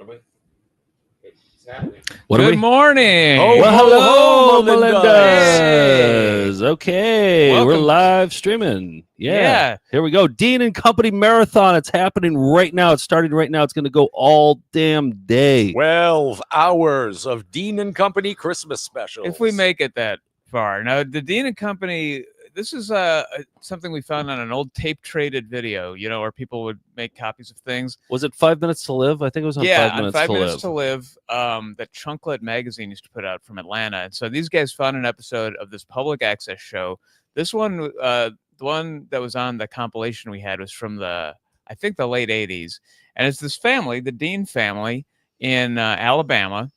Good morning. Oh, well, hello, Melindas. Melindas. Okay, Welcome. we're live streaming. Yeah. Here we go. Dean & Company Marathon. It's happening right now. It's starting right now. It's going to go all damn day. 12 hours of Dean & Company Christmas specials. If we make it that far. Now, the Dean & Company, this is something we found on an old tape-traded video, where people would make copies of things. Was it 5 Minutes to Live? I think it was on 5 Minutes on 5 to Minutes Live. to Live, that Chunklet magazine used to put out from Atlanta. And so these guys found an episode of this public access show. This one, the one that was on the compilation we had was from I think the late 80s. And it's this family, the Dean family in Alabama.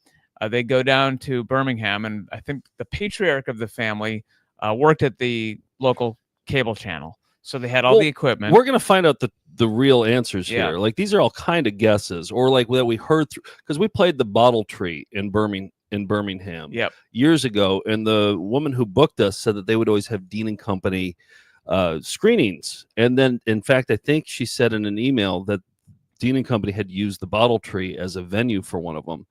They go down to Birmingham, and I think the patriarch of the family worked at the local cable channel. So they had all the equipment. We're going to find out the real answers here. Like, these are all kind of guesses, or like that we heard through, because we played the Bottle Tree in Birmingham years ago, and the woman who booked us said that they would always have Dean & Company screenings. And then, in fact, I think she said in an email that Dean & Company had used the Bottle Tree as a venue for one of them.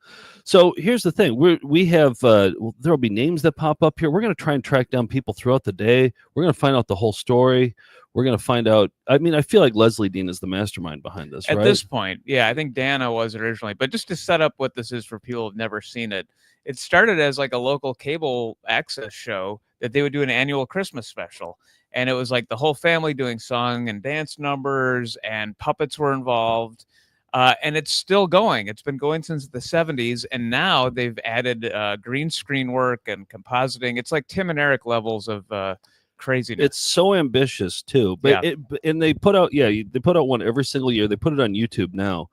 So here's the thing. We have, there'll be names that pop up here. We're going to try and track down people throughout the day. We're going to find out the whole story. We're going to find out. I mean, I feel like Leslie Dean is the mastermind behind this, At right? this point, yeah, I think Dana was originally. But just to set up what this is for people who've never seen it, it started as like a local cable access show that they would do an annual Christmas special. And it was like the whole family doing song and dance numbers, and puppets were involved. And it's still going. It's been going since the 70s. And now they've added green screen work and compositing. It's like Tim and Eric levels of craziness. It's so ambitious too. But and they put out they put out one every single year. They put it on YouTube now.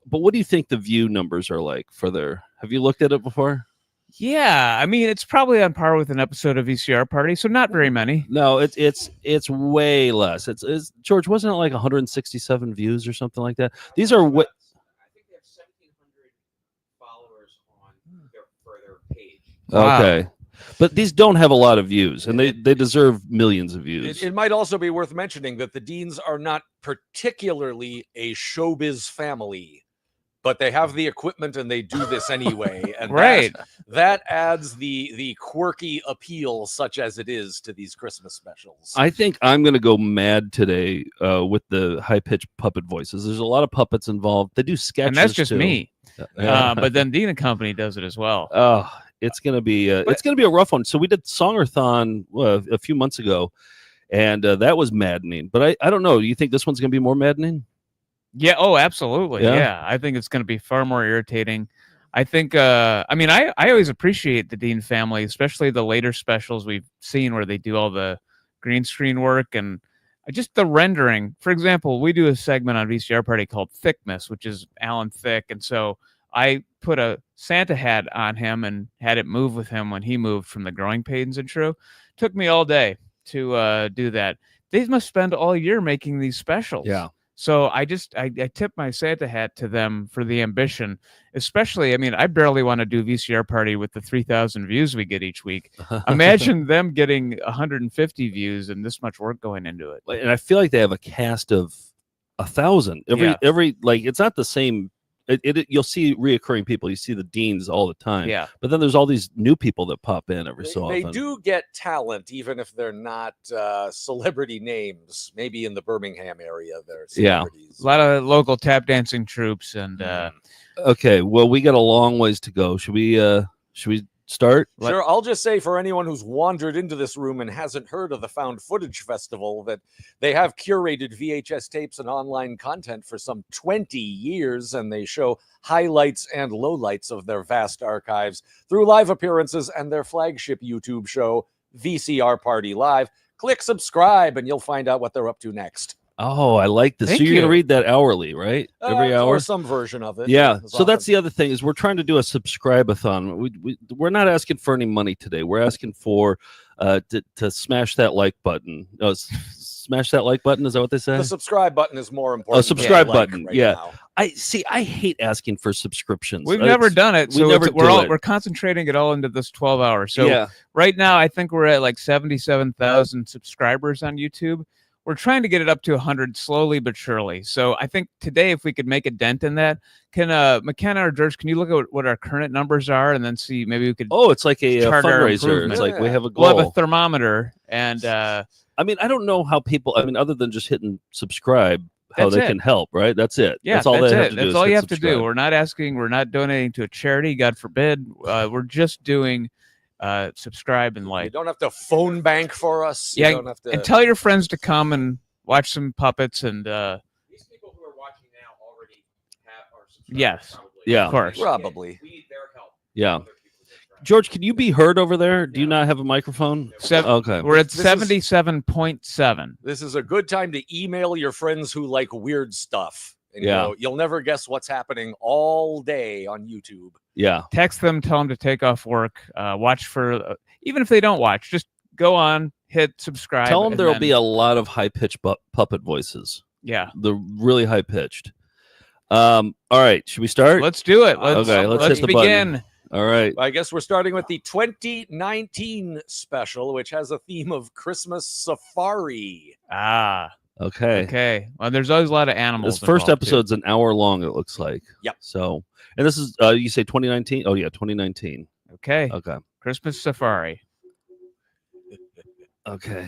But what do you think the view numbers are like for their? Have you looked at it before? Yeah, I mean, it's probably on par with an episode of VCR Party, so not very many. No, it's way less. It's George, wasn't it like 167 views or something like that? These are what I think they have 1,700 followers for their page. Wow. Okay. But these don't have a lot of views, and they deserve millions of views. It might also be worth mentioning that the Deans are not particularly a showbiz family, but they have the equipment and they do this anyway. And right. that adds the quirky appeal, such as it is, to these Christmas specials. I think I'm going to go mad today with the high-pitched puppet voices. There's a lot of puppets involved. They do sketches, and that's just too. me. But then Dean & Company does it as well. Oh, it's going to be a rough one. So we did Songer-thon a few months ago, and that was maddening. But I don't know. Do you think this one's going to be more maddening? Yeah. Oh, absolutely. Yeah? Yeah. I think it's going to be far more irritating. I think, I always appreciate the Dean family, especially the later specials we've seen where they do all the green screen work and just the rendering. For example, we do a segment on VCR Party called Thickness, which is Alan Thicke. And so I put a Santa hat on him and had it move with him when he moved from the Growing Pains intro. Took me all day to do that. They must spend all year making these specials. Yeah. So I tip my Santa hat to them for the ambition, especially, I barely want to do VCR Party with the 3,000 views we get each week. Imagine them getting 150 views and this much work going into it. And I feel like they have a cast of 1,000. Every like, it's not the same. You'll see reoccurring people. You see the Deans all the time. Yeah. But then there's all these new people that pop in every so often. They do get talent, even if they're not celebrity names. Maybe in the Birmingham area, they're celebrities. A lot of local tap dancing troops and. Okay, well, we got a long ways to go. Should we start? Sure. I'll just say for anyone who's wandered into this room and hasn't heard of the Found Footage Festival that they have curated VHS tapes and online content for some 20 years, and they show highlights and lowlights of their vast archives through live appearances and their flagship YouTube show, VCR Party Live. Click subscribe and you'll find out what they're up to next. Oh, I like this. Thank so you're you. going to read that hourly, right? Every hour? Or some version of it. Yeah. So that's the other thing is we're trying to do a subscribe-a-thon. We're not asking for any money today. We're asking for to smash that like button. Smash that like button. Is that what they say? The subscribe button is more important. Subscribe button. Right yeah. now. I hate asking for subscriptions. We've never done it. So we're we're concentrating it all into this 12 hours. So right now, I think we're at like 77,000 subscribers on YouTube. we're trying to get it up to 100 slowly but surely. So I think today, if we could make a dent in that, can McKenna or George, can you look at what our current numbers are and then see maybe we could? Oh, it's like a chart our fundraiser. improvement. It's like we have a goal. We'll have a thermometer, and I mean, I don't know how people. I mean, other than just hitting subscribe, how That's they it. can help. Right? That's it. yeah, that's all they have to do. That's is all hit you have to subscribe. do. We're not asking. We're not donating to a charity. God forbid. We're just doing subscribe and You like. don't have to phone bank for us. Yeah, You don't have to. And tell your friends to come and watch some puppets and. These people who are watching now already are subscribed. Yes. Probably. Yeah. Of course. Probably. We need their help. Yeah. Other people subscribe. George, can you be heard over there? Do you not have a microphone? Okay. We're at This is- 77.7. This is a good time to email your friends who like weird stuff. And Yeah. you'll never guess what's happening all day on YouTube. Yeah. Text them, tell them to take off work. Watch for even if they don't watch, just go on, hit subscribe. Tell them and there'll then- be a lot of high pitched puppet voices. Yeah. They're really high pitched. All right. Should we start? Let's do it. Let's hit the begin. button. All right. I guess we're starting with the 2019 special, which has a theme of Christmas safari. Ah. Okay. Okay. Well, there's always a lot of animals. This first involved, too. episode's an hour long, it looks like. Yep. So, and this is, you say 2019? Oh, yeah, 2019. Okay. Okay. Christmas safari. Okay.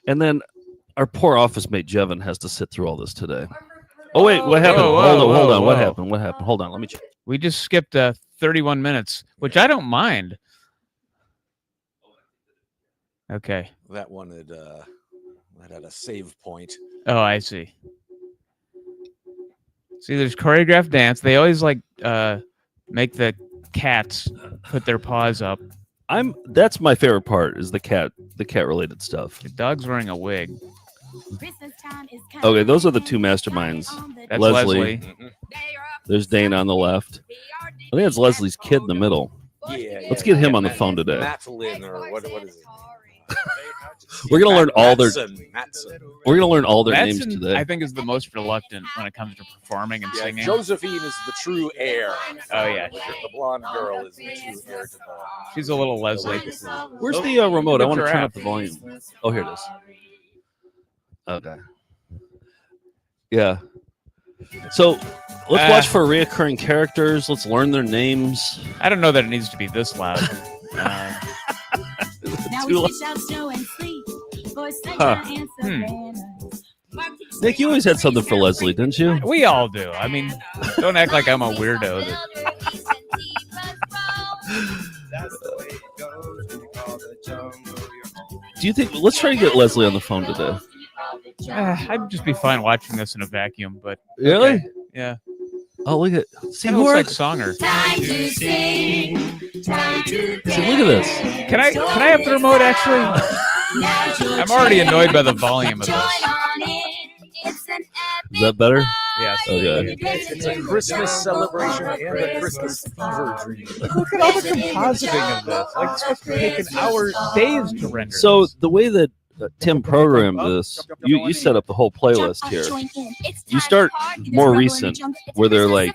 And then our poor office mate, Jevin, has to sit through all this today. Oh, wait, what happened? Whoa, Hold on. What whoa. happened? What happened? Hold on. Let me check. We just skipped 31 minutes, which I don't mind. Okay. That one had a save point. Oh, I see. See, there's choreographed dance. They always like make the cats put their paws up. That's my favorite part is the cat related stuff. The dog's wearing a wig. Okay, those are the two masterminds. That's Leslie. Leslie. There's Dana on the left. I think it's Leslie's kid in the middle. Yeah. Let's get him on the phone today. Matlin, or what is it? We're gonna learn all their Matson. We're gonna learn all their names Matson, today. I think, is the most reluctant when it comes to performing and Yeah, singing. Josephine is the true heir. Oh, yeah. The blonde girl is the true heir to the. She's a little Leslie. Where's the remote? I Look want to her turn up. up the volume. Oh, here it is. Okay. Yeah. So let's watch for reoccurring characters. Let's learn their names. I don't know that it needs to be this loud. Too loud. Huh. Nick, you always had something for Leslie, didn't you? We all do. I mean, don't act like I'm a weirdo. Do you think? Let's try to get Leslie on the phone today. I'd just be fine watching this in a vacuum, but Really? okay. Yeah. Oh, look at. See, It who looks are? like Songer. See, look at this. Can I have the remote actually? I'm already annoyed by the volume of this. Is that better? Yes. Okay. It's a Christmas celebration and a Christmas fever dream. Look at all the compositing of this. Like, it's supposed to take an hour, days to render. So the way that Tim programmed this, you set up the whole playlist here. You start more recent, where they're like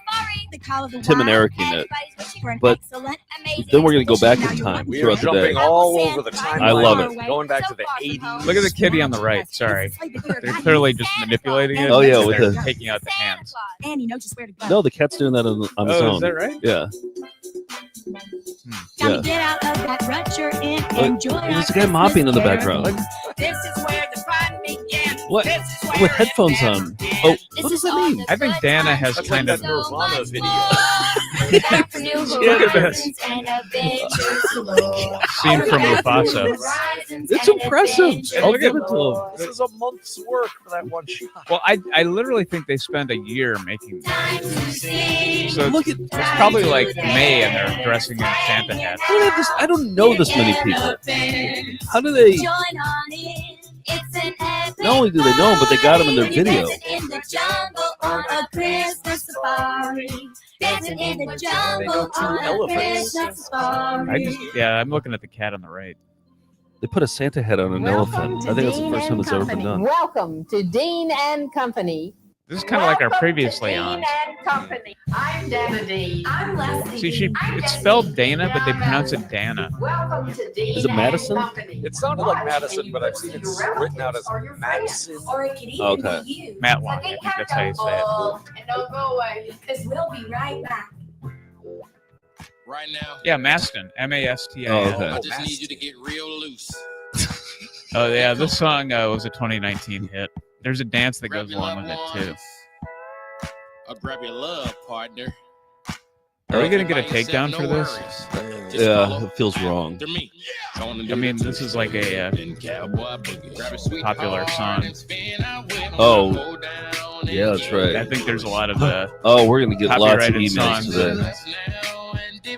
Tim and Eric in it, but then we're gonna go back in time We are throughout the day. jumping all over the timeline. I love it. Going back to the 80s. Look at the kitty on the right. Sorry. They're clearly just manipulating it. Oh, yeah, and with they're the- taking out the hands. No, the cat's doing that on his Oh, own. is that right? Yeah. Yeah. Get out of that rut you're in. Look, Enjoy there's a our guy mopping in the Christmas background. carols. This is where the fun begins. What? This is where With the headphones fun on. begins. Oh, This what does is that all mean? the I think good Dana times. has That's kind like of. that Nirvana video. Time for new Look at this. horizons and adventures galore. Scene from Mufasa. It's impressive. I'll Look give at- it to him. This is a month's work for that one shot. Well, I literally think they spend a year making this. So Look at. it's probably like May and they're dressing in Santa hats. How do they have this? I don't know this many people. How do they? Not only do they know him, but they got him in their video. In the jungle on a Christmas safari. Dancing in the jungle two on a elephants. Christmas safari. I'm looking at the cat on the right. They put a Santa head on an elephant. I think that's the first time it's ever been done. Welcome to Dean and Company. This is kind of like our previously on. I'm Dean. I'm Leslie. See, it's spelled Dana, but they pronounce it Dana. Welcome to Is it Madison? It sounded like Madison, but I've seen it written out as Madison. Or it could even Okay. be you. Matlock, I think that's how you say it. And don't go away, because we'll be right back. Right now. Yeah, Maston. M-A-S-T-I-N. Oh, okay. I just need you to get real loose. Oh, yeah, this song was a 2019 hit. There's a dance that goes along with it, too. I'll grab your love, partner. Are we going to get a takedown for this? Yeah, it feels wrong. I mean, this is like a popular song. Oh, yeah, that's right. I think there's a lot of oh, we're going to get lots of copyrighted emails songs. today.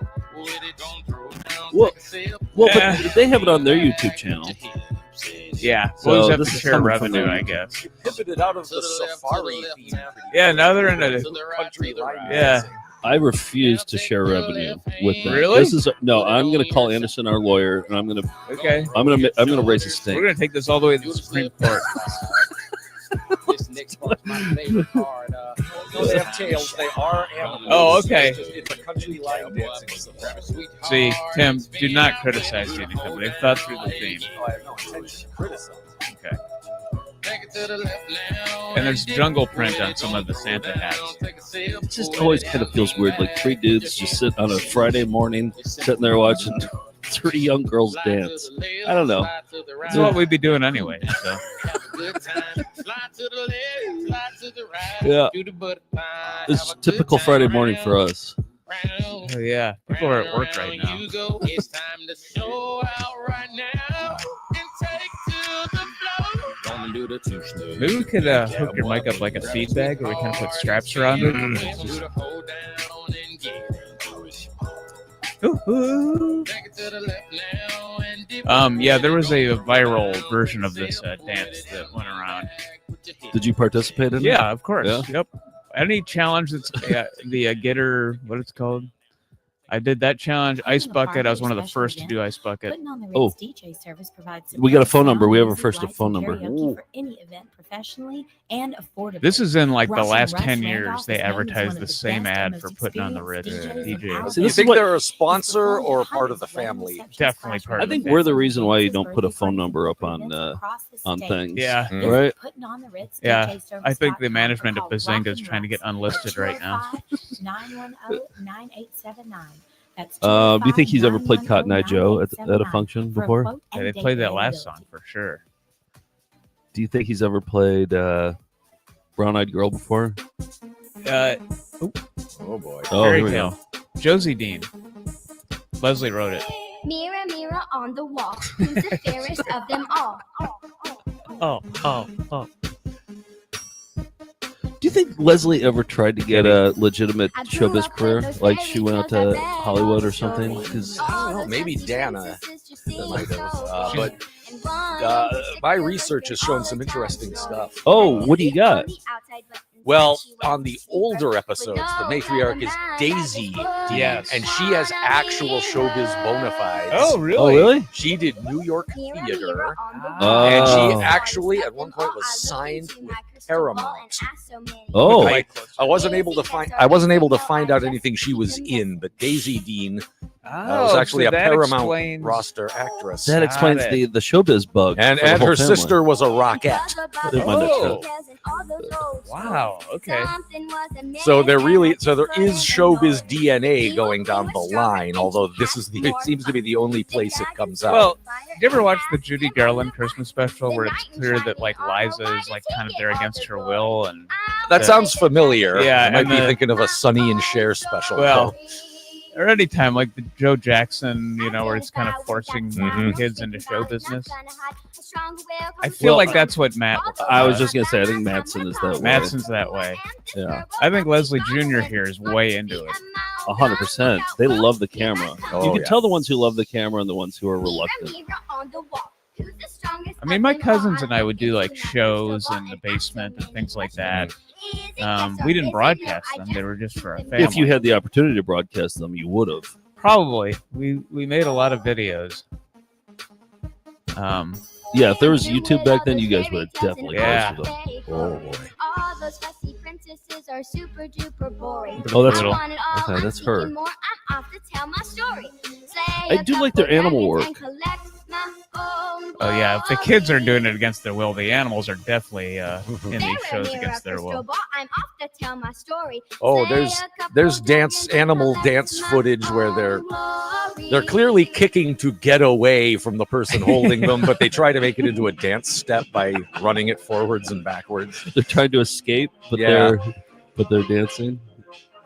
Well, but they have it on their YouTube channel. Yeah, So we'll just have this to is share coming from revenue, them. I guess. Pivoted out of the safari theme. Yeah, now they're in a... Country line. Yeah. I refuse to share revenue with them. Really? This is no. I'm going to call Anderson, our lawyer, and I'm going to raise a We're stink. going to take this all the way to the Supreme Court. This next part's my favorite part. Those have tails. They are animals. Oh, okay. It's a country line dancing safari. See, Tim, do not criticize the anything. They've thought through the theme. Oh, I have no intention to criticize. Okay. And there's jungle print on some of the Santa hats. It just always kind of feels weird. Like three dudes just sit on a Friday morning, sitting there watching three young girls dance. I don't know. That's what we'd be doing anyway. So. Yeah, it's typical Friday morning for us. Oh, yeah. People are at work right now. It's time to show out right now and take to the flow. Gonna do the two-step. Maybe we could hook your mic up like a feed bag, or we kind of put straps around it. It's just... Yeah, there was a viral version of this dance that went around. Did you participate in it? Yeah, of course. Yeah? Yep. Any challenge that's the getter, what it's called? I did that challenge. Ice Bucket. I was one of the first to do Ice Bucket. Oh, we got a phone number. We have a first phone number. For any event professionally and affordably. This is in like the last 10 years. They advertised the same ad for putting on the Ritz DJ. Do you think they're a sponsor or part of the family? Definitely part I of the think family. we're the reason why you don't put a phone number up on things. Yeah. Right? Yeah. I think the management of Bazinga is trying to get unlisted right now. 910-9879. Do you think he's ever played Cotton Eye Joe at a function before? Yeah, they played that last song for sure. Do you think he's ever played Brown Eyed Girl before? Oh boy. Oh, Fairy here we Tale. go. Josie Dean. Leslie wrote it. Mirror, mirror on the wall, who's the fairest of them all? Oh. Do you think Leslie ever tried to get a legitimate showbiz career? Like she went out to Hollywood or something? Because Maybe Dana might have. But my research has shown some interesting stuff. oh, what do you got? Well, on the older episodes, the matriarch is Daisy Dean, Yes. and she has actual showbiz bona fides. Oh, really? Oh, really? She did New York theater, Oh. and she actually at one point was signed with Paramount. Oh. Like, I wasn't able to find out anything she was in, but Daisy Dean was actually a Paramount roster actress. That explains Got the showbiz bug. And for the whole her family. sister was a rockette. Oh. Wow. Okay. So there is showbiz DNA going down the line, although it seems to be the only place it comes out. Well, did you ever watch the Judy Garland Christmas special where it's clear that like Liza is like kind of there against her will, and that sounds familiar. Yeah, I might and be thinking of a Sonny and Cher special. well, or any time like the Joe Jackson, where it's kind of forcing kids into show business. I feel like that's what Matt. I was just gonna say, I think Madsen is that way. Madsen's that way. Yeah, I think Leslie Jr. here is way into it. 100%. They love the camera. Oh, you can yeah. tell the ones who love the camera and the ones who are reluctant. I mean, my cousins and I would do like shows in the basement and things like that. We didn't broadcast them; they were just for our family. If you had the opportunity to broadcast them, you would have. Probably, we made a lot of videos. Yeah, if there was YouTube back then, you guys would have definitely Yeah. posted them. Oh boy. appearances are super duper boring. Oh, that's I little. want it all, Okay, I'm that's her. seeking more, I'm off to tell my story. Say I do like their animal work. Oh yeah, if the kids are doing it against their will, the animals are definitely in these shows against their will. I'm off to tell my story. Oh, there's animal dance footage where they're clearly kicking to get away from the person holding them, but they try to make it into a dance step by running it forwards and backwards. They're trying to escape, but they're dancing.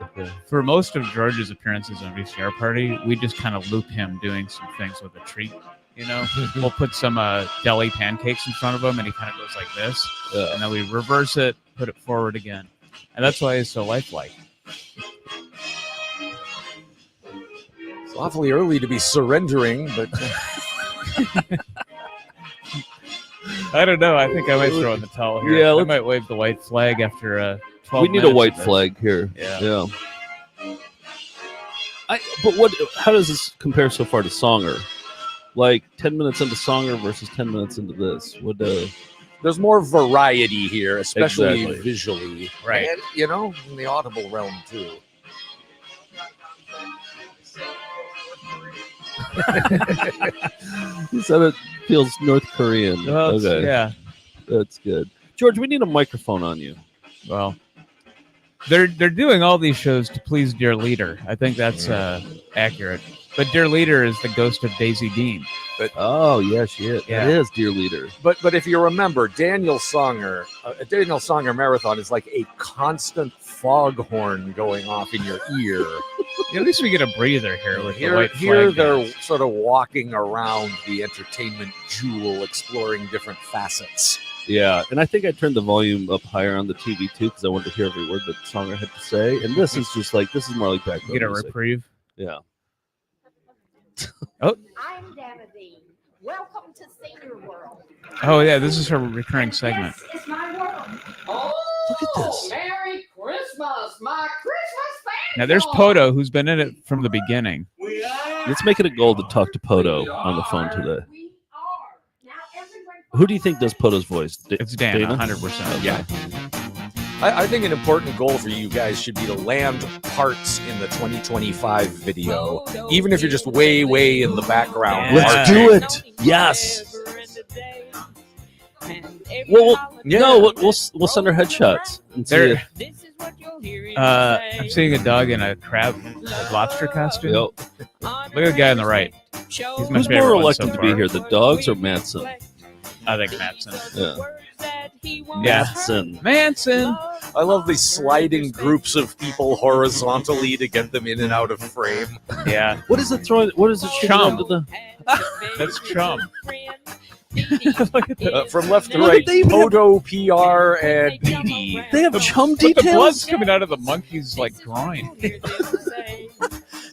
Okay. For most of George's appearances on VCR Party, we just kind of loop him doing some things with a treat. You know, we'll put some deli pancakes in front of him, and he kind of goes like this, and then we reverse it, put it forward again, and that's why he's so lifelike. It's awfully early to be surrendering, but I don't know. I think I might throw in the towel here. Yeah, I might wave the white flag after 12 We need a minutes white of this. flag here. Yeah. But how does this compare so far to Songer? Like 10 minutes into Songer versus 10 minutes into this. there's more variety here, especially Exactly. visually. Right. And, in the audible realm, too. He said it feels North Korean. Well, okay. Yeah. That's good. George, we need a microphone on you. Well, they're doing all these shows to please Dear Leader. I think that's accurate. But Dear Leader is the ghost of Daisy Dean. Oh, yeah, she is. Yeah. It is, dear leader. But if you remember, Daniel Songer marathon is like a constant foghorn going off in your ear. At least we get a breather here with the Here, white here flag they're dance. sort of walking around the entertainment jewel, exploring different facets. Yeah, and I think I turned the volume up higher on the TV too because I wanted to hear every word that Songer had to say. And this is just like more like background Get a music. reprieve. Yeah. Oh. I'm Dean-A-Thon. Welcome to Senior World. Oh yeah, this is her recurring segment. This is my world. Oh, Look at this. Merry Christmas, my Christmas family. Now there's Poto, who's been in it from the beginning. Let's make it a goal to talk to Poto on the phone today. We are. Now everyone. Who do you think does Poto's voice? It's Dana, 100%. Yeah. I think an important goal for you guys should be to land parts in the 2025 video, even if you're just way, way in the background. Yeah. Let's do it. Yes. Well, we'll send her headshots. And see There, I'm seeing a dog in a lobster costume. Yep. Look at the guy on the right. He's my Who's favorite more one reluctant so to be far. here, the dogs or Madsen? I think Madsen. Yeah. Madsen. Manson. I love these sliding groups of people horizontally to get them in and out of frame. Yeah. What is it throwing? What is it shooting Chum. onto the? That's Chum. From left to Look, right, they even have- Poto, PR, and Dee. They have chum But the blood's details. coming out of the monkey's like groin.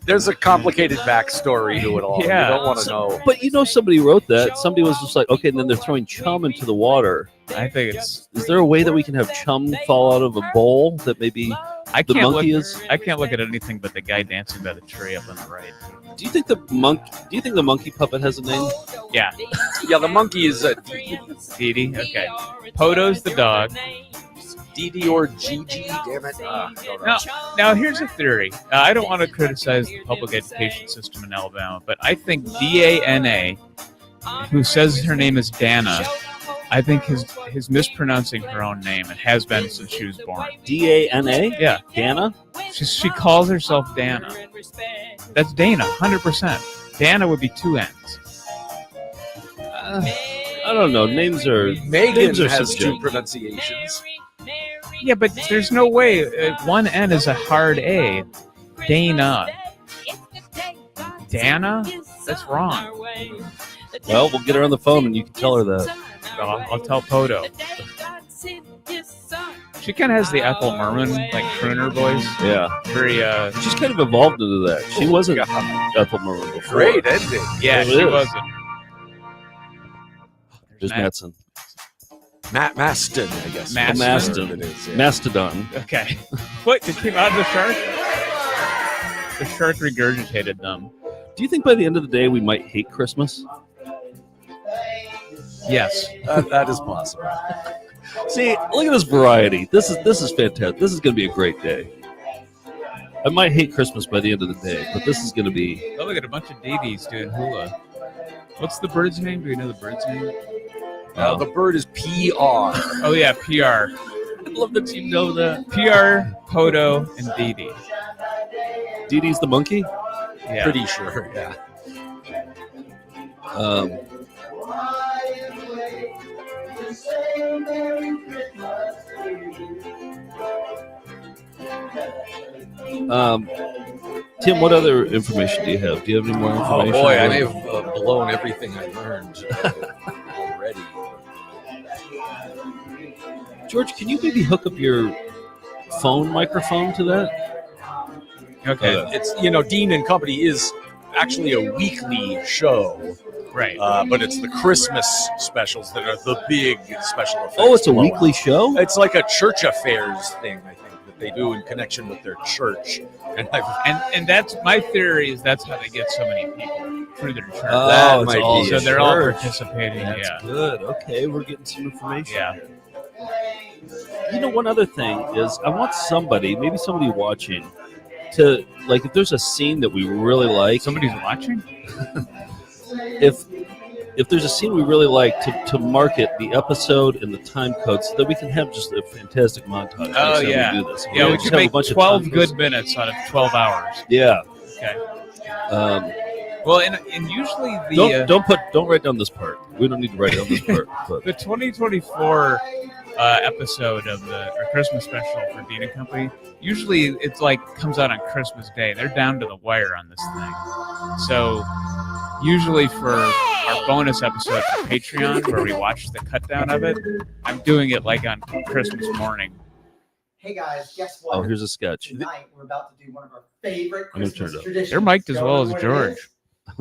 There's a complicated backstory to it all. Yeah. You don't want to know. But somebody wrote that. Somebody was just like, okay, and then they're throwing chum into the water. I think it's. Is there a way that we can have chum fall out of a bowl that maybe I the can't monkey look. is? I can't look at anything but the guy dancing by the tree up on the right. Do you think the monkey puppet has a name? Yeah. Yeah, the monkey is Dee Dee. Okay. Poto's the dog. Dee or Gigi. Damn it. Don't know. Now here's a theory. I don't want to criticize the public education system in Alabama, but I think Dana, who says her name is Dana, I think his mispronouncing her own name. It has been since she was born. Dana? Yeah. Dana? She calls herself Dana. That's Dana, 100%. Dana would be 2 N's. I don't know. Names are Megan are has subjective. 2 pronunciations. Yeah, but there's no way. 1 N is a hard A. Dana. Dana? That's wrong. Well, we'll get her on the phone and you can tell her that. I'll tell Poto. She kind of has the Ethel Merman, like, crooner voice. Yeah. Very, She's kind of evolved into that. She wasn't Ethel Merman before. Great ending. yeah, It she is. wasn't. There's Matt. Madsen. Maston, I guess. Maston. It is, yeah. Mastodon. Okay. What? It came out of the shark? The shark regurgitated them. Do you think by the end of the day we might hate Christmas? Yes. That is possible. See, look at this variety. This is fantastic. This is going to be a great day. I might hate Christmas by the end of the day, but this is going to be. Oh, look at a bunch of Dee-Dees doing hula. What's the bird's name? Do we know the bird's name? The bird is PR. Oh yeah, PR. I love that you know that. PR, Poto, and Dee-Dee. Dee-Dee's the monkey? Yeah. Pretty sure, yeah. Tim, what other information do you have? Do you have any more information? Oh boy, I may have blown everything I learned already. George, can you maybe hook up your phone microphone to that? Okay. It's Dean and Company is actually a weekly show. Right. But it's the Christmas specials that are the big special effects. Oh, it's a weekly show? It's like a church affairs thing, I think, that they do in connection with their church. And that's my theory is that's how they get so many people through their church. Oh, it's all so they're all participating. That's good. Okay, we're getting some information. Yeah. You know, one other thing is I want somebody, maybe somebody watching, to like if there's a scene that we really like. Somebody's watching? If there's a scene we really like, to market the episode and the time code so that we can have just a fantastic montage. Oh yeah, we do this. Yeah, we could make 12 good minutes out of 12 hours. Yeah. Okay. Well, and usually the don't write down this part. We don't need to write down this part. But. The 2024 episode of the Christmas special for Dean & Company. Usually it's like comes out on Christmas Day. They're down to the wire on this thing. So usually for our bonus episode for Patreon, where we watch the cut down of it, I'm doing it like on Christmas morning. Hey guys, guess what? Oh, here's a sketch. Tonight we're about to do one of our favorite Christmas traditions. They're mic'd as well as George.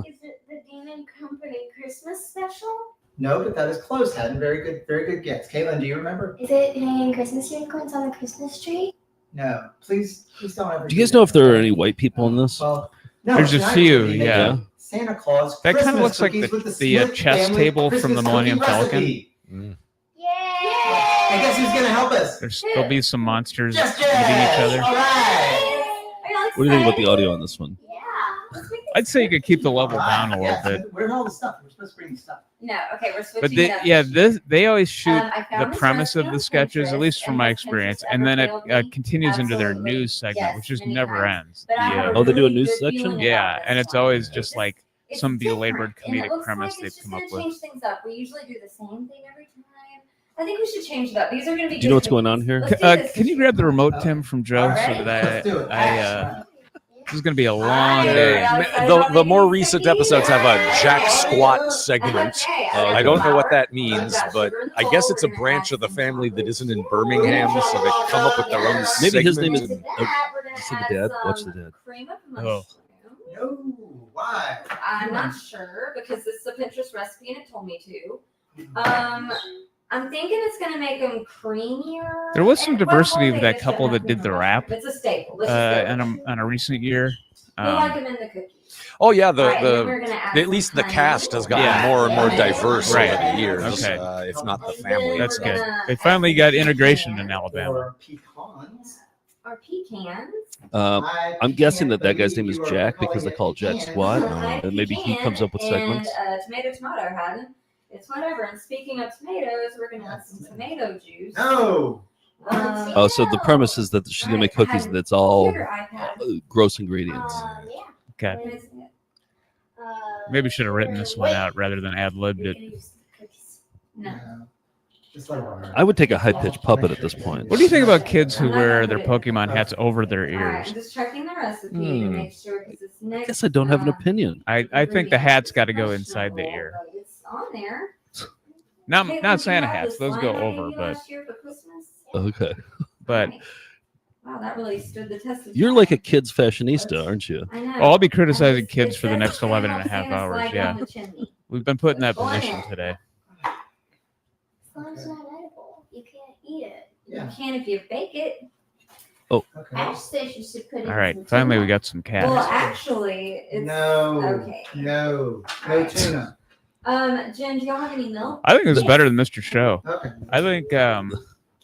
Is it the Dean & Company Christmas special? No, but that is close, Haddon. Very good guess. Caitlin, do you remember? Is it hanging Christmas unicorns on the Christmas tree? No. Please don't ever. Do you guys know if there are any white people in this? Well, no. There's a few, yeah. Santa Claus. That kind of looks like the chess table from the Millennium Falcon. Yay! I guess who's gonna help us? There'll be some monsters eating each other. All right. What do you think about the audio on this one? I'd say you could keep the level down a little bit. Where's all the stuff? We're supposed to bring stuff. No, okay, we're switching. But they always shoot the premise of the sketches, at least from my experience, and then it continues into their news segment, which just never ends. Oh, they do a news section? Yeah, and it's always just like some belabored comedic premise they've come up with. Change things up. We usually do the same thing every time. I think we should change it up. These are going to be. Do you know what's going on here? Can you grab the remote, Tim, from Joe, so that this is going to be a long day. The more recent episodes have a Jack Squat segment. I don't know what that means, but I guess it's a branch of the family that isn't in Birmingham, so they come up with their own Maybe segment. his name is... you see the dad? Watch the dad. Oh. No, why? I'm not sure because this is a Pinterest recipe and it told me to. I'm thinking it's going to make them creamier. There was some diversity with that couple that did the rap. It's a staple. On a recent year. We like them in the cookies. Oh yeah, at least the cast has gotten more and more diverse over the years. Okay. If not the family. That's good. They finally got integration in Alabama. Or pecans. Or pecans. I'm guessing that guy's name is Jack because they call it Jack Squat, and maybe he comes up with segments. And tomato hadn't. It's whatever. And speaking of tomatoes, we're going to have some tomato juice. No. Oh, so the premise is that she's going to make cookies and it's all gross ingredients. Okay. Maybe we should have written this one out rather than ad-libbed it. No. I would take a high-pitched puppet at this point. What do you think about kids who wear their Pokemon hats over their ears? I'm just checking the recipe to make sure because it's next. I guess I don't have an opinion. I think the hat's got to go inside the ear. It's on there. Not Santa hats; those go over. But okay. But wow, that really stood the test of time. You're like a kid's fashionista, aren't you? I know. I'll be criticizing kids for the next 11 and a half hours. Yeah, we've been put in that position today. As long as it's not edible, you can't eat it. Yeah. You can if you bake it. Oh. Okay. Ash says you should put it. All right, finally we got some cats. Well, actually, it's No. okay. No tuna. Jen, do y'all have any milk? I think it's better than Mr. Show. Okay. I think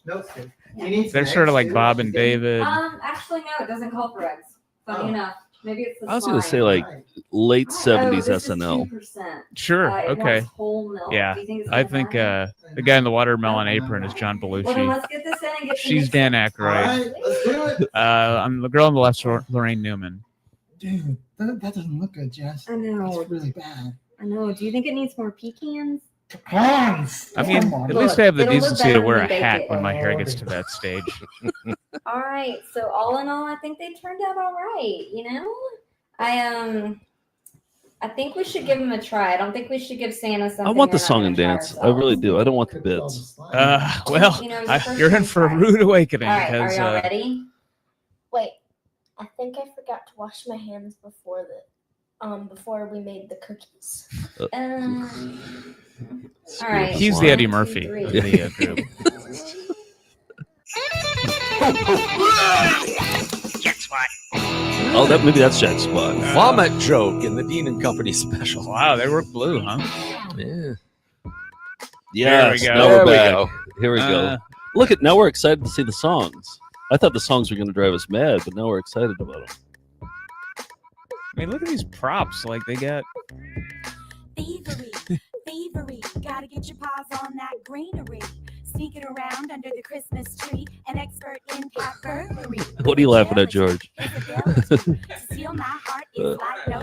Milk's good. You need some they're sort of eggs, like too? Bob and David. Actually, no, it doesn't call for eggs. Funny enough. Maybe it's the I was going to say slime. like late 70s this is SNL. 2%. Sure. It Okay. wants whole milk. Yeah. Do you think it's I gonna think have the guy in the watermelon apron is John Well, then Belushi. let's get this in and get She's Dan All Aykroyd. right, let's do it. I'm the girl on the left's Lorraine Newman. Dude, that doesn't look good, Jess. I know. It's really bad. I know. Do you think it needs more pecans? Pecans. I mean, Come on. at least I have the It'll look decency to better wear when a you bake hat it. when my hair gets to that stage. All right. So all in all, I think they turned out all right. You know, I think we should give them a try. I don't think we should give Santa something. I want the we're not song gonna and try dance. I ourselves. really do. I don't want the bits. Well, You know, it's the first you're in time for a try. rude awakening All right. Are because y'all ready? Wait, I think I forgot to wash my hands before we made the cookies. All right. he's the Eddie Murphy 1, 2, of 3. the group. Oh, maybe that's Jack Spot. Vomit joke in the Dean and Company special. Wow, they work blue, huh? Yeah. Yes, There we go. now There we're we back. go. Here we go. Uh, Look at now we're excited to see the songs. I thought the songs were going to drive us mad, but now we're excited about them. I mean, look at these props. Like they got. Thievery, thievery, gotta get your paws on that greenery. Sneaking around under the Christmas tree, an expert in cat burglary. What are you laughing at, George? To steal my heart is like no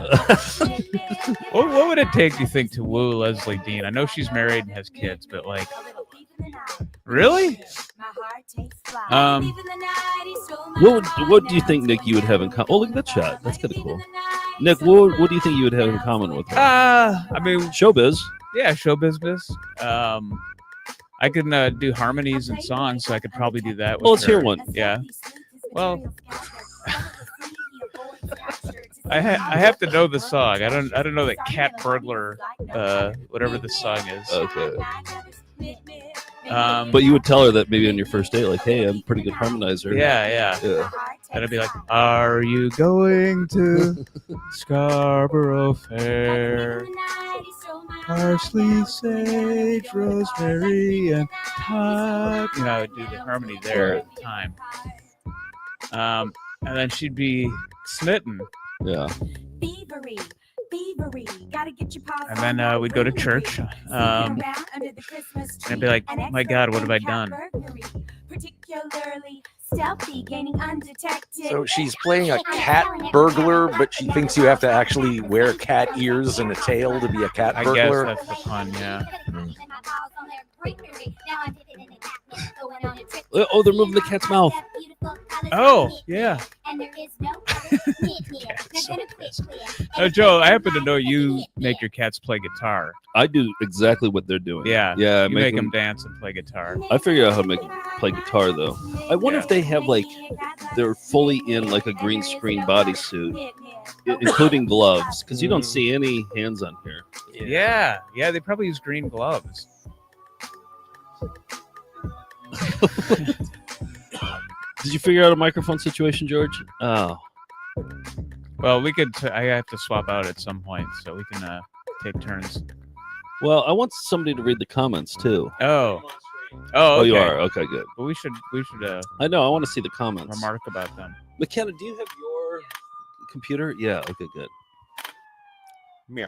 What would it take, do you think, to woo Leslie Dean? I know she's married and has kids, but like, really? What do you think, Nick? You would have in common? Oh, look at that shot. That's kind of cool. Nick, what do you think you would have in common with her? I mean, Showbiz. yeah, show business. I can do harmonies and songs, so I could probably do that. With Well, let's her. hear one. Yeah. Well, I have to know the song. I don't know that Cat Burglar, whatever the song is. Okay. But But you would tell her that maybe on your first date, like, "Hey, I'm a pretty good harmonizer." yeah. Yeah. And I'd be like, "Are you going to Scarborough Fair? Parsley, sage, rosemary, and thyme." You know, I would do the harmony there at the time. And then she'd be smitten. Yeah. Thievery, thievery, gotta get your paws And then on we'd go to church. And I'd be like, "Oh my God, what have I done?" Particularly stealthy, gaining undetected. So she's playing a cat burglar, but she thinks you have to actually wear cat ears and a tail to be a cat I guess burglar. that's the pun, yeah. Oh, they're moving the cat's mouth. Oh, yeah. Oh, Joe, I happen to know you make your cats play guitar. I do exactly what they're doing. Yeah. Yeah. I You make them dance and play guitar. I figured out how to make them play guitar though. I wonder if they have like they're fully in like a green screen bodysuit, including gloves, because you don't see any hands on here. Yeah. They probably use green gloves. Did you figure out a microphone situation, George? Oh, Well, we could. I have to swap out at some point, so we can take turns. well, I want somebody to read the comments too. Oh, Oh, you okay. are okay. Good. But we should I know. I want to see the comments. remark about them. McKenna, do you have your computer? Yeah. Okay. Good. Meow.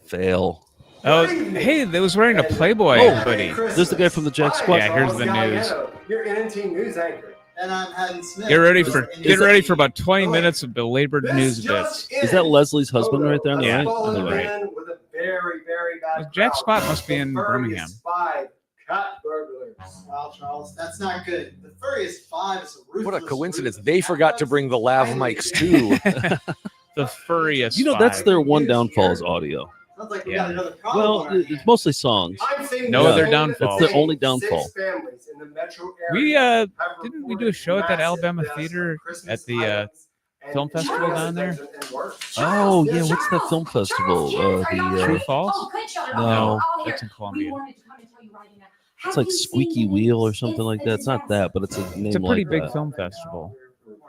Fail. Oh, hey, they was wearing a Playboy hoodie. There's the guy from the Jack Squad. Yeah, here's the news. Your NNT news anchor. And I'm having Smith. Get ready for about 20 minutes of belabored news bits. Is that Leslie's husband right there on the Yeah. right? On the right. With a very, very bad Well, Jack crowd. Spot must be in Birmingham. Five cat burglars. Wow, Charles, that's not good. The furriest 5 is a ruthless. What a coincidence. They forgot to bring the lav mics too. The furriest. You know, that's five. their one downfall is audio. Sounds like we Yeah. got another problem. Well, on our it's mostly songs. I'm saying No the other same downfall. That's their only thing. downfall. 6 families in the metro We area have didn't we do a show at that reported Alabama massive theater Christmas at the items and film festival down there? and work. Oh yeah, what's that film festival? True Falls? No, That's in Columbia. it's like Squeaky Wheel or something like that. It's not that, but it's a name It's a pretty like big that. film festival.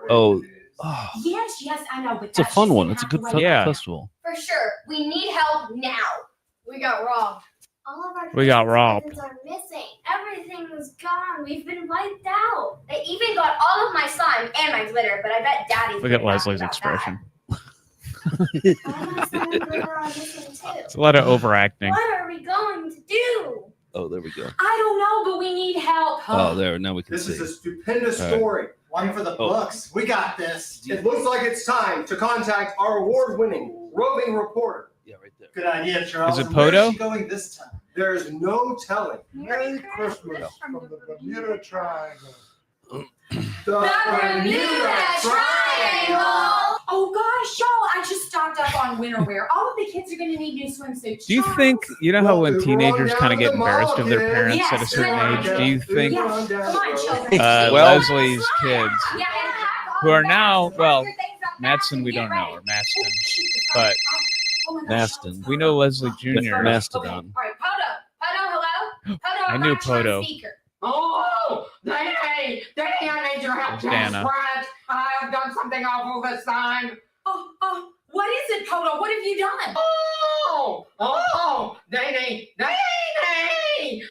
Oh, Oh, Yes, I know. But it's a fun one. It's a good festival. For sure. We need help now. We got robbed. All of our We got Christmas robbed. presents are missing. Everything was gone. We've been wiped out. They even got all of my slime and my glitter, but I bet Daddy's Look at Leslie's expression. All my slime and glitter are missing too. It's a lot of overacting. What are we going to do? Oh, there we go. I don't know, but we need help. Oh, there. Now we can This see. is a stupendous All right. story. One for the Oh. books. We got this. It looks like it's time to contact our award-winning roving reporter. Yeah, right there. Good idea, Charles. Is it And where's Poto? she going this time? There's no telling. Merry Christmas from the Bermuda Triangle. The Bermuda Triangle. Oh gosh, y'all! I just stocked up on winter wear. All of the kids are going to need new swimsuits. Do you Charles? think, you know how Well, when we're teenagers on kind of down get to the mall, embarrassed of their kids. parents at a Yes, certain yeah. age? Do you think Yeah. Run down Come on, the road. children. Well- Leslie's kids, Yeah, and who are now, pack well, your things up Madsen fast and we get don't know, ready. or Maston, but Oh my gosh, Maston. we know Leslie Jr. Mastodon. All right, Poto, hello? Poto, I I'm knew got you on Poto. speaker. Oh, Danny, I need your help. There's Dana. Surprise. I've done something awful this time. What is it, Poto? What have you done? Danny.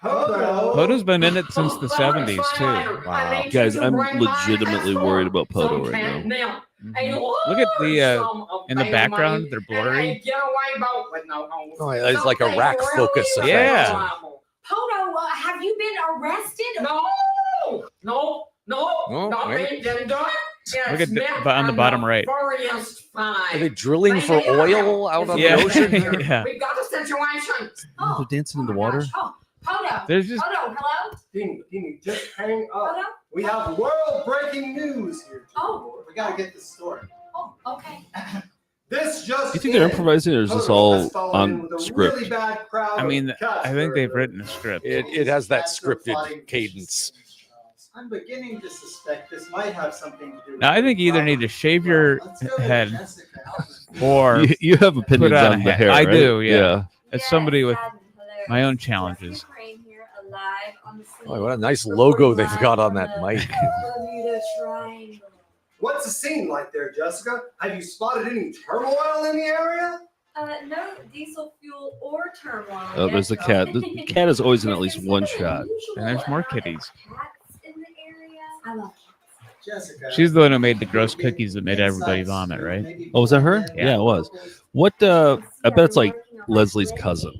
Poto. Poto's been in it since the 70s too. Wow. Guys, I'm legitimately worried about Poto right now. Look at the in the background, they're blurry. Oh, it's like a rack focus effect. Yeah. Poto, have you been arrested? No, Oh, nothing been done. Look at on the bottom right. Are they drilling for oil out on Yeah. the ocean? Yeah. We've got a situation. Oh, they're dancing in the water. Oh, Poto. There's just Poto, hello? Dini, just hang up. Poto? We have world-breaking news here. Oh. We gotta get the story. Oh, okay. This just Do you think they're in. improvising, or is this Poto all has fallen in on with a script? really bad crowd I of mean, cat I think they've burglars. written a script. It has that That's the scripted plotting cadence. Charles. I'm beginning to suspect this might have something to do with Now I think you either need to shave your Let's go with head Jessica. or You have opinions Put on on a the hat. hair, I right? do, yeah. as somebody with my own Jessica challenges. Crane here, alive on the scene. Oh, what a nice logo they've got on that mic. Bermuda Triangle. What's the scene like there, Jessica? Have you spotted any turmoil in the area? No diesel fuel or turmoil. Oh, there's the cat. The cat is always in at least one shot. And there's more kitties. Cats in the area. I love Jessica. She's the one who made the gross cookies that made everybody vomit, right? Oh, was that her? Yeah, it was. What? I bet it's like Leslie's cousin.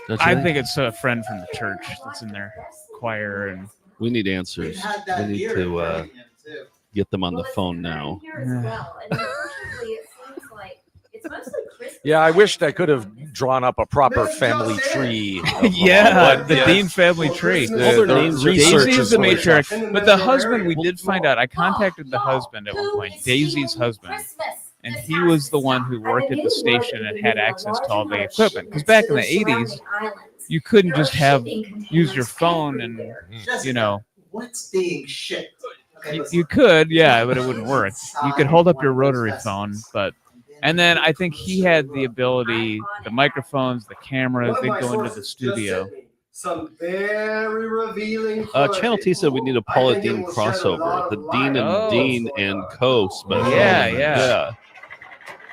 Don't you I think it's a friend from the church that's in their choir, and we need We answers. had that We need beer to in Birmingham, too. get them on the Well, it's phone happening now. here as well, and unfortunately, it seems like it's mostly Christmas. Yeah, I wished I could have drawn up a proper family tree. yeah, But the yes. Dean family tree. All their The names are Daisy is the really matriarch, tough. but the husband we did find out. I contacted the husband at one Who point, is Daisy's stealing husband, Christmas and this he house was the is one not. who worked at the station and had access to all the equipment. Because back in the 80s, you There couldn't are just have shipping containers use your phone and everywhere. Jessica, you know. what's being shipped? Okay, listen. You could, yeah, but it wouldn't work. You could hold up your One of those rotary vessels, phone, but and then I think he had the ability, the microphones, the cameras, One of they my go into the sources just studio. sent me some very revealing Channel T footage. said we need a I Paula think it Dean will shed a crossover. lot The of Dean light and Oh. Dean and Co. special. Yeah.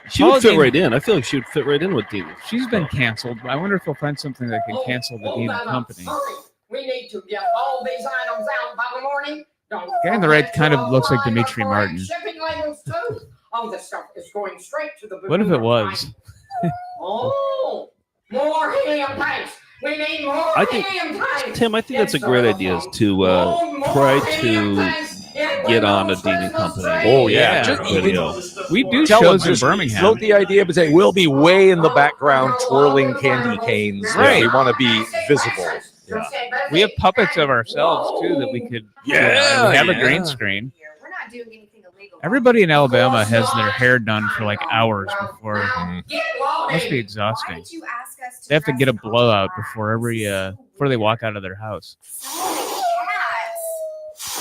She would Paula fit Dean- right in. I feel like she would fit right in with Dean. She's been canceled. I wonder if they'll find something that can cancel the Dean Hold on, company. hurry. We need to get all these items out by the morning. Don't Guy on the right forget kind of to looks like apply Dimitri the correct Martin. Shipping labels too. All this stuff is going straight to the. What if it Bermuda was? Triangle. Oh, more helium tanks. We need more I think- helium tanks. Tim, I think that's a great idea is to try to get on a Dean and Company. Oh, yeah. Yeah. Just video. We do Tell shows them, in just Birmingham. float the idea, but say we'll be way in the background twirling candy canes. Right. We want to be visible. Yeah. We have puppets of ourselves too that we could. Yeah, we have a yeah. green screen. We're not doing anything illegal. Everybody in Alabama has their hair done for like hours before. Get It must be loaded. exhausting. Why did you ask us to They have to dress get a in all blowout black? before every before they walk out of their house. So many cats.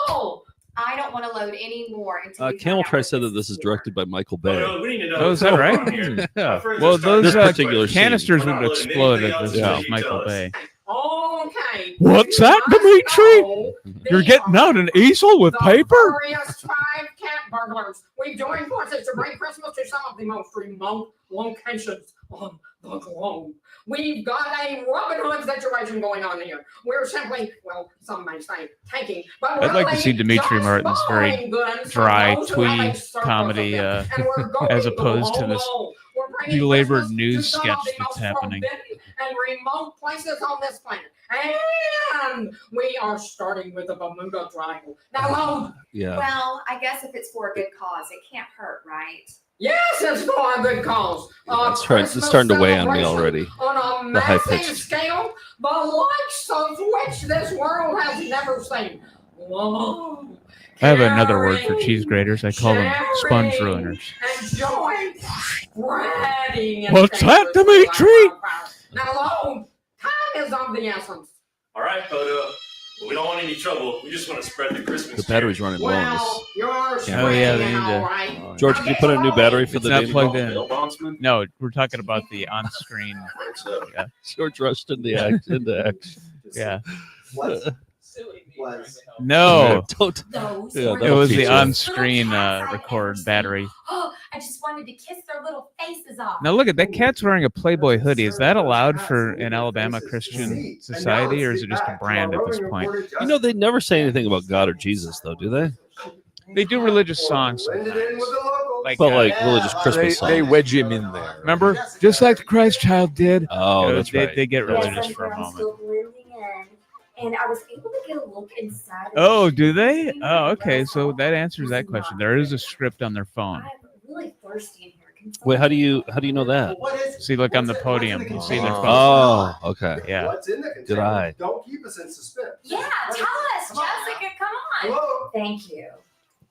Oh, I don't want to load any more until we Camel find out Tri what said that is this is here. directed by Michael Bay. Oh, is that right? Yeah. Well, those This particular scene. canisters would explode if this Yeah. was Michael Bay. Okay. What's you that, must Dimitri? know You're they getting are out an easel with the paper? furriest 5 cat burglars. We join forces to bring Christmas to some of the most remote locations on the globe. We've got a Robin Hood situation going on here. We're simply, well, some may say taking, but I'd like to see really Dimitri just Martin's very borrowing goods dry, from those who have a twee surplus of comedy, them. And we're going as the opposed to whole this roll. We're bringing belabored Christmas news to some sketch of the that's most happening. forbidden and remote places on this planet. And we are starting with the Bermuda Triangle. Now, load. Yeah. Well, I guess if it's for a good cause, it can't hurt, right? Yes, it's for a good cause. It's starting to weigh on me already. On a The high massive pitched. scale, the likes of which this world has never seen. Whoa. I have another word for cheese graters. I call them sponge ruiners. Enjoy spreading. What's that, Dimitri? Now, load. Time is of the essence. All right, Photo. We don't want any trouble. We just want to spread the Christmas. The battery's running low on this. Well, you're Oh yeah, they need to. right. George, can you put in a new battery for It's the not Dean-A-Thon? plugged in. No, we're talking about the on-screen. Yeah. George rushed into action. Yeah. What? No. Don't. Those Yeah, were It was the feature. on-screen record battery. Oh, I just wanted to kiss their little faces off. Now look at that cat's wearing a Playboy hoodie. Is that allowed for an Alabama Christian society, or is it just a brand at this point? You know, they never say anything about God or Jesus, though, do they? They do religious songs. Like, religious Christmas songs. They wedge him in there. Remember, just like the Christ child did. Oh, that's they, right. They get Yes, religious I'm for a moment. still blending in, and I was able to get a look inside. of Oh, the do they? machine. Oh, okay. Yes, So that answers that question. There is a script on their phone. I'm really thirsty in here. Can Wait, how do somebody- you know that? See, look on the podium. You see their phone. Oh, okay. Yeah. What's in the Good container? eye. Don't keep us in suspense. Yeah, tell us, Jessica. Come on. Hello? Thank you.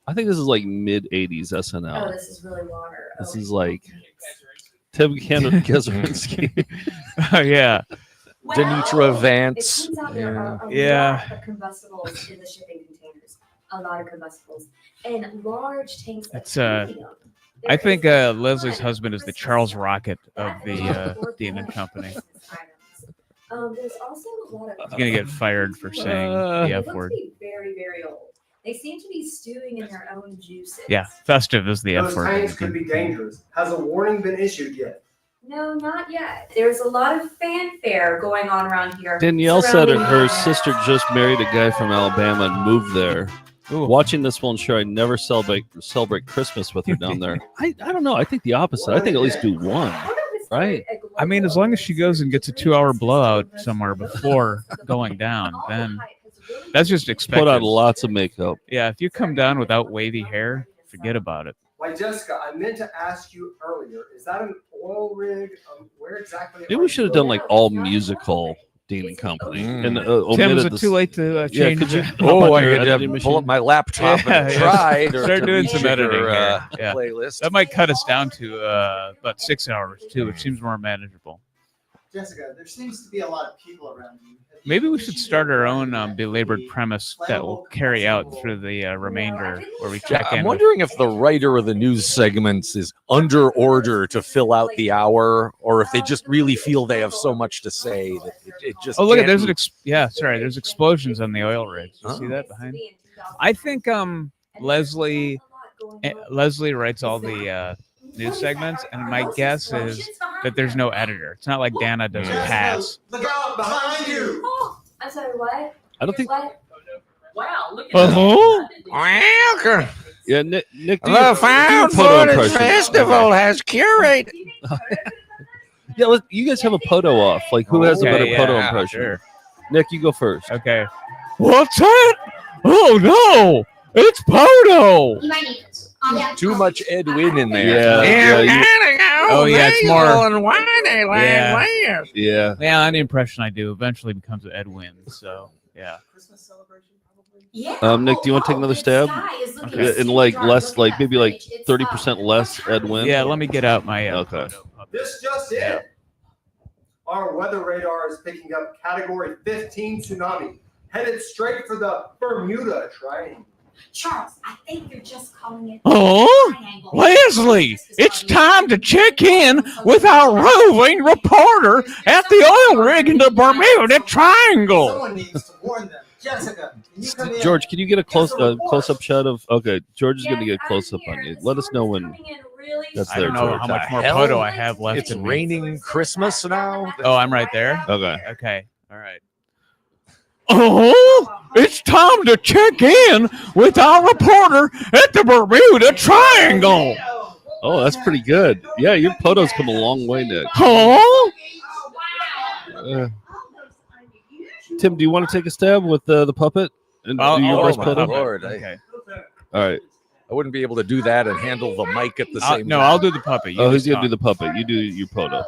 I think this is like mid '80s Oh, SNL. this is really water. This Oh, is like Tim Kaczynski. Oh, yeah. well, Denitra it Vance. turns out there are a Yeah. lot of combustibles in the shipping containers. A lot of combustibles and large tanks of It's, helium. I There think is Leslie's one husband is the Christmas Charles light Rocket of that the is Dean and organic Company. Christmas items. There's also a lot of. He's gonna get fired for saying the They F look word. to be very, very old. They seem to be stewing in their own juices. Yeah, festive is the F Those word. tanks could be dangerous. Has a warning been issued yet? No, not yet. There's a lot of fanfare going on around here. Danielle said surrounding her the- sister just married a guy from Alabama and moved there. Ooh. Watching this will ensure I never celebrate Christmas with her down there. I don't know. I think the opposite. I think at least do one. I wonder if it's Right. a global I mean, as long as she goes and gets a 2-hour blowout somewhere organization. before going down, All then hype has really that's just Put expected. on lots of makeup. Yeah, if you come down without wavy hair, forget about it. Why, Jessica, I meant to ask you earlier. Is that an oil rig? Where exactly? Maybe are we you should have done going? like all musical Dean and Company. And Tim, omitted is it this- too late to Yeah, change? could you? it? Oh, I your could editing pull machine? up my laptop and Yeah, try to start doing reach some your, editing here. Yeah. playlist. That might cut us down to about 6 hours too, which seems more manageable. Jessica, there seems to be a lot of people around you. Maybe we should start our own belabored premise that will carry out through the remainder, where we check in. I'm with- wondering if the writer of the news segments is under order to fill out the hour, or if they just really feel they have so much to say that it just. Oh, look at can't there's be- there's explosions on the oil rigs. You see that behind? I think Leslie writes all the news segments, and my guess is that there's no editor. It's not like Dana does a pass. Look out behind you! Oh, I'm sorry, what? I don't think. What? Wow, look at Uh-huh. Welcome. Yeah, Nick. Do The your Found photo Footage impression. Festival has curated. Yeah, you guys have a poto off. Like, who has a Okay, better yeah, poto impression? sure. Nick, you go first. Okay. What's that? Oh no! It's Poto! You might need this. Too much Ed Wynn in there. Yeah, Oh, yeah, it's more- Yeah. yeah. Yeah, any impression I do eventually becomes Ed Wynn. So yeah. Christmas celebration, probably. Yeah. Nick, do you want to take another the stab? sky is looking Okay. And super like dark. less, Look like at maybe that like page. It's 30% less Ed Wynn. Yeah, let me get out my Okay. photo. This just in. Our weather radar is picking up Category 15 tsunami, headed straight for the Bermuda Triangle. Charles, I think you're just calling it. Oh, Leslie, it's time to check in with our roving reporter at the oil rig in the Bermuda Triangle. Someone needs to warn them. Jessica, can you come in? George, can you get a close-up shot of? Okay, George is going to get a close-up on you. Let us know when. That's I there, don't know George. how much more hell? photo I have left. It's in me. raining Christmas now. Oh, I'm right there. Okay. All right. Oh, it's time to check in with our reporter at the Bermuda Triangle. Oh, that's pretty good. Yeah, your photos come a long way, Nick. Oh. Tim, do you want to take a stab with the puppet? And do your best photo? Lord. Okay. All right. I wouldn't be able to do that and handle the mic at the same time. No, I'll do the puppet. Who's going to do the puppet? You do your photo.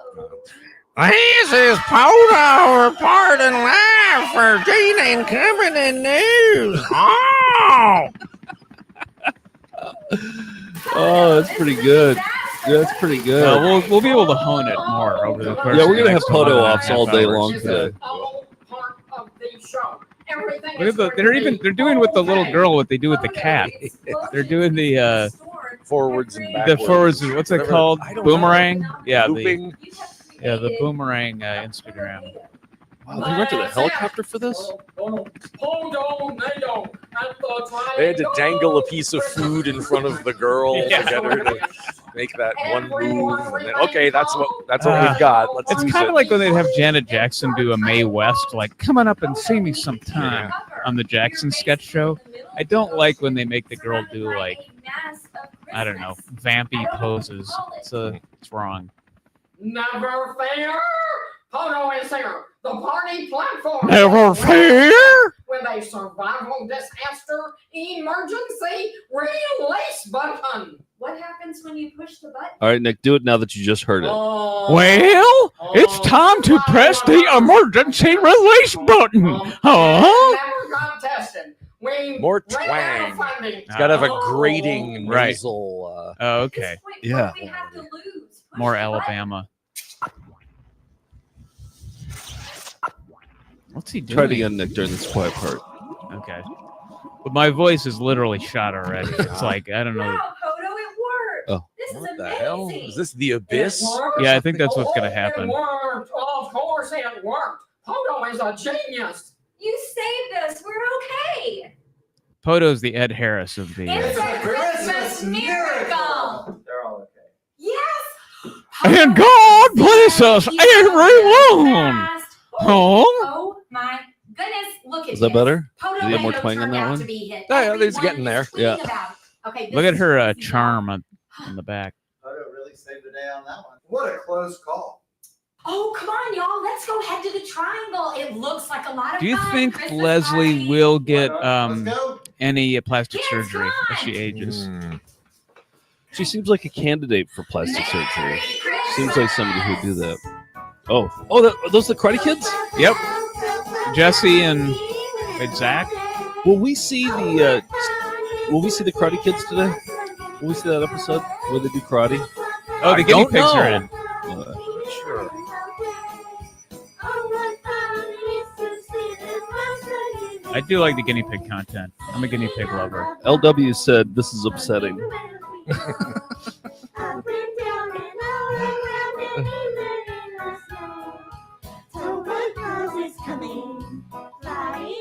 This is Poto reporting live for Dean Company News. Oh! Oh, that's pretty good. Yeah, that's pretty good. We'll be able to hone it more over the course. Yeah, we're going to have photo ops all day long today. Look at they're doing with the little girl what they do with the cat. They're doing the forwards and backwards. The forwards. What's it called? Boomerang. Yeah, Looping. the boomerang Instagram. Wow, they rented a helicopter for this? They had to dangle a piece of food in front of the girl to get her to make that one move. And then, okay, that's what we've got. It's kind of like when they'd have Janet Jackson do a Mae West, like coming up and see me sometime on the Jackson sketch show. I don't like when they make the girl do like, I don't know, vampy poses. It's wrong. Never fear. Poto is here. The party platform. Never fear. With a survival disaster emergency release button. What happens when you push the button? All right, Nick, do it now that you just heard it. Well, it's time to press the emergency release button. Never got tested. More twang. It's got to have a grating nasal. Okay. Yeah. More Alabama. What's he doing? Try it again, Nick, during this quiet part. Okay. But my voice is literally shot already. It's like, I don't know. Wow, Poto, it worked. Oh. This is What the amazing. hell? Is this the abyss? Yeah, I think that's what's going to happen. It worked. Of course it worked. Poto is a genius. You saved us. We're okay. Poto's the Ed Harris of the... It's a Christmas miracle. They're all okay. Yes. And God bless us, everyone. Oh my goodness! Look at Is that better? Poto Did you have more window twang on turned that out one? to be hit. Yeah, he's Everyone getting is there. tweeting Yeah. about it. Okay, Look at this her is easy. charm on the back. Poto really saved the day on that one. What a close call. Oh, come on, y'all. Let's go head to the triangle. It looks like a lot of Do you fun. think Christmas Leslie party. will get Let's go. any plastic Yes, surgery come as she ages? She seems like a candidate for plastic surgery. Seems like somebody who'd do that. Oh, are those the Karate Kids? Yep. Jesse and Zach. Will we see the Karate Kids today? Will we see that episode where they do karate? Oh, the guinea pigs are in. Sure. I do like the guinea pig content. I'm a guinea pig lover. LW said this is upsetting.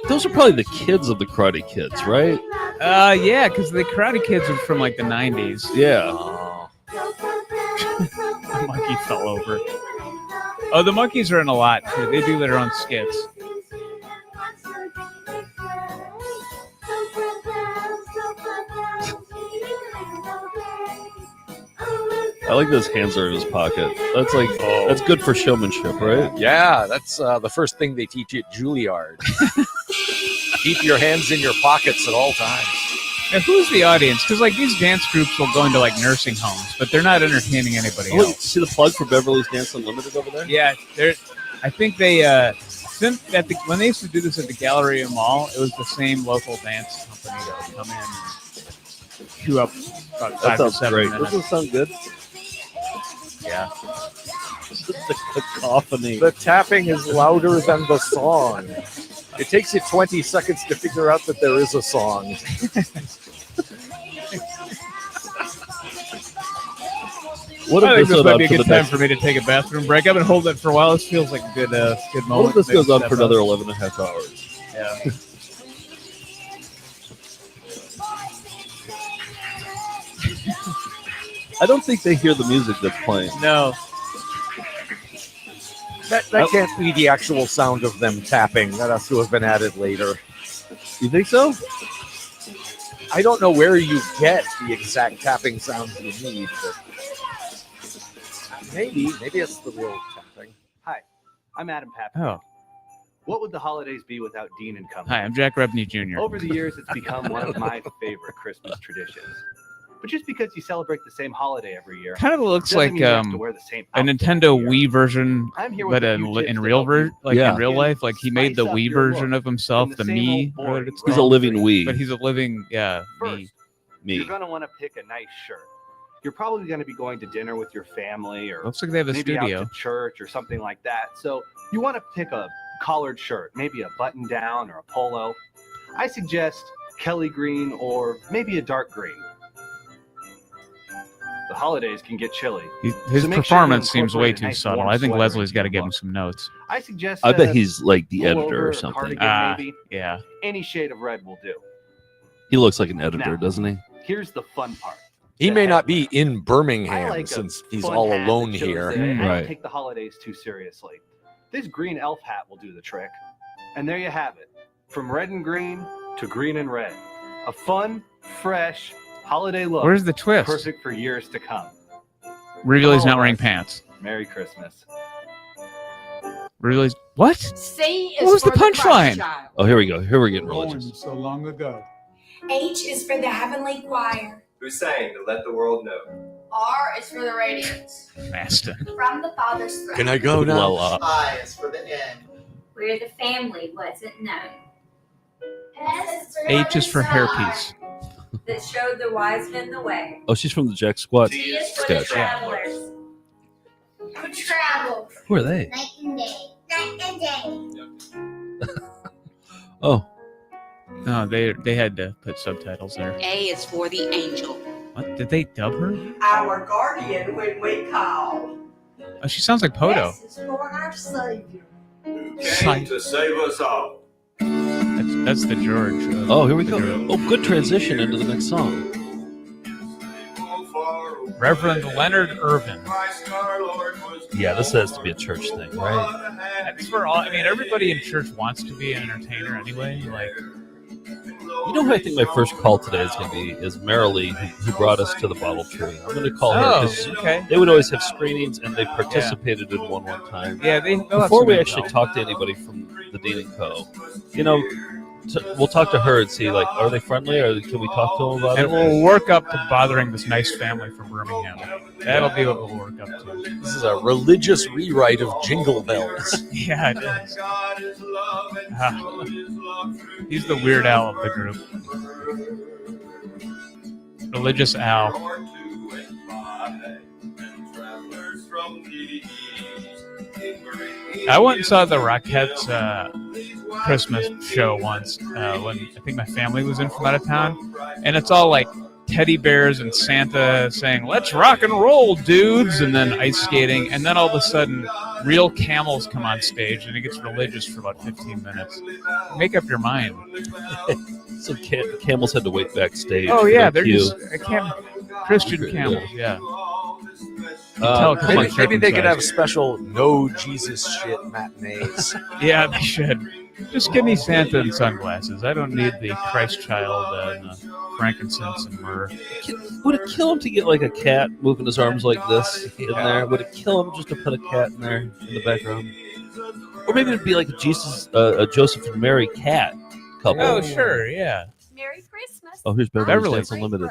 Those are probably the kids of the Karate Kids, right? Yeah, because the Karate Kids are from like the 90s. Yeah. The monkey fell over. Oh, the monkeys are in a lot too. They do their own skits. I like those hands are in his pocket. That's good for showmanship, right? Yeah, that's the first thing they teach you at Juilliard. Keep your hands in your pockets at all times. Now, who's the audience? Because like these dance groups will go into like nursing homes, but they're not entertaining anybody Oh, else. see the plug for Beverly's Dance Unlimited over there? Yeah, I think they when they used to do this at the Galleria Mall, it was the same local dance company that would come in and queue up about 5 That to sounds 7 great. minutes. Doesn't it sound good? Yeah. The cacophony. The tapping is louder than the song. It takes you 20 seconds to figure out that there is a song. What if I think this might be a good time for me to take a bathroom break? I've been holding it for a while. This feels like a good moment. What if this goes on for another 11 and a half hours? Yeah. I don't think they hear the music that's playing. No. That can't be the actual sound of them tapping. That has to have been added later. You think so? I don't know where you get the exact tapping sounds you need, but maybe it's the real tapping. Hi, I'm Adam Pappy. Oh. What would the holidays be without Dean and Company? Hi, I'm Jack Rebney Jr. Over the years, it's become one of my favorite Christmas traditions. But just because you celebrate the same holiday every year, kind of looks doesn't like mean you have to wear the same a outfit Nintendo every year. Wii version, I'm here with but a few tips in to real help version, you like in Yeah. real life, like he made the spice up Wii your version look of himself, from the the same me. old boring It's He's a called. living Wii. But he's a living, me. First, you're going to want to pick a nice shirt. You're probably going to be going to dinner with your family or Looks like they have a maybe studio. out to church or something like that. So you want to pick a collared shirt, maybe a button down or a polo. I suggest Kelly green or maybe a dark green. The holidays can get chilly. His So make sure you performance seems way incorporate a too nice subtle. warm I think sweater Leslie's into got to your give him look. some notes. I suggest I bet a he's like the pullover editor or a something. cardigan, maybe. Yeah. Any shade of red will do. He looks like an editor, Now, doesn't he? Here's the fun part. He may not be in I Birmingham like a since he's fun all hat that alone shows here. that I don't Right. take the holidays too seriously. This green elf hat will do the trick. And there you have it. From red and green to green and red. A fun, fresh holiday look. Where's the twist? Perfect for years to come. Reveal he's All not wearing right. pants. Merry Christmas. Reveal he's what? C What was the punchline? Oh, here we go. Here we're getting Poem religious. so long ago. H is for the heavenly choir. Who sang to let the world know? R is for the radiance. Maston. From the Father's throne. Can I go now? Well, I is for the end. We're the family wasn't known. S H is for hairpiece. That showed the wise men the way. oh, she's from the Jack Squat T is for the sketch. travelers. Who travel Who are they? night and day. Night and day. Oh, No, they had to put subtitles there. A is for the angel. What did they dub her? Our guardian when we call. Oh, she sounds like Poto. S is for our Savior. Who came to save us all? That's the George. oh, here we go. Oh, good transition into the next song. Reverend Leonard Irvin. Yeah, this has to be a church thing, right? That's for all. I mean, everybody in church wants to be an entertainer anyway. Like, You know who I think my first call today is going to be is Marilee, who brought us to the Bottle Tree. I'm going to call her because okay. they would always have screenings and they participated in one time. Yeah, they'll have Before some we info. actually talk to anybody from the Dean & Co., you know, we'll talk to her and see, like, are they friendly or can we talk to them about And it? we'll work up to bothering this nice family from Birmingham. That'll be what we'll work up to. This is a religious rewrite of Jingle Bells. Yeah, it is. He's the Weird Al of the group. Religious Al. I went and saw the Rockettes Christmas show once when I think my family was in from out of town, and it's all like teddy bears and Santa saying "Let's rock and roll, dudes," and then ice skating, and then all of a sudden, real camels come on stage, and it gets religious for about 15 minutes. Make up your mind. So camels had to wait backstage. Oh for yeah, their they're cue. just Christian camels. Yeah. Tell Maybe they could have special no Jesus shit matinees. Yeah, they should. Just give me Santa and sunglasses. I don't need the Christ child and frankincense and myrrh. Would it kill him to get like a cat moving his arms like this in there? Would it kill him just to put a cat in there in the background? Or maybe it'd be like a Joseph and Mary cat couple. Oh, sure, yeah. Merry Christmas. Oh, here's Beverly's Dance Unlimited.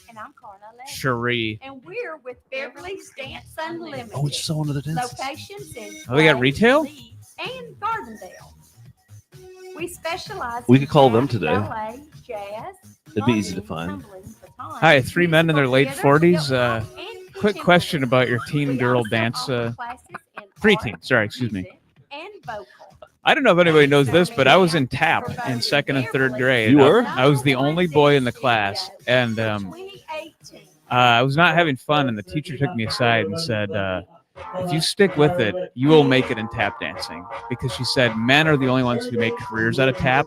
And I'm Carla Lane. Cherie. And we're with Beverly's Dance Unlimited. Oh, it's just one of the dances. Locations in Oh, they got retail? and Gardendale. We specialize We in could call them jazz, today. ballet, jazz, It'd be easy to find. Hi, 3 men in their late 40s. Quick question about your teen girl dance. Preteen, sorry, excuse me. and vocal. I don't know if anybody knows this, but I was in tap in 2nd and 3rd grade. You were? I was the only boy in the class, and I was not having fun. And the teacher took me aside and said, "If you stick with it, you will make it in tap dancing." Because she said men are the only ones who make careers out of tap.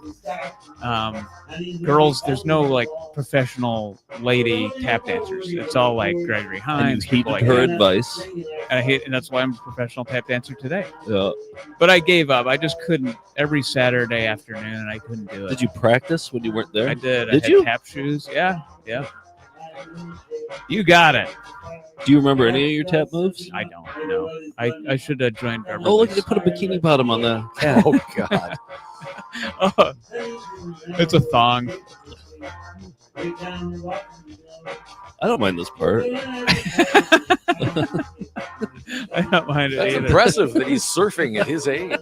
Girls, there's no like professional lady tap dancers. It's all like Gregory Hines. And you people heeded like her that. advice. And that's why I'm a professional tap dancer today. Yeah. But I gave up. I just couldn't. Every Saturday afternoon, I couldn't do it. Did you practice when you weren't there? I did. Did I had you? tap shoes. Yeah. Yeah. You got it. Do you remember any of your tap moves? I don't know. I should have joined. Oh, look, they put a bikini bottom on the cat. Oh, God. Oh, it's a thong. I don't mind this part. I don't mind it That's either. impressive that he's surfing at his age.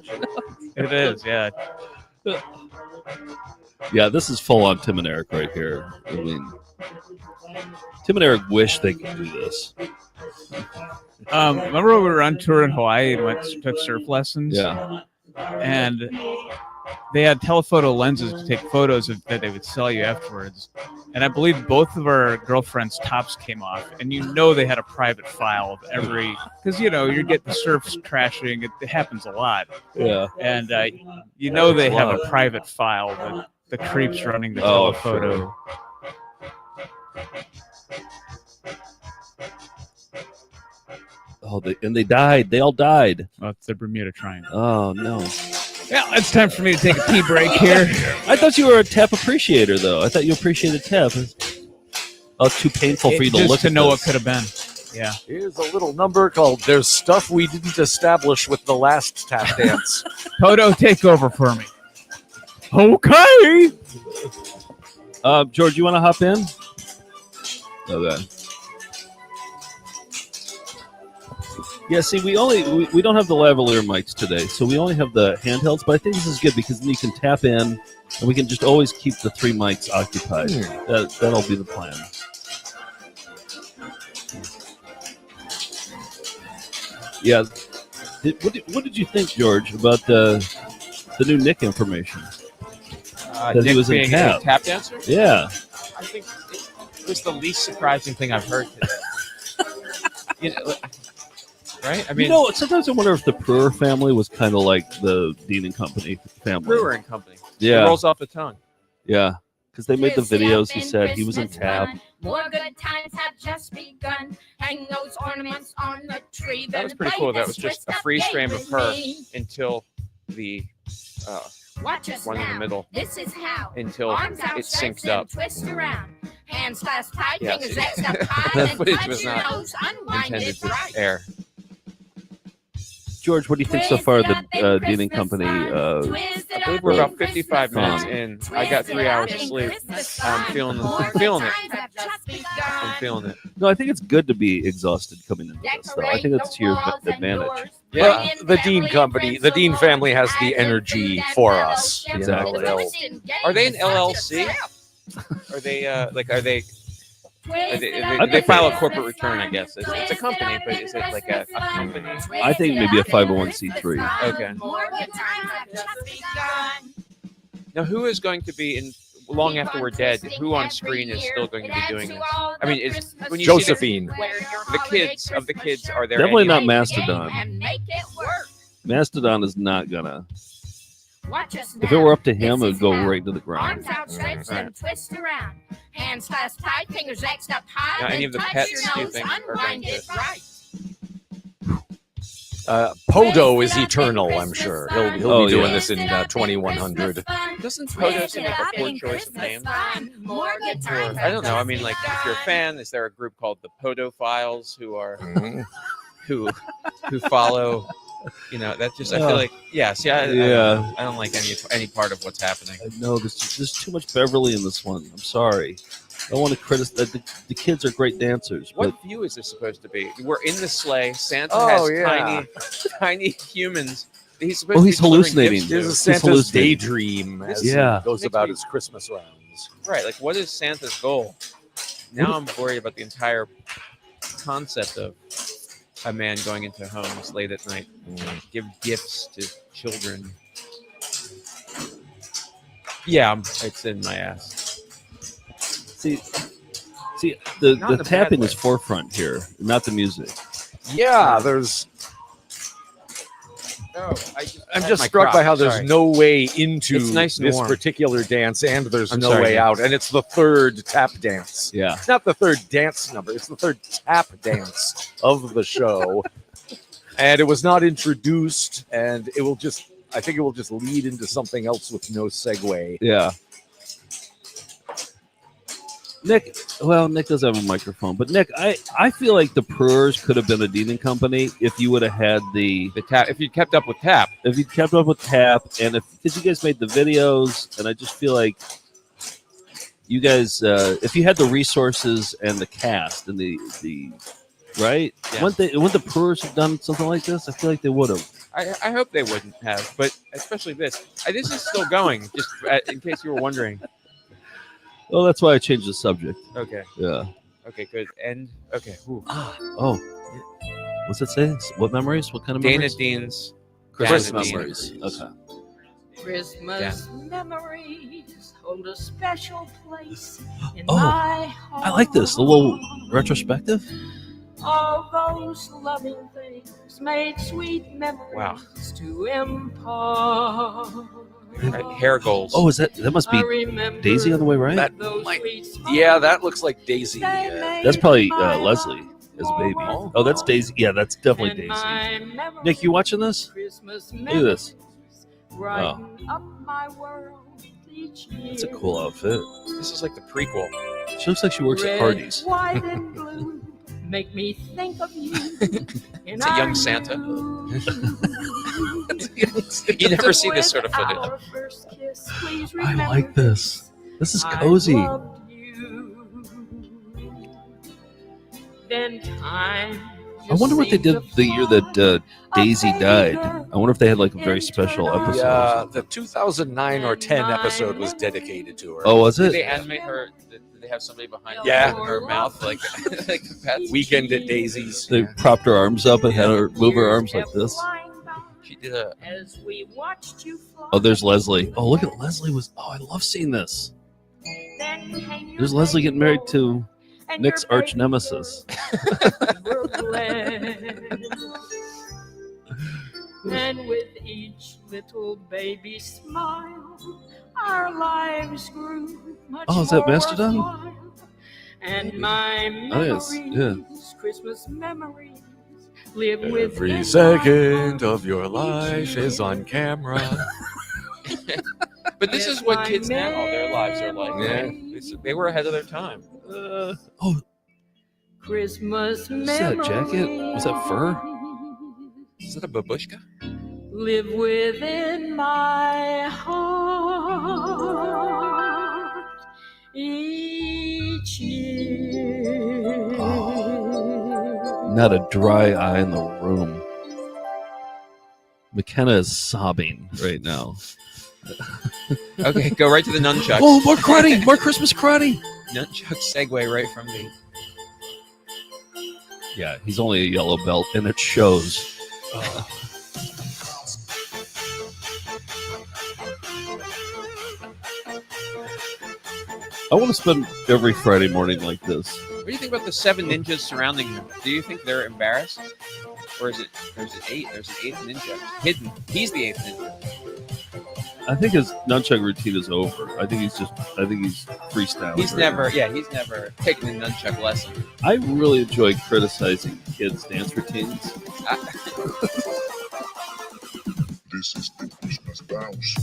It is, yeah. Yeah, this is full on Tim and Eric right here. I mean, Tim and Eric wish they could do this. Remember when we were on tour in Hawaii and took surf lessons? Yeah. And they had telephoto lenses to take photos that they would sell you afterwards. And I believe both of our girlfriends' tops came off. And you know they had a private file of every... Because, you know, you get the surfs crashing. It happens a lot. Yeah. And you know they have a private file with the creeps running the telephoto. Sure. Oh, they died. They all died. Well, it's the Bermuda Triangle. Oh, no. Yeah, it's time for me to take a pee break here. I thought you were a tap appreciator, though. I thought you appreciated tap. Oh, it's too painful for you to Just look to at know this. what could have been. Yeah. Here's a little number called "There's Stuff We Didn't Establish with the Last Tap Dance." Toto, take over for me. Okay. George, you want to hop in? Okay. Yeah, see, we don't have the lavalier mics today, so we only have the handhelds. But I think this is good because then you can tap in, and we can just always keep the 3 mics occupied. That'll be the plan. Yeah. What did you think, George, about the new Nick information? That Nick he was in being tap. a tap dancer? Yeah. I think it was the least surprising thing I've heard today. You know, right? I mean, you know, sometimes I wonder if the Brewer family was kind of like the Dean and Company family. Brewer and Company. Yeah. It rolls off the tongue. Yeah. Because they made the videos. He said he was in tap. More good times have just begun. Hang those ornaments on the tree. That was pretty cool. That was just a freeze frame of her until the Watch us one in the now. middle. This is how. Until Arms it outstretched syncs and up. Twist around. Hands clasped tight. Yeah, Fingers see, X'd up high. that Then footage touch was your not nose. Unwind intended it to right. air. George, what do you think so far of the Dean and Company? I believe we're about 55 minutes in. I got 3 hours of sleep. I'm feeling it. I'm feeling it. No, I think it's good to be exhausted coming into this, though. I think that's to your advantage. Yeah, the Dean Company, the Dean family has the energy for us. you know, Exactly. they'll- Are they an LLC? Are they they file a corporate return? I guess it's a company, but is it like a company? I think maybe a 501c3. Okay. Now, who is going to be in long after we're dead? Who on screen is still going to be doing this? I mean, is when you Josephine. see the kids are there? Definitely not any- Mastodon. Mastodon is not gonna. If it were up to him, it would go right to the ground. Arms outstretched and twist around. Hands clasped tight. Fingers X'd up high. Now, any Then of the touch pets your do you nose. think are going Unwind to- it right. Podo is eternal, I'm sure. He'll Oh, be doing yeah. this in 2100. Doesn't Podo seem like a poor choice of name? I don't know. I mean, like, if you're a fan, is there a group called the Podo Files who are who follow? You know, that just I feel like See, I don't like any part of what's happening. No, there's too much Beverly in this one. I'm sorry. I don't want to criticize. The kids are great dancers. What But view is this supposed to be? We're in the sleigh. Santa Oh, has yeah. tiny humans. He's supposed to he's be delivering hallucinating. gifts This to. is Santa's hallucinating. daydream as Yeah. he goes Makes about me- his Christmas rounds. Right, like what is Santa's goal? Now I'm worried about the entire concept of a man going into homes late at night, give gifts to children. Yeah, it's in my ass. See, the Not in a tapping bad is way. forefront here, not the music. Yeah, there's. No, I'm just struck by how there's no way into It's nice and this warm. particular dance, and there's I'm no sorry, way Nick. out. And it's the third tap dance. Yeah. It's not the third dance number, it's the third tap dance of the show. And it was not introduced, and I think it will just lead into something else with no segue. Yeah. Nick does have a microphone, but Nick, I feel like the Brewers could have been a Dean and Company if you would have had the tap. If you kept up with tap, and because you guys made the videos, and I just feel like you guys, if you had the resources and the cast and the right, Yeah. wouldn't the Brewers have done something like this? I feel like they would have. I hope they wouldn't have, but especially this. This is still going, just in case you were wondering. Well, that's why I changed the subject. Okay. Yeah. Okay, good. And okay. Ooh. Oh, what's it say? What memories? What kind of memories? Dean's Christmas Dean. memories. Okay. Christmas memories hold a special place in Oh, my heart. I like this. A little retrospective. All those loving things made sweet memories Wow. to impart. Hair goals. Oh, that must be Daisy on the way, right? That looks like Daisy. That's probably Leslie as a baby. Oh, that's Daisy. Yeah, that's definitely Daisy. Nick, you watching this? Look at this. Oh, Up my world each year. that's a cool outfit. This is like the prequel. She looks like she works at Hardee's. White and blue make me think of you. It's a young Santa. You never see this sort of footage. I like this. This is cozy. Then time I wonder what they did the year that Daisy died. I wonder if they had like a very special episode. Yeah, the 2009 or 10 episode was dedicated to her. Oh, was Did it? they animate her? Did they have somebody behind Yeah. her mouth like pets? Weekend at Daisy's. They propped her arms up and had her move her arms like this. She did a. As we watched you fly, Oh, there's Leslie. Oh, look at Leslie I love seeing this. then came your There's Leslie getting married to and Nick's your arch nemesis. were glad. And with each little baby smile, our lives grew much Oh, is that more Mastodon? worthwhile. And my Oh, yes, memories, yeah. Christmas memories, live Every within second of your life is on camera. But this is what kids now, their lives are like. Yeah. Right? They were ahead of their time. Christmas Is that a jacket? Was that fur? Is that a babushka? live within my heart each year. Not a dry eye in the room. McKenna is sobbing right now. Okay, go right to the nunchucks. Oh, more karate! More Christmas karate! Nunchuck segue right from the. Yeah, he's only a yellow belt, and it shows. I want to spend every Friday morning like this. What do you think about the 7 ninjas surrounding him? Do you think they're embarrassed, or is it? There's an 8. There's an 8th ninja hidden. He's the 8th ninja. I think his nunchuck routine is over. I think he's freestyling. He's right never. now. Yeah, he's never taken a nunchuck lesson. I really enjoy criticizing kids' dance routines. This is the Christmas bounce.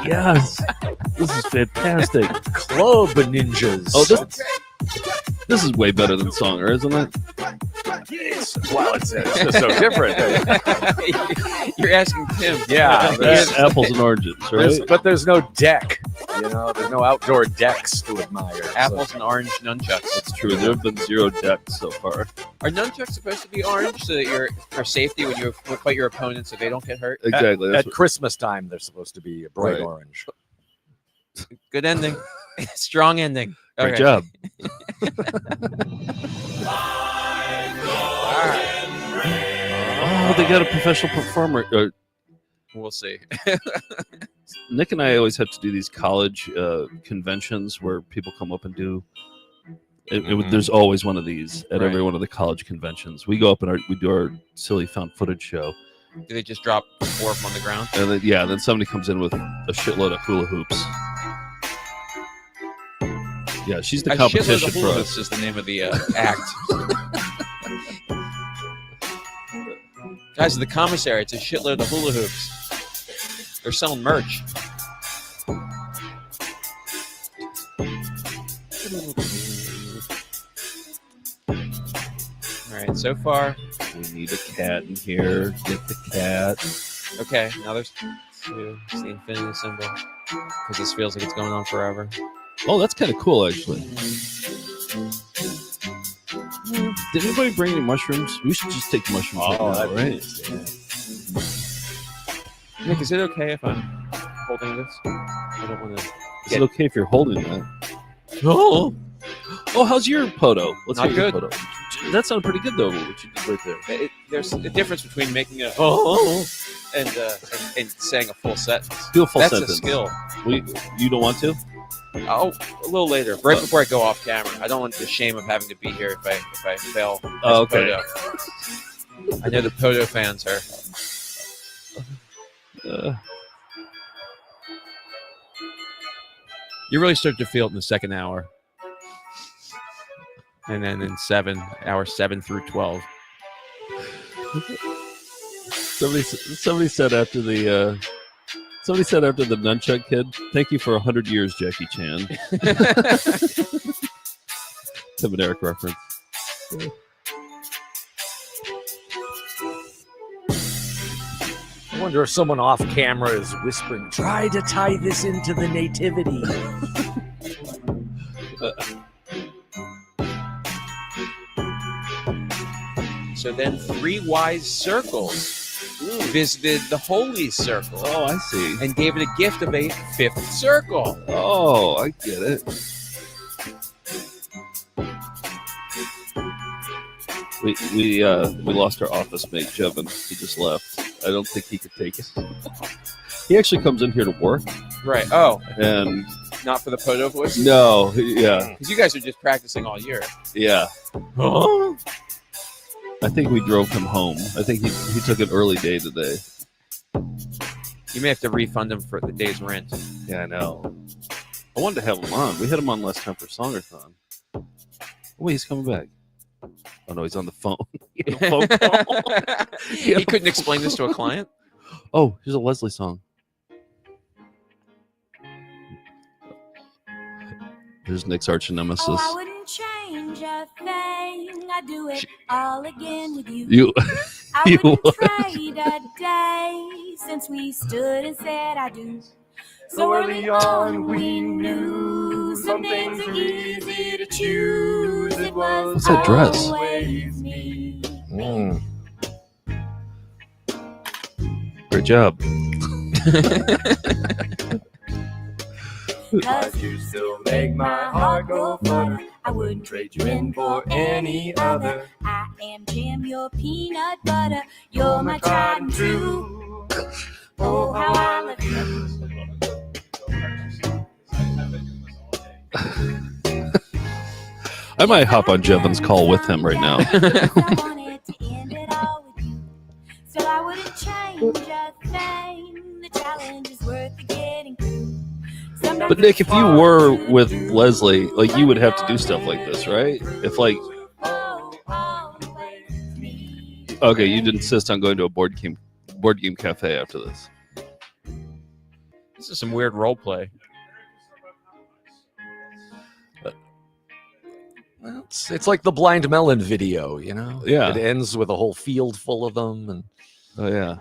Yes, this is fantastic. Club ninjas. Oh, this is way better than Songer, isn't it? Wow, it's just so different. You're asking Tim. Yeah, That's apples and oranges, right? But there's no deck. There's no outdoor decks to admire. Apples and orange nunchucks. That's true. There have been 0 decks so far. Are nunchucks supposed to be orange so that you're for safety when you fight your opponent so they don't get hurt? Exactly. At Christmas time, they're supposed to be bright Right. orange. Good ending. Strong ending. Great Okay. job. Oh, they got a professional performer. We'll see. Nick and I always have to do these college conventions where people come up and do. There's always one of these at every one of the college conventions. We go up and we do our silly found footage show. Do they just drop 4 of them on the ground? And then somebody comes in with a shitload of hula hoops. Yeah, she's the competition for us. This is the name of the act. Guys, at the commissary, it's a shitload of hula hoops. They're selling merch. All right, so far. We need a cat in here. Get the cat. Okay, now there's 2. It's the infinity symbol. Because this feels like it's going on forever. Oh, that's kind of cool, actually. Did anybody bring any mushrooms? We should just take mushrooms right? Nick, is it okay if I'm holding this? I don't want to. Is it okay if you're holding that? Oh, how's your poto? Let's Not hear your good. poto. That sounded pretty good, though, what you did right there. There's a difference between making a and saying a full sentence. Do a full That's sentence. a skill. You don't want to? Oh, a little later, right before I go off camera. I don't want the shame of having to be here if I fail. Oh, okay. Poto. I know the Poto fans are. You really start to feel it in the second hour, and then in hours 7 through 12. Somebody said after the nunchuck kid, "Thank you for 100 years, Jackie Chan." Tim and Eric reference. I wonder if someone off camera is whispering, "Try to tie this into the nativity." So then 3 wise circles visited the holy circle. Oh, I see. And gave it a gift of a 5th circle. Oh, I get it. We lost our office mate, Jevin. He just left. I don't think he could take it. He actually comes in here to work. Right. Oh. And not for the Poto voice? No. Yeah. Because you guys are just practicing all year. Yeah. Huh? I think we drove him home. I think he took an early day today. You may have to refund him for the day's rent. Yeah, I know. I wanted to have him on. We had him on last time for Songathon. Oh, wait, he's coming back. Oh, no, he's on the phone. He had a phone call. He couldn't explain this to a client? Oh, here's a Leslie song. Here's Nick's arch nemesis. Oh, I wouldn't change a thing. I'd do it all again with you. I wouldn't trade a day since we stood and said I do. So early on we knew some things are easy to choose. It was What's that dress? always me. Great job. Cause you still make my heart go flutter. I wouldn't trade you in for any other. I am Jim, your peanut butter. You're my tried and true. Oh, how I love you. I might hop on Jevin's call with him right now. So I wouldn't change a thing. The challenge is worth getting through. But Nick, if you were with Leslie, like you would have to do stuff like this, right? If like, okay, you'd insist on going to a board game cafe after this. This is some weird role play. Well, it's like the Blind Melon video, you know? Yeah. It ends with a whole field full of them. And oh, yeah.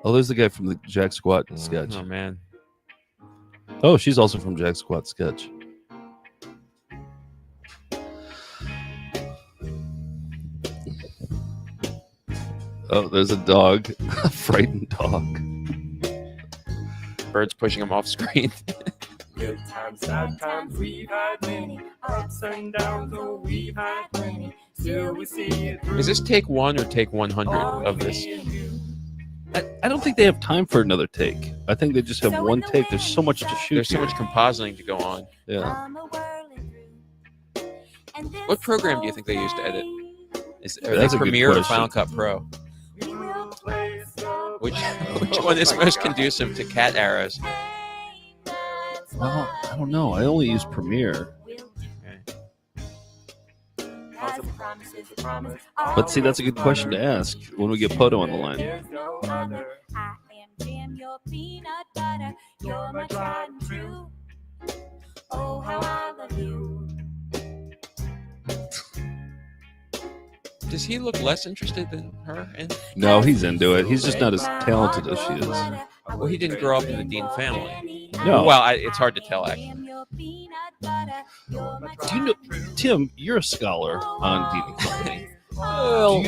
Oh, there's the guy from the Jack Squat sketch. Oh, man. Oh, she's also from Jack Squat sketch. Oh, there's a dog. A frightened dog. Birds pushing him off screen. Good times, sad times, we've had many. Ups and downs, oh, we've had plenty. Still we see it through. Is this take 1 or take 100 of this? I don't think they have time for another take. I think they just have one take. There's so much to shoot. There's so much compositing to go on. Yeah. What program do you think they use to edit? Are That's they a good Premiere or question. Final Cut Pro? Which one is most conducive to cat arrows? Well, I don't know. I only use Premiere. But see, that's a good question to ask when we get Poto on the line. Does he look less interested than her? No, he's into it. He's just not as talented as she is. Well, he didn't grow up in the Dean family. No. Well, it's hard to tell, actually. Do you know, Tim? You're a scholar on Dean-A-Company. Well,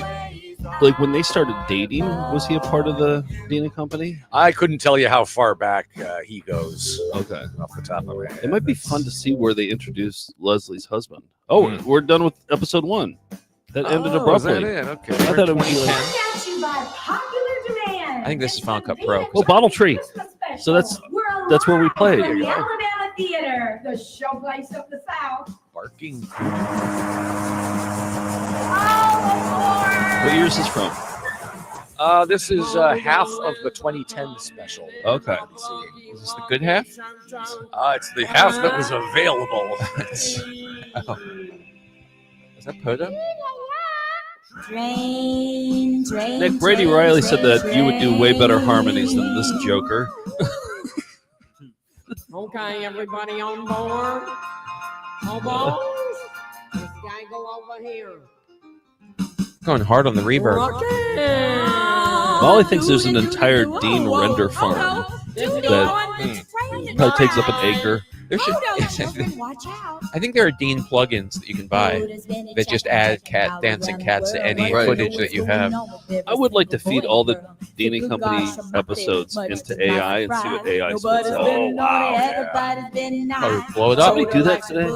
like when they started dating, was he a part of the Dean-A-Company? I couldn't tell you how far back he goes. Okay, off the top of my head. It might be fun to see where they introduced Leslie's husband. Oh, we're done with episode 1. That ended abruptly. Is that it? Okay. I thought it was. Brought you by popular demand. I think this is Final Cut Pro. Oh, Bottle Tree. So that's where we played. From the Alabama Theater, the showplace of the South. Barking. What year is this from? This is half of the 2010 special. Okay. Is this the good half? It's the half that was available. Oh. Is that Poto? Nick Brady Riley said that you would do way better harmonies than this Joker. Okay, everybody on board. Hobos, this guy go over here. Going hard on the reverb. Molly thinks there's an entire Dean render farm that probably takes up an acre. There should, I think there are Dean plugins that you can buy that just add dancing cats to any footage that you have. I would like to feed all the Dean-A-Company episodes into AI and see what AI spits out. Oh, wow. Oh, blow it up. Somebody do that today?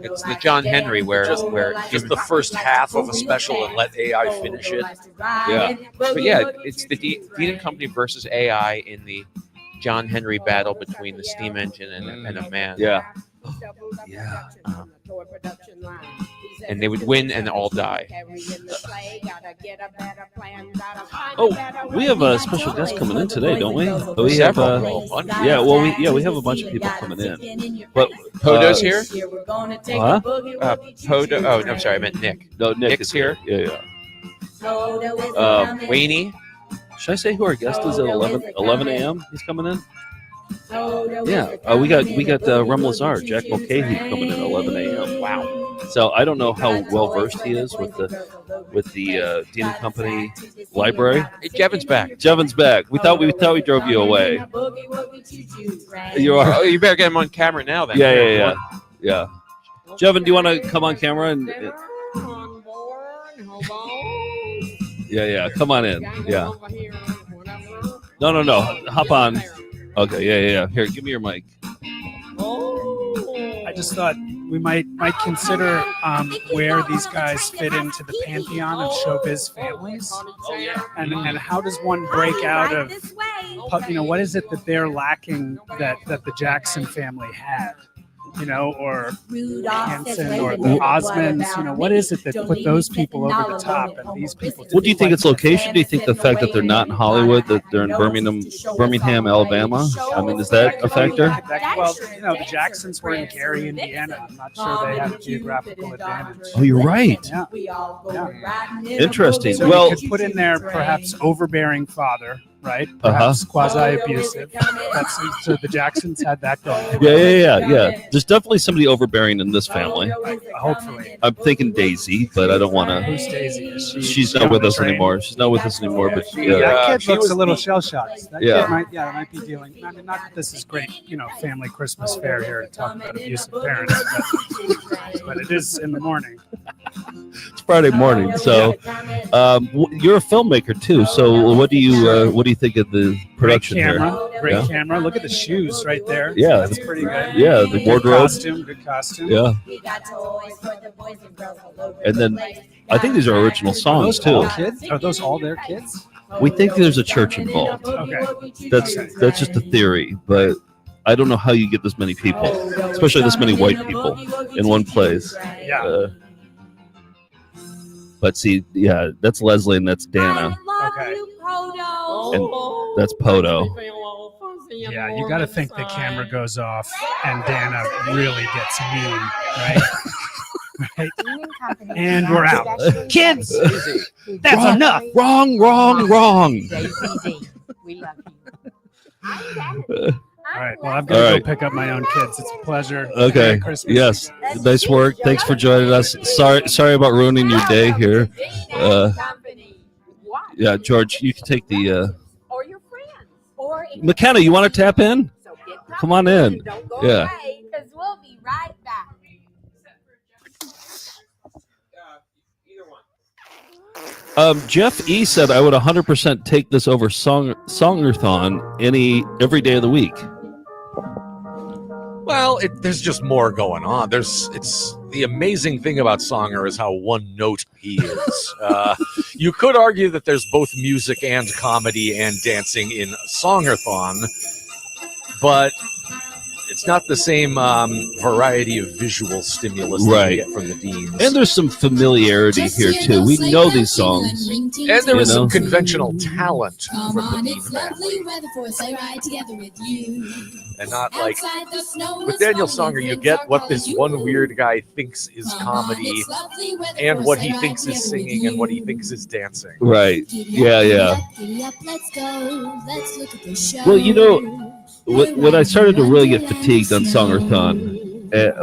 It's the John Henry where just the first half of a special and let AI finish it. Yeah. But yeah, it's the Dean-A-Company versus AI in the John Henry battle between the steam engine and a man. Yeah. Yeah. And they would win and all die. Oh, we have a special guest coming in today, don't we? We have we have a bunch of people coming in. But Poto's here. Huh? Poto. Oh, no, I'm sorry, I meant Nick. No, Nick's here. Yeah. Wayne. Should I say who our guest is at 11 a.m.? He's coming in. Yeah, we got Rem Lazar, Jack Mulcahy coming in at 11 a.m. Wow. So I don't know how well versed he is with the Dean-A-Company library. Hey, Jevin's back. Jevin's back. We thought we drove you away. You are. Oh, you better get him on camera now then. Yeah. Jevin, do you want to come on camera and? Yeah. Come on in. Yeah. No. Hop on. Okay. Yeah. Here, give me your mic. I just thought we might consider where these guys fit into the pantheon of showbiz families. And how does one break out of, what is it that they're lacking that the Jackson family had? Or Hanson or the Osmonds, what is it that put those people over the top and these people? What do you think it's location? Do you think the fact that they're not in Hollywood, that they're in Birmingham, Alabama? I mean, is that a factor? Well, the Jacksons were in Gary, Indiana. I'm not sure they had a geographical advantage. Oh, you're right. Yeah. Interesting. So well, you could put in there perhaps overbearing father, right? Perhaps quasi-abusive. So the Jacksons had that going. Yeah. There's definitely somebody overbearing in this family. Hopefully. I'm thinking Daisy, but I don't want to. Who's Daisy? She's not with us anymore. She's not with us anymore. But that kid looks a little shell-shocked. That Yeah. kid might be dealing. I mean, not that this is great, family Christmas fare here to talk about abusive parents, but it is in the morning. It's Friday morning, so you're a filmmaker too. So what do you think of the production Great camera. Look at the shoes right there. Yeah, that's pretty good. Yeah, the wardrobe. Good costume. Yeah. And then I think these are original songs too. Kids? Are those all their kids? We think there's a church involved. Okay. That's just a theory, but I don't know how you get this many people, especially this many white people in one place. Yeah. But see, yeah, that's Leslie and that's Dana. Okay. And that's Poto. Yeah, you got to think the camera goes off and Dana really gets mean, right? Right. And we're out. Kids, that's enough. Wrong. We love All right. Well, I've got to go pick up my own kids. It's a pleasure. Okay. Merry Christmas. Yes. Nice work. Thanks for joining us. Sorry about ruining your day here. Yeah, George, you can take the. Or your friends. Or McKenna, you want to tap in? Come on in. Yeah. Because we'll be right back. Jeff E said I would 100% take this over Songer-thon every day of the week. Well, there's just more going on. It's the amazing thing about Songer is how one note he is. You could argue that there's both music and comedy and dancing in Songer-thon, but it's not the same variety of visual stimulus that you get from the Deans. And there's some familiarity here too. We know these songs. And there was some conventional talent from the Dean family. And not like with Daniel Songer, you get what this one weird guy thinks is comedy and what he thinks is singing and what he thinks is dancing. Right. Yeah. Well, you know, when I started to really get fatigued on Songer-thon,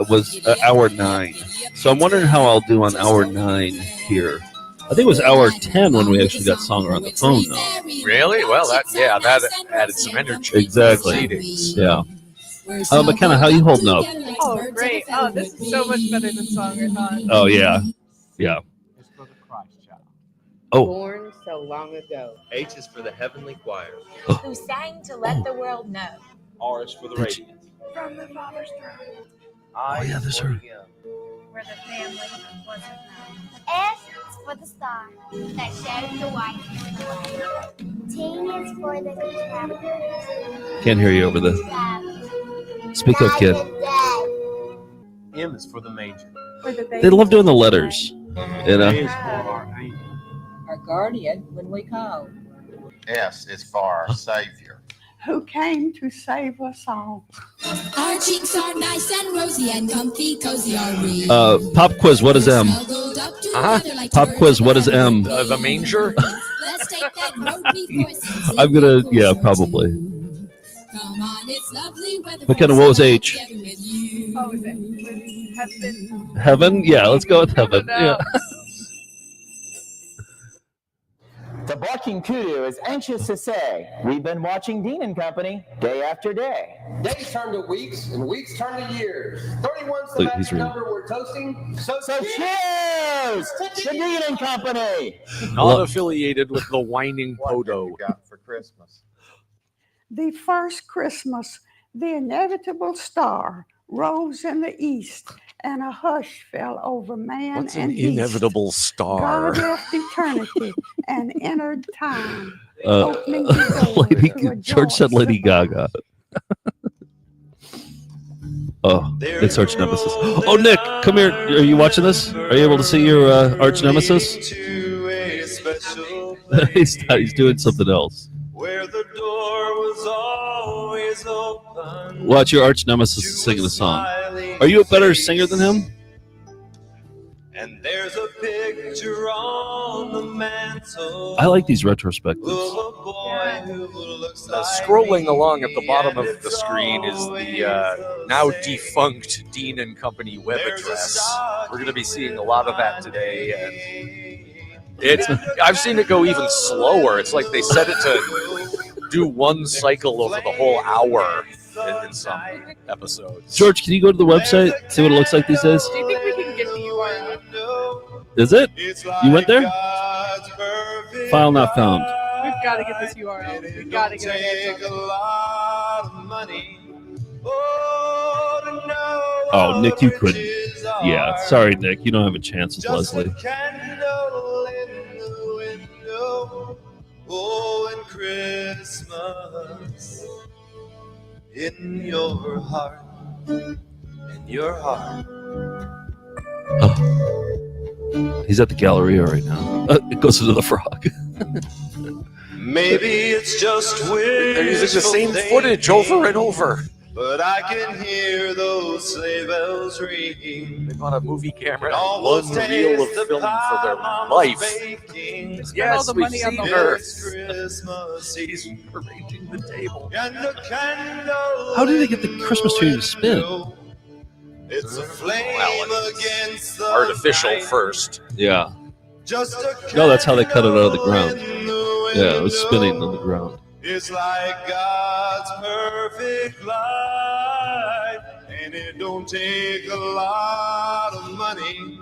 was hour 9. So I'm wondering how I'll do on hour 9 here. I think it was hour 10 when we actually got Songer on the phone, though. Really? Well, that added some energy. Exactly. Yeah. McKenna, how you holding up? Oh, great. Oh, this is so much better than Songer-thon. Oh, yeah. It's for the Christ child. Oh. Born so long ago. H is for the heavenly choir. Who sang to let the world know. R is for the radiant. From the Father's throne. Oh, yeah, there's her. Where the family wasn't known. S is for the star that shows the white T is for the travelers. Can't hear you over the. Speak up, kid. M is for the manger. They love doing the letters. You know? Our guardian when we call. S is for our Savior, who came to save us all. Our cheeks are nice and rosy and comfy, cozy are we. Pop quiz, what is M? Pop quiz, what is M? The manger? I'm gonna, yeah, probably. McKenna, what was H? Oh, is it heaven? Heaven? Yeah, let's go with heaven. Yeah. The barking kudu is anxious to say, we've been watching Dean and Company day after day. Days turn to weeks, and weeks turn to years. 31's the Look, he's magic reading. number we're toasting. So cheers to Dean and Company. Not affiliated with the whining Poto. for Christmas. The first Christmas, the inevitable star rose in the east, and a hush fell over man What's and an beast. inevitable star? God left eternity and entered time, opening the door to a George said Lady Gaga. Oh, it's arch nemesis. Oh, Nick, come here. Are you watching this? Are you able to see your arch nemesis? He's doing something else. Where the door was always open. Watch your arch nemesis singing a song. Are you a better singer than him? And there's a picture on the mantle. I like these retrospectives. Scrolling along at the bottom of the screen is the now defunct Dean and Company web address. We're going to be seeing a lot of that today. And I've seen it go even slower. It's like they set it to do one cycle over the whole hour in some episodes. George, can you go to the website, see what it looks like these days? Do you think we can get the URL? Is it? You went there? File not found. We've got to get this URL. We've got to get it. Oh, Nick, you couldn't. Yeah, sorry, Nick. You don't have a chance with Leslie. Oh, and Christmas in your heart, in your heart. Oh. He's at the Galleria right now. It goes into the frog. Maybe it's just They're using the same footage over and over. But I can hear those sleigh bells ring. They bought a movie camera and one reel of film for their life. Spend all the money on the horse. Christmas He's arranging the table. and a candle. How did they get the Christmas tree to spin? It's a flame against the Artificial night. first. Yeah. Just a No, that's how they cut it out of the ground. in the Yeah, it was window. spinning on the ground. It's like God's perfect light, and it don't take a lot of money.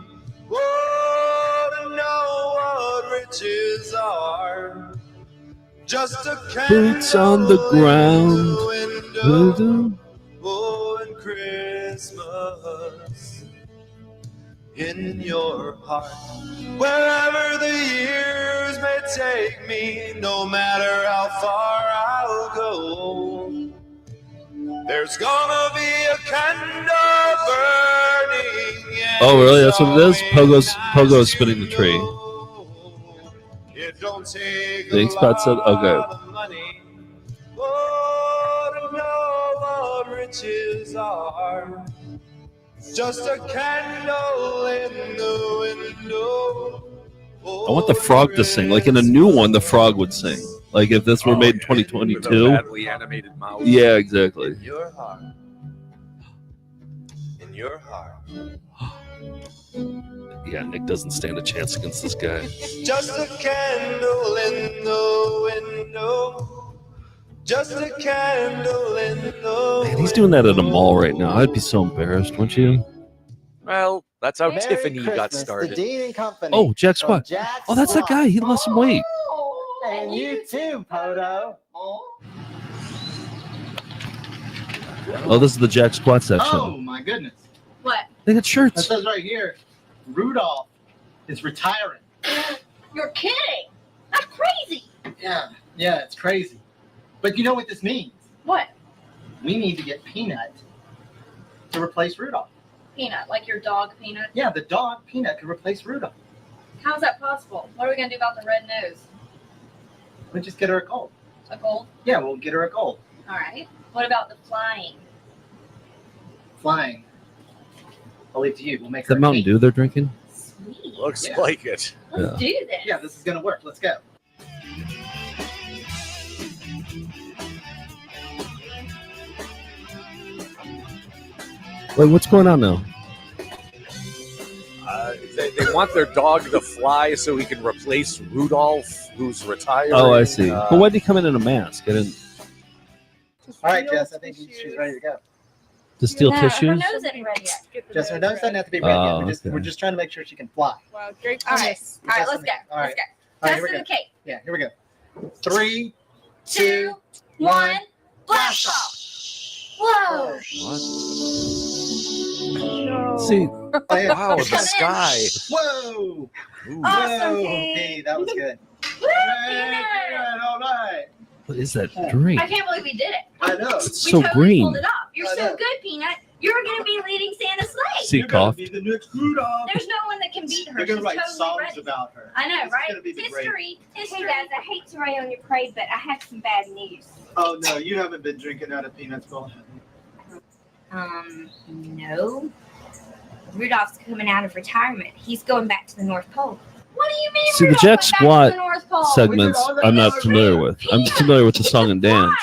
Oh, to know what riches are. Just a Boots on the ground. window. Oh, and Christmas in your heart. Wherever the years may take me, no matter how far I'll go, there's gonna be a candle burning. Oh, really? That's what it is? Pogo's spinning the tree. It don't take The ink spot said, okay. money. Oh, to know what riches are. Just a candle in the window. I want the frog to sing. Like in a new one, the frog would sing. Like if this were made in 2022. With a badly animated mouse. Yeah, exactly. In your heart. In your heart. Yeah, Nick doesn't stand a chance against this guy. Just a candle in the window. Just a candle in the Man, he's doing that at a mall right now. I'd be so embarrassed, wouldn't you? Well, that's how Merry Tiffany got Christmas, started. The Dean and Company. Oh, Jack From Squat. Jack Oh, that's that Squat. guy. He lost some weight. And you too, Poto. Oh, this is the Jack Squat section. Oh my goodness. What? They got It shirts. says right here, Rudolph is retiring. You're kidding. That's crazy. Yeah, it's crazy. But you know what this means? What? We need to get Peanut to replace Rudolph. Peanut, like your dog Peanut? Yeah, the dog Peanut could replace Rudolph. How's that possible? What are we going to do about the red nose? We'll just get her a gold. A gold? Yeah, we'll get her a gold. All right. What about the flying? Flying. I'll leave it to you. We'll make Is that her a Mountain cake. Dew they're drinking? Sweet. Looks Yeah. like it. Let's do this. Yeah, this is going to work. Let's go. Wait, what's going on now? They want their dog to fly so he can replace Rudolph, who's retired. Oh, I see. But why'd he come in a mask? I didn't. All right, Jess, I think she's ready to go. To steal Her tissues? nose isn't ready yet. Jess, her nose doesn't have to be ready yet. Oh, We're okay. just trying to make sure she can fly. Well, great. All right. All right, let's go. All right. Let's go. All right, Just here we for go. the cake. Yeah, here we go. 3, 2, 1, blast off. Whoa. See. Oh, yeah. Wow, the sky. Whoa. Awesome, Whoa. Pete. Hey, that was good. Woo, Hey, Peanut. all right. What is that drink? I can't believe we did it. I know. It's We so totally green. pulled it off. You're I so know. good, Peanut. You're going to be leading Santa's sleigh. See, You're gonna cough. be the next Rudolph. There's no one that can beat her. They're going She's to write totally songs ready. about her. I know, This is right? gonna be the great- History. History. Hey guys, I hate to rain on your parade, but I have some bad news. Oh, no, you haven't been drinking out of Peanut's bowl. No. Rudolph's coming out of retirement. He's going back to the North Pole. What do you mean? See, the Rudolph Jack went back to Squat the North Pole? segments I'm not familiar with. I'm familiar with the song and dance.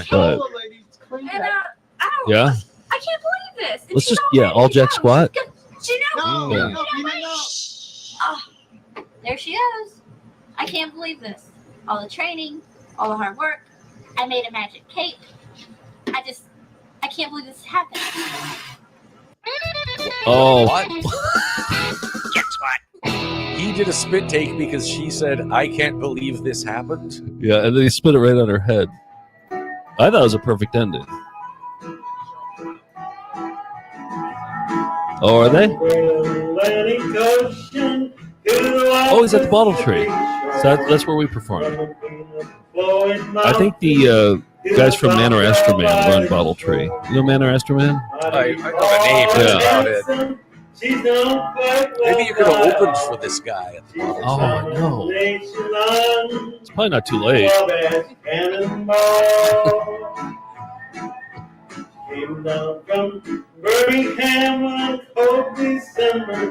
But And I don't. yeah. I can't believe this. And Let's she's just, all yeah, ready all to Jack go. Squat. She knows. No, Yeah. no, Peanut, no. Oh, there she goes. I can't believe this. All the training, all the hard work. I made a magic cake. I can't believe this happened. Oh. What? He did a spit take because she said, "I can't believe this happened." Yeah, and then he spit it right on her head. I thought it was a perfect ending. Oh, are they? Oh, he's at the bottle tree. So that's where we perform. I think the guys from Man or Astro Man run Bottle Tree. You know Man or Astro Man? I know the name. That's about it. Maybe you could have opened for this guy. Oh, I know. It's probably not too late.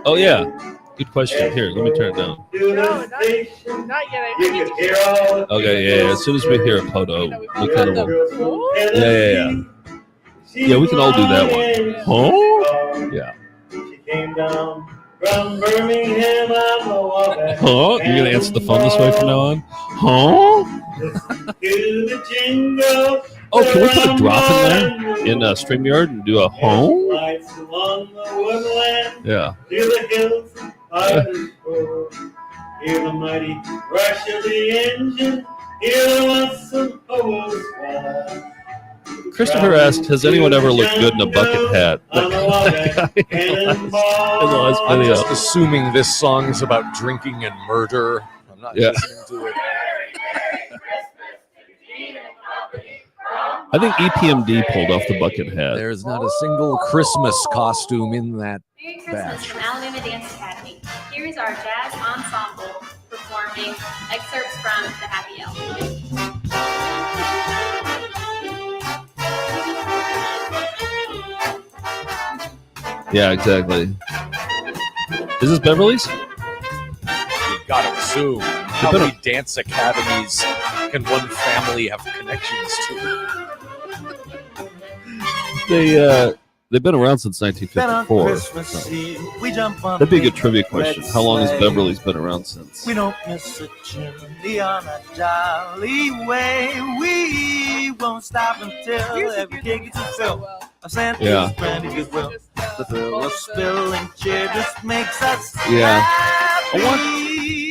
Oh, yeah. Good question. Here, let me turn it down. No, not yet. I need to hear. Okay, yeah. As soon as we hear a Poto, we kind of. Yeah. Yeah, we can all do that one. Huh? Yeah. Came down from Birmingham, Huh? You're gonna answer the phone this way from now on? Huh? Oh, can we put a drop in there in StreamYard and do a home? Yeah. Hear the mighty rush of the engine. Hear the whistle of Christopher asked, has anyone ever looked good in a bucket hat? I'm just assuming this song is about drinking and murder. I'm not listening to it. I think EPMD pulled off the bucket hat. There's not a single Christmas costume in that Merry Christmas batch. from Alabama Dance Academy. Here is our jazz ensemble performing excerpts from The Happy Elf. Yeah, exactly. Is this Beverly's? You've got to assume. How many dance academies can one family have connections to? They've been around since 1954. So. That'd be a good trivia question. How long has Beverly's been around since? We don't miss a chimney on a jolly way. We won't stop until every day gets filled. A Santa's brandy goodwill. The thrill of spilling cheer just makes us happy.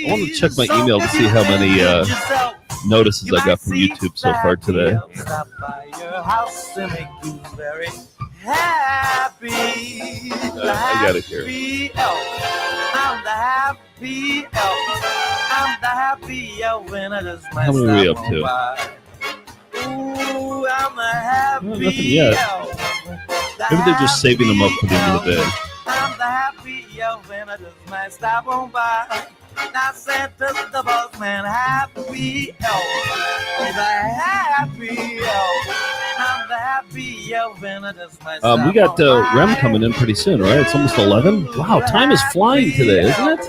I want to check my email to see how many notices I got from YouTube so far today. Stop by your house and make you very happy. I got it here. I'm the happy elf. I'm the happy elf when I just How many are we up to? Ooh, I'm the happy Nothing yet. Maybe they're just saving them up for the end of the day. I'm the happy elf when I just might stop on by. Now Santa's the boss man, happy elf. He's a happy elf. I'm the happy elf when I just might stop We got on by. Rem coming in pretty soon, right? It's almost 11. Wow, time is flying today, isn't it?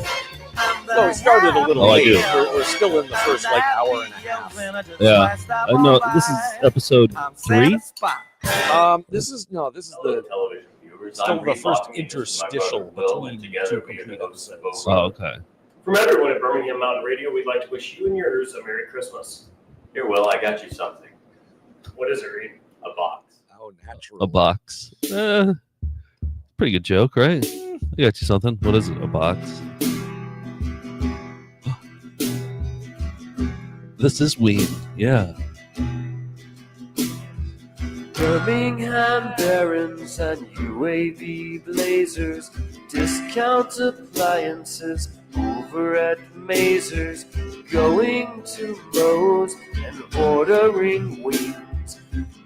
No, it started a little I late. do. We're still in the first hour and a half. Yeah. No, this is episode 3. This is the still the first interstitial between two complete episodes. Oh, okay. From everyone at Birmingham Mountain Radio, we'd like to wish you and yours a Merry Christmas. Here, Will, I got you something. What is it, Reed? A box. Oh, natural. A box. Pretty good joke, right? I got you something. What is it? A box. This is Ween. Yeah. Birmingham Barons and UAV Blazers, discount appliances over at Mazers, going to Lowe's and ordering wings.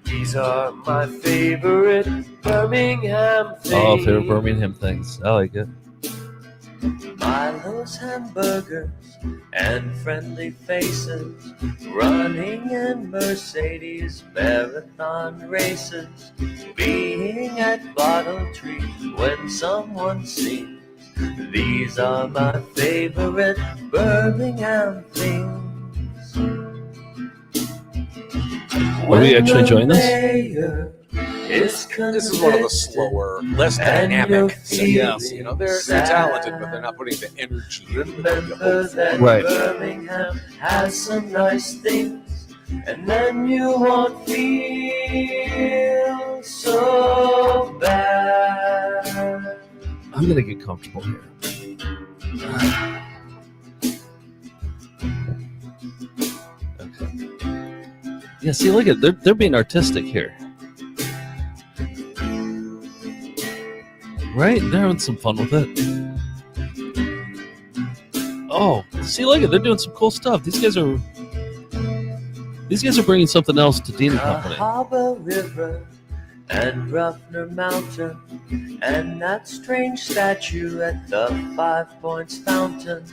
These are my favorite Birmingham things. Oh, favorite Birmingham things. I like it. Milo's hamburgers and friendly faces, running in Mercedes marathon races, being at Bottle Tree when someone sings. These are my favorite Birmingham things. Are we actually enjoying this? This is one of the slower, less dynamic segments. You know, they're talented, but they're not putting the energy into them. Right. Birmingham has some nice things, and then you won't feel so bad. I'm gonna get comfortable here. Okay. Yeah, see, look at they're being artistic here. Right? They're having some fun with it. Oh, see, look at they're doing some cool stuff. These guys are These guys are bringing something else to Dean & Company. Harbor River and Ruffner Mountain and that strange statue at the 5 Points Fountain,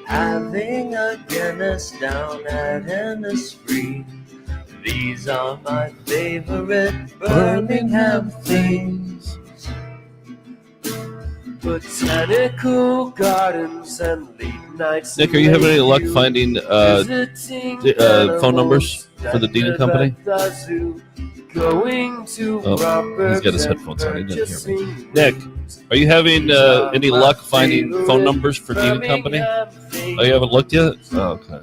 having a Guinness down at Innisfree. These are my favorite Birmingham things. Botanical gardens and late nights. Nick, are you having any luck finding phone numbers for the Dean & Company? Going to he's got his headphones on. He doesn't hear me. Nick, are you having any luck finding phone numbers for Dean & Company? Oh, you haven't looked yet? Oh, okay.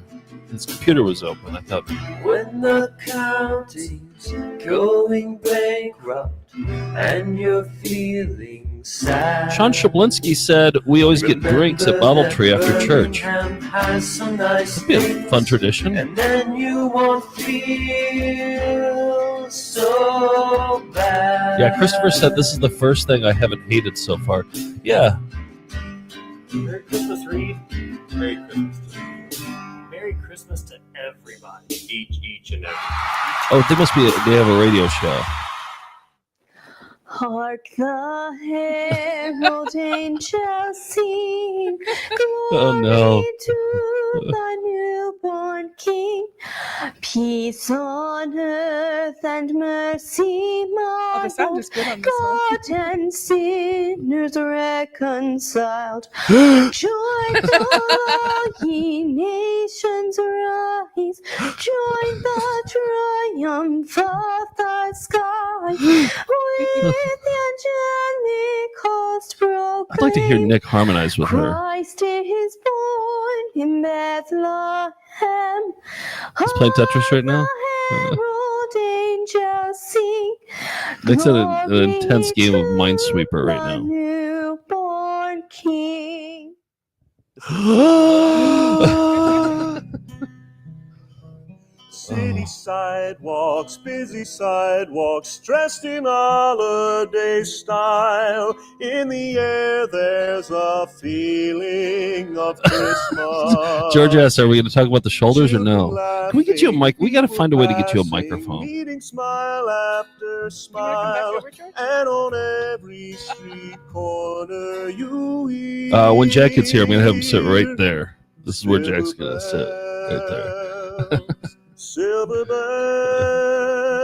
His computer was open. I thought. When the county's going bankrupt and you're feeling sad. Sean Shablinski said we always get drinks at Bottle Tree after church. That'd be a fun tradition. And then you won't feel so bad. Yeah, Christopher said this is the first thing I haven't hated so far. Yeah. Merry Christmas, Reed. Merry Christmas to you. Merry Christmas to everybody. Each and every. Oh, they have a radio show. Hark the herald angels sing, Oh no. to the newborn King. Peace on earth and mercy mild. the sound is good on this one. God and sinners reconciled. Joyful ye nations rise. Join the triumph of the sky. With the angelic host proclaim. I'd like to hear Nick harmonize with her. Christ is born in Bethlehem. He's playing Tetris right now. Herald angels sing. Nick's in an intense game of Minesweeper right The now. newborn King. City sidewalks, busy sidewalks, dressed in holiday style. In the air, there's a feeling of Christmas. George asks, are we going to talk about the shoulders or no? Can we get you a mic? We got to find a way to get you a microphone. Meeting smile after smile, and on every street corner you hear. When Jack gets here, I'm going to have him sit right there. This is where Jack's going to sit, right there. Silver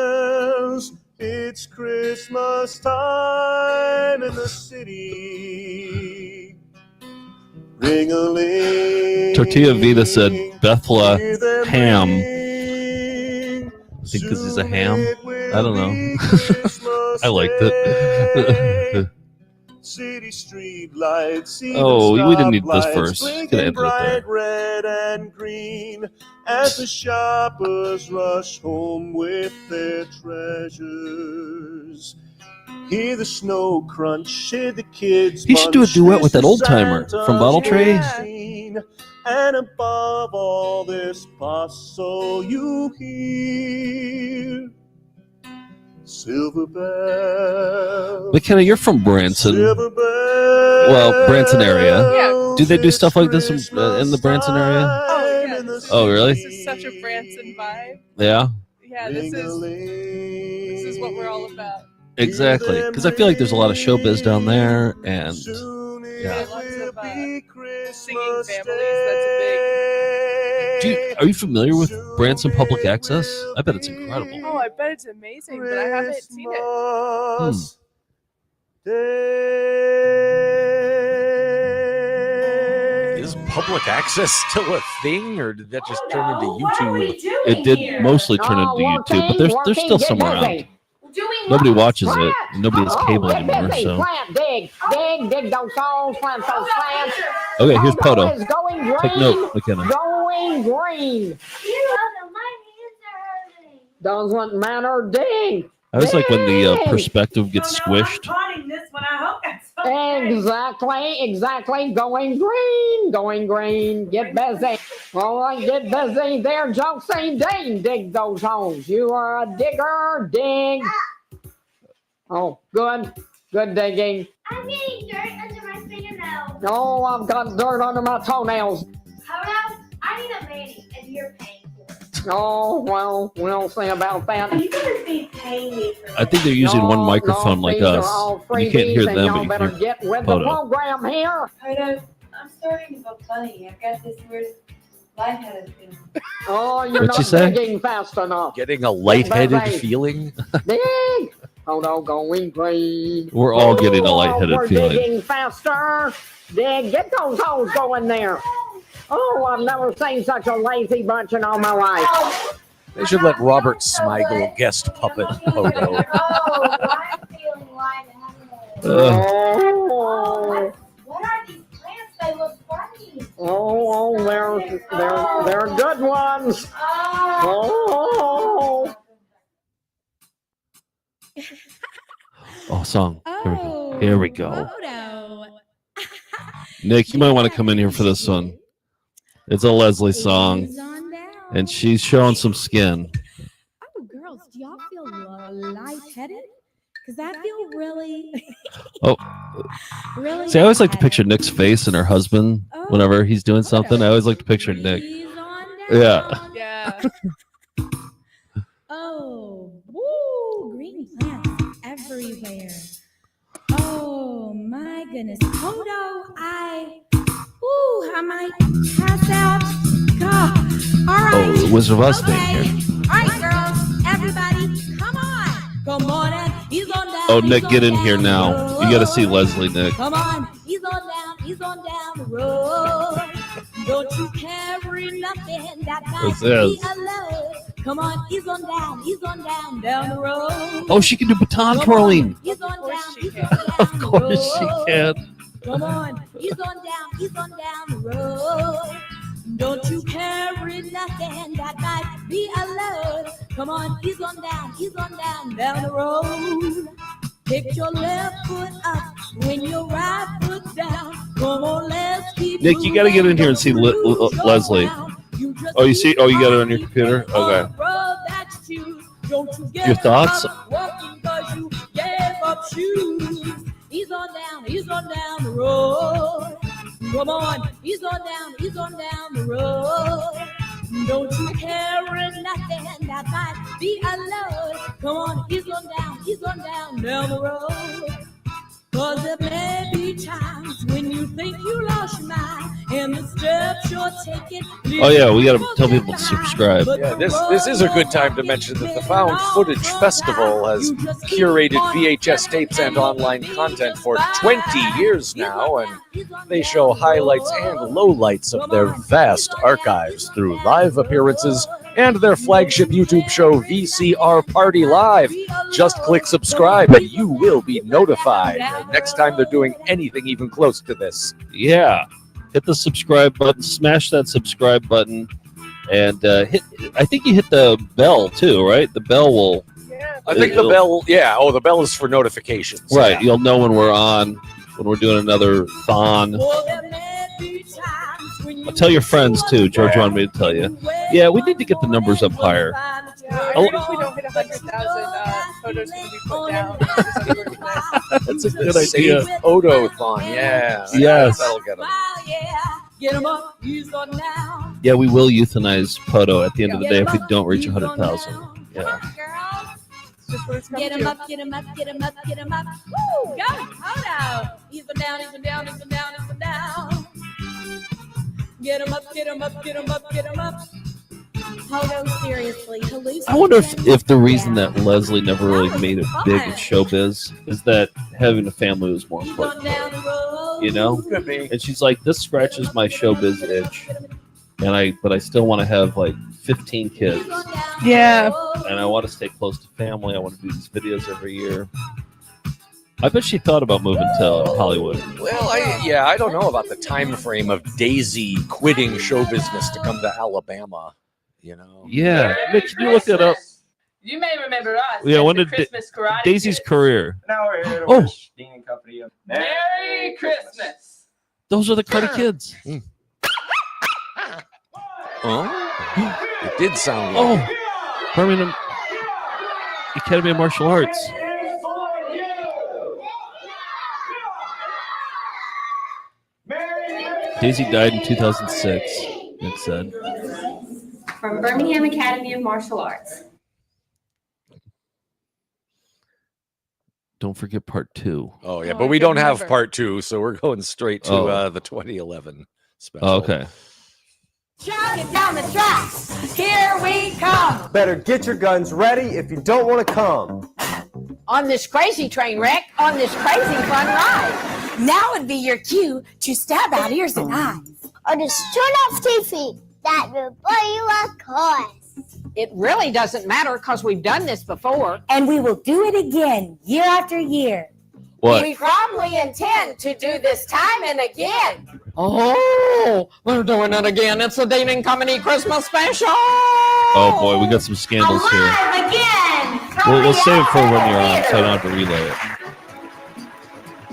bells, it's Christmas time in the city. Ring-a-ling. Tortilla Vita said Bethlehem. I think because he's a ham. I don't know. I liked it. City street lights. Oh, we didn't need this verse. Could have ended it there. Red and green as the shoppers rush home with their treasures. Hear the snow crunch, hear the kids. He should do a duet with that old timer from Bottle Tree. And above all this bustle, you hear silver bells. McKenna, you're from Branson. Well, Branson area. Yeah. Do they do stuff like this in the Branson area? Oh, yeah. Oh, really? This is such a Branson vibe. Yeah. Yeah, this is what we're all about. Exactly. Because I feel like there's a lot of showbiz down there, and yeah. Lots of singing families. That's a big. Are you familiar with Branson Public Access? I bet it's incredible. Oh, I bet it's amazing, but I haven't seen it. Is public access still a thing, or did that just turn into YouTube? It did mostly turn into YouTube, but there's still some around. Nobody watches it. And nobody has cable anymore. So dig those holes, plant those plants. okay, here's Poto. Is going green. Take note, McKenna. Going green. Doesn't matter, dig. I was like when the perspective gets squished. Exactly. Going green. Get busy. All right, get busy there, Josie. Dig those holes. You are a digger. Dig. Oh, good digging. I'm getting dirt under my fingernails. Oh, I've got dirt under my toenails. Hold on. I need a mani, and you're paying for it. Oh, well, we'll see about that. I think they're using one microphone like these are us. all And you can't freebies, hear and them, y'all but better you get hear with the Poto. program here. I'm starting to feel funny. I've got this weird lightheaded feeling. Oh, you're What'd you not say? digging fast enough. Getting a lightheaded Buzzy. feeling. Dig. Poto going green. We're all getting a Oh, lightheaded we're feeling. digging faster. Dig. Get those holes going there. Oh, I've never seen such a lazy bunch in all my life. They should let Robert Smigel guest puppet Poto. Oh. What are these plants? They look funny. Oh, they're good ones. Oh. Oh, song. Here we go. Nick, you might want to come in here for this one. It's a Leslie song, and she's showing some skin. Oh, girls, do y'all feel lightheaded? Because I feel really, Oh, really. see, I always like to picture Nick's face and her husband whenever he's doing something. I always like to picture Nick. Yeah. Yeah. Oh, woo, green plants everywhere. Oh my goodness, Poto, I might pass out. God. All right. Oh, the Wizard of Oz thing Okay. here. All right, girls, everybody, come on, and he's on down. Oh, Nick, get in here now. You got to see Leslie, Nick. Come on, he's on down the road. Don't you carry nothing that might be This is. alone. Come on, he's on down the road. Oh, she can do baton twirling. He's on down Of course she can. Come on, he's on down the road. Don't you carry nothing that might be alone. Come on, he's on down the road. Pick your left foot up when your right foot down. Come on, let's keep Nick, you got to get in here and see Leslie. Oh, you see? Oh, you got it on your computer? Okay. Your thoughts? He's on down the road. Come on, he's on down the road. Don't you carry nothing that might be alone. Come on, he's on down the road. Cause there may be times when you think you lost your mind, and the steps you're taking. Oh, yeah, we got to tell people to subscribe. Yeah, this is a good time to mention that the Found Footage Festival has curated VHS tapes and online content for 20 years now, and they show highlights and lowlights of their vast archives through live appearances and their flagship YouTube show, VCR Party Live. Just click subscribe and you will be notified next time they're doing anything even close to this. Yeah. Hit the subscribe button, smash that subscribe button, and I think you hit the bell too, right? The bell will. I think the bell, yeah. Oh, the bell is for notifications. Right. Yeah. You'll know when we're on, when we're doing another thon. Tell your friends too. George wanted me to tell you. Yeah, we need to get the numbers up higher. Yeah, I think if we don't hit 100,000 photos going to be put down. That's a good idea. Dean-A-Thon, yeah. Yes. That'll get them. Get him up, he's on now. Yeah, we will euthanize Poto at the end of the day if we don't reach 100,000. Yeah. Get him up, get him up, get him up, get him up. Woo! Go! Hold out. He's on down, he's on down, he's on down, he's on down. Get him up, get him up, get him up, get him up. Hold seriously. I wonder if the reason that Leslie never really made it big in showbiz is that having a family was more important. You know? And she's like, this scratches my showbiz itch. But I still want to have like 15 kids. Yeah. And I want to stay close to family. I want to do these videos every year. I bet she thought about moving to Hollywood. Well, I don't know about the time frame of Daisy quitting show business to come to Alabama. You know? Yeah. Nick, can you look that up? You may remember us. Yeah, when did Christmas Karate Daisy's Kids. career? Now we're here to Oh. wish Dean and Company a Merry Christmas. Those are the Karate Kids. Oh, it did sound like. Oh, Birmingham Academy of Martial Arts. Daisy died in 2006, Nick said. from Birmingham Academy of Martial Arts. Don't forget part 2. Oh, yeah, but we don't have part 2, so we're going straight to the 2011 special. Okay. Jogging down the tracks, here we come. Better get your guns ready if you don't want to come. On this crazy train wreck, on this crazy fun ride. Now would be your cue to stab out ears and eyes. Or just turn off TV. That will buy you a course. It really doesn't matter because we've done this before. And we will do it again, year after year. What? We probably intend to do this time and again. Oh, we're doing it again. It's the Dean & Company Christmas special. Oh boy, we got some scandals here. Alive again. We'll save it for when you're on, so I don't have to relay it.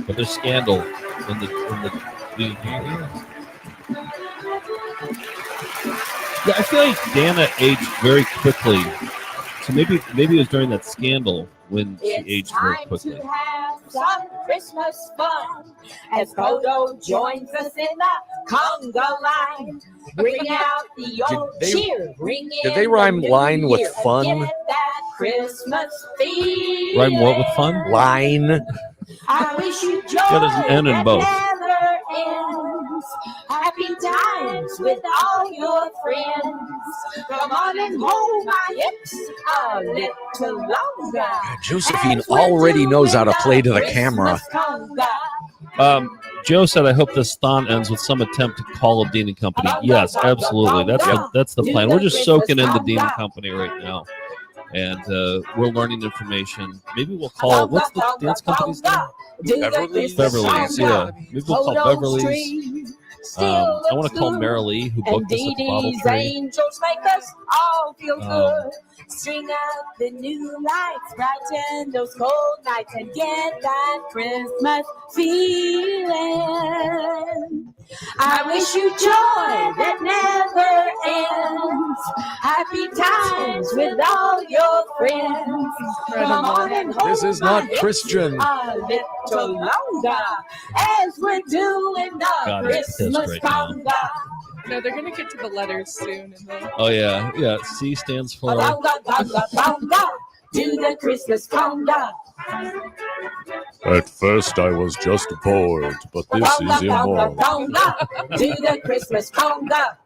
But there's scandal in the Yeah, I feel like Dean-A aged very quickly. So maybe it was during that scandal when she aged very quickly. It's time to have some Christmas fun as Bodo joins us in the conga line. Bring out the old cheer. Bring in Did they rhyme line with fun? Get that Christmas feel. Rhyme what with fun? Line. I wish you joy Yeah, there's an N in that both. never ends. Happy times with all your friends. Come on and hold my hips a little longer. Josephine already knows how to play to the camera. Joe said, "I hope this thon ends with some attempt to call a Dean & Company." Yes, absolutely. That's the plan. We're just soaking in the Dean & Company right now, and we're learning information. Maybe we'll call what's the dance company's name? Beverly's. Yeah, maybe we'll call Beverly's. I want to call Marilee, who booked us at the Bottle Tree. Angels make us all feel good. String up the new lights, brighten those cold nights, and get that Christmas feeling. I wish you joy that never ends. Happy times with all your friends. Come on and hold This is not my Christian. a little longer as we're doing the God, it's pissed Christmas right now. conga. No, they're gonna get to the letters soon. And then... Oh yeah. C stands for. Bonga, bonga, bonga, do the Christmas conga. At first I was just bored, but this is immoral. Bonga, do the Christmas conga.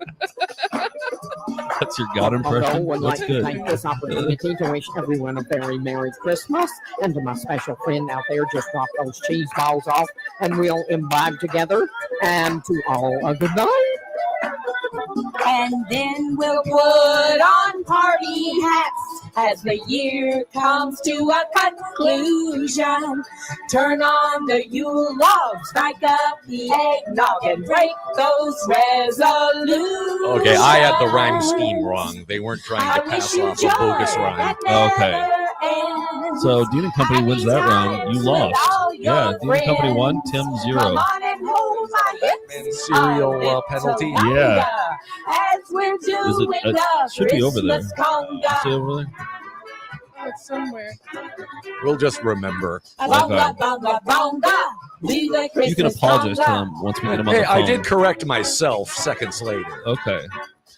That's your God impression. Although I would That's like to good. take this opportunity to wish everyone a very Merry Christmas, and to my special friend out there, just drop those cheese balls off, and we'll imbibe together. And to all a good night. And then we'll put on party hats as the year comes to a conclusion. Turn on the Yule log, strike up the eggnog, and break those resolutions. Okay, I had the rhyme scheme wrong. They weren't trying to pass off a bogus rhyme. Okay. So Dean & Company wins that round. You lost. Yeah, Dean & Company won. Tim 0. Serial penalty. Yeah. As we're doing the Should be over there. Christmas conga. Is it over there? Oh, it's somewhere. We'll just remember. Bonga, bonga, bonga, do the You Christmas can apologize to conga. them once we get them on Hey, the phone. I did correct myself seconds later. Okay.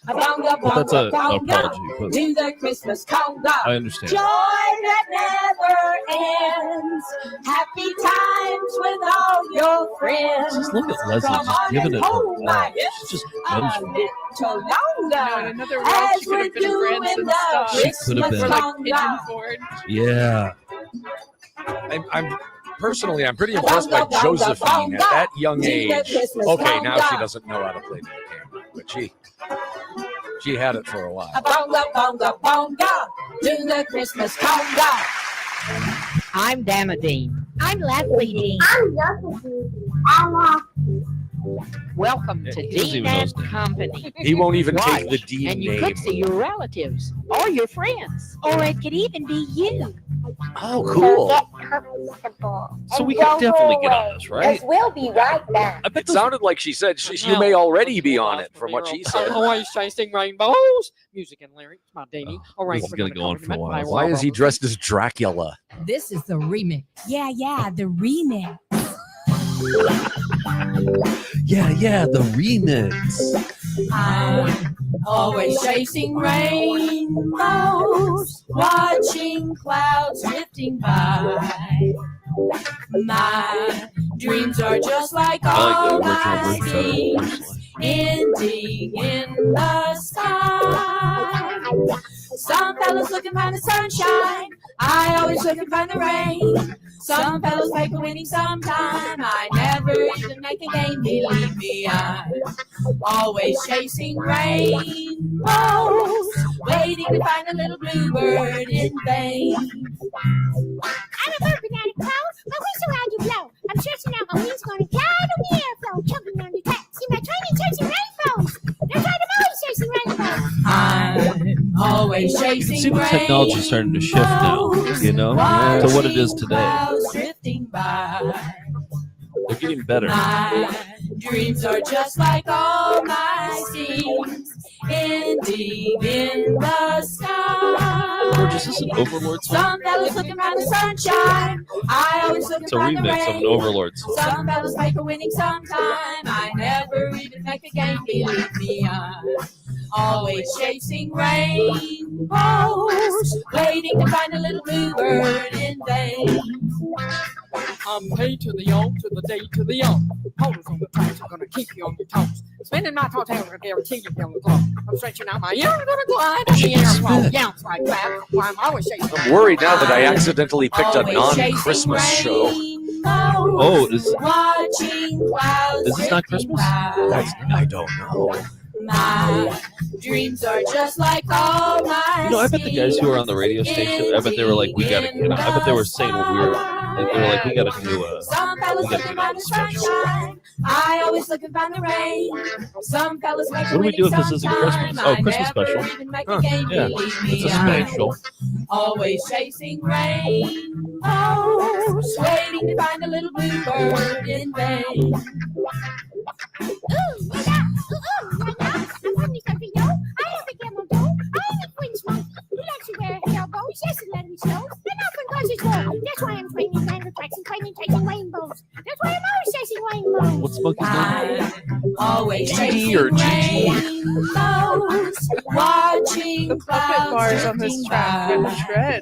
Bonga, But that's bonga, a bonga, apology. But do the Christmas conga. I understand. Joy that never ends. Happy times with all your friends. Just look at Leslie Come just on giving and it her hold my all. hips She's just a vengeful. little longer. No, in another world, As she could we're have been a doing Branson the star. She could have Christmas been. Like conga. Pigeon Forge. Yeah. I'm personally, I'm pretty impressed by Josephine at that young age. Okay, now she doesn't know how to play to the camera, but she had it for a while. Bonga, bonga, bonga, do the Christmas conga. I'm Dean. I'm Leslie Dean. I'm Josephine. I'm Welcome to He doesn't even know Dean his name. & Company. He won't even Watch, take the Dean and you name. could see your relatives or your friends. Or it could even be you. Oh, cool. Get comfortable. So we And can don't definitely go get on away, this, right? 'cause we'll be right back. It sounded like she said you may already be on it from what she said. Always chasing rainbows. Music and lyrics by Deanie. This is going to go on for a while. Why is he dressed as Dracula? This is the remix. Yeah, the remix. Yeah, the remix. I'm always chasing rainbows, watching clouds drifting by. My dreams are just like all my dreams, ending in the sky. Some fellas look and find the sunshine, I always look and find the rain. Some fellas make a winning sometime, I never even make a game, believe me, I'm always chasing rainbows, waiting to find a little bluebird in vain. I'm a bird without a cloud, my wings around you blow. I'm stretching out my wings, gonna glide on the airflow, jumping on the track. See my training chasing rainbows. That's right, I'm always chasing rainbows. I'm always chasing See the technology starting to shift now, you know, to what it is today. Drifting by. They're getting better. My dreams are just like all my schemes, ending in the sky. George, is this an Overlord song? Some fellas looking around the sunshine, I always look It's a around the remix of an rain. Overlord song. Some fellas make a winning sometime, I never even make a game, believe me, I'm always chasing rainbows, waiting to find a little bluebird in vain. I'm A to the O to the D to the O. Ponies on the tracks are gonna keep you on your toes. Spinning my toe tails will guarantee you feel the glow. I'm stretching out my ears, I'm gonna glide on the airflow. Yeah, it's like that. Why I'm always chasing. I'm worried now that I accidentally picked a non-Christmas show. Oh, is this not Christmas? I don't know. My dreams are just like all my You know, I bet the guys who were on the radio station, I bet they were like, we gotta, you know, I bet they were saying what we were, they were like, we gotta do a, Some fellas looking by the sunshine, I always look and find the rain. Some fellas make what do we do if this isn't Christmas? Oh, Christmas special. Huh. Yeah, it's a special. Always chasing rainbows, waiting to find a little bluebird in vain. That's why I'm training random tracks and training chasing rainbows. That's why I'm always chasing rainbows. What's Monkey's name? Always Gigi or Gigi? rainbows, watching The puppet bars on this track in shred.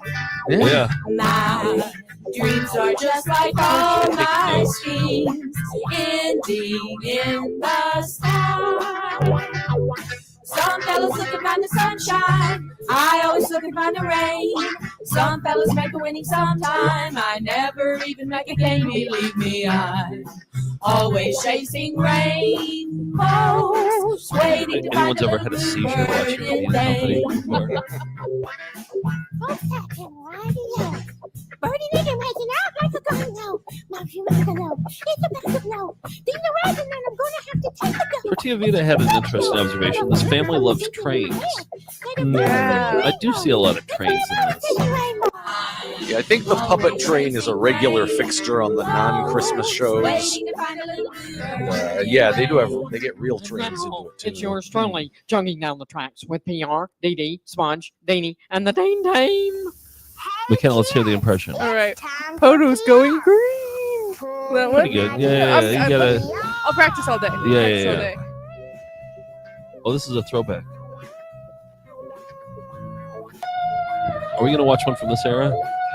Yeah. My dreams are just like all my schemes, ending in the sky. Some fellas look and find the sunshine, I always look and find the rain. Some fellas make a winning sometime, I never even make a game, believe me, I'm always chasing rainbows, waiting to find Anyone's ever had a seizure watching Dean-A-Thon before? Folks that can ride it out. Birdie nigga making out like a gun-no. Mousy Magalo, it's a massive no. Dean the rising and I'm gonna have to take a go. Tortilla Vita had an interesting observation. This family loves trains. I do see a lot of trains in this. Yeah, I think the puppet train is a regular fixture on the non-Christmas shows. Yeah, they get real trains into it too. It's yours truly, jogging down the tracks with PR, DD, Sponge, Deanie, and the Dane Dame. McKenna, let's hear the impression. All right. Poto's going green. That one? Pretty good. Yeah. You gotta. I'll practice all day. Yeah. Oh, this is a throwback. Are we gonna watch one from this era?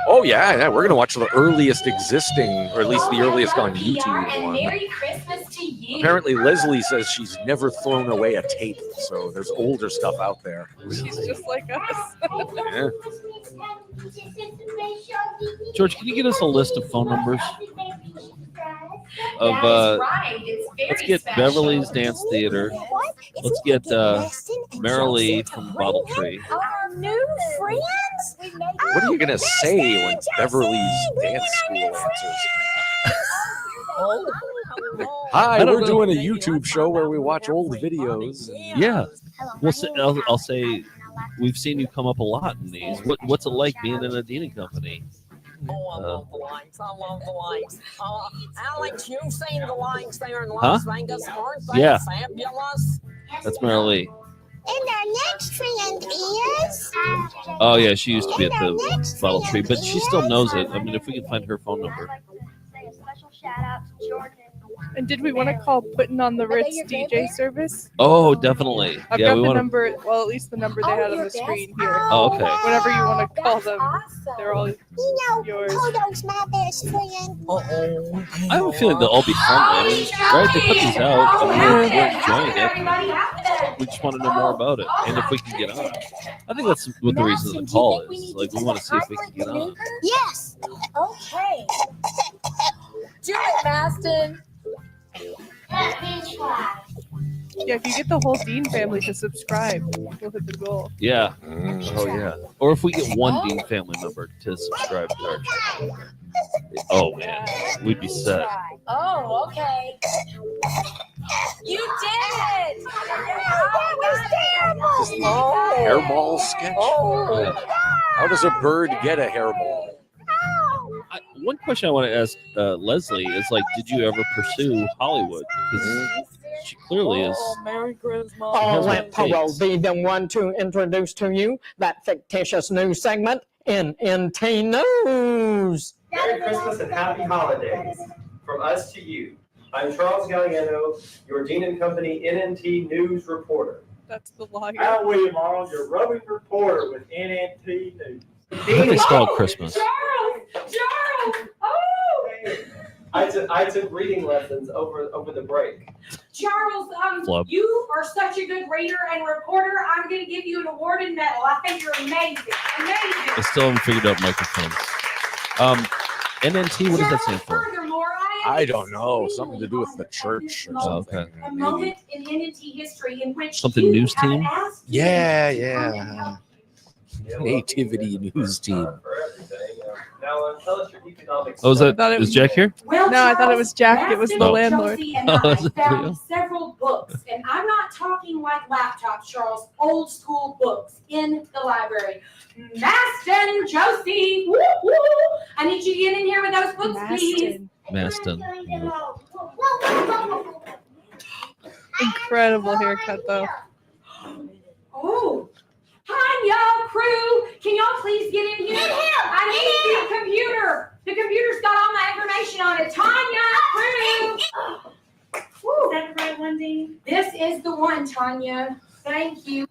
Oh yeah, we're gonna watch the earliest existing, or at least the earliest on YouTube And one. Merry Christmas to you. Apparently, Leslie says she's never thrown away a tape, so there's older stuff out there. She's just like us. Yeah. George, can you get us a list of phone numbers? Of let's get Beverly's Dance Theater. Let's get Marilee from Bottle Tree. Our new friends? What are you gonna say when Beverly's Dance School answers? Hi, we're doing a YouTube show where we watch old videos. Yeah, I'll say we've seen you come up a lot in these. What's it like being in a Dean & Company? Oh, I love the lights. I love the lights. Alex, you've seen the lights there in Las Vegas. Aren't they fabulous? That's Marilee. And our next friend is... Oh, yeah, she used to be at the Bottle Tree, but she still knows it. I mean, if we can find her phone number. I'd like to say a special shout out to George and And did we want to call Putting on the Ritz DJ service? Oh, definitely. I've got the number, well, at least the number they had on the screen here. Oh, okay. Whenever you want to call them, they're all yours. Kodo's my best friend. I have a feeling they'll all be friendly. I mean, right? They put these out, and we're enjoying it. We just want to know more about it, and if we can get on. I think that's what the reason of the call is. Like, we want to see if we can get on. Yes. Okay. Do it, Maston. Yeah, if you get the whole Dean family to subscribe, we'll hit the goal. Yeah. Oh, yeah. Or if we get one Dean family member to subscribe to our channel. Oh, man. We'd be set. Oh, okay. You did it! That was terrible. Hairball sketch. How does a bird get a hairball? One question I want to ask Leslie is, like, did you ever pursue Hollywood? Because she clearly is. Merry Christmas. Let Polo be the one to introduce to you that fictitious news segment in NT News. Merry Christmas and Happy Holidays from us to you. I'm Charles Galliano, your Dean and Company NNT News reporter. That's the lawyer. Al William Arnold, your roving reporter with NNT News. I thought they stole Christmas. Charles! Oh! I took reading lessons over the break. Charles, Flub. you are such a good reader and reporter. I'm going to give you an award and medal. I think you're amazing. Amazing. I still haven't figured out microphones. NNT, what does that stand for? Furthermore, I don't know. Something to do with the church or something. Okay. a moment in NNT history in which Something you news have team? asked me Yeah, to come and yeah. help. Nativity news team. Now, tell us your economics. Oh, is I thought it is was- Jack here? Well, No, I thought it was Jack. It was the Maston, landlord. Chelsea, and Oh, I is it found real? several books, and I'm not talking like laptops, Charles. Old school books in the library. Maston, Josie, woo, woo. I need you to get in here with those books, please. Maston. Maston. Incredible haircut, though. Oh, Tanya, crew, can y'all please get in here? I need the computer. The computer's got all my information on it. Tanya, crew. Is that the right one, Dean? This is the one, Tanya. Thank you.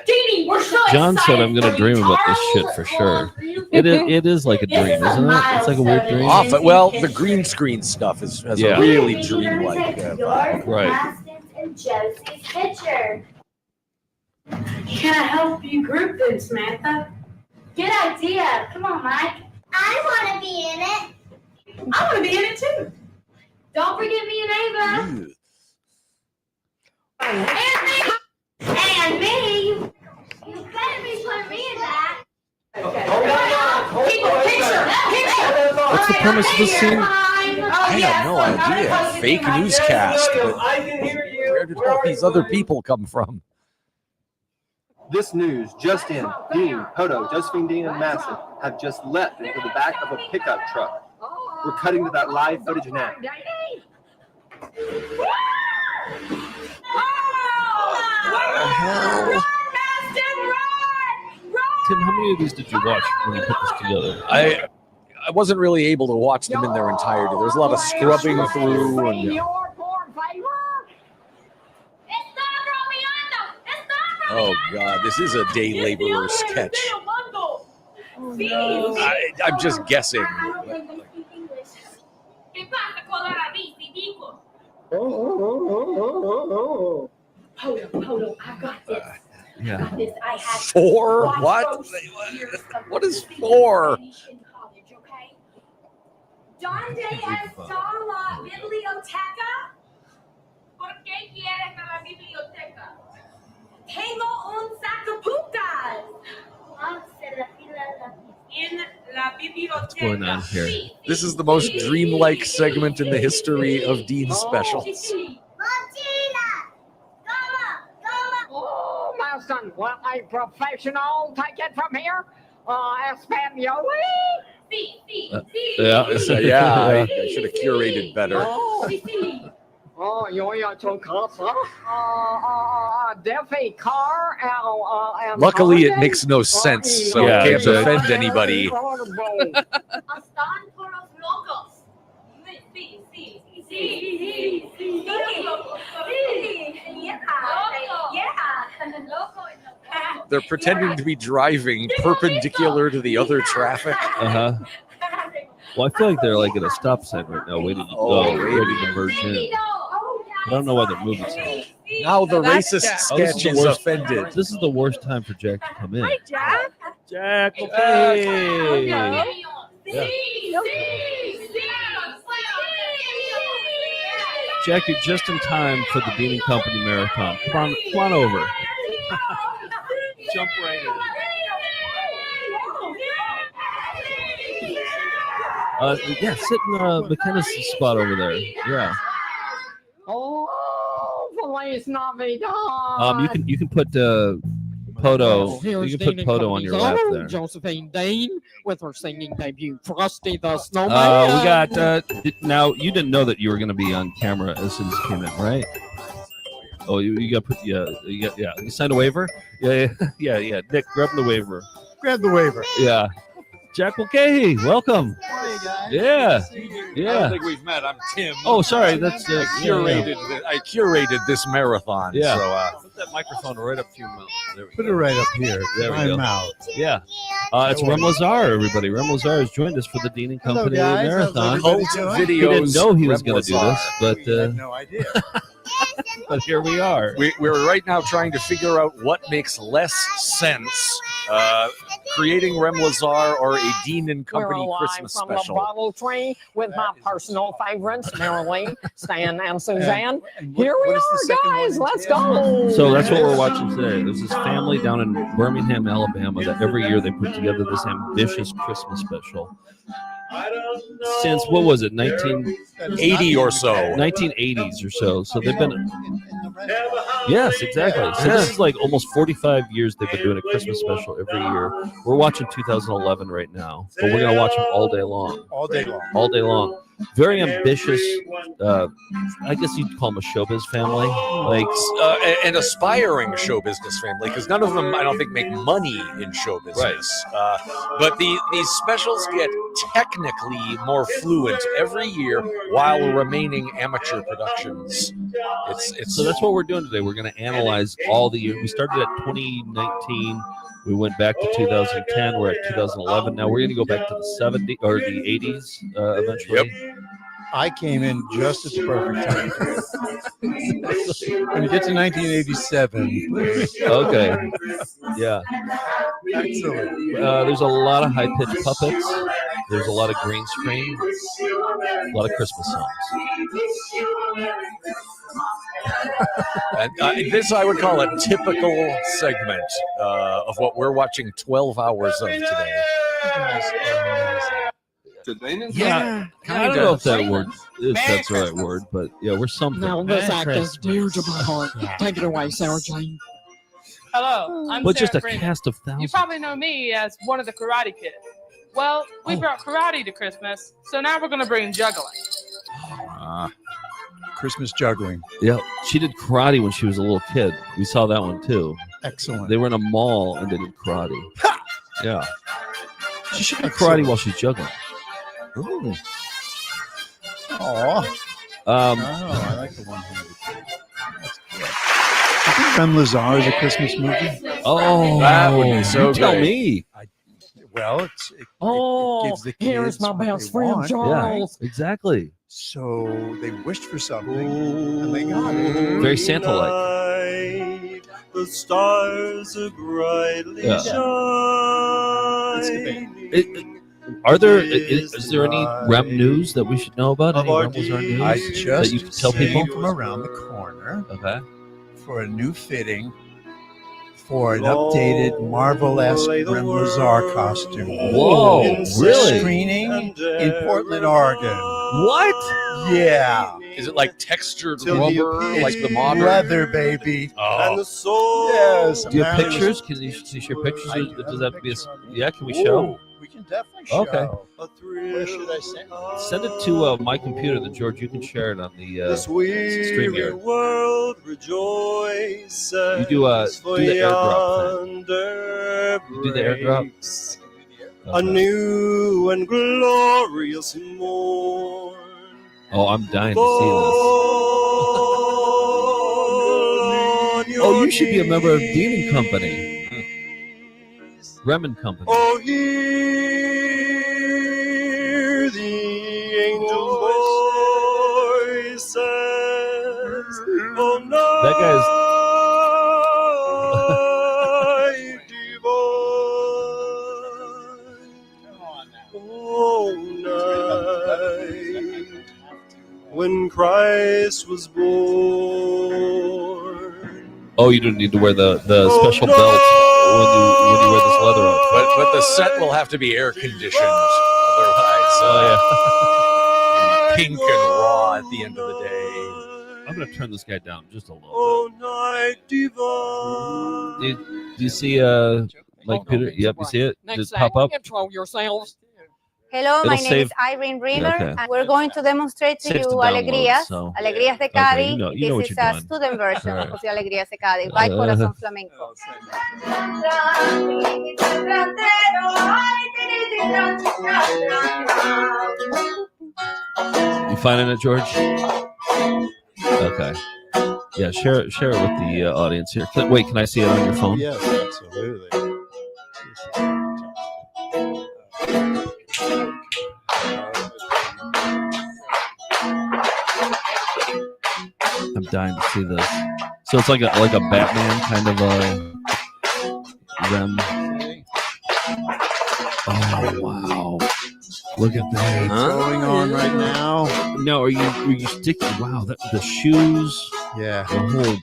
Deanie, we're so John excited said I'm going to for dream you. about this shit Charles, for hold sure. on, crew. It is like a This dream, is a isn't it? It's like a weird dream. Well, the green screen stuff has Yeah. a really dreamlike. Right. Maston's and Josie's picture. Can I help you group them, Samantha? Good idea. Come on, Mike. I want to be in it. I want to be in it too. Don't forget me and Ava. And me. You better be putting me in that. What's the premise of the scene? I have no idea. Fake newscast. But where did all these other people come from? This news just in. Dean, Hodo, Josephine, Dean, and Maston have just leapt into the back of a pickup truck. We're cutting to that live footage now. Tim, how many of these did you watch when you put this together? I wasn't really able to watch them in their entirety. There's a lot of scrubbing through and. Oh God, this is a day laborer sketch. I'm just guessing. Hold on, I've got this. Yeah. Got this. I had Four? What? What is four? ¿Dónde está la biblioteca? ¿Por qué quieres la biblioteca? Tengo un sacapuntas. In la biblioteca. What's going on here? This is the most dreamlike segment in the history of Dean specials. Oh, Maston, what a professional. Take it from here. Espanol. Yeah. I should have curated better. Oh, yo to casa. Delphi car. And Luckily, it makes no sense, so Yeah, it can't exactly. offend anybody. They're pretending to be driving perpendicular to the other traffic. Uh-huh. Well, I feel like they're like at a stop sign right now, waiting to waiting to merge in. I don't know why they're moving so. Now the racist sketch is offended. This is the worst time for Jack to come in. Hi, Jack. Jack, okay. Yeah. Jack, you're just in time for the Dean & Company Marathon. Come on over. Jump right in. Yeah, sit in McKenna's spot over there. Yeah. Oh, police not be done. You can put Poto. You can put Poto on your lap there. Josephine Dean with her singing debut, Frosty the We Snowman. got now. You didn't know that you were going to be on camera as soon as you came in, right? Oh, you got put you signed a waiver. Yeah. Nick, grab the waiver. Grab the waiver. Yeah. Jack Mulcahy, welcome. Hey guys. Yeah. I don't think we've met. I'm Tim. Oh, sorry. That's I curated this marathon. Yeah. So put that microphone right up to your mouth. Put it right up here. There we my go. mouth. Yeah. It's Rem Lazar, everybody. Rem Lazar has joined us for the Dean & Company Marathon. videos. He didn't know he was going to do Rem this, but We had no idea. but here we are. We're right now trying to figure out what makes less sense, creating Rem Lazar or a Dean & Company We're live Christmas from special. the bottle tree with my personal favorites, Marilyn, Stan, and Suzanne. Here we are, guys. Let's go. So that's what we're watching today. There's this family down in Birmingham, Alabama, that every year they put together this ambitious Christmas special. Since, what was it, 1980 or so. 1980s or so. So they've been... Yes, exactly. So this is like almost 45 years they've been doing a Christmas special every year. We're watching 2011 right now, but we're going to watch them all day long. All day long. All day long. Very ambitious. I guess you'd call them a showbiz family. Like an aspiring show business family, because none of them, I don't think, make money in show business. Right. But these specials get technically more fluent every year while remaining amateur productions. So that's what we're doing today. We're going to analyze all the years. We started at 2019. We went back to 2010. We're at 2011 now. We're going to go back to the 70s or the 80s eventually. Yep. I came in just at the perfect time. When you get to 1987. Okay. Yeah. Excellent. There's a lot of high-pitched puppets. There's a lot of green screen. A lot of Christmas songs. And this I would call a typical segment of what we're watching 12 hours of today. Yeah, I don't know if that's the right word, but yeah, we're something. Now this act is dear to my heart. Take it away, Sarah Jane. Hello, I'm But Sarah just a Freeman. cast of You thousands. probably know me as one of the Karate Kids. Well, we brought karate to Christmas, so now we're going to bring juggling. Christmas juggling. Yeah, she did karate when she was a little kid. We saw that one too. Excellent. They were in a mall and they did karate. Yeah. She should do karate while she's juggling. Ooh. Aw. I like the one-handed. I think Rem Lazar is a Christmas movie. Oh, that would be so you tell great. me. Well, it gives the kids here's my what best they friend, want. Charles. Yeah, exactly. So they wished for something, and they got it. Very Santa-like. The stars are brightly Yeah. shining. Are there? Is there any Rem news that we should know about? Any Rem Lazar news I that just you can tell came people? from around the corner Okay. for a new fitting for an updated Marvel-esque Rem Lazar costume. Whoa, really? Screening in Portland, Oregon. What? Yeah. Is it like textured Till rubber, like the modern? leather, baby. Oh. Yes. Do you have apparently pictures? Can you share pictures? Or does that have to be? Yeah, can we show? We can definitely show. Okay. Where should I send it? Send it to my computer. Then George, you can share it on the StreamYard. World rejoices. You do the airdrop thing. You do the airdrop. A new and glorious morn. Oh, I'm dying to see this. Oh, you should be a member of Dean & Company. Rem & Company. Oh, hear the angels' voices. Oh, That guy's. night divine. Oh, night when Christ was born. Oh, you don't need to wear the special belt when you wear this leather outfit. But the set will have to be air conditioned. Otherwise, pink and raw at the end of the day. I'm going to turn this guy down just a little Oh, night divine. bit. Do you see, Peter? Yep, you see it? Just pop up? Intro yourselves. Hello, It'll my name save- is Irene Reamer, Okay. and we're going to demonstrate to Saves you the download, Alegrías, so- Alegrías de Okay, Cádiz. you know This what is you're a doing. student version All right. of the Alegrías de Cádiz by Corazón Flamenco. You finding it, George? Okay. Yeah, share it with the audience here. Wait, can I see it on your phone? Yes, absolutely. I'm dying to see this. So it's like a Batman kind of Rem. Oh wow! Look at that. What's going on right now? No, are you sticking? Wow, the shoes. Yeah. The whole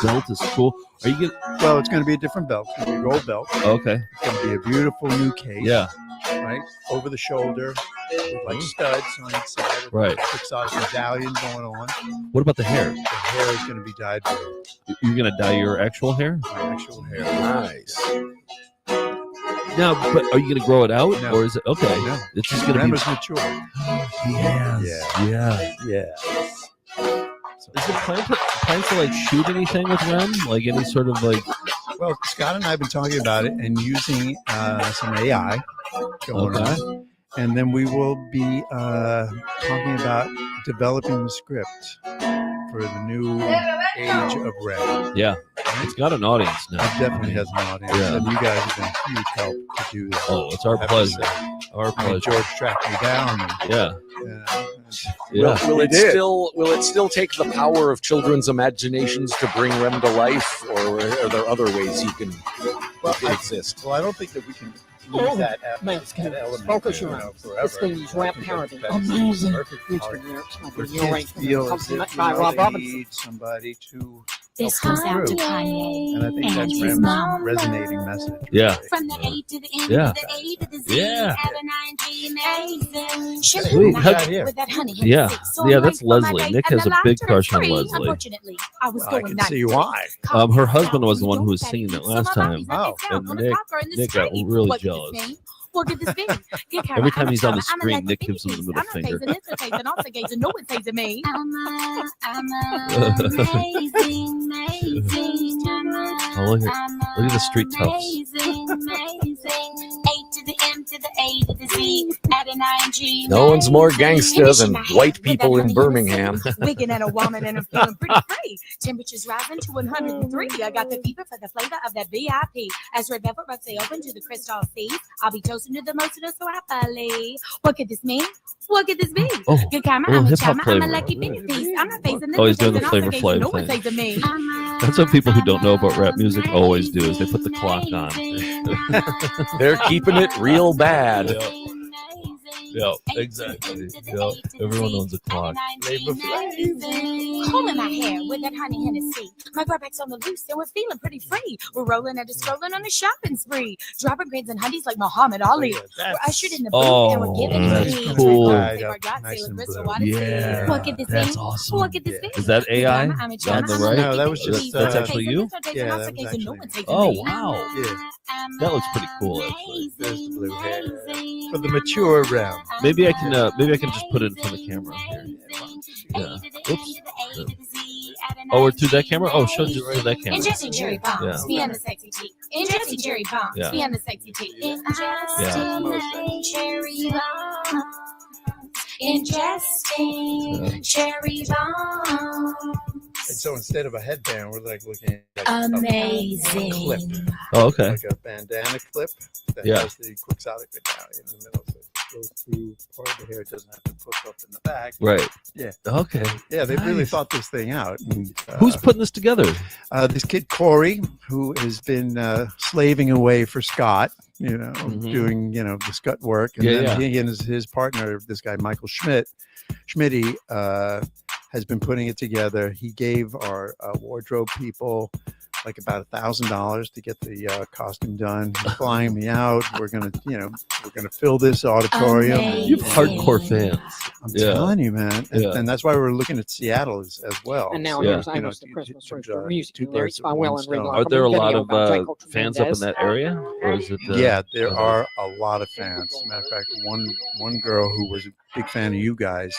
belt is cool. Are you gonna? Well, it's going to be a different belt. It's going to be a gold belt. Okay. It's going to be a beautiful new case. Yeah. Right over the shoulder with like studs on each side. with Right. Exotic medallion going on. What about the hair? The hair is going to be dyed blue. You're gonna dye your actual hair? My actual hair. Nice. No, but are you gonna grow it out, No. or is it okay? No. It's just gonna Rem be. is mature. Yes. Yeah. Is it plan to like shoot anything with Rem? Like any sort of like? Well, Scott and I have been talking about it and using some AI going on. And then we will be talking about developing the script for the new age of Red. Yeah, it's got an audience now. It definitely has an audience. Yeah. And you guys have been a huge help to do that. Oh, it's our I have to pleasure. say. Our I mean, pleasure. George tracked me down. And, Yeah. Will He it did. still take the power of children's imaginations to bring Rem to life, or are there other ways you can exist? Well, I don't think that we can Oh, use that element. Focus your forever. This thing's rap parody. That's Amazing. perfect It's art. the lyrics might be Where your kids right feel as compliment if by Rob they Robinson. need somebody to This help goes them out to through. Kanye And I think and that's his Rem's mama. resonating message. Yeah. From the A to the N Yeah. to the A to the Z, Yeah. amazing. Sweet. With that honey and Yeah. six. So Yeah, I'm that's late for my Leslie. date Nick and has the a big laughter crush is on free. Leslie. Unfortunately, I was I going can night see to why. Her husband was the one who was singing it last time, and Nick got really jealous. What could this be? Every time he's on the screen, Nick gives him the middle I'm finger. not facing also gazing. No one saying me. I'm Oh, look at the street toughs. No one's more gangsta than white people in Birmingham. Wigging at a woman and I'm feeling pretty free. Temperatures rising to 103. I got the fever for the flavor of that VIP. As Rebecca runs say open to the crystal sea, I'll be toasting to the most of the happily. What could this mean? What could this be? Oh, Good karma, a little I'm a hip-hop charmer, I'm a flavor. lucky penny piece. I'm not facing this. Oh, he's doing the and Flavor also Flav gazing. No one thing. says to me. That's what people who don't know about rap music always do, is they put the clock on. They're keeping it real bad. Yeah, exactly. Yeah, everyone owns a clock. Combing my hair with that honey Hennessy. My back's on the loose and we're feeling pretty free. We're rolling and strolling on a shopping spree. Dropping grades and honeys like Muhammad Ali. We're ushered in the booth and we're giving it that's to cool. Yeah, What could this that's be? awesome. What could this be? Is that AI I'm a on the charmer, right? No, that was just, That's actually you? Yeah, that was actually. Oh, wow. Yeah. That looks pretty cool, actually. There's the blue hair for the mature round. Maybe I can just put it in front of the camera here. Yeah. Oops. Oh, we're through that camera? Oh, show just through that camera. Ingesting cherry bombs, Yeah. me and the sexy tea. Ingesting cherry bombs, Yeah. me and the sexy tea. Ingesting cherry bombs. ingesting cherry bombs. And so instead of a headband, we're like looking at Amazing. a clip. Oh, okay. Like a bandana clip that Yeah. has the quixotic medallion in the middle. So it goes through part of the hair. It doesn't have to hook up in the back. Right. Yeah. Okay. Yeah, they really Nice. thought this thing out. And, Who's putting this together? This kid Corey, who has been slaving away for Scott, doing the Scott work, and then he and his partner, this guy Michael Schmitty, has been putting it together. He gave our wardrobe people like about $1,000 to get the costume done. He's flying me out. We're gonna fill this auditorium. You have hardcore fans. I'm telling you, man, and that's why we're looking at Seattle as well. And now here's the Christmas Rooster music. Lyrics by Will and Reed. Are there a lot of fans up in that area, or is it? Yeah, there are a lot of fans. As a matter of fact, one girl who was a big fan of you guys,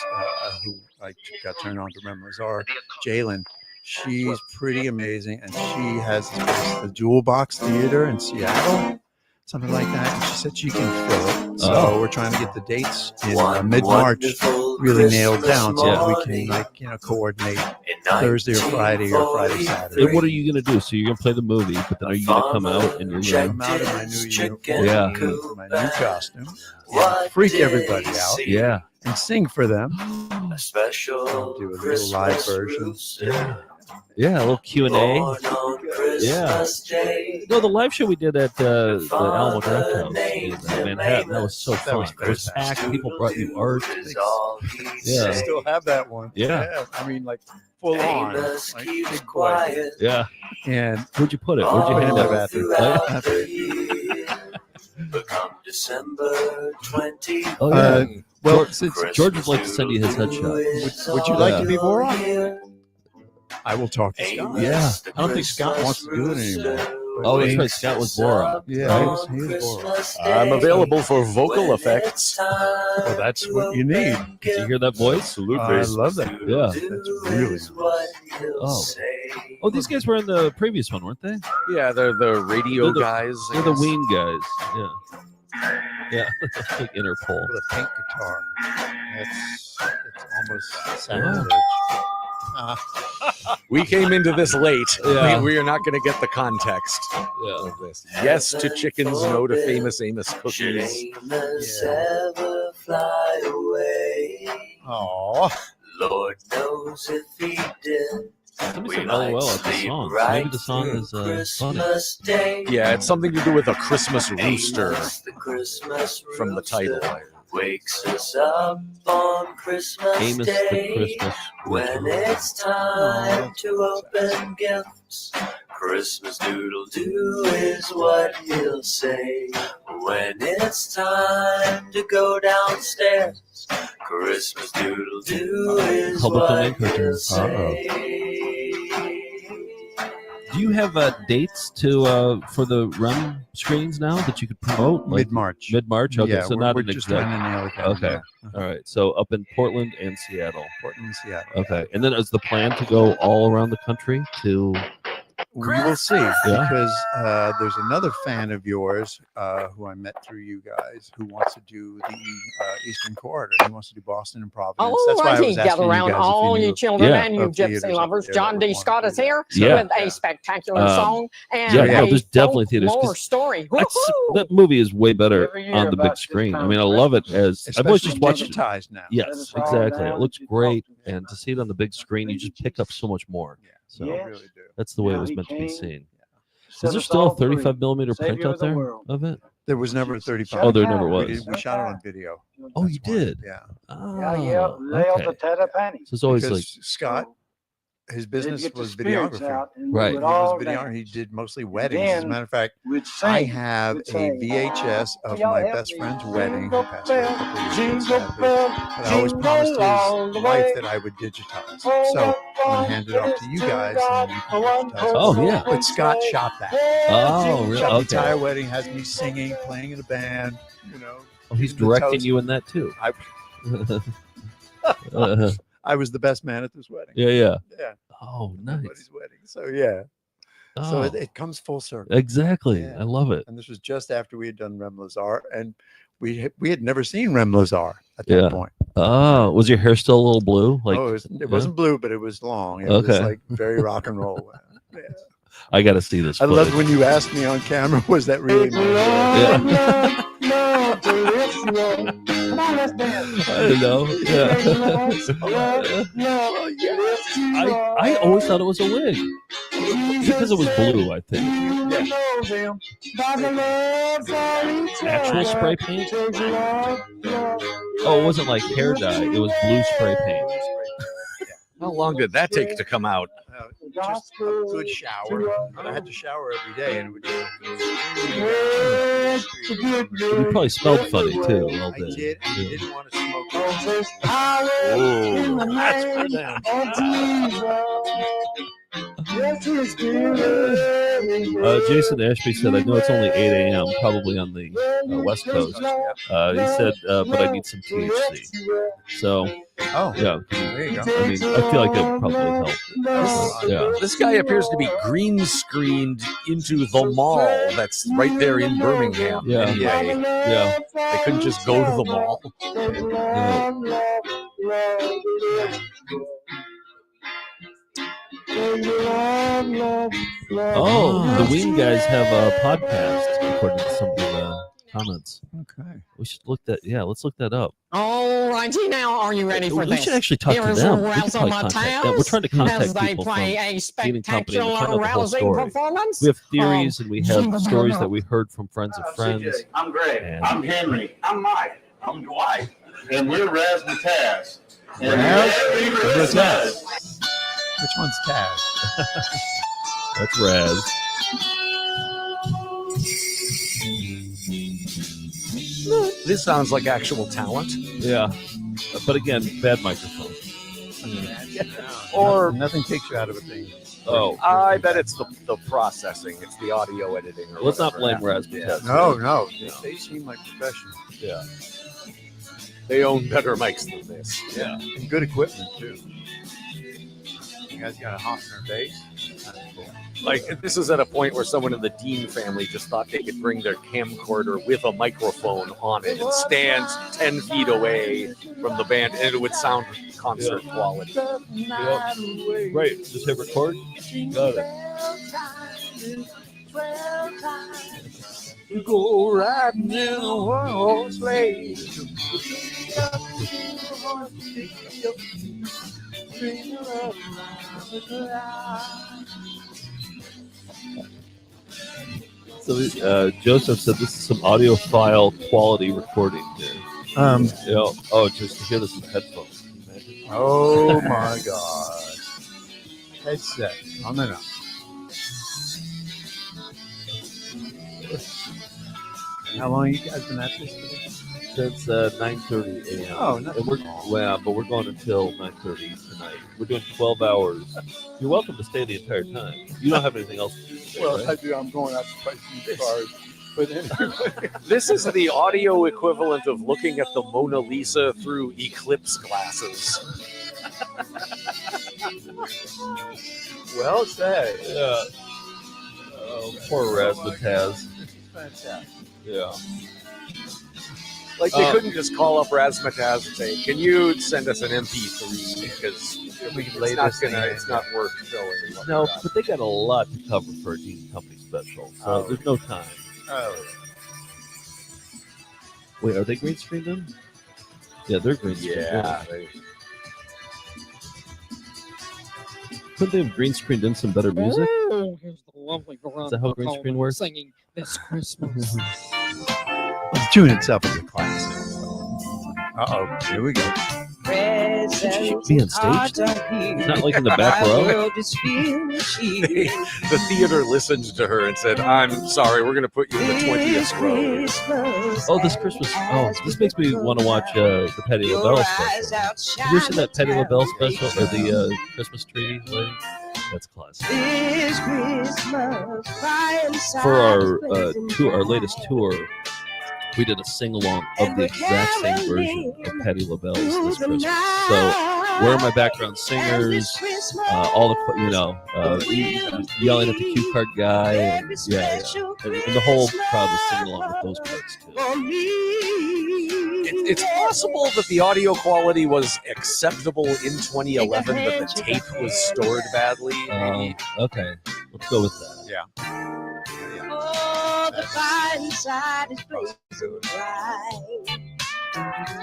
who I got turned on to Remlazar, Jalen. She's pretty amazing, and she has the Jewel Box Theater in Seattle, something like that. And she said she can fill it. So we're trying to get the dates in mid-March really nailed down, so we can coordinate Thursday or Friday or Friday Saturday. And what are you gonna do? So you're gonna play the movie, but then are you gonna come out and you're gonna come out in my new uniform, my new costume, freak everybody out, and sing for them. A special do a little live version. Yeah, a little Q&A. Yeah. No, the live show we did at the Alamo Draft House in Manhattan, that was so fun. It was packed. People brought you art. Yeah. I still have that one. Yeah. I mean, like full on. Like big quiet. Yeah. And where'd you put it? Where'd you hang it? December 20. Oh, yeah. Well, George would like to send you his headshot. Would you like to be Borat? I will talk to Scott. Yeah. I don't think Scott wants to do it anymore. Oh, that's right. Scott was Borat. Yeah, he was Borat. I'm available for vocal effects. Well, that's what you need. Did you hear that voice? Salute I love that. Yeah. That's really nice. Oh, these guys were in the previous one, weren't they? Yeah, they're the radio guys. They're the Ween guys. Yeah. Yeah, like Interpol. With a pink guitar. It's almost savage. We came into this late. Yeah. We are not going to get the context of this. Yes to chickens, no to famous Amos cookies. Ever fly away. Aww. Lord knows if he did. Somebody said LOL at the song. Maybe the song is funny. Yeah, it's something to do with a Christmas rooster from the title. Wakes us up on Christmas Amos Day the Christmas when it's time to open gifts. Christmas doodle doo is what he'll say when it's time to go downstairs. Christmas doodle doo is Public what domain he'll cartoon. say. Do you have dates for the REM screens now that you could promote? Like Mid-March. Mid-March? Okay, Yeah, so we're not an just exact. trying to nail it down. Okay. All right. So up in Portland and Seattle. Portland and Seattle. Okay. And then is the plan to go all around the country to? We will see, because there's another fan of yours who I met through you guys who wants to do the Eastern Corridor. He wants to do Boston and Providence. That's why I was asking gather you around guys if all you you knew children and you of theaters gypsy up lovers. there John that D. would Scott want is to do here Yeah. with a spectacular song and there's definitely theaters. more story. That movie is way better Every year on the big about screen. this I mean, I love it as I've always just Especially watched it. digitized now. Yes, exactly. It looks great, and to see it on the big screen, you just pick up so much more. So You really do. that's the way it was meant to be seen. Is there still a 35 millimeter print out there of it? There was never a 35. Oh, there never was. We shot it on video. Oh, you did? Yeah. Oh, Nailed the okay. tatted panties. So it's always Because like Scott, his business get the was spirits videography. out and Right. we He would all was videographer. He dance. did mostly weddings. As a Then matter of fact, we'd I sing. have We'd a sing, VHS of y'all my help best me. friend's wedding. Who Jingle passed away a bell, couple years ago, jingle sadly. bell, But I always promised jingle all his the wife way. that I would digitize. So I'm going to hand it off to you guys. And you can digitize Oh, it. yeah. But Scott shot that. Oh, really? Shot the Okay. entire wedding, has me singing, playing in a band, you know. Oh, he's the directing toast. you in that too. I was the best man at this wedding. Yeah. Yeah. Oh, nice. Everybody's wedding. So yeah. So Oh. it comes full circle. Exactly. Yeah. I love it. And this was just after we had done Rem Lazar, and we had never seen Rem Lazar at that Yeah. point. Oh, was your hair still a little blue? Like, it wasn't blue, but it was long. It Okay. was like very rock and roll. Yeah. I got to see this. I loved footage. when you asked me on camera, was that really my hair? Yeah. I know. Yeah. I always thought it was a wig because it was blue. I think. Actual spray paint. Oh, it wasn't like hair dye. It was blue spray paint. How long did that take to come out? Just a good shower. I had to shower every day, and it would You probably smelled funny too a little I bit. did. I didn't want to smoke. Oh, that's for them. Jason Ashby said, I know it's only 8 a.m., probably on the West Coast. He said, but I need some THC. So, yeah. There you go. I mean, I feel like it probably helped. Yeah. This guy appears to be green screened into the mall that's right there in Birmingham. Yeah. Anyway. Yeah. They couldn't just go to the mall. Oh, the Ween guys have a podcast, according to some of the comments. Okay. We should look that. Yeah, let's look that up. All righty, now are you ready for We this? should actually talk to Here is them. We could Razzle probably My contact them. We're trying to Towns contact as they people from play a Dean and Company and find out spectacular, the whole rousing story. performance. We have theories and we have of stories that we heard from friends of friends. I'm Greg. And I'm Henry. I'm Mike. I'm Dwight. And we're Razzmatazz. And Raz? Merry Christmas. Which one's Taz? That's Raz. This sounds like actual talent. Yeah. But again, bad microphone. Or nothing takes you out of a thing. Oh. I bet it's the processing. It's the audio editing. Or Let's not whatever. blame Razzmatazz. No. They seem like professionals. Yeah. They own better mics than this. Yeah. And good equipment, too. You guys got a Hofner bass? Like, this is at a point where someone in the Dean family just thought they could bring their camcorder with a microphone on it and stand 10 feet away from the band, and it would sound concert quality. Yep. Right. Just hit record. Got it. Go riding in a one-horse sleigh. So Joseph said this is some audiophile quality recording here. Just to hear this in headphones. Can you imagine? Oh my God. Headset on and up. How long you guys been at this today? Since 9:30 a.m. Oh, not and but we're going until 9:30 tonight. We're doing 12 hours. You're welcome to stay the entire time. You don't have anything else to do today, Well, right? I do. I'm going out to fight some cars. But anyway. This is the audio equivalent of looking at the Mona Lisa through eclipse glasses. Well said. Yeah. Oh, poor Razzmatazz. Fantastic. Yeah. Like, they couldn't just call up Razzmatazz and say, "Can you send us an MP3?" Because it's not worth showing. No, but they got a lot to cover for a Dean Company special, so there's no time. Oh. Wait, are they green screened in? Yeah, they're green screened. Yeah. Couldn't they have green screened in some better music? Oh, here's the lovely Is that how green screen works? singing this Christmas. The tune itself is a classic. Uh-oh. Here we go. Should you be on stage? Not like in the back row? The theater listened to her and said, "I'm sorry, we're going to put you in the 20th row." Oh, this Christmas. Oh, this makes me want to watch the Patti LaBelle special. Have you seen that Patti LaBelle special or the Christmas tree lady? That's classic. For our latest tour, we did a sing-along of the exact same version of Patti LaBelle's this Christmas. So Where are my background singers? All the yelling at the cue card guy. And the whole crowd was singing along with those parts too. It's possible that the audio quality was acceptable in 2011, but the tape was stored badly. Okay, let's go with that. Yeah. Oh, the fine side is blazing bright.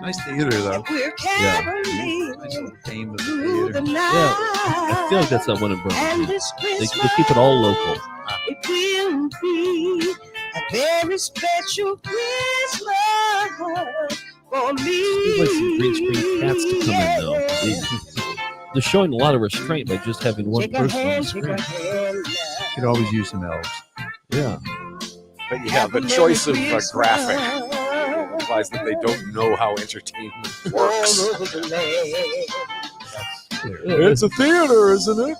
Nice theater, though. We're caroling Nice little theme of the through the theater. night. I feel like that's that one in Brooklyn. And this They Christmas, keep it all local. it will be a very special Christmas for me. You'd like some green screen cats to come in, though. They're showing a lot of restraint by just having one person on the screen. Could always use some elves. Yeah. But yeah, the choice of a graphic implies that they don't know how entertainment works. It's a theater, isn't it?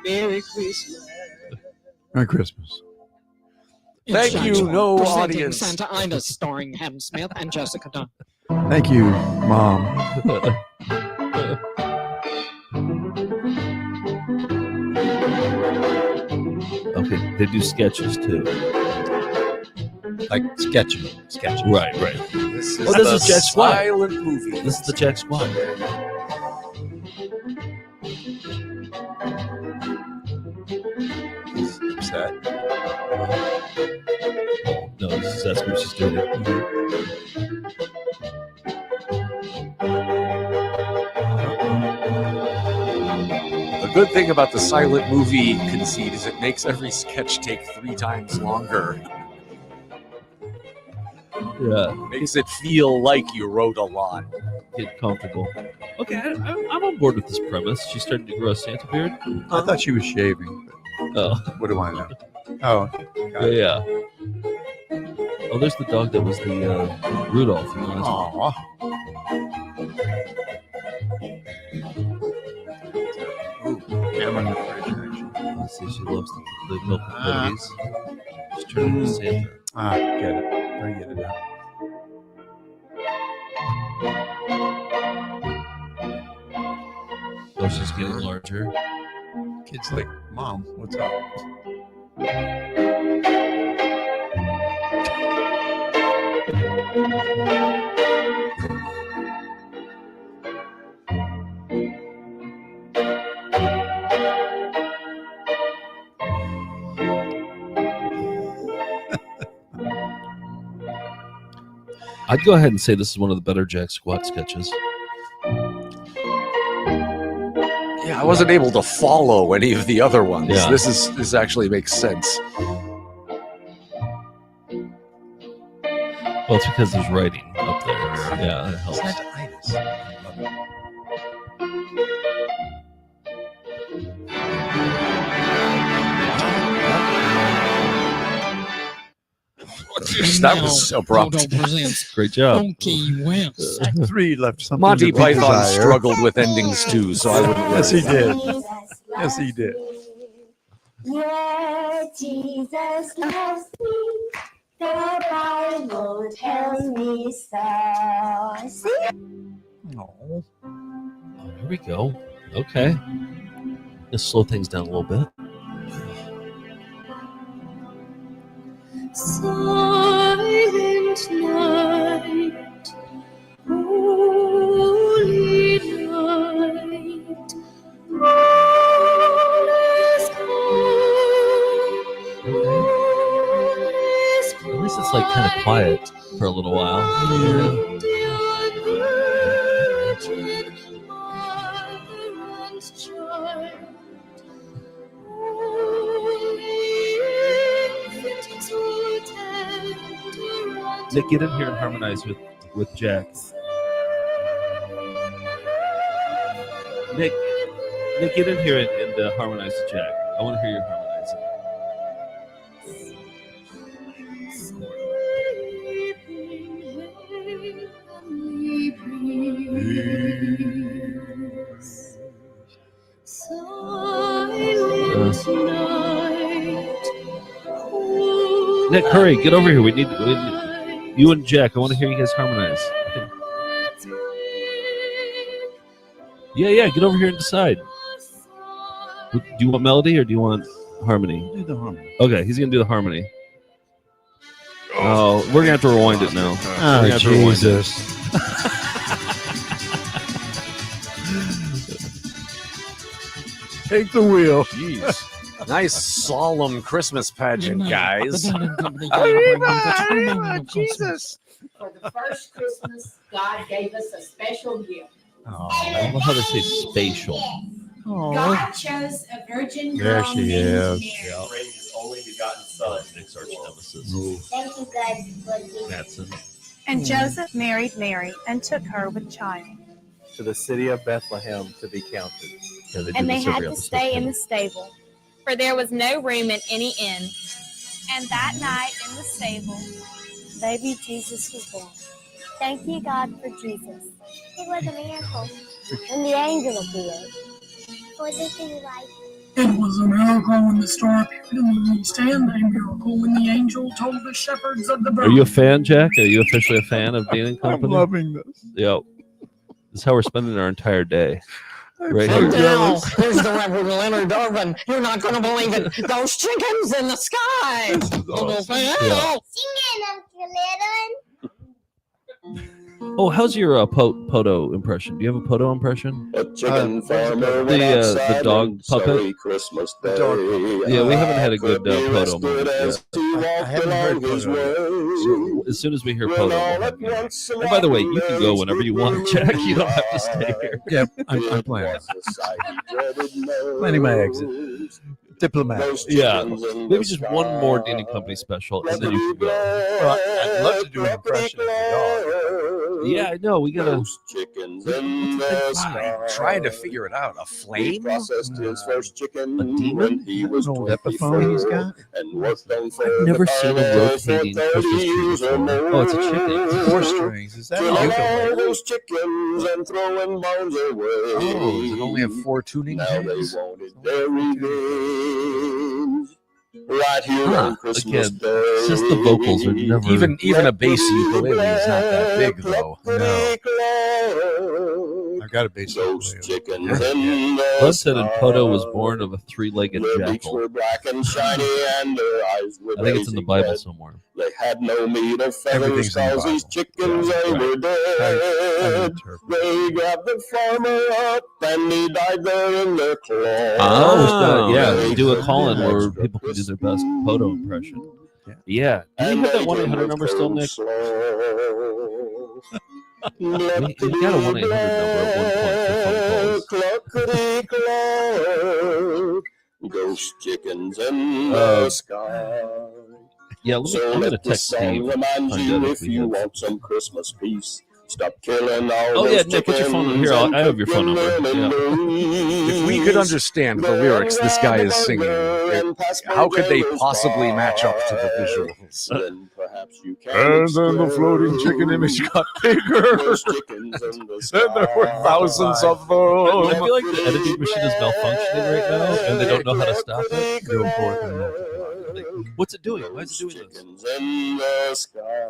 Merry Christmas. Merry Christmas. Thank you, no Presenting audience. Santa Ina, starring Ham Smith and Jessica Dunn. Thank you, Mom. Okay, they do sketches too. Like sketches. Right. This is, this the is Jack Squad. silent movie. This is the Jack Squad. He's upset. No, that's what she's doing. The good thing about the silent movie conceit is it makes every sketch take 3 times longer. Yeah. Makes it feel like you wrote a lot. Get comfortable. Okay, I'm on board with this premise. She's starting to grow a Santa beard. I thought she was shaving. Oh. What do I know? Oh. Yeah. Oh, there's the dog that was the Rudolph. From the last one. I'm in the fridge, actually. Let's see, she loves the milk and cookies. She's turning into Santa. Get it. I get it now. Oh, she's getting larger. Kid's like, Mom, what's up? I'd go ahead and say this is one of the better Jack Squad sketches. Yeah, I wasn't able to follow any of the other ones. Yeah. This actually makes sense. Well, it's because there's writing up there. Yeah, that helps. That was abrupt. Great job. Funky Wimps. 3 left something. Monty to be Python desired. struggled with endings too, so I wouldn't worry. Yes, he did. Yes, he did. Yeah, Jesus loves me. The Bible tells me so. See? Oh. Here we go. Okay. Let's slow things down a little bit. Silent night, holy night, all is calm, all is At least it's like kind of quiet for a little while. dear Virgin, mother and child, holy infant, so tender and Nick, get in here and harmonize with Jack. Nick, get in here and harmonize with Jack. I want to hear you harmonizing. Nick, hurry, get over here. We need you and Jack. I want to hear you guys harmonize. Yeah. Get over here and decide. Do you want melody or do you want harmony? Do the harmony. Okay, he's gonna do the harmony. Oh, we're gonna have to rewind it now. Oh, Jesus. Take the wheel. Jeez. Nice solemn Christmas pageant, guys. Arriba, Jesus. For the first Christmas, God gave us a special gift. Oh, I love how they say spatial. God chose a virgin girl. There she is. Yeah. His only begotten son. Nick's arch nemesis. Thank you guys for the Matson. And Joseph married Mary and took her with child. To the city of Bethlehem to be counted. Yeah, And they had to stay in the stable, for there was no room in any inn. And that night in the stable, baby Jesus was born. Thank you, God, for Jesus. It was a miracle. And the angel appeared. What did you like? It was a miracle when the star appeared in the east, and a miracle when the angel told the shepherds of the birth. Are you a fan, Jack? Are you officially a fan of Dean & Company? I'm loving this. Yep. This is how we're spending our entire day. Right And here. now, here's the Reverend Leonard Irvin. You're not going to believe it. Those chickens in the sky. Yeah. Singing, Uncle Little. Oh, how's your Poto impression? Do you have a Poto impression? A chicken farmer the dog puppet. Christmas Day. Yeah, we haven't had a good Poto moment yet. I haven't heard Poto. As soon as we hear Poto, we'll have you. And by the way, you can go whenever you want, Jack. You don't have to stay here. Yeah, I'm planning. Planning my exit. Diplomat. Yeah, maybe just one more Dean & Company special, and then you can go. Well, I'd love to do an impression of the dog. Yeah, I know. We gotta. Chickens in the sky. Trying to figure it out. A He flame? processed his first chicken A demon? when he was An old Epiphone he's got? and worked on I've never seen a rotating Christmas tree before. Oh, it's a chicken. 4 strings. Is that Kill a all ukulele? those chickens and throwing bombs away. Oh, does it only have 4 tuning Now they keys? wanted their revenge. Right here on Christmas Again, Day. it's just the vocals are never. Even a bass ukulele is not that big, though. I got a bass Those ukulele. chickens in the Bud said in Poto was born of a 3-legged Their beaks jackal. were black and shiny, and their eyes were I think it's in the blazing Bible red. somewhere. They had no meat or feathers, Everything's in the cause these Bible. chickens, Yeah, they right. were dead. interpret. They grabbed the farmer up, and he died there in their claws. Oh, yeah. They Do a took call in an where extra people can do their best Poto impression. Yeah. Yeah. Do you and have that they 1-800 turned number the still, Nick? We got a 1-800 number at one point for phone calls. Cluckety-cluck, ghost chickens in the sky. Yeah, I'm So gonna let the text song Steve. remind Find you out if if we you have. want some Christmas peace. Stop killing all Oh, those yeah, Nick, what's your phone number? chickens Here, and I have your cook phone them number. in Yeah. If we could understand the lyrics this guy is singing, how could they possibly match up to the visuals? Then perhaps you can And then the explore floating chicken image got bigger. those chickens in the And there were thousands of I them. feel like the editing machine is malfunctioning right now, and they don't know how to stop it. Real important and multiply. What's it doing? Why is it doing this? chickens in the sky.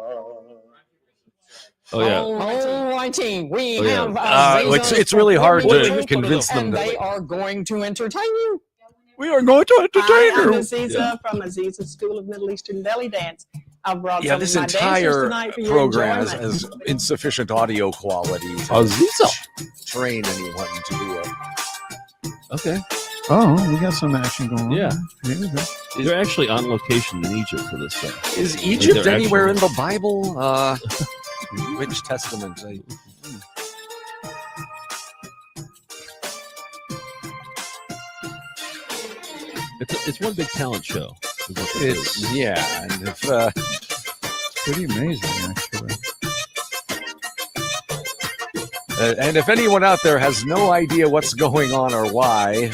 Oh, yeah. Alrighty, we Oh, yeah. have It's really hard Aziza to convince them and that. they are going to entertain you. We are going to entertain I'm you. Aziza from Aziza School of Middle Eastern Belly Dance. I brought Yeah, some this of my dancers entire tonight for your program enjoyment. has insufficient audio quality to Aziza. train anyone to do it. Okay. Oh, we got some action going on. Yeah. Here we go. They're actually on location in Egypt for this stuff. Is Egypt They're anywhere actually- in the Bible? Which testament? It's one big talent show. Is what this is. It's yeah, and if Pretty amazing, actually. and if anyone out there has no idea what's going on or why,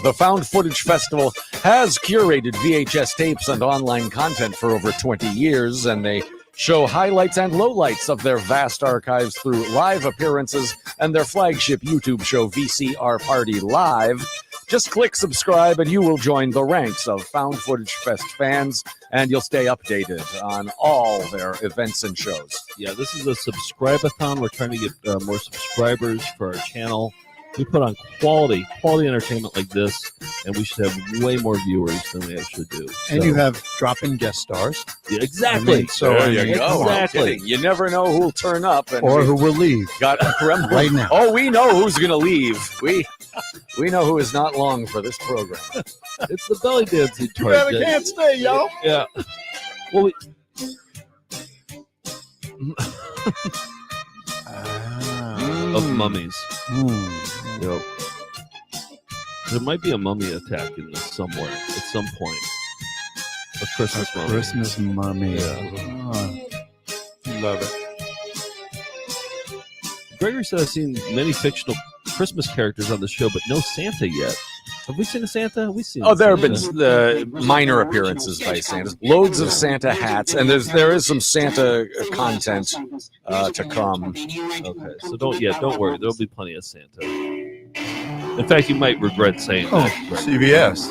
the Found Footage Festival has curated VHS tapes and online content for over 20 years, and they show highlights and lowlights of their vast archives through live appearances and their flagship YouTube show, VCR Party Live. Just click subscribe and you will join the ranks of Found Footage Fest fans, and you'll stay updated on all their events and shows. Yeah, this is a subscribe-a-thon. We're trying to get more subscribers for our channel. We put on quality entertainment like this, and we should have way more viewers than we actually do. And you have drop-in guest stars. Yeah, exactly. I mean, so There you go. Exactly. You never know who'll turn up or who will leave. Got right now. Oh, we know who's going to leave. We know who is not long for this program. It's the belly dancing Too bad I can't stay, yo. Yeah. Well, of mummies. Yep. There might be a mummy attack in this somewhere at some point. A Christmas mummy. Christmas mummy. Yeah. Love it. Gregory said I've seen many fictional Christmas characters on the show, but no Santa yet. Have we seen a Santa? We've seen. Oh, there have been minor appearances by Santa. Loads of Santa hats, and there is some Santa content to come. Okay, so don't worry. There'll be plenty of Santa. In fact, you might regret saying that. CBS.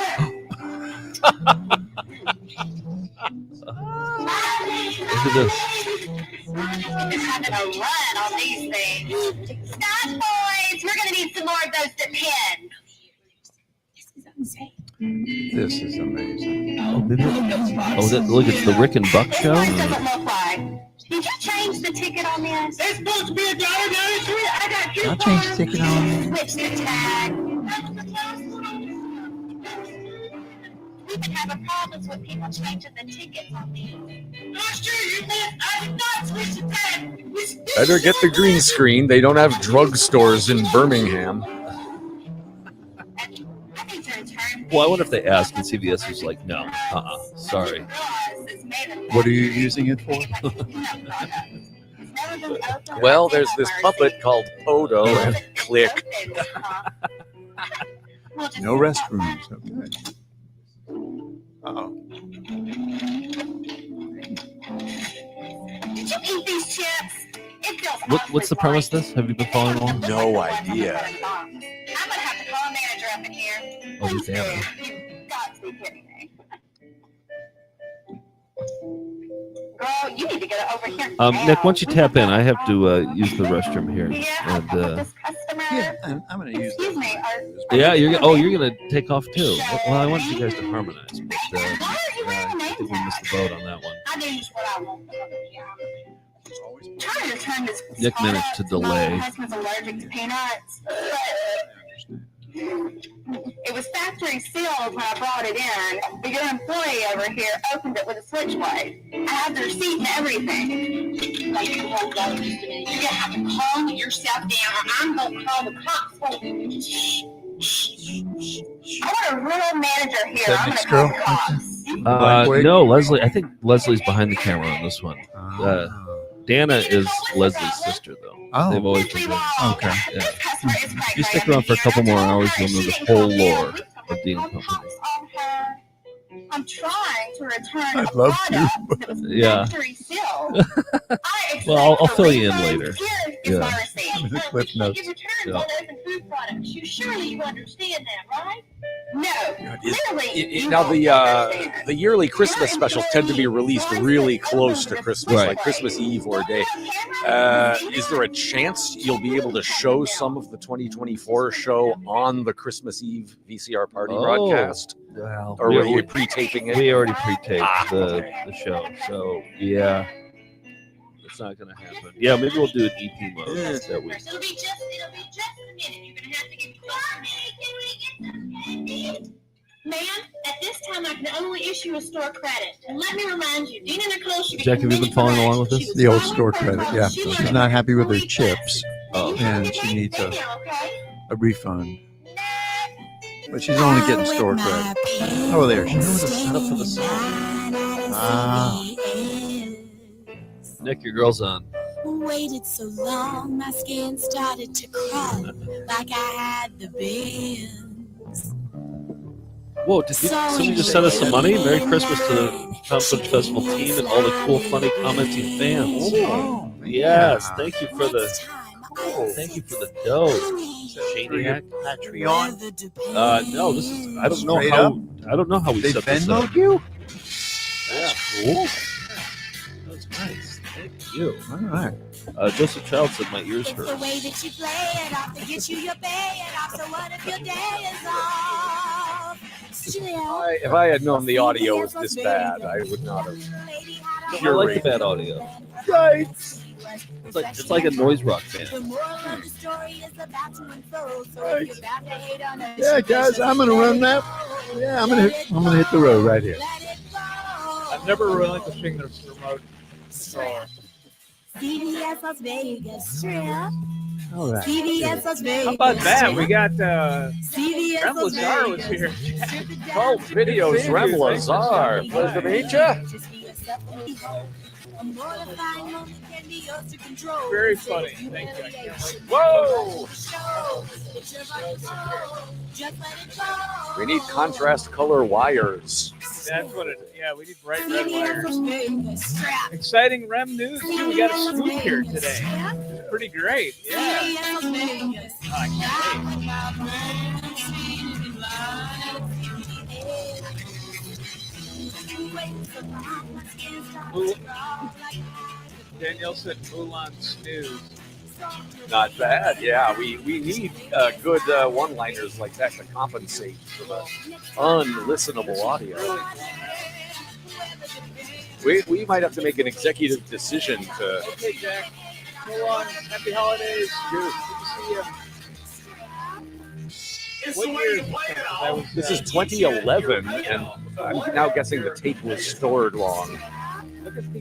Look at this. It's having a run on these things. Stop, boys! We're gonna need some more of those to pin. This is amazing. Oh, look, it's the Rick and Buck show. Doesn't look like. Did you change the ticket on this? It's supposed to be $1.93. I got two. I'll change the ticket on. Switch the tag. We've been having problems with people changing the tickets on these. Last year you missed. I did not switch the tag. Better get the green screen. They don't have drugstores in Birmingham. Well, I wonder if they asked and CBS was like, no, sorry. What are you using it for? Well, there's this puppet called Odo, and click. No restrooms. Okay. Uh-oh. Did you eat these chips? It feels What's the premise of this? Have you been following along? No idea. I'm gonna have to call a manager up in here. Oh, he's there. You've got to be kidding me. Girl, you need to get it over here. Nick, once you tap in, I have to use the restroom here. And, and I'm going to use Excuse me. yeah, you're going to take off too. Well, I wanted you guys to harmonize, but I think we missed the boat on that one. I know just what I want. Trying to turn this. Nick managed to delay. My husband's allergic to peanuts. It was factory sealed when I brought it in. The good employee over here opened it with a switchblade. I have the receipt and everything. Like, you won't go just a minute. You're gonna have to calm yourself down, or I'm gonna call the cops. I want a rural manager here. That I'm Nick's gonna girl? call the cops. No, Leslie. I think Leslie's behind the camera on this one. Dana is Leslie's sister, though. Oh. They've always been there. Okay. Yeah. If you stick around for a couple more hours, you'll know the whole lore of Dean-A-Thon. I'm trying to return I'd love to. that was Yeah. factory sealed. Well, I'll fill you in later. Here's my Yeah. receipt. The clip notes. You return Yeah. all those food products. Surely you understand that, right? No. Clearly, Now the yearly Christmas specials tend to be released really close to Christmas, Right. like Christmas Eve or day. Is there a chance you'll be able to show some of the 2024 show on the Christmas Eve VCR party broadcast? Well, Or were you pre-taping it? We already pre-taped the show, so yeah, it's not going to happen. Yeah, maybe we'll do an EP mode that week. it'll be just a minute. You're gonna have to get closer. Ma'am, at this time I can only issue a store credit. And let me remind you, Dean and Nicole should be Jack, have you been following along with this? The old store credit, yeah. She's not happy with her chips, Oh. and she needs a refund. But she's only getting store credit. Oh, there she is. The setup for the song. Ah. Nick, your girl's on. Waited so long, my skin started to crawl like I had the bends. Whoa, did somebody just send us some money? Merry Christmas to the Town Footage Festival team and all the cool, funny, commenting fans. Oh, Yes, thank you for the dough. Shaniac. Patreon? No, this is I don't Straight know how we They set this Venmo'd up. you? Yeah, cool. That's nice. Thank you. All right. Joseph Child said my ears It's the hurt. way that you play it off to get you your pay it off. So what if your day is off? If I had known the audio was this bad, I would not have. I like the bad audio. Yikes! It's like a noise rock band. Yeah, guys, I'm gonna run that. Yeah, I'm gonna hit the road right here. I'm never relinquishing the remote control. CBS Las Vegas Strip. All right. CBS Las Vegas. How about that? We got CBS Rem Las Lazar was here. Oh, videos, Rem Lazar. Pleasure to meet you. Very funny. Thank you. I can't wait. Whoa! We need contrast color wires. That's what it is. Yeah, we need bright red wires. Exciting Rem news, too. We got a scoop here today. It's pretty great. Yeah. Oh, I can't wait. Danielle said Mulan snooze. Not bad. Yeah, we need good one-liners like that to compensate for the unlistenable audio. We might have to make an executive decision to. Okay, Jack. Hold on. Happy holidays. Good to see you. What year is this? This is 2011, and I'm now guessing the tape was stored wrong. Look at the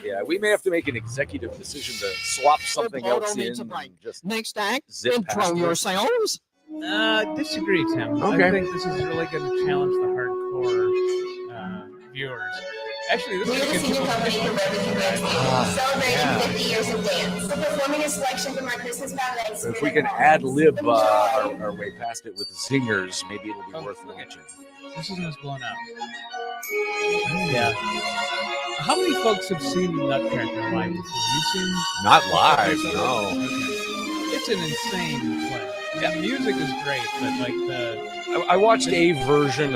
Yeah, we may have to make an executive decision to swap something else in. And just Next act, zip intro past it. yourselves. Disagree, Tim. Okay. I think this is really going to challenge the hardcore viewers. Actually, this is going to Celebrating 50 years of dance. We're performing a selection from our Christmas ballets. If we can ad-lib our way past it with zingers, maybe it'll be worth watching. This isn't as blown out. Yeah. How many folks have seen Nutcracker live before? You've seen? Not live, no. It's an insane play. Yeah, music is great, but like I watched a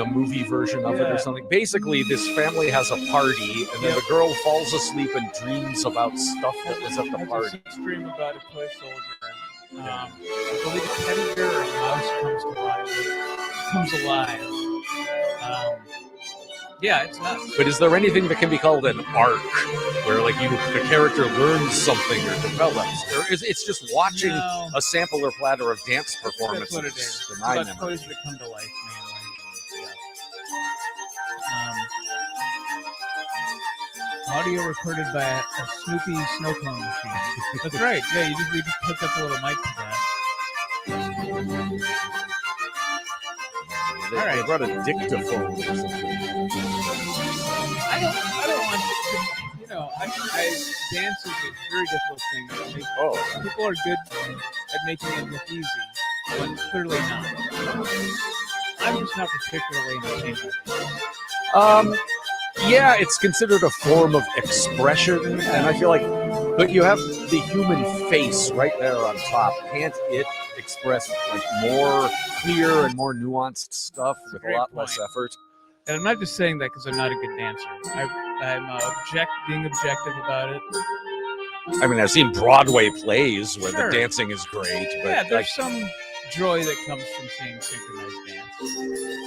movie version of it or something. Basically, this family has a party, and then the girl falls asleep and dreams about stuff that was at the party. Dream about a toy soldier. I believe a teddy bear or a mouse comes alive. Yeah, it's nuts. But is there anything that can be called an arc, where like the character learns something or develops? Or it's just watching a sampler platter of dance performances? That's what it is. to It's my about memory. toys that come to life, mainly. Audio recorded by a Snoopy snow cone machine. That's right. Yeah, we just hooked up a little mic to that. They brought a dictaphone or something. I don't want to, dance is a very difficult thing. People are good at making it look easy, but clearly not. I'm just not particularly entertained. Yeah, it's considered a form of expression, and I feel like, but you have the human face right there on top. Can't it express like more clear and more nuanced stuff with a lot less effort? And I'm not just saying that because I'm not a good dancer. I'm being objective about it. I mean, I've seen Broadway plays where Sure. the dancing is great, but Yeah, there's some joy that comes from seeing synchronized dance.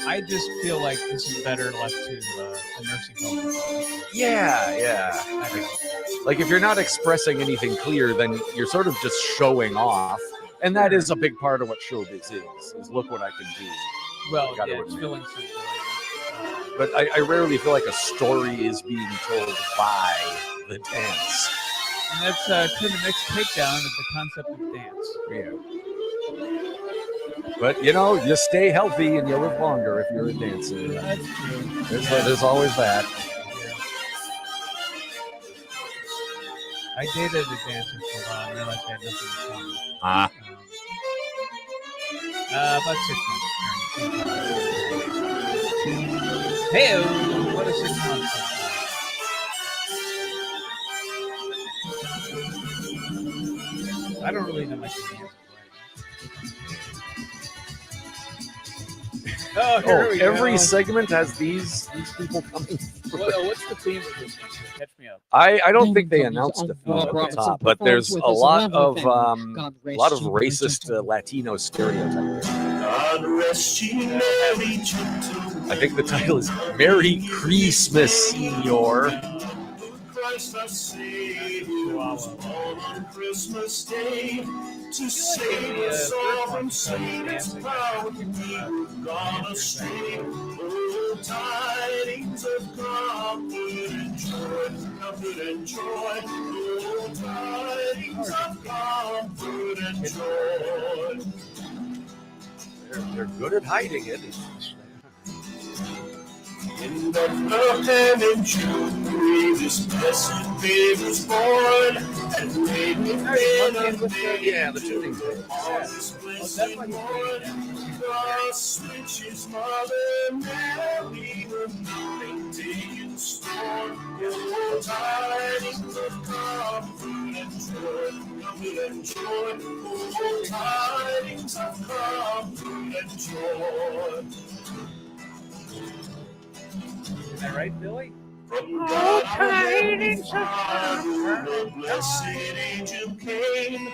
I just feel like this is better left to a nursing home. yeah. Like if you're not expressing anything clear, then you're sort of just showing off, and that is a big part of what showbiz is look what I can do. Well, I gotta yeah, it's admit. feeling some joy. But I rarely feel like a story is being told by the dance. And that's kind of the next takedown of the concept of dance. Yeah. But you stay healthy and you live longer if you're a dancer. That's true. There's always that. I dated a dancer for a while and realized I had nothing in common. About 6 months. Hey, what a 6 months. I don't really know much of dance. Oh, here we every go. segment has these people coming. What's the theme of this one? Catch me up. I don't think they announced the theme at the top, but there's a lot of racist Latino stereotypes. I think the title is "Merry Christmas, Senor." Christ our Savior was born on Christmas Day to save us all from Satan's power. We were gone astray. Oh, tidings of comfort and joy, comfort and joy. Oh, tidings of comfort and joy. They're good at hiding it. In Bethlehem in June, this blessed babe was born, and laid with men of yeah, the tuning. On this blessed morn, thus which his mother Mary her mourning day in storm. Oh, tidings of comfort and joy, comfort and joy. Oh, tidings of comfort and joy. Is that right, Billy? From God tidings of comfort, the blessed angel came.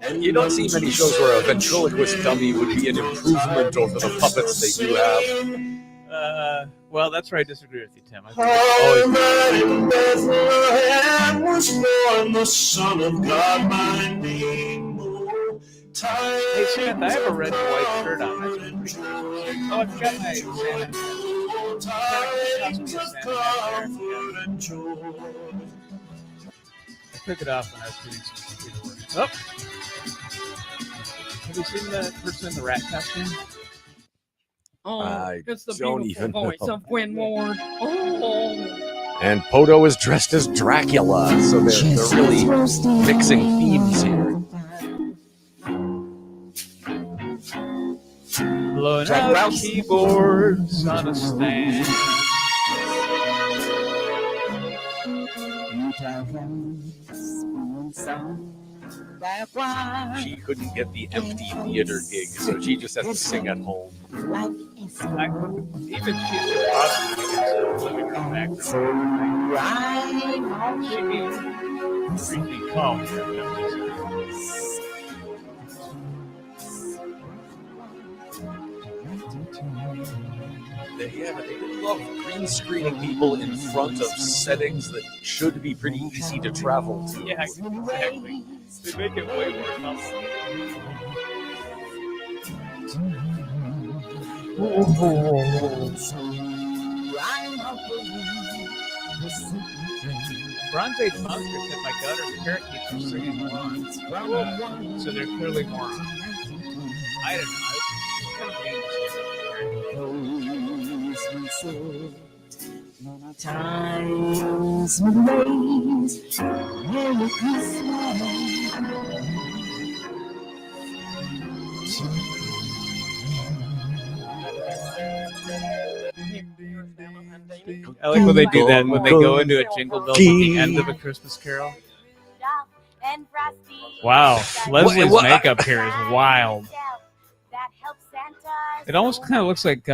And you don't see many shows where a ventriloquist dummy would be an improvement over the puppets they do have. Well, that's where I disagree with you, Tim. I think In Bethlehem was born the Son of God, my name. Hey, Samantha, I have a red and white shirt on. That's pretty cool. Oh, I forgot my Santa. Tidings of comfort and joy. I took it off when I was doing some computer work. Oh. Have you seen the person in the rat costume? Oh, it's the don't beautiful even voice know. of Winward. Oh. And Poto is dressed as Dracula, so they're really mixing themes here. Blowing out keyboards on a stand. She couldn't get the empty theater gig, so she just has to sing at home. Even she's impossible to get a living room actor. She'd be really calm here. They love green screening people in front of settings that should be pretty easy to travel to. Yeah, exactly. They make it way more complicated. Bronze Age monsters in my gutter parakeets are singing along. So they're clearly more. I don't know. It's kind of Times and days, Merry Christmas. I like when they do that when they go into a jingle bell at the end of a Christmas Carol. Wow, Leslie's makeup here is wild. It almost kind of looks like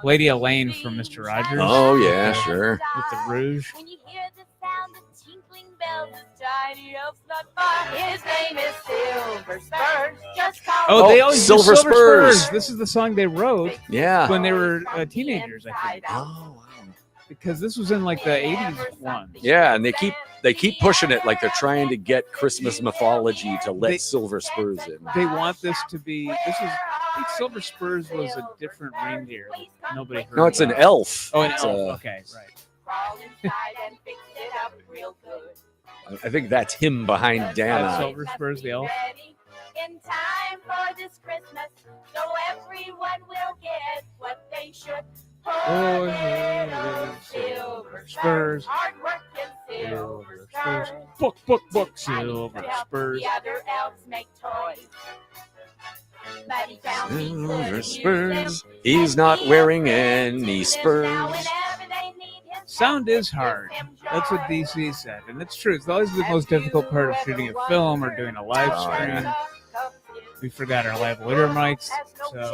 Lady Elaine from Mr. Rogers. Oh yeah, sure. With the rouge. His name is Silver Spurs. Just call Oh, they always Silver do Silver Spurs. Spurs. This is the song they wrote when they were teenagers, I think. Oh, wow. Because this was in like the 80s one. Yeah, and they keep pushing it like they're trying to get Christmas mythology to let Silver Spurs in. They want this to be. This is. I think Silver Spurs was a different reindeer. That nobody heard. No, it's an about. elf. Oh, an It's, elf. Okay, right. I think that's him behind Dana. Silver Spurs, the elf. in time for this Christmas, so everyone will get what they should. Oh, yeah, Silver Spurs. Hard work and Silver Spurs. Book, Silver Spurs. The other elves make toys. But he found he Silver couldn't Spurs. use them. He's not wearing any spurs. Sound is hard. That's what DC said, and it's true. It's always the most difficult part of shooting a film or doing a live stream. we forgot our lavalier mics, so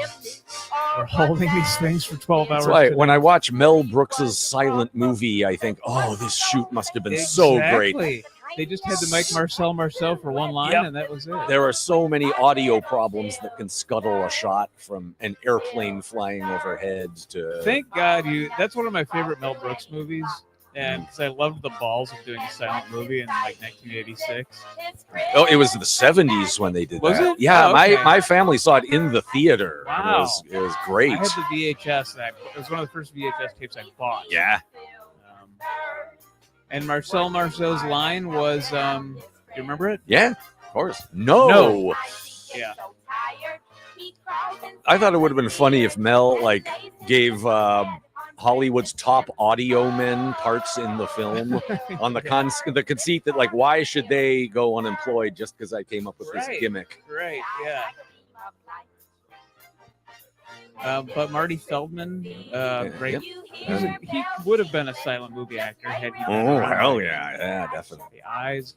we're holding these things for 12 hours. That's why today. when I watch Mel Brooks's silent movie, I think, oh, this shoot must have been so great. Exactly. They just had to make Marcel for one line, Yep. and that was it. There are so many audio problems that can scuttle a shot from an airplane flying overhead to. Thank God that's one of my favorite Mel Brooks movies. And because I loved the balls of doing a silent movie in like 1986. Oh, it was the 70s when they did Was that. it? Yeah, Oh, okay. my family saw it in the theater. Wow. It was great. I had the VHS. It was one of the first VHS tapes I bought. Yeah. And Marcel's line was, you remember it? Yeah, of course. No. Yeah. I thought it would have been funny if Mel gave Hollywood's top audio men parts in the film on the conceit that why should they go unemployed just because I came up with this gimmick. Right, yeah. But Marty Feldman, great. Yep. He would have been a silent movie actor had he been Oh, around. hell yeah, definitely. The eyes.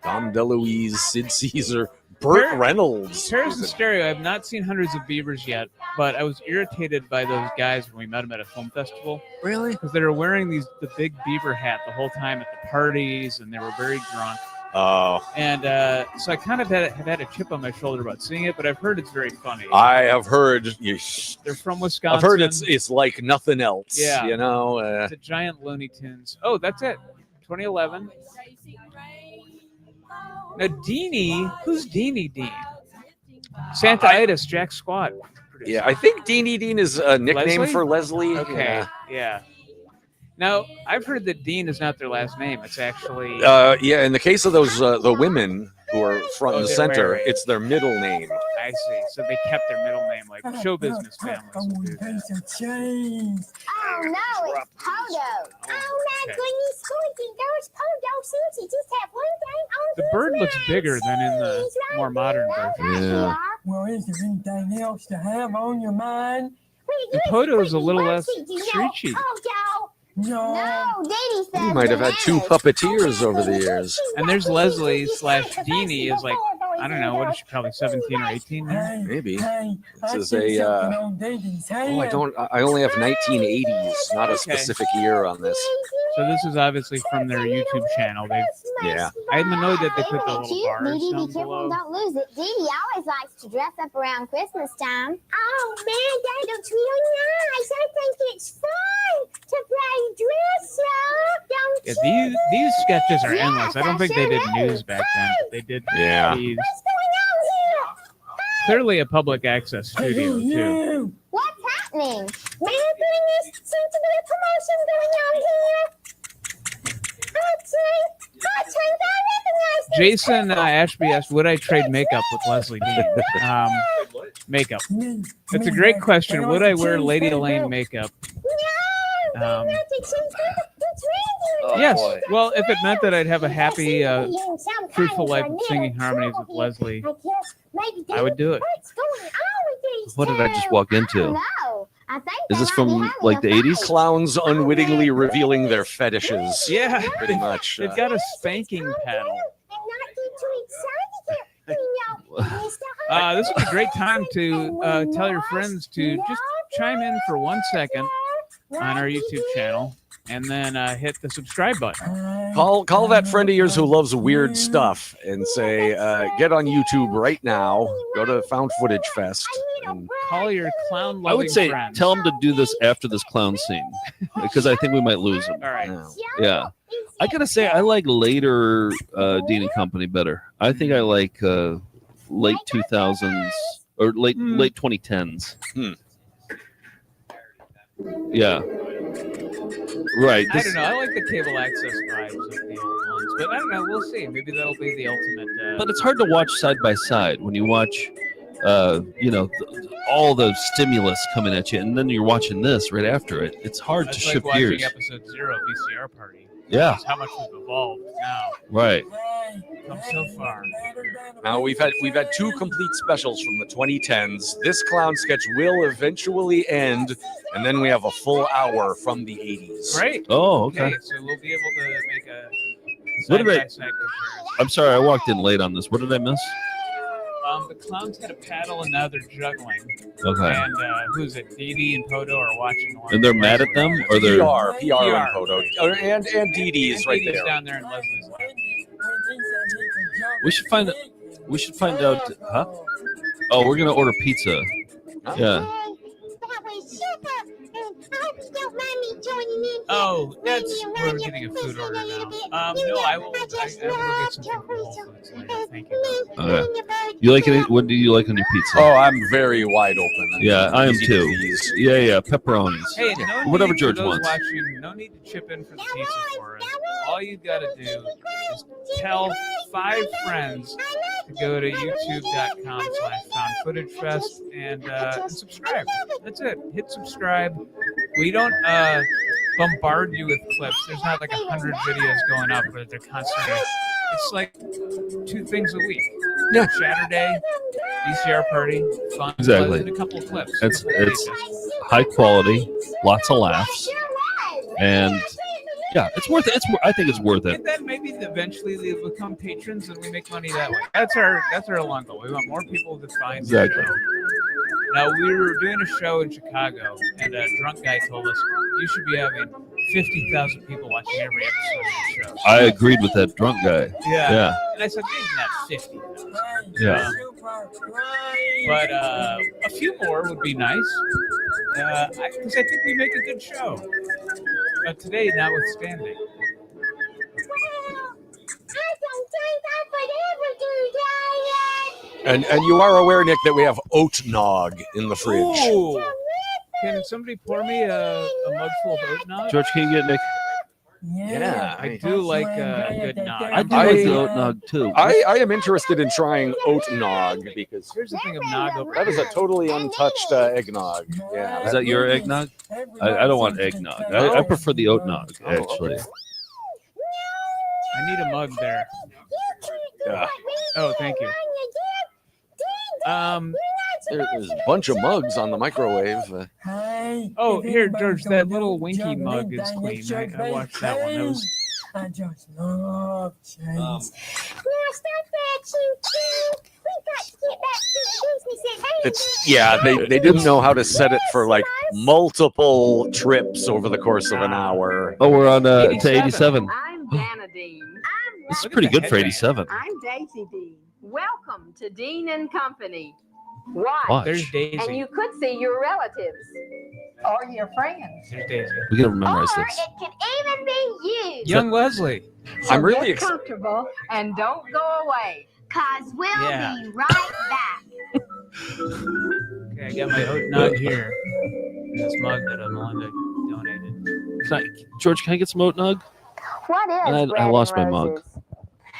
Dom DeLuise, Sid Caesar, Burt Reynolds. Paris and Stereo, I've not seen Hundreds of Beavers yet, but I was irritated by those guys when we met them at a film festival. Really? Because they were wearing the big beaver hat the whole time at the parties, and they were very drunk. Oh. And so I kind of have had a chip on my shoulder about seeing it, but I've heard it's very funny. I have heard. They're from Wisconsin. I've heard it's like nothing else. Yeah. You know? It's a giant Looney Tunes. Oh, that's it. 2011. Now, Dean-A, who's Dean? Santa-itis, Jack Squad. Yeah, I think Dean is a nickname Leslie? for Leslie. Okay, yeah. Now, I've heard that Dean is not their last name. It's actually... Yeah, in the case of those the women who are front and center, right. it's their middle name. I see. So they kept their middle name, like show business families will do that. Oh no, it's Podo. Oh my goodness, who think those Podo sushi just have one thing on The bird looks bigger than in the more modern version. Yeah. Well, is there anything else to have on your mind? The Podo is a little less screechy. No. Daddy said You might have had two puppeteers over the years. And there's Leslie / Dean-A is like, I don't know, what is she, probably 17 or 18 now? Maybe. This is a. I only have 1980s, not a specific year on this. So this is obviously from their YouTube channel. Yeah. I'm annoyed that they put the little bars Dee, be down careful, below. don't lose it. Dee always likes to dress up around Christmas time. Oh man, that looks really nice. I think it's fun to play dress up, don't Yeah, you? these sketches are Yes, endless. I don't think they did news back then. But they did Yeah. these. What's going on here? Clearly a public access studio, too. What's happening? My goodness, seems to be a promotion going on here. Jason Ashby asked, would I trade makeup with Leslie Dean? Makeup. It's a great question. Would I wear Lady Elaine makeup? Yes. boy. Well, if it meant that I'd have a happy, fruitful life of singing harmonies with Leslie, I would do it. What did I just walk into? Is this from like the 80s? Clowns unwittingly revealing their fetishes. Yeah. Pretty much. They've got a spanking paddle. This would be a great time to tell your friends to just chime in for 1 second on our YouTube channel and then hit the subscribe button. Call that friend of yours who loves weird stuff and say, get on YouTube right now. Go to Found Footage Fest. And call your clown loving I would say friends. tell them to do this after this clown scene because I think we might lose them. All right. Yeah. I gotta say I like later Dean & Company better. I think I like late 2000s or late 2010s. Yeah. Right. I don't know. I like the cable access vibes of the old ones, but I don't know. We'll see. Maybe that'll be the ultimate. But it's hard to watch side by side when you watch, all the stimulus coming at you, and then you're watching this right after it. It's hard That's to like shift watching gears. episode 0 of VCR Party. Yeah. That's how much we've evolved now. Right. Come so far. now we've had 2 complete specials from the 2010s. This clown sketch will eventually end, and then we have a full hour from the 80s. Great. Oh, okay. So we'll be able to make a What did I? Side-by-side comparison. I'm sorry, I walked in late on this. What did I miss? The clowns had a paddle and now they're juggling. Okay. And who's it? Dee and Poto are watching along. And they're mad at them, or they're PR and Poto, and Dee is right there. Down there, and Leslie's left. We should find out. Huh? Oh, we're gonna order pizza. Yeah. Oh, we're getting a food order now. No, I will go get some from Whole Foods later. Thank you. Okay. You like it? What do you like on your pizza? Oh, I'm very wide open. Yeah, I am too. Yeah, pepperonis. Hey, no whatever need George for those wants. watching, no need to chip in for the pizza for us. All you got to do is tell 5 friends to go to youtube.com/foundfootagefest and subscribe. That's it. Hit subscribe. We don't bombard you with clips. There's not like 100 videos going up where they're constantly. It's like 2 things a week. Yeah. Saturday, VCR party, fun, Exactly. and a couple of clips. It's high quality, lots of laughs, and yeah, it's worth it. I think it's worth it. And then maybe eventually they become patrons and we make money that way. That's our long goal. We want more people to find Exactly. the show. Now we were doing a show in Chicago, and a drunk guy told us you should be having 50,000 people watching every episode of the show. I agreed with that drunk guy. Yeah. And I said, maybe not 50,000. Yeah. But a few more would be nice, because I think we make a good show. But today, notwithstanding. And you are aware, Nick, that we have oat nog in the fridge. Ooh. Can somebody pour me a mug full of oat nog? George, can you get Nick? Yeah, I do like a good nog. I do like the oat nog too. I am interested in trying oat nog because here's the thing of nog over that is a totally untouched eggnog. Yeah, Is that your eggnog? I don't want eggnog. I prefer the oat nog, actually. I need a mug there. Yeah. Oh, thank you. There's a bunch of mugs on the microwave. Oh, here, George, that little Winky mug is clean. I watched that one. That was. I just love change. They didn't know how to set it for like multiple trips over the course of an hour. Oh, we're on to 87. I'm Dana Dean. This is pretty good for 87. I'm Daisy Dean. Welcome to Dean and Company. Watch. There's Daisy. And you could see your relatives or your friends. There's Daisy. We gotta memorize Or this. it can even be you. Young Leslie. So I'm really get comfortable and don't go away. Cause we'll Yeah. be right back. Okay, I got my oat nog here. This mug that Melinda donated. George, can I get some oat nog? What is I lost my mug.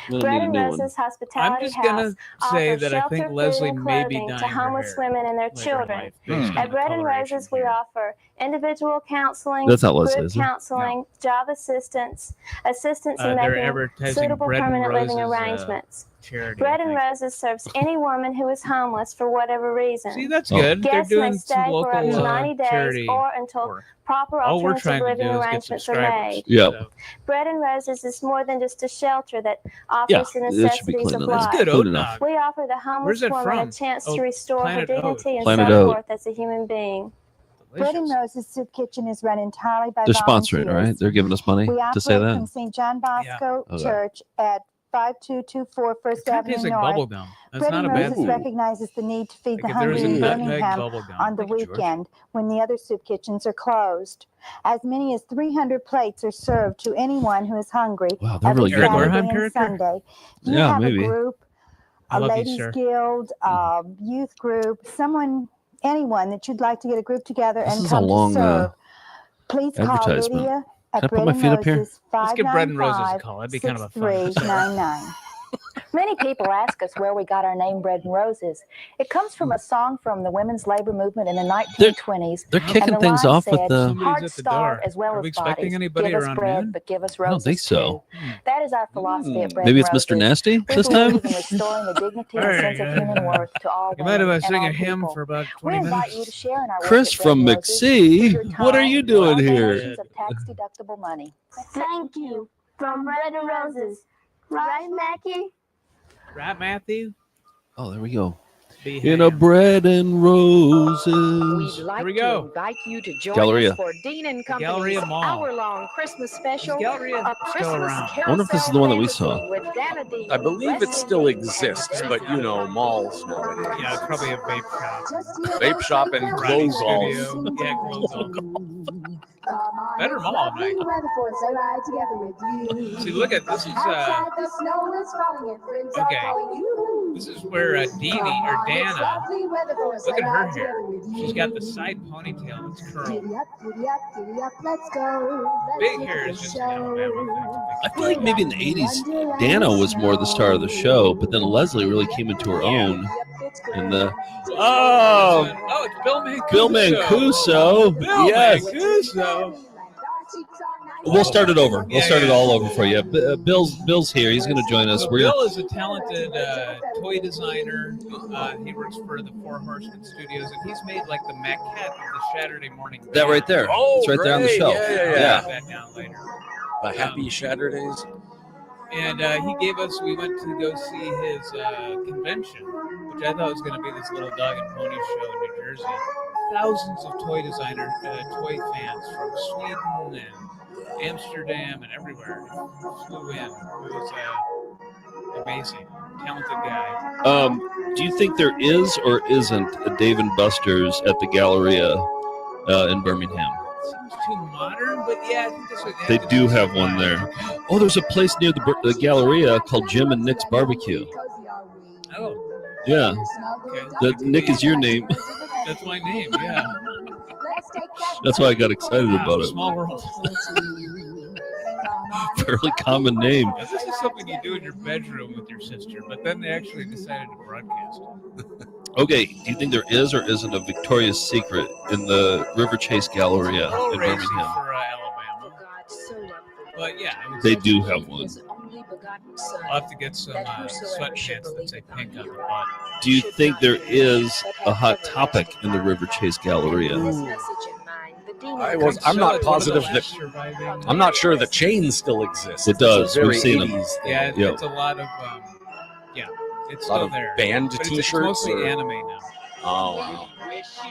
I'm gonna Bread need a and new one. Roses Hospitality I'm just gonna House say offers that I think shelter, Leslie food, and may be clothing dying to of her homeless hair women and their later in children. life, based on At the Bread and coloration Roses, we here. offer individual counseling, That's not Leslie, group is it? counseling, job assistance in They're making advertising suitable Bread and permanent living Roses, arrangements. charity. Bread I and think. Roses serves any woman who is homeless for whatever reason. See, that's good. They're Guests may doing stay some for up local to 90 days charity or until work. proper All we're alternative trying to living do is get arrangements are subscribers. made. Yeah. So, Bread and Roses is more than just a shelter that offers Yeah, the that should be necessities clean of enough. life. That's good, Clean oat enough. nog. We offer the homeless Where's it woman from? a chance Oh, to restore her Planet Oat. dignity and Planet Oat. self-worth as a human being. Bread and Roses Soup Kitchen is run entirely by They're sponsoring, volunteers. right? They're giving us money We to say operate that. from St. John Bosco Okay. Church at 5224 First It Avenue tastes like North. bubble gum. That's Bread not and a bad Roses thing. recognizes the need to feed Like the if there was hungry a in nutmeg Birmingham bubble gum. on the Thank you, George. weekend when the other soup kitchens are closed. As many as 300 plates are served to anyone who is hungry Wow, they're every really good. Saturday Warheim and character? Sunday. Do you Yeah, have maybe. a group, I a love you, ladies sir. guild, a youth group, anyone that you'd like to get a group together This and is a come long to serve? Please call advertisement. Lydia Can at I put Bread my and feet up here? Roses Let's give Bread and Roses a call. That'd be kind of a fun. 595-6399. Many people ask us where we got our name Bread and Roses. It comes from a song from the women's labor movement in the 1920s. They're kicking and the things line off with said, the- Somebody's Hearts at the starve door. as well Are we as expecting bodies. anybody Give us around bread, noon? but give us I don't roses think so. too. That is our philosophy at Bread Maybe and it's Mr. Roses. Nasty We this believe time? in restoring the dignity and There sense you of go. human worth to all You might women have and sing all a hymn people. for about We 20 invite minutes. you to share in our work Chris at Bread from and Roses McSee, with your what are time you or doing here? donations of tax-deductible money. Thank you. from Bread and Roses. Right, Mackie? Right, Matthew? Oh, there we go. Be In a bread and roses. We'd like Here we to go. invite you to join Galleria. us for Dean and Company's Galleria Mall. hour-long Christmas special, Galleria A still Christmas around? I wonder if this is the one that we saw. Carousel with Dean, I believe it still exists, but you know, malls nowadays. Yeah, it's probably a vape shop. Vape shop and Karate glow golf. studio. Yeah, glow golf. Better mall, Mike. See, look at this is okay. This is where Deanie or Dana. Look at her hair. She's got the side ponytail that's curled. Big hair is just an Alabama thing. I feel like maybe in the 80s, Dana was more the star of the show, but then Leslie really came into her own. And it's Bill Mancuso. Bill Mancuso. Bill Yes. Mancuso. We'll start it over. We'll start it all over for you. Bill's here. He's going to join us. We're Bill gonna, is a talented toy designer. He works for the Four Horsemen Studios, and he's made like the maquette of the Saturday morning. that right there. It's right there on the shelf. Yeah. I'll that down later. The Happy Saturdays. And he gave us. We went to go see his convention, which I thought was going to be this little dog and pony show in New Jersey. Thousands of toy fans from Sweden and Amsterdam and everywhere flew in. It was amazing, talented guy. Do you think there is or isn't a Dave & Buster's at the Galleria in Birmingham? Seems too modern, but yeah, I think this would. They do have one there. Oh, there's a place near the Galleria called Jim and Nick's Barbecue. Oh, Yeah. okay. Nick is your name. That's my name. Yeah. That's why I got excited Wow, about it. small world. Fairly common name. Now, this is something you do in your bedroom with your sister, but then they actually decided to broadcast. Okay, do you think there is or isn't a Victoria's Secret in the River Chase Galleria in Crazy Birmingham? for Alabama. But yeah, I would They say do have one. I'll have to get some sweatpants that say pink on the butt. Do you think there is a Hot Topic in the River Chase Galleria? I'm not positive that. I'm not sure the chain still exists. It does. It's a very We've seen them. 80s thing. Yeah, Yep. it's a lot of it's A lot still of there. band But T-shirts It's mostly or- anime now. Oh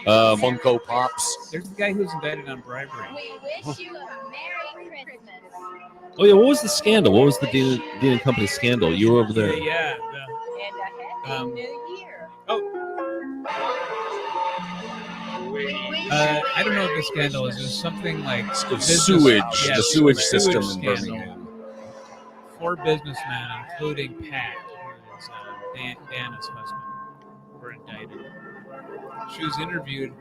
wow. Funko Pops. There's the guy who's indicted on bribery. We wish you a Merry Christmas. Oh yeah, what was the scandal? What was the Dean and Company scandal? You were over there. Yeah. And a Happy New Year. I don't know what the scandal is. It's something like Sewage. Yeah, The sewage system in scandal. Birmingham. 4 businessmen, including Pat, who is Dana's husband, were indicted. She was interviewed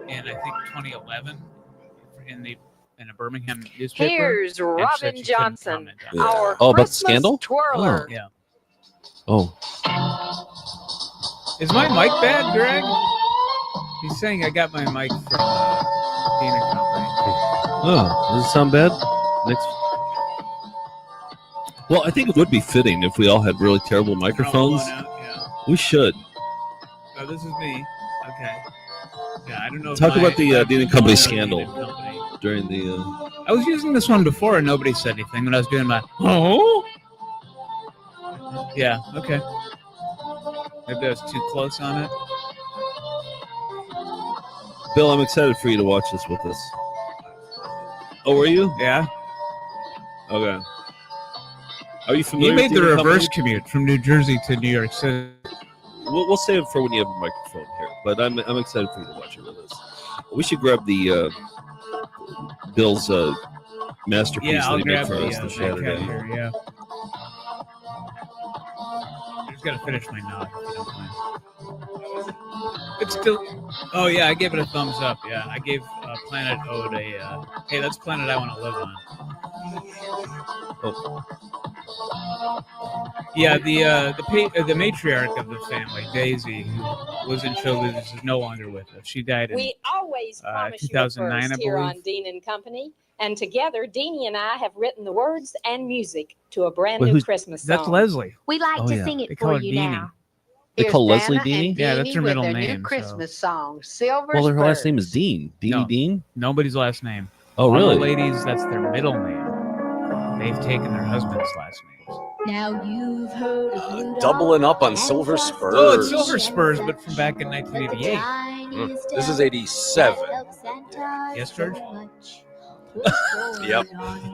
in, I think, 2011 in a Birmingham newspaper. Here's and Robin said she couldn't Johnson, comment on it. our Oh, about the Christmas scandal? twirler. Yeah. Oh. Is my mic bad, Greg? He's saying I got my mic from Dean & Company. Oh, does it sound bad? Next. Well, I think it would be fitting if we all had really terrible microphones. We should. Oh, this is me. Okay. Yeah, I don't know. Talk about the Dean & Company Dean & scandal Company. during the. I was using this one before and nobody said anything when I was doing my. Oh. Yeah. Okay. Maybe I was too close on it. Bill, I'm excited for you to watch this with us. Oh, were you? Yeah. Okay. Are you familiar? You made with the Dean & reverse Company? commute from New Jersey to New York City. We'll save it for when you have a microphone here. But I'm excited for you to watch it with us. We should grab the Bill's masterpiece Yeah, that I'll he made grab for us the this Saturday. here, yeah. I just gotta finish my nod, if you don't mind. It's still. Oh yeah, I gave it a thumbs up. Yeah, I gave Planet Ode a. Hey, that's planet I want to live on. Oh. Yeah, the matriarch of the family, Daisy, who was in show business, is no longer with us. She died in We always promise you a 2009, first I here believe. on Dean and Company. And together, Deanie and I have written the words and music to a brand new Christmas song. That's Leslie. We'd like Oh, to yeah. sing it They call for her you Deanie. now. They Here's call Leslie Dana and Deanie? Yeah, that's her Deanie with middle their name, new so- Christmas song, Silver Well, her last Spurs. name is Dean. Deanie No. Dean? Nobody's last name. Oh, All really? the ladies, that's their middle name. they've taken their husband's last names. Now you've heard of Doubling up on Silver Spurs. Oh, it's Silver Spurs, but from back in 1988. This is 87. Yes, George? Yep.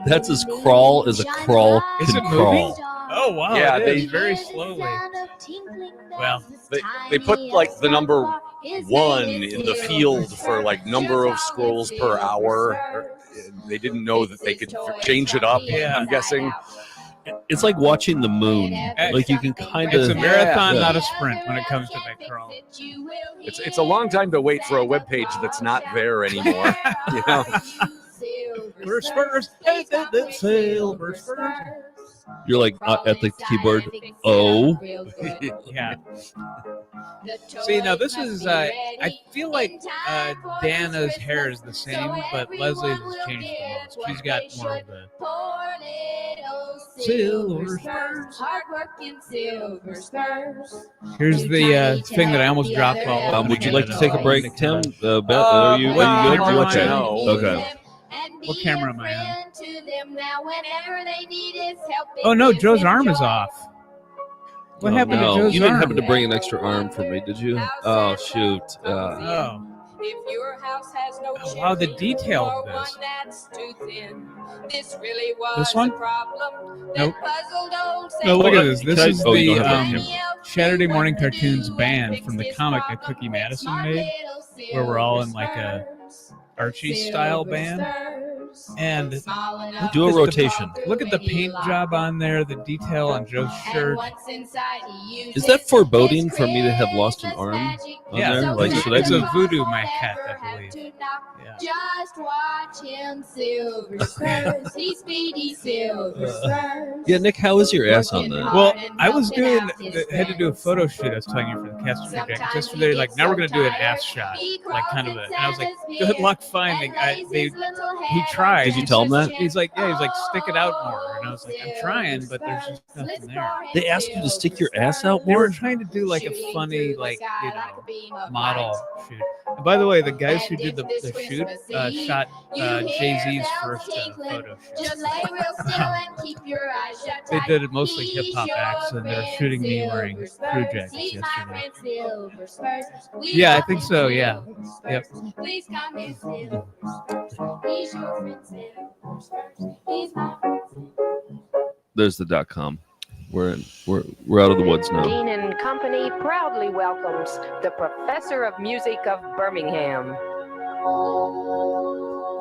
That's as crawl as a crawl Is can it crawl. moving? Oh, wow. Yeah, it is they- very slowly. Well, They put like the number 1 in the field for like number of scrolls per hour. They didn't know that they could change it up. Yeah. I'm guessing. It's like watching the moon. Like you can kind of. it's a marathon, not a sprint when it comes to that crawl. It's a long time to wait for a web page that's not there anymore. You know? Silver Spurs, Silver Spurs. You're like at the keyboard. Oh. Yeah. See, now this is, I feel like Dana's hair is the same, but Leslie's has changed the most. She's got more of the Silver Spurs. Here's the thing that I almost dropped while Would you like to take a break, Tim? Beth, are you good? Okay. Okay. What camera am I on? Oh no, Joe's arm is off. What happened to Joe's You didn't arm? happen to bring an extra arm for me, did you? Oh, shoot. Oh. If your house has no Oh, wow, the detail of this. This really was This one? a problem. Nope. Puzzled old No, look at this. This Can I- is oh, you the don't have that Saturday Morning Cartoons band from the comic that Cookie Madison made, where we're all in like a Archie-style band. And Do a rotation. Look at the paint job on there, the detail on Joe's shirt. Is that foreboding for me to have lost an arm on Yeah, there? Like, should I it's be... a voodoo maquette, I believe. Just watch him, Silver Spurs. He's speedy, Silver Spurs. Yeah, Nick, how is your ass on that? Well, I was had to do a photo shoot. I was telling you for the Cast Project. Just for now we're gonna do an ass shot, like kind of a. And I was like, good luck finding. He tried. Did you tell him that? He's like, stick it out more. And I was like, I'm trying, but there's just nothing there. They asked you to stick your ass out They were more? trying to do like a funny, like model shoot. And by the way, the guys who did the shoot shot Jay-Z's first photo shoot. They did it mostly hip hop acts, and they were shooting me wearing crew jackets yesterday. Yeah, I think so. Yeah. Yep. Please come here, Silver Spurs. He's your friend, Silver Spurs. He's my friend. There's the .com. We're out of the woods now. Dean and Company proudly welcomes the Professor of Music of Birmingham.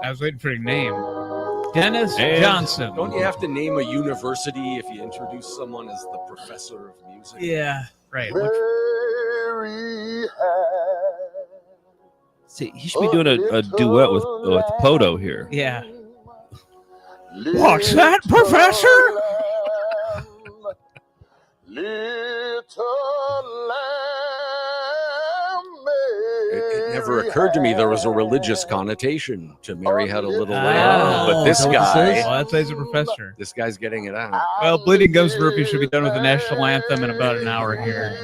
I was waiting for your name. Dennis Johnson. Don't you have to name a university if you introduce someone as the Professor of Music? Yeah, right. See, he should be doing a duet with Poto here. Yeah. What's that, Professor? It never occurred to me there was a religious connotation to Mary Had a Little Lamb, but this guy, Well, that's a professor. this guy's getting it out. Well, Bleeding Gums Burpee should be done with the national anthem in about an hour here.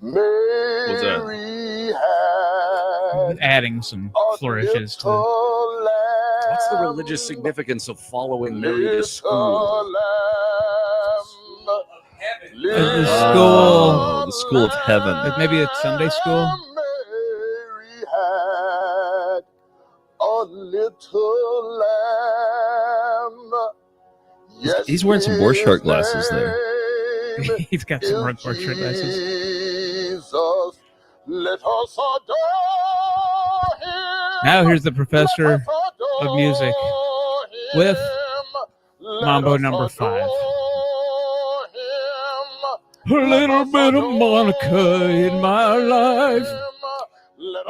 What's that? Adding some flourishes to it. What's the religious significance of following Mary to school? The school. Oh, the school of heaven. Maybe it's Sunday school. He's wearing some Borchardt glasses there. He's got some more Borchardt glasses. Now here's the Professor of Music with Mambo number 5. A little bit of Monica in my life.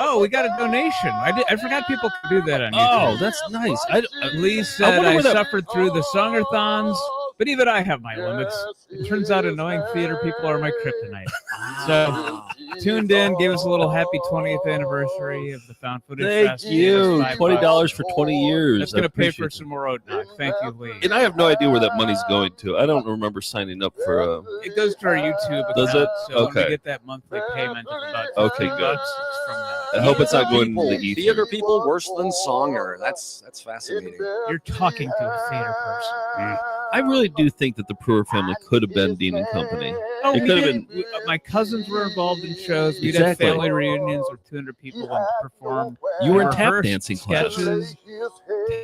Oh, we got a donation. I forgot people could do that on YouTube. Oh, that's nice. Lee said I suffered through the Songathons, but even I have my limits. It turns out annoying theater people are my kryptonite. So tuned in, gave us a little happy 20th anniversary of the Found Footage Fest. Thank you. $20 for 20 years. That's going to pay for it. some more Oat Dog. Thank you, Lee. And I have no idea where that money's going to. I don't remember signing up for It goes to our YouTube account. Does it? So when Okay. we get that monthly payment of about Okay, $15, good. it's from that. I hope it's not going to the ether. Theater people worse than songer. That's fascinating. You're talking to a theater person. I really do think that the Brewer family could have been Dean and Company. Oh, it we could have did. been. My cousins were involved in shows. We'd Exactly. have family reunions with 200 people and perform. You were in tap rehearsed dancing class. sketches,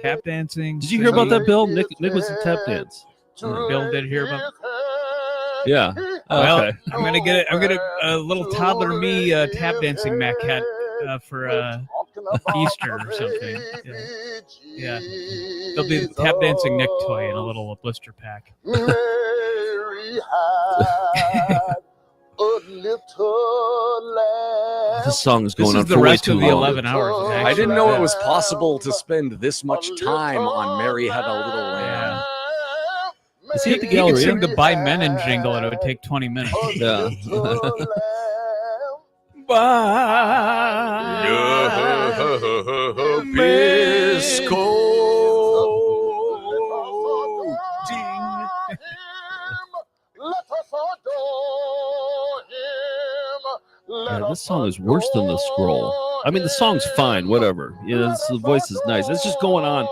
tap dancing. Did you hear about that, Bill? Nick was in tap dance. Bill did hear about. Yeah. Well, Okay. I'm gonna a little toddler me tap dancing maquette for Easter or something. Yeah. There'll be tap dancing Nick toy in a little blister pack. This song is going This on is the for way rest too of the long. 11 hours. I didn't know it was possible to spend this much time on Mary Had a Little Lamb. Is he at the You could Galleria? sing the By Menon jingle and it would take 20 minutes. Yeah. Yeah, this song is worse than the scroll. I mean, the song's fine, whatever. You know, the voice is nice. It's just going on.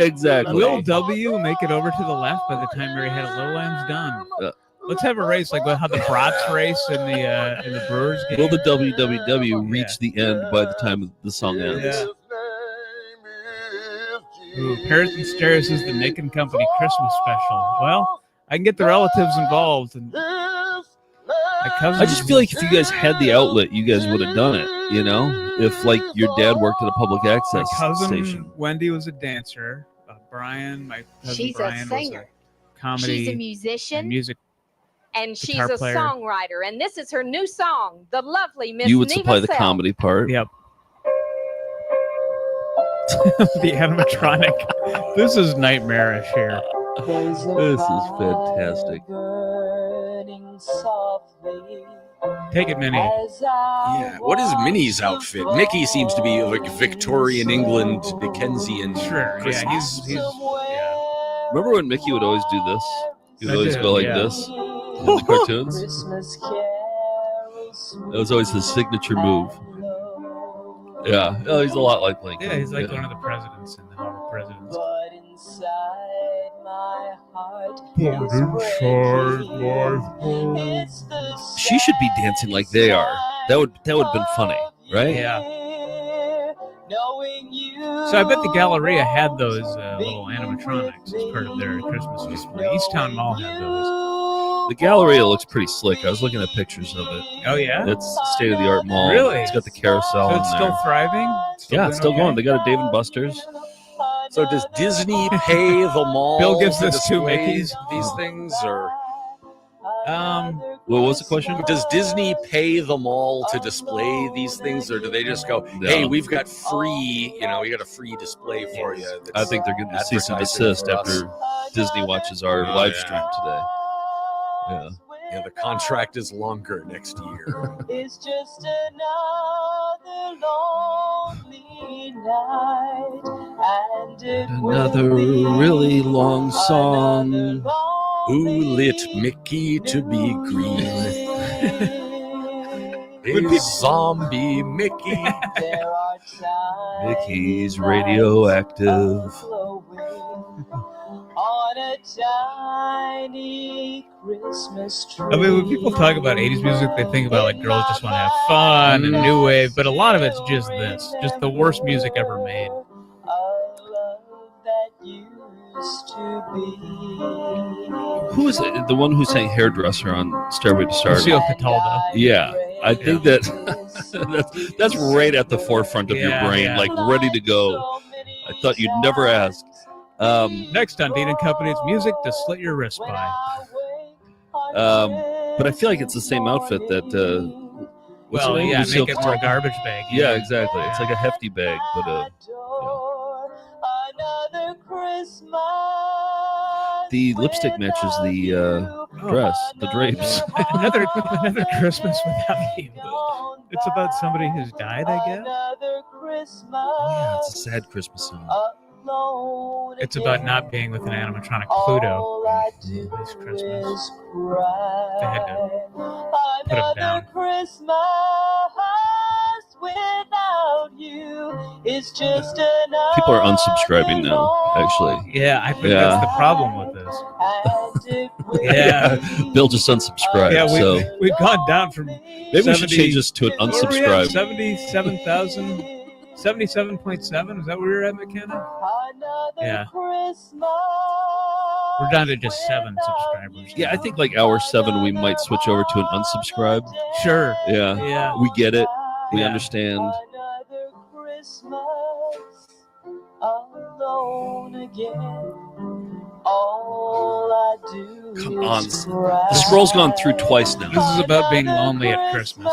Exactly. Will W make it over to the left by the time Mary Had a Little Lamb's done? Let's have a race like how the Brats race in the Brewers game. Will the WWW reach the end by the time the song ends? Yeah. Ooh, Parrots and Stairs is the Nick and Company Christmas special. Well, I can get the relatives involved. And I just feel like if you guys had the outlet, you guys would have done it. You know, if like your dad worked at a public access my cousin station. Wendy was a dancer. Brian, my cousin She's Brian, a singer. was a comedy. She's a musician. Music. And she's guitar a player. songwriter. And this is her new song, the lovely Miss You would Neva supply the Sell. comedy part. Yep. The animatronic. This is nightmarish here. This is fantastic. Take it, Minnie. Yeah. What is Minnie's outfit? Mickey seems to be like Victorian England, Dickensian. Sure. Christmas. Yeah, he's yeah. Remember when Mickey would always do this? He would I always did, go like yeah. this in the cartoons. That was always his signature move. Yeah. Oh, he's a lot like Lincoln. Yeah, he's like one of the presidents in the Hall of Presidents. She should be dancing like they are. That would have been funny, right? Yeah. So I bet the Galleria had those little animatronics as part of their Christmas display. Easttown Mall had those. The Galleria looks pretty slick. I was looking at pictures of it. Oh yeah, It's state-of-the-art mall. Really? It's got the carousel. So it's in still there. thriving. Yeah, it's still okay? going. They got a Dave and Buster's. So does Disney pay the mall? Bill gives to this two display Mickeys. These things, or what was the question? Does Disney pay the mall to display these things, or do they just go, "Hey, we've got free, we got a free display for you"? I think they're going to cease and advertising desist for us. after Disney watches our live stream today. Yeah. Yeah, the contract is longer next year. It's just another lonely night, and it Another really long song. Who lit Mickey to be green? A zombie Mickey. Mickey's radioactive. On a tiny Christmas tree. I mean, when people talk about 80s music, they think about like girls just want to have fun and new wave, but a lot of it's just this, just the worst music ever made. Who is it? The one who sang Hairdresser on Stairway to Stardom? Lucille Cataldo. Yeah, I think that that's right at the forefront of your Yeah, brain, yeah. like ready to go. I thought you'd never ask. Next on Dean and Company's music to slit your wrist by. But I feel like it's the same outfit that. What's Well, her name? yeah, Lucille make it more Cataldo? garbage bag. Yeah, exactly. It's like a hefty bag, but Another Christmas. the lipstick matches the dress, the drapes. another Christmas without you. It's about somebody who's died, I guess. Another Christmas. Yeah, it's a sad Christmas song. It's about not being with an animatronic Pluto this Christmas. They had to put him down. Christmas without you is just another. People are unsubscribing now, actually. Yeah, I think that's the problem with this. Yeah. Bill just unsubscribed. Yeah, so we've gone down from maybe we should change this to an unsubscribe. 77,000, 77.7. Is that where we're at, McKenna? Yeah. We're down to just 7 subscribers. Yeah, I think like hour 7 we might switch over to an unsubscribe. Sure. Yeah. We get it. We Yeah. understand. Alone again. All I do Come on. The scroll's gone through twice now. This is about being lonely at Christmas.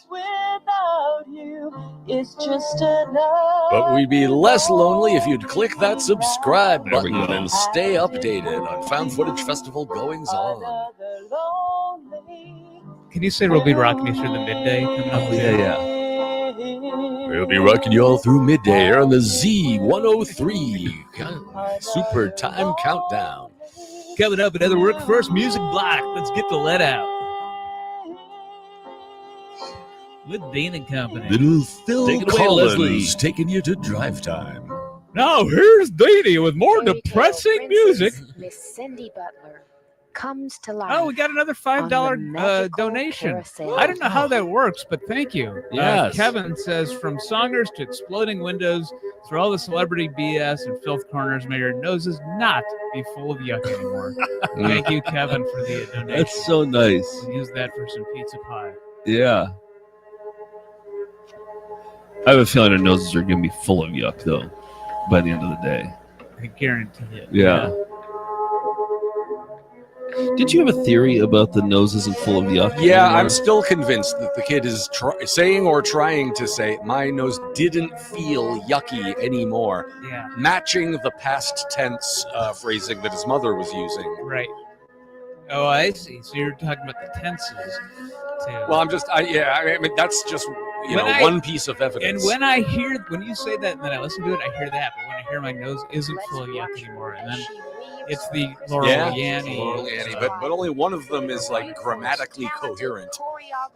Without you, it's just another. But we'd be less lonely if you'd click that subscribe There we button go. and stay updated on Found Footage Festival goings on. Can you say we'll be rocking you through the midday coming up? Yeah. We'll be rocking you all through midday here on the Z103 Super Time Countdown. Coming up, another Work First Music Block. Let's get the let out. With Dean and Company. Little Phil Take it away, Collins Leslie. taking you to drive time. Now here's Deanie with more depressing music. Miss Cindy Butler comes to life. Oh, we got another $5 donation. carousel. I don't know how that works, but thank you. Yes. Kevin says, from songers to exploding windows, through all the celebrity BS and filth corners, may your noses not be full of yuck anymore. Thank you, Kevin, for the donation. That's so nice. We'll use that for some pizza pie. Yeah. I have a feeling our noses are going to be full of yuck, though, by the end of the day. I guarantee it. Yeah. Did you have a theory about the nose isn't full of yuck? Yeah, anymore? I'm still convinced that the kid is saying or trying to say, my nose didn't feel yucky anymore. Yeah. Matching the past tense phrasing that his mother was using. Right. Oh, I see. So you're talking about the tenses, too. Well, I mean, that's just, one piece of evidence. And when you say that and then I listen to it, I hear that. But when I hear my nose isn't full of yuck anymore, and then it's the Laurel Yanny. Laurel Yanny, but only one of them is like grammatically coherent.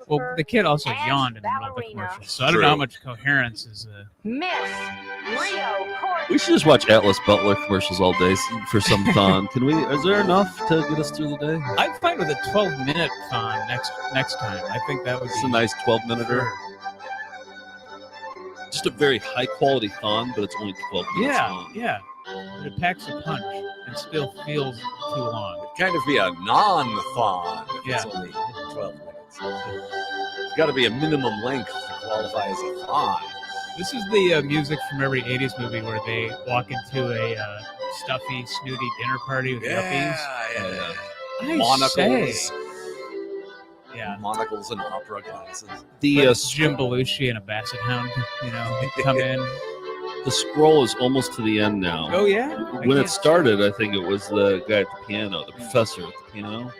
Well, the kid also yawned in the middle of the commercial, so I don't know how much coherence is. Miss Rio Court. We should just watch Atlas Butler commercials all day for some thon. Can we? Is there enough to get us through the day? I'm fine with a 12-minute thon next time. I think that would It's be a nice 12-minute. Just a very high-quality thon, but it's only 12 minutes long. Yeah. It packs a punch and still feels too long. It'd kind of be a non-thon if it's only 12 minutes. It's got to be a minimum length to qualify as a thon. This is the music from every 80s movie where they walk into a stuffy, snooty dinner party with yuppies. I Monocles. say. Yeah. Monocles and opera glasses. The Jim Belushi and a basset hound, come in. The scroll is almost to the end now. Oh, yeah? When it started, I think it was the guy at the piano, the professor at the piano.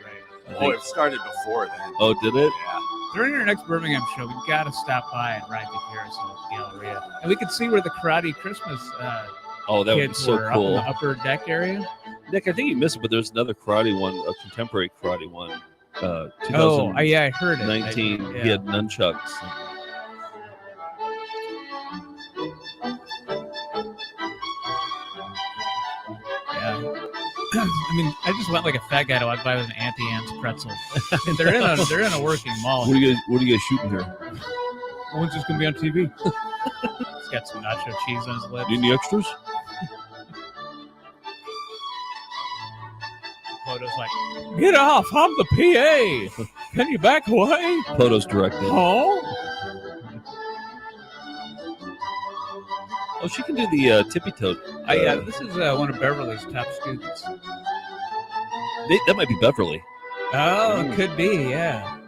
Oh, it started before then. Oh, did it? Yeah. During our next Birmingham show, we've got to stop by and ride the Carousel Galleria. And we can see where the Karate Christmas that would be kids so were cool. up in the upper deck area. Nick, I think you missed it, but there's another karate one, a contemporary karate one. 2019, I heard it. He had nunchucks. Yeah. I mean, I just went like a fat guy to walk by with an Auntie Anne's pretzel. they're in a working mall. What are you guys shooting here? One's just gonna be on TV. He's got some nacho cheese on his lips. Need any extras? Photo's like, get off! I'm the PA. Can you back away? Photo's directed. Oh. Oh, she can do the tippy toe. Yeah, this is one of Beverly's top students. That might be Beverly. Oh, it could be, yeah.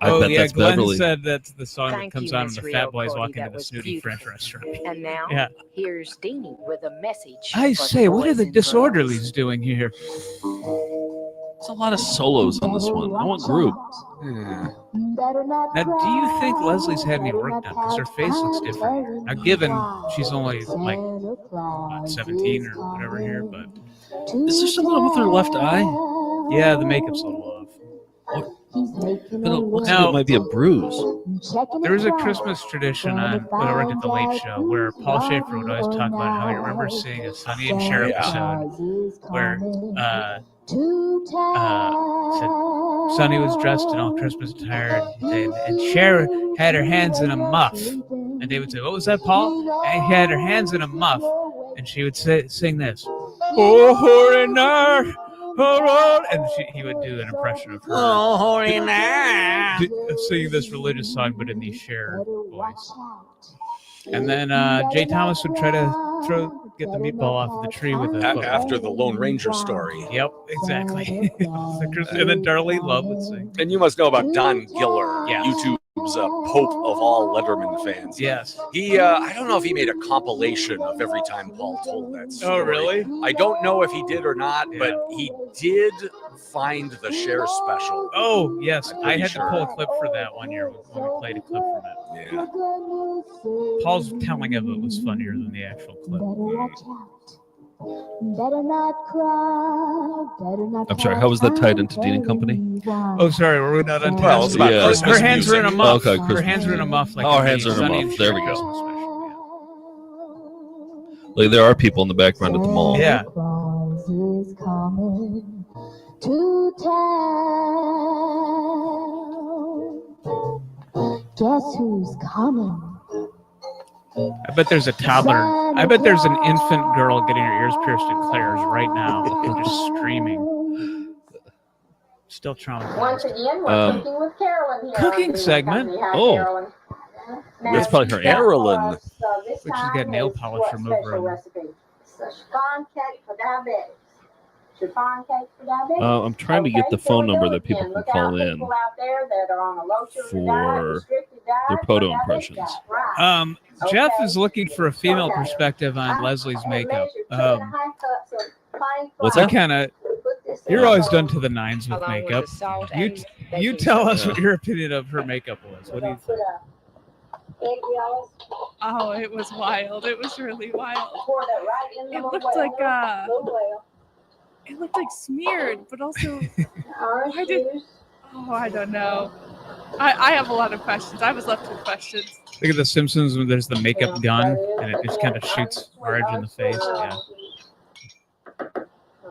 I bet that's Glenn Beverly. said that's the song Thank that comes you, on Miss when the Rio fat boys Cody. walk into That the was snooty French beautiful. restaurant. And now, Yeah. here's Deanie with a message. I for say, what are boys the and girls. disorderlies doing here? There's a lot of solos on this one. I want group. Now, do you think Leslie's had any work done? Because her face looks different. Now, given she's only like 17 or whatever here, but is there something with her left eye? Yeah, the makeup's a little off. Looks like it might be a bruise. There was a Christmas tradition on when I worked at the Late Show where Paul Schaefer would always talk about how he remembers seeing a Sonny and Cher episode where said Sonny was dressed in all Christmas attire and Cher had her hands in a muff. And David would say, "What was that, Paul?" And he had her hands in a muff, and she would sing this. Oh, holy night. And he would do an impression of her. Oh, holy night. Singing this religious song, but in the Cher voice. And then Jay Thomas would try to get the meatball off of the tree with a foot. After the Lone Ranger story. Yep, exactly. And then Darlene Love would sing. And you must know about Don Giller, YouTube's Pope of all Letterman fans. Yes. He, I don't know if he made a compilation of every time Paul told that story. Oh, really? I don't know if he did or not, but he did find the Cher special. Oh, yes. I had to pull a clip for that one year when we played a clip from it. Yeah. Paul's telling of it was funnier than the actual clip. Better not cry, better not I'm sorry, how was that tied into Dean & Company? Oh, sorry, were we not on task? Well, it's about Christmas her hands music. are in a muff. Okay, her hands are in a muff. Like her hands are in a Sonny muff. and There Cher we go. Christmas special, Like there are people in the background at the mall. Yeah. Claus is coming to town. Guess who's coming? I bet there's a toddler. I bet there's an infant girl getting her ears pierced in Claire's right now and just screaming. Still traumatized. Once again, we're cooking with Carolyn here. Cooking segment. Oh. That's probably her Carolyn. Which has got nail polish remover in it. Chiffon cake for diabetics. Chiffon cake for diabetics. I'm trying to get the phone number that people can call in People out there that are on a low sugar diet, for restricted diet, their Poto diabetes impressions. diet. Right. Jeff is looking for a female perspective on Leslie's makeup. What's I that? kind of. You're always done to the nines with makeup. You tell us what your opinion of her makeup was. What do you think? Oh, it was wild. It was really wild. It looked like smeared, but also I don't know. I have a lot of questions. I was left with questions. Look at The Simpsons when there's the makeup gun and it just kind of shoots Marge in the face. Yeah.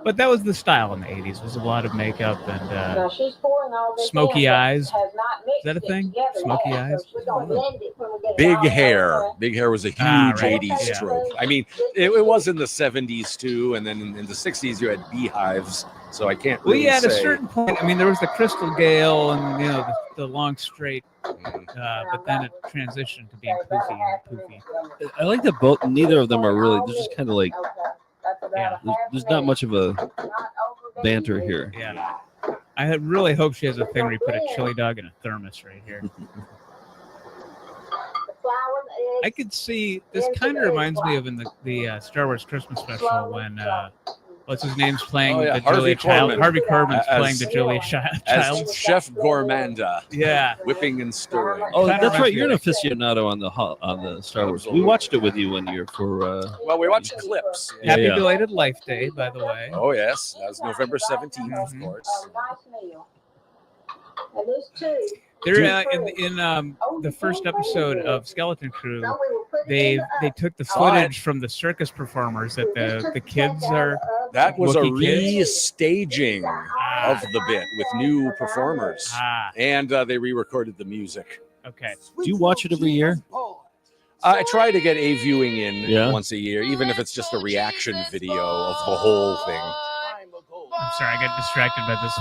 But that was the style in the 80s. It was a lot of makeup and smoky eyes. Is that a thing? Smoky eyes? Big hair. Big hair was a huge right. 80s trope. I mean, it was in the 70s too, and then in the 60s you had beehives. So I can't really at a say. certain point, I mean, there was the Crystal Gale and, the long straight, but then it transitioned to being poofy. I like that both. Neither of them are really. They're just kind of like. Yeah. There's not much of a banter here. Yeah. I really hope she has a thing where you put a chili dog in a thermos right here. I could see this kind of reminds me of in the Star Wars Christmas special when what's his name's playing the Julia Child. Harvey Korman's playing the Julia Child. As Chef Gourmanda. Yeah. Whipping and stirring. Oh, that's right. You're an aficionado on the Star Wars. We watched it with you one year for. Well, we watched clips. Happy belated Life Day, by the way. Oh yes, that was November 17th, of course. They're in the first episode of Skeleton Crew. They took the footage from the circus performers that the kids are. That was a Wookiee restaging of the bit with new performers, and they re-recorded the music. Okay. Do you watch it every year? I try to get a viewing in once a year, even if it's just a reaction video of the whole thing. I'm sorry, I got distracted by this.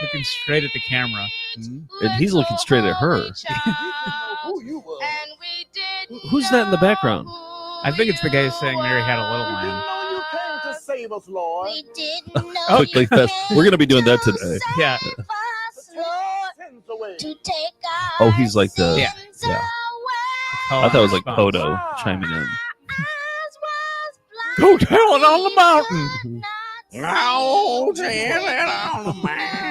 Looking straight at the camera. And he's looking straight at her. Who's that in the background? I think it's the guy saying Mary Had a Little Lamb. Quickly fast. We're going to be doing that today. Yeah. Oh, he's like the. Yeah. I thought it was like Poto chiming in. Go tell it on the mountain. Go tell it on the mountain.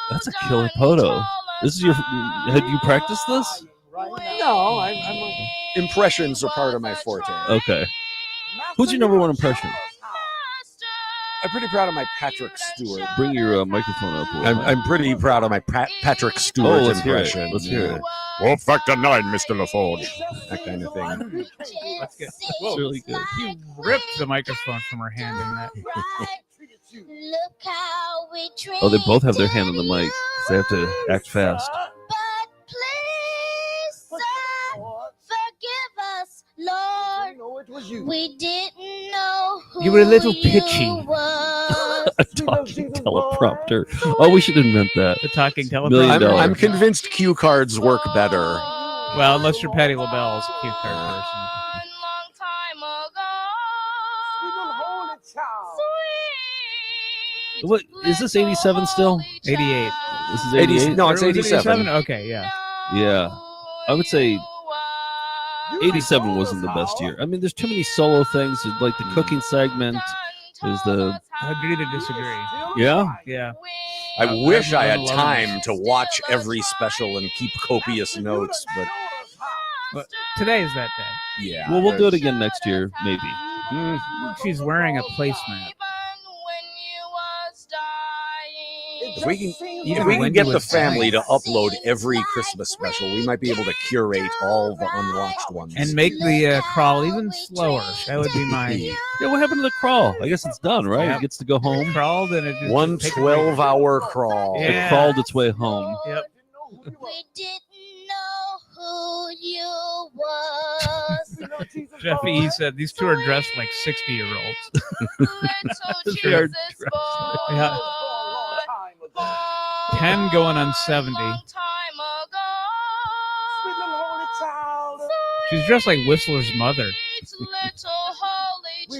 That's a killer Poto. This is your. Had you practiced this? No, I'm impressions are part of my forte. Okay. Who's your number one impression? I'm pretty proud of my Patrick Stewart. Bring your microphone up. I'm pretty proud of my Patrick Stewart impression. Let's hear it. Well, Factor 9, Mr. LaForge. That kind of thing. That's good. It's really good. He ripped the microphone from her hand in that. Oh, they both have their hand on the mic because they have to act fast. We didn't know who you were a little pitchy. A talking teleprompter. Oh, we should invent that. The talking $1 teleprompter. million. I'm convinced cue cards work better. Well, unless you're Patty LaBelle's cue card person. What is this? 87 still? 88. This is 88. No, it's 87. Okay, yeah. Yeah, I would say 87 wasn't the best year. I mean, there's too many solo things. There's like the cooking segment. There's the. I agree to disagree. Yeah. Yeah. I wish I had time to watch every special and keep copious notes, but today is that day. Yeah. Well, we'll do it again next year, maybe. She's wearing a placemat. If we can get the family to upload every Christmas special, we might be able to curate all the unwatched ones. And make the crawl even slower. That would be my... Yeah, what happened to the crawl? I guess it's done, right? Yep. It gets to go home. It crawled and it just... One 12-hour crawl. Yeah. It crawled its way home. Yep. We didn't know who you was. Jeffy, he said these two are dressed like 60-year-olds. They are dressed. Yeah. 10 going on 70. She's dressed like Whistler's mother. We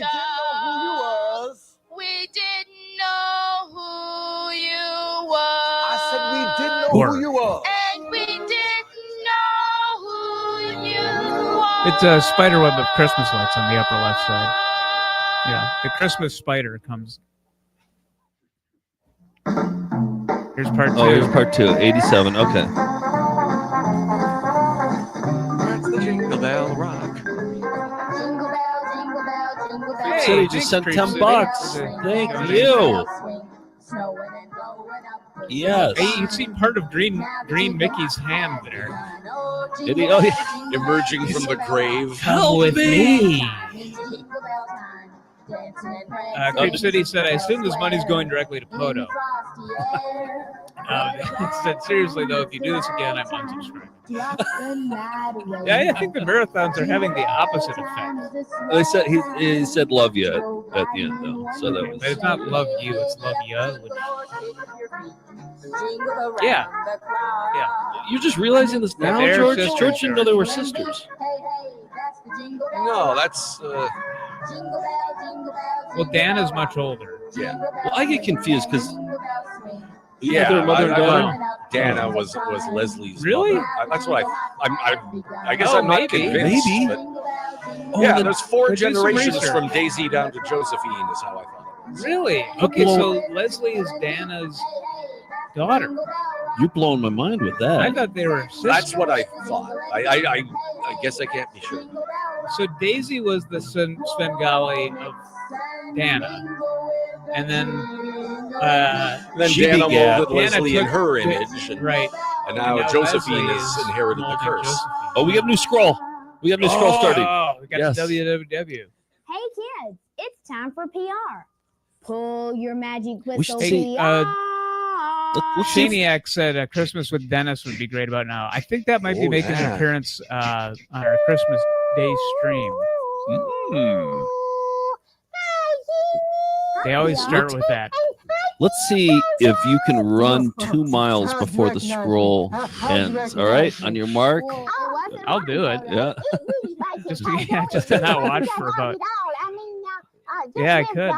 didn't know who you was. I said we didn't know who you was. And we didn't know who you was. It's a spider web of Christmas lights on the upper left side. Yeah, the Christmas spider comes. Here's part 2. Oh, here's part 2. 87. Okay. That's the Jingle Bell Rock. Creep City just sent $10. Thank you. Yes. Hey, you see part of Green Mickey's hand there. Did he? Oh, yeah. Emerging from the grave. Come with me. Creep City said, I assume this money's going directly to Poto. Said, seriously, though, if you do this again, I'm unsubscribing. Yeah, I think the marathons are having the opposite effect. They said he said love you at the end, though. So that was. But it's not love you, it's love ya. Yeah. Yeah. You're just realizing this now, they're George? sisters, George didn't know they were sisters. No, that's... Well, Dan is much older. Yeah. Well, I get confused because... Yeah, their mother and daughter. Dana was Leslie's really? mother. That's what I guess I'm not convinced. Maybe. But yeah, there's 4 generations from Daisy down to Josephine is how I thought it was. Really? Okay, so Leslie is Dana's daughter. You're blowing my mind with that. I thought they were sisters. That's what I thought. I guess I can't be sure. So Daisy was the Svengali of Dana. And then Dana molded Leslie in her image. Right. And now Josephine has inherited the curse. Josephine. Oh, we got a new scroll. We got a new scroll starting. Oh, we got the WWW. Hey kids, it's time for PR. Pull your magic should whistle, see, PR. Shaniac said Christmas with Dennis would be great about now. I think that might be making an appearance on our Christmas Day stream. They always start with that. Let's see if you can run 2 miles before the scroll ends. All right, on your mark. I'll do it. Yeah. just to not watch for about. Yeah, I could.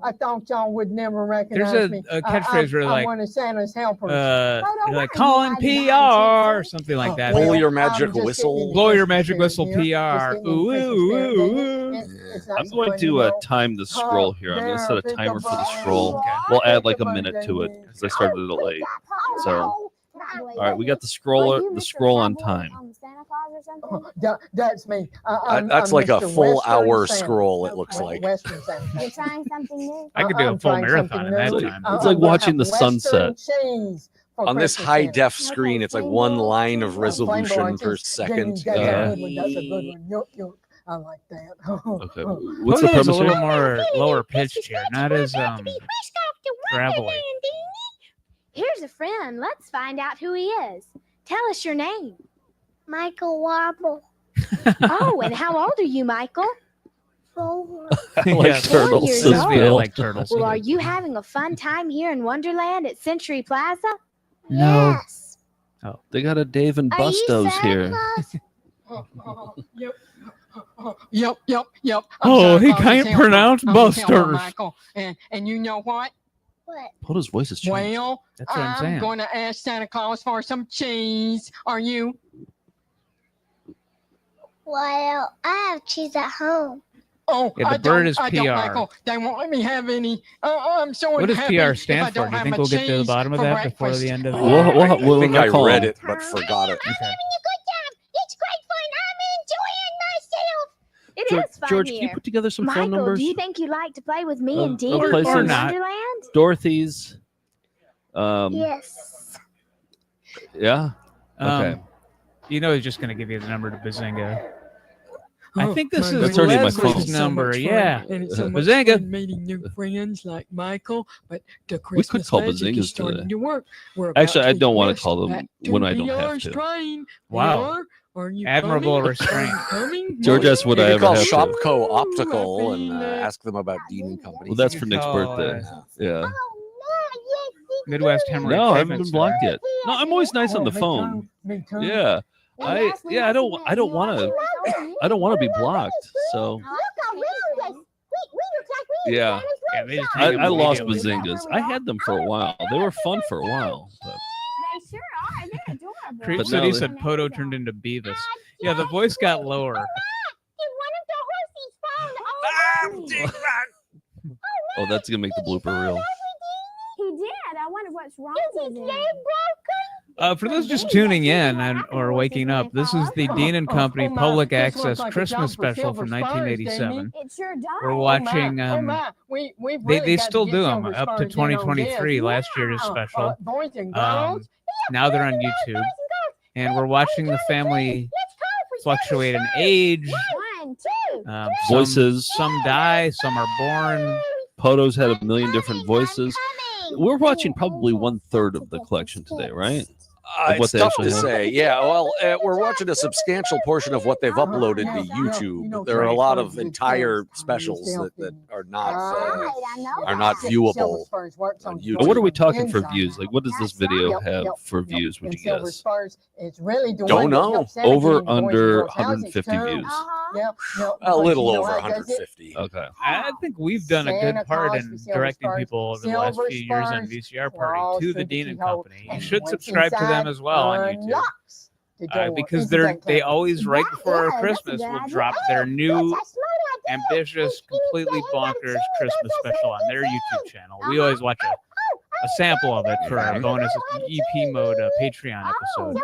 I thought y'all would never recognize me. There's a catchphrase where I'm one of Santa's helpers. You're like calling PR or something like that. Blow your magic whistle. Blow your magic whistle PR. Ooh, ooh, ooh. I'm going to time the scroll here. I'm going to set a timer for the scroll. We'll add like a minute to it because I started it late. So All right, we got the scroll on time. That's me. That's like a full hour scroll, it looks like. You're trying something new. I could do a full marathon in that time. It's like watching the sunset. On this high def screen, it's like one line of resolution per second. That's a good one. Yuck. I like that. Okay. What's the Photo's premise a little here? more lower pitched here, not as gravelly. Here's a friend. Let's find out who he is. Tell us your name. Michael Wobble. Oh, and how old are you, Michael? 4. I like turtles. years Says old. Bill. I like turtles. Well, are you having a fun time here in Wonderland at Century Plaza? No. Yes. Oh, They got a Dave and Are you Bustos Santa here. Claus? Yep. Oh, he Santa Claus can't himself. pronounce I'm himself, Busters. Michael. And you know what? What? Poto's voice has changed. Well, That's what I'm saying. going to ask Santa Claus for some cheese. Are you? Well, I have cheese at home. Oh, Yeah, the I bird don't, is I don't, PR. Michael. They won't let me have any. I'm so What does unhappy PR if stand I for? don't Do you have think my we'll get to the cheese bottom of for that before breakfast. the end of the We'll I think I call read him. it, but forgot it. I'm having a good time. It's great fun. I'm enjoying myself. It George, is fun George, here. can you put together some phone Michael, numbers? do you think you'd like to play with me Of- and of Dean in places- Or not. Wonderland? Dorothy's. Yes. Yeah. Okay. You know he's just going to give you the number to Bazinga. I think this my is That's already my goodness, phone. it's so number. much fun, Yeah. and it's so much Bazinga. fun meeting new friends like Michael. But the We could Christmas call magic Bazingas is starting today. to work. We're about Actually, I to be don't want to missed call them at when I don't 2 have PR's to. Train. Wow. Are you Admirable coming? restraint. Coming? George asked would You I could ever call have to. Shopco Optical and ask them about Dean and Company. Well, that's for Nick's Oh, birthday. Yeah. Midwest Hemorrhage. No, I haven't Treatment been Center. blocked yet. No, I'm always nice on the me phone. too, me too. Yeah. I don't want to be blocked. So yeah. Yeah, they just I hang up lost immediately. Bazingas. I had them for a while. They were fun for a while. But They sure are. They're adorable. Creep But City now said Poto turned into Beavis. Yeah, the voice got lower. oh, that's gonna make the blooper reel. He did. I wonder what's wrong with him. For those just tuning in or waking up, this is the Dean and Company Public This Access looks like a Christmas job for special from Silver Spurs, 1987. It sure does. We're watching. They still do them up to 2023. Last year's special. Boys and girls. Now they're on YouTube, and we're watching the family fluctuate in age. 1, 2. Voices. Some die. Some are born. Poto's had a million different voices. We're watching probably 1/3 of the collection today, right? Of what It's they tough actually to have. say. Yeah, well, we're watching a substantial portion of what they've uploaded to YouTube. There are a lot of entire specials that are not viewable on YouTube. What are we talking for views? Like, what does this video have for views? Would you guess? It's really the Don't one that know. helps Santa Over, Claus in under girls' houses 150 too. views. A little but you know over what does it? 150. Okay. I think we've done a good Santa part Claus in for Silver directing Spurs. people over the last Silver few years on Spurs VCR for Party all to the Super Dean and T-Ho, Company. You and should once subscribe to them inside, as well on YouTube. unlocks the door. Because Isn't they that always right before that's a Christmas good will idea. drop their new ambitious, completely bonkers Christmas special on their YouTube channel. We always watch a sample of it for our bonus EP mode Patreon episode.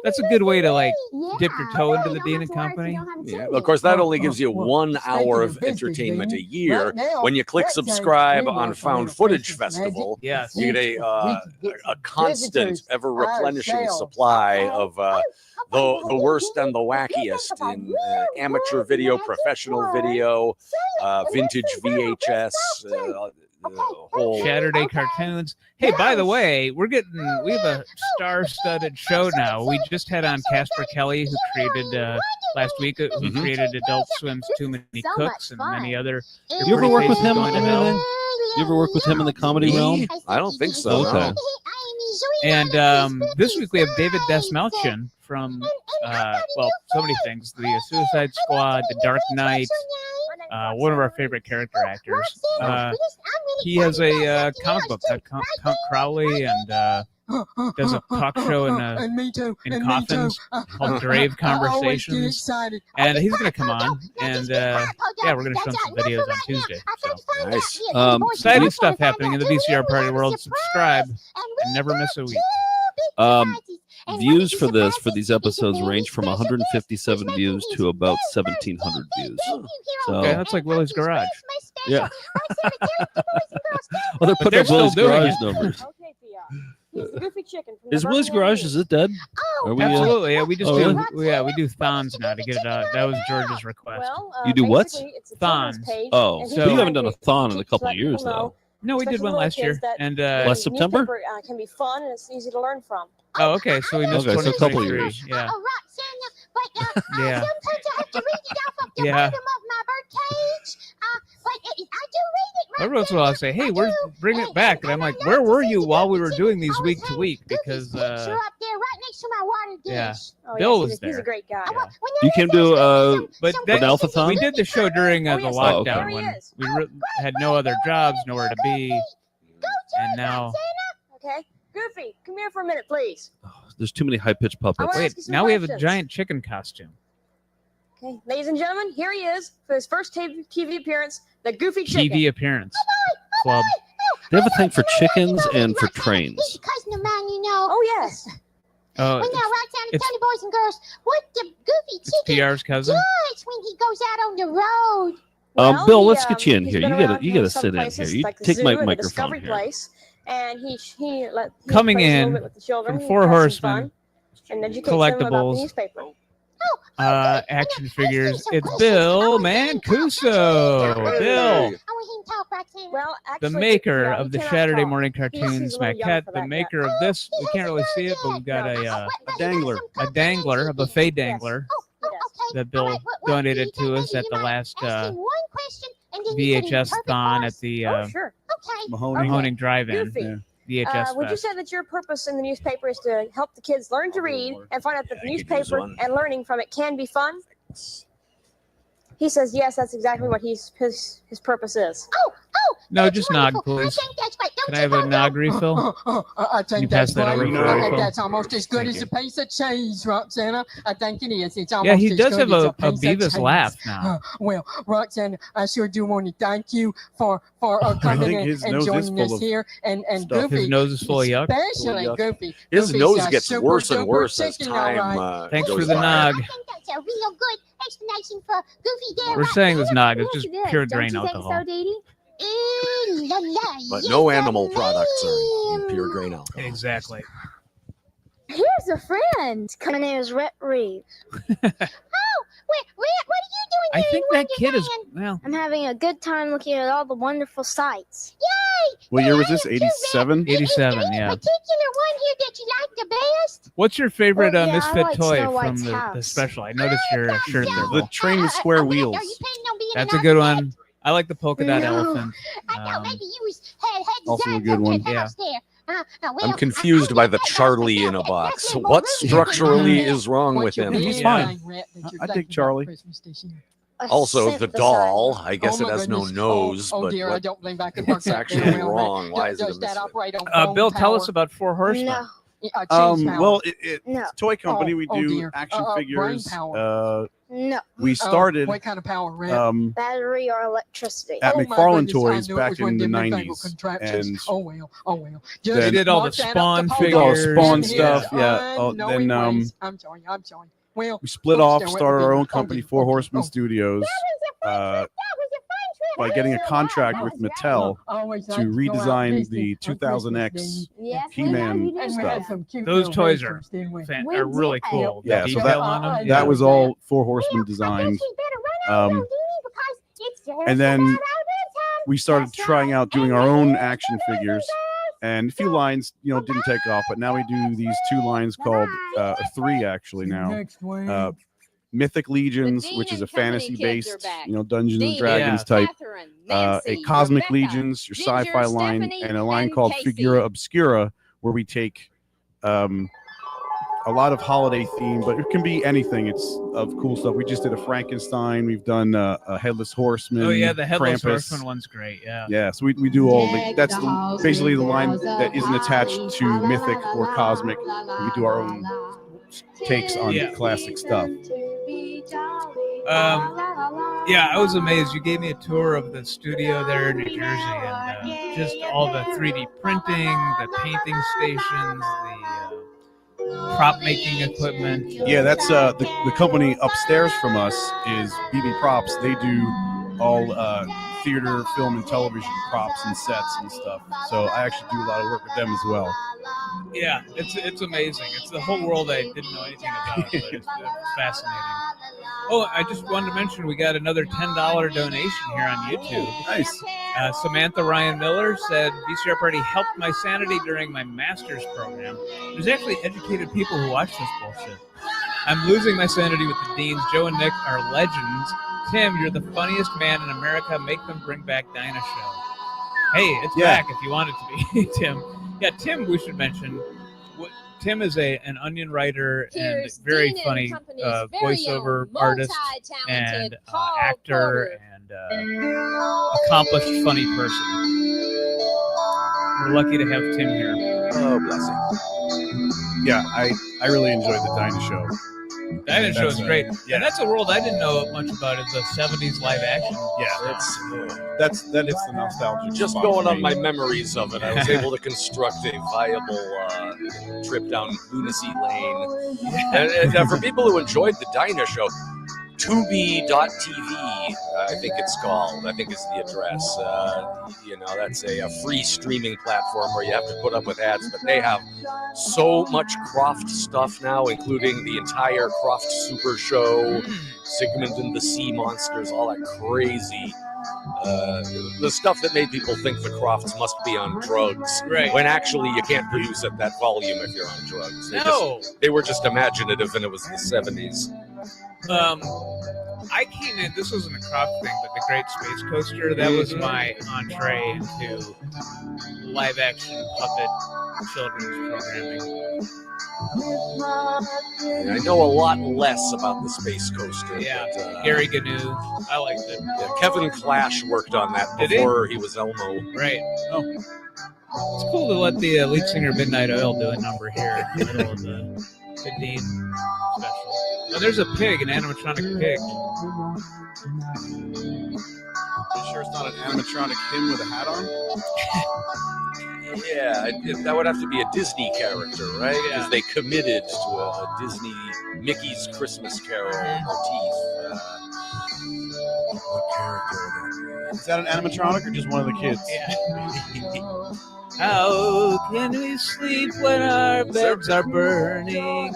That's a good way to like dip your toe into the Dean and Company. Yeah, of course, that only gives you 1 hour of entertainment a year. When you click subscribe on Found Footage Festival, Yes. you get a constant, ever replenishing supply of the worst and the wackiest in amateur video, professional video, vintage VHS. Whole Saturday cartoons. Hey, by the way, we have a star-studded show now. We just had on Casper Kelly, who created last week, who created Adult Swim's Too Many Cooks and many other. You ever work with him going on to hell. anything? You ever work with him in the comedy realm? I don't think so. Okay. No. And this week we have David Desmalchian from, so many things. The Suicide Squad, The Dark Knight, one of our favorite character actors. He has a comic book, Count Crowley, and does a talk show in coffins called Grave Conversations. And he's going to come on, and we're going to show him some videos on Tuesday. So Nice. exciting stuff happening in the VCR Party world. Subscribe and never miss a week. Views for these episodes range from 157 views to about 1,700 views. So Okay, that's like Willie's Garage. Yeah. Well, they're putting up Willie's Garage numbers. Goofy Chicken. Is Willie's Garage, is it dead? Are we, Absolutely, yeah. We just do really? we do thons now to get it out. That was George's request. You do what? Thons. Oh, so you haven't done a thon in a couple of years, though. No, we did one last year. And last September? Can be fun and it's easy to learn from. Oh, okay. So we missed so a couple of 2023. years. Yeah. Yeah. Yeah. Sometimes I have to read it off of the Yeah. bottom of my birdcage. But I do read it. Every once in a while, I say, "Hey, we're bringing it back," and I'm like, "Where were you while we were doing these week to week?" Because Picture up there right next to my water dish. yeah, Oh, Bill yeah, was he's there. a great guy. You came to But an alpha-thon? we did the show during the yes. lockdown Oh, okay. when we had no other jobs, nowhere to be, and now Okay. Goofy, come here for a minute, please. There's too many high-pitched puppets. wait. Now we have a giant chicken costume. Okay, ladies and gentlemen, here he is for his first TV appearance, the Goofy Chicken. TV appearance club. They have a thing for chickens and for trains. Cousin of mine, you know. Oh, yes. Oh, Well, now, right down to it's- tell you, boys and girls, what the Goofy Chicken PR's cousin. does when he goes out on the road. Bill, let's get you in he's here. been You around gotta some sit in places here. You like the take zoo my and the microphone Discovery here. Place, and he plays Coming a little in bit with the children. from He Four has some Horsemen, fun and educates them about the collectibles, newspaper. action figures. It's Bill Mancuso. Bill, Well, the actually, maker yeah, he of the cannot Saturday talk. morning He's a cartoons little young maquette, for the that maker yet. of this. We can't really see it, but we've got a dangler. a dangler, a buffet dangler that Bill donated to us at the last VHS-thon at the Mahoning Drive-In. Goofy. VHS Would you Fest. say that your purpose in the newspaper is to help the kids learn to read and find out that the newspaper and learning from it can be fun? He says yes, that's exactly what his purpose is. No, just nod, please. Can I have a nog refill? I Can you think pass that's that over great. for a refill? That's almost as good Thank as you. a piece of cheese, Roxana. I think it is. It's almost Yeah, he as does good have as a piece of Beavis cheese. laugh now. Well, Roxana, I sure do want to thank you for I coming think and, his and nose is joining full us of here. And stuff. Goofy, His nose is full of yuck. especially Full of yuck. Goofy. His Goofy's nose a gets super worse and duper worse as chicken, all time right. Thanks goes for the by. nog. That's a real good explanation for Goofy there. We're saying this nog. It's just Yes, pure don't grain you think alcohol. so, Dee Dee? La, la, But yes, no animal products are in pure grain alcohol. Exactly. Here's a friend. My name is Rhett Reeves. Rhett, what are you doing I here think in that kid is Wonderland? well. I'm having a good time looking at all the wonderful sights. Yay! What year was this? 87? 87, Is there any yeah. particular one here that you like the best? What's your favorite Well, yeah, I Misfit like toy Snow from White's the house. special? I noticed your shirt there. The Bill. train with square wheels. Are you planning on being That's an a good architect? one. I like the polka dot No. elephant. I know maybe you had Also a designs good on one. that house there. I'm confused by the Charlie in a box. What structurally is wrong with him? He's fine. I dig Charlie. Also, the doll. I guess Oh, it my has no goodness. nose, Oh, but dear, I what- don't believe I could work what's that actually very well. wrong? Why is it a Does that misfit? operate on bone Bill, tell us power? about Four Horsemen. No. Cheese power. Well, No. toy company. We Oh, do dear. action Brain figures. power. No. We started what kind of power, Red? Battery or electricity. at Oh, my McFarlane goodness, I Toys knew it back was one in of the them newfangled 90s, contraptions. and Oh well. Then- They did all the mark that up Spawn to we did all the figures. Spawn His stuff. Yeah. unknowing Then ways. I'm sorry. Well, we split oops, off, there went started the our beep. own Oh, company, dear. Four Okay. Horsemen Oh. Studios, by getting a contract with Mattel Always to like go out redesign Disney the on 2000X Christmas Day. Yes, He-Man And we had stuff. some cute Those little toys are racers, didn't we? are really cool. Yeah, The so detail on them. that was all Four Horsemen designed. And then we started trying out doing our own action figures, and a few lines, didn't take off. But now we do these two lines called three actually now. Next week. Mythic Legions, The which Dean is a and Company fantasy-based, kids are back. Dungeons and Dean, Dragons Yeah. type. Catherine, A Nancy, Cosmic Rebecca, Legions, your Ginger, sci-fi line, Stephanie, and a line and called Casey. Figura Obscura, where we take a lot of holiday theme, but it can be anything. It's of cool stuff. We just did a Frankenstein. We've done a Headless Horseman. Oh yeah, the Headless Krampus. Horseman one's great. Yeah. Yeah, so we do all that's basically the line that isn't attached to Mythic or Cosmic. We do our own takes on Yeah. classic stuff. Yeah, I was amazed. You gave me a tour of the studio there in New Jersey, and just all the 3D printing, the painting stations, prop making equipment. Yeah, that's the company upstairs from us is BB Props. They do all theater, film, and television props and sets and stuff. So I actually do a lot of work with them as well. Yeah, it's amazing. It's the whole world I didn't know anything about, but it's fascinating. Oh, I just wanted to mention we got another $10 donation here on YouTube. Nice. Samantha Ryan Miller said, VCR Party helped my sanity during my master's program. There's actually educated people who watch this bullshit. I'm losing my sanity with the Deans. Joe and Nick are legends. Tim, you're the funniest man in America. Make them bring back Dinah Show. Hey, it's back if you want it to be, Tim. Yeah, Tim, we should mention. Tim is an Onion writer and very funny voiceover artist and actor and accomplished funny person. We're lucky to have Tim here. Oh, bless him. Yeah, I really enjoyed the Dinah Show. Dinah Show is great. Yeah, and that's a world I didn't know much about. Is the '70s live action. Yeah, that's the nostalgia. Just going on my memories of it, I was able to construct a viable trip down Lunacy Lane. And for people who enjoyed the Dinah Show, Tubi.tv, I think it's called. I think is the address. That's a free streaming platform where you have to put up with ads, but they have so much Croft stuff now, including the entire Croft Super Show, Sigmund and the Sea Monsters, all that crazy. The stuff that made people think the Crofts must be on drugs, right? When actually you can't produce at that volume if you're on drugs. They were just imaginative, and it was the 70s. I came in, this wasn't a Croft thing, but the Great Space Coaster, that was my entree into live action puppet children's programming. I know a lot less about the Space Coaster. Yeah, but, Gary Gnu, I liked it. Yeah, Kevin Clash worked on that before he was Elmo. Right. Oh. It's cool to let the lead singer Midnight Oil do a number here in the middle of the Dean special. Oh, there's a pig, an animatronic pig. You sure it's not an animatronic him with a hat on? Yeah, that would have to be a Disney character, right? Because they committed to a Disney Mickey's Christmas Carol motif. What character? Is that an animatronic or just one of the kids? Yeah. How can we sleep when our beds are burning?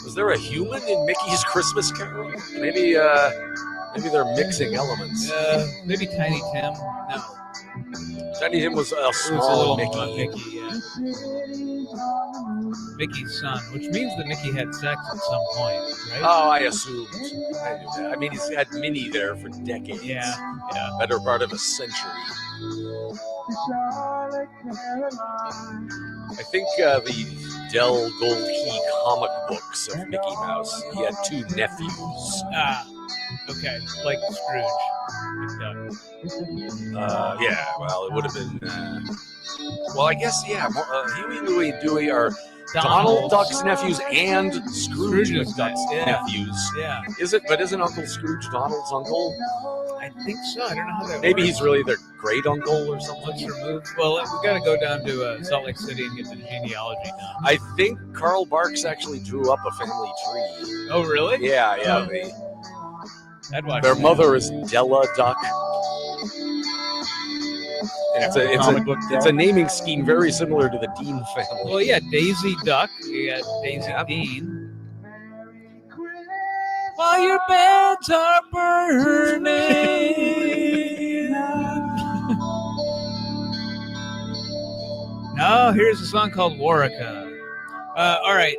Was there a human in Mickey's Christmas Carol? Maybe they're mixing elements. Maybe Tiny Tim. No. Tiny Tim was a small Mickey. Mickey's son, which means that Mickey had sex at some point, right? Oh, I assumed. I knew that. I mean, he's had Minnie there for decades. Yeah. Better part of a century. I think the Del Goldkey comic books of Mickey Mouse, he had two nephews. Okay, like Scrooge. Yeah, well, it would have been. Well, I guess, yeah. Huey, Louie, and Dewey are Donald Duck's nephews and Scrooge McDuck's nephews. Yeah. Isn't Uncle Scrooge Donald's uncle? I think so. I don't know how that Maybe works. he's really their great uncle or something. Let's remove. Well, we got to go down to Salt Lake City and get the genealogy done. I think Carl Barks actually drew up a family tree. Oh, really? Yeah. Their mother is Della Duck. And it's a naming scheme very similar to the Dean family. Well, yeah, Daisy Duck. You got Daisy Dean. While your beds are burning. Now, here's a song called Warwica. All right.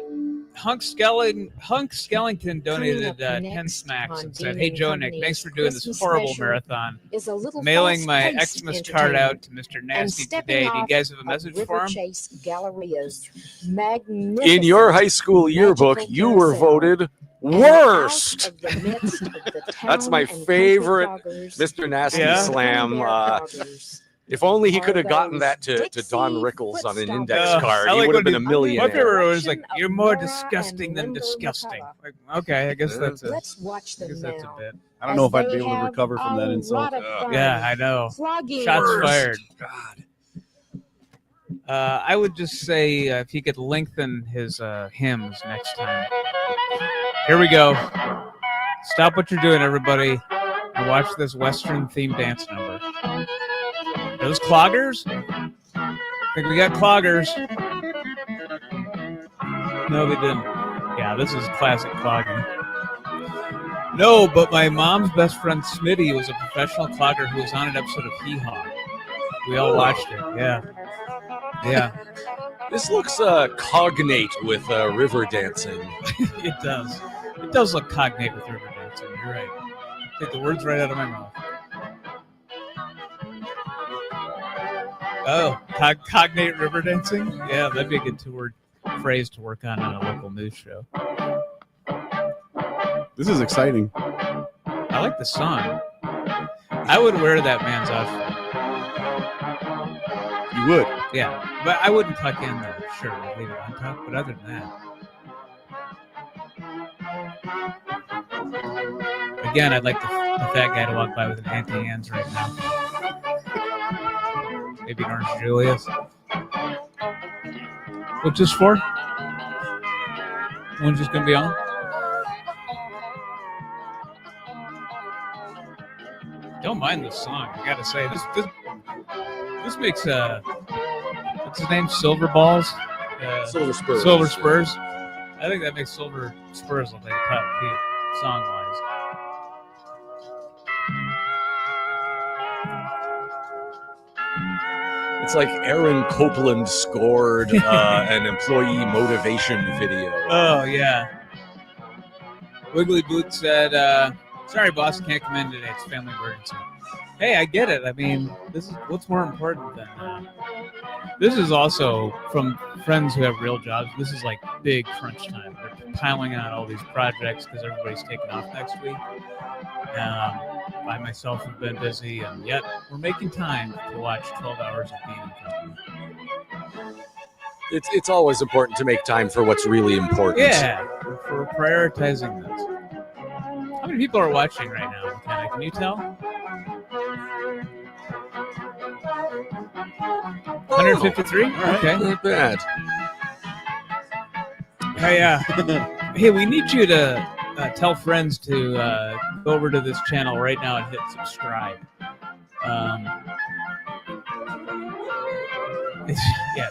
Hunk Skellington donated 10 smacks and said, "Hey, Joe and Nick, thanks for doing this horrible marathon. Mailing my Xmas card out to Mr. Nasty today. Do you guys have a message for him?" In your high school yearbook, you were voted worst. That's my favorite Mr. Nasty Slam. If only he could have gotten that to Don Rickles on an index card, he would have been a millionaire. My favorite was like, "You're more disgusting than disgusting." Like, okay, I guess that's a. Let's watch them now. That's a bit. I don't know if I'd be able to recover from that insult. Yeah, I know. Shots fired. I would just say if he could lengthen his hymns next time. Here we go. Stop what you're doing, everybody, and watch this Western themed dance number. Are those cloggers? I think we got cloggers. No, they didn't. Yeah, this is classic clogging. No, but my mom's best friend Smitty was a professional clogger who was on an episode of Hee Haw. We all watched it. Yeah. Yeah. This looks cognate with river dancing. It does. It does look cognate with river dancing. You're right. Take the words right out of my mouth. Oh, cognate river dancing? Yeah, that'd be a good two-word phrase to work on a local news show. This is exciting. I like the song. I would wear that man's outfit. You would? Yeah, but I wouldn't tuck in the shirt. I'd leave it untucked, but other than that. Again, I'd like the fat guy to walk by with an Auntie Anne's right now. Maybe an Orange Julius. What's this for? When's this going to be on? Don't mind this song, I gotta say. This makes what's his name? Silver Balls? Silver Spurs. Silver Spurs. I think that makes Silver Spurs look like a pile of cute, song-wise. It's like Aaron Copeland scored an employee motivation video. Oh, yeah. Wiggly Boot said, sorry, boss, can't come in today. It's family emergency. Hey, I get it. I mean, this is what's more important than this is also from friends who have real jobs. This is like big crunch time. They're piling on all these projects because everybody's taking off next week. I myself have been busy, and yet we're making time to watch 12 hours of Dean-A-Thon. It's always important to make time for what's really important. Yeah, for prioritizing this. How many people are watching right now, McKenna? Can you tell? 153? Okay. Not bad. Hey, we need you to tell friends to go over to this channel right now and hit subscribe.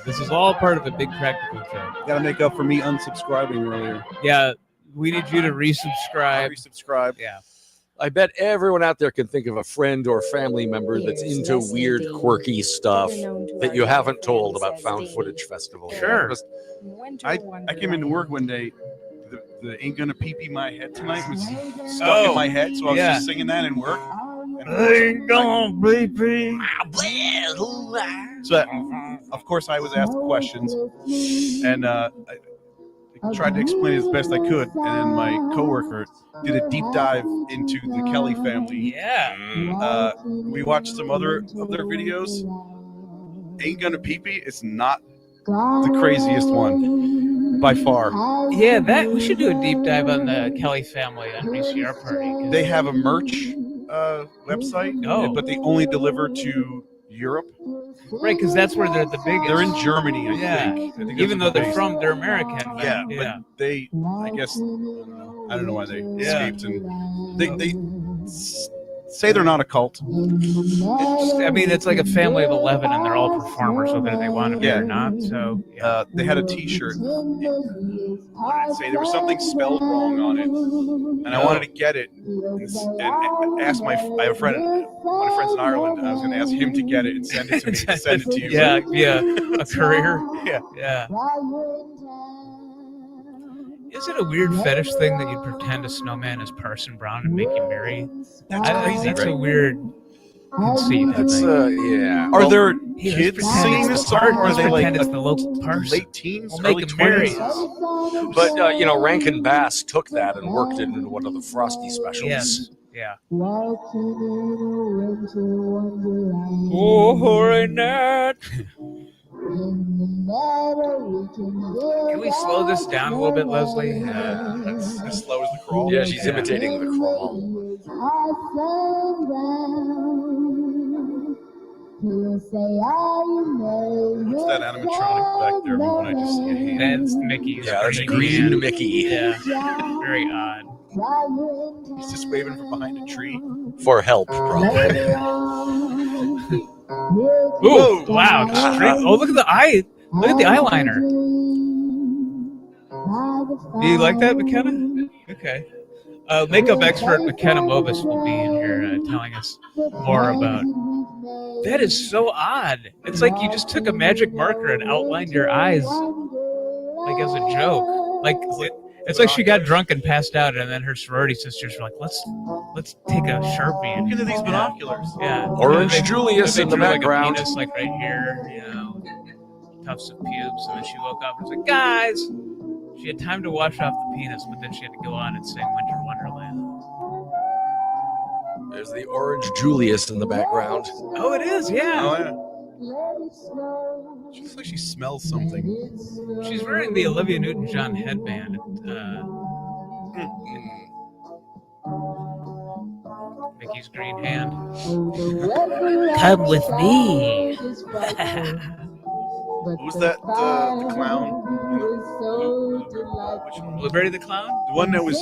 This is all part of a big practical joke. Got to make up for me unsubscribing earlier. Yeah, we need you to resubscribe. Resubscribe. Yeah. I bet everyone out there can think of a friend or family member that's into weird, quirky stuff that you haven't told about Found Footage Festival. Sure. I came into work one day. The Ain't Gonna Pee-Pee My Head Tonight was stuck in my head, so I was just singing that in work. And ain't gonna pee-pee. So, of course, I was asked questions, and I tried to explain it as best I could, and then my coworker did a deep dive into the Kelly family. Yeah. We watched some other videos. Ain't Gonna Pee-Pee is not the craziest one by far. Yeah, that we should do a deep dive on the Kelly family on VCR Party. They have a merch website, but they only deliver to Europe. Right, because that's where they're the biggest. They're in Germany, I think. Even though they're American. But they, I guess, I don't know why they escaped, and they say they're not a cult. It's like a family of 11, and they're all performers, whether they want to be or not. So they had a T-shirt. What did it say? There was something spelled wrong on it, and I wanted to get it and ask I have a friend, one of my friends in Ireland. And I was going to ask him to get it and send it to me. Send it to you. Yeah, a courier. Yeah. Is it a weird fetish thing that you pretend a snowman is Parson Brown and make him marry? I think that's a weird conceit. Are there kids singing this song, or are they like it's the local Parson? Late teens, We'll early make him marry 20s? But, Rankin Bass took that and worked it into one of the Frosty specials. Yes. Yeah. Oh, right now. Can we slow this down a little bit, Leslie? As slow as the crawl. Yeah, she's imitating the crawl. What's that animatronic back there moving? I just see a hand. That's Mickey. Yeah, that's green Mickey. Yeah, very odd. He's just waving from behind a tree. For help, probably. Ooh, wow. Oh, look at the eye. Look at the eyeliner. Do you like that, McKenna? Okay. Makeup expert McKenna Mobus will be in here telling us more about. That is so odd. It's like you just took a magic marker and outlined your eyes, like as a joke. Like it's like she got drunk and passed out, and then her sorority sisters were like, "Let's take a Sharpie." Look into these binoculars. Yeah. Orange Julius in the background. Like a penis, like right here, tufts of pubes, and then she woke up and was like, "Guys." She had time to wash off the penis, but then she had to go on and sing Winter Wonderland. There's the Orange Julius in the background. Oh, it is, yeah. Oh, yeah. She looks like she smells something. She's wearing the Olivia Newton-John headband. Mickey's green hand. Come with me. Who's that? The clown? Which one? Blueberry the Clown? The one that was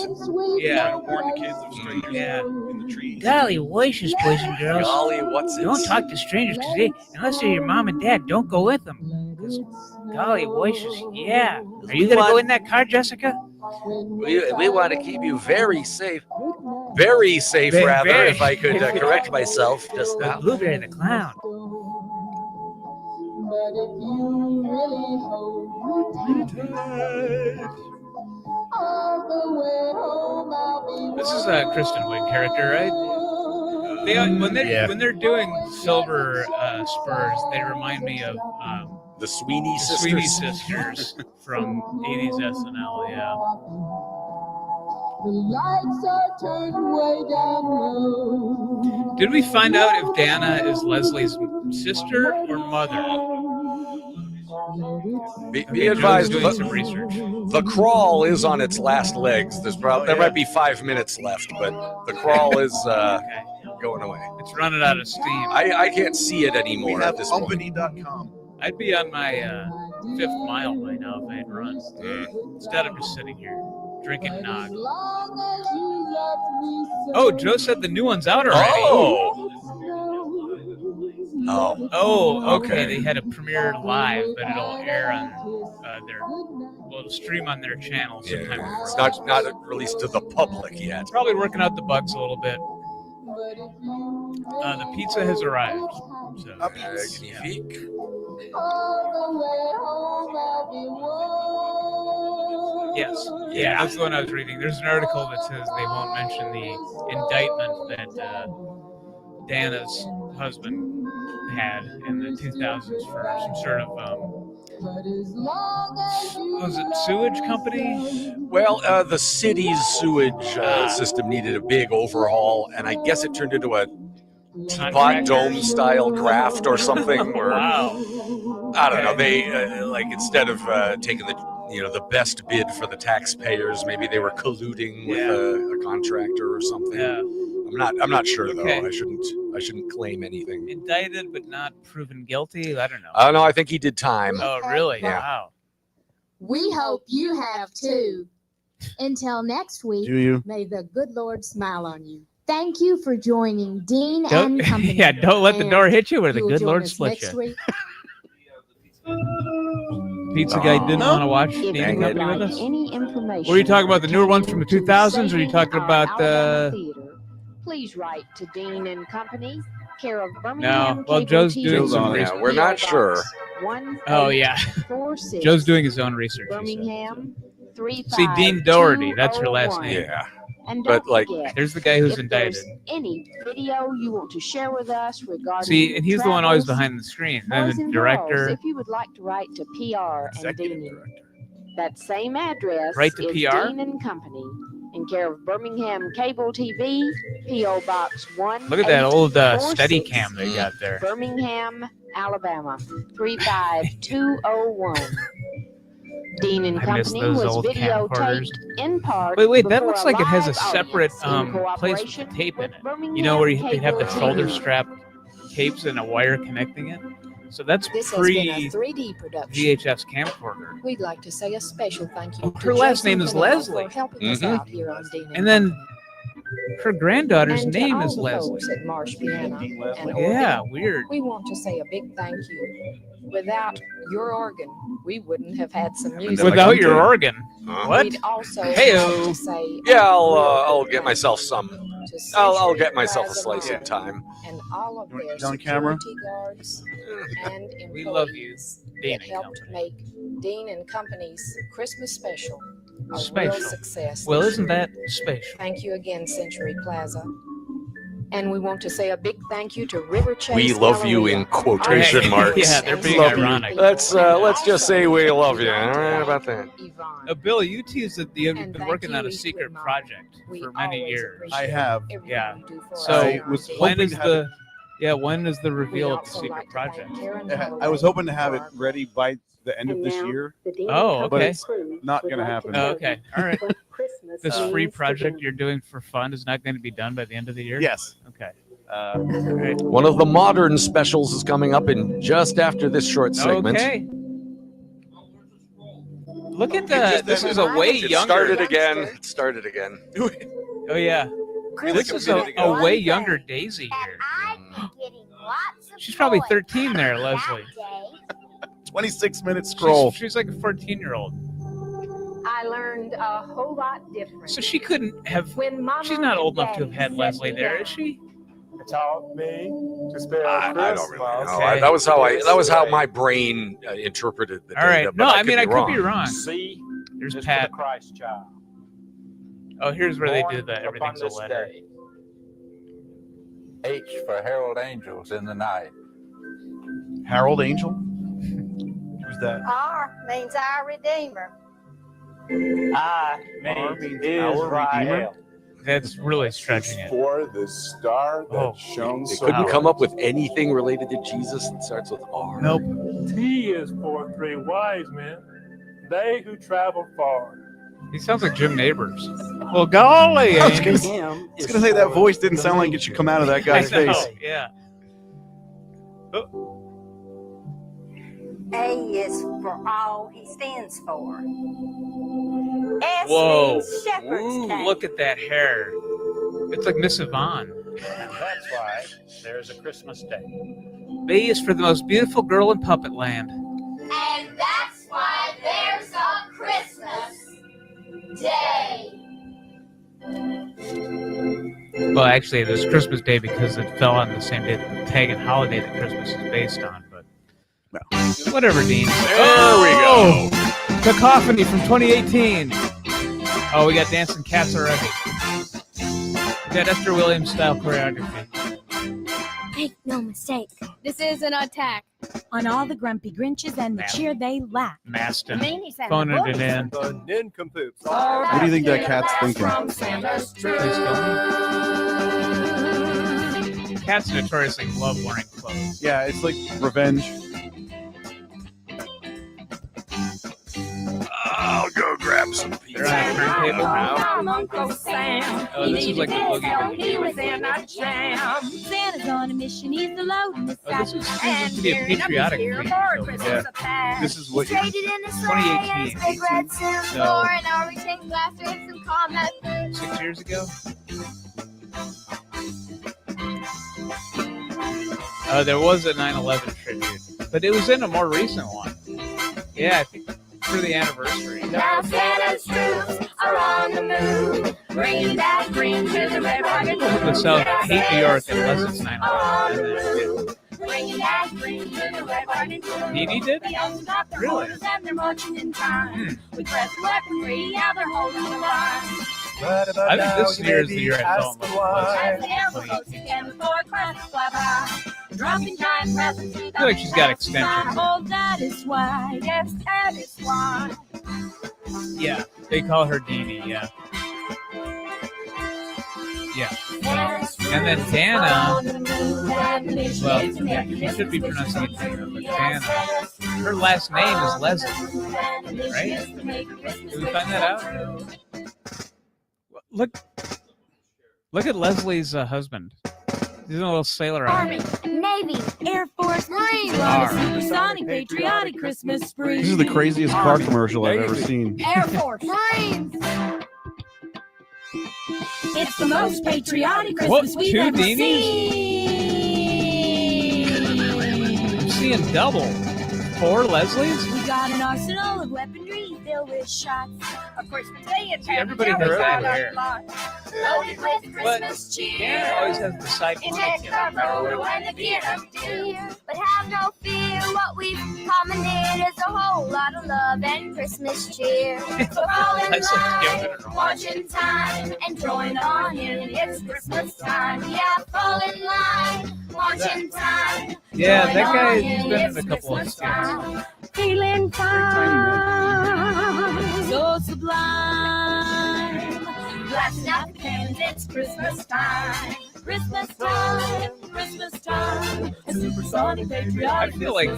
Yeah. trying to warn the kids of strangers in the trees. Golly, voices, boys and girls. Golly, what's it? Don't talk to strangers today unless they're your mom and dad. Don't go with them. 'Cause, golly, voices. Yeah. Are you going to go in that car, Jessica? We want to keep you very safe. Very safe, rather, very. if I could correct myself just now. Blueberry the Clown. But if you really hold me tight, all the way home I'll be. This is a Kristen Wiig character, right? When they're doing silver spurs, they remind me of the Sweeney Sisters. Sweeney Sisters from 80s SNL. Yeah. The lights are turned way down low. Did we find out if Dana is Leslie's sister or mother? Be advised, doing some research. The crawl is on its last legs. There might be 5 minutes left, but the crawl is going away. It's running out of steam. I can't see it anymore. We have at this point. company.com. I'd be on my 5th mile by now if I had run. Instead, I'm just sitting here drinking nog. Oh, Joe said the new one's out already. Oh, okay. They had a premiere live, but it'll air on it'll stream on their channel sometime. Yeah, it's not released to the public yet. It's probably working out the bugs a little bit. The pizza has arrived. So, yes. Yeah, that's the one I was reading. There's an article that says they won't mention the indictment that Dana's husband had in the 2000s for some sort of was it sewage company? Well, the city's sewage system needed a big overhaul, and I guess it turned into a teapot dome style craft or something. Or wow. I don't know. They like instead of taking the best bid for the taxpayers, maybe they were colluding with a contractor or something. Yeah. I'm not sure though. Okay. I shouldn't claim anything. Indicted but not proven guilty. I don't know. Oh no, I think he did time. Oh really? Yeah. Wow. We hope you have too. Until next week, Do you? may the good Lord smile on you. Thank you for joining Dean and Company. Yeah, don't let the door hit you or the You'll good join Lord us split next you. week. Pizza guy didn't want to watch If Dean you and would Company with like us? any information Were you talking about the newer ones from the 2000s, or are you talking about Please write to Dean and Company, care of Birmingham. No, well, Cable Joe's TV, doing some Yeah, research. we're not sure. Oh, yeah. 1846, Joe's doing his own research. Birmingham, See, Dean Doherty, that's her last name. Yeah. And But, don't like, forget, There's the guy who's if indicted. there's any video you want to share with us regarding See, and he's the one always travels, behind the screen. boys And the and director. girls, if you would like to write to PR and Dean, that same address Write to is PR? Dean and Company, in care of Birmingham Cable TV, P.O. Box 1. Look at that old steady cam they got there. Birmingham, Alabama 35201. Dean and I miss Company those was old videotaped camcorders. in part. Wait, that before looks like it has a live separate audience in place with cooperation the tape in with it. You know where they have the Birmingham shoulder Cable strap tapes and a wire connecting it. So that's This has been a pre 3D production. VHS camcorder. We'd like to say a special thank you. Oh, her last name is Leslie. For helping us out here on Dean And then her granddaughter's and to name all is the Leslie. folks at Marsh Piano and Yeah, organ, weird. We want to say a big thank you. Without your organ, we wouldn't have had some music. Without your organ? What? We'd also Heyo. like to say Yeah, I'll get myself some. I'll get myself a slice of time. and all of their on camera? security guards and employees We love you, Dean that helped make Dean and Company's Christmas special a Special. real success. Well, isn't that special? Thank you again, Century Plaza. And we want to say a big thank you to River Chase. We love you Galleria. in quotation marks. Yeah, they're being Love you. ironic. Let's just say we love you. All right about that. Bill, you teased that you've And been thank working you, on a Eastwood secret Mall. project We for many always years. appreciate I have. everything Yeah. you do for So us I here on was Dean. when hoping is to have the when is the reveal of the also secret like to project? thank Karen I was Holloway hoping to have it for ready by the end of this year. Oh, But okay. it's not going to happen. Oh, okay. All right. This free project you're doing for fun is not going to be done by the end of the year? Yes. Okay. Great. One of the modern specials is coming up in just after this short segment. Okay. Look at that. This is a way It younger. started again. It started again. Oh, yeah. This is a way younger Daisy here. She's probably 13 there, Leslie. 26-minute scroll. She's like a 14-year-old. I learned a whole lot different. So she couldn't have. When Mama She's not old and enough to have Daddy had set Leslie me there, down. is she? Taught me to spell I don't really know. Okay. That was how my brain interpreted the All right. data. No, but I mean, I could be wrong. wrong. C There's is for Pat. the Christ child. Oh, here's where they do Born that. Everything's a upon this letter. day. H for herald angels in the night. Harold Angel? Who's that? R means our Redeemer. I means Israel. That's really stretching it. For the star that Oh, shone They so couldn't bright. come up with anything related to Jesus that starts with R. Nope. T is for 3 wise men, they who travel far. He sounds like Jim Neighbors. Well, golly, I was Ames. going to say that voice didn't sound like it should come out of that guy's I know, face. Yeah. A is for all he stands for. S Whoa. means shepherd's Ooh, cane. look at that hair. It's like Miss Yvonne. And that's why there's a Christmas day. B is for the most beautiful girl in Puppet Land. And that's why there's a Christmas day. Well, actually, it is Christmas Day because it fell on the same day that the pagan holiday that Christmas is based on. But whatever, Dean. There we go. Cacophony from 2018. Oh, we got dancing cats already. We got Esther Williams style choreography. Make no mistake, this is an attack on all the grumpy Grinches and the cheer they lack. Maston. Meanies and Phoning it wolves. in. The nincompoops. What do you think that cat's thinking? Please tell me. Cats notoriously love wearing clothes. Yeah, it's like revenge. I'll go grab some pizza. They're on a turntable now. From Uncle Sam. Oh, this is like the boogie. He was in a jam. Santa's on a mission, he's the load in the Oh, this sack. seems to be a patriotic thing. Yeah. This is what you... Traded in the sleigh and 2018. his big red Sim So- floor, and now we take glass with some comment. 6 years ago? There was a 9/11 tribute, but it was in a more recent one. Yeah, I think for the anniversary. Now Santa's troops are on the move, bringing back green to the red wagon. The South hate New York unless it's 9/11. Bringing back green to the red wagon. Dee did? We also got their Really? holders and they're marching in time. With press weaponry, yeah, they're holding the line. I think this year is the year I fell in love As the with elf Leslie. goes again before crest fly by. Dropping giant presents. I feel like she's got extensions. Oh, that is why. Yes, that is why. Yeah, they call her Deanie, yeah. Yeah. And then Dana, well, yeah, you should be pronouncing it Dana, but Dana, her last name is Leslie, right? Did we find that out? Look at Leslie's husband. He's a little sailor. Army, Navy, Air Force, Marines. Supersonic, patriotic Christmas spree. This is the craziest car commercial I've ever seen. Air Force, Marines. It's the most patriotic Christmas we've ever seen. I'm seeing double. 4 Leslies? We got an arsenal of weaponry filled with shots. Of course, today it's everybody has that hair. Loaded with Christmas cheer. Dan always has the side It makes our road when the gear up dear. But have no fear, what we've commandeered is a whole lot of love and Christmas cheer. So fall in line, watching time, and join on in. It's Christmas time. Yeah, fall in line, watching time. Yeah, that guy has been in a couple of skits. Feeling fine, so sublime. Blasting out the cannons, it's Christmas time. Christmas time, Christmas time. A supersonic patriotic I feel like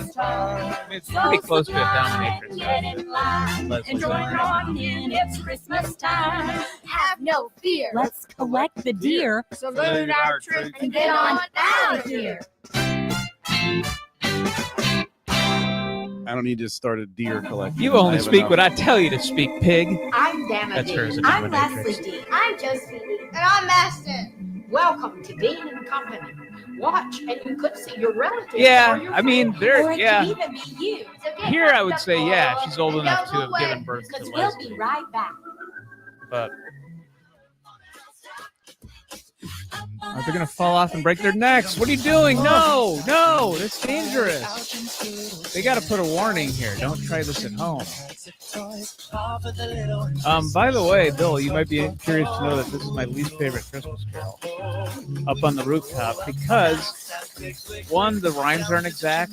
it's pretty close to a dominatrix. Get in line and join on in. It's Christmas time. Have no fear. Let's collect the deer. Salute our troops and get on out of here. I don't need to start a deer collection. You only speak what I tell you to speak, pig. I'm Dean-A-Thon. That's her as a I'm dominatrix. Leslie Dean. I'm Josephine. And I'm Maston. Welcome to Dean and Company. Watch, and you could see your relatives. Yeah, or your I mean, friends. there- Or it yeah. could even be you. So get Here I wrapped would up say, yeah, full she's old and enough go to have away, given birth to 'cause we'll Leslie. be right back. But they're gonna fall off and break their necks. What are you doing? No, that's dangerous. They got to put a warning here. Don't try this at home. By the way, Bill, you might be curious to know that this is my least favorite Christmas carol, Up on the Rooftop, because one, the rhymes aren't exact,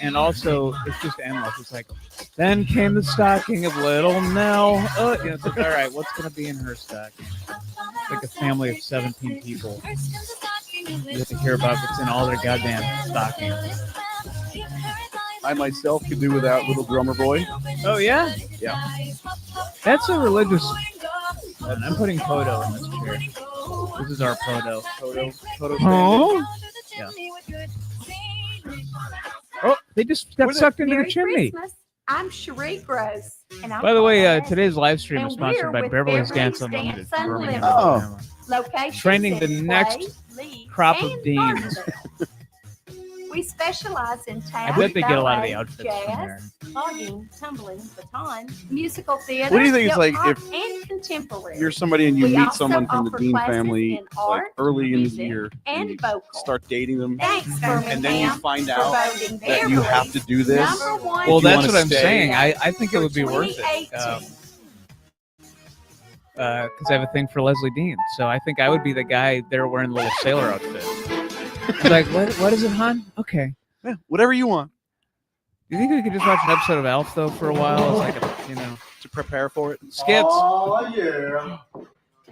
and also it's just endless. It's like, then came the stocking of little Nell. It's like, all right, what's gonna be in her stocking? It's like a family of 17 people. You have to hear about what's in all their goddamn stockings. I myself could do without Little Drummer Boy. Oh yeah, Yeah. that's a religious. And I'm putting Toto in this chair. This is our Toto. Toto. Oh. Yeah. Oh, they just got sucked into the chimney. I'm Cherie Gross. And I'm By the way, Paulette. today's live stream is And we're sponsored by with Beverly's Beverly's Dance Unlimited. Dance in Birmingham, Unlimited. Alabama. Locations Training the in next Clay, Leeds, crop of and deans. Barnabas. We specialize in tap, I bet they get a lot of the ballet, outfits from there. jazz, clogging, tumbling, baton, musical theater. What do you think it's hip like hop, if and contemporary. You're somebody and you We meet also someone from the offer Dean classes family in like art, early in the music, year, and you vocal. start dating them, Thanks, and then you Birmingham, find for out voting that you have to do this. Number one Well, if you that's wanna what I'm stay. saying. I think it would be worth it. 2018. Because I have a thing for Leslie Dean. So I think I would be the guy there wearing a little sailor outfit. It's like, what is it, hon? Okay. Yeah, whatever you want. You think we could just watch an episode of Alf, though, for a while? It's like, to prepare for it. Skits. Oh, yeah.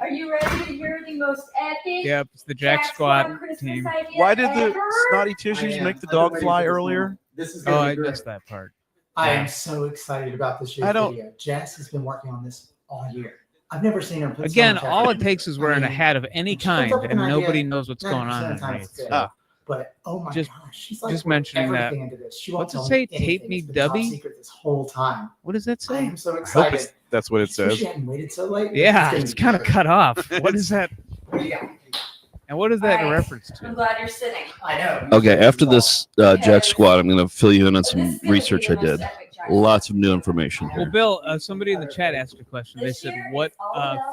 Are you ready to hear the most epic? Yep, it's the Jack Squad team. Why did the snotty tissues make the dog fly earlier? This is Oh, gonna I be great. missed that part. I Yeah. am so excited about this year's I don't- video. Jess has been working on this all year. I've never seen her put Again, so much all effort. it takes is wearing a hat of any She comes kind, up with and an idea, nobody knows what's going 90% on of the time underneath. it's good. So, But oh my just- gosh, she's like just put mentioning that. everything into this. She won't What's it tell say? me anything. Tape me, It's been top Dubby? secret this whole time. What does that I say? am so I hope excited. that's what it Wish says. she hadn't waited so late. Yeah, gonna it's be kind of good. cut off. What is that? What do you got? And what is that in All right. reference I'm to? glad you're sitting. I know. Okay, after this Jack Squad, I'm going to fill you in on some research I did. Lots of new information Well, here. Bill, somebody in the chat asked a question. They said, "What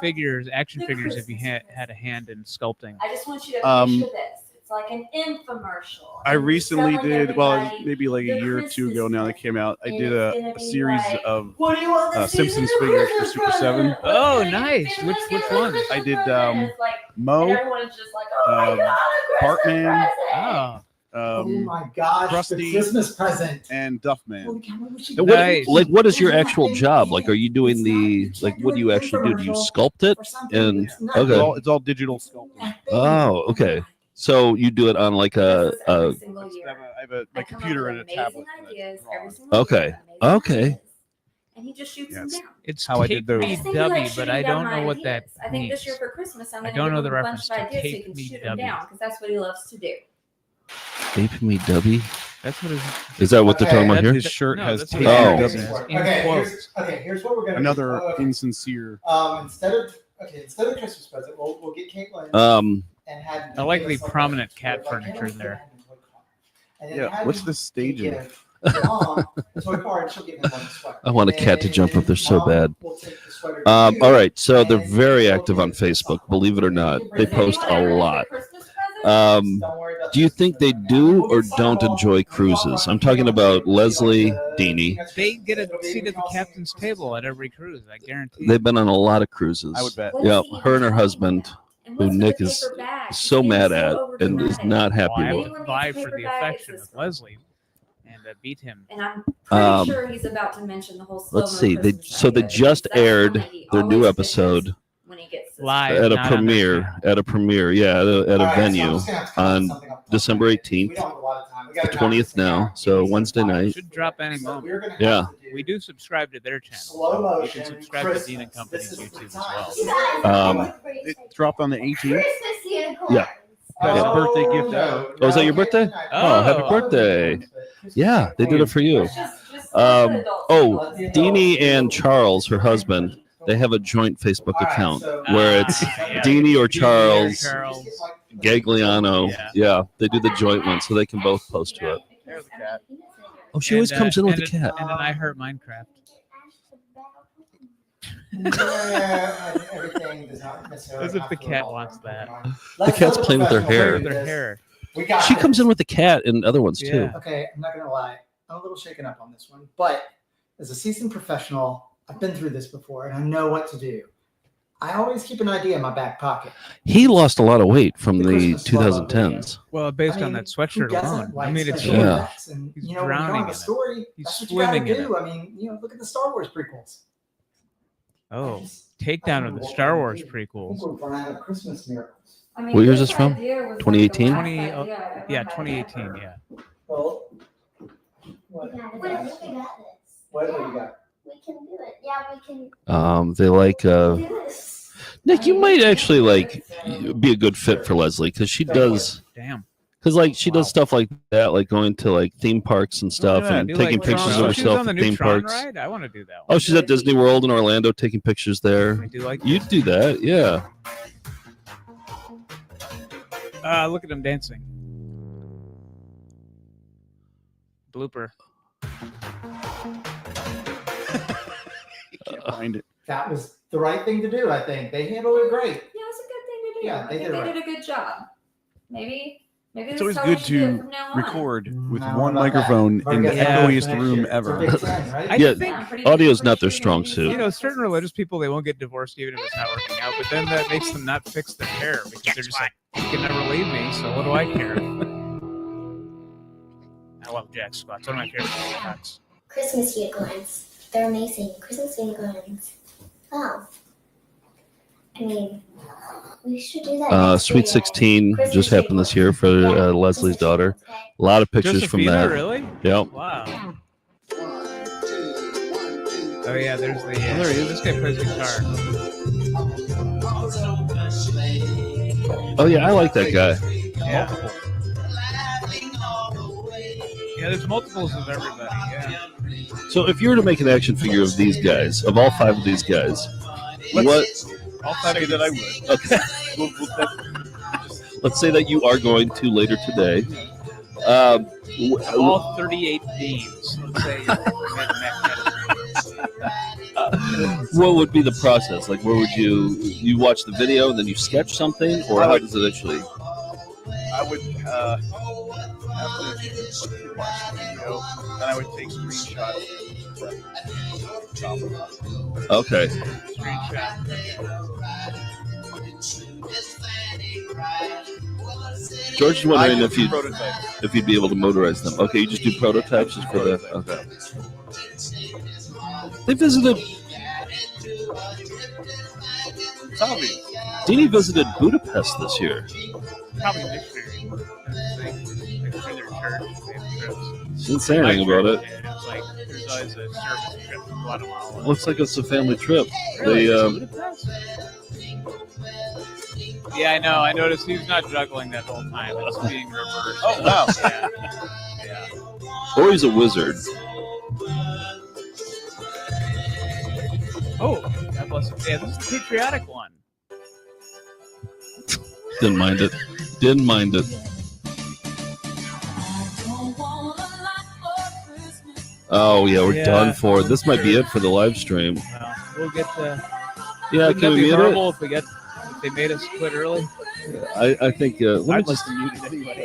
figures, action figures, have you had a hand in sculpting?" I just want you to Um, picture this. It's like an infomercial. I And we're recently selling did, well, everybody maybe like a the year or two ago Christmas now that gift. came out. I And did it's gonna a be series like, of what do you want this Simpsons season figures for Christmas Super present? 7. Oh, What's nice. gonna be Which Christmas ones? Christmas I did present? And it's like, Mo, and everyone's just like, oh my God, a Christmas Bartman, present. Oh um, my gosh, Krusty, the Christmas present. and Duffman. Holy cow, what was she And Nice. what is your actual job? Like, are you doing what do you actually do? Do you sculpt it? And okay. It's all digital sculpting. Oh, okay. So you do it on like This is every a single year. I have my I come up computer with and a amazing tablet. ideas every single okay. year, amazing Okay. ideas. and he just shoots them down. It's how I did those. I just think he likes but shooting I down don't know my what that ideas. I think this means. year for Christmas, I'm I going to don't give know him the a bunch reference of to ideas so he Tape can Me shoot them W. down because that's what he loves to do. Tape me W. That's what Is that what they're talking about here? His shirt has that's tape what me it W. Here's what we're gonna Another do. insincere. Instead of Christmas present, we'll get Caitlin and have. I like the prominent cat furniture there. Yeah, what's the staging? I want a cat to jump up there so bad. All right, so they're very active on Facebook, believe it or not. They post a lot. Do you think they do or don't enjoy cruises? I'm talking about Leslie, Deanie. They get a seat at the captain's table at every cruise, I guarantee. They've been on a lot of cruises. I would bet. Yeah, her and her husband, who Nick is so mad at and is not happy I have with. to vie for the affection of Leslie and beat him. And I'm pretty sure he's about to mention the whole slow-mo Let's see. They Christmas so they idea, just because that's aired one that he their new always episode pitches when he gets this live at a not on their premiere. At a premiere, yeah, at a venue on December 18th. The 20th now, so Wednesday night. Should drop any moment. Yeah. We do subscribe to their channel. So you can subscribe to Dean and Company's YouTube as well. It dropped on the 18th. Yeah. Best Yeah. birthday gift ever. Oh, is that your birthday? Oh, happy birthday. Yeah, they did it for you. Deanie and Charles, her husband, they have a joint Facebook account where it's Deanie or Charles Gagliano. Yeah, they do the joint one, so they can both post to it. There's the cat. Oh, she always comes in with the and cat. And an I Heart Minecraft. As if the cat wants that. The cat's playing with her hair. She comes in with the cat and other ones too. Okay, I'm not gonna lie. I'm a little shaken up on this one, but as a seasoned professional, I've been through this before and I know what to do. I always keep an idea in my back pocket. He lost a lot of weight from the 2010s. Well, based on that sweatshurt alone, I mean, it's yeah. And, he's you know, drowning when in a story, it. He's that's what you gotta swimming in do. it. I mean, you know, look at the Star Wars prequels. Oh, takedown of the Star Wars prequels. We're running out of Christmas miracles. I mean, What year is this this from? idea was like 2018? the last idea Yeah, I've ever 2018. had. Yeah. Well, what have you got? We can do it. Yeah, we can They like do this. Nick. You might actually like be a good fit for Leslie because she does. Damn. Because like she does stuff like that, like going to like theme parks and stuff, and taking pictures of herself at theme parks. Ride? I want to do that. Oh, she's at Disney World in Orlando taking pictures there. I do like You'd do that, yeah. Look at him dancing. Blooper. Can't find it. That was the right thing to do, I think. They handled it great. Yeah, it's a good thing to do. Yeah, I think did it right. they did a good job. Maybe It's this always is how we good should do it to from now on. record with How one about that? microphone in the Yeah. echoiest room ever. It's a big trend, right? I Yeah, think audio's not their strong suit. you know, certain religious people, they won't get divorced even if it's not working out, but then that makes them not fix their hair because they're just like, you can never leave me, so what do I care? I love jack squats. One of my favorite squats. Christmas unicorns. They're amazing. Christmas unicorns. Oh. I mean, we should do that. next Sweet year. 16 just happened this year for Leslie's daughter. A lot of pictures from Josephina, that. really? Yep. Wow. Oh yeah, there's the. there he is. This guy plays guitar. Oh yeah, I like that guy. Yeah. Yeah, there's multiples of everybody. Yeah. So if you were to make an action figure of these guys, of all 5 of these guys, what? All 5 of that I would. Okay. Let's say that you are going to later today. All 38 themes. Let's say What would be the process? Like, where would you watch the video and then you sketch something, or how does it actually? I would have to watch the video, then I would take screenshots. Okay. George is wondering if you'd be able to motorize them. Okay, you just do prototypes just for the. Okay. They visited. Deanie visited Budapest this year. probably next year. For their church, they have trips. She didn't say anything about it. And it's like there's always a service trip to Guatemala. Looks like it's a family trip. Really? They, Yeah, I know. I noticed he's not juggling that whole time. It's being reversed. Oh, wow. Yeah. or he's a wizard. Oh, God bless him. Yeah, this is the patriotic one. Didn't mind it. Didn't mind it. Oh yeah, we're done for. This might be it for the live stream. We'll get the. Yeah, wouldn't can that we be mute horrible it? if they made us quit early? I think. Let me I'd just. like to mute it anyway.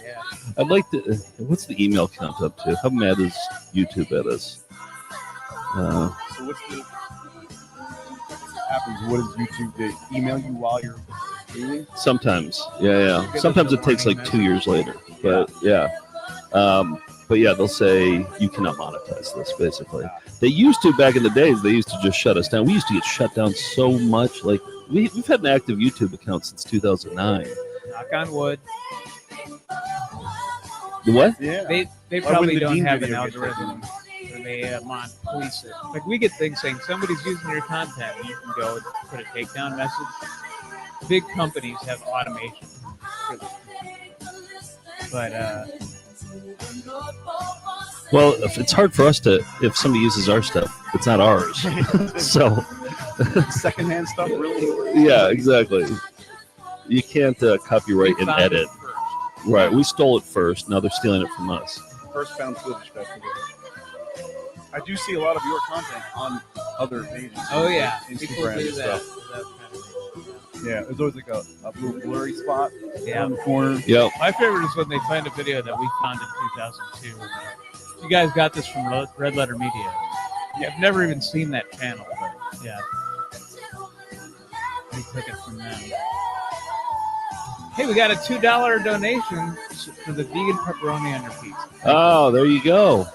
Yeah. I'd like to. What's the email count up to? How mad is YouTube at us? So what's the happens? What does YouTube do? Email you while you're streaming? Sometimes, yeah. Sometimes it takes like 2 years later, but yeah. But yeah, they'll say you cannot monetize this. Basically, they used to back in the days. They used to just shut us down. We used to get shut down so much. Like we've had an active YouTube account since 2009. Knock on wood. What? Yeah. They probably don't have an algorithm where they police it. Like we get things saying somebody's using your content, and you can go and put a takedown message. Big companies have automation for this. But well, if it's hard for us to. If somebody uses our stuff, it's not ours. So secondhand stuff, really? Yeah, exactly. You can't copyright and edit. Right, we stole it first. Now they're stealing it from us. First found footage festival. I do see a lot of your content on other pages. Oh yeah, Instagram and stuff. Yeah, there's always like a little blurry spot on the corner. Yep. My favorite is when they find a video that we found in 2002. You guys got this from Red Letter Media. Yeah, I've never even seen that channel, but yeah. We took it from them. Hey, we got a $2 donation for the vegan pepperoni on your pizza. Oh, there you go.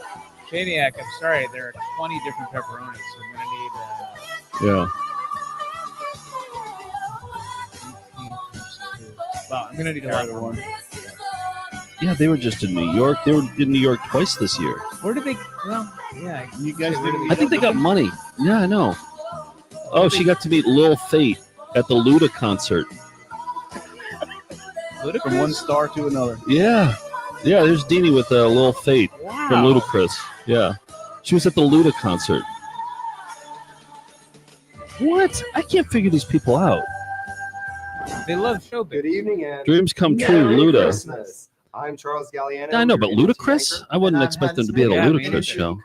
Shaniac, I'm sorry, there are 20 different pepperonis, so I'm gonna need. Yeah. Wow, I'm gonna need a lot more. Yeah, they were just in New York. They were in New York twice this year. Where did they? Well, yeah, you guys did. I think they got money. Yeah, I know. Oh, she got to meet Lil Fate at the Luda concert. From one star to another. Yeah. Yeah, there's Deanie with Lil Fate from Ludacris. Yeah. She was at the Luda concert. What? I can't figure these people out. They love showbiz. Good evening and Dreams come true, Luda. Christmas. I'm Charles Galliano. I know, but Ludacris? I wouldn't expect them to be at a Ludacris show.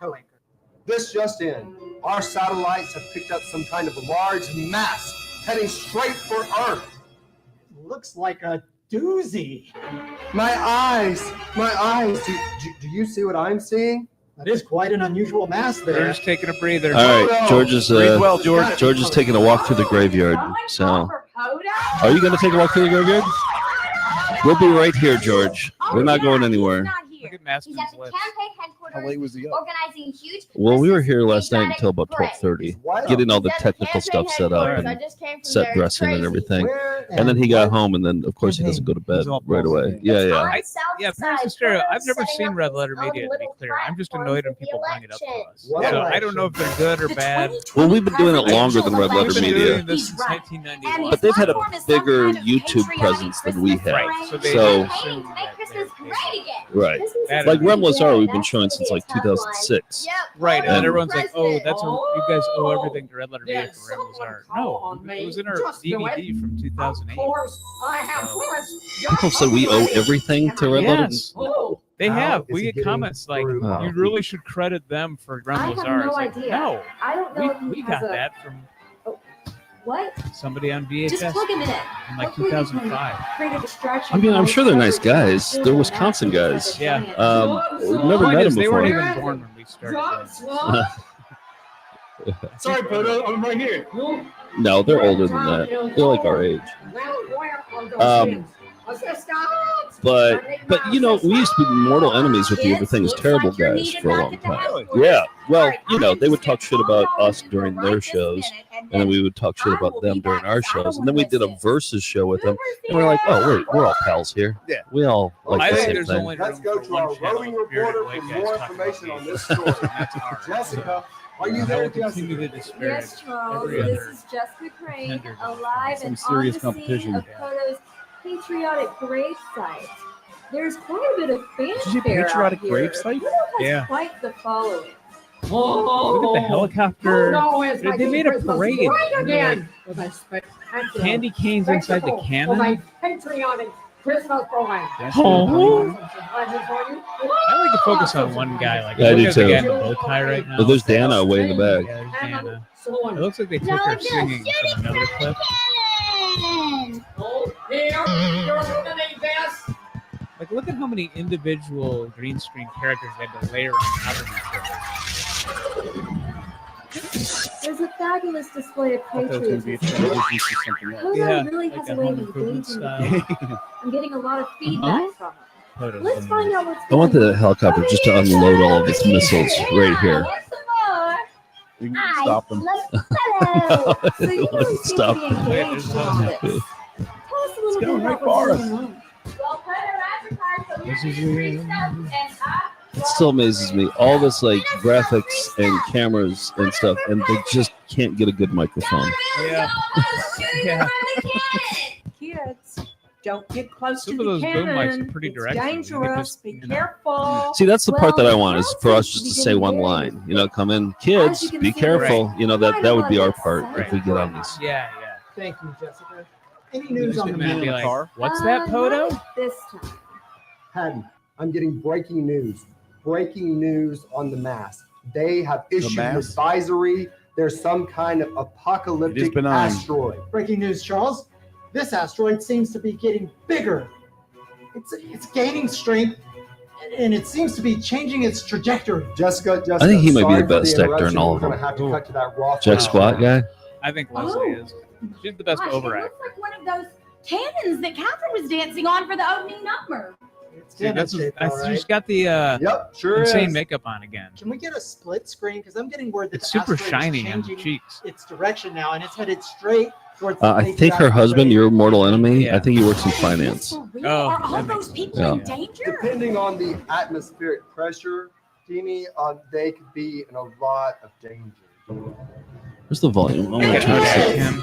This just in. Our satellites have picked up some kind of large mass heading straight for Earth. Looks like a doozy. My eyes. Do you see what I'm seeing? That is quite an unusual mass there. They're just taking a breather. All right, George is George. George is taking a walk through the graveyard. So, are you going to take a walk through the graveyard? We'll be right here, George. We're not going anywhere. Look at Maston's He's at the lips. campaign headquarters. How late was he up? Organizing huge. Well, we were here last night until about 12:30, getting all the technical stuff set up and set dressing and everything. And then he got home, and then of course he doesn't go to bed right away. Yeah. Parents of Stereo, I've never seen Red Letter Media, to be clear. I'm just annoyed when people bring it up to us. So I don't know if they're good or bad. Well, we've been doing it longer than Red Letter We've been Media, doing this since 1991. but they've had a bigger YouTube presence than we have. Right, so they So, assume that Christmas great again. right, That like is- Remless R, we've been showing since like 2006. Right, and And- everyone's like, "Oh, you guys owe everything to Red Letter Media for Rebels Art." No, it was in our DVD from 2008. I have People said we owe everything to Red Letter. Yes, they have. We get comments like, Wow. "You really should credit them for Rebels Art." It's like, no, I don't know if he we has got a- that from What? somebody on VHS Just plug him in. in like 2005. Create a distraction. I mean, I'm sure they're nice guys. They're Wisconsin guys. Yeah. We've never met them They before. weren't even born when we started. Sorry, Poto, I'm right here. No, they're older than that. They're like our age. But you know, we used to be mortal enemies with the Everything's Terrible guys for a long time. Yeah. Well, you know, they would talk shit about us during their shows, and then we would talk shit about them during our shows, and then we did a versus show with them, and we're like, oh wait, we're all pals here. Yeah. We all like the same thing. Let's go to our roving reporter for more information on this story. Jessica, are you there, Jessica? Yes, Charles. This is Jessica Crane, alive and Some serious on the competition. scene of Koto's patriotic grave site. There's quite a bit of Did you say fanfare patriotic out here. grave site? Koto has Yeah. quite the following. Look at the helicopter. They made a parade. Right Like, again with a spectacular candy canes inside the spectacle cannon. of a patriotic Christmas parade. Oh. I I like to focus on one guy. Like, Yeah, I look do at the too. guy in the bow tie right now. Oh, there's Dana way in the back. Yeah, there's Dana. It looks like they took her singing from another clip. Oh, here, you're gonna need this. Like, look at how many individual green screen characters they had to layer on top of each other. There's a fabulous display of I thought it was going to be a patriotism. transition to something else. Koto Yeah, really like has a a way home of improvement engaging style. me. I'm getting a lot of feedback from it. Let's find out what's I want going the on. helicopter just to unload all of its missiles right here. What's the more? We can stop them. Hello. So you Let really it seem stop. to be engaged in all this. Tell us a little bit going about right what's for us. going on. Well, Koto advertised that we're This is doing weird. free stuff, and It still amazes me. All this like graphics and cameras and stuff, and they just can't get a good microphone. Yeah. Yeah. Kids, don't get close Some to of the those boom mics are cannon. pretty It's direct. You can dangerous. just, Be you know. careful. See, that's the part that I Well, want is for us just to say one line. You know, come in, kids, can be see, careful. You know, that would be our part Right. if we get on these. Yeah, yeah. Thank you, Jessica. Any They're news just on the gonna be man? like, what's that, Poto? Not this time. Patty, I'm getting breaking news. Breaking news on the mass. They have issued an mass? advisory. There's some kind of It is apocalyptic benign. asteroid. Breaking news, Charles. This asteroid seems to be getting bigger. It's gaining strength, and it seems to be changing its trajectory. Jessica, I think he might be sorry the for best actor in interruption. all We're of gonna them. have to cut to that raw Jack footage. Squat guy. I think Leslie is. She's the best gosh, it overact. looks like one of those cannons that Catherine was dancing on for the opening number. It's See, cannon that's shape, all right. she's got the Yep, sure insane is. makeup on again. Can we get a split screen? Because I'm getting word that It's the super asteroid is shiny on the changing cheeks. its direction now, and it's headed straight towards the I think her patriotic husband, parade. your mortal enemy, Yeah. I think he works in Is this finance. for real? Oh, Are all that those makes people sense. in Yeah. danger? Depending on the atmospheric pressure, Jeannie, they could be in a lot of danger. Where's the volume? I wanna Get turn this up. him.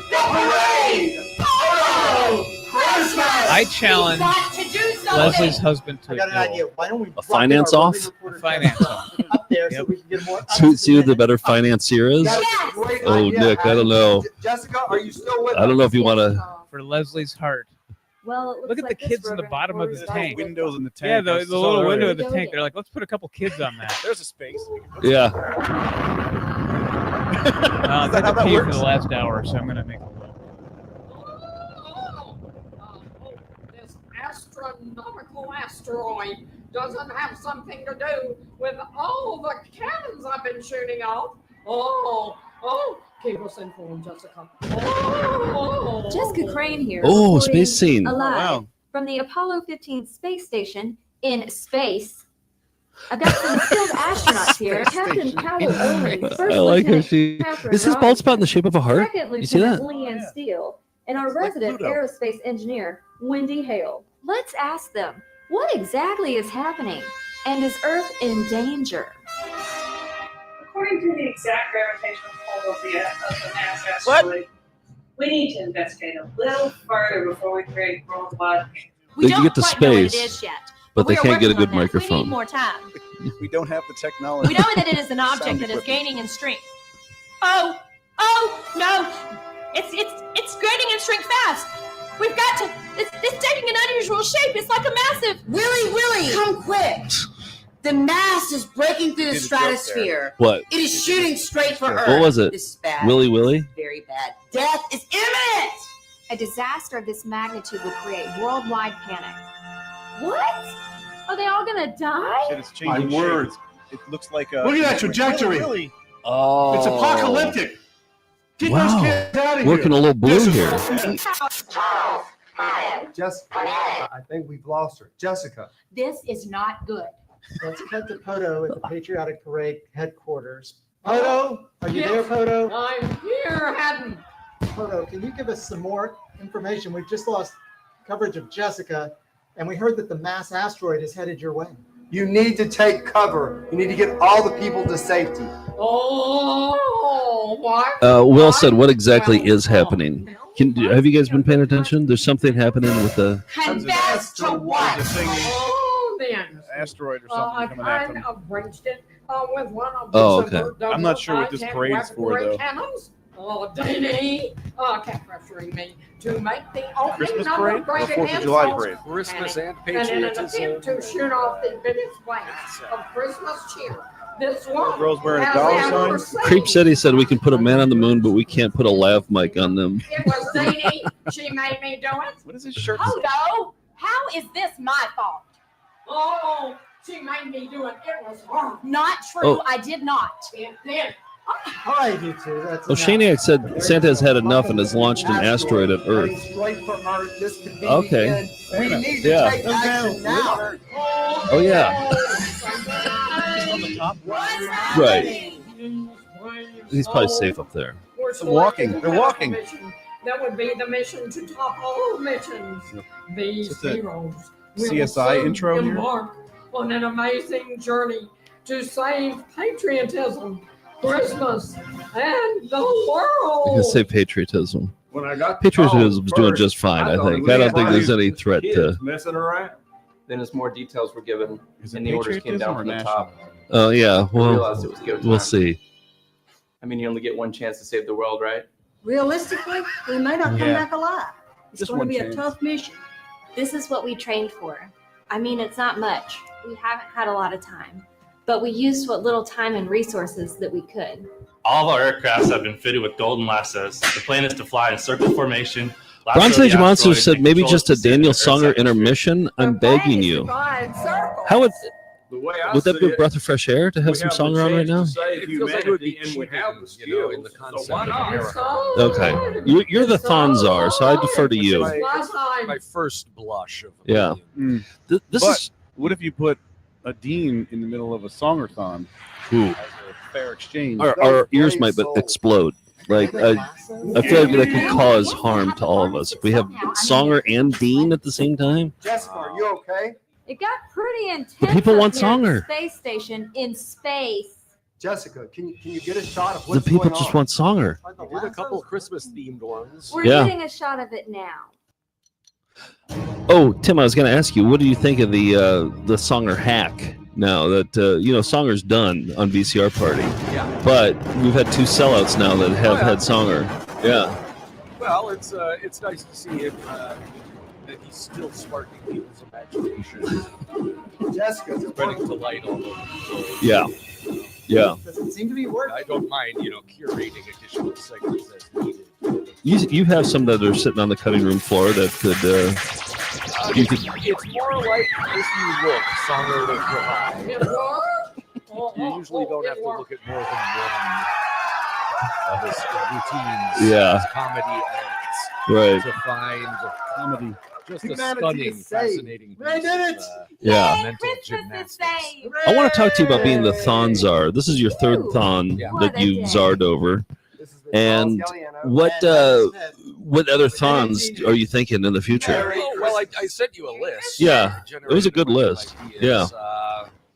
Christmas! I challenge Got to do something. Leslie's husband to I got an idea. Why don't we drop in finance our off? roving reporter finance off. up there so Yep. we can get more? See who the better financier is? That's a great Oh, idea, Nick, I don't know. Jessica, are you still with I don't know if you want to. for Leslie's heart. Well, it looks Look at the like this kids in the roving bottom of the reporter's tank. Windows in the tank. Yeah, I the saw little that window earlier. of the tank. They're like, let's put a couple kids on that. There's a space. Yeah. I've that had how to that pee for works? the last hour, so I'm gonna make a little. This astronomical asteroid doesn't have something to do with all the cannons I've been shooting off. Keep us informed, Jessica. Jessica Crane here. Oh, reporting space scene. Alive Wow. from the Apollo 15 space station in space. I've got some skilled astronauts here. Captain Powell Owens, First I like her. Lieutenant Catherine Is this bald spot in the Robinson, shape of a heart? Second You see that? Lieutenant Leanne Steele, and our resident Pluto. aerospace engineer, Wendy Hale. Let's ask them, what exactly is happening? And is Earth in danger? According to the exact gravitational pull of the mass asteroid, we need to investigate a little further before we create worldwide. They can get to space, yet, but they we are can't get a working good on that. We need microphone. more time. We don't have the technology. We know that it is an object Sound that is equipment. gaining in strength. Oh no! It's gaining in strength fast. We've got to. It's taking an unusual shape. It's like a massive. Willie, come quick. The mass is breaking through the Did a joke there. stratosphere. What? It is shooting straight for Earth. What was it? This is bad. Willy Willy? Very bad. Death is imminent. A disaster of this magnitude will create worldwide panic. What? Are they all gonna die? Shit, it's changing My word. shapes. It looks like a. Look at that trajectory. Really? Oh. It's apocalyptic. Get Wow. those kids out of Working here. a little blue This is- here. Charles, Jessica, I think we've lost her. Jessica. This is not good. Let's cut to Poto at the Patriotic Parade headquarters. Poto, are you there, Poto? I'm here, Haddon. Poto, can you give us some more information? We've just lost coverage of Jessica, and we heard that the mass asteroid is headed your way. You need to take cover. You need to get all the people to safety. Oh, what? Will said, "What exactly is happening? Have you guys been paying attention? There's something happening with the." Confess to what? Oh, then. Asteroid or something coming I at them. arranged it with one of Oh, okay. I'm not sure what this parade's for, though. Cannons. Oh, Dean-A kept pressuring me to make the opening Christmas number parade or great 4th of July parade? Christmas and in an patriotism. attempt to shoot off the biggest blast of Christmas cheer. This one Girls wearing a has dollar ever sign? Creep City said we can put a man on the moon, but we can't put a lav mic on them. It was Dean-A. She made me do it. What is his shirt? Hold how is this my fault? Oh, she made me do it. It was wrong. Not true. Oh. I did not. It did. All right, you two. That's Oh, Shaniac said Santa has had enough and has launched an asteroid at Earth. Straight for Earth. This could be Okay. the end. We need to Yeah. take action now. Oh yeah. Right. He's probably safe up there. We're They're walking. selecting They're walking. the mission. That would be the mission to top all missions. These Is that heroes will CSI soon intro here? embark on an amazing journey to save patriotism, Christmas, and the I can world. say patriotism. When I got Patriotism is doing just fine, I thought think. it I was don't think there's any kids threat to. messing around. Then as more details were given, Is and it the orders came down patriotism or from the national? top. Oh yeah. I Well, realized it was go we'll time. see. I mean, you only get one chance to save the world, right? Realistically, we may not come Yeah. back alive. It's Just going to one be chance. a tough mission. This is what we trained for. I mean, it's not much. We haven't had a lot of time, but we used what little time and resources that we could. All of our aircrafts have been fitted with golden lassos. The plan is to fly in circle formation. lasso Bronze the Age Monsters asteroid, said and maybe control just a its descent Daniel at Earth's Songer atmosphere. intermission. I'm begging you. How would would that be a breath of fresh air to have some Songer on right now? Save It feels like it would be humanity, and we cheating, have the you know, skills. in the So concept why of not? America. Okay, you're the Thon czar, so I defer to you. My first blush of Yeah. This But is what if you put a Dean in the middle of a Songerthon Ooh. as a fair exchange? Our ears might explode. Like I feel like that could cause harm to all of us. If we have Songer and Dean at the same time. Jessica, are you okay? It got pretty intense. But people up want here at the Songer. Space station in space. Jessica, can you get a shot of The what's people going just on? want Songer. We did a couple of Christmas themed ones. We're Yeah. getting a shot of it now. Oh, Tim, I was going to ask you, what do you think of the Songer hack? Now that Songer's done on VCR Party, Yeah. but we've had two sellouts now that have had Songer. Yeah. Well, it's nice to see him that he's still sparking people's imagination. Jessica, spreading to light all over the world. Yeah. Yeah. Doesn't seem to be working. I don't mind, curating additional segments as needed. You have some that are sitting on the cutting room floor that could. You could. It's more like if you look, Songer will provide. You usually don't have to look at more than one of his routines, Yeah. his comedy acts, Right. to find comedy. just a Humanity stunning, is saved. fascinating They piece did of, it! Yeah. mental gymnastics. I want to talk to you about being the Thon czar. This is your third Thon that you czarred over. And what other Thons are you thinking in the future? Well, I sent you a list. Yeah, it was a good list. Yeah.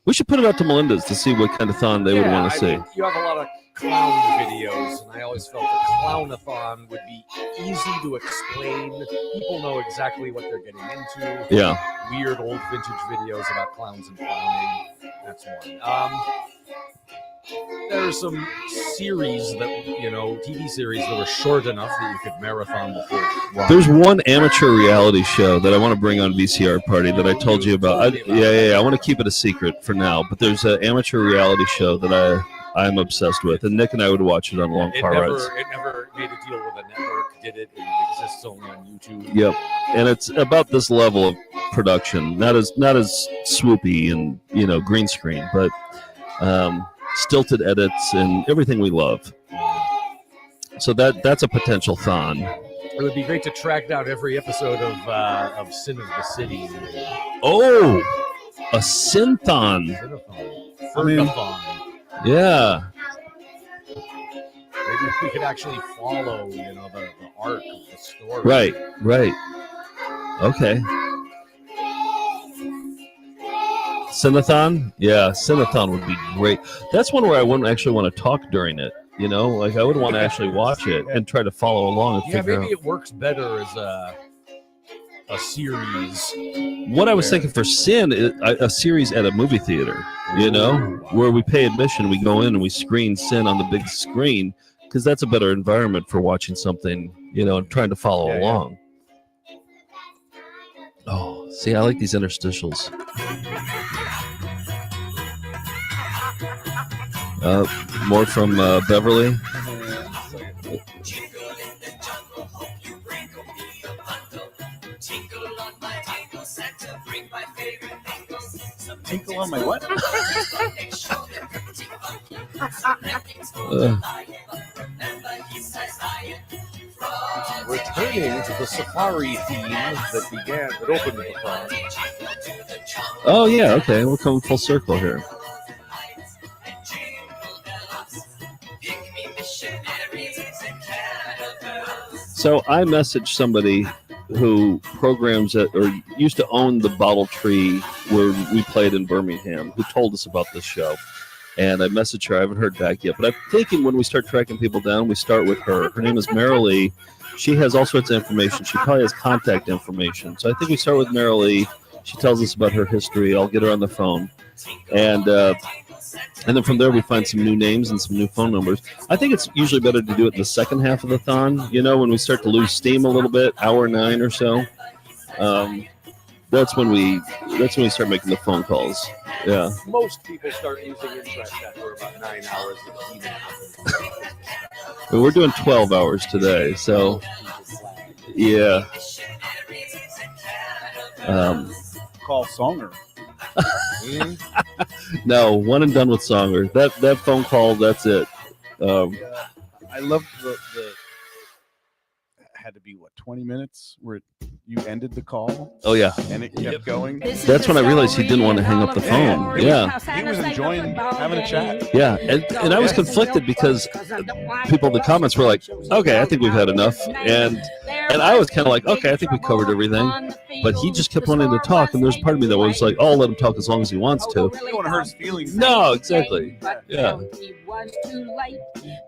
We should put it out to Melinda's to see what kind of Thon they would want to see. You have a lot of clown videos, and I always felt a clown-a-thon would be easy to explain. People know exactly what they're getting into. Yeah. Weird old vintage videos about clowns and clowning. That's one. There are some series that, TV series that were short enough that you could marathon before. There's one amateur reality show that I want to bring on VCR Party that I told you about. I want to keep it a secret for now, but there's an amateur reality show that I'm obsessed with, and Nick and I would watch it on long car rides. It never made a deal with a network, did it? It exists only on YouTube. Yep, and it's about this level of production, not as swoopy and green screen, but stilted edits and everything we love. So that's a potential Thon. It would be great to track down every episode of Sin of the City. Oh, a synthon. Yeah. Maybe we could actually follow, the arc of the story. Right. Okay. Dean-A-Thon? Yeah, Dean-A-Thon would be great. That's one where I wouldn't actually want to talk during it. Like I would want to actually watch it and try to follow along and figure maybe out. It works better as a series. What I was thinking for Sin is a series at a movie theater, where we pay admission, we go in and we screen Sin on the big screen, because that's a better environment for watching something, and trying to follow along. Oh, see, I like these interstitials. More from Beverly. Tinkle on my what? Returning to the safari theme that opened the song. Oh yeah, okay, we'll come full circle here. So I messaged somebody who programs it or used to own the Bottle Tree where we played in Birmingham, who told us about this show. And I messaged her. I haven't heard back yet, but I'm thinking when we start tracking people down, we start with her. Her name is Marilee. She has all sorts of information. She probably has contact information. So I think we start with Marilee. She tells us about her history. I'll get her on the phone. And then from there, we find some new names and some new phone numbers. I think it's usually better to do it in the second half of the thon, when we start to lose steam a little bit, hour 9 or so. That's when we start making the phone calls. Yeah. Most people start losing interest after about 9 hours. We're doing 12 hours today, so yeah. Call Songer. No, one and done with Songer. That phone call, that's it. I love the had to be 20 minutes where you ended the call. Oh yeah, and it kept going. That's when I realized he didn't want to hang up the phone. Yeah, he was enjoying having a chat. Yeah, and I was conflicted because people in the comments were like, "Okay, I think we've had enough," and I was kind of like, "Okay, I think we covered everything," but he just kept wanting to talk, and there's part of me that was like, "Oh, I'll let him talk as long as he wants to." You don't want to hurt his feelings. No, exactly. Yeah. Was too late.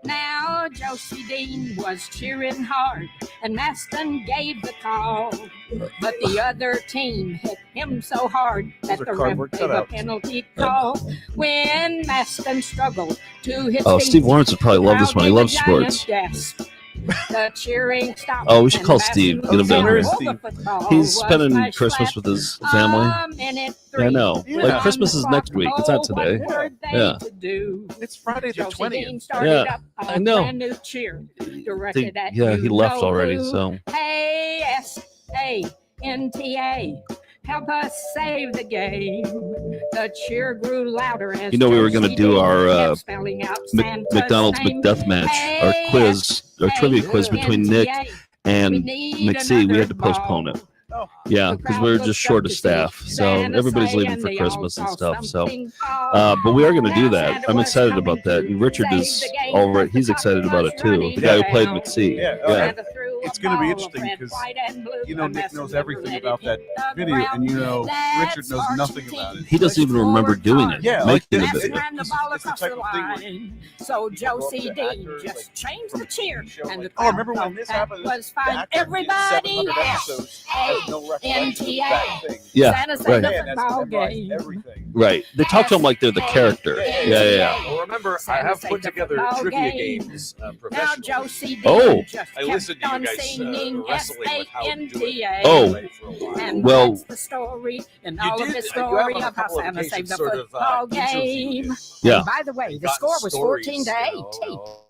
Now Josie Dean was cheering hard, and Maston gave the call. But the other team hit him so hard that the ref gave a penalty call. When Maston struggled to his feet, Steve Lawrence would probably love this one. He loves sports. The cheering stopped. Oh, we should call Steve. Get him down here. He's spending Christmas with his family. I know. Yeah. Like Christmas is next week. It's not today. Yeah. It's Friday the 20th. Yeah, I know. Yeah, he left already. So. Hey, SANTA, help us save the game. The cheer grew louder as we were going to do our McDonald's name. McDeath match, our quiz, our trivia quiz between Nick and McC. We had to postpone it. Yeah, because we were just short of staff, so everybody's leaving for Christmas and stuff. So, but we are going to do that. I'm excited about that. And Richard is already, he's excited about it too. The guy who played McC. Yeah. It's going to be interesting because Nick knows everything about that video, and Richard knows nothing about it. He doesn't even remember doing it. Yeah, making like, the video. So Josie Dean just changed the cheer, and the remember when this happened? Was fine. Everybody SANTA. Yeah, right. Right. They talk to him like they're the character. Yeah. Well, remember, I have put together trivia games professionally. Oh. I listened to you guys wrestling with how to do it. Oh. And well, that's the story, and all of the story of how Santa saved the football game. Yeah. And by the way, the score was 14-8.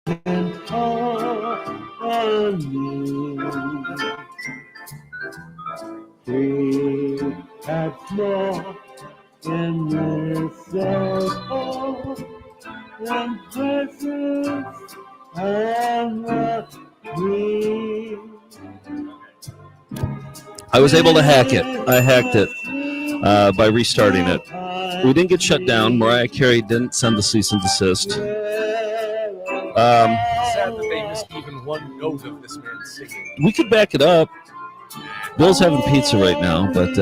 and harmony. We have more in this circle and presence and I was able to hack it. I hacked it by restarting it. We didn't get shut down. Mariah Carey didn't send the cease and desist. Sad that they missed even one note of this man singing. We could back it up. Bill's having pizza right now, but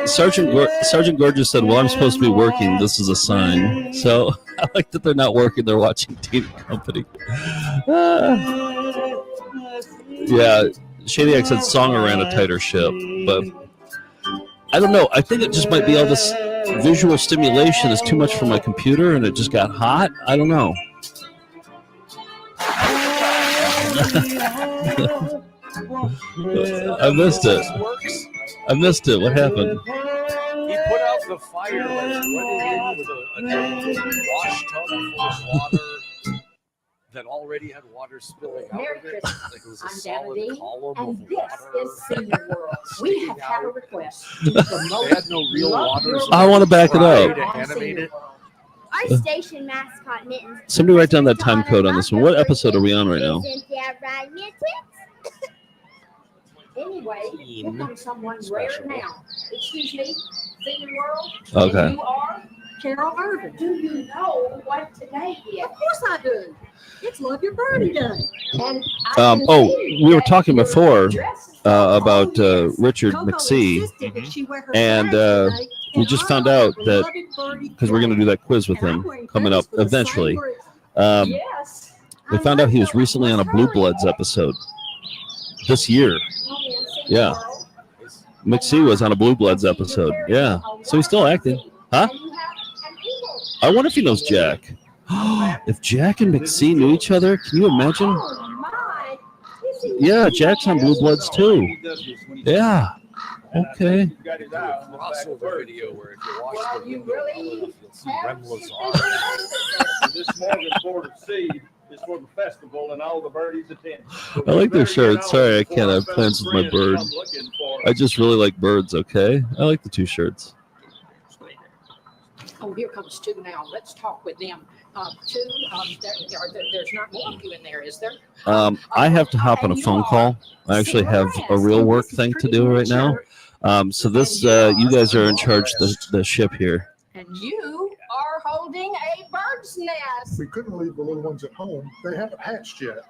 Sergeant Gorgeous said, "Well, I'm supposed to be working. This is a sign." So I like that they're not working; they're watching Dean & Company. Yeah, Shady said Songer ran a tighter ship, but I don't know. I think it just might be all this visual stimulation is too much for my computer, and it just got hot. I don't know. I missed it. I missed it. What happened? He put out the fire and went in with a wash tub full of water that already had water spilling out Merry of it. Christmas. Like it was a I'm solid Dean-A-Thon, column and of this water. is Senior World. We have had a request. They had no real water. So I want to back it up. to animate it. Our station mascot Mittens. Somebody write down that time code on this one. What episode are we on right now? Isn't that right, Mittens? Anyway, here comes someone rare now. Excuse me, Senior World. Okay. And you are Carol Irvin. Do you know what today is? Of course I do. It's Love Your Birdie Day. And We were talking before about Richard McSee, and we just found out that because we're going to do that quiz with him coming up eventually. We found out he was recently on a Blue Bloods episode this year. Yeah, McSee was on a Blue Bloods episode. Yeah, so he's still acting, huh? I wonder if he knows Jack. If Jack and McSee knew each other, can you imagine? Yeah, Jack's on Blue Bloods too. Yeah. Okay. Crossover video where if you watch the video, you'll see Remla's This smorgasbord of seed is for the festival and all the birdies attend. I like their shirts. Sorry, I can't have plans with my bird. I just really like birds, okay? I like the two shirts. Oh, here comes two now. Let's talk with them. Two, there's not more of you in there, is there? I have to hop on a phone call. I actually have a real work thing to do right now. So this, you guys are in charge of the ship here. And you are holding a bird's nest. We couldn't leave the little ones at home. They haven't hatched yet.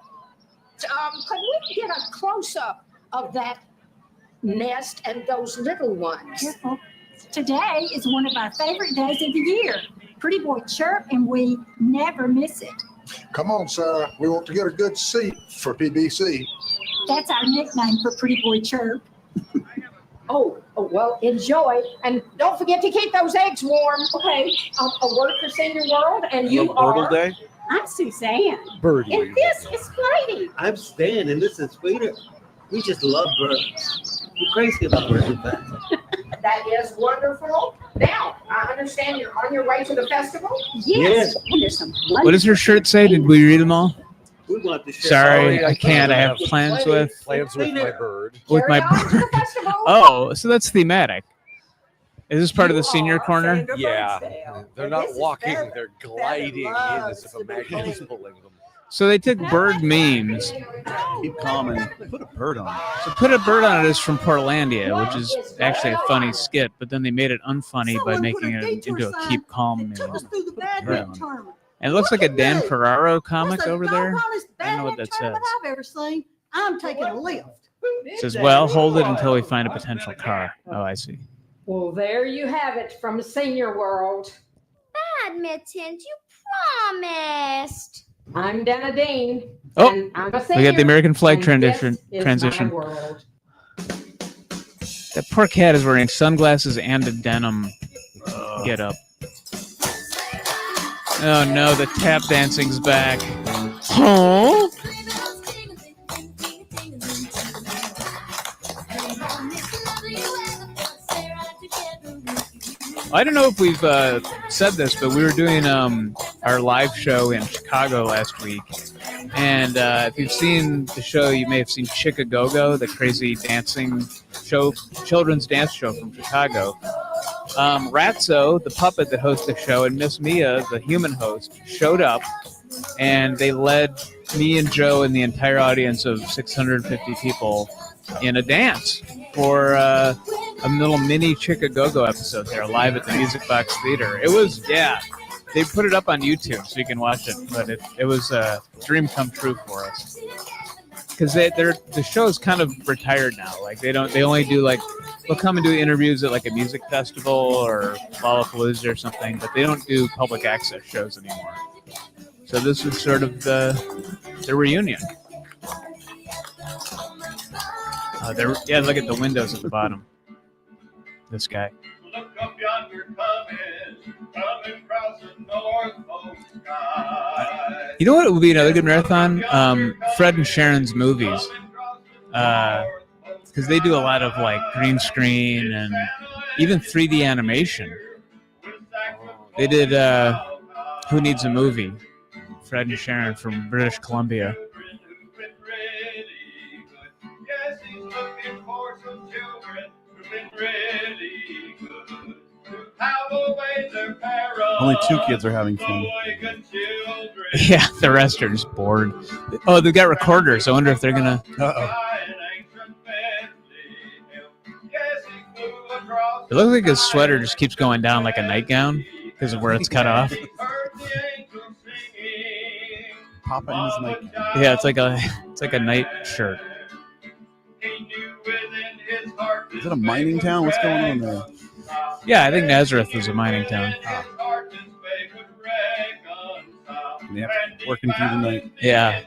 Could we get a close-up of that nest and those little ones? Careful. Today is one of our favorite days of the year. Pretty Boy Chirp, and we never miss it. Come on, Sarah. We want to get a good seat for PBC. That's our nickname for Pretty Boy Chirp. Oh, well, enjoy. And don't forget to keep those eggs warm. Okay, a word for Senior World, and you are... Day? I'm Suzanne. Birdie. And this is Brady. I'm Stan, and this is Peter. We just love birds. We're crazy about birds, in fact. That is wonderful. Now, I understand you're on your way to the festival? Yes. And there's some What does her shirt say? Did we read them all? We want the shirt. Sorry, I can't. I have plans with my bird. With my bird. Oh, so that's thematic. Is this part of the senior corner? Yeah. They're not walking, they're gliding in as if a magnet is pulling them. So they took bird memes. Keep calm and put a bird on it. So Put a Bird on It is from Portlandia, which is actually a funny skit, but then they made it unfunny by making it into a Keep Calm meme. And it looks like a Dan Ferraro comic over there. I don't know what that says. I've ever seen. I'm taking a lift. It says, well, hold it until we find a potential car. Oh, I see. Well, there you have it from Senior World. Bad Mittens, you promised. I'm Dean-A-Thon. Oh, and I'm a we senior, got the American flag and transition. this is my world. That poor cat is wearing sunglasses and a denim get up. Oh no, the tap dancing's back. Huh? I don't know if we've said this, but we were doing our live show in Chicago last week. And if you've seen the show, you may have seen Chick-A-Go-Go, the crazy dancing show, children's dance show from Chicago. Ratso, the puppet that hosts the show, and Miss Mia, the human host, showed up, and they led me and Joe and the entire audience of 650 people in a dance for a little mini Chick-A-Go-Go episode there, live at the Music Box Theater. It was, they put it up on YouTube so you can watch it, but it was a dream come true for us. Because the show's kind of retired now. Like they only do they'll come and do interviews at like a music festival or Lollapalooza or something, but they don't do public access shows anymore. So this was sort of the reunion. Look at the windows at the bottom. This guy. Look up yonder, coming across the north sky. You know what would be another good marathon? Fred and Sharon's movies. Because they do a lot of like green screen and even 3D animation. They did Who Needs a Movie? Fred and Sharon from British Columbia. Yes, he's looking for some children who've been really good. Have away their parents. Only 2 kids are having fun. Yeah, the rest are just bored. Oh, they've got recorders. I wonder if they're gonna. It looks like his sweater just keeps going down like a nightgown because of where it's cut off. Papa in his night. Yeah, it's like a night shirt. Is it a mining town? What's going on there? Yeah, I think Nazareth is a mining town. Yep, working through the night. Yeah.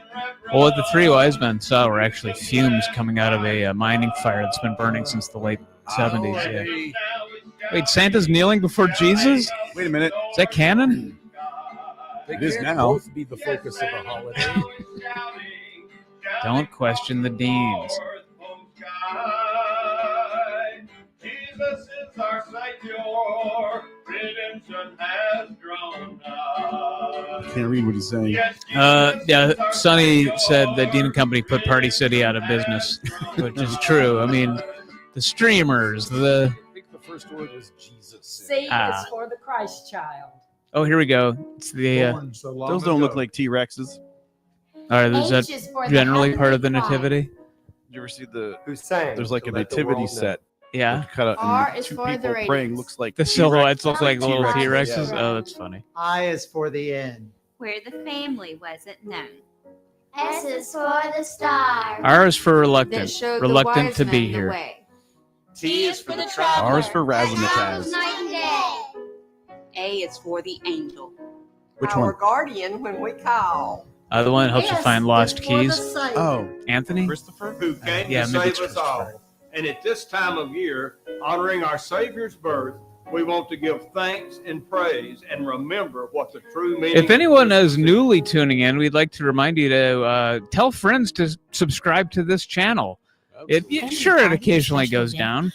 Well, what the 3 wise men saw were actually fumes coming out of a mining fire that's been burning since the late 70s. Yeah. Wait, Santa's kneeling before Jesus? Wait a minute. Is that canon? They It is can't now. both be the focus of a holiday. Don't question the deans. Jesus is our Savior, redemption has drawn nigh. I can't read what he's saying. Yeah, Sonny said that Dean & Company put Party City out of business, which is true. I mean, the streamers, I think the first word was Jesus. C is for the Christ child. Oh, here we go. It's the. Those don't look like T-Rexes. All right, is that H is for the generally part of the Heavenly nativity? Did you ever see the? Who's saying? There's like a Let the nativity world know. set. Yeah. Cut out, R and is two for the people radiance. praying looks like The silhouettes look like little T-Rexes. T-Rexes. Yeah. Oh, that's funny. I is for the end. Where the family wasn't known. S is for the star. R is for That reluctant. showed the Reluctant wise to men be the here. way. T is for the traveler. R is for Razzmatazz. Night and day. A is for the angel. Which Our one? guardian when we call. The one that helps you S find lost is for the keys. Savior. Oh, Anthony? Christopher. Who came Yeah, to maybe save it's us all. And at this time of year, honoring our Savior's birth, we want to give thanks and praise and remember what the true meaning If anyone of is newly tuning in, we'd like to remind you to tell friends to subscribe to this channel. It occasionally goes down,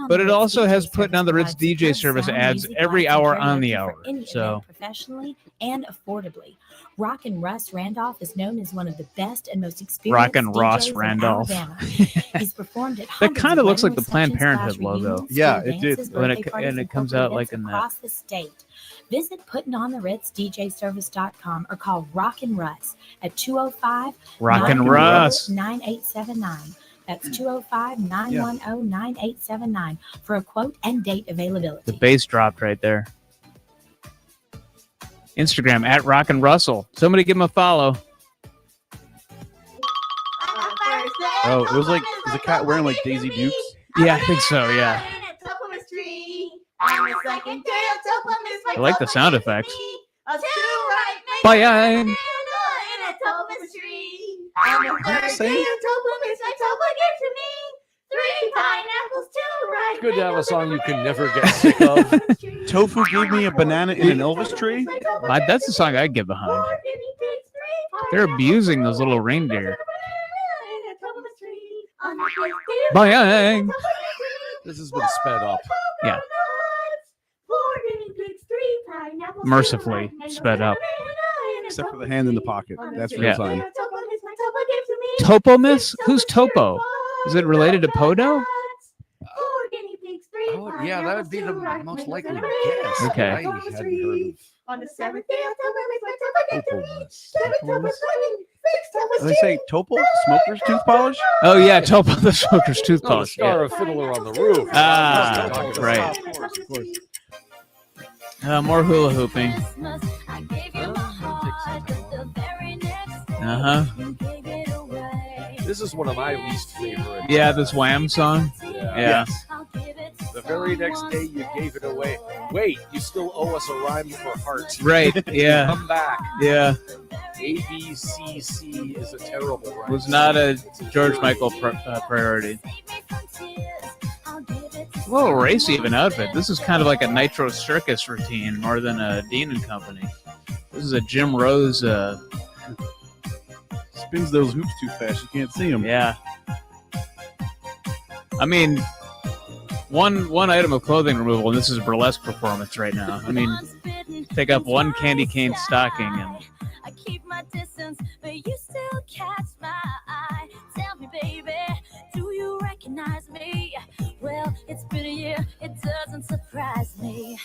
but it also has Putting on the Ritz DJ service ads every hour on the hour. So professionally and affordably. Rockin' Russ Randolph is known as one of the best and most experienced Rockin' Ross DJs in Randolph. Alabama. He's performed at that hundreds kind of of looks like the wedding Planned receptions, Parenthood class logo. reunions, Yeah, school it did. dances, When birthday it parties, and comes corporate out like events in that. across the state. Visit puttingontheritzdjservice.com or call Rockin' Russ at 205 Rockin' Russ. 9879. That's 205-910-9879 for a quote and date availability. The bass dropped right there. Instagram at Rockin' Russell. Somebody give him a follow. Oh, it was like, is the cat wearing like Daisy Dukes? Yeah, I think so, yeah. I like the sound effects. Bye. It's good to have a song you can never get sick of. Tofu gave me a banana in an Elvis tree? That's the song I'd get behind. They're abusing those little reindeer. Bye. This has been sped up. Yeah. mercifully sped up. Except for the hand in the pocket. That's real time. Topo Miss? Who's Topo? Is it related to Podo? Oh, yeah, that would be the most likely guess. Okay. I hadn't heard of. On the 7th day, Do they say Topo? Smoker's tooth polish? Oh, yeah, Topo the smoker's tooth Oh, the polish. star Yeah. of Fiddler on the Roof. Ah, right. Of course. More hula hooping. Uh-huh. This is one of my least favorite. Yeah, this Wham song. Yeah. The very next day you gave it away. Wait, you still owe us a rhyme for heart. Right, yeah. Come back. Yeah. ABCC is a terrible rhyme. Was not a George Michael priority. A little racy of an outfit. This is kind of like a Nitro Circus routine more than a Dean & Company. This is a Jim Rose. Spins those hoops too fast. You can't see them. Yeah. I mean, one item of clothing removal, and this is a burlesque performance right now. I mean, take up one candy cane stocking and. I keep my distance, but you still catch my eye. Tell me, baby, do you recognize me? Well, it's been a year, it doesn't surprise me.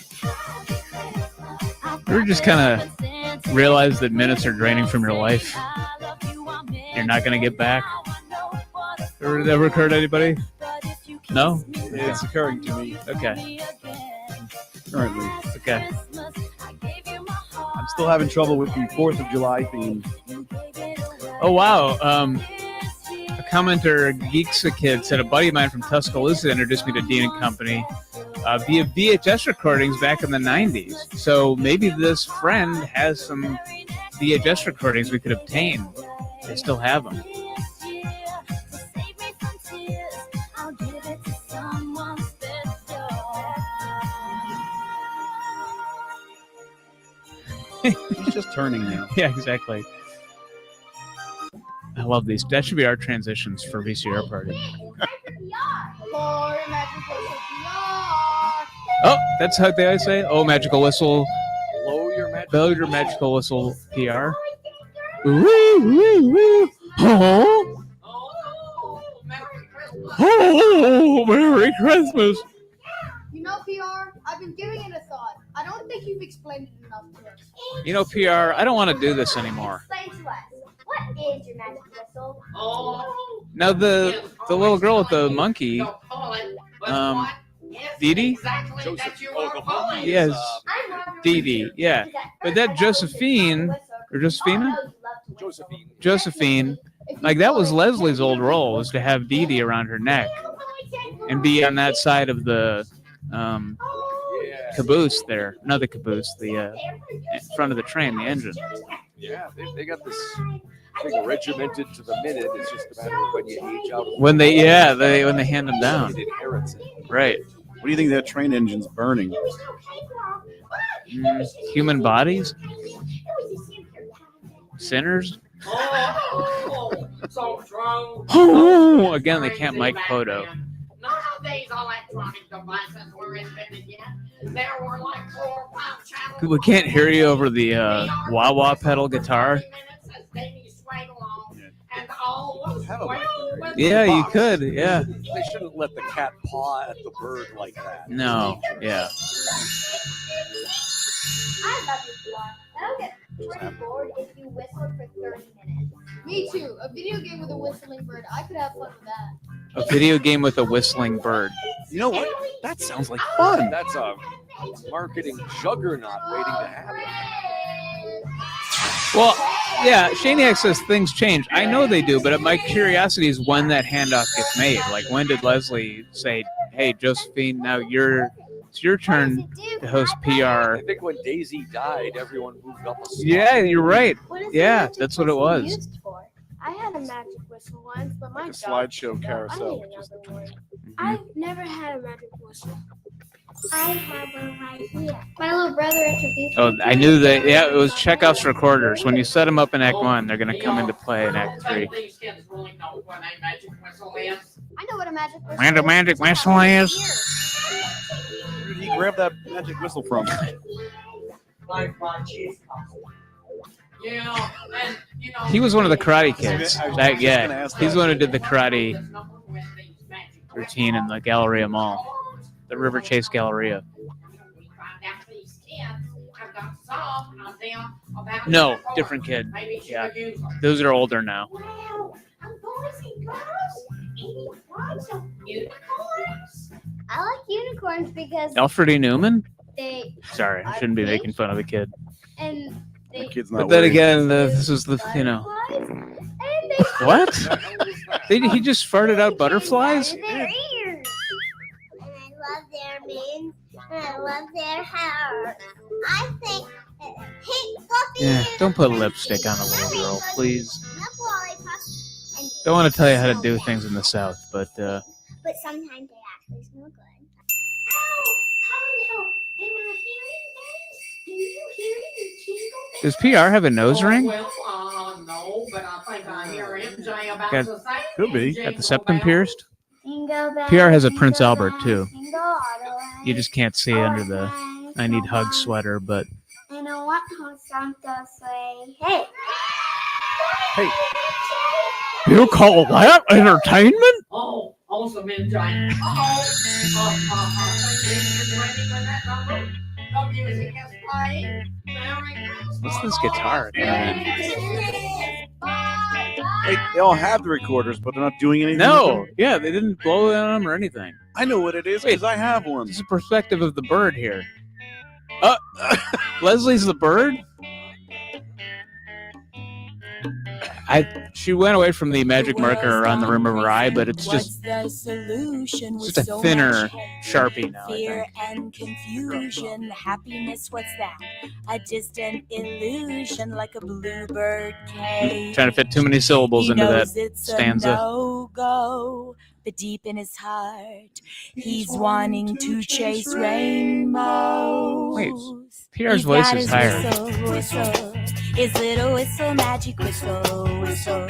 You just kind of realize that minutes are draining from your life. You're not going to get back. Ever that occurred to anybody? No? It's occurring to me. Okay. Currently. Okay. I'm still having trouble with the 4th of July theme. Oh, wow. A commenter, Geeks a Kid, said a buddy of mine from Tuscaloosa introduced me to Dean & Company via VHS recordings back in the 90s. So maybe this friend has some VHS recordings we could obtain. They still have them. He's just turning now. Yeah, exactly. I love these. That should be our transitions for VCR Party. Oh, that's how they always say. Oh, magical whistle. Blow your magical whistle PR. Woo, woo, woo. Oh. Oh, Merry Christmas. You know, PR, I've been giving it a thought. I don't think you've explained it enough to us. You know, PR, I don't want to do this anymore. Explain to us, what is your magic whistle? Now, the little girl with the monkey, Dee Dee? Yes, Dee Dee, yeah. But that Josephine, or Josephina? Josephine, like that was Leslie's old role, was to have Dee Dee around her neck and be on that side of the caboose there. Not the caboose, the front of the train, the engine. Yeah, they got this thing regimented to the minute. It's just a matter of when you age out. When they hand them down. It inherits it. Right. What do you think that train engine's burning? Human bodies? Sinners? Oh, again, they can't mic Podo. None of these electronic devices were invented yet. There were like 4 or 5 channels. We can't hear you over the wah-wah pedal guitar. Yeah, you could. Yeah. They shouldn't let the cat paw at the bird like that. No. Yeah. I love you, PR. That'll get pretty bored if you whistled for 30 minutes. Me too. A video game with a whistling bird. I could have fun with that. A video game with a whistling bird. You know what? That sounds like fun. That's a marketing juggernaut waiting to happen. Well, yeah, Shaniac says things change. I know they do, but my curiosity is when that handoff gets made. Like, when did Leslie say, hey, Josephine, now it's your turn to host PR? I think when Daisy died, everyone moved up a slot. Yeah, you're right. Yeah, that's what it was. I had a magic whistle once, but my Like a slideshow carousel. I've never had a magic whistle. I have one right here. My little brother introduced Oh, me I to knew it. that. Yeah, it was Chekhov's recorders. When you set them up in Act 1, they're going to come into play in Act 3. These kids really know what a magic whistle is. I know what a magic whistle Where the magic whistle is? Where did he grab that magic whistle from? Yeah, and you know. He was one of the Karate Kids. That guy. He's the one who did the karate routine in the Galleria Mall, the River Chase Galleria. No, different kid. Yeah, those are older now. I like unicorns because Alfred E. Newman? they Sorry, I shouldn't be making fun of the kid. and they But then again, this was the, you know. What? He just farted out butterflies? their ears. And I love their mane and I love their hair. I think pink puppy Yeah, don't put lipstick on a little girl, please. Don't want to tell you how to do things in the South, but but sometimes they actually smell good. does PR have a nose ring? Well, no, but I think I hear him say about Got- the same. Could be. Got the septum pierced? Jingle bells, PR has a jingle Prince Albert, bells, too. jingle all the way. You just can't see under the I need hug sweater, but I know what Santa say. Hey. hey, you call that entertainment? Oh, awesome, MJ. The music is playing. What's this guitar? Hey, they all have the recorders, but they're not doing anything. No, with them. yeah, they didn't blow it on them or anything. I know what it is because I have one. This is the perspective of the bird here. Leslie's the bird? She went away from the magic marker around the rim of her eye, but it's just a thinner Sharpie now, I Fear think. and confusion, happiness, what's that? A distant illusion like a bluebird cage. Trying to fit too many syllables He into that knows it's stanza. a no-go, but deep in his heart, he's wanting to chase rainbows. Wait, PR's voice is higher. Whistle, his little whistle, magic whistle, whistle.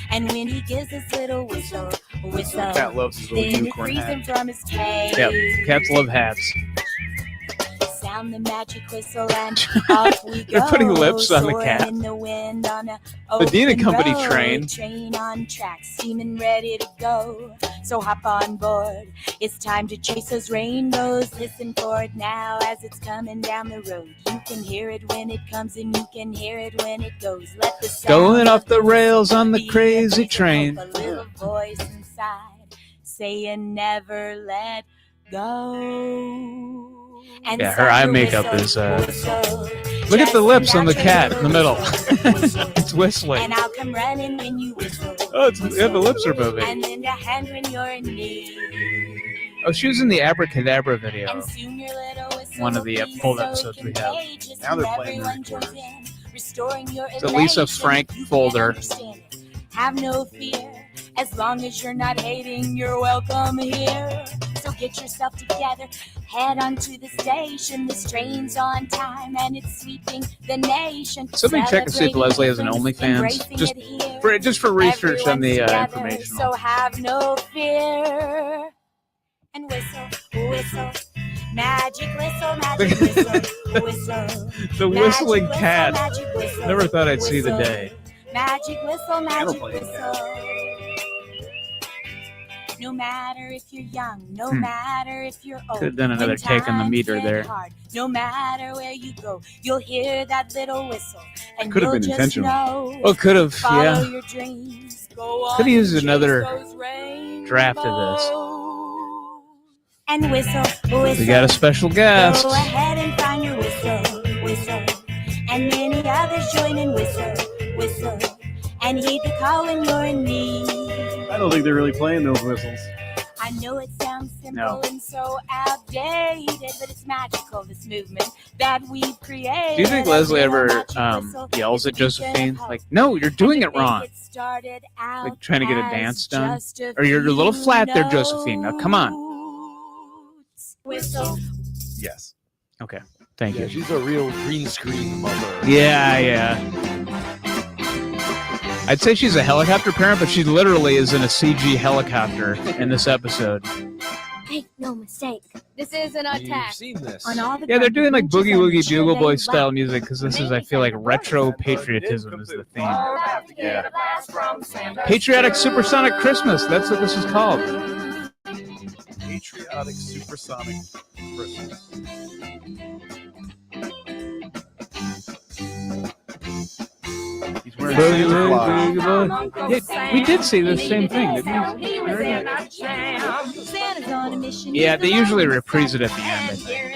And when he gives his little whistle, whistle, Cat loves his little then it unicorn frees hat. him from his cage. Yep, cats love hats. Sound the magic whistle and off we go. They're putting lips on the Soaring cat. in the wind on a The Dean open Company road, train. on track, steaming ready to go. So hop on board. It's time to chase those rainbows. Listen for it now as it's coming down the road. You can hear it when it comes and you can hear it when it goes. Let the sound Going off of the rails on the be crazy a train. A little voice inside saying never let go. And Yeah, her eye sound the makeup whistle, is, whistle. Look at the Just lips on the natural cat in the middle. whistle. It's whistling. And I'll come running when you whistle. Oh, yeah, the lips are moving. And lend a hand when you're in need. Oh, she was in the Abracadabra video. And soon your little whistle One of the will be full so episodes we have. contagious Now they're and playing the everyone joins in, restoring your It's a Lisa elation. Frank You folder. can understand it. Have no fear. As long as you're not hating, you're welcome here. So get yourself together, head on to the station. This train's on time and it's sweeping the nation. Somebody check and see if Celebrating Leslie has an difference, OnlyFans. embracing Just it here. for research on the Everyone's together, informational. So have no fear. And whistle, whistle, magic whistle, magic whistle, whistle. The Magic whistling whistle, cat. magic whistle, Never thought I'd see the whistle. day. Magic whistle, magic play it. whistle. No matter if you're young, no Hmm. matter if you're old. Could have done another when take on the times meter get there. hard, no matter where you go, you'll hear that little whistle, and Could have you'll been just intentional. know. Oh, could have, Follow yeah. your dreams. Go on Could have used and another chase those draft of this. and whistle, whistle. We got a special guest. Go ahead and find your whistle, whistle. And many others join in whistle, whistle. And heed the call when you're in need. I don't think they're really playing those whistles. I know it sounds simple No. and so outdated, but it's magical, this movement that we've created. Do you think Leslie ever yells at Josephine? Like, no, you're doing it wrong. Like trying to get a dance done? Or you're a little flat there, Josephine. Now, come on. Whistle. Yes. Okay. Thank you. She's a real green screen mother. Yeah. I'd say she's a helicopter parent, but she literally is in a CG helicopter in this episode. Make no mistake, this is an attack. You've seen this. On all the Yeah, they're doing like benches Boogie and Woogie Bugle they Boys style laugh. music because this is, I feel like, retro patriotism is the theme. Yeah. Patriotic Supersonic Christmas. That's what this is called. Patriotic Supersonic Christmas. He's wearing Santa Claus. Yeah, we did see the same thing, didn't we? Yeah, they usually reprise it at the end, I think.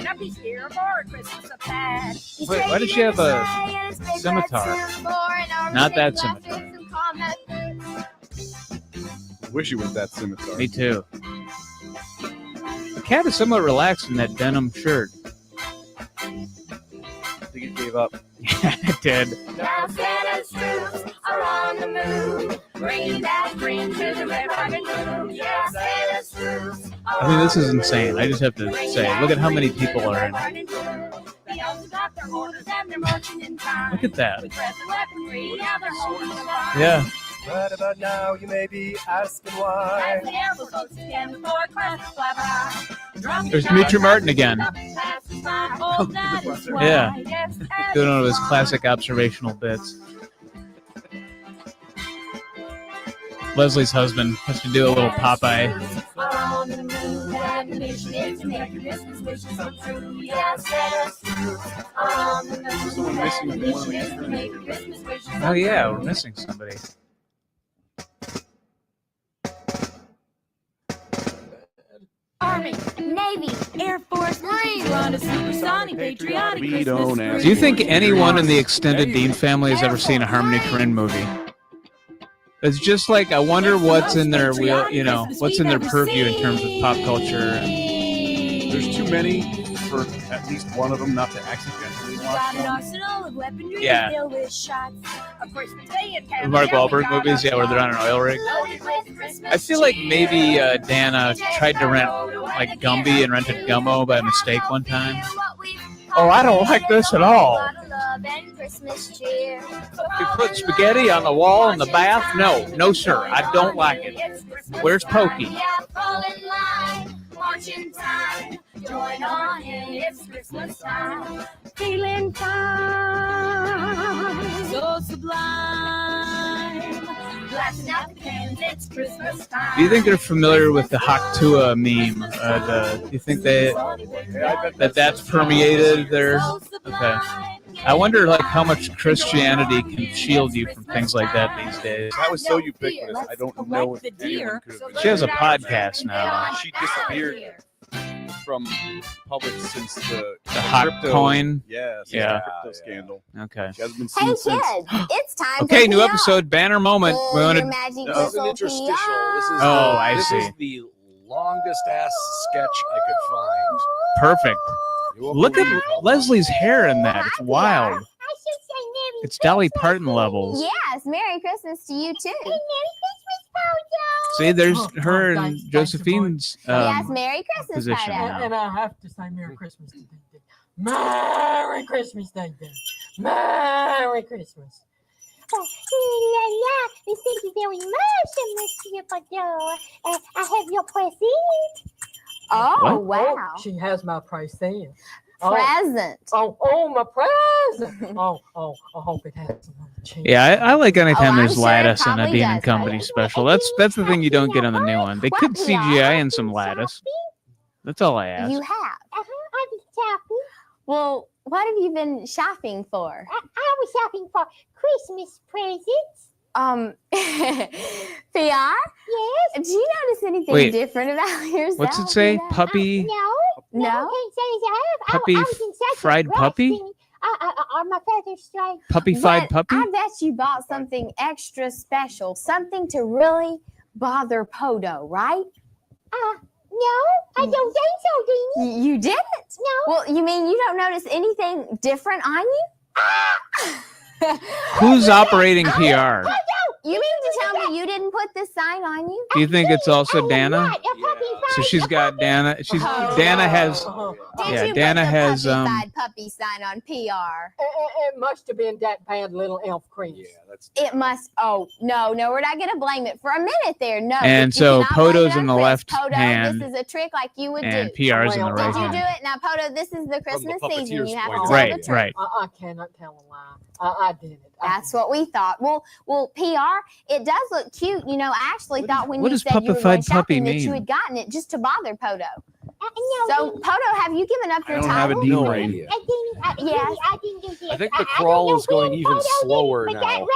Wait, why did she have a scimitar? Not that scimitar. Wish it was that scimitar. Me too. The cat is somewhat relaxed in that denim shirt. I think it gave up. Yeah, it did. Now Santa's troops are on the move, bringing that green to the red rocket moon. Yeah, Santa's troops are I mean, this is insane. I just have to say, look at how many people are in it. Look at that. Yeah. Right about now, you may be asking why. There's Demetri Martin again. Yeah. Doing one of his classic observational bits. Leslie's husband has to do a little Popeye. Someone missing one of the instruments. Oh yeah, we're missing somebody. Army, Navy, Air Force, Marine, run a supersonic patriotic We don't ask. Do you think anyone in the extended Dean family has ever seen a Harmony Korine movie? It's just like, I wonder what's in their wheel, you know, what's in their purview in terms of pop culture. There's too many for at least one of them not to accidentally watch them. Yeah. The Mark Wahlberg movies, yeah, where they're on an oil rig. I feel like maybe Dana tried to rent like Gumby and rented Gummo by mistake one time. Oh, I don't like this at all. You put spaghetti on the wall in the bath? No, no, sir, I don't like it. Where's Pokey? Marching time, join on in, it's Christmas time. Feeling fine, so sublime. Blasting out the cannons, it's Christmas time. Do you think they're familiar with the Haktua meme? Do you think that's permeated there? Okay. I wonder, like, how much Christianity can shield you from things like that these days. That was so ubiquitous. I don't know if anyone could have been. She has a podcast now. She disappeared from public since the hot crypto, coin? Yeah, crypto scandal. Okay. She hasn't been Hey seen kids, since. it's time Okay, to new episode, banner moment. We want Your to. magic This is an whistle interstitial. PR. This I is see. the longest ass sketch I could find. Perfect. You won't Look at believe how long. Leslie's hair in that. It's wild. It's Dolly Parton levels. Yes, Merry Christmas to you too. Merry Christmas, Pojo. See, there's her and Josephine's yes, Merry Christmas, position. Pojo. now. And I have to say Merry Christmas to Ding. Merry Christmas, Ding. Merry Christmas. Oh, la, la. Thank you very much, Monsieur Pojo. I have your present. Oh, What? wow. She has my present. Present. Oh, my present. I hope it has another chance. Yeah, I like anytime I'm there's sure it lattice in a probably Dean and does, Company right? special. That's the thing you don't get on the new one. They could CGI in some lattice. That's all I ask. You have. I've been shopping. Well, what have you been shopping for? I was shopping for Christmas presents. PR? Yes. Do you notice anything Wait. different about yourself? What's it say? PR? Puppy? No. Can't say as I have. Puppy I was in such a fried rush puppy? getting, on my feathers straight. Puppy-fied But puppy? I bet you bought something extra special, something to really bother Podo, right? No, I don't think so, Deanie. You didn't? No. Well, you mean you don't notice anything different on you? Who's operating PR? You mean to tell me you didn't put this sign on you? Do you think it's also Dana? What? A puppy So she's got Dana. Dana has. Yeah, you Dana put the has. puppy-fied puppy sign on PR? It must have been that bad little elf cream. Yeah, that's. It must. Oh no, we're not gonna blame it for a minute there. No. And you so cannot blame Poto's it on in the Chris. left Poto, hand, this is a trick like you would and do. PR's in the right Did you hand. do it now, Poto? This is the Christmas season. You have to tell Right, the truth. right. I cannot tell a lie. I did it. That's what we thought. Well, PR, it does look cute. You know, I actually thought when what you does said you were going puppified puppy shopping that you mean? had gotten it just to bother Poto. So, Poto, have you given up your I don't have title? no idea. Yes. I think the crawl is going even slower now.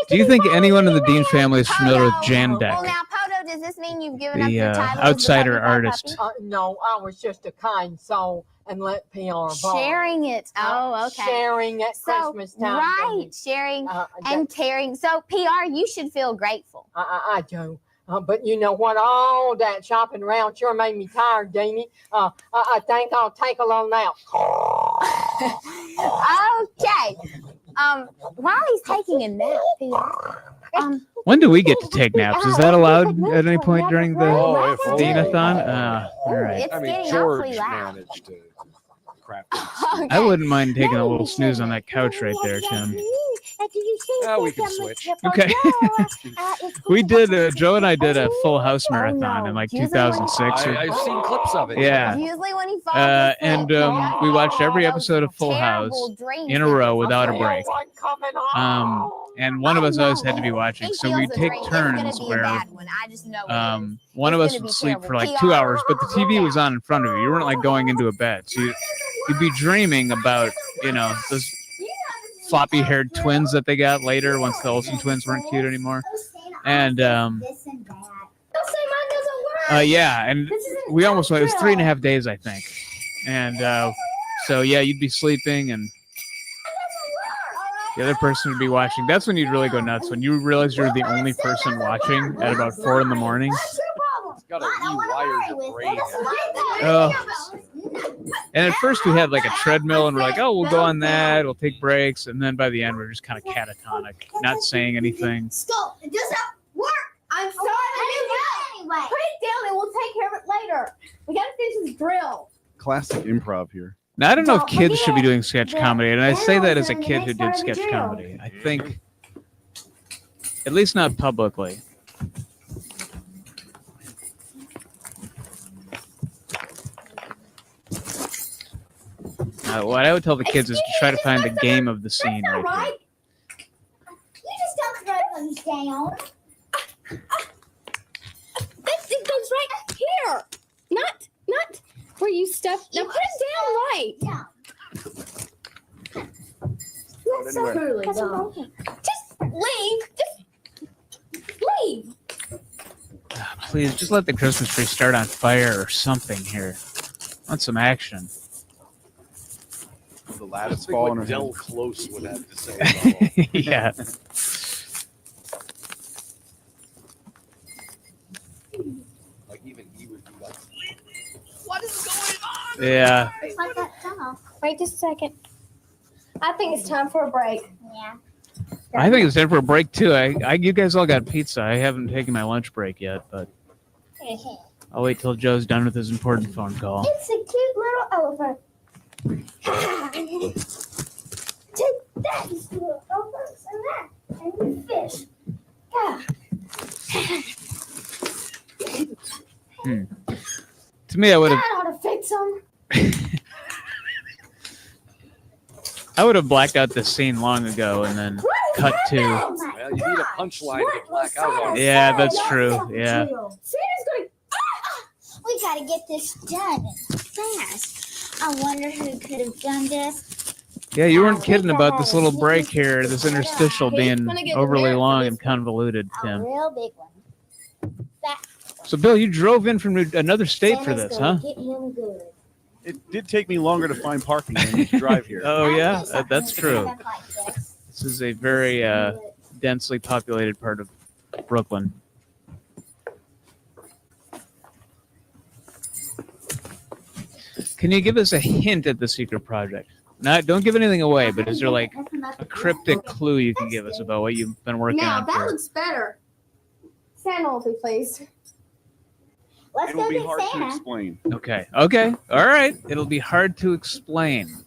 Do you think anyone in the Dean family is familiar with Jan Deck, Well, now, Poto, does this mean you've given up the your title? outsider artist? No, I was just a kind soul and let PR borrow. Sharing it. Oh, okay. Sharing at Christmas time. Right, sharing and caring. So, PR, you should feel grateful. I do. But you know what? All that shopping around sure made me tired, Deanie. I think I'll take a little nap. Okay. While he's taking a nap, PR. When do we get to take naps? Is that allowed at any point during the Dean-A-Thon? All right. I mean, George managed to crap. I wouldn't mind taking a little snooze on that couch right there, Tim. We can switch. Okay. We did, Joe and I did a Full House marathon in like 2006. I've seen clips of it. Yeah. Usually when he falls And we watched every episode of Full House in a row without a break. And one of us always had to be watching. So we'd take turns where one of us would sleep for like 2 hours, but the TV was on in front of you. You weren't like going into a bed. So you'd be dreaming about, those floppy-haired twins that they got later once the Olsen twins weren't cute anymore. And and we almost went. It was 3.5 days, I think. And so you'd be sleeping and the other person would be watching. That's when you'd really go nuts, when you realize you're the only person watching at about 4 a.m. Got to rewire your brain. And at first we had like a treadmill and we're like, we'll go on that, we'll take breaks. And then by the end, we're just kind of catatonic, not saying anything. Stop. It doesn't work. I'm sorry. Anyway. Put it down and we'll take care of it later. We got to finish this drill. Classic improv here. Now, I don't know if kids should be doing sketch comedy. And I say that as a kid who did sketch comedy. I think, at least not publicly. What I would tell the kids is to try to find the game of the scene right here. You just don't throw things down. This goes right here. Not where you stuff. Now put it down right. Yeah. That's so truly dumb. Just leave. Just leave. Please, just let the Christmas tree start on fire or something here. I want some action. The lattice Think fall on her what Del head. Close would have to say. Yeah. Like even he would be like, What is going on? Yeah. It's like that tunnel. Wait just a second. I think it's time for a break. Yeah. I think it's time for a break too. You guys all got pizza. I haven't taken my lunch break yet, but I'll wait till Joe's done with his important phone call. It's a cute little elephant. Take that, you little elephants, and that, and you fish. Yeah. To me, I would have. That ought to fix them. I would have blacked out this scene long ago and then cut to. well, you need a punchline to black out on. Yeah, that's true. Yeah. Santa's going. We gotta get this done fast. I wonder who could have done this. Yeah, you weren't kidding about this little break here, this interstitial being overly long and convoluted, Tim. Real big one. That So, Bill, you drove in from another state for this, huh? Get him good. It did take me longer to find parking than to drive here. Oh, yeah, that's true. This is a very densely populated part of Brooklyn. Can you give us a hint at the secret project? Don't give anything away, but is there like a cryptic clue you can give us about what you've been working Now on that for? looks better. Santa will be pleased. Let's It'll go be get hard to Santa. explain. Okay. Okay. All right. It'll be hard to explain.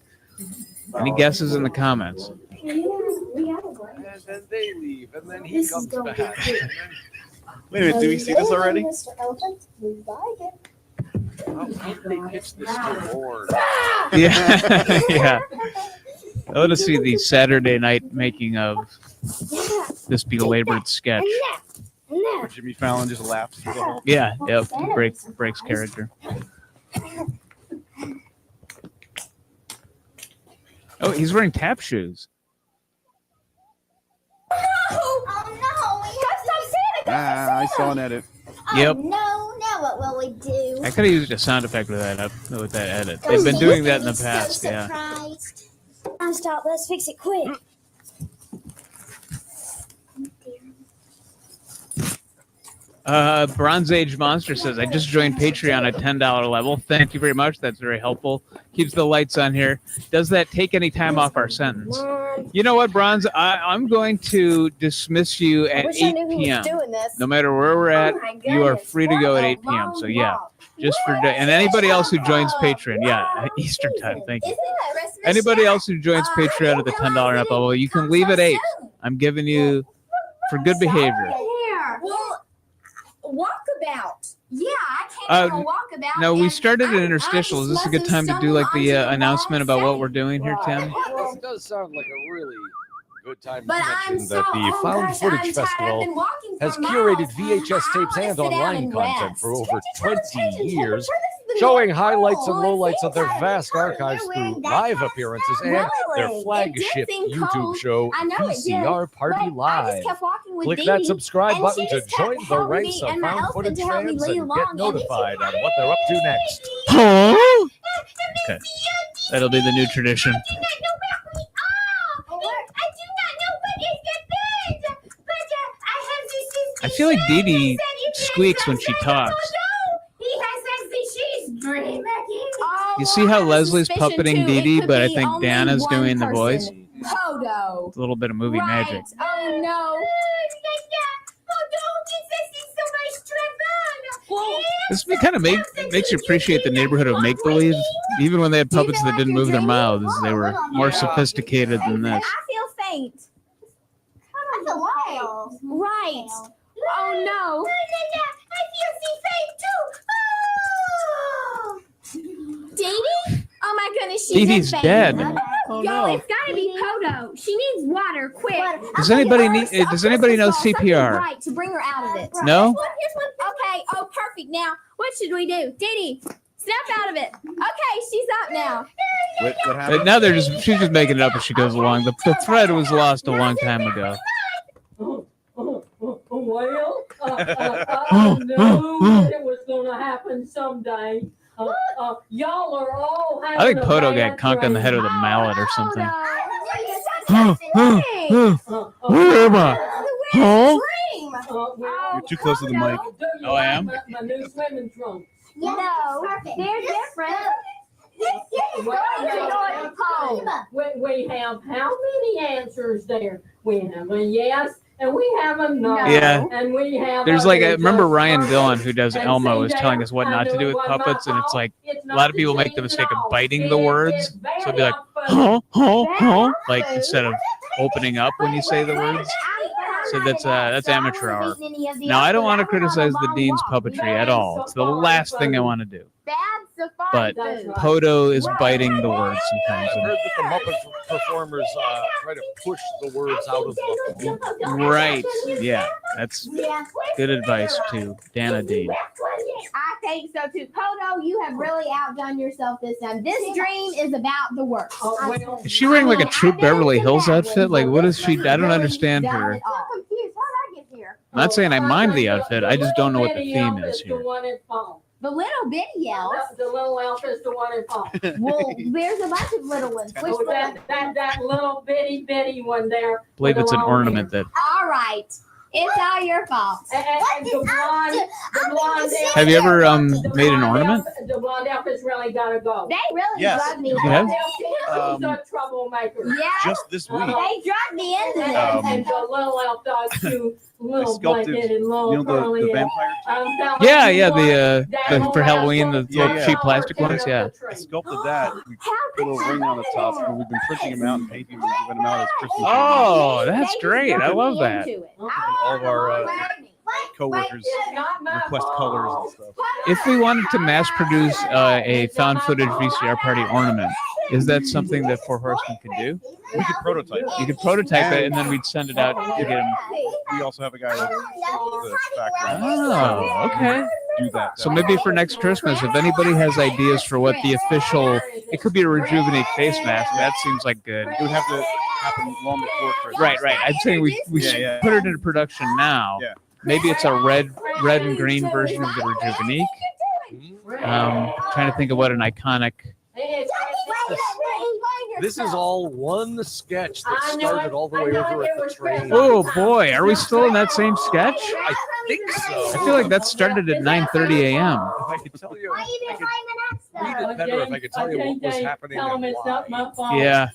Any guesses in the comments? And then they leave, and then he comes back. Wait a minute, do we see this already? Mr. Elephant, we like it. How did they pitch this to Lord? Yeah. Yeah. I want to see the Saturday night making of this belabored sketch. Where Jimmy Fallon just laughs through the whole. Yeah. Yep. Breaks character. Oh, he's wearing tap shoes. I saw an edit. Yep. No, now what will we do? I could have used a sound effect with that edit. They've been doing that in the past. Yeah. Surprised. Stop. Let's fix it quick. Bronze Age Monster says, I just joined Patreon at $10 level. Thank you very much. That's very helpful. Keeps the lights on here. Does that take any time off our sentence? You know what, Bronze? I'm going to dismiss you at 8 p.m. No matter where we're at, you are free to go at 8 p.m. So, yeah. Just for and anybody else who joins Patreon, yeah, Eastern time. Thank you. Anybody else who joins Patreon at the $10 and up level, you can leave at 8. I'm giving you for good behavior. Well, walkabout. Yeah, I came on a walkabout. No, we started an interstitial. Is this a good time to do like the announcement about what we're doing here, Tim? This does sound like a really good time to But I'm mention so- that the oh Found gosh, Footage I'm tired. I've Festival been walking for has miles. curated VHS tapes I and wanna sit down online and content rest. for over Turn 20 years, the showing music. highlights and Oh, lowlights of their it's vast cold. archives You're through wearing that live mask? appearances and Really? their It did flagship seem YouTube cold. show, I know it did, VCR Party but I Live. just kept walking with Click Dee that Dee, subscribe and button she to just kept join the helping ranks me of and my Found elephant Footage to help me fans lead and along, get and notified this is on what they're up to next. Okay. That'll be the new tradition. I feel like Dee Dee squeaks when she talks. You see how Leslie's puppeting Dee Dee, but I think Dana's doing the voice? Podo. It's a little bit of movie magic. Oh no. This kind of makes you appreciate the neighborhood of make-believe. Even when they had puppets that didn't move their mouths, they were more sophisticated than this. I feel faint. I feel wild. Right. Oh no. I feel faint too. Dee Dee? Oh my goodness, she's Dee Dee's dead. Oh, Y'all, no. it's gotta be Podo. She needs water, quick. Does anybody know CPR? Right, to bring her out of it. No? Here's one. Okay, oh perfect. Now, what should we do? Dee Dee, snap out of it. Okay, she's up now. What happened? Now she's just making it up as she goes along. The thread was lost a long time ago. Well, I knew it was going to happen someday. Y'all are all having I think a Podo bad got conked on the head with a dream. mallet or something. Where am I? Huh? You're too close to the mic. Oh, I am? My new swimming trunks. No, they're different. We have how many answers there? We have a yes, and we have a no. Yeah. And we have There's a like, I remember just Ryan perfect. Dillon, who does And Elmo, see is there, telling us what I not to knew do it with wasn't my puppets, and it's fault. like It's a not lot of people make the cheating mistake at of all. biting the words. So it'll be like, like instead of opening up when you say the words. So that's amateur hour. Now I don't want to criticize the Dean's puppetry at all. It's the last thing I want to do. But Podo is biting the words sometimes. I've heard that the Muppet performers try to push the words out of the beat. Right. Yeah. That's good advice to Dana Dean. I think so too. Podo, you have really outdone yourself this time. This dream is about the work. Is she wearing like a Troop Beverly Hills outfit? Like, what is she? I don't understand her. I'm confused. How did I get here? I'm not saying I mind the outfit. I just don't know what the theme is here. The little bitty elf. The little elf is the one in fall. Well, there's a bunch of little ones. Which That little bitty one there. I believe it's an ornament that. All right. It's all your fault. And the blonde Have you ever made an ornament? The blonde outfit's really gotta go. They really Yes. drugged me. You have? He's a troublemaker. Yeah. Just this week. They drugged me into this. And the little elf does too. Little sculpted, blanket and little you know, curly. the vampire The for Halloween, the little cheap plastic ones. Yeah. I sculpted that. We put a little ring on the top, and we've been printing them out and painting them and giving them out as Christmas. Oh, that's great. I love that. All of our coworkers request colors and stuff. If we wanted to mass produce a found footage VCR party ornament, is that something that Four Horsemen could do? We could prototype. You could prototype it, and then we'd send it out to get them. We also have a guy that's the factory. Oh, okay. Do that. So maybe for next Christmas, if anybody has ideas for what the official, it could be a Rejuvenate face mask. That seems like good. It would have to happen long before Christmas. Right. I'd say we should put it into production now. Yeah. Maybe it's a red and green version of the Rejuvenate. Trying to think of what an iconic. This is all one sketch that started all the way over at the train. Oh boy, are we still in that same sketch? I think so. I feel like that started at 9:30 a.m. If I could tell you, I could read it better if I could tell you what was happening and why. Yeah,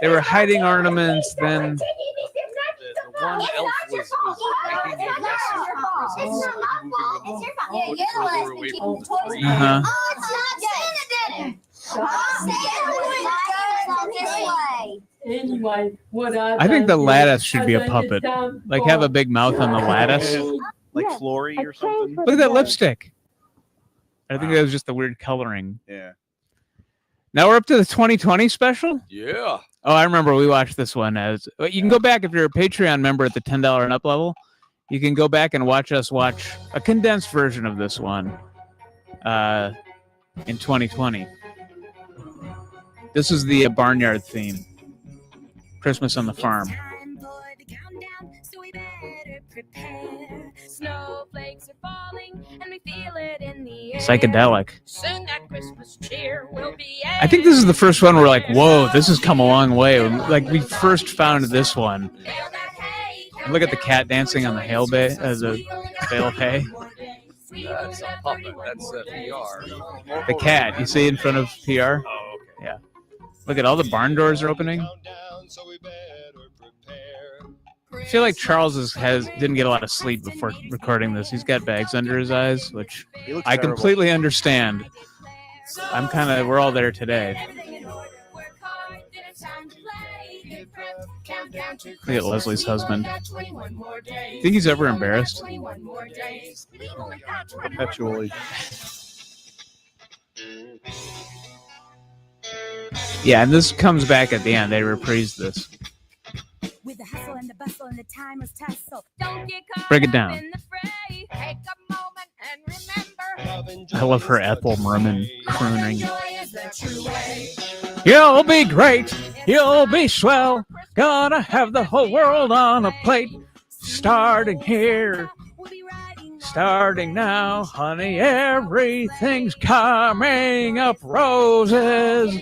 they were hiding ornaments. Then The one elf was making a message for presents and moving them further away from the tree. Uh-huh. Oh, it's not Santa did it. Anyway, what I think the lattice should be a puppet. Like have a big mouth on the lattice. Like Flory or something. Look at that lipstick. I think that was just the weird coloring. Yeah. Now we're up to the 2020 special. Yeah. Oh, I remember we watched this one. You can go back if you're a Patreon member at the $10 and up level. You can go back and watch us watch a condensed version of this one in 2020. This is the barnyard theme. Christmas on the farm. Snowflakes are falling and we feel it in the air. Psychedelic. Soon that Christmas cheer will be I think this is the first one we're like, whoa, this has come a long way. Like we first found this one. Look at the cat dancing on the hail bay, the bale of hay. That's a puppet. That's a PR. The cat, you see in front of PR? Oh, okay. Yeah. Look at all the barn doors are opening. I feel like Charles didn't get a lot of sleep before recording this. He's got bags under his eyes, which I completely understand. We're all there today. Look at Leslie's husband. Think he's ever embarrassed? Perpetually. Yeah, and this comes back at the end. They reprise this. With the hustle and the bustle and the time was tussle. Don't get caught Break it down. in the fray. Take a moment and remember. I love her Ethel Merman crooning. You'll be great. You'll be swell. Gonna have the whole world on a plate. Starting here. Starting now, honey. Everything's coming up roses.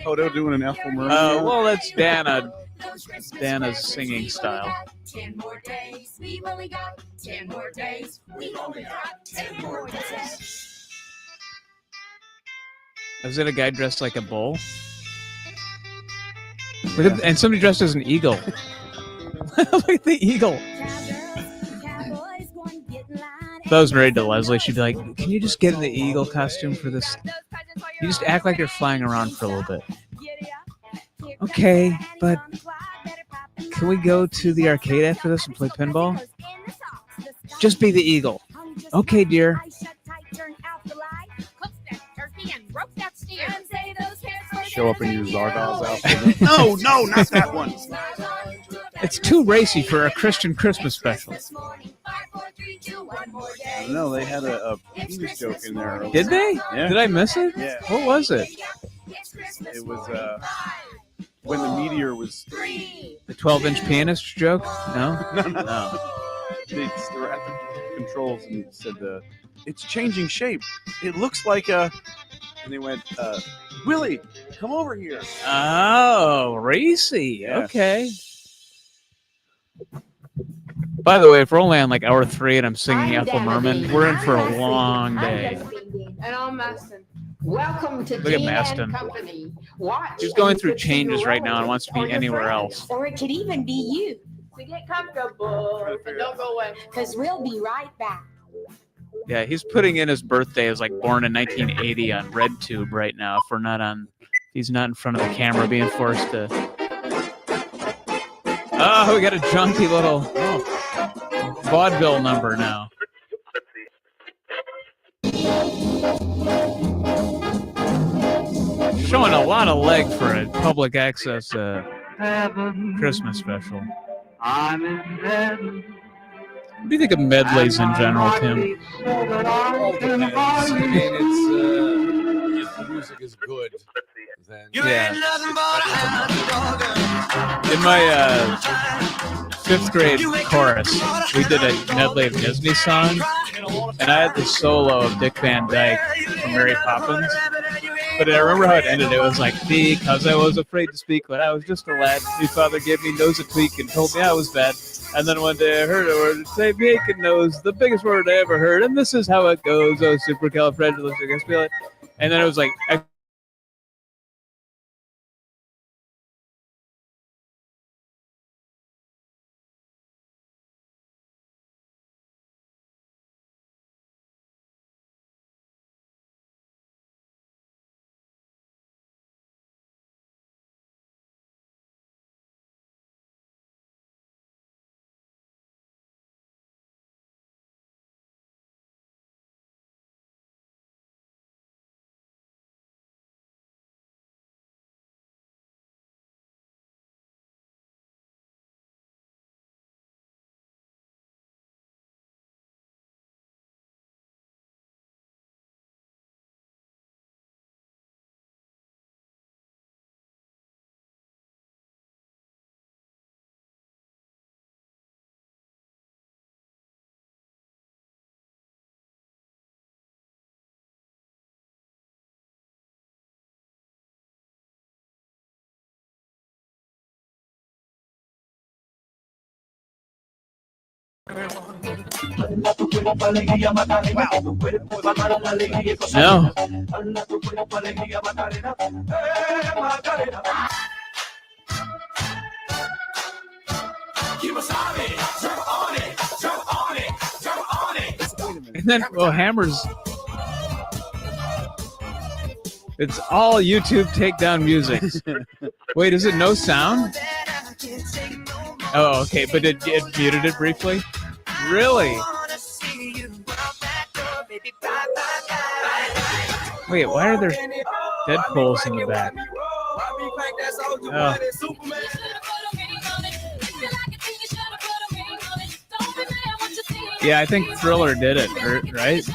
Toto doing an Ethel Merman. Well, that's Dana's singing style. 10 more days, we've only got 10 more days, we've only got 10 more days. Is it a guy dressed like a bull? Look at, and somebody dressed as an eagle. Look at the eagle. If I was married to Leslie, she'd be like, can you just get in the eagle costume for this? You just act like you're flying around for a little bit. Okay, but can we go to the arcade after this and play pinball? Just be the eagle. Okay, dear. Show up in your Zardoz outfit. No, not that one. It's too racy for a Christian Christmas special. No, they had a penis joke in there. Earlier. Did they? Yeah. Did I miss it? Yeah. What was it? It was when the meteor was... The 12-inch pianist joke? No? No. They were at the controls and said, it's changing shape. It looks like a... And they went, Willie, come over here. Oh, racy. Yeah. Okay. By the way, if we're only on like hour 3 and I'm singing Ethel Merman, we're in for a long day. And I'm Maston. Welcome to Look at Dean Maston. and Company. Watch. He's going and through you can see changes your right now and wants to be relatives or your anywhere friends. else. Or it could even be you, So get comfortable. And don't go away. because we'll be right back. Yeah, he's putting in his birthday as like born in 1980 on RedTube right now. He's not in front of the camera being forced to. Oh, we got a jaunty little vaudeville number now. Showing a lot of leg for a public access Christmas special. I'm in heaven. What do you think of medleys in general, Tim? All depends. I mean, if the music is good, then Yeah. In my 5th grade chorus, we did a medley of Disney songs, and I had the solo of Dick Van Dyke from Mary Poppins. But I remember how it ended. It was like, because I was afraid to speak when I was just a lad. My father gave me nose a tweak and told me I was bad. And then one day I heard a word say, bacon nose, the biggest word I ever heard. And this is how it goes. Oh, supercalifragilisticexpialidocious. And then it was like, no. And then, well, Hammer's. It's all YouTube takedown music. Wait, is it no sound? Oh, okay, but it muted it briefly? Really? Wait, why are there Deadpools in the back? Oh. Yeah, I think Thriller did it, right?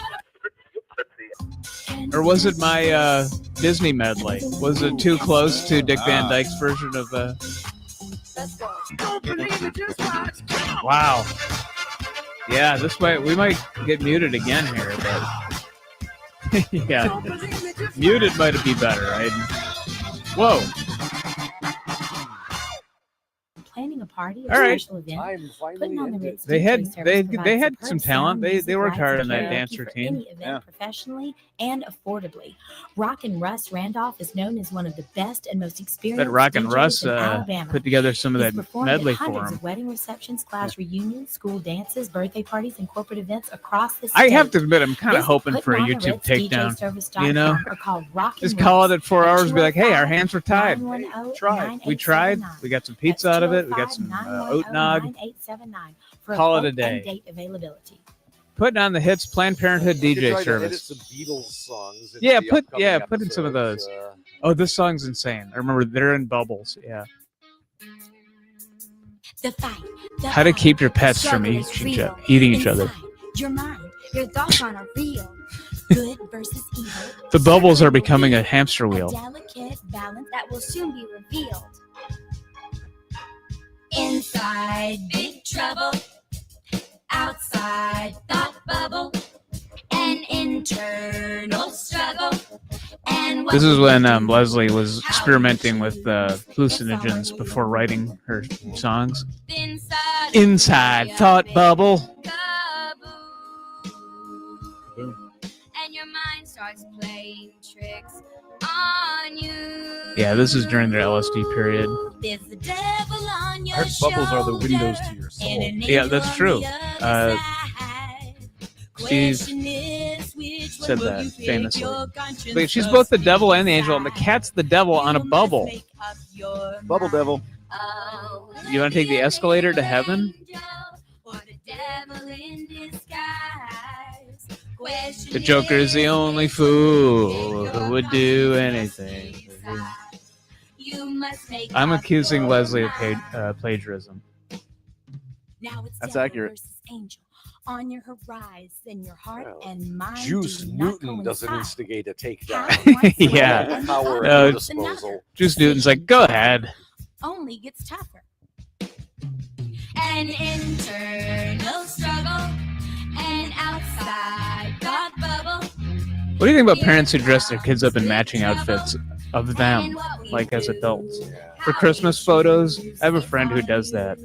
Or was it my Disney medley? Was it too close to Dick Van Dyke's version of Wow. Yeah, this way we might get muted again here, but yeah, muted might be better, right? Whoa. Planning a party or All right. special event, putting on the Ritz They had DJ service they had provides some superb talent. sound, They music, worked lights, hard on and that karaoke dance for routine. any event professionally and affordably. Rockin' Russ Randolph is known as one of the best and most experienced But Rockin' DJs Russ in Alabama. put together some of He's that performed medley at for hundreds him. of wedding receptions, class reunions, school dances, birthday parties, and corporate events across the state. I have to admit, I'm kind of Visit hoping for a YouTube takedown. You know, just call it at 4 hours and be like, "Hey, our hands were tied. We tried. We got some pizza out of it. We got some oat nog. Call it a day." Date availability. Putting on the hits Planned Parenthood DJ service. Some Beatles songs. Yeah, put in some of those. Oh, this song's insane. I remember they're in Bubbles. Yeah. The fight. How to keep your pets from eating each other. Your mind, your thoughts on are real. Good versus evil. The bubbles are becoming a hamster wheel. Delicate balance that will soon be revealed. Inside big trouble, outside thought bubble, and an internal struggle. And This is when Leslie was experimenting with hallucinogens before writing her songs. Inside thought bubble. And your mind starts playing tricks on you. Yeah, this is during their LSD period. There's the devil on your Our bubbles are the windows to your soul. Yeah, that's true. Steve said that famously. But she's both the devil and the angel, and the cat's the devil on a bubble. Bubble devil. You want to take the escalator to heaven? The Joker is the only fool who would do anything. I'm accusing Leslie of plagiarism. That's accurate. On your horizon, your heart and mind. Juice Newton doesn't instigate a takedown. Yeah. Power at your disposal. Juice Newton's like, go ahead. Only gets tougher. An internal struggle, an outside thought bubble. What do you think about parents who dress their kids up in matching outfits of them, like as adults? For Christmas photos, I have a friend who does that.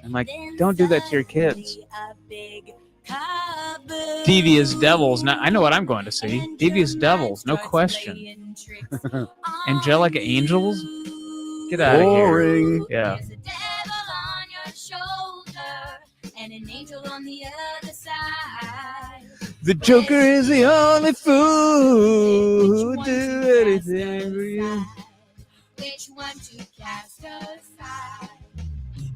I'm like, don't do that to your kids. Devious Devils. Now, I know what I'm going to see. Devious Devils, no question. Angelic Angels? Get out of here. Boring. Yeah. And an angel on the other side. The Joker is the only fool who would do anything for you. Which one to cast aside?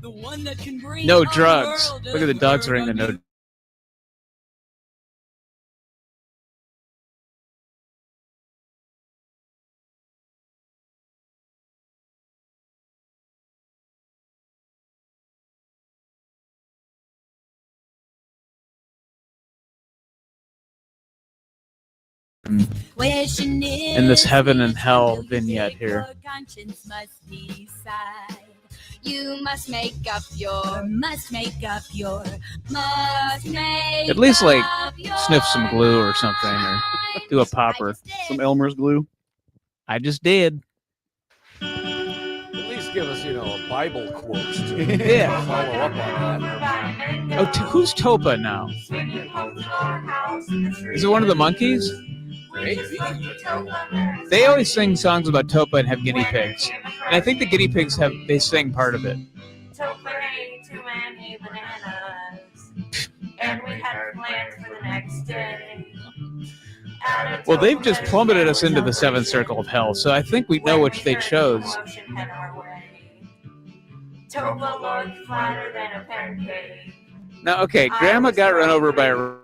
The one that can bring No drugs. Look at the dogs wearing the no. In this heaven and hell vignette here. You must make up your, At least like sniff some glue or something, or do a popper. Some Elmer's glue. I just did. At least give us, a Bible quote to Yeah. follow up on that. Oh, who's Topa now? Is it one of the monkeys? Maybe. They always sing songs about Topa and have guinea pigs. And I think the guinea pigs they sing part of it. Topa ate too many bananas, and we had plans for the next day. Well, they've just plummeted us into the seventh circle of hell, so I think we know which they chose. Topa looked flatter than a pancake. Now, okay, Grandma got run over by a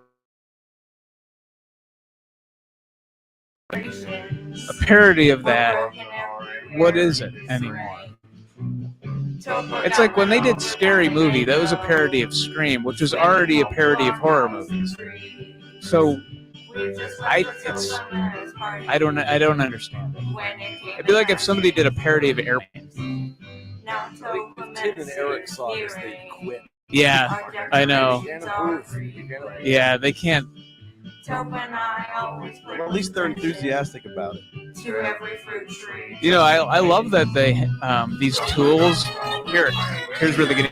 parody of that. What is it anymore? It's like when they did Scary Movie, that was a parody of Scream, which was already a parody of horror movies. So I don't understand it. It'd be like if somebody did a parody of Airplane. Tim and Eric songs, they quit. Yeah, I know. Yeah, they can't. Well, at least they're enthusiastic about it. To every fruit tree. I love that they these tools. Here's where they get.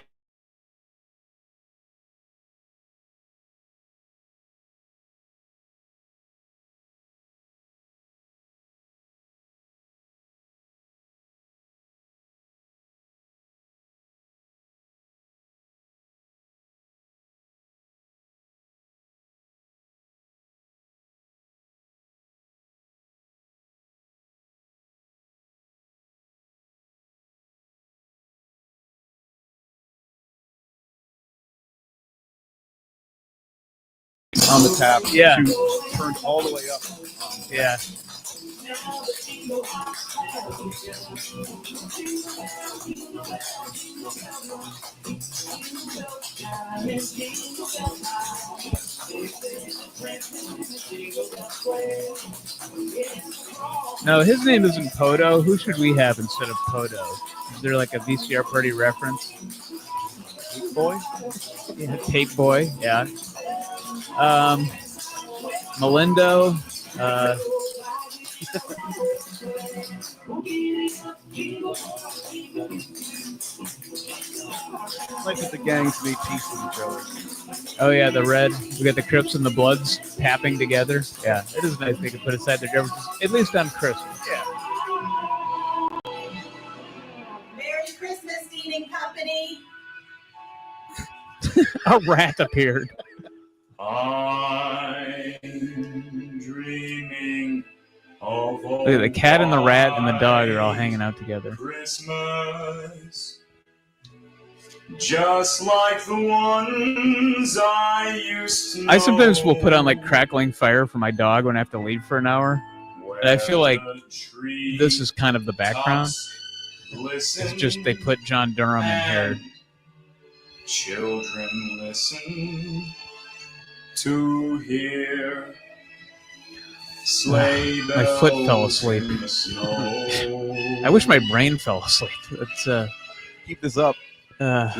On the tap. Yeah. Turned all the way up. Yeah. No, his name isn't Poto. Who should we have instead of Poto? Is there like a VCR party reference? Tape boy? Yeah, Tape Boy, yeah. Melindo. Like that the gangs made peace with each other. Oh yeah, the red. We got the Crips and the Bloods tapping together. Yeah, it is nice they can put aside their differences, at least on Christmas. Yeah. Merry Christmas, Dean and Company. A rat appeared. I'm dreaming of Look at the cat and the rat and the dog are all hanging out together. Christmas, just like the ones I used to know. I sometimes will put on like crackling fire for my dog when I have to leave for an hour. And I feel like this is kind of the background. It's just they put John Durham in here. Children listen to hear sleigh bells. My foot fell asleep. in the snow. I wish my brain fell asleep. It's Keep this up. I'm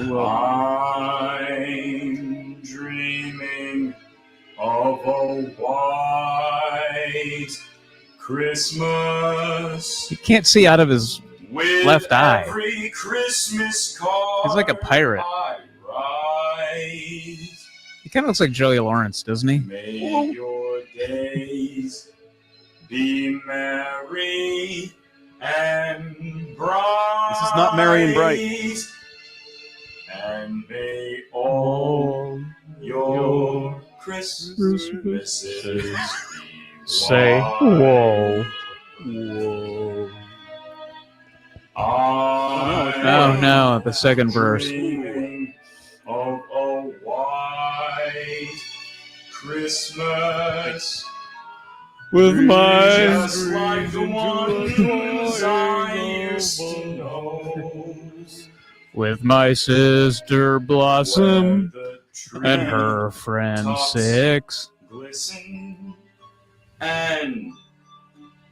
dreaming of a white Christmas. He can't see out of his with left eye. every Christmas card He's like a pirate. I write. He kind of looks like Joey Lawrence, doesn't he? May your days be merry and bright. This is not merry and bright. And may all your Christmases be Say white. whoa. Oh no, the second verse. Dreaming of a white Christmas With my just like the ones I used to know. With my sister Blossom and her friend tops Six. Glisten and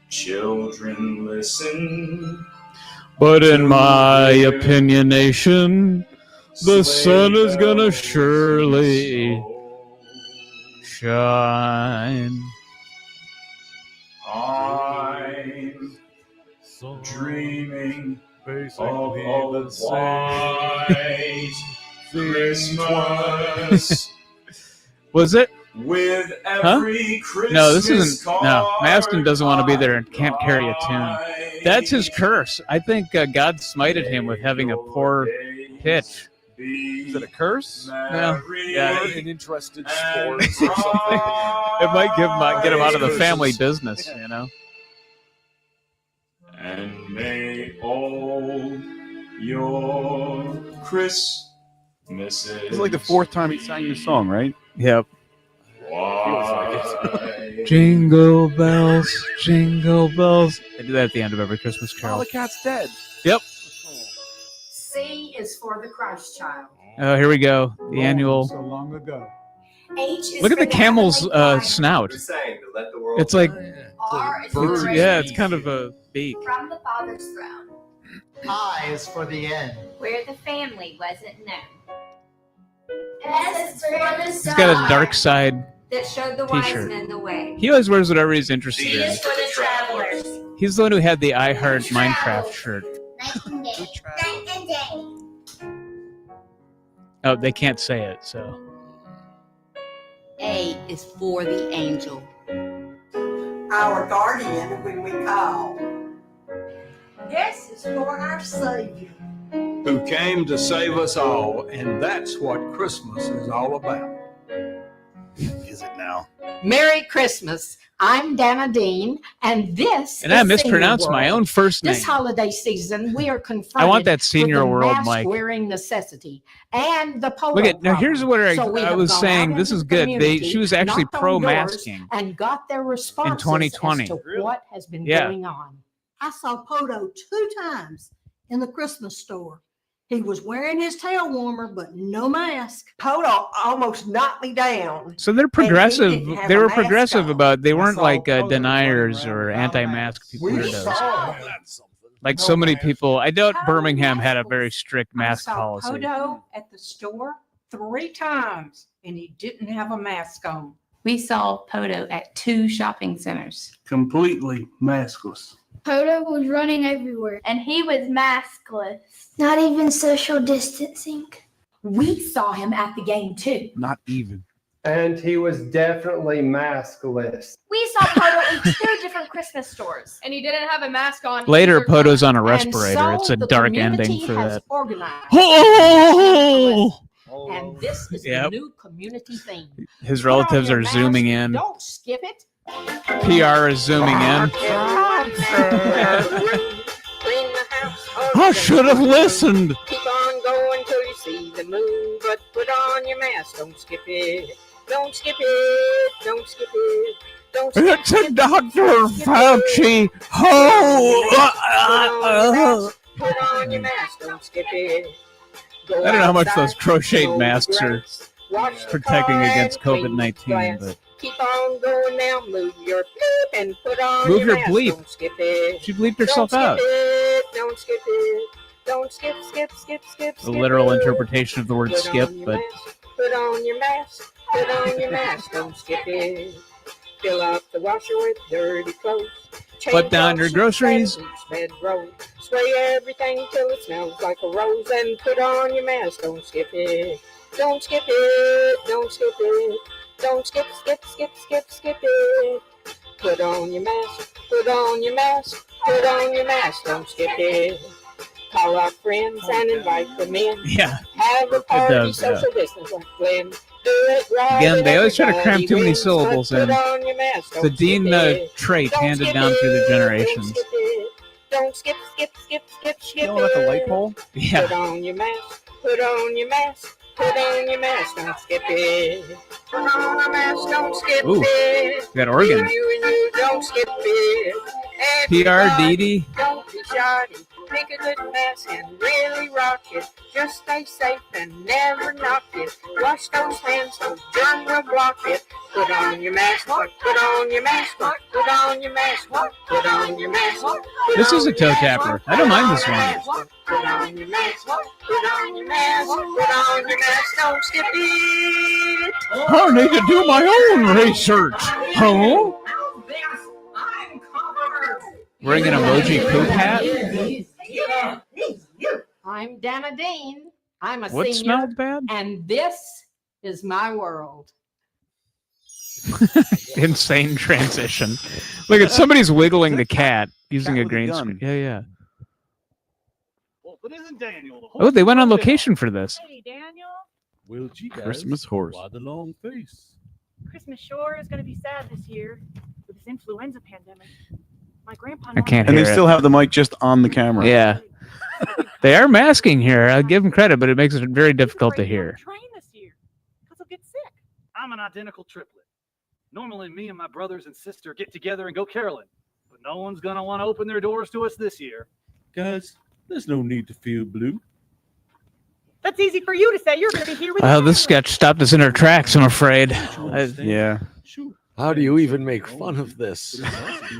children listen. But in my opinionation, the sun is gonna surely shine. I'm dreaming Basically of a the same white Christmas Was it? with every Christmas No, this isn't. No, card Maston doesn't want to be there and I can't carry a tune. write. That's his curse. I think God smited him with having a poor pitch. Is it a curse? Well, yeah, Or in interested sports or something. it might get him out of the family business, you know. And may all your Christmases. This is like the fourth time he sang this song, right? Yep. white. Jingle bells, jingle bells. They do that at the end of every Christmas Oh, carol. the cat's dead. Yep. C is for the Christ child. Oh, here we go. The annual. So long ago. H is Look at for the camel's heavenly snout. Saying to let the world It's like, R is for yeah, it's kind of a beak. From the Father's throne, I is for the end. where the family wasn't known, S is for the He's got a dark side. that showed the wise T-shirt. men the way. He always wears whatever he's interested C in. is for the travelers. He's the one who had the I Heart Minecraft shirt. night and day. Night and day. Oh, they can't say it, so. A is for the angel. Our guardian when we call. S is for our Savior. Who came to save us all, and that's what Christmas is all about. Is it now? Merry Christmas. I'm Dana Dean, and this And is I Senior mispronounced my World. own first name. This holiday season, we are confronted I want that Senior with the World mic. mask-wearing necessity and the polo Look at now. problem. Here's what So we I have was gone saying. out This into is the good. community, She was actually knocked on pro doors, masking. and got their responses 2020. as to what has been Yeah. going on. I saw Poto 2 times in the Christmas store. He was wearing his tail warmer, but no mask. Poto almost knocked me down. So they're And he progressive. didn't have They a were mask progressive on. about. They weren't saw like Poto deniers running or around without a anti-mask We weirdos. saw Like so many people. I doubt Birmingham had a very strict I mask saw policy. Poto at the store 3 times, and he didn't have a mask on. We saw Poto at 2 shopping centers. Completely maskless. Poto was running everywhere. And he was maskless. Not even social distancing. We saw him at the game too. Not even. And he was definitely maskless. We saw Poto in 2 different Christmas stores. And he didn't have a mask on. Later, Poto's on a And respirator. so It's a the dark community ending for has that. organized. Oh! And this is Yep. the new community theme. His relatives Put on are your zooming mask, in. Don't skip it. PR is zooming in. I should have listened. Keep on going till you see the moon, but put on your mask. Don't skip it. Don't skip it. Don't skip it. Don't skip It's a Dr. Fauci. Oh! Put on your mask. Don't skip it. I don't know how much those crocheted masks are protecting against COVID-19, but Keep on going now. Move your bleep and put on move your mask. bleep. Don't skip it. She bleeped herself out. Don't skip it. Don't skip, skip, skip, skip. The literal interpretation of the word skip, but Put on your mask. Put on your mask. Don't skip it. Fill up the washer with dirty clothes. put down your groceries. Spray everything till it smells like a rose and put on your mask. Don't skip it. Don't skip it. Don't skip it. Don't skip, skip, skip, skip, skip it. Put on your mask. Put on your mask. Put on your mask. Don't skip it. Call our friends and invite them in. Yeah. Have a party, does, yeah. social distance like Glenn. Do it right. Again, they always try to cram too many wins, syllables but in. put on your mask. The Don't Dean skip it. trait Don't handed skip down through the it. generations. Don't skip, skip, skip, skip, skip Yelling at the light it. pole? Yeah. Put on your mask. Put on your mask. Put on your mask. Don't skip it. Put on your mask. Don't skip Ooh, it. got organ. You don't skip it. PR Dee. Don't be shy. Make a good mask and really rock it. Just stay safe and never knock it. Wash those hands so germs will block it. Put on your mask. Put on your mask. Put on your mask. Put on your mask. This is a toe tapper. I don't mind this one. Put on your mask. Put on your mask. Put on your mask. Don't skip it. I need to do my own research. Huh? Wearing an emoji poop hat? I'm Dana Dean. I'm a What senior. smelled bad? And this is my world. Insane transition. Look at somebody's wiggling the cat using a with a green gun. screen. Yeah, yeah. Well, but isn't Daniel the Oh, they went on location for this. Hey, Daniel. Well, gee, guys, Christmas horse. why the long face? Christmas sure is going to be sad this year with this influenza pandemic. My grandpa. I can't And hear they it. still have the mic just on the camera. Yeah. They are masking here. I'll give them credit, but it makes it very difficult to hear. Train this year because he'll get sick. I'm an identical triplet. Normally, me and my brothers and sister get together and go caroling, but no one's gonna want to open their doors to us this year. Guys, there's no need to feel blue. That's easy for you to say. You're going to be here with Well, this sketch stopped us in our tracks, I'm afraid. Yeah. How do you even make fun of this?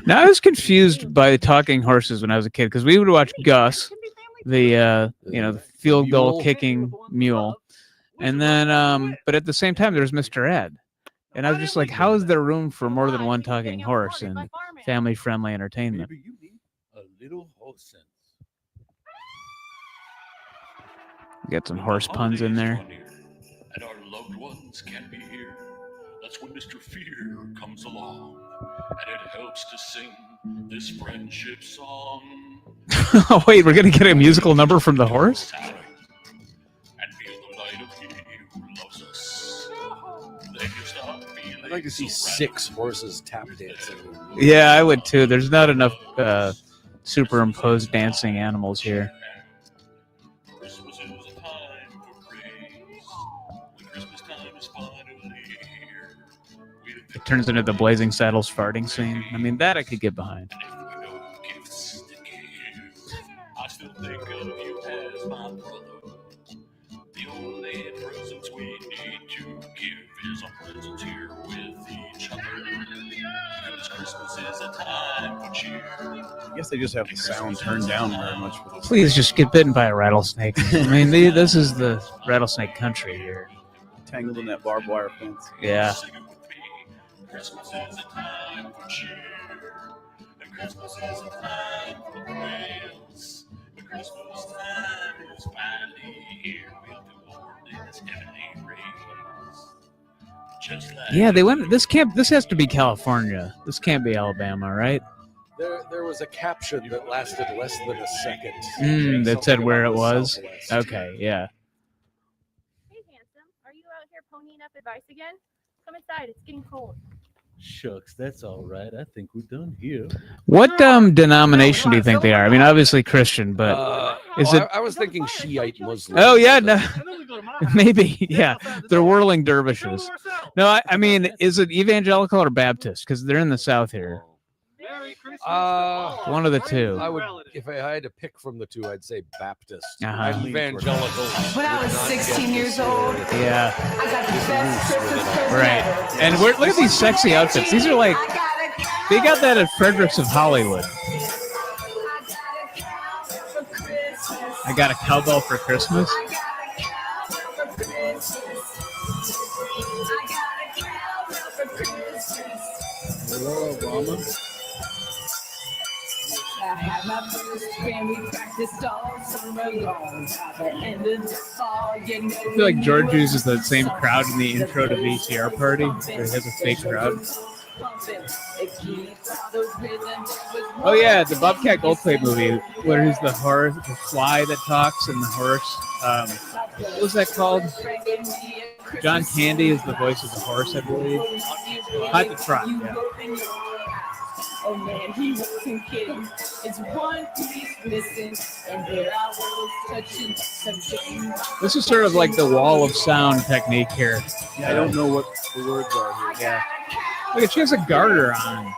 Now, I was confused by talking horses when I was a kid because we would watch Gus, the the field goal kicking mule, and then but at the same time there was Mr. Ed, and I was just like, how is there room for more than one talking horse in family-friendly entertainment? You need a little horse sense. Get some horse puns in there. And our loved ones can't be here. That's when Mr. Fear comes along, and it helps to sing this friendship song. Oh wait, we're gonna get a musical number from the horse? And feel the light of He who loves us. Then you stop feeling I'd like to see 6 horses tap dancing. Yeah, I would too. There's not enough superimposed dancing animals here. Christmas is a time for praise. When Christmas time is finally here. It turns into the Blazing Saddles farting scene. I mean, that I could get behind. Gifts to give. I still think of you as my brother. The only presents we need to give is our presence here with each other. Because Christmas is a time for cheer. I guess they just have the sound turned down very much for this. Please just get bitten by a rattlesnake. I mean, this is the rattlesnake country here. Tangled in that barbed wire fence. Yeah. Christmas is a time for cheer. And Christmas is a time for praise. The Christmas time is finally here. We'll do Lord in His heavenly rays. Just like Yeah, they went. This has to be California. This can't be Alabama, right? There was a caption that lasted less than a second. That said Something where it about the was. Southwest. Okay, yeah. Hey, handsome. Are you out here ponying up advice again? Come inside. It's getting cold. Shucks, that's all right. I think we're done here. What denomination do you think they are? I mean, obviously Christian, but is it? I was thinking Shiite Muslim. Oh yeah, no, maybe yeah. They're whirling dervishes. No, I mean, is it evangelical or Baptist? Because they're in the South here. One of the two. I would, if I had to pick from the two, I'd say Baptist. Uh-huh. Evangelical. When I was 16 years old, Yeah. I got the best Christmas present Right. ever. And look at these sexy outfits. These are like, they got that at Fredericks of Hollywood. I got a cowbell for Christmas. Hello, Obama. I had my first band, we practiced all summer long. By the end of the fall, you know, I feel like George uses that same crowd in the intro to VCR Party. It has a fake crowd. Oh yeah, the Bobcat Goldthwait movie, where he's the horse, the fly that talks, and the horse. What was that called? John Candy is the voice of the horse, I believe. Hot to Trot, yeah. Oh man, he wasn't kidding. It's one piece missing, and there I was touching some chicken. This is sort of like the wall of sound technique here. Yeah, I don't know what the words are here. Yeah. Look, she has a garter on.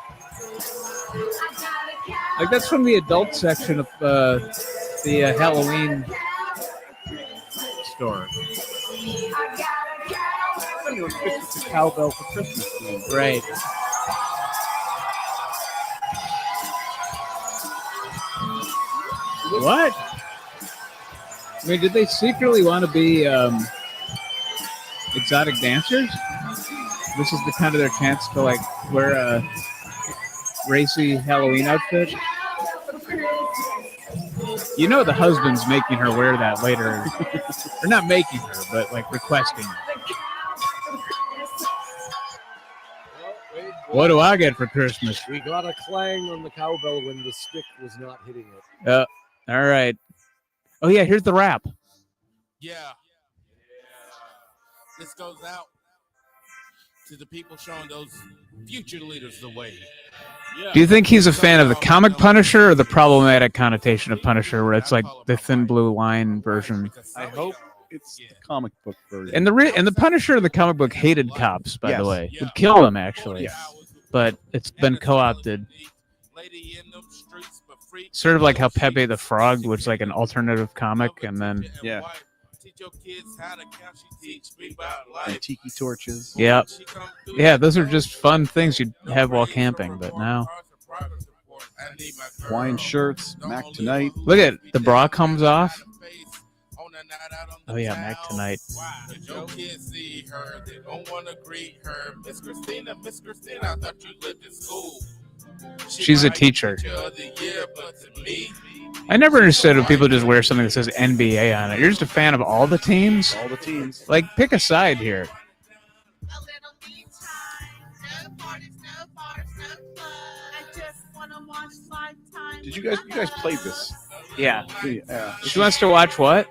Like that's from the adult section of the Halloween store. It's a cowbell for Christmas. Right. What? I mean, did they secretly want to be exotic dancers? This is the kind of their chance to like wear a racy Halloween outfit. You know, the husband's making her wear that later. They're not making her, but like requesting it. What do I get for Christmas? We got a clang on the cowbell when the stick was not hitting it. All right. Oh yeah, here's the rap. Yeah. This goes out to the people showing those future leaders the way. Yeah. Do you think he's a fan of the comic Punisher or the problematic connotation of Punisher, where it's like the thin blue line version? I hope it's the comic book version. And the Punisher in the comic book hated cops, by the way. Would kill them actually. But it's been co-opted. Sort of like how Pepe the Frog was like an alternative comic, and then And tiki torches. yeah, those are just fun things you'd have while camping. But now, Hawaiian shirts, Mac Tonight. look at the bra comes off. Oh yeah, Mac Tonight. Your kids see her, they don't want to greet her. Miss Christina, I thought you lived in school. She's a teacher. I never understood when people just wear something that says NBA on it. You're just a fan of all the teams? All the teams. Like, pick a side here. Did you guys played this? Yeah. Yeah. She wants to watch what?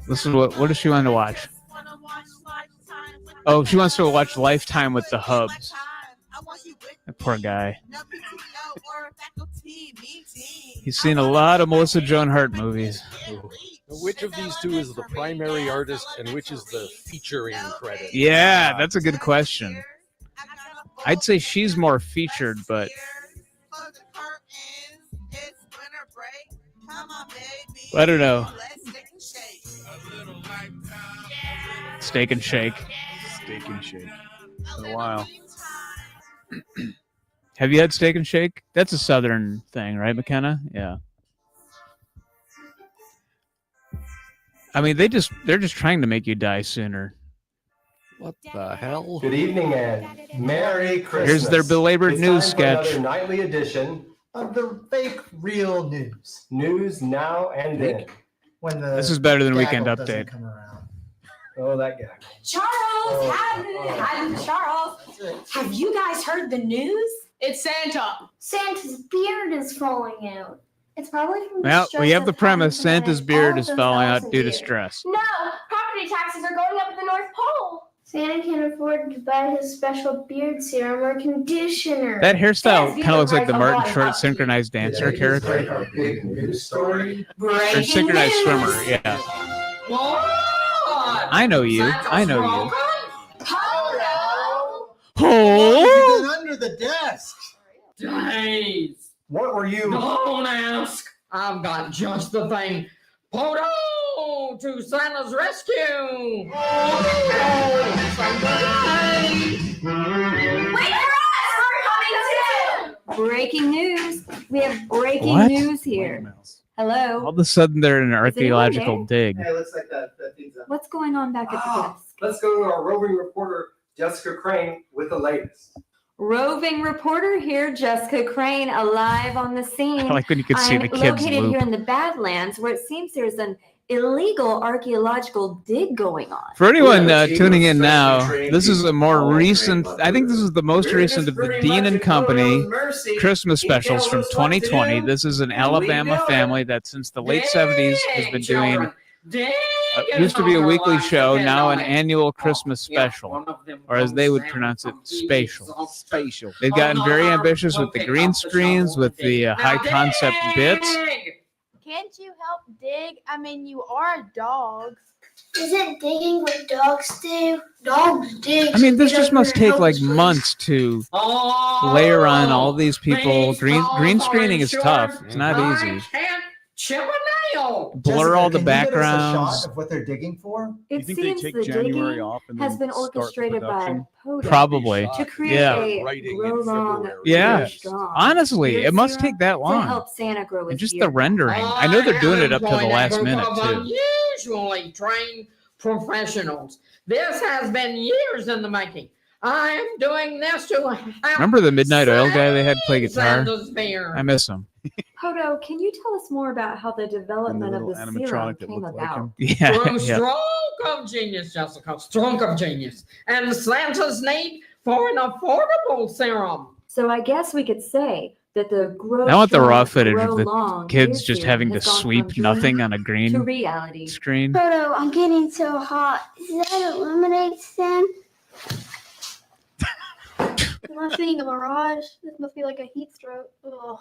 This is what does she want to watch? Oh, she wants to watch Lifetime with the Hubs. That poor guy. He's seen a lot of Melissa Joan Hart movies. Which of these two is the primary artist and which is the featuring credit? Yeah, that's a good question. I'd say she's more featured, but I don't know. Steak and Shake. Steak and Shake. Been a while. Have you had Steak and Shake? That's a Southern thing, right, McKenna? Yeah. I mean, they're just trying to make you die sooner. What the hell? Good evening and Merry Christmas. Here's their belabored It's news time for sketch. another nightly edition Of the fake real news. News Now and Then. When the This is better than Weekend gaggle doesn't Update. come around. Oh, that guy. Charles, Charles, have you guys heard the news? It's Santa. Santa's beard is falling out. It's probably from the Well, stress we have the of premise: having to manage Santa's beard all is of falling out 1,000 due to beards. stress. No, property taxes are going up at the North Pole. Santa can't afford to buy his special beard serum or conditioner. That hairstyle Yes, kind of looks like the these are Martin right Short up. synchronized dancer character. Our big news story. Or Breaking synchronized news. swimmer, yeah. What? I know you. Santa's I know you. broken? Hello? Oh! Get under the desk. Days. What were you? Don't ask. I've got just the thing. Poto to Santa's rescue. Wait for us! We're coming too! Breaking news. We have breaking What? news here. Hello. All of a sudden, they're in an Is anyone archaeological dig. Hey, looks like that feeds up. What's going on back at the desk? Let's go to our roving reporter, Jessica Crane, with the latest. Roving reporter here, Jessica Crane, alive on the scene. I like when you can see I'm the kids located loop. here in the Badlands, where it seems there's an illegal archaeological dig going on. For anyone tuning in now, this is a more recent, I think this is the most recent of the Dean and Company Christmas specials from 2020. This is an Alabama family that since the late 70s has been doing, used to be a weekly show, now an annual Christmas special, or as they would pronounce it, spatial. Spatial. They've gotten very ambitious with the green screens, with the high concept bits. Can't you help dig? I mean, you are a dog. Isn't digging what dogs do? Dogs dig. I mean, this just must take like months to layer on all these people. Green screening is tough. It's not easy. Chip a nail. Blur all the Can you give us a backgrounds. shot of what they're digging for? It think they seems take the January digging off and has then been start the orchestrated by production? Poda Probably. to create Yeah. a Writing in grow long, February. Yeah. grow strong Honestly, beard it must serum take that to long. help Santa grow his And just the beard. rendering. I know they're doing it up to the last minute, too. Unusually trained professionals. This has been years in the making. I am doing this to help Remember the Midnight Oil guy they had play guitar? Santa's beard. I miss him. Poto, can you tell us more about how the development of little the serum animatronic that came looked like about? him. Yeah. Through yeah. stroke of genius, Jessica. Stroke of genius. And Santa's need for an affordable serum. So I guess we could say that the grow I want the strong, raw footage grow of the long kids beard just serum having to has gone sweep from dream nothing on a to green reality. screen. Photo, I'm getting so hot. Is that a lemonade stand? Am I seeing a mirage? This must be like a heat stroke. Ugh.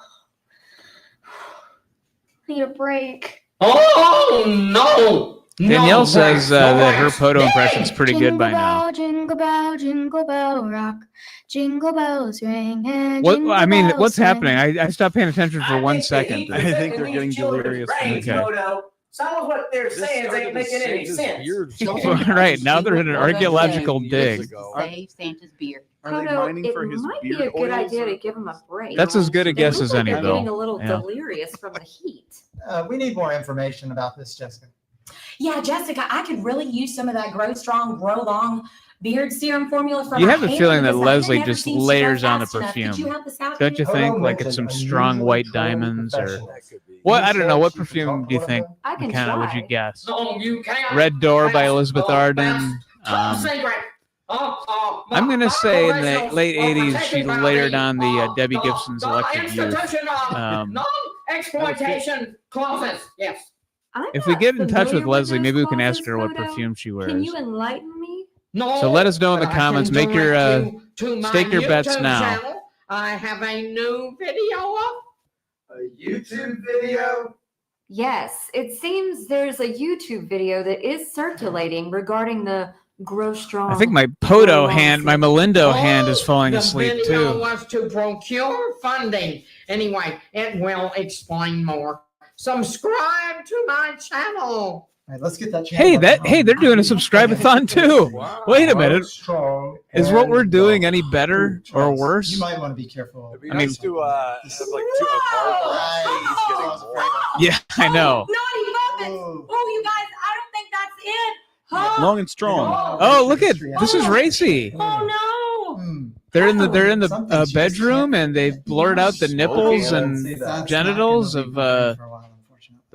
I need a break. Oh, no. Danielle No, says that's that her right. Poto impression's pretty good by now. Jingle bell rock. Jingle bells ring and What jingle I mean, bells what's swing. happening? I stopped paying attention for 1 second. I think they're getting delirious. Okay. Some of what they're saying ain't making any sense. Right, now they're in an archaeological dig. Save Santa's beard. Are they Poto, mining it for his might be beard a good oils? idea to give him a break. That's as good a They guess look as like any, they're Bill. getting a little Yeah. delirious from the heat. We need more information about this, Jessica. Yeah, Jessica, I could really use some of that Grow Strong, Grow Long beard serum formula from You our have a hair feeling that because I've Leslie never just seen she goes layers on the fast enough. Could you perfume. help us out Don't you here? think? Like it's some strong white diamonds or what? I don't know. What perfume do you think? I can Kind of would try. you guess? No, you can't. Red Door by Elizabeth Arden. Secret. I'm gonna say in the late '80s she layered on the Debbie Gibson's The Electric Youth. institution of non-exploitation clauses. Yes. I'm If we not get in touch with familiar Leslie, those maybe we can ask clauses, her what Poto. perfume she Can wears. you enlighten me? No. So let us know in the but I can comments. Make your direct you to my stake your bets YouTube now. channel. I have a new video up. A YouTube video? Yes, it seems there's a YouTube video that is circulating regarding the Grow Strong. I think my Poto hand, my Melindo hand is falling The asleep video too. was to procure funding. Anyway, it will explain more. Subscribe to my channel. All right, let's get that channel. Hey, they're doing a subscribe-a-thon too. Wait a minute. Is what we're doing any better or worse? You might want to be careful. I mean, to have like Oh, Yeah, I know. Naughty Muppets! Oh, you guys, I don't think Long and strong. Oh, look at this is racy. Oh no! They're in the bedroom and they blurred out the nipples and genitals of the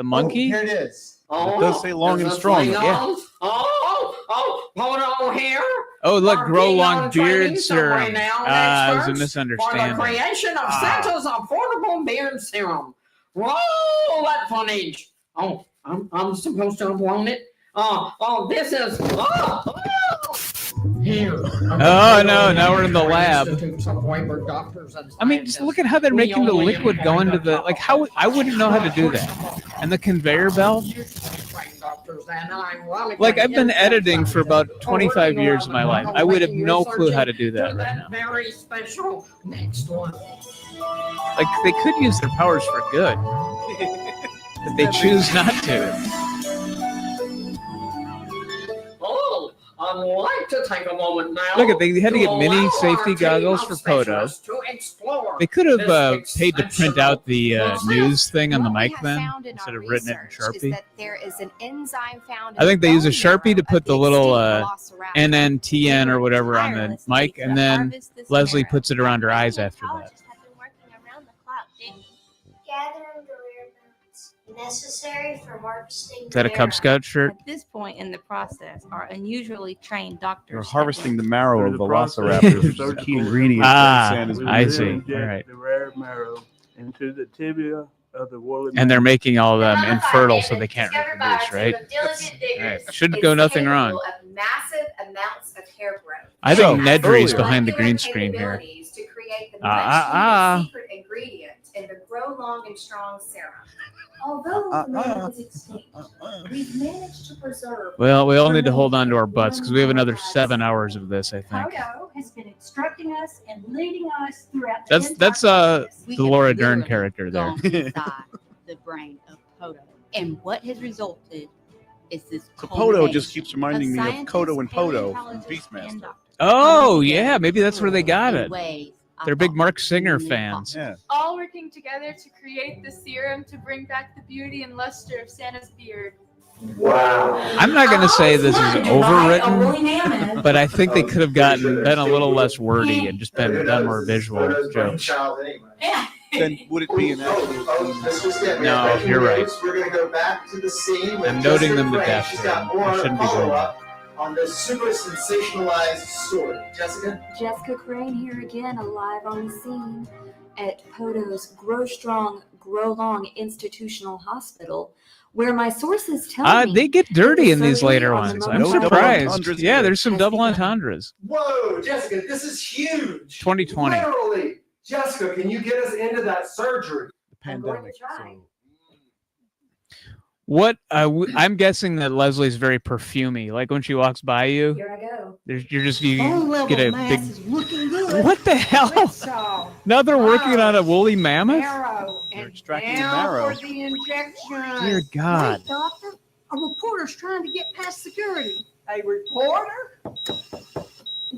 monkey. Here it is. It does say long and strong. Yeah. Hold on here. Oh, look, Our grow Dean-A-Thon long beard training serum. somewhere now, It was a experts, misunderstanding. For the creation of Santa's affordable beard serum. Roll that footage. Oh, I'm supposed to have blown it. This is. Here. Oh no! Now we're in the lab. Doctors and I mean, just look at how they're making the liquid go into the like. How I wouldn't know how to do that. And the conveyor belt. Like I've been editing for about 25 years of my life. I would have no clue how to do that right now. Very special next one. Like they could use their powers for good, but they choose not to. Oh, I'd like to take a moment now. Look at they had to get mini allow safety our goggles team for of specialists photos. to explore They could have this paid to print out the news thing on the mic then found in instead our of written it in research is Sharpie. that there is an enzyme found I think they use a Sharpie to put the little velociraptor. NNTN or whatever on the mic, and then Leslie puts it around her eyes after that. Gathering the rare nuts necessary for harvesting. Is that a Cub Scout shirt? At this point in the process, our unusually trained doctors They're harvesting the marrow Through of the velociraptors, process which is a key ingredient. Ah, We I will see. inject All right. the rare marrow into the tibia of the woolly. And they're making all them infertile so they can't reproduce, right? All right. Should go nothing wrong. Of massive amounts of hair growth. I think Nedry's Earlier. behind the green screen here. To create the much secret ingredient in the Grow Long and Strong serum. Although the man is extinct, we've managed to preserve. Well, we all need to hold on to our butts because we have another 7 hours of this, I think. Poto has been instructing us and leading us throughout the That's the Laura Dern character there. gone inside the brain of Poto. And what has resulted is this So Poto just keeps reminding me of Kodo and Poto from Beastmaster. Oh, yeah, maybe that's where they got it. They're big Mark Singer fans. Yeah. All working together to create the serum to bring back the beauty and luster of Santa's beard. Wow. I'm not going to say this is overwritten, but I think they could have been a little less wordy and just been done more visual jokes. Then would it be an actual? No, you're right. We're going to go back to the scene. with I'm noting Jessica them to Frey. death. She's got I more shouldn't be doing that. follow-up on this super sensationalized story. Jessica? Jessica Crane here again, alive on the scene at Poto's Grow Strong, Grow Long Institutional Hospital, where my sources tell me They get dirty in the these surgery later on ones. the I'm mother- surprised. Yeah, there's some double entendres. Whoa, Jessica, this is huge. 2020. Literally. Jessica, can you get us into that surgery? Pandemic. What I'm guessing that Leslie's very perfumey. Like when she walks by you, Here I go. you get a big. Is looking good. What the hell? So, Now they're working on a woolly mammoth. marrow They're and extracting the now marrow. for the injection. Dear God. Wait, doctor, a reporter's trying to get past security. A reporter?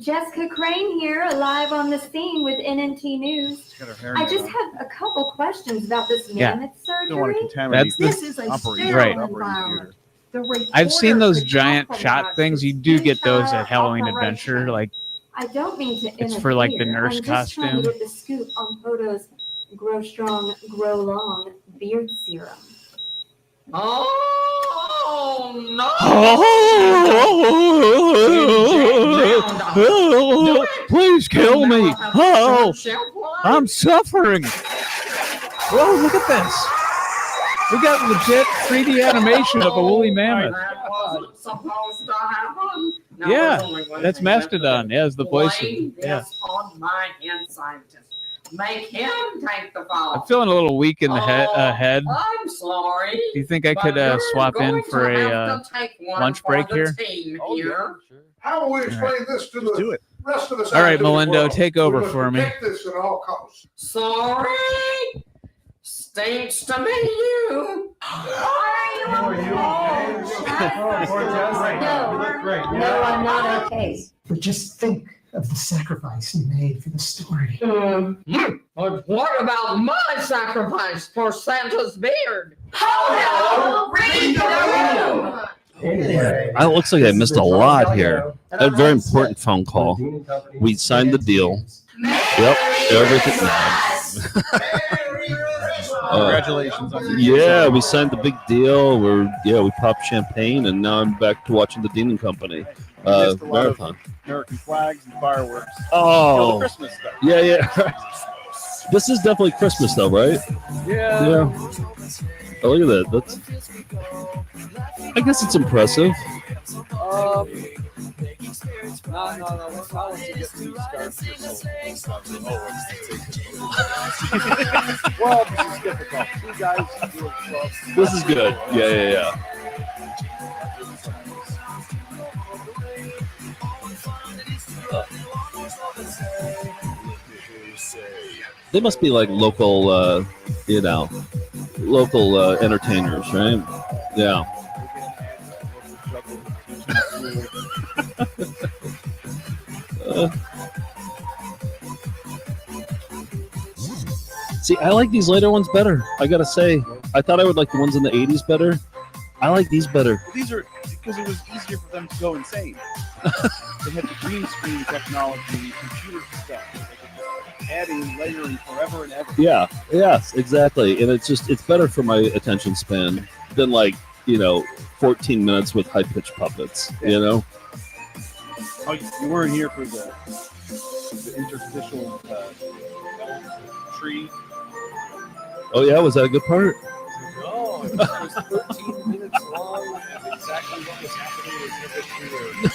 Jessica Crane here, alive on the scene with NNT News. Got her hair I now. just have a couple questions about this Yeah. mammoth Don't want to surgery. contaminate That's This is a operating sterile Right. environment. The I've seen reporter those could giant compromise shot things. You do get those at Halloween Adventure. Like I don't mean to It's for, like, the interfere. nurse I'm just trying costume. to get the scoop on Poto's Grow Strong, Grow Long beard serum. Oh, no. Oh, please kill me. Oh, I'm suffering. Whoa, look at this. We got legit 3D animation of a woolly mammoth. That wasn't supposed to happen. Now, Yeah, there's only one that's thing left to Mastodon. do. Yeah, it's the voice of Blame yeah. this on my hand scientist. Make him take the fall. I'm feeling a little weak in the head. I'm sorry. Do you think I but could you're swap in going for to a have to take one lunch for break the here? team Oh, here. How will we explain this to the rest of the All right, scientific Melindo, world? take We over must for me. protect this at all costs. Sorry. Stinks to be you. No, I'm not okay. But just think of the sacrifice you made for the story. But what about my sacrifice for Santa's beard? Hold on, read the room. Anyway, It looks like I missed a lot here. I had a very important phone call. We signed the deal. Yep, everything. Congratulations on Yeah, we signed the big deal. We popped champagne, and now I'm back to watching the Dean & Company marathon. American flags and fireworks. Oh, the Christmas stuff. Yeah. This is definitely Christmas, though, right? Yeah. Oh, look at that. I guess it's impressive. No. I'll let you get to Well, this is difficult. You guys do it. This is good. Yeah. They must be like local, entertainers, right? Yeah. See, I like these later ones better. I gotta say, I thought I would like the ones in the 80s better. I like these better. These are because it was easier for them to go insane. They had the green screen technology, computer stuff. Adding, layering forever and ever. Yeah, yes, exactly. And it's better for my attention span than 14 minutes with high-pitched puppets, Oh, you weren't here for the interstitial tree? Oh, yeah? Was that a good part? No, it was 13 minutes long, and exactly what was happening was never clear.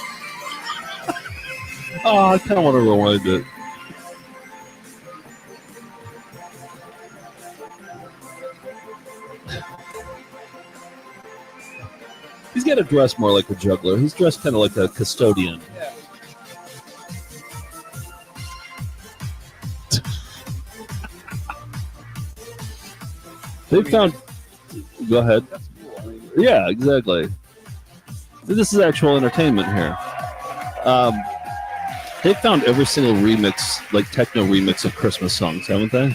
Oh, I kind of want to rewind it. He's got to dress more like a juggler. He's dressed kind of like a custodian. Yeah. They found. Go ahead. Yeah, exactly. This is actual entertainment here. They found every single remix, like techno remix of Christmas songs, haven't they?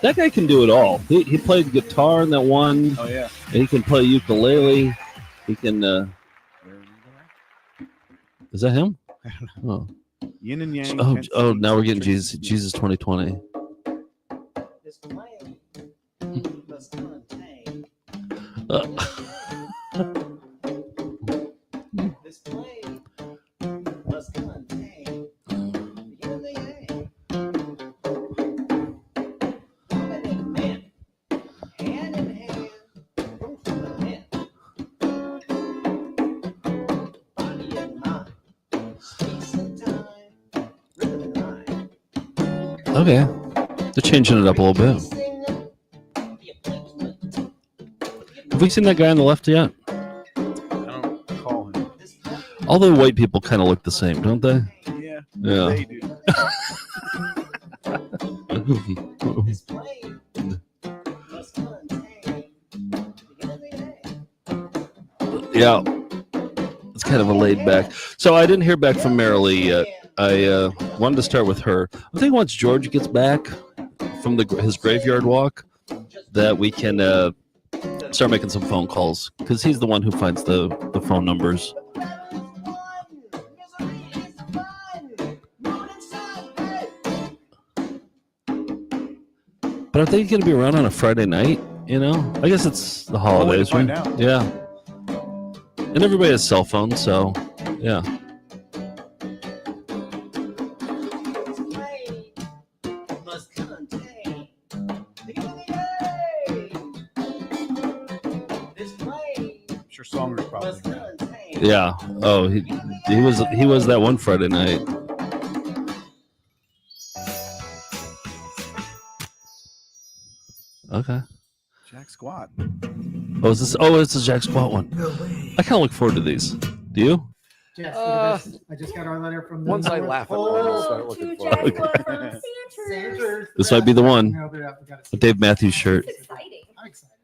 That guy can do it all. He played guitar in that one. Oh, yeah. He can play ukulele. He can. Is that him? I don't know. Oh. Yin and yang. Oh, now we're getting Jesus 2020. Okay, they're changing it up a little bit. Have we seen that guy on the left yet? I don't call him. All the white people kind of look the same, don't they? Yeah. Yeah. They do. Yeah, it's kind of a laid back. So I didn't hear back from Marilee yet. I wanted to start with her. I think once George gets back from his graveyard walk, that we can start making some phone calls, because he's the one who finds the phone numbers. But are they going to be around on a Friday night? I guess it's the holidays, right? Yeah. And everybody has cell phones, so yeah. Sure, Songer's probably. Yeah. Oh, he was that one Friday night. Okay. Jack Squat. Oh, is this? Oh, it's the Jack Squat one. I kind of look forward to these. Do you? Yes, I just got our letter from the Once I laugh at one, I'll start looking for it. Sanders. This might be the one. No, but I forgot to A Dave Matthews shirt. I'm excited.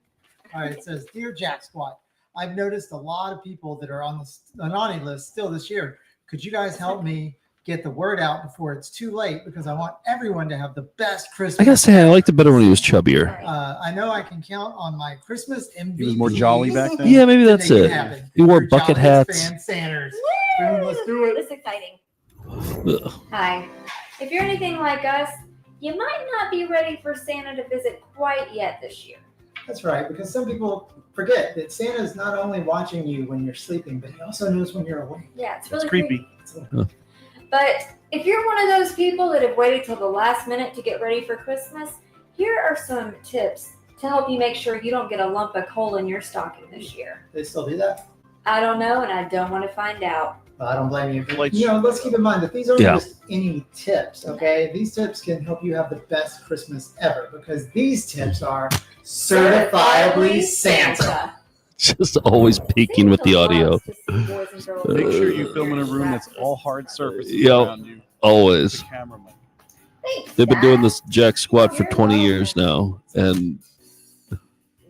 All right, it says, Dear Jack Squad, I've noticed a lot of people that are on the naughty list still this year. Could you guys help me get the word out before it's too late? Because I want everyone to have the best Christmas. I gotta say, I liked it better when he was chubbier. I I know I can count on my Christmas MVP. He was more jolly back then. Yeah, maybe that's Make it. happen. He wore We're bucket Chocolates hats. Fan Sanders. Boom, let's do it. This is exciting. Ugh. Hi. If you're anything like us, you might not be ready for Santa to visit quite yet this year. That's right, because some people forget that Santa's not only watching you when you're sleeping, but he also knows when you're awake. Yeah, it's really It's creepy. But if you're one of those people that have waited till the last minute to get ready for Christmas, here are some tips to help you make sure you don't get a lump of coal in your stocking this year. They still do that? I don't know, and I don't want to find out. Well, I don't blame you. But, let's keep in mind that these aren't just any tips, okay? These tips can help you have the best Christmas ever because these tips are certifiably Santa. Just always peeking with the audio. Make sure you film in a room that's all hard surfaces Yep, around you. always. The camera mic. They've been doing this jack squat for 20 years now, and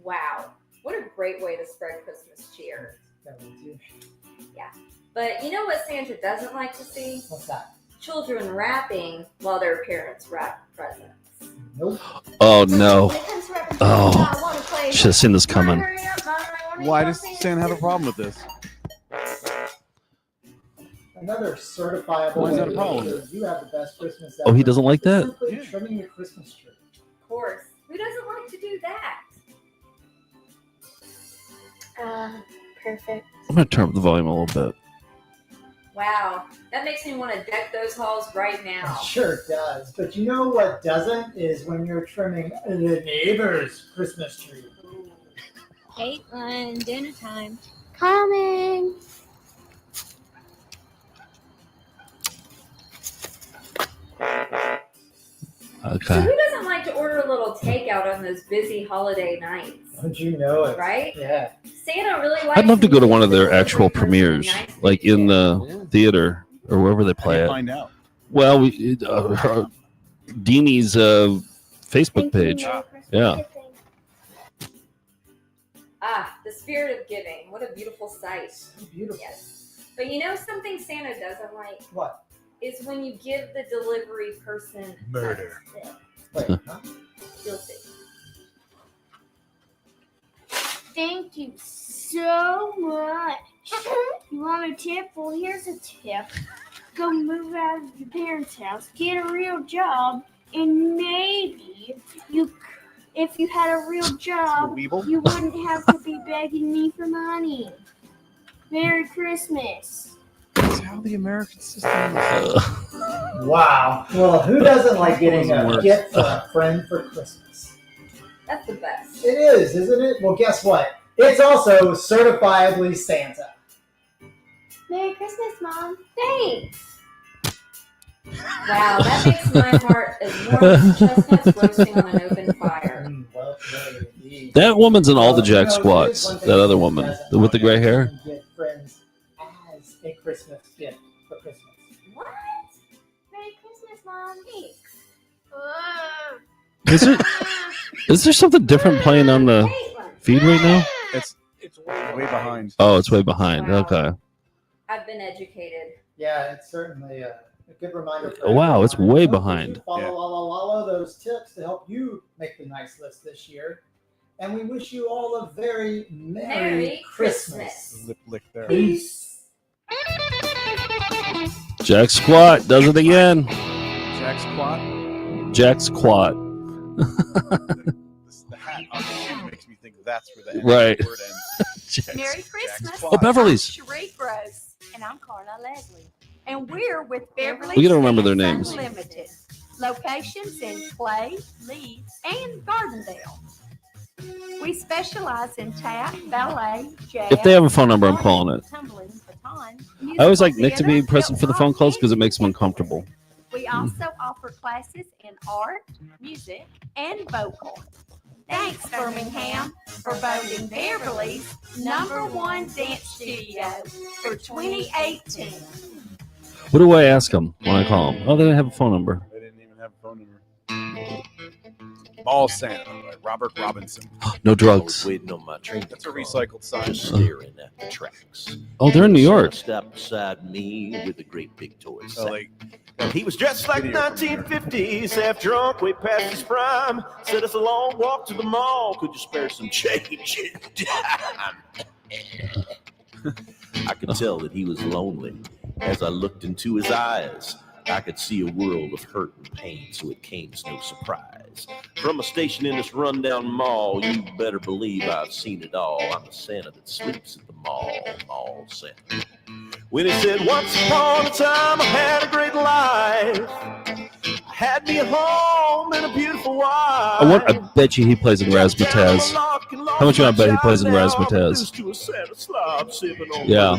Wow. What a great way to spread Christmas cheer. Yeah. But you know what Santa doesn't like to see? What's that? Children rapping while their parents wrap presents. Nope. oh no, oh, should have seen this coming. Why does Santa have a problem with this? Another certifiable Why is that a way problem? because you have the best Christmas Oh, he ever doesn't like is that? simply trimming your Christmas tree. Of course. Who doesn't like to do that? Perfect. I'm gonna turn up the volume a little bit. Wow. That makes me want to deck those halls right now. It sure does. But you know what doesn't is when you're trimming the neighbor's Christmas tree. Caitlin, dinner time. Coming. So Okay. who doesn't like to order a little takeout on those busy holiday nights? Don't you know it? Right? Yeah. Santa really likes I'd love to go to one of their delivery actual person premieres, nice like in the theater or wherever they play it. Find out. Well, Deanie's Facebook page. Yeah. Ah, the spirit of giving. What a beautiful sight. Beautiful. Yes. But you know something Santa doesn't like? What? Is when you give the delivery person Murder. a tip. Wait, huh? You'll see. Thank you so much. You want a tip? Well, here's a tip. Go move out of your parents' house, get a real job, and maybe if you had a real job, you wouldn't have to be begging me for money. Merry Christmas. That's how the American system is. Wow. Well, who doesn't like getting a Works. gift for a friend for Christmas? That's the best. It is, isn't it? Well, guess what? It's also certifiably Santa. Merry Christmas, Mom. Thanks. Wow, that makes my heart as warm as chestnuts roasting on an open fire. Well, played, indeed. That woman's in all the jack You know, squats. here's one thing That other Santa woman doesn't with the like. gray hair. You get friends as a Christmas gift for Christmas. What? Merry Christmas, Mom. Thanks. Is there something different playing on the feed right now? It's way behind. Oh, it's way behind. Okay. I've been educated. Yeah, it's certainly a good reminder. For Wow, it's everyone. way Hope that behind. you follow those tips to help you make the nice list this year. And we wish you all a very Merry Christmas. Lip lick there. Peace. Jack squat does it again. Jack squat. Jack squat. The hat on the shoe makes me think that's where the Right. word ends. Jack- Merry Christmas. Oh, Beverly's. I'm Sheree Gross, and I'm Carla Leslie. And we're with Beverly's We gotta remember their Sands names. Unlimited. Locations in Clay, Leeds, and Gardendale. We specialize in tap, ballet, jazz. If they have a phone number, I'm calling it. tumbling, baton, I always like musical Nick to be theater, present for the phone calls because it makes them uncomfortable. We also offer classes in art, music, and vocal. Thanks, Birmingham, for voting Beverly's #1 dance studio for 2018. What do I ask them when I call them? Oh, they didn't have a phone number. They didn't even have a phone number. Mall Santa by Robert Robinson. No drugs. Waiting on my train. That's a recycled sign. Just staring at the tracks. Oh, they're in New York. Stop beside me with a great big toy. So like He was dressed like 1950s, half drunk, way past his prime. Said it's a long walk to the mall. Could you spare some change? I could tell that he was lonely. As I looked into his eyes, I could see a world of hurt and pain, so it came as no surprise. From a station in this rundown mall, you better believe I've seen it all. I'm a Santa that sleeps at the mall Santa. When he said, once upon a time I had a great life, I had me a home and a beautiful wife. I bet you he plays in Razzmatazz. How much you want to bet he plays in Razzmatazz? Yeah.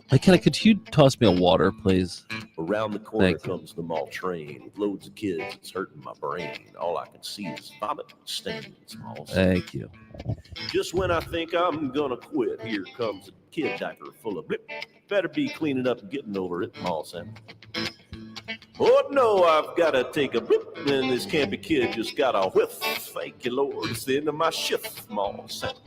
Hey, could you toss me a water, please? Around the corner comes the mall train with loads of kids. It's hurting my brain. All I can see is vomit and stains. Thank you. Just when I think I'm gonna quit, here comes a kid diaper full of blip. Better be cleaning up and getting over it, Mall Santa. Oh no, I've gotta take a blip, and this campy kid just got a whiff. Thank you, Lord, it's the end of my shift, Mall Santa.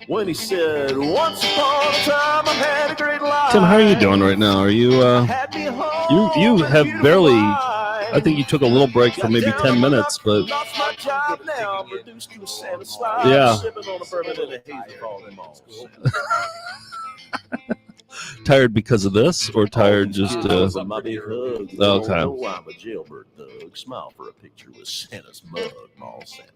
When he said, once upon a time I had a great life. Tim, how are you doing right now? Are you you have barely, I think you took a little break for maybe 10 minutes, but Lost my job now, I'm reduced to a Santa slide. Yeah. Sipping on a bourbon and a hazy ball in Mall Santa. tired because of this, or tired just my big hug. Okay. I'm a jailbird thug. Smile for a picture with Santa's mug, Mall Santa.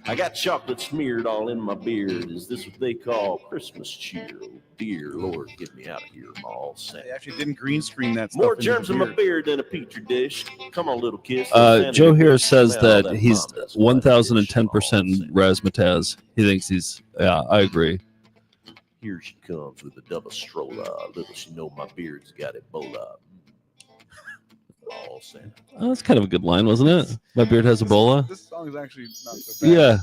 I got chocolate smeared all in my beard. Is this what they call Christmas cheer? Oh, dear Lord, get me out of here, Mall Santa. They actually didn't green screen that stuff. More germs in my beard than a petri dish. Come on, little kiss. Joe here says that he's 1,010% in Razzmatazz. He thinks he's, yeah, I agree. Here she comes with a double stroller. Little she know my beard's got Ebola. Mall Santa. Oh, that's kind of a good line, wasn't it? My beard has Ebola. This song is actually not so bad. Yeah.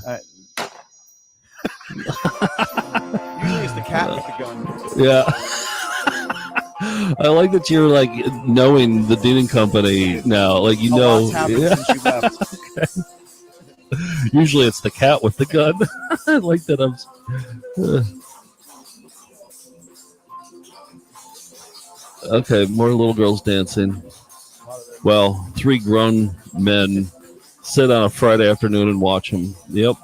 Usually it's the cat with the gun. Yeah. I like that you're like knowing the Dean & Company now. Like, you know. Lots happened since you left. Okay. Usually it's the cat with the gun. I like that. Okay, more little girls dancing. Well, 3 grown men sit on a Friday afternoon and watch them. Yep.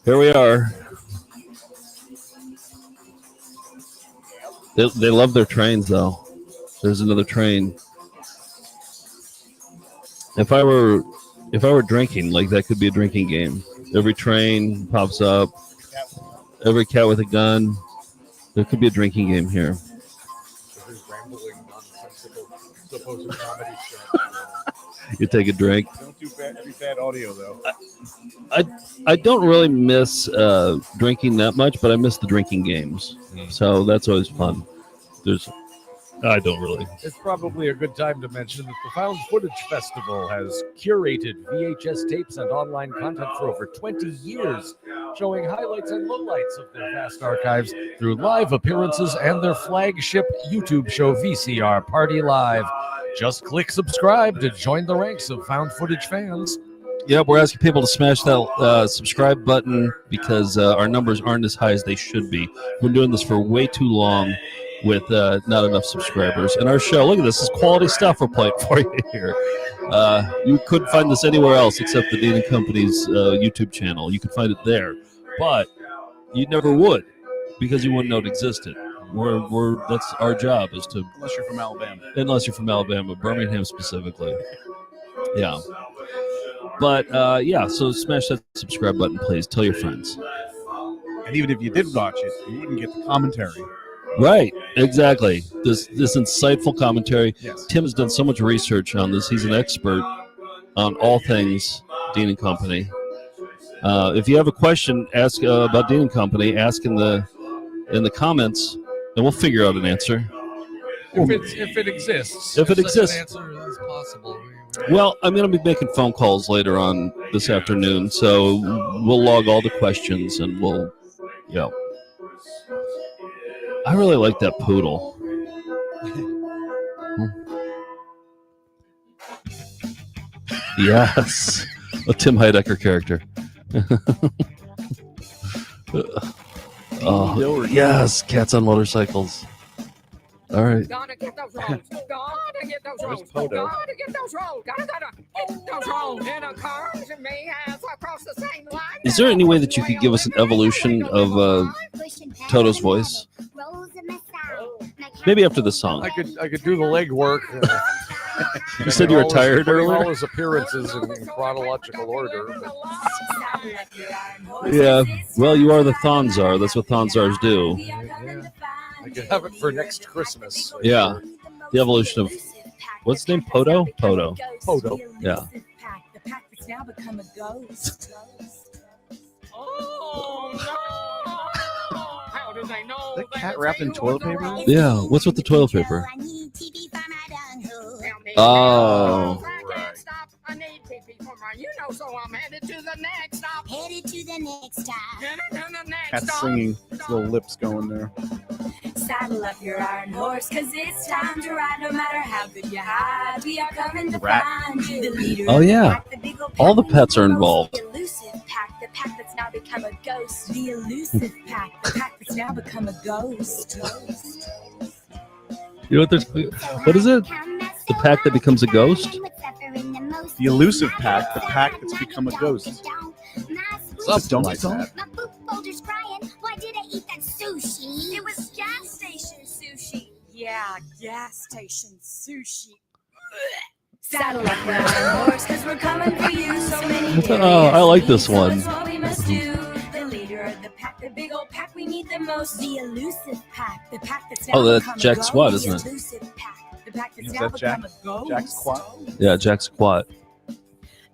Here we are. They love their trains, though. There's another train. If I were drinking, like, that could be a drinking game. Every train pops up. Every cat with a gun. There could be a drinking game here. You take a drink. Don't do bad audio, though. I don't really miss drinking that much, but I miss the drinking games. So that's always fun. I don't really. It's probably a good time to mention that the Found Footage Festival has curated VHS tapes and online content for over 20 years, showing highlights and lowlights of their vast archives through live appearances and their flagship YouTube show, VCR Party Live. Just click subscribe to join the ranks of Found Footage fans. Yep, we're asking people to smash that subscribe button because our numbers aren't as high as they should be. We've been doing this for way too long with not enough subscribers. And our show, look at this is quality stuff we're playing for you here. You couldn't find this anywhere else except the Dean & Company's YouTube channel. You could find it there, but you never would because you wouldn't know it existed. That's our job is to... Unless you're from Alabama. Unless you're from Alabama, Birmingham specifically. Yeah. But, so smash that subscribe button, please. Tell your friends. And even if you did watch it, you wouldn't get the commentary. Right, exactly. This insightful commentary. Yes. Tim has done so much research on this. He's an expert on all things Dean & Company. If you have a question, ask about Dean & Company. Ask in the comments, and we'll figure out an answer. If it exists. If it exists. An answer is possible. Well, I'm going to be making phone calls later on this afternoon, so we'll log all the questions, and we'll, I really like that poodle. Yes. A Tim Heidecker character. Oh, yes. Cats on motorcycles. All right. Gotta get those rolls. Gotta get those rolls. Poto? Gotta get those rolls. Gotta get those rolls. In a cars and mayhaps across the same line. Is there any way that you could give us an evolution of Toto's voice? Maybe after the song. I could do the leg work. You said you were tired earlier? All his appearances in chronological order. Yeah. Well, you are the Thonzar. That's what Thonzars do. I could have it for next Christmas. Yeah. The evolution of what's his name? Poto? Poto. Poto. Yeah. Now become a ghost. Oh no! How do they know? That cat wrapped in toilet paper? Yeah. What's with the toilet paper? Oh. I need TV for my, so I'm headed to the next stop. Headed to the next stop. Headed to the next Cat's stop. singing. His little lips going there. Saddle up your iron horse, cause it's time to ride. No matter how good you hide, we are coming to Rat. find you. The leader Oh of the yeah. pack, the big old All the pack, pets are involved. the elusive pack, the pack that's now become a ghost. The elusive pack, the pack that's now become a ghost. You know what there's what is it? The pack that becomes a ghost? The elusive pack, the pack that's become a ghost. Something Don't like that. My book folder's crying. Why did I eat that sushi? It was gas station sushi. Yeah, gas station sushi. Saddle up your iron horse, cause we're coming for you. So many Oh, I like this one. That's what we must do. The leader of the pack, the big old pack we need the most. The elusive pack, the pack that's now Oh, that's become a Jack ghost. Squad, isn't it? The elusive pack, the pack that's Is now that Jack? become a ghost. Jack Squat? Yeah, Jack Squat.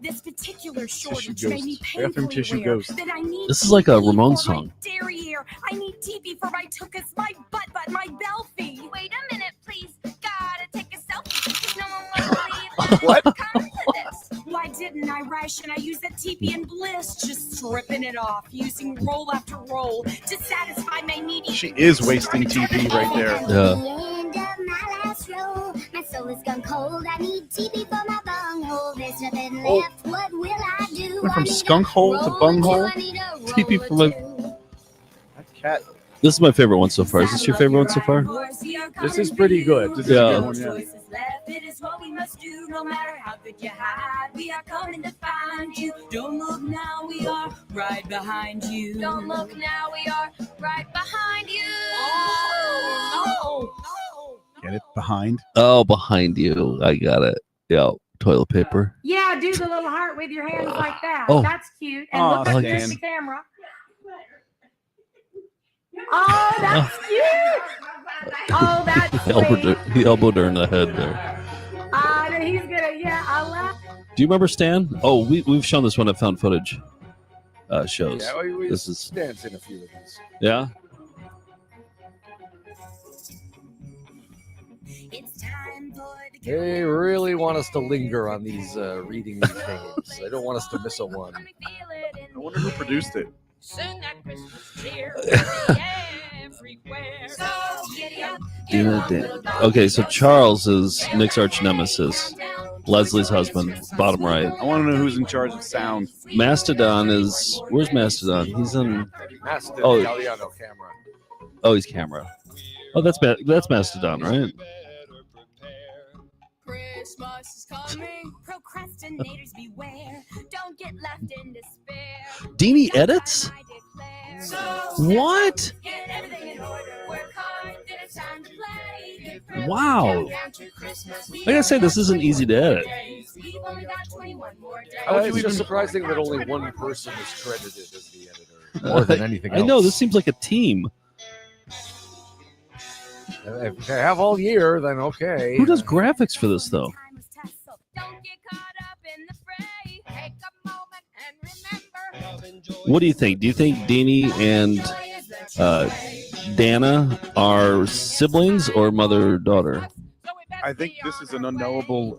This particular shortage Tissue made me ghost. Bathroom painfully tissue aware ghost. that I need This is like a TP Ramones for my song. derriere. I need TP for my tuchus, my butt, my belfie. Wait a minute, please. Gotta take a selfie. 'Cause no one will believe What? comes to this. Why didn't I ration? I use that TP in bliss, just stripping it off, using roll after roll to satisfy my needy. She is wasting TP right there. Yeah. End of my last roll. My soul is gone cold. I need TP for my bunghole. There's nothing left. What will I do? Went from skunk hole to bung hole. TP for my. That cat. This is my favorite one so far. Is this your favorite one so far? This is pretty good. This is a Yeah. good one, yeah. Choices left. It is what we must do. No matter how good you hide, we are coming to find you. Don't look now, we are right behind you. Don't look now, we are right behind you. Oh, Get it? Behind. Oh, behind you. I got it. Yeah. Toilet paper. Yeah, do the little heart with your hands like that. Oh. That's cute. And Aw, look up to Stan. the camera. Oh, that's cute. Oh, that's He elbowed her in the head there. he's gonna. Yeah, I love. Do you remember Stan? Oh, we've shown this one at Found Footage shows. Yeah, we This is stands in a few of these. yeah. They really want us to linger on these reading these names. They don't want us to miss a one. I wonder who produced it. Sing that Christmas cheer everywhere. Okay, so Charles is Nick's arch nemesis. Leslie's husband, bottom right. I want to know who's in charge of sound. Mastodon is where's Mastodon? He's in. Master Oh. Galliano camera. Oh, he's camera. Oh, that's Mastodon, right? Christmas is coming. Procrastinators beware. Don't get left in despair. Deanie edits? So What? get everything in order. Work hard. Then it's time to play. Get Wow. down to Christmas. I gotta say, this isn't easy to edit. We've only got 21 more days. It's just surprising that only one person is credited as the editor, more than anything else. I know, this seems like a team. If they have all year, then okay. Who does graphics for this, though? What do you think? Do you think Deanie and Dana are siblings or mother-daughter? I think this is an unknowable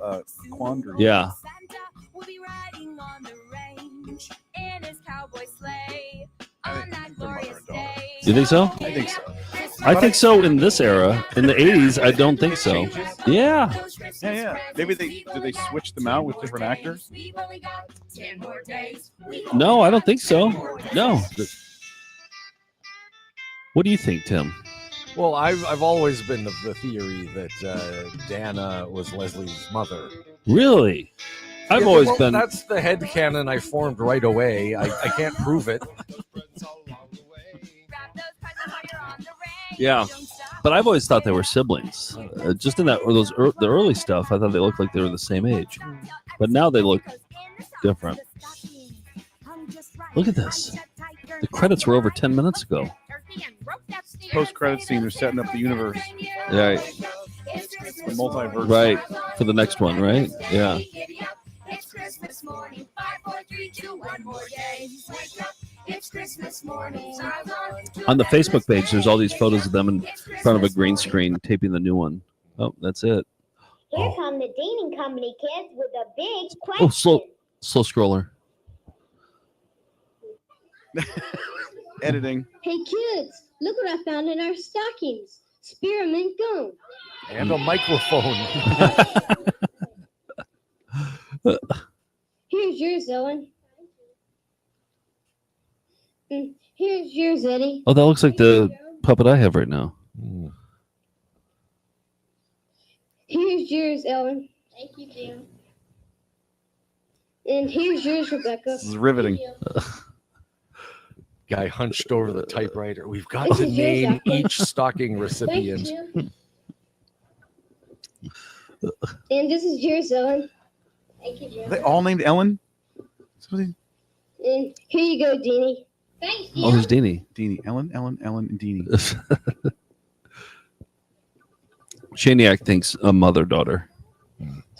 quandary. Yeah. We'll be riding on the range in his cowboy sleigh I on think that they're glorious mother and day. You think so? I think so. I think so in this era. In the 80s, I don't think so. Yeah. Yeah. Maybe they switch them out with different actors? We've only got 10 more days. No, I don't think so. No. What do you think, Tim? Well, I've always been of the theory that Dana was Leslie's mother. Really? I've Yeah, always well, been. That's the headcanon I formed right away. I can't prove it. Yeah, but I've always thought they were siblings. Just in that or the early stuff, I thought they looked like they were the same age, but now they look different. Look at this. The credits were over 10 minutes ago. Post-credit scene, they're setting up the universe. Right. The multiverse. Right. For the next one, right? Yeah. It's Christmas morning. 5, 4, 3, 2, 1 more day. Wake up. It's Christmas morning. On the Facebook page, there's all these photos of them in front of a green screen taping the new one. Oh, that's it. Here come the Dean & Company kids with a big question. Oh, slow scroller. Editing. Hey kids, look what I found in our stockings. Spearmint gum. And a microphone. Here's yours, Owen. Here's yours, Eddie. Oh, that looks like the puppet I have right now. Here's yours, Ellen. Thank you, Jim. And here's yours, Rebecca. This is riveting. Guy hunched over the typewriter. We've got to name each stocking recipient. And this is yours, Ellen. Thank you, Jim. Are they all named Ellen? And here you go, Deanie. Thanks, Oh, who's Deanie? Deanie. Ellen, and Deanie. Shaniac thinks a mother-daughter.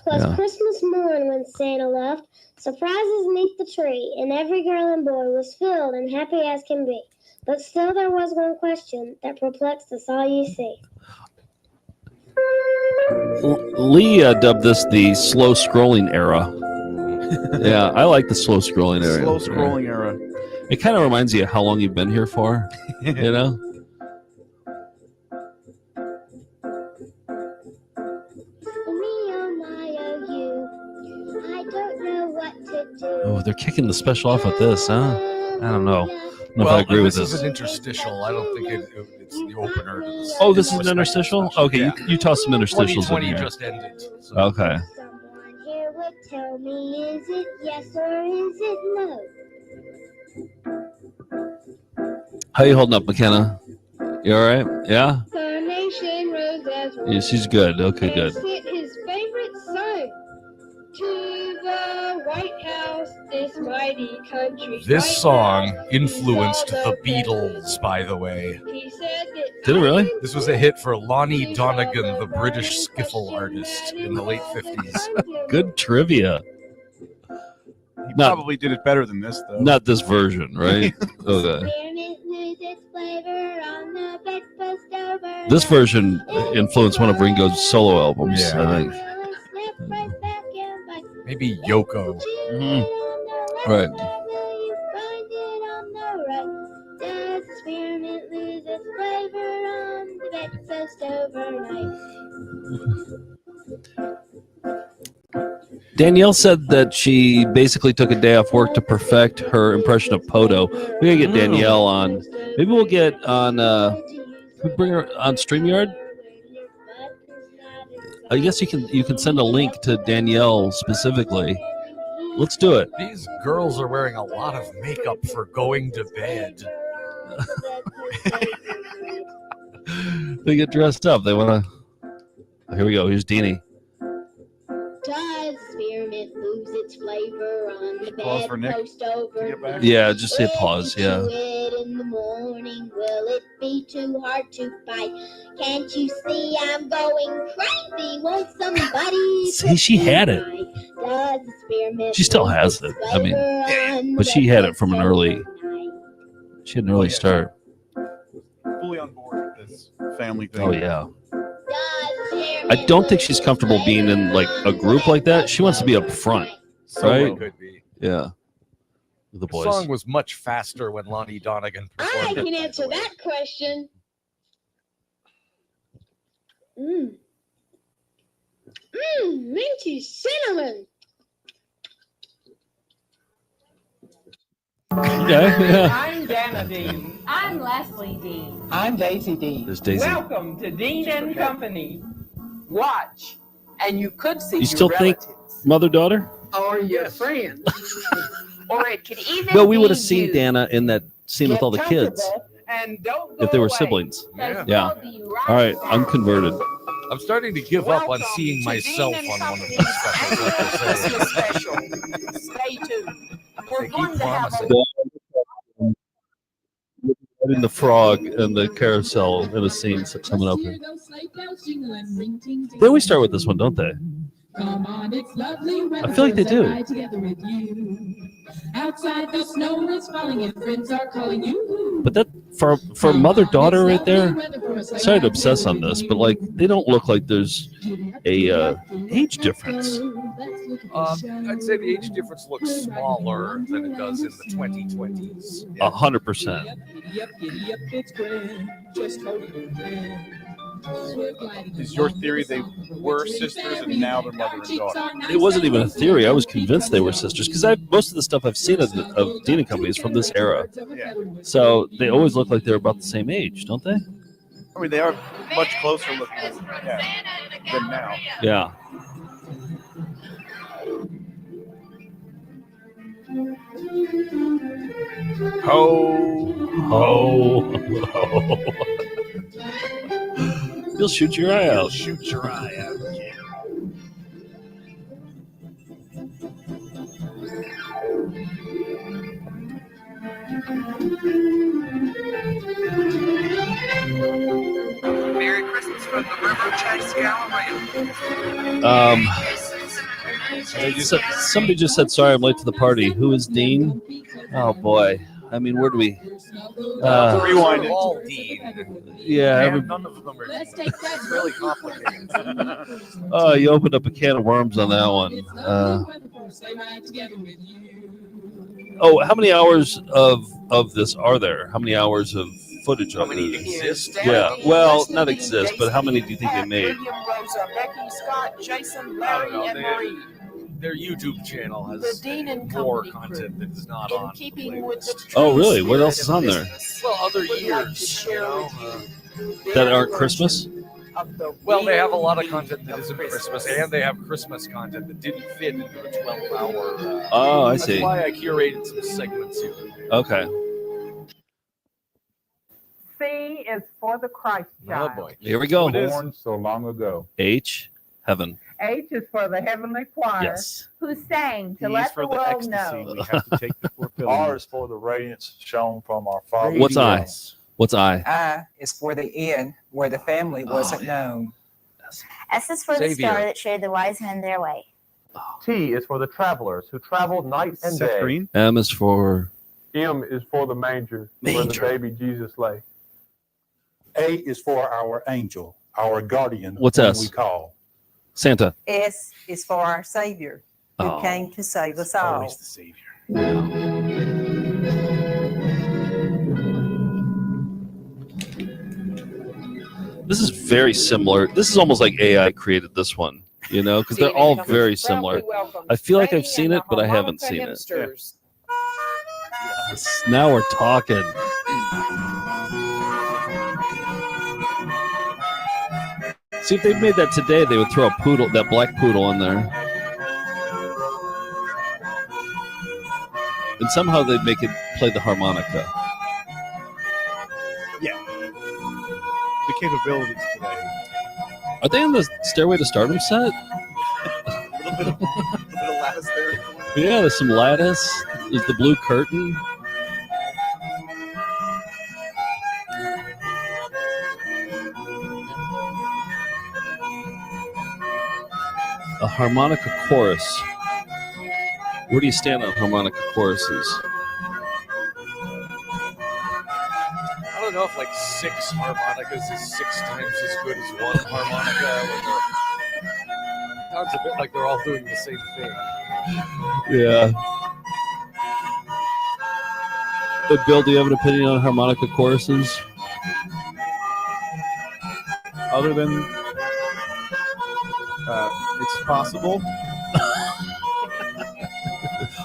'Twas Christmas morn when Santa left, surprises neath the tree, and every girl and boy was filled and happy as can be. But still there was one question that perplexed us all, you see. Lee dubbed this the slow scrolling era. Yeah, I like the slow scrolling era. Slow scrolling era. It kind of reminds you of how long you've been here for, you know? Oh, they're kicking the special off with this, huh? I don't know. I don't know if I agree with this this. is an interstitial. I don't think it's the opener. To this. Oh, this is an interstitial? Okay, Yeah. you toss some interstitials in 2020 here. just ended. So. Okay. Someone here would tell me, is it yes or is it no? How you holding up, McKenna? You all right? Yeah? Carnation rose as one. Yeah, she's good. Okay, good. Sent his favorite son to the White House, this mighty country. This song influenced the Beatles, by the way. He said that Did it really? This was a hit for Lonnie Donegan, the British skiffle artist in the late 50s. Good trivia. He probably did it better than this, though. Not this version, right? Okay. This version influenced one of Ringo's solo albums, Yeah. I think. Maybe Yoko. Mm-hmm. Right. Does the spearmint lose its flavor on the breakfast overnight? Danielle said that she basically took a day off work to perfect her impression of Poto. We gotta get Danielle on. Maybe we'll get on. Can we bring her on StreamYard? I guess you can send a link to Danielle specifically. Let's do it. These girls are wearing a lot of makeup for going to bed. They get dressed up. They want to. Here we go. Here's Deanie. Does spearmint lose its flavor on the Pause for Nick. bedpost overnight? Yeah, just say pause. Yeah. It in the morning, will it be too hard to fight? Can't you see I'm going crazy? Won't somebody See, she had it. Does the spearmint She still lose has its it. I mean, flavor but on she the had it from an bedpost early. She had an early start. Fully on board with this family thing. Oh yeah. I don't think she's comfortable being in like a group like that. She wants to be up front, right? Could be. Yeah. With the The boys. song was much faster when Lonnie Donegan I performed can it. answer that question. Minty cinnamon. Okay. Yeah. I'm Dean-A-Thon. I'm Leslie Dean. I'm Daisy Dean. There's Daisy. Welcome to Dean and Company. Watch, and you could see You still your think relatives mother-daughter? or your friends, or it could even Well, we would be have seen you. Dana in that scene with all the kids And don't go if they were away. siblings. Yeah. All right, I'm converted. I'm starting to give up on seeing myself on one of these specials. I have to say. Special. Stay tuned. We're They keep going to have a Riding the frog and the carousel in a scene coming up here. They always start with this one, don't they? I feel like they do. Outside the snow is falling and friends are calling you. But that for mother-daughter right there, sorry to obsess on this, but like they don't look like there's a age difference. I'd say the age difference looks smaller than it does in the 2020s. 100%. Is your theory they were sisters and now they're mother and daughter? It wasn't even a theory. I was convinced they were sisters because most of the stuff I've seen of Dean & Company is from this era. Yeah. So they always look like they're about the same age, don't they? I mean, they are much closer looking than now. Yeah. Ho, ho, ho. You'll shoot your eye out. Shoot your eye out. Merry Christmas from the River Chase Gallery. Somebody just said, sorry, I'm late to the party. Who is Dean? Oh, boy. I mean, where do we... Rewind it. All Dean. Yeah. None of them are Dean. It's really complicated. Oh, you opened up a can of worms on that one. How many hours of this are there? How many hours of footage of many it? exist? Yeah. Well, not exist, but how many do you think they made? William, Rosa, Becky, Scott, Jason, I don't Larry, know. and Marie. Their YouTube channel The has Dean and more Company content that is not In on. keeping with the Oh, true really? What spirit else is of on there? Christmas, Well, other we'd like to years, share with you That their aren't version Christmas? of the Well, they have a real lot of meaning content that of isn't Christmas, and they have Christmas content that didn't fit into a 12-hour. Oh, I That's see. why I curated some segments here. Okay. C is for the Christ Oh child. boy. Here we go. Born so long ago. H, heaven. H is for the heavenly choir, Yes. who sang to D is let for the the world ecstasy. know. We have to take the 4 R pills. is for the radiance shown from our Father. What's I? What's I? I is for the inn, where the family wasn't known. S is for the Savior. star that showed the wise men their way. T is for the travelers who traveled night and Seth day. Green. M is for M is for the manger, where the baby Jesus lay. A is for our angel, our guardian. What's whom S? we call. Santa. S is for our Savior, who Oh. came to save us all. Always the savior. This is very similar. This is almost like AI created this one, you know, because they're all very similar. I feel like I've seen it, but I haven't seen it. Hipsters. Yes, now we're talking. See, if they made that today, they would throw a poodle, that black poodle, in there. And somehow they'd make it play the harmonica. Yeah. The capabilities today. Are they in the Stairway to Stardom set? A little bit of lattice there. Yeah, there's some lattice. There's the blue curtain. A harmonica chorus. Where do you stand on harmonica choruses? I don't know if like 6 harmonicas is 6 times as good as one harmonica. Sounds a bit like they're all doing the same thing. Yeah. But Bill, do you have an opinion on harmonica choruses? Other than it's possible.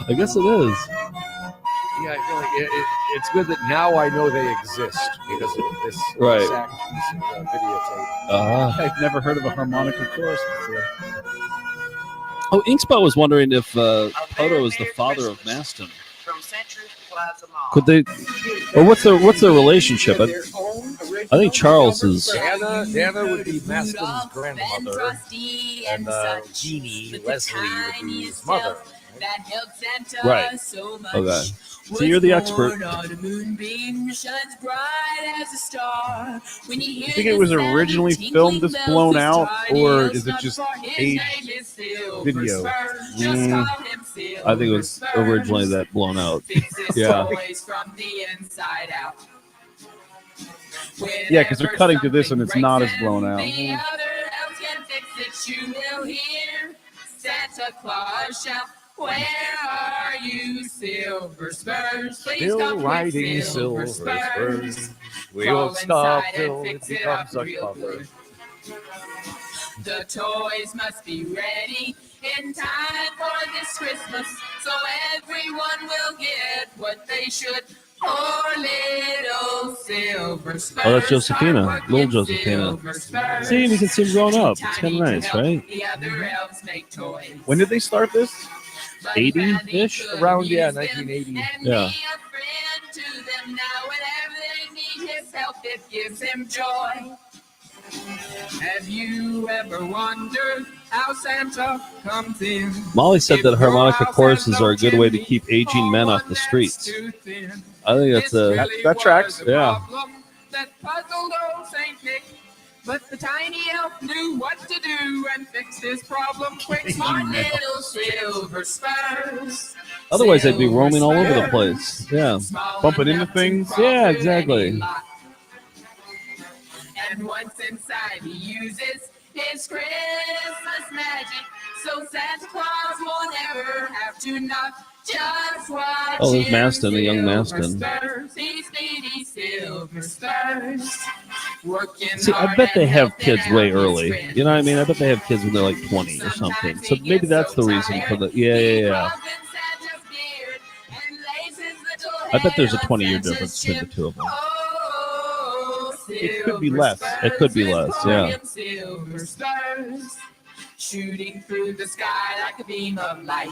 I guess it is. Yeah, I feel like it's good that now I know they exist because of this Right. exact videotape. I've never heard of a harmonica chorus before. Oh, Inkspot was wondering if Poto is the father of Maston. Could they, or what's their relationship? I think Charles is. Dana would be Maston's grandmother, and Jeannie, Leslie, would be his mother. Right. Okay. So you're the expert. You think it was originally filmed this blown out, or is it just aged video? I think it was originally that blown out. Yeah. Yeah, because they're cutting to this and it's not as blown out. Santa Claus shout, where are you, silver spurs? Please Still come riding silver spurs. We won't stop till it becomes a cover. The toys must be ready in time for this Christmas, so everyone will get what they should. Poor little silver spurs. Oh, that's Josephina, little Josephina. See, you can see him growing up. It's kind of nice, right? The other elves make toys. When did they start this? 80-ish? Around, 1980. Yeah. To them now, whenever they need his help, it gives him joy. Have you ever wondered how Santa comes in? Molly said that harmonica choruses are a good way to keep aging men off the streets. I think that's that tracks. Yeah. That puzzled old Saint Nick, but the tiny elf knew what to do and fixed his problem quick. Smart little silver spurs. Otherwise, they'd be roaming all over the place. Yeah. Bumping into things. Yeah, exactly. And once inside, he uses his Christmas magic, so Santa Claus will never have to knock. Just watch. Oh, there's Maston, the young Maston. These speedy silver spurs. See, I bet they have kids way early. You know what I mean? I bet they have kids when they're like 20 or something. So maybe that's the reason for the. Yeah. I bet there's a 20-year difference between the two of them. It could be less. It could be less, yeah. Silver stars shooting through the sky like a beam of light.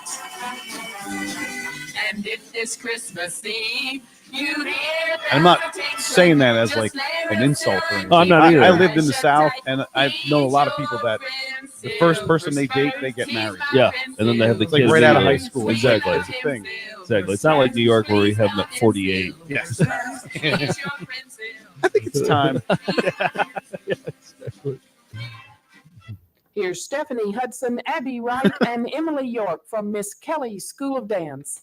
And if this Christmas Eve you hear I'm not saying that as like an insult or anything. Oh, I'm not either. I lived in the South, and I've known a lot of people that the first person they date, they get married. Yeah, and then they have the It's like kids right out of high immediately. school. Exactly. It's a thing. Exactly. It's not like New York where we have them at 48. Yes. I think it's time. Here's Stephanie Hudson, Abby Wright, and Emily York from Miss Kelly's School of Dance.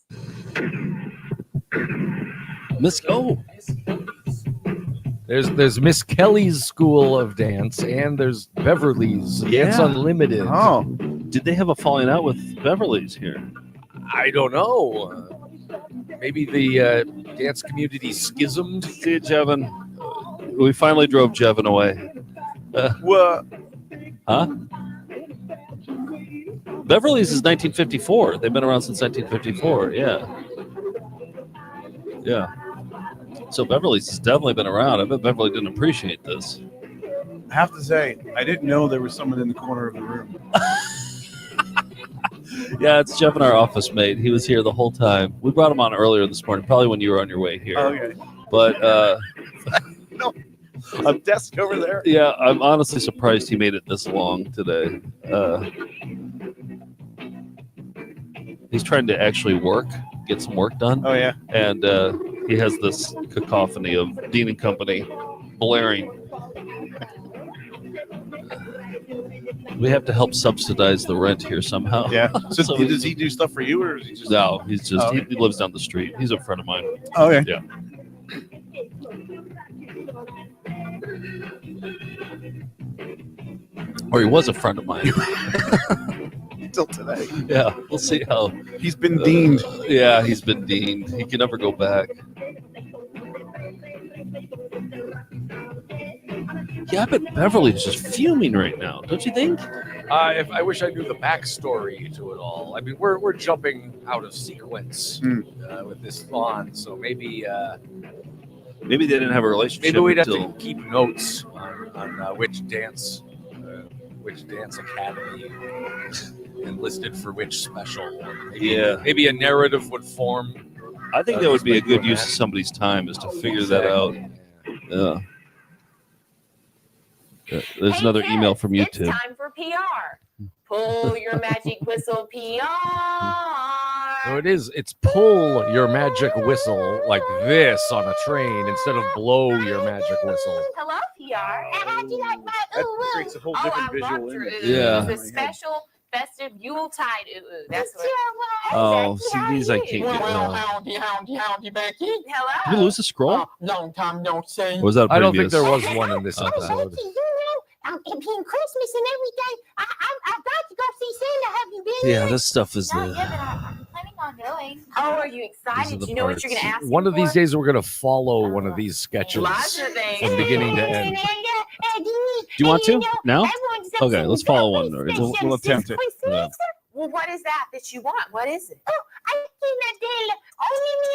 There's Miss Kelly's School of Dance, and there's Beverly's Dance Unlimited. Oh, did they have a falling out with Beverly's here? I don't know. Maybe the dance community schismed. See, Jevin, we finally drove Jevin away. What? Huh? Beverly's is 1954. They've been around since 1954. Yeah. So Beverly's has definitely been around. I bet Beverly didn't appreciate this. I have to say, I didn't know there was someone in the corner of the room. Yeah, it's Jeff and our office mate. He was here the whole time. We brought him on earlier this morning, probably when you were on your way here. Okay. But No, a desk over there. yeah, I'm honestly surprised he made it this long today. He's trying to actually get some work done. Oh yeah. And he has this cacophony of Dean and Company blaring. We have to help subsidize the rent here somehow. Yeah. So, So does he do stuff for you, or is he just? No, he's just Oh, okay. he lives down the street. He's a friend of mine. Oh yeah. Yeah. Or he was a friend of mine. Till today. Yeah, we'll see how He's been deaned. Yeah, he's been deaned. He can never go back. Yeah, I bet Beverly's just fuming right now, don't you think? I wish I knew the backstory to it all. I mean, we're jumping out of sequence with this Thon, so maybe they didn't have a relationship. Maybe we'd have until... to keep notes on which dance academy enlisted for which special. Maybe a narrative would form. I think that would be a good use of somebody's time, is to figure that out. Yeah. There's another email from YouTube. It's time for PR. Pull your magic whistle, PR. So it's pull your magic whistle like this on a train instead of blow your magic whistle. Hello, PR. How'd you like my That creates a whole different visual image. Yeah. It's a special festive Yuletide ooh. That's what. Oh, see, these I can't get. Howdy, Becky. Hello. Did we lose the scroll? Long time no see. Or was that a I don't think previous? there was one in this episode. It being Christmas and everything, I've got to go see Santa. Have you been? Yeah, this stuff is I'm the. planning on going. Oh, are you excited? the Do you know what you're going to ask One me of these for? days, we're going to follow one of these sketches Lots of things. from beginning to end. Do you want to now? Okay, let's follow one. We'll attempt it. Yeah. Well, what is that you want? What is it? Oh, I cannot tell. Only me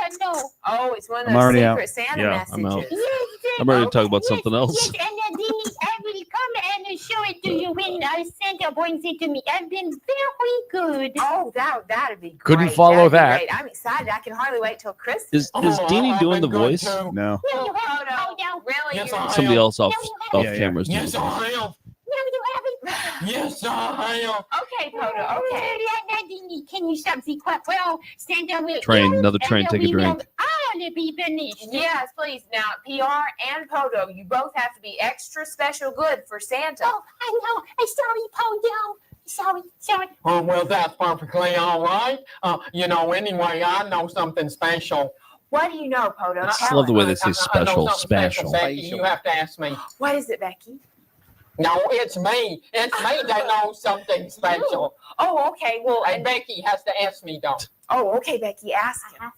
and Santa know. Oh, it's one of I'm those already secret out. Santa Yeah, messages. I'm out. Yes, I'm ready to talk about something else. Yes, and I will come and show it to you when Santa brings it to me. I've been very good. Oh, that'd be great. Couldn't follow That'd be that. great. I'm excited. I can hardly wait till Christmas. Is Deanie doing the voice? No. Oh, no. Really? Yes, You're- I Somebody else off Yeah. camera is doing Yes, the voice. I am. Yes, I am. Okay, Poto. Okay. Can you stop the quiet? Well, Santa will. Train, another train, take a drink. All the people need. Yes, please. Now, PR and Poto, you both have to be extra special good for Santa. Oh, I know. I'm sorry, Podo. Sorry. Oh, well, that's perfectly all right. Anyway, I know something special. What do you know, Poto? I just Tell love the us. way they say I know special. something Special. Becky, you have to ask me. What is it, Becky? No, it's me. It's me that knows something special. Oh, okay. Well, And Becky has to ask me, though. oh, okay, Becky. Ask him.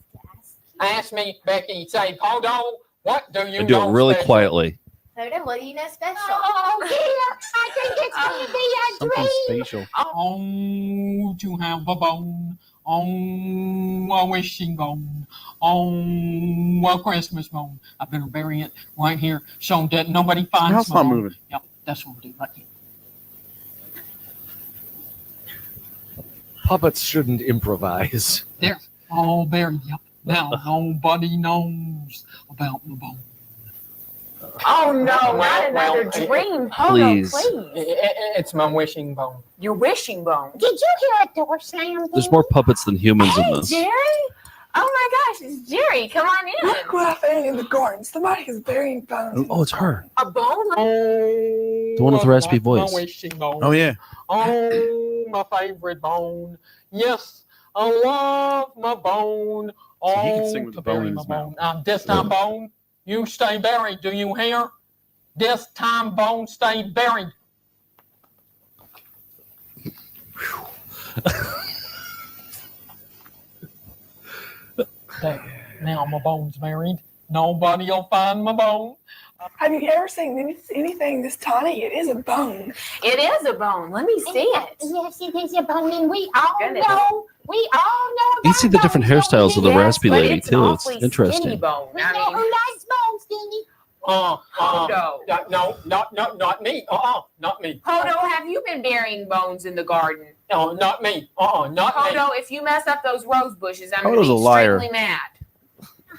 Ask me, Becky. Say, Podo, what do you And do know it really special? quietly. Poto, what do you know special? Oh, dear. I think it's going to be a Something dream. spatial. Oh, to have a bone. Oh, a wishing bone. Oh, a Christmas bone. I better bury it right here so that nobody finds The house my not bone. moving. Yep, that's what we'll do right here. Puppets shouldn't improvise. There. All buried. Yep. Now nobody knows about the bone. Oh, no, Well, not another well, dream. Poto, Please. please. It's my wishing bone. Your wishing bone. Did you hear a door slam? There's more puppets than humans in Hey, this. Jerry? Oh, my gosh, it's Jerry. Come on in. Look what I found in the garden. Somebody is burying bones. Oh, it's her. A bone? Oh, The one with the raspy voice. My wishing bone. Oh, yeah. Oh, my favorite bone. Yes, I love my bone. So he Oh, can sing with to the bone bury in my his mouth. bone. This time, bone, you stay buried. Do you hear? This time, bone, stay buried. There. Now my bone's buried. Nobody'll find my bone. Have you ever seen anything this tiny? It is a bone. It is a bone. Let me see it. Yes, it is a bone, and we all Goodness. know. We all know. You can see the different hairstyles of the Yes, raspy but lady it's too. an It's awfully interesting. skinny bone. We I know mean, who likes bones, Dingy. No, not me. Not me. Poto, have you been burying bones in the garden? No, not me. Not me. Poto, if you mess up those rose bushes, I'm going Poto's to a be liar. extremely mad.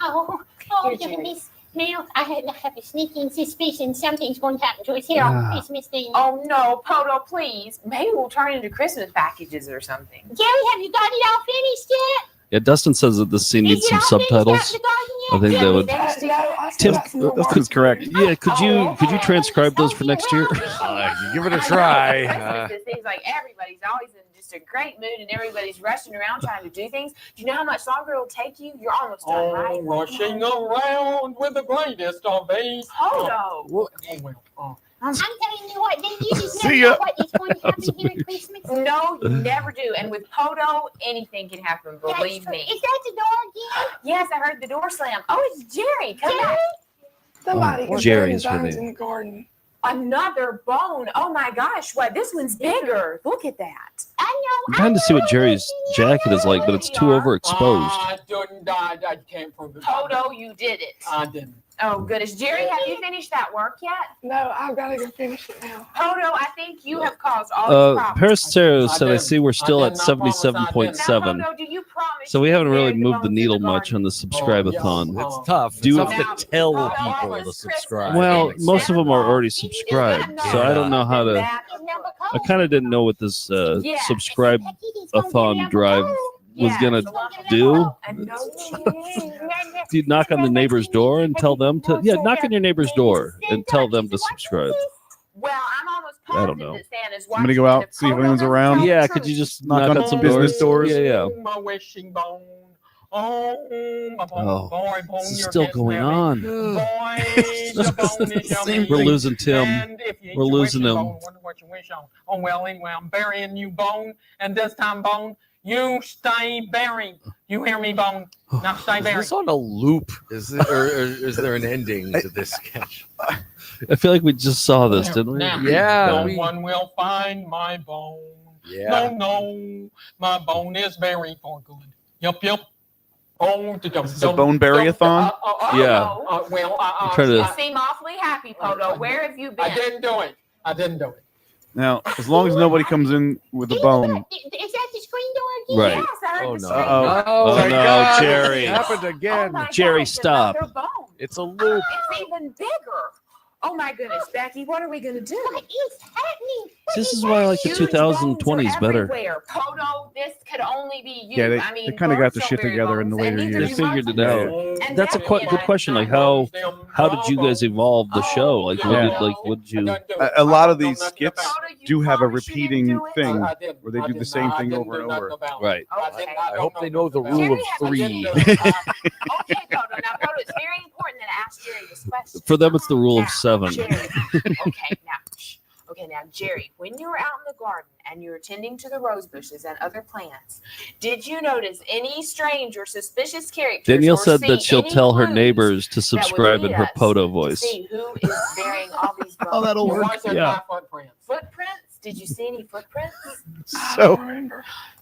Oh, Here, Jenny. goodness. Now, I have a sneaking suspicion something's going to happen to us here on Christmas Day. Oh, no, Poto, please. Maybe we'll turn into Christmas packages or something. Jerry, have you got it all finished yet? Yeah, Dustin says that this scene needs Is it some all finished subtitles. out in the garden I yet? think that would. No, I still Tim, got some more work. Dustin's correct. Yeah, could you transcribe those for next year? Give it a try. Christmas, it seems like everybody's always in just a great mood and everybody's rushing around trying to do things. Do you know how much longer it'll take you? You're almost done, right? Rushing around with the greatest of these. Poto. I'm telling you what, Dingy, you just See never ya. know what is going to happen here at Christmas. No, you never do. And with Poto, anything can happen, believe me. Is that the door again? Yes, I heard the door slam. Oh, it's Jerry. Come back. Somebody is Jerry burying is her bones name. in the garden. Another bone. Oh my gosh! What? This one's bigger. Look at that. I'm trying to see what Jerry's jacket is like, but it's too overexposed. I can't prove it. Toto, you did it. I didn't. Oh goodness, Jerry, have you finished that work yet? No, I've got to go finish it now. Toto, I think you have caused all these problems. Paris Terrell said, I see we're still at 77.7. Toto, do you promise? So we haven't really moved the needle much on the subscribe-a-thon. It's tough. Do It's tough to tell people to subscribe. Well, most of them are already subscribed, so I don't know how to. I kind of didn't know what this subscribe-a-thon drive was gonna do. Do you knock on the neighbor's door and tell them to? Yeah, knock on your neighbor's door and tell them to subscribe. Well, I'm almost I don't know. I'm gonna go out, see if anyone's around. Yeah, could you just knock on some business doors? Yeah. My wishing bone. Oh, my bone. Oh, Boy, bone, this is you're still getting going married. on. Boy, the bone is yummy. We're losing Tim. And if you eat We're your losing wishing him. bone, wonder what you wish on. Oh, well, anyway, I'm burying you, bone. And this time, bone, you stay buried. You hear me, bone? Now stay Is buried. this on a loop? Is it, or is there an ending to this sketch? I feel like we just saw this, didn't we? Now, Yeah. no one will find my bone. Yeah. No, my bone is buried for good. Yup. Oh, Is it a bone bury-a-thon? Yeah. Well, trying to- You seem awfully happy, Poto. Where have you been? I didn't do it. Now, as long as nobody comes in with a bone. Is that the screen door again? Right. Yes, I heard Oh, the no. scream. Oh, my no, God. Jerry. It happened again. Oh my Jerry, gosh, stop. another bone. It's a loop. It's even bigger. Oh my goodness, Becky, what are we gonna do? What is happening? This is why I like the Huge 2020s bones are better. everywhere. Poto, this could only be you. Yeah, they I mean, kind of got the bones shit are very together in the bones, and later neither They years. do figured it monkeys. out. And That's a Becky good and question. Like how did you guys evolve the show? Like what did you? A lot of these skits do have a repeating thing where they do the same thing over and over. Right. Okay. I hope they know the rule of three. Okay, Poto. Now, Poto, it's very important that I ask Jerry this question. For them, it's the rule of Now, 7. Jerry. Okay, now, Jerry, when you were out in the garden and you were tending to the rose bushes and other plants, did you notice any strange or suspicious characters? Danielle or said see that she'll any tell her clues neighbors to that would subscribe in lead her us Poto to voice. see who is bearing all these bones? Oh, that'll work. Yeah. Footprints? Did you see any footprints? So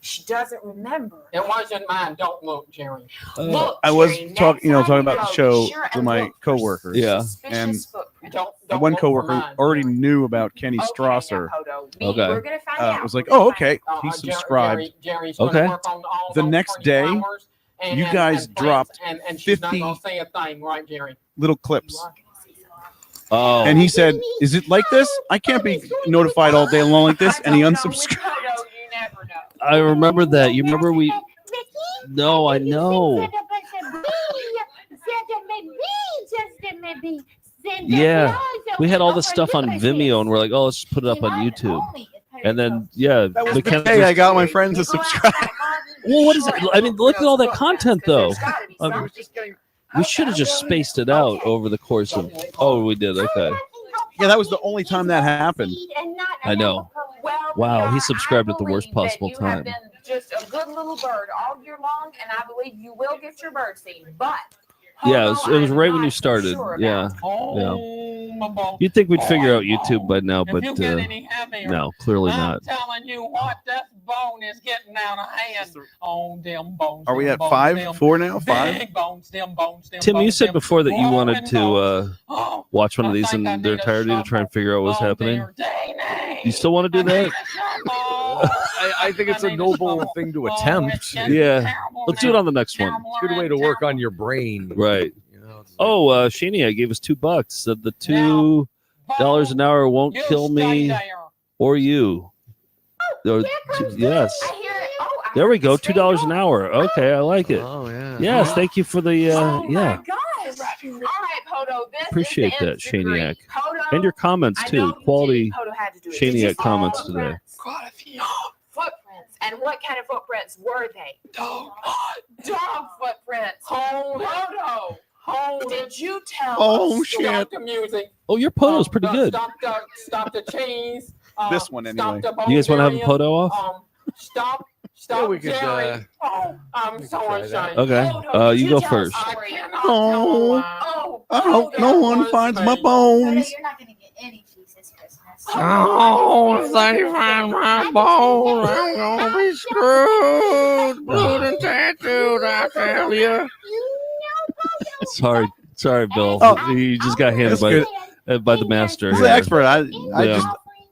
She doesn't remember. It wasn't mine. Don't look, Jerry. Look, I was Jerry, talking, next talking time about the you show go, be sure to and my look for coworkers. Yeah. And suspicious footprints. the one look for coworker mine, already Jerry. knew about Kenny Okay, Strasser. now, Poto, Okay. We're gonna find out. Was like, We're gonna oh, find okay, out. he Jerry- subscribed. Jerry's Okay. gonna work on all The those next pretty day, flowers and- you and- guys and plants, dropped and she's not 50 gonna say a thing, right, Jerry? Little clips. Oh. And he said, is it like this? I can't be notified all day long like this. And he unsubscribed. Poto, you never know. I remember that. You remember we? No, I know. Yeah, we had all this stuff on Vimeo, and we're like, oh, let's just put it up on YouTube. And then, yeah, That was the McKenna day I just- got my friends to subscribe. Well, what is it? I mean, look at all that content, though. There's gotta be something. We should have just spaced it out over the course of. Oh, we did. Okay. Yeah, that was the only time that happened. I know. Well, Wow, he Leon, subscribed I at the worst believe that possible you time. have been just a good little bird all year long, and I believe you will get your bird seed. But Yeah, it was I'm right when you not started. sure Yeah. about. Oh, my bone. You'd think we'd figure out YouTube by now, If but you get any heavier, no, clearly I'm not. telling you what, that bone is getting out of hand. Oh, them bones. Are we them at bones, 5? them 4 now? 5? Big bones, them bones, them Tim, you bones, said them before that you glowing wanted to bones. watch one of I these think in I their need a entirety to try and figure out what's Oh, happening. dear Dean-A. You still want to do that? I think it's a noble thing to attempt. Yeah. Let's do it on the next one. It's a good way to work on your brain. Right. Oh, Shania gave us $2. Said the $2 an hour won't kill me or you. Or yes. There we go. $2 an hour. Okay, I like it. Oh yeah. Yes, thank you for the yeah. Gosh. All right, Poto. This Appreciate is the that, nth degree. Shaniac. Poto, And your comments I know too. you Quality did. Poto had to do it. Did you Shaniac see comments the today. Footprints. And what kind of footprints were they? Dog footprints. Poto. Did you tell Oh, us? shit. Stop the music. Oh, your Poto's pretty good. Stop the cheese. This one, anyway. You guys want to have a Poto off? Stop. Yeah, we could. Jerry. I'm so try that. ashamed. Okay. You go first. I cannot Oh. tell a lie. I hope no one finds my bones. You're not going to get any pieces. Oh, if they find my bone, I'm gonna be screwed, glued and tattooed, I tell you. Sorry, Bill. Oh, You just got handed that's by the master. He's here. the expert. Yeah.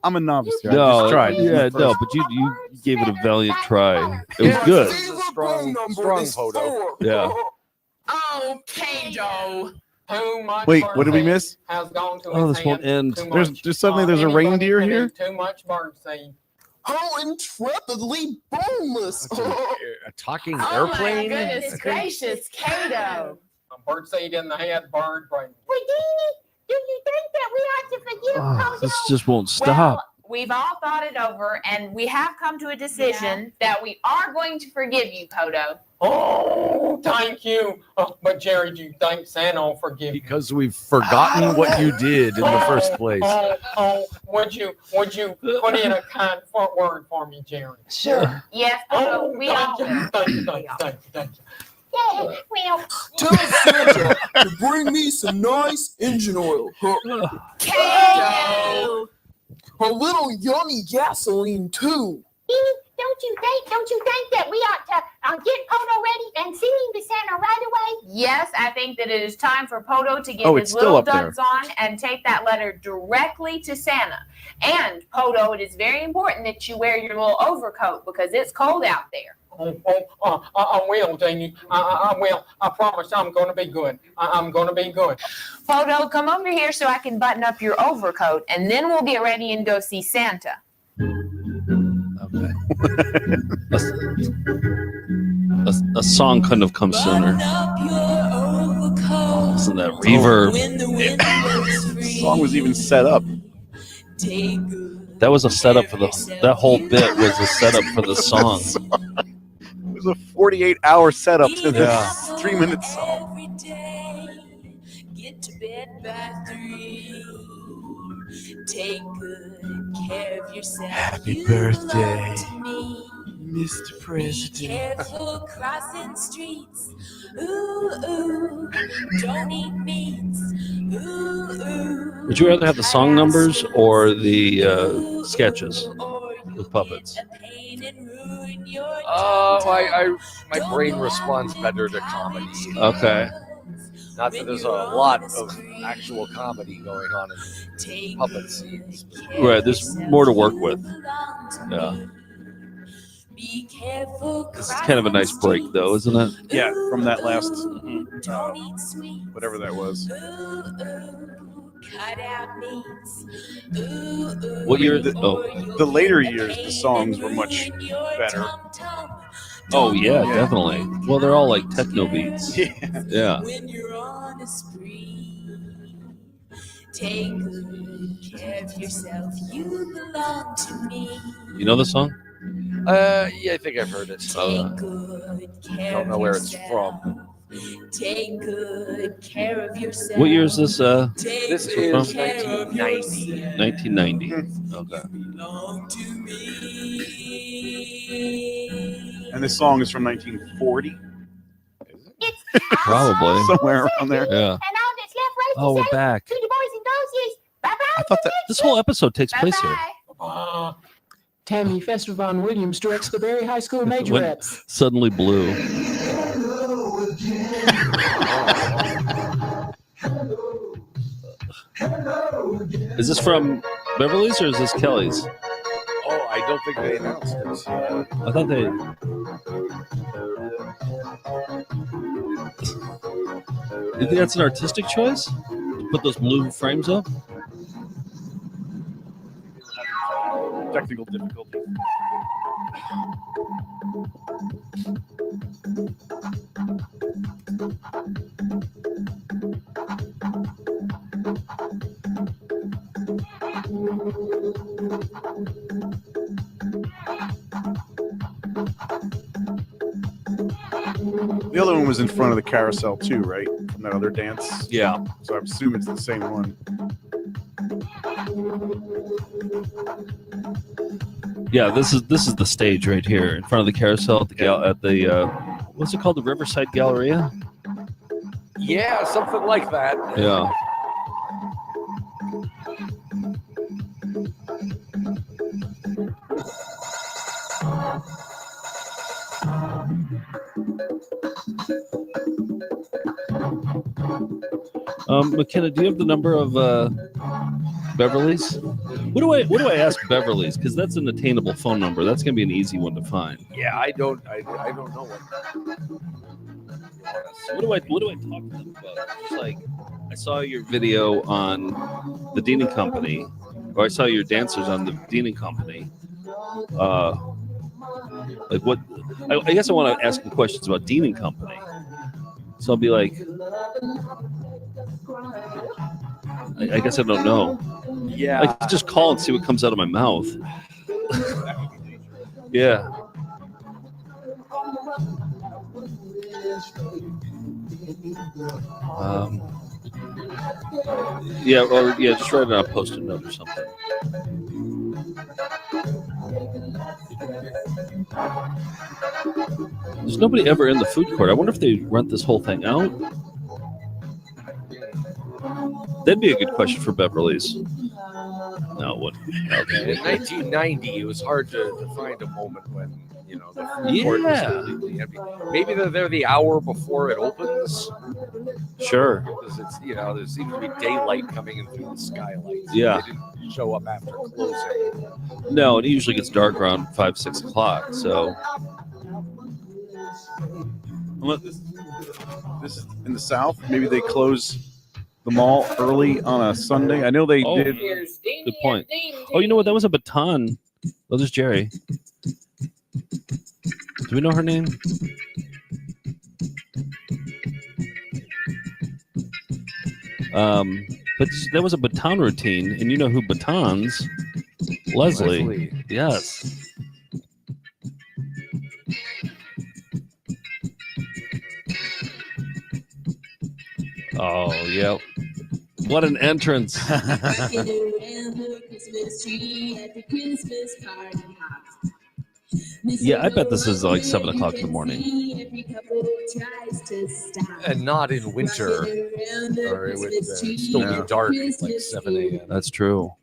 I'm a novice here. I No, just tried. yeah, no, but you gave it a valiant try. It was good. This is a strong photo. Yeah. Oh, Kato. Too much Wait, what did we birdseed miss? has gone to Oh, his this won't hand. end. Too There's much. just suddenly there's a Anybody reindeer can here. eat too much birdseed. How intrepidly boneless. A talking Oh my airplane? goodness gracious, Kato. Birdseed in the head, bird brain. Well, Deanie, do you think that we ought to forgive Oh, this Podo? just won't stop. Well, we've all thought it over, and we have come to a decision that we are going to forgive you, Podo. Oh, thank you. Oh, but Jerry, do you think Santa will forgive you? Because we've forgotten what you did in the first place. Would you put in a kind word for me, Jerry? Sure. Yes, Podo, we all will. Thank you. Yeah, well, Tell Santa to bring me some nice engine oil. Kato. A little yummy gasoline, too. Deanie, don't you think that we ought to get Podo ready and send him to Santa right away? Yes, I think that it is time for Podo to get Oh, his it's still little up there. duds on and take that letter directly to Santa. And Podo, it is very important that you wear your little overcoat because it's cold out there. I will, Deanie. I will. I promise I'm going to be good. I'm going to be good. Podo, come over here so I can button up your overcoat, and then we'll get ready and go see Santa. Okay. A song couldn't have come sooner. Listen to that reverb. The song was even set up. That was a setup for that whole bit was a setup for the song. It was a 48-hour setup to this 3-minute song. Get to bed by 3. Take good care of yourself. Happy birthday, Mr. President. Careful crossing streets. Ooh, ooh. Don't eat meats. Ooh, ooh. Would you rather have the song numbers or the sketches with puppets? My brain responds better to comedy. Okay. Not that there's a lot of actual comedy going on in puppet scenes. Right, there's more to work with. Yeah. This is kind of a nice break, though, isn't it? Yeah, from that last, whatever that was. What year? The later years, the songs were much better. Oh yeah, definitely. Well, they're all like techno beats. Yeah. When you're on a spree, take good care of yourself. You belong to me. You know the song? Yeah, I think I've heard it. Take good care Don't know where it's from. Take good care of yourself. What year is this? This is from? 1990. 1990. Okay. And this song is from 1940. Probably. Somewhere around there. Yeah. And all that's left right Oh, to we're say back. to the boys and girls is bye-bye. I thought that this whole episode takes place here. Tammy Festival Williams directs the Berry High School Went majorettes. suddenly blue. Is this from Beverly's or is this Kelly's? Oh, I don't think they announced it. I thought they. You think that's an artistic choice? To put those blue frames up? Technical difficulty. The other one was in front of the carousel too, right? From that other dance. Yeah. So I assume it's the same one. Yeah, this is the stage right here in front of the carousel at the what's it called, the Riverside Galleria? Yeah, something like that. Yeah. McKenna, do you have the number of Beverly's? What do I ask Beverly's? Because that's an attainable phone number. That's gonna be an easy one to find. Yeah, I don't know What do I talk to them about? Just like, I saw your video on the Dean & Company, or I saw your dancers on the Dean & Company. Like what? I guess I want to ask them questions about Dean & Company. So I'll be like, I guess I don't know. Yeah. I could just call and see what comes out of my mouth. Yeah. Just write it on a post-it note or something. There's nobody ever in the food court. I wonder if they rent this whole thing out. That'd be a good question for Beverly's. No, what? Okay. In 1990, it was hard to find a moment when the food court was completely empty. Maybe they're there the hour before it opens. Sure. Because it's there seems to be daylight coming in through the skylights. Yeah. They didn't show up after closing. No, it usually gets dark around 5-6 o'clock. So. This is in the South. Maybe they close the mall early on a Sunday. I know they did. Good point. Oh, you know what? That was a baton. Oh, there's Jerry. Do we know her name? But that was a baton routine, and you know who batons? Leslie. Yes. Oh, yeah. What an entrance. Yeah, I bet this is like 7 o'clock in the morning. And not in winter, or it would still be dark at like 7 a.m. That's true.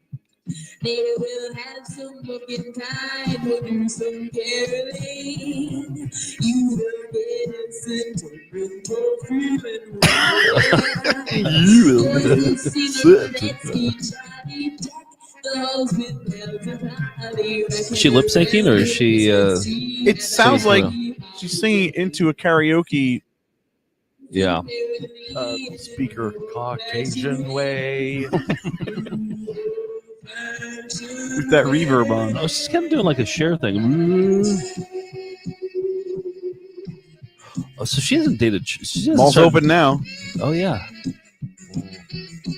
They will have some booking time, we'll do some caroling. You will get a sentimental feeling. You will get a Is she lip syncing or is she? It sounds like she's singing into a karaoke. Yeah. Speaker. Caucasian way. With that reverb on. Oh, she's kind of doing like a Cher thing. Oh, so she hasn't dated. She hasn't Mall's open now. Oh yeah.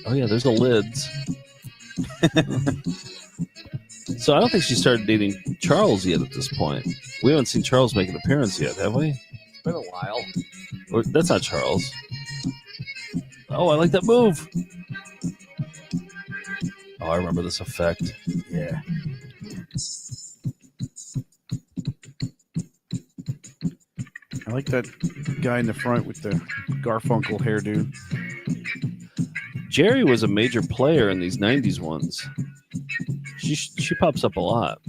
Oh yeah. There's the lids. So I don't think she started dating Charles yet at this point. We haven't seen Charles make an appearance yet, have we? It's been a while. Or, that's not Charles. Oh, I like that move. Oh, I remember this effect. Yeah. I like that guy in the front with the Garfunkel hairdo. Jerry was a major player in these 90s ones. She pops up a lot.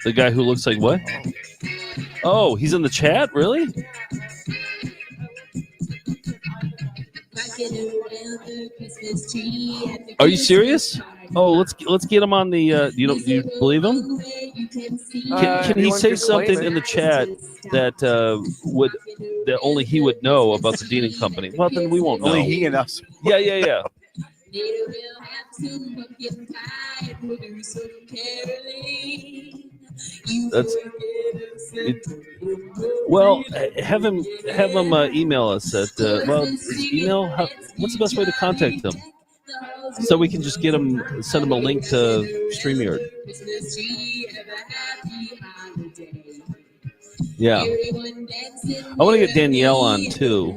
The guy who looks like what? Oh, he's in the chat? Really? Are you serious? Oh, let's get him on the. Do you believe him? Can he say something in the chat that that only he would know about the Dean & Company? Well, then we won't know. Only he and us. Yeah. That's it. Well, have him email us at email. What's the best way to contact them? So we can just send him a link to StreamYard. Yeah, I want to get Danielle on too.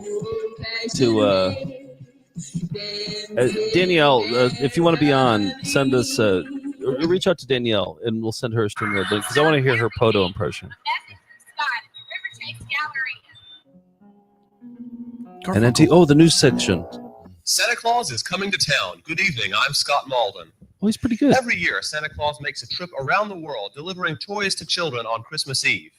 Danielle, if you want to be on, send us. Reach out to Danielle, and we'll send her a StreamYard link because I want to hear her Poto impression. And then the news section. Santa Claus is coming to town. Good evening. I'm Scott Malden. Oh, he's pretty good. Every year, Santa Claus makes a trip around the world delivering toys to children on Christmas Eve.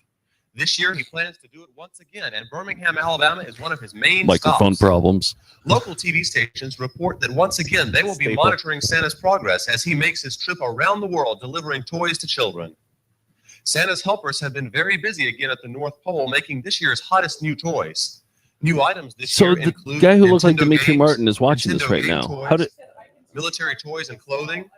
This year, he plans to do it once again, and Birmingham, Alabama is one of his main Microphone stops. problems. Local TV stations report that once again, they will be monitoring Santa's progress as he makes his trip around the world delivering toys to children. Santa's helpers have been very busy again at the North Pole, making this year's hottest new toys. New items this So year the include guy who looks like Nintendo Dimitri games, Martin is watching this Nintendo right game now. toys, How did? military toys and clothing,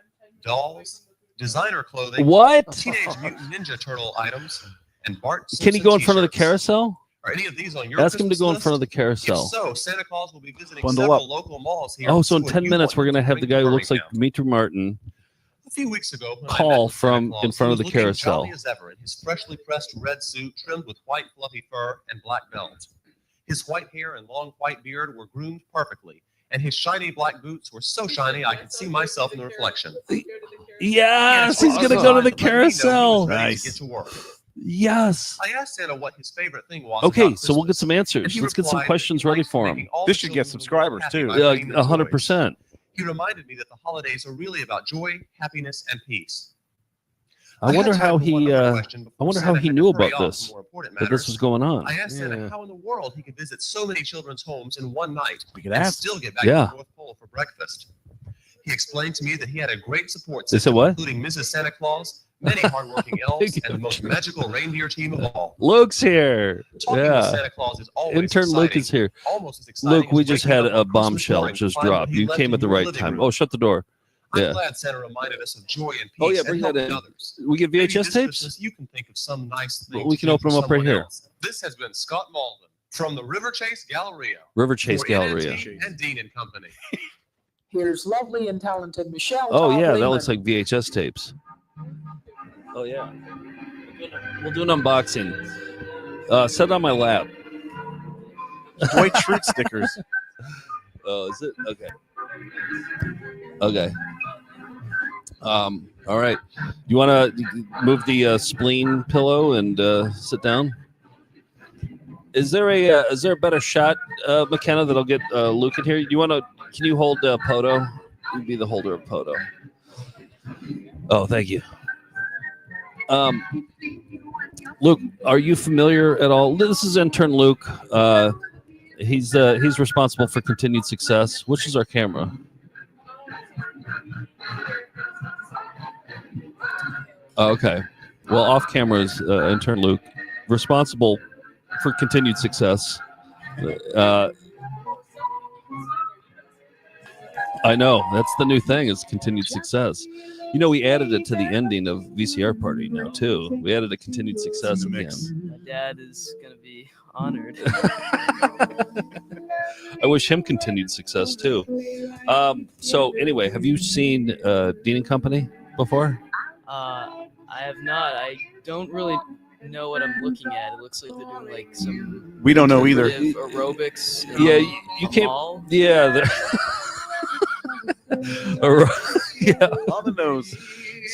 dolls, designer clothing, What? Teenage Mutant Ninja Turtle items, and Bart Simpson Can he go in front of the t-shirts. carousel? Are any of these on your Ask him to Christmas go in list? front of the carousel. If so, Santa Claus will be visiting Bundle several up. local malls here. Oh, to so in see what 10 you minutes, want we're going to to have the bring guy to who looks like Birmingham. Dimitri Martin A few weeks ago, when I met call with Santa from Claus, in front he of the was looking carousel. jolly as ever in his freshly pressed red suit trimmed with white fluffy fur and black belt. His white hair and long white beard were groomed perfectly, and his shiny black boots were so shiny I could see myself in the reflection. Yes, he's going to go to the carousel. Nice. Get to work. Yes. I asked Santa what his favorite thing was. Okay, about so we'll get Christmas, some and answers. he Let's get some replied questions ready for him. all This the should get children subscribers happy too. by bringing them 100%. toys. He reminded me that the holidays are really about joy, happiness, and peace. I wonder had how time for one he. other I question before wonder how Santa he had to knew hurry about off this. to more important That this was matters. going on. I asked Santa how in the world he could visit so many children's homes in one night could and ask. still get back Yeah. to the North Pole for breakfast. He explained to me that he had a great support They said system, what? including Mrs. Santa Claus, many hardworking elves, and the most magical reindeer team of all. Luke's here. Talking with Yeah. Santa Claus is always Intern Luke exciting, is here. almost as exciting Luke, we as just waking had up on a Christmas bombshell morning to just find what drop. he You left came in at the your right living time. room. Oh, shut the door. I'm Yeah. glad Santa reminded us of joy and peace Oh, yeah, and bring that helping in. others. We get Maybe VHS this tapes? Christmas you can think of some nice thing. Well, we to can do open for them up right someone here. else. This has been Scott Malden from the River Chase Galleria. River Chase for Galleria. NNT and Dean and Company. Here's lovely and talented Michelle. Oh, Todd yeah, that Lehman. looks like VHS tapes. Oh, yeah. We'll do an unboxing. Set it on my lap. Dwight Schrute stickers. Oh, is it? Okay. Okay. All right. You want to move the spleen pillow and sit down? Is there a better shot, McKenna, that'll get Luke in here? You want to? Can you hold Poto? You'd be the holder of Poto. Oh, thank you. Luke, are you familiar at all? This is intern Luke. He's responsible for continued success. Which is our camera? Oh, okay. Well, off camera is intern Luke, responsible for continued success. I know that's the new thing is continued success. You know, we added it to the ending of VCR Party now too. We added a continued success again. My dad is gonna be honored. I wish him continued success too. So anyway, have you seen Dean and Company before? I have not. I don't really know what I'm looking at. It looks like they're doing like some. We don't know either. Aerobics. Yeah, you can't. Mall. Yeah. Yeah. On the nose.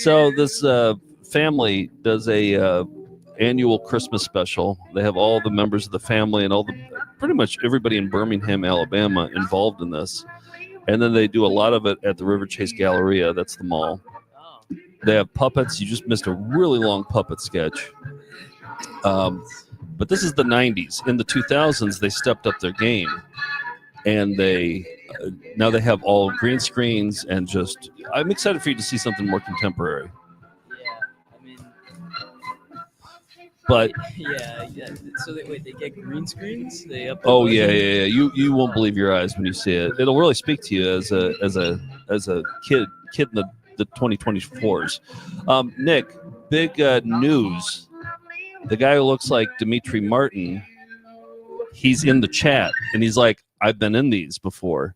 So this family does a annual Christmas special. They have all the members of the family and pretty much everybody in Birmingham, Alabama, involved in this. And then they do a lot of it at the River Chase Galleria. That's the mall. They have puppets. You just missed a really long puppet sketch. But this is the 90s. In the 2000s, they stepped up their game. And now they have all green screens and just. I'm excited for you to see something more contemporary. I mean. But Yeah. So they get green screens. They up. oh yeah. You won't believe your eyes when you see it. It'll really speak to you as a kid in the 2024s. Nick, big news. The guy who looks like Dimitri Martin, he's in the chat and he's like, I've been in these before.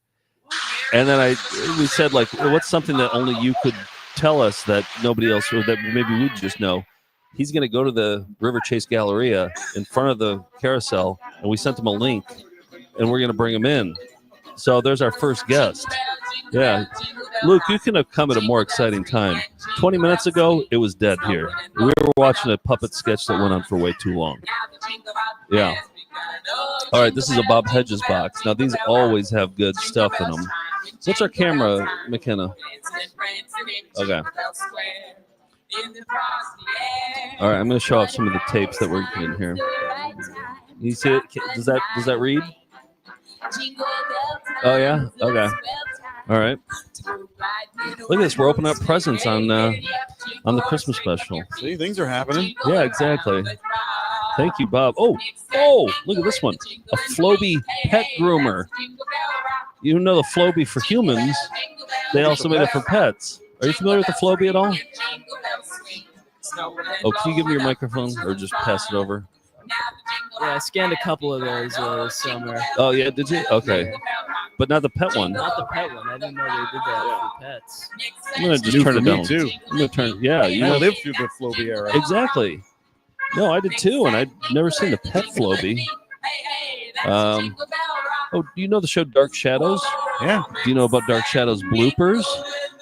And then we said, like, what's something that only you could tell us that nobody else, or that maybe we'd just know? He's going to go to the River Chase Galleria in front of the carousel, and we sent him a link, and we're going to bring him in. So there's our first guest. Yeah. Luke, you can have come at a more exciting time. 20 minutes ago, it was dead here. We were watching a puppet sketch that went on for way too long. Yeah. All right, this is a Bob Hedges box. Now, these always have good stuff in them. What's our camera, McKenna? Okay. All right, I'm going to show off some of the tapes that we're getting here. You see it? Does that read? Oh yeah. Okay. All right. Look at this. We're opening up presents on the Christmas special. See, things are happening. Yeah, exactly. Thank you, Bob. Oh, look at this one. A Floby pet groomer. You know the Floby for humans. They also made it for pets. Are you familiar with the Floby at all? Oh, can you give me your microphone or just pass it over? Yeah, I scanned a couple of those this summer. Oh, yeah, did you? Okay. But not the pet one. Not the pet one. I didn't know they did that for pets. I'm going to just turn it down. Too. I'm going to turn. Yeah, you I lived through the Floby era. Exactly. No, I did too, and I'd never seen the pet Floby. Oh, do you know the show Dark Shadows? Yeah. Do you know about Dark Shadows bloopers?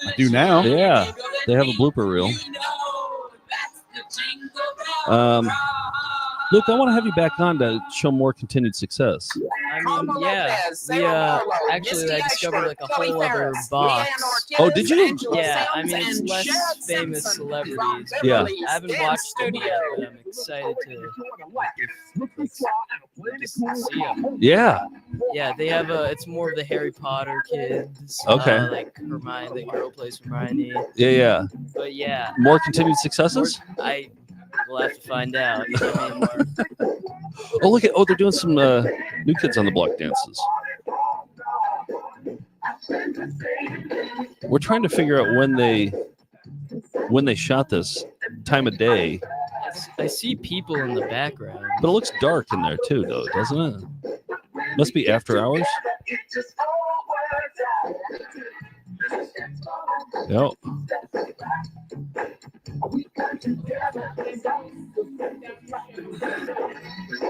I do now. Yeah, they have a blooper reel. Luke, I want to have you back on to show more continued success. I mean, yeah, actually, I discovered like a whole other box. Oh, did you? Yeah, I mean, it's less famous celebrities. Yeah. I haven't watched them yet, but I'm excited to see them. Yeah. Yeah, they have it's more of the Harry Potter kids. Okay. Like Hermione, the girl plays Hermione. Yeah. But yeah. More continued successes? We'll have to find out. Oh, look at they're doing some New Kids on the Block dances. We're trying to figure out when they shot this time of day. I see people in the background. But it looks dark in there too, though, doesn't it? Must be after hours. Yep.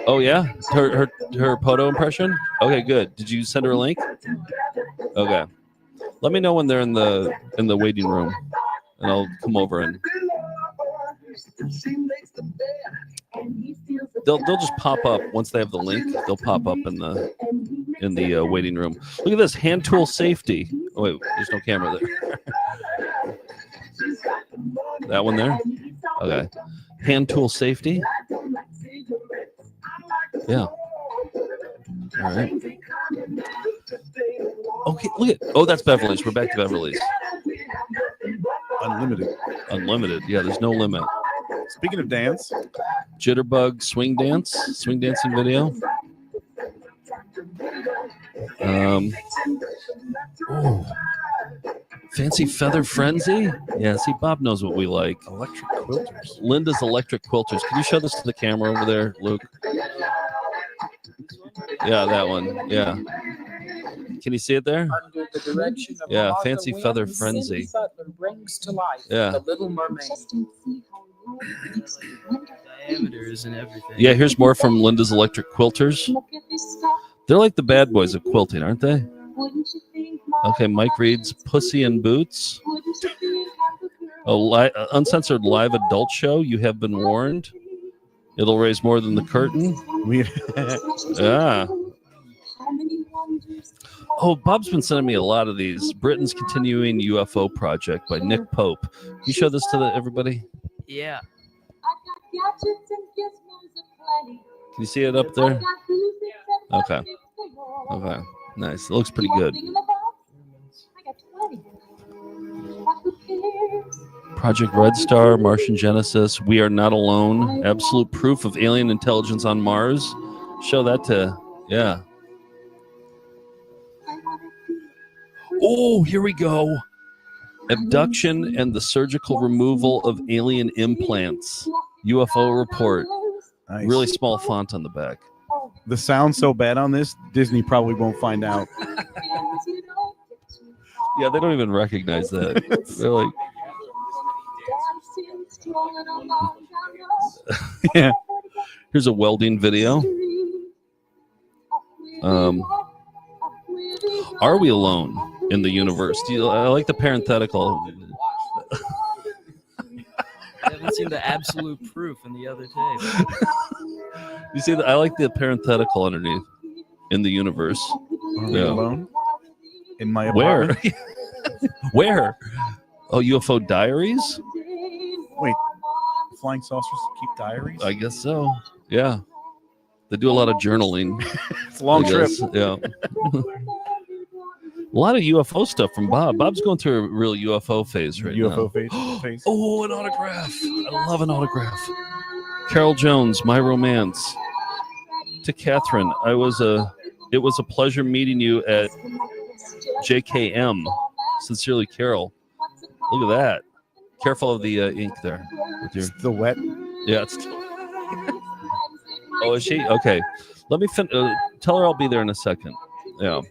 Oh yeah, her Poto impression. Okay, good. Did you send her a link? Okay. Let me know when they're in the waiting room, and I'll come over and they'll just pop up once they have the link. They'll pop up in the waiting room. Look at this hand tool safety. Oh wait, there's no camera there. That one there. Okay. Hand tool safety. Yeah. All right. Okay, look at. Oh, that's Beverly's. We're back to Beverly's. Unlimited. Yeah, there's no limit. Speaking of dance, Jitterbug swing dancing video. Fancy Feather Frenzy. Yeah, see, Bob knows what we like. Electric quilters. Linda's Electric Quilters. Can you show this to the camera over there, Luke? Yeah, that one. Yeah. Can you see it there? Under the direction of Yeah, Martha Fancy Wynne, Feather Cindy Frenzy. Sutler brings to life Yeah. The Little Mermaid. Diameters and everything. Yeah, here's more from Linda's Electric Quilters. They're like the bad boys of quilting, aren't they? Okay, Mike Reed's Pussy in Boots. Uncensored live adult show. You have been warned. It'll raise more than the curtain. Yeah. Oh, Bob's been sending me a lot of these. Britain's Continuing UFO Project by Nick Pope. Can you show this to everybody? Yeah. Can you see it up there? Okay. Okay. Nice. It looks pretty good. Project Red Star, Martian Genesis, We Are Not Alone, Absolute Proof of Alien Intelligence on Mars. Show that to, yeah. Oh, here we go. Abduction and the surgical removal of alien implants. UFO report. Nice. Really small font on the back. The sound's so bad on this, Disney probably won't find out. Yeah, they don't even recognize that. They're like, yeah. Here's a welding video. Are we alone in the universe? I like the parenthetical. I haven't seen the absolute proof in the other tape. You see, I like the parenthetical underneath in the universe. Are we alone? in my Where? apartment. Where? Oh, UFO diaries? Wait, flying saucers keep diaries? I guess so. Yeah. They do a lot of journaling. It's a long I trip. guess. Yeah. A lot of UFO stuff from Bob. Bob's going through a real UFO phase right now. UFO phase. Oh, an autograph. I love an autograph. Carol Jones, My Romance. To Catherine, it was a pleasure meeting you at JKM. Sincerely, Carol. Look at that. Careful of the ink there. With your... The wet. Yeah. It's... Oh, is she? Okay. Let me tell her I'll be there in a second. Yeah.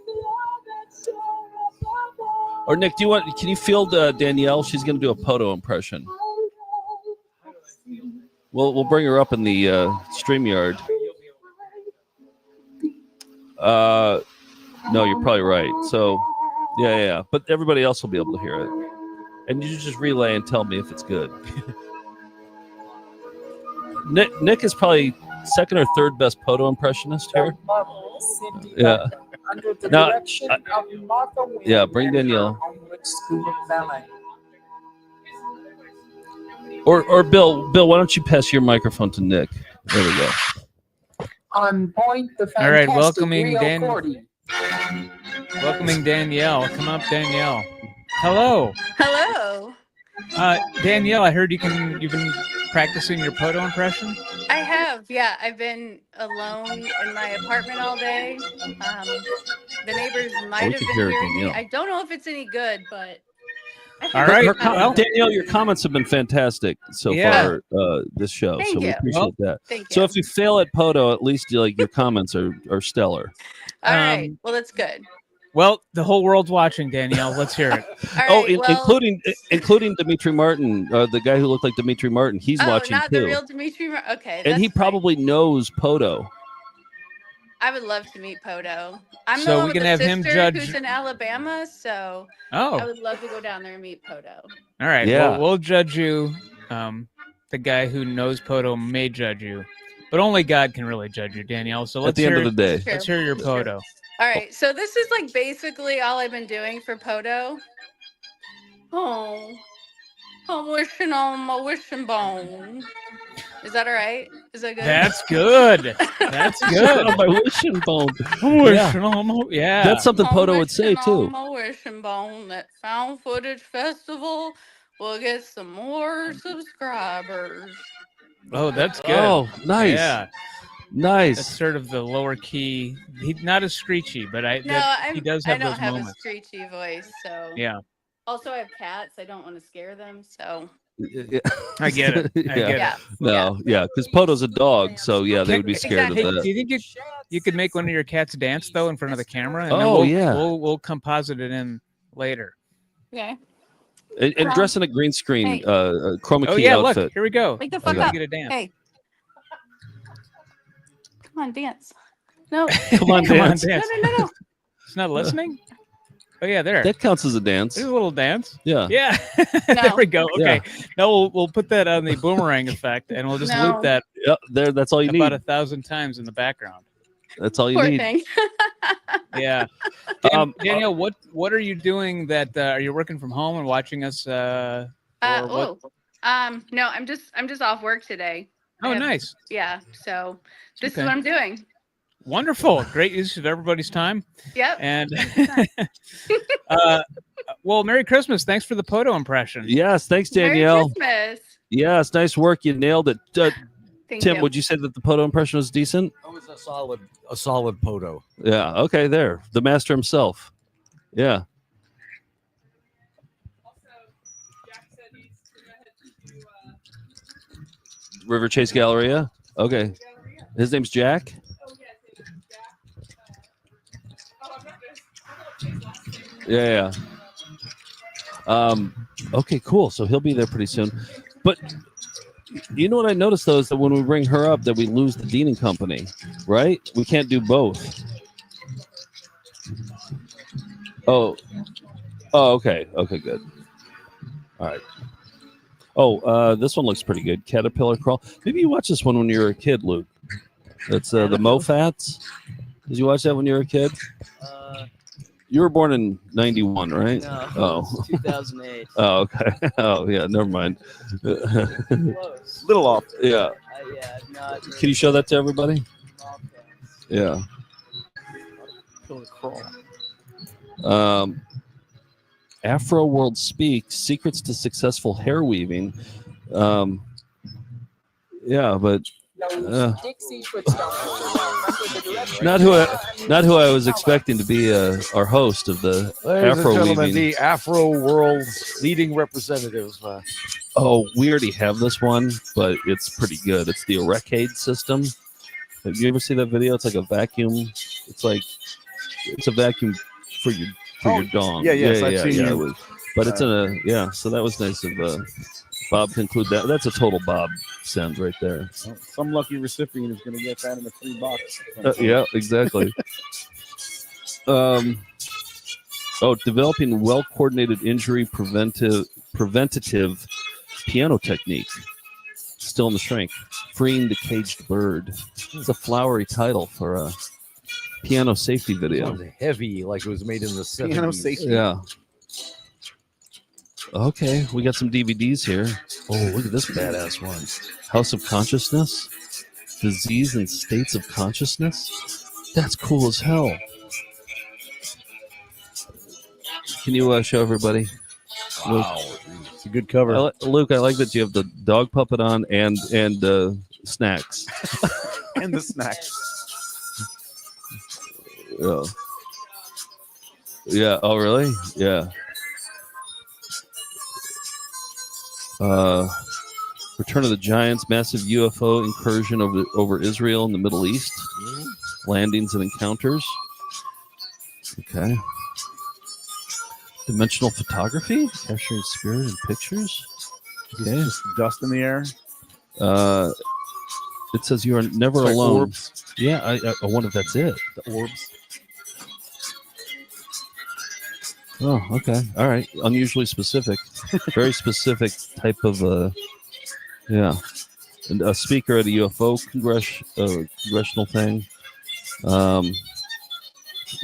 Or Nick, can you field Danielle? She's going to do a Poto impression. We'll bring her up in the StreamYard. No, you're probably right. So, yeah. But everybody else will be able to hear it. And you just relay and tell me if it's good. Nick is probably second or third best Poto impressionist here. Yeah. Under the Now, direction of Martha Wynne, yeah, bring Danielle. School of Ballet. Or Bill, why don't you pass your microphone to Nick? There we go. On point, the fantastic All right, welcoming Rio Cordy. Welcoming Danielle. Come up, Danielle. Hello. Hello. Danielle, I heard you've been practicing your Poto impression. I have, yeah. I've been alone in my apartment all day. The neighbors might have been hear it, hearing me. Danielle. I don't know if it's any good, but All right. Danielle, your comments have been fantastic so far this show. Thank so we you. appreciate that. Thank So you. if you fail at Poto, at least your comments are stellar. all right. Well, that's good. Well, the whole world's watching, Danielle. Let's hear it. All right, well- including Dimitri Martin, the guy who looked like Dimitri Martin. He's watching not too. the real Dimitri. Okay, And he that's probably knows Poto. I would love to meet Poto. I'm So the one we with can the have him sister judge- who's in Alabama, so Oh. I would love to go down there and meet Poto. All right. Yeah. Well, we'll judge you. The guy who knows Poto may judge you, but only God can really judge you, Danielle. So At let's the end hear, of the day. let's hear your Poto. All right, so this is like basically all I've been doing for Poto. Oh, I'm wishing on my wishing bone. Is that all right? Is that good? That's good. That's good. On my wishing bone. Yeah. That's something Poto would say On too. my wishing bone, that found footage festival will get some more subscribers. Oh, that's good. Oh, nice. Yeah. Nice. That's sort of the lower key. He's not as screechy, but he does I have don't those have moments. a screechy voice, so Yeah. Also, I have cats. I don't want to scare them, so I get it. I get Yeah. it. No, yeah, because Poto's a dog, so yeah, they would be scared Exactly. of Do that. you think you could make one of your cats dance though in front of the camera? And then Oh, we'll, yeah. we'll composite it in later. okay. And dress in a green screen, Hey. chroma key Oh yeah, outfit. look, here we go. Wake the fuck Okay. up. Get a dance. Hey. Come on, dance. No. Come on, Come on, dance. dance. No. It's not listening. Oh yeah, there. That counts as a dance. There's a little dance. Yeah. Yeah. There we go. Okay. Yeah. Now we'll put that on the boomerang effect, and we'll just No. loop that Yep, there. That's all you about need. 1,000 times in the background. That's all you Poor need. thing. Yeah. Danielle, what are you doing? That are you working from home and watching us? Or what? No, I'm just off work today. I Oh, have- nice. Yeah. So this Okay. is what I'm doing. Wonderful. Great use of everybody's time. Yep. And well, Merry Christmas. Thanks for the Poto impression. Yes, thanks, Merry Danielle. Christmas. Yes, nice work. You nailed it. Thank Tim, you. would you say that the Poto impression was decent? It was a solid Poto. Yeah. Okay. There, the master himself. Yeah. River Chase Galleria. Okay. His name's Jack. Yeah. Okay, cool. So he'll be there pretty soon. But you know what I noticed though is that when we bring her up, that we lose the Dean and Company, right? We can't do both. Oh, okay. Okay, good. All right. Oh, this one looks pretty good. Caterpillar Crawl. Maybe you watched this one when you were a kid, Luke. That's the Mofats. Did you watch that when you were a kid? You were born in 91, right? No, Oh. 2008. Oh, okay. Oh, yeah. Never mind. Close. Little off. Yeah. Yeah, I've not. Can you show that to everybody? Yeah. Afro World Speaks Secrets to Successful Hair Weaving. Yeah, but not who I was expecting to be our host of the Ladies Afro and gentlemen, Weaving. the Afro world's leading representative. Oh, we already have this one, but it's pretty good. It's the Orecade system. Have you ever seen that video? It's like a vacuum. It's a vacuum for your dong. I've seen you. It was, but it's in a So that was nice of Bob to include that. That's a total Bob send right there. Some lucky recipient is going to get that in a free box. Yeah, exactly. Developing well-coordinated injury preventative piano technique. Still in the strength. Freeing the Caged Bird. It's a flowery title for a piano safety video. Sounds heavy, like it was made in the 70s. Piano safety. Yeah. Okay, we got some DVDs here. Oh, look at this badass one. House of Consciousness. Disease and States of Consciousness. That's cool as hell. Can you show everybody? Wow. It's a good cover. Luke, I like that you have the dog puppet on and snacks. And the snacks. Yeah. Yeah. Oh, really? Yeah. Return of the Giants, massive UFO incursion over Israel and the Middle East. Landings and encounters. Okay. Dimensional photography, capturing spirit in pictures. Okay. Just dust in the air. It says you are never It's like alone. orbs. Yeah, I wonder if that's it. The orbs. Oh, okay. All right. Unusually specific. Very specific type of, yeah. And a speaker at a UFO congressional thing.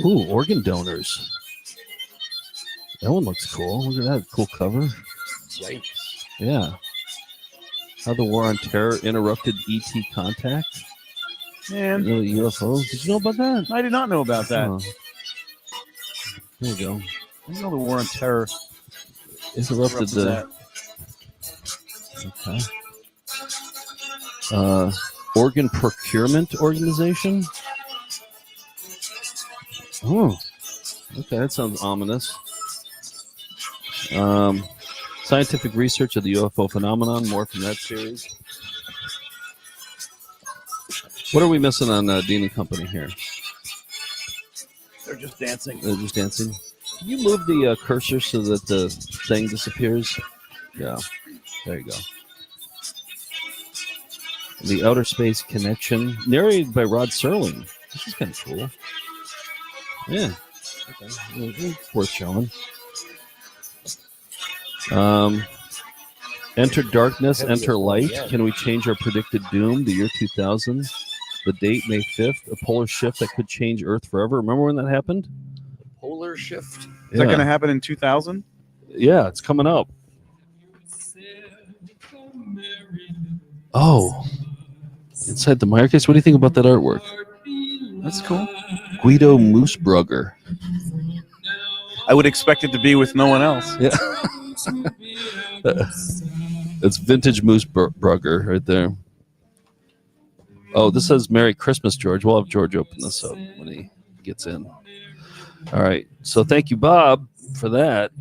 Organ donors. That one looks cool. Look at that. Cool cover. Yikes. Yeah. How the War on Terror interrupted ET contact. Man. UFOs. Did you know about that? I did not know about that. Oh. There you go. I didn't know the War on Terror Interrupted the. Okay. Organ Procurement Organization. Oh. Okay, that sounds ominous. Scientific research of the UFO phenomenon. More from that series. What are we missing on Dean & Company here? They're just dancing. They're just dancing. Can you move the cursor so that the thing disappears? Yeah. There you go. The Outer Space Connection, narrated by Rod Serling. This is kind of cool. Yeah. Okay. Worth showing. Enter darkness, enter light. Can we change our predicted doom? The year 2000. The date, May 5th. A polar shift that could change Earth forever. Remember when that happened? Polar shift. Is that going to happen in 2000? Yeah, it's coming up. Oh. Inside the Meyer case. What do you think about that artwork? That's cool. Guido Moosbrugger. I would expect it to be with no one else. Yeah. It's vintage Moosbrugger right there. Oh, this says Merry Christmas, George. We'll have George open this up when he gets in. All right. So thank you, Bob, for that.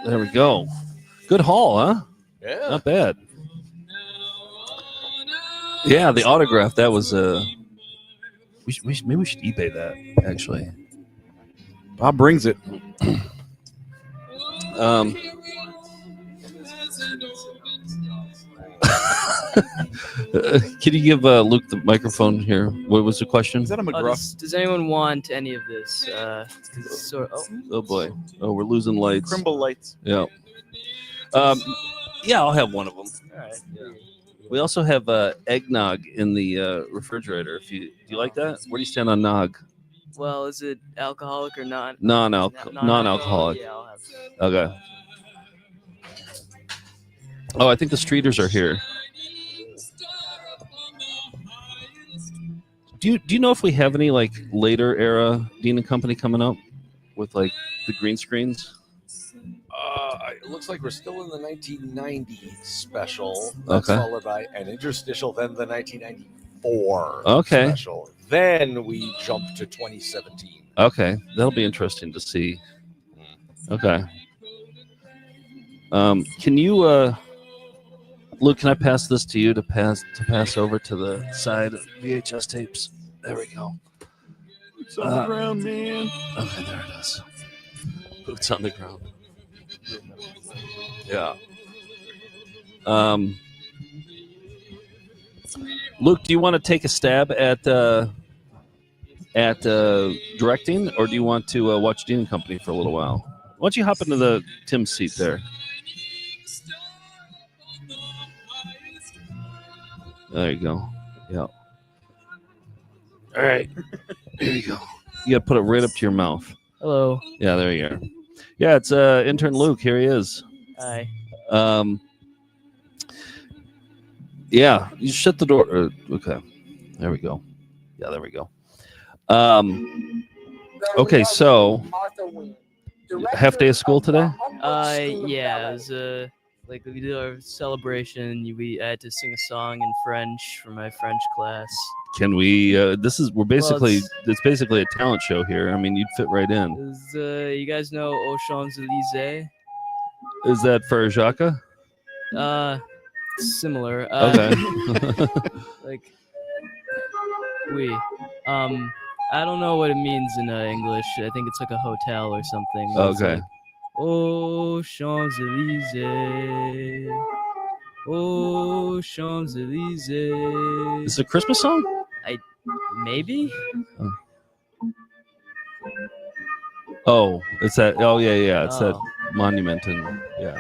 There we go. Good haul, huh? Yeah. Not bad. Yeah, the autograph, that was maybe we should eBay that, actually. Bob brings it. Can you give Luke the microphone here? What was the question? Is that a McGruff? Does anyone want any of this? Oh boy. Oh, we're losing lights. Crimble lights. Yeah. Yeah, I'll have one of them. All right. Yeah. We also have eggnog in the refrigerator. Do you like that? Where do you stand on nog? Well, is it alcoholic or not? Non-alcoholic. Yeah, I'll have. Okay. Oh, I think the Streeters are here. Do you know if we have any like later era Dean and Company coming up with like the green screens? It looks like we're still in the 1990 special. That's Okay. followed by an interstitial, then the 1994 Okay. special. Then we jump to 2017. Okay, that'll be interesting to see. Okay. Can you, Luke? Can I pass this to you to pass over to the side of VHS tapes? There we go. It's on the ground, man. Okay, there it is. Boots on the ground. Yeah. Luke, do you want to take a stab at directing, or do you want to watch Dean and Company for a little while? Why don't you hop into the Tim's seat there? There you go. Yeah. All right. Here you go. You got to put it right up to your mouth. Hello. Yeah, there you are. Yeah, it's intern Luke. Here he is. Hi. Yeah, you shut the door. Okay. There we go. Yeah, there we go. Okay, so half day of school today? Yeah, it was like we did our celebration. We had to sing a song in French for my French class. Can we? We're basically it's basically a talent show here. I mean, you'd fit right in. You guys know Aux Champs-Élysées? Is that for Jacques? Similar. Okay. Like we. I don't know what it means in English. I think it's like a hotel or something. It's Okay. like, Aux Champs-Élysées. Aux Champs-Élysées. Is it a Christmas song? Maybe. Oh, it's that. Oh yeah. It's that Oh. monument in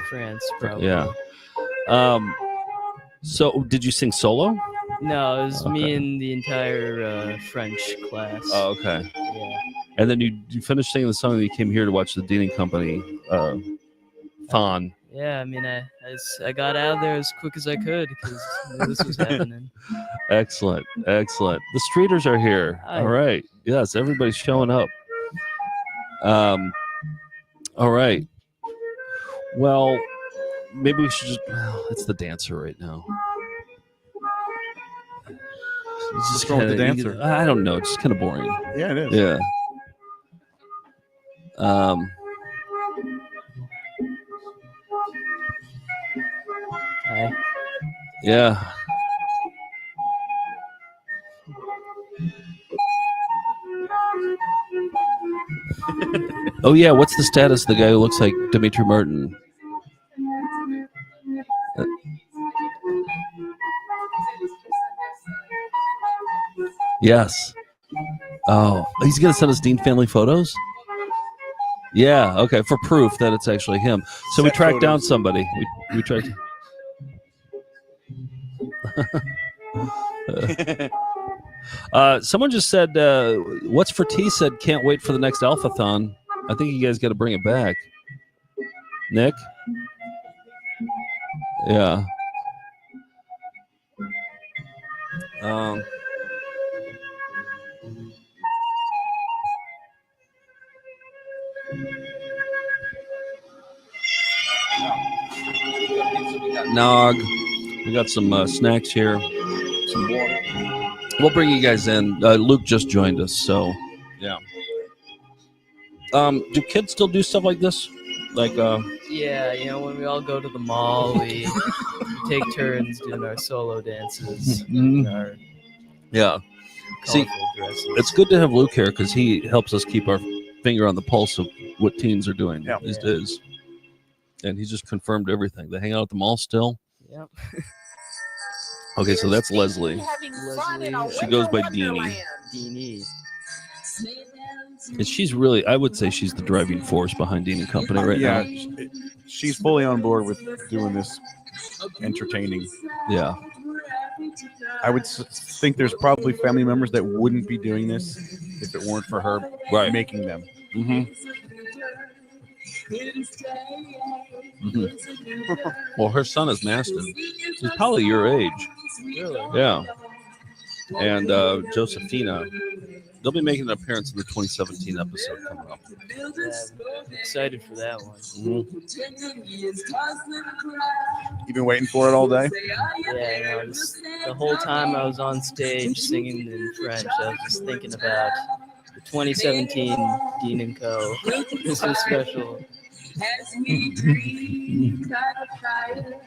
France, probably. Yeah. So did you sing solo? No, it was me Okay. and the entire French class. Oh, okay. Yeah. And then you finished singing the song, and you came here to watch the Dean and Company Thon. Yeah, I mean, I got out of there as quick as I could because this was happening. Excellent. The Streeters are here. Hi. All right. Yes, everybody's showing up. All right. Well, maybe we should just. Well, it's the dancer right now. It's What's wrong with the dancer? I don't know. It's just kind of boring. Yeah, it is. Yeah. Hi. Yeah. Oh yeah, what's the status of the guy who looks like Dimitri Martin? Yes. Oh, he's gonna send us Dean family photos? Yeah, okay, for proof that it's actually him. So we Set tracked down photos. somebody. We tracked. Someone just said, "What's for T?" said, "Can't wait for the next Alpha-thon." I think you guys got to bring it back, Nick. Yeah. Nog. We got some snacks here. Some water. We'll bring you guys in. Luke just joined us, so yeah. Do kids still do stuff like this? Like Yeah, you know, when we all go to the mall, we take turns doing our solo dances. Our yeah. See, colorful dresses. it's good to have Luke here because he helps us keep our finger on the pulse of what teens are doing these days. And he just confirmed everything. They hang out at the mall still. Yep. Okay, so that's Leslie. She goes by Deanie. Deanie. And she's really, I would say she's the driving force behind Dean and Company right Yeah, now. she's fully on board with doing this entertaining. Yeah. I would think there's probably family members that wouldn't be doing this if it weren't for her making them. Mm-hmm. Well, her son is Maston. He's probably your age. Really? Yeah. And Josephina, they'll be making an appearance in the 2017 episode coming up. Yeah, I'm excited for that one. You've been waiting for it all day? Yeah, the whole time I was on stage singing in French, I was just thinking about the 2017 Dean & Co. Christmas special. As we dream by the fire,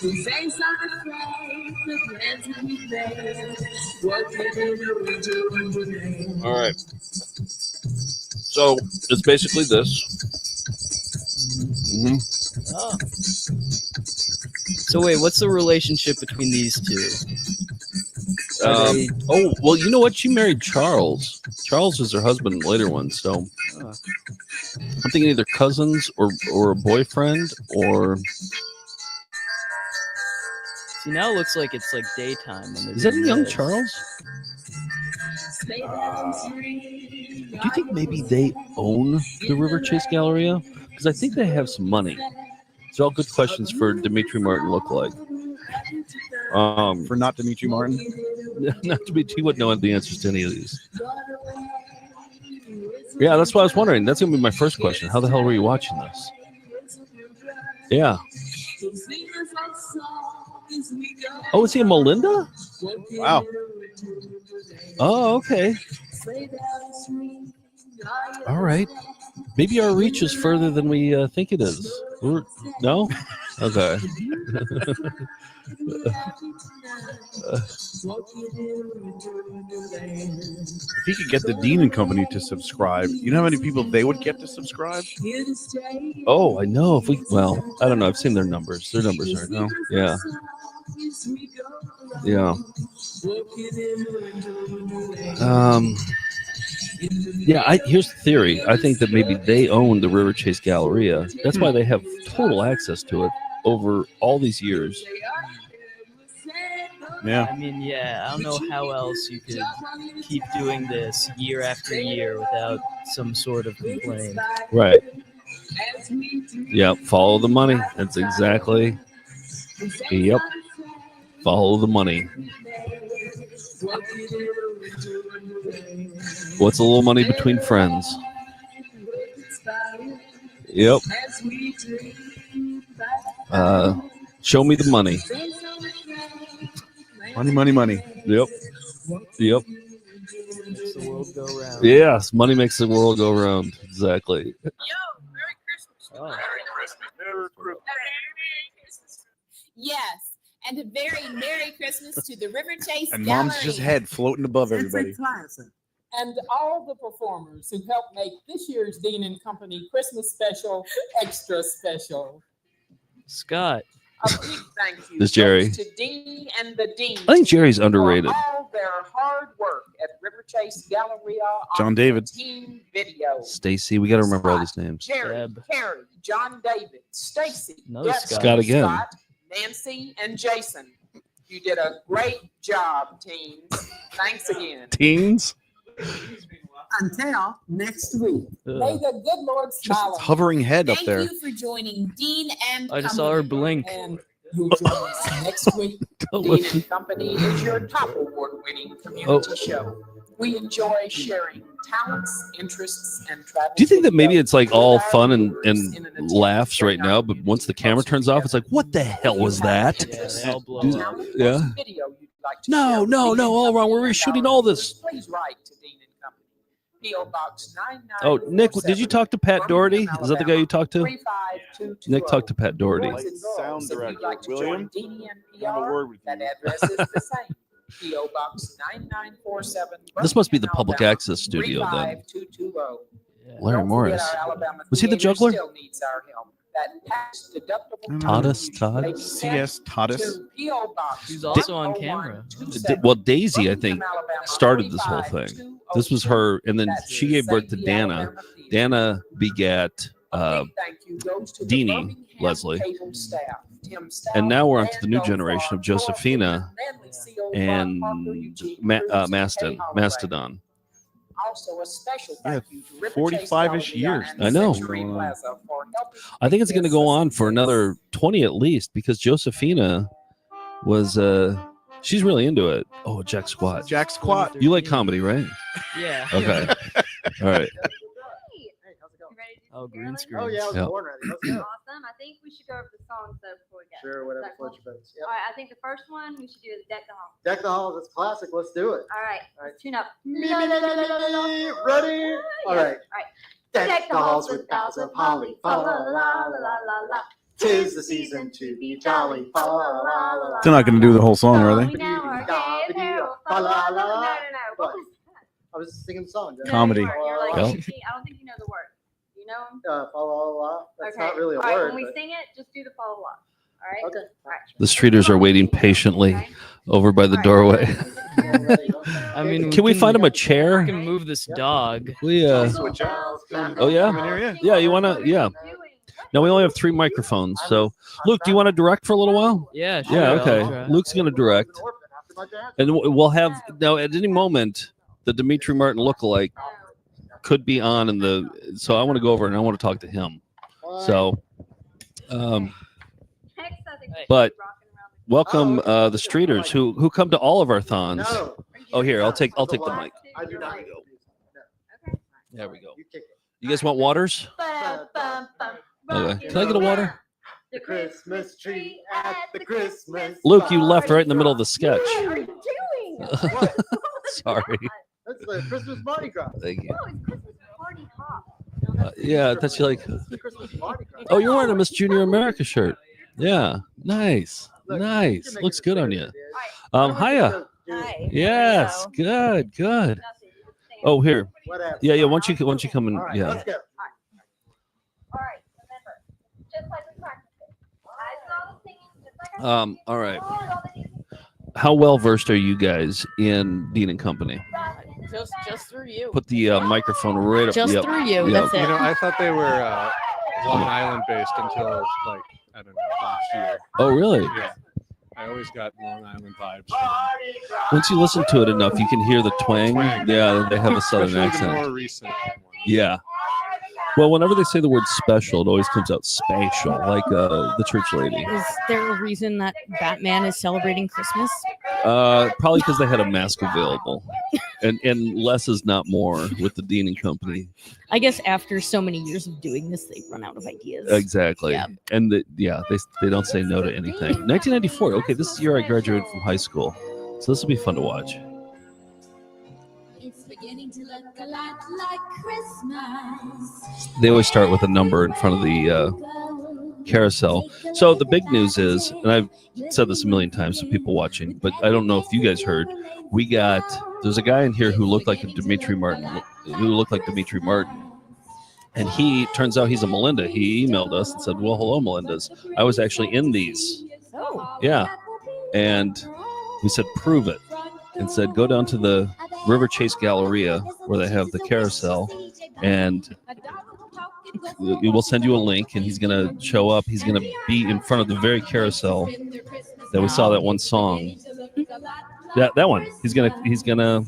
we face unafraid, the plans we made, walking in the winter wonderland. All right. So it's basically this. Mm-hmm. Oh. So wait, what's the relationship between these two? Oh, well, you know what? She married Charles. Charles is her husband in later ones. So I'm thinking either cousins or a boyfriend or. See, now it looks like it's like daytime. Is that a young Charles? Do you think maybe they own the River Chase Galleria? Because I think they have some money. These are all good questions for Dimitri Martin lookalike. For not Dimitri Martin? Not Dimitri, he wouldn't know the answers to any of these. Yeah, that's what I was wondering. That's going to be my first question. How the hell were you watching this? Yeah. Oh, is he in Melinda? Wow. Oh, okay. All right. Maybe our reach is further than we think it is. No? Okay. If he could get the Dean & Company to subscribe, you know how many people they would get to subscribe? Oh, I know. Well, I don't know. I've seen their numbers. Their numbers are no. Yeah. Yeah. Yeah, here's the theory. I think that maybe they own the River Chase Galleria. That's why they have total access to it over all these years. Yeah. I mean, yeah, I don't know how else you could keep doing this year after year without some sort of complaint. Right. Yep. Follow the money. That's exactly. Yep. Follow the money. What's a little money between friends? Yep. Show me the money. Money, money, money. Yep. Yep. Makes the world go round. Yes, money makes the world go round. Exactly. Oh. Yes, and a very Merry Christmas to the River Chase And Gallery. Mom's just head floating above everybody. And all the performers who helped make this year's Dean & Company Christmas special extra special. Scott. A big thank you This Jerry. goes to Dean and the Dean. I think Jerry's underrated. For all their hard work at River Chase Galleria on John David. team video. Stacy, we got to remember all these names. Jerry, Carrie, John David, Stacy, Another Debbie, Scott again. Nancy, and Jason. You did a great job, teams. Thanks again. Teens? Until next week. May the good Lord smile on you. Hovering head up there. Thank you for joining Dean and I just saw her blink. And who joins next week? Dean and Company is your top award-winning community show. We enjoy sharing talents, interests, and travel. Do you think that maybe it's like all fun and laughs right now, but once the camera turns off, it's like, what the hell was that? Yeah, they all blow Talent up. or Yeah. some video you'd like to No, share with all Dean wrong. We're reshooting all this. Please write to Dean and Company. P.O. Box 9947. Oh, Nick, did you talk to Pat Doherty? Is that the guy you talked to? 35220. Nick talked to Pat Doherty. Sound So if you'd like to William, join Deanie and I have a PR, word with that you. address is the same. P.O. Box 9947. This must be the public access studio then. 35220. Larry Don't Morris. forget our Alabama Was he the theater juggler? Still needs our help. That tax deductible Todd? C.S. Toddus. to P.O. Box She's also on camera. Well, Daisy, I think, started this whole thing. This was her, and then she gave birth to Dana. Dana begat Thank you goes to the Deanie Birmingham Leslie. cable staff. Tim Stout, And now we're on to the new Randolph generation of Farr, Josephina Manly Seals, and Parker, Eugene Cruz, Mastodon. Also, a special Yeah, thank you to River 45-ish Chase years. and I know. Century Plaza for helping I think it's make going to this go a on for another 20 at least because Josephina was she's really into it. Oh, Jack Squat. Jack Squat. You like comedy, right? Yeah. Okay. All right. Oh, green screen. Oh, yeah, I was Yeah. born ready. Let's go. Awesome. I think we should go over the songs though before we go. Sure, whatever Is that floats cool? your boats. All right. I think the first one we should do is Deck the Hall. Deck the halls, it's classic. Let's do it. All right. Let's tune up. Ready? All right. All right. Deck the halls with boughs of holly. Fa la la la la la la. 'Tis the season to be jolly. Fa la la la la. They're not going to do the whole song, are they? Fa la la la. What? I was singing the song. Comedy. You're like, Yep. I don't think you know the word. You know them? Fa la la la. That's Okay. not really a All right. word. When we but- sing it, just do the follow up. All right. Okay. All right. The streeters are waiting patiently over by the doorway. I mean, Can we find him a chair? We can move this dog. We Oh yeah. Yeah, you want to yeah. Now we only have 3 microphones. So, Luke, do you want to direct for a little while? Yeah, sure. Yeah, I'll okay. try. Luke's going to direct. And we'll have now at any moment the Dimitri Martin lookalike could be on in the so I want to go over and I want to talk to him. So but welcome the streeters who come to all of our thons. Oh, here, I'll take the mic. I do not. There we go. You guys want waters? Okay. Can I get a water? The Christmas tree at the Christmas. Luke, you left right in the middle of the sketch. What are you doing? What? Sorry. That's the Christmas Mardi Gras. Thank you. Oh, it's Christmas party hop. Yeah, that's like. The Christmas Mardi Gras. Oh, you're wearing a Miss Junior America shirt. Yeah, nice, nice. Looks good on you. Hiya. Hi. Yes, good. Oh, here. Whatever. Yeah. Once you come in, All right, yeah. let's go. All right. Remember, just like we practiced it. I saw the singing, just like I All right. How well versed are you guys in Dean and Company? Just through you. Put the microphone right up. Just yep, through you, yep. that's it. You know, I thought they were Long Island based until like I don't know last year. Oh, really? Yeah, I always got Long Island vibes. Once you listen to it enough, you can hear the twang. Twang. Yeah, they have a southern Especially the accent. more recent ones. Yeah. Well, whenever they say the word special, it always comes out spatial, like the church lady. Is there a reason that Batman is celebrating Christmas? Probably because they had a mask available, and less is not more with the Dean and Company. I guess after so many years of doing this, they've run out of ideas. Exactly. Yeah. And they don't say no to anything. 1994. Okay, this is the year I graduated from high school, so this will be fun to watch. It's beginning to look a lot like Christmas. They always start with a number in front of the carousel. So the big news is, and I've said this a million times to people watching, but I don't know if you guys heard, there's a guy in here who looked like a Dimitri Martin, and he turns out he's a Melinda. He emailed us and said, well, hello, Melindas. I was actually in these. Oh. Yeah. And we said, prove it. And said, go down to the River Chase Galleria where they have the carousel, and we will send you a link, and he's going to show up. He's going to be in front of the very carousel that we saw that one song. That one. He's gonna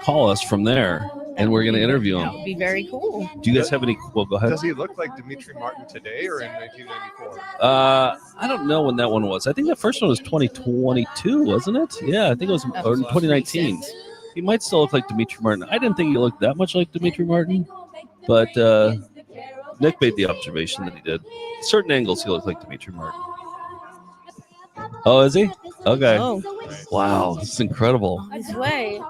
call us from there, and we're going to interview That him. would be very cool. Do you guys have any? Well, go ahead. Does he look like Dimitri Martin today or in 1994? I don't know when that one was. I think the first one was 2022, wasn't it? Yeah, I think it was or 2019. He might still look like Dimitri Martin. I didn't think he looked that much like Dimitri Martin, but Nick made the observation that he did. Certain angles, he looked like Dimitri Martin. Oh, is he? Okay. Oh. Wow, this is incredible. His way.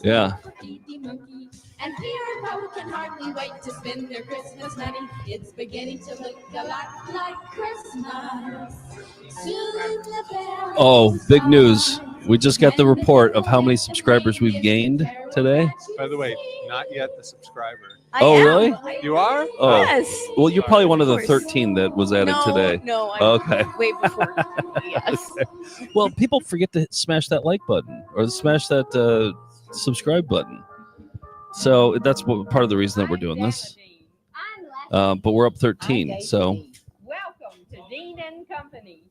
Yeah. And here in Poe can hardly wait to spend their Christmas money. It's beginning to look a lot like Christmas. Soon the bells Oh, big news. We just got the report of how many subscribers we've gained today. By the way, not yet the subscriber. Oh, really? You are? Oh, Yes. well, you're probably one of the 13 that was added today. No, I'm Okay. way before. Yes. Okay. Well, people forget to smash that like button or smash that subscribe button. So that's part of the reason that we're doing this. But we're up 13. So Welcome to company.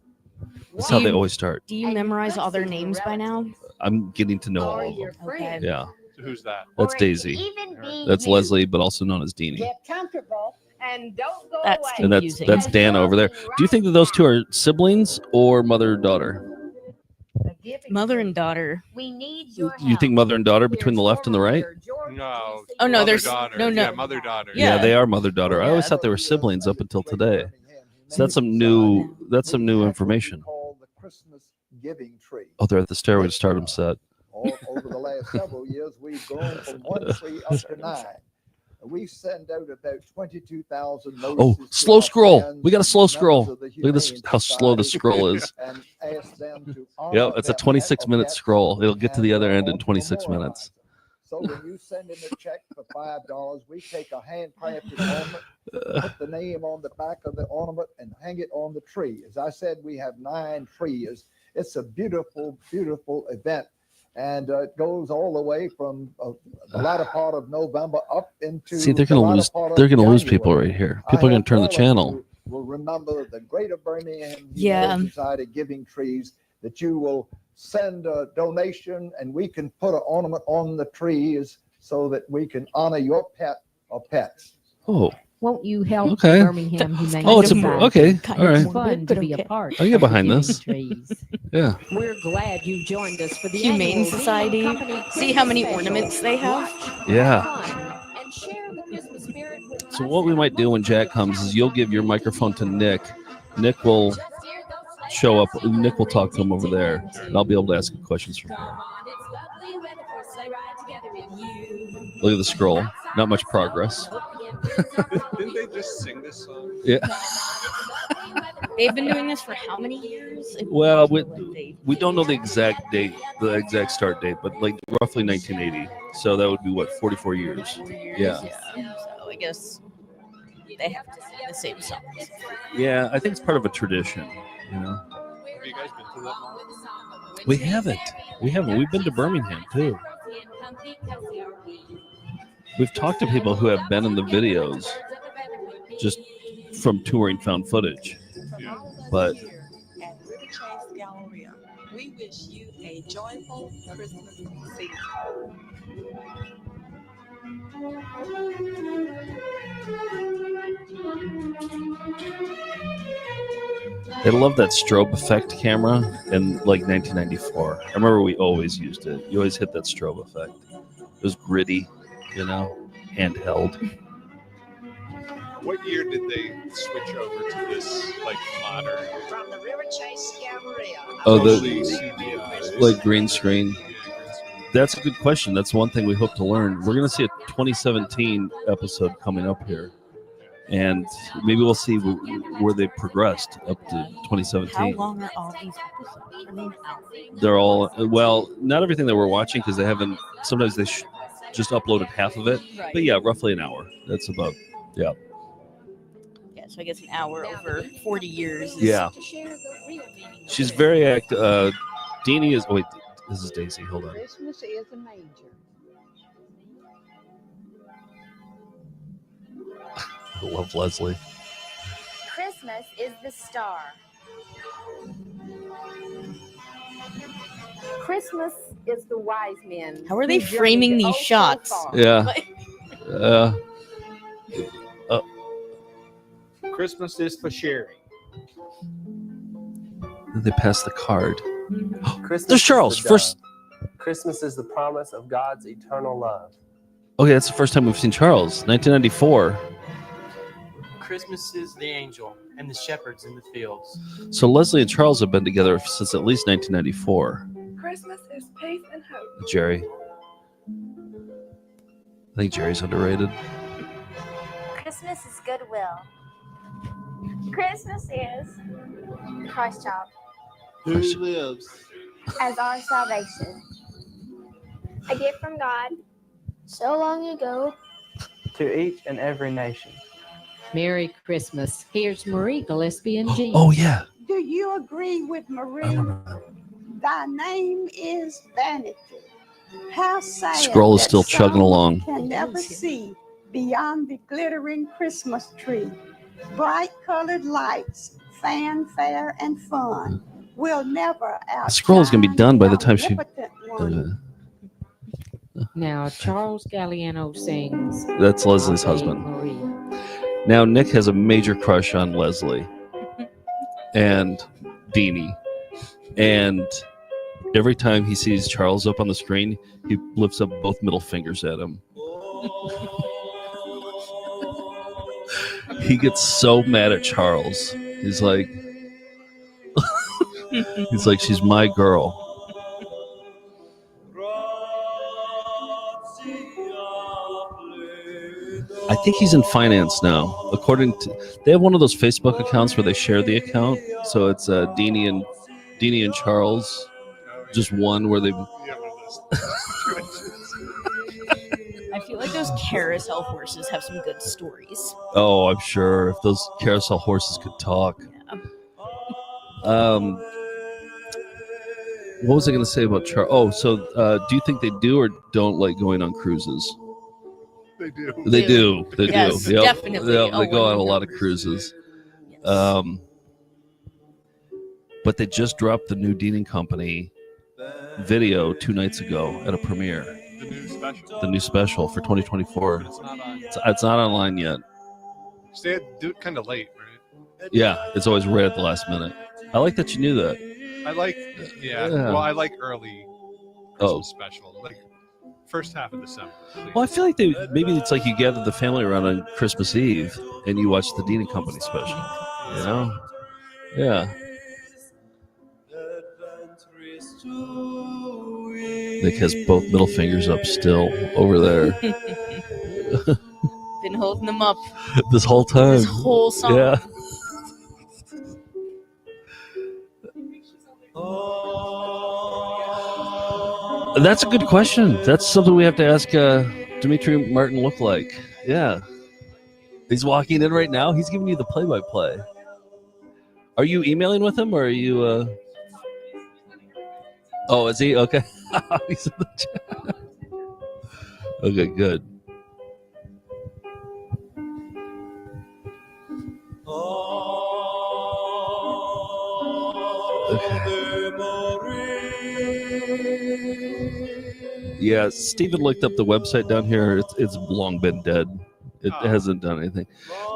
That's how they always start. Do you memorize all their names by now? I'm getting to know all of them. Okay. Yeah. So who's that? That's Daisy. That's Leslie, but also known as Deanie. Get comfortable and don't go That's away. And that's Dan over there. Do you think that those two are siblings or mother and daughter? Mother and daughter. We need You think mother and daughter between the left and the right? No. Oh, no, there's- daughter. no. Yeah, mother daughter. Yeah, they are mother daughter. I always thought they were siblings up until today. So that's some new information. The Christmas giving tree. Oh, they're at the Stairway to Stardom set. All over the last several years, we've grown from one tree up to 9. We send out about 22,000 notices. Oh, to slow our scroll. friends We got a slow and scroll. members of the Look at this, Humane how slow the Society scroll is. and ask them to honor Yep, it's a their 26-minute pet scroll. It'll get to the and other end in 26 minutes. So when you send in a check for $5, we take a handcrafted ornament, put the name on the back of the ornament, and hang it on the tree. As I said, we have 9 trees. It's a beautiful, beautiful event. And it goes all the way from the latter part of November up into. See, they're the gonna latter lose. part of They're gonna lose people January. right here. I People are gonna hope turn the all of channel. you will remember the Greater Birmingham Yeah. Humane Society Giving Trees. That you will send a donation, and we can put an ornament on the trees so that we can honor your pet or pets. Oh, Won't you help okay. Birmingham Humane Oh, it's a Society? okay. Kind All of right. fun to be a part. I'll get of the behind giving this. trees. Yeah. We're glad you joined us for the Humane annual Society. Dean Company See how many Christmas ornaments Special. they have? Yeah. And share the Christmas spirit with So what we might do when Jack comes is you'll give your microphone to Nick. Nick will show up. Nick will talk to him over there, and I'll be able to ask him questions from there. Look at the scroll. Not much progress. Didn't they just sing this song? Yeah. They've been doing this for how many years? Well, we don't know the exact date, the exact start date, but like roughly 1980. So that would be what, 44 years? Yeah. So I guess they have to sing the same songs. Yeah, I think it's part of a tradition, you know. Have you guys been to that mall? We haven't. We've been to Birmingham too. We've talked to people who have been in the videos just from touring found footage. But we wish you a joyful Christmas season. they love that strobe effect camera in like 1994. I remember we always used it. You always hit that strobe effect. It was gritty, you know, handheld. What year did they switch over to this like modern? From the River Chase Galleria. Oh, Totally the CGI. like green screen. That's a good question. That's one thing we hope to learn. We're going to see a 2017 episode coming up here, and maybe we'll see where they progressed up to How 2017. long are all these episodes? I mean, They're all, well, not everything that we're watching because they haven't. Sometimes they just uploaded half of it, Right. but yeah, roughly an hour. That's about yeah. yeah, so I guess an hour over 40 years. Is Yeah. She's very active. Deanie is. Oh wait, this is Daisy. Hold on. Christmas is a manger. I love Leslie. Christmas is the star. Christmas is the wise men. How are they who journeyed framing these oh so shots? far. Yeah. Christmas is for sharing. They passed the card. Christmas There's is Charles. the First. Christmas is the promise of God's eternal love. Okay, that's the first time we've seen Charles. 1994. Christmas is the angel and the shepherds in the fields. So Leslie and Charles have been together since at least 1994. Christmas is peace and hope. Jerry. I think Jerry's underrated. Christmas is goodwill. Christmas is Christ child Who lives as our salvation. A gift from God so long ago. To each and every nation. Merry Christmas. Here's Marie Gillespie and Jean. Oh, yeah. Do you agree with Marie? Thy name is vanity. How sad Scroll is that still chugging some along. Can never see beyond the glittering Christmas tree. Bright colored lights fanfare and fun. We'll never The scroll is going to be done by the time she. Now, Charles Galliano sings. That's Leslie's Ave husband. Maria. Now, Nick has a major crush on Leslie and Deanie. And every time he sees Charles up on the screen, he lifts up both middle fingers at him. He gets so mad at Charles. He's like, she's my girl. I think he's in finance now. According to, they have one of those Facebook accounts where they share the account. So it's Deanie and Charles, just one where they. I feel like those carousel horses have some good stories. Oh, I'm sure if those carousel horses could talk. Yeah. What was I going to say about Charles? Oh, so do you think they do or don't like going on cruises? They do. They do. They Yes, do. Yep. definitely. Yep. Oh, They go on a 100%. lot of cruises. But they just dropped the new Dean & Company video 2 nights ago at a premiere. The new special. The new special for 2024. It's not online yet. So they had to do it kind of late, right? Yeah, it's always right at the last minute. I like that you knew that. I like, yeah. Well, I like early Christmas special, like first half of December. Well, I feel like maybe it's like you gather the family around on Christmas Eve and you watch the Dean & Company special. You know? Yeah. Nick has both middle fingers up still over there. Been holding them up This whole time. this whole song. Yeah. That's a good question. That's something we have to ask Dimitri Martin lookalike. Yeah. He's walking in right now. He's giving you the play-by-play. Are you emailing with him or are you... Oh, is he? Okay. He's in the chat. Okay, good. Yeah, Steven looked up the website down here. It's long been dead. It hasn't done anything.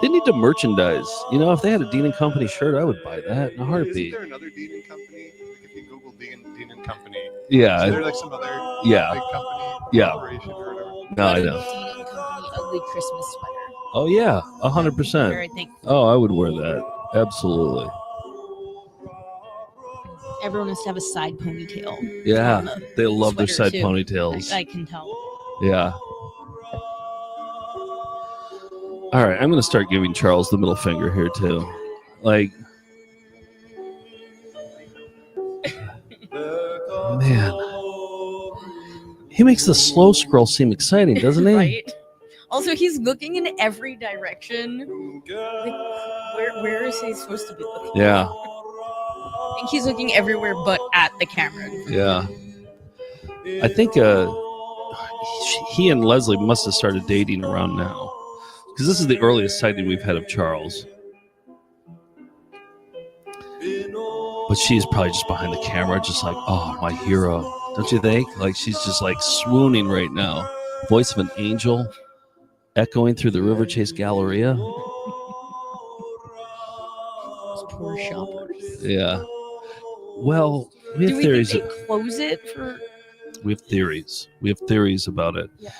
They need to merchandise. You know, if they had a Dean & Company shirt, I would buy that in a heartbeat. Isn't there another Dean & Company? Like if you Google Dean & Company. Yeah. Is there like some other big company? Yeah. Collaboration or whatever? No, I know. Dean & Company ugly Christmas sweater. Oh, yeah. Very 100%. thankful. Oh, I would wear that. Absolutely. Everyone has to have a side ponytail. Yeah. on the They love their sweater, side too. ponytails. I can tell. Yeah. All right, I'm going to start giving Charles the middle finger here too. Like, man, he makes the slow scroll seem exciting, doesn't he? Right. Also, he's looking in every direction. Like, where is he supposed to be looking? Yeah. I think he's looking everywhere but at the camera. Yeah. I think he and Leslie must have started dating around now. Because this is the earliest sighting we've had of Charles. But she's probably just behind the camera, just like, oh, my hero. Don't you think? Like, she's just like swooning right now. Voice of an angel echoing through the River Chase Galleria. Those poor shoppers. Yeah. Well, we have Do we theories. think they close it for... We have theories. We have theories about it. Yeah.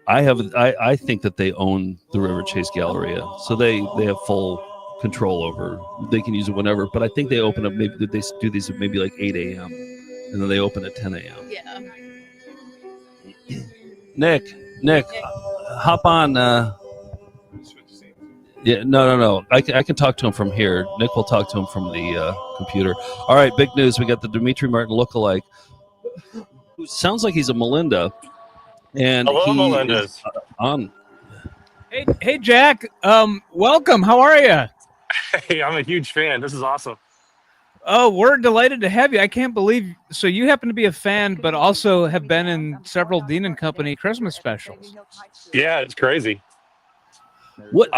I think that they own the River Chase Galleria, so they have full control over. They can use it whenever, but I think they open up. Maybe they do these at maybe like 8 a.m. and then they open at 10 a.m. Yeah. Nick, hop on. Yeah, no. I can talk to him from here. Nick will talk to him from the computer. All right, big news. We got the Dimitri Martin lookalike, who sounds like he's a Melinda. And hello, he Melindas. is on. Hey, Jack. Welcome. How are you? Hey, I'm a huge fan. This is awesome. Oh, we're delighted to have you. I can't believe. So you happen to be a fan, but also have been in several Dean & Company Christmas specials. Yeah, it's crazy. What?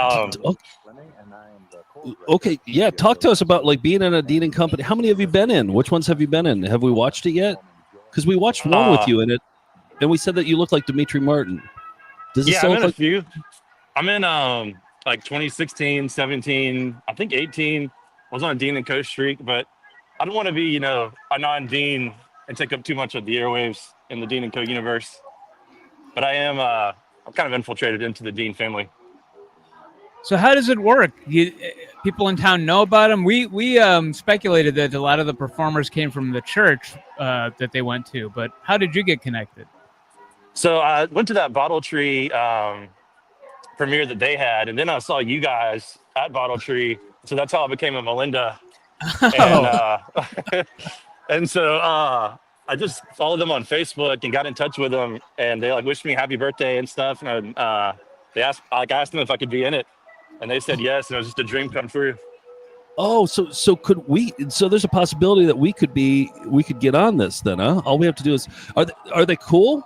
Okay, yeah. Talk to us about like being in a Dean and Company. How many have you been in? Which ones have you been in? Have we watched it yet? Because we watched one with you in it, and we said that you look like Dimitri Martin. Does it Yeah, still I'm look in a like? few. I'm in like 2016, 17, I think 18. I was on a Dean and Co streak, but I don't want to be, a non-Dean and take up too much of the airwaves in the Dean and Co universe. But I'm kind of infiltrated into the Dean family. So how does it work? People in town know about him. We speculated that a lot of the performers came from the church that they went to, but how did you get connected? So I went to that Bottle Tree premiere that they had, and then I saw you guys at Bottle Tree. So that's how I became a Melinda. And and so I just followed them on Facebook and got in touch with them, and they like wished me happy birthday and stuff. And they asked, I asked them if I could be in it, and they said yes. And it was just a dream come true. Oh, so could we? So there's a possibility that we could get on this then, huh? All we have to do is are they cool?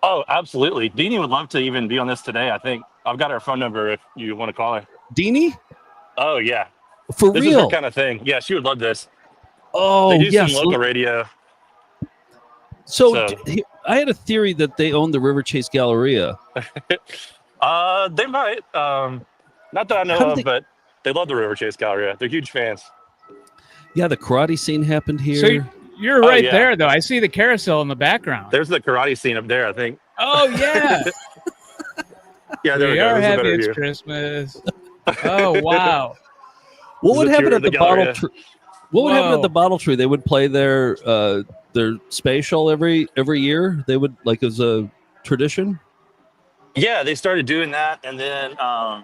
Oh, absolutely. Deanie would love to even be on this today. I think I've got her phone number if you want to call her. Deanie? Oh yeah, for this real? is her kind of thing. Yeah, she would love this. Oh, they do yes. some local radio. So I had a theory that they own the River Chase Galleria. They might. Not that I know of, but they love the River Chase Galleria. They're huge fans. Yeah, the karate scene happened here. So you're right there, though. I see the carousel in the background. There's the karate scene up there, I think. Oh yeah. Yeah, there we are go. Happy it's Christmas. Oh wow. What would happen at the Bottle Tree? What would happen Whoa. at the Bottle Tree? They would play their spatial every year. They would, like, as a tradition. Yeah, they started doing that, and then I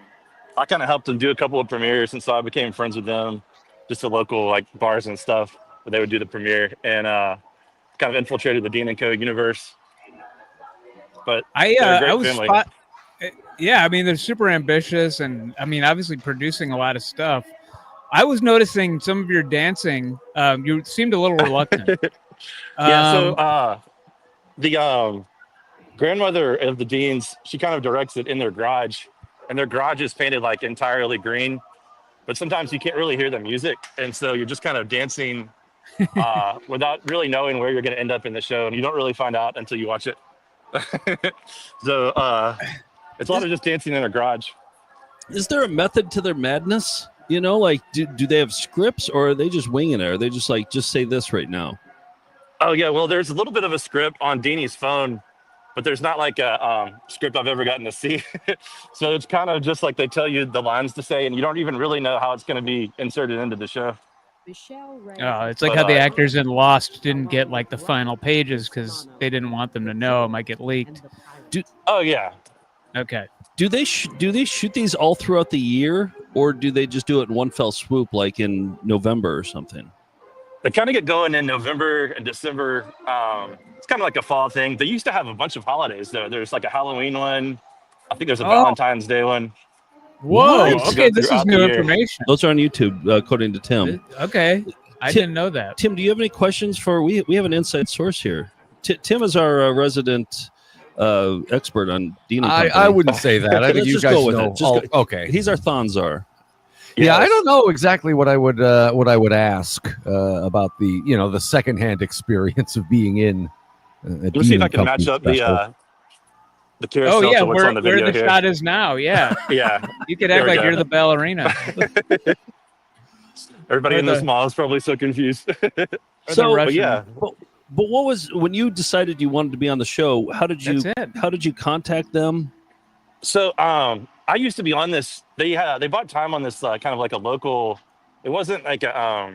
kind of helped them do a couple of premieres, and so I became friends with them, just the local like bars and stuff. But they would do the premiere, and kind of infiltrated the Dean and Co universe. But they're a great family. Yeah, I mean they're super ambitious, and I mean obviously producing a lot of stuff. I was noticing some of your dancing. You seemed a little reluctant. Yeah, so the grandmother of the Deans, she kind of directs it in their garage, and their garage is painted like entirely green. But sometimes you can't really hear the music, and so you're just kind of dancing without really knowing where you're going to end up in the show, and you don't really find out until you watch it. So it's a lot of just dancing in a garage. Is there a method to their madness? Like do they have scripts, or are they just winging it? Are they just like, just say this right now? Oh yeah, well there's a little bit of a script on Deanie's phone, but there's not like a script I've ever gotten to see. So it's kind of just like they tell you the lines to say, and you don't even really know how it's going to be inserted into the show. Oh, it's like how the actors in Lost didn't get like the final pages because they didn't want them to know it might get leaked. Oh yeah. Okay. Do they shoot these all throughout the year, or do they just do it in one fell swoop, like in November or something? They kind of get going in November and December. It's kind of like a fall thing. They used to have a bunch of holidays though. There's like a Halloween one. I think there's a Valentine's Day one. Whoa. Okay, this is new information. Those are on YouTube, according to Tim. Okay, I didn't know that. Tim, do you have any questions for? We have an inside source here. Tim is our resident expert on Dean and Company. I wouldn't say that. I think you guys know. Okay, he's our Thonzar. Yeah, I don't know exactly what I would ask about the secondhand experience of being in. Let's see if I can match up the carousel. Oh yeah, to what's on the video where the here. shot is now. Yeah. Yeah. You could act like you're the ballerina. Everybody in this mall is probably so confused. But yeah. But what was, when you decided you wanted to be on the show? How did you contact them? So I used to be on this. They bought time on this kind of like a local. It wasn't like a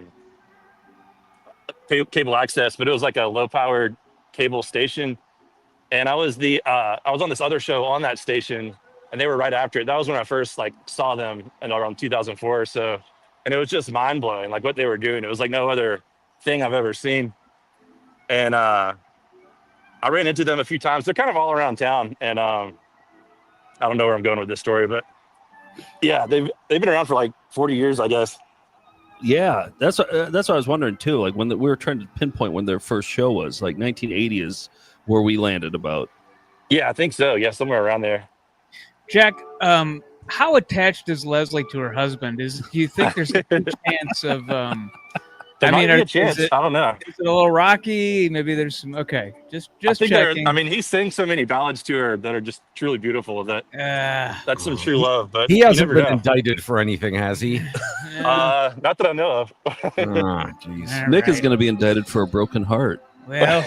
cable access, but it was like a low powered cable station. And I was on this other show on that station, and they were right after it. That was when I first like saw them in around 2004 or so, and it was just mind blowing, like what they were doing. It was like no other thing I've ever seen. And I ran into them a few times. They're kind of all around town, and I don't know where I'm going with this story, but yeah, they've been around for like 40 years, I guess. Yeah, that's what I was wondering too. Like when we were trying to pinpoint when their first show was, like 1980 is where we landed about. Yeah, I think so. Yeah, somewhere around there. Jack, how attached is Leslie to her husband? Do you think there's a good chance of? There might be a chance. I don't know. Is it a little rocky? Maybe there's some. Okay, just I think checking. I mean, he sings so many ballads to her that are just truly beautiful. That's some true love. But He you hasn't never been know. indicted for anything, has he? Not that I know of. Jeez. Nick is going to be indicted for a broken heart. Well,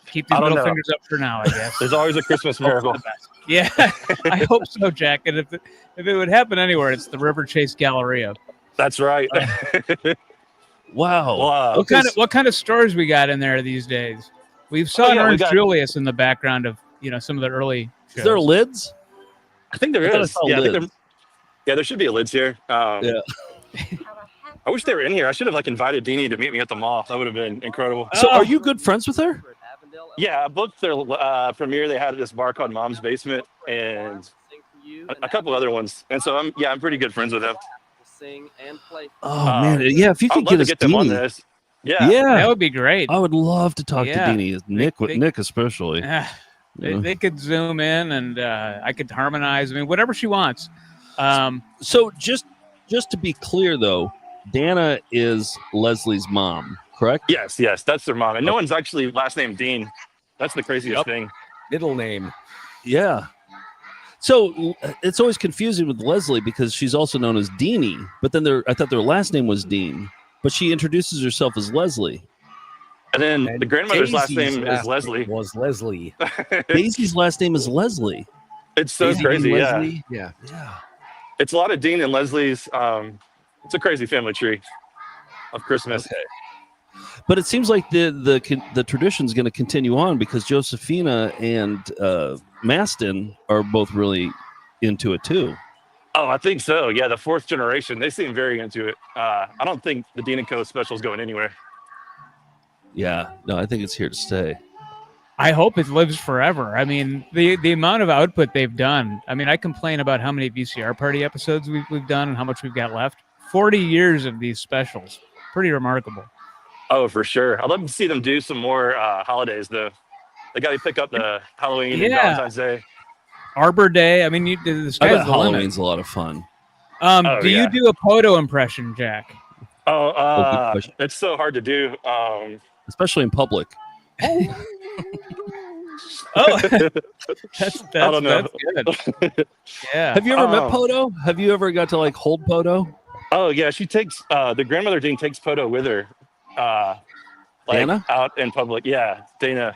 keep these I don't middle know. fingers up for now, I guess. There's always a Christmas miracle. Yeah, I hope so, Jack. And if it would happen anywhere, it's the River Chase Galleria. That's right. Wow. Wow. What kind of stores we got in there these days? We saw an Orange Julius in the background of some of the early shows. Is there lids? I think there I thought I is. saw Yeah, lids. there should be a lids here. Yeah. I wish they were in here. I should have invited Deanie to meet me at the mall. That would have been incredible. So are you good friends with her? Yeah, I booked their premiere. They had at this bar called Mom's Basement and a couple other ones. And so I'm pretty good friends with them. Sing and play. Oh man, yeah. If you could I'd love to get them on Deanie. this. Yeah, that would be great. I would love to talk Yeah. to Deanie. Nick especially. They could zoom in, and I could harmonize. I mean, whatever she wants. So just to be clear, though, Dana is Leslie's mom, correct? Yes, that's their mom, and no one's actually last name Dean. That's the craziest thing. Middle name. Yeah. So it's always confusing with Leslie because she's also known as Deanie, but then I thought their last name was Dean, but she introduces herself as Leslie. And then the grandmother's last Daisy's name is Leslie. Was Leslie. Daisy's last name is Leslie. It's so Daisy crazy. and Yeah. Leslie? Yeah. It's a lot of Dean and Leslie's. It's a crazy family tree of Christmas. Okay. But it seems like the tradition is going to continue on because Josephina and Maston are both really into it too. Oh, I think so. Yeah, the fourth generation. They seem very into it. I don't think the Dean & Co. special is going anywhere. Yeah, no, I think it's here to stay. I hope it lives forever. I mean, the amount of output they've done. I mean, I complain about how many VCR party episodes we've done and how much we've got left. 40 years of these specials. Pretty remarkable. Oh, for sure. I'd love to see them do some more holidays, though. They got to pick up the Halloween and Valentine's Day. Arbor Day. I mean, the I sky's bet the limit. Halloween's a lot of fun. Do you do a Poto impression, Jack? Oh, it's so hard to do. Especially in public. Oh, that's I don't know. That's good. Yeah. Have you ever met Poto? Have you ever got to hold Poto? Oh yeah, she takes the grandmother Dean takes Poto with her, Dana? out in public. Yeah, Dana.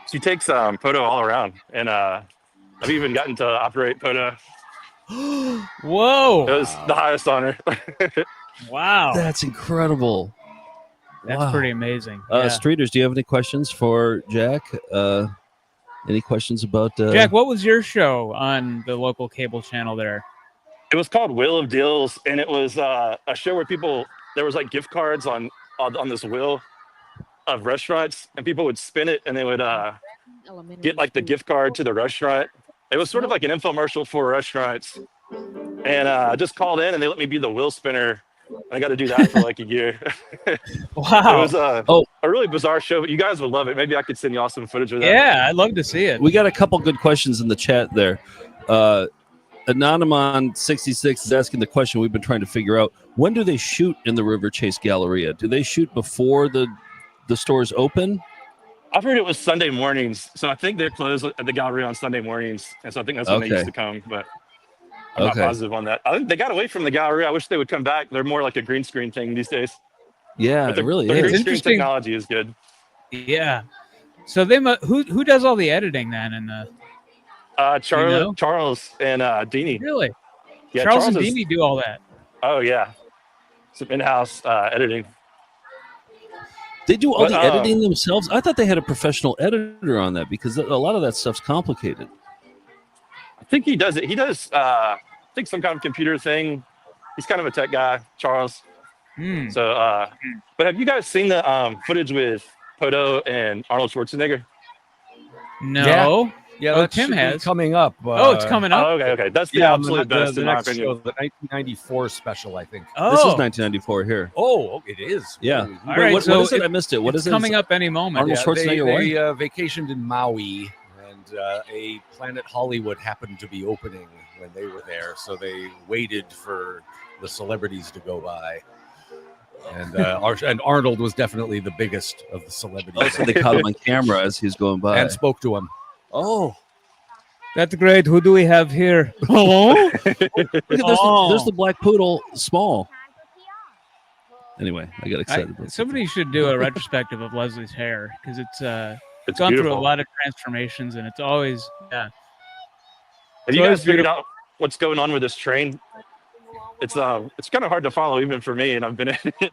She takes Poto all around, and I've even gotten to operate Poto. Whoa! It was the highest honor. Wow, That's incredible. that's pretty amazing. Streeters, do you have any questions for Jack? Any questions about Jack, what was your show on the local cable channel there? It was called Wheel of Deals, and it was a show where there was gift cards on this wheel of restaurants, and people would spin it, and they would get the gift card to the restaurant. It was sort of like an infomercial for restaurants, and I just called in, and they let me be the wheel spinner. I got to do that for a year. Wow. It was a really bizarre show, but you guys would love it. Maybe I could send y'all some footage of that. Yeah, I'd love to see it. We got a couple good questions in the chat there. Anonymon66 is asking the question we've been trying to figure out. When do they shoot in the River Chase Galleria? Do they shoot before the stores open? I've heard it was Sunday mornings, so I think they're closed at the gallery on Sunday mornings, and so I think that's when they used to come, but I'm not positive on that. I think they got away from the gallery. I wish they would come back. They're more like a green screen thing these days. Yeah, But it really the is. green It's screen interesting. technology is good. Yeah. So they who does all the editing then in the Charles and Deanie. Really? Yeah, Charles and is- Deanie do all that. Oh yeah, some in-house editing. They do all But, the editing themselves? I thought they had a professional editor on that because a lot of that stuff's complicated. I think he does it. He does, I think, some kind of computer thing. He's kind of a tech guy, Charles. So, but have you guys seen the footage with Poto and Arnold Schwarzenegger? No. Yeah, Oh, that Tim should be has. coming up. It's coming up. Oh, okay. That's the Yeah, absolute best the in my next opinion. show, the 1994 special, I think. Oh. This is 1994 here. Oh, it is. Yeah. All Wait, right, what so is it? I missed it. What it's is it? coming up any moment. Arnold Schwarzenegger They vacationed in Maui, and a Planet Hollywood happened to be opening when they were there, so they waited for the celebrities to go by. And Arnold was definitely the biggest of the celebrities. Oh, so they caught him on camera as he was going by and spoke to him. Oh, that's great. Who do we have here? Hello? look at there's the black poodle, small. Anyway, I got excited. Somebody should do a retrospective of Leslie's hair because it's gone through beautiful. a lot of transformations, and it's always Have you guys figured out what's going on with this train? It's kind of hard to follow even for me, and I've been in it.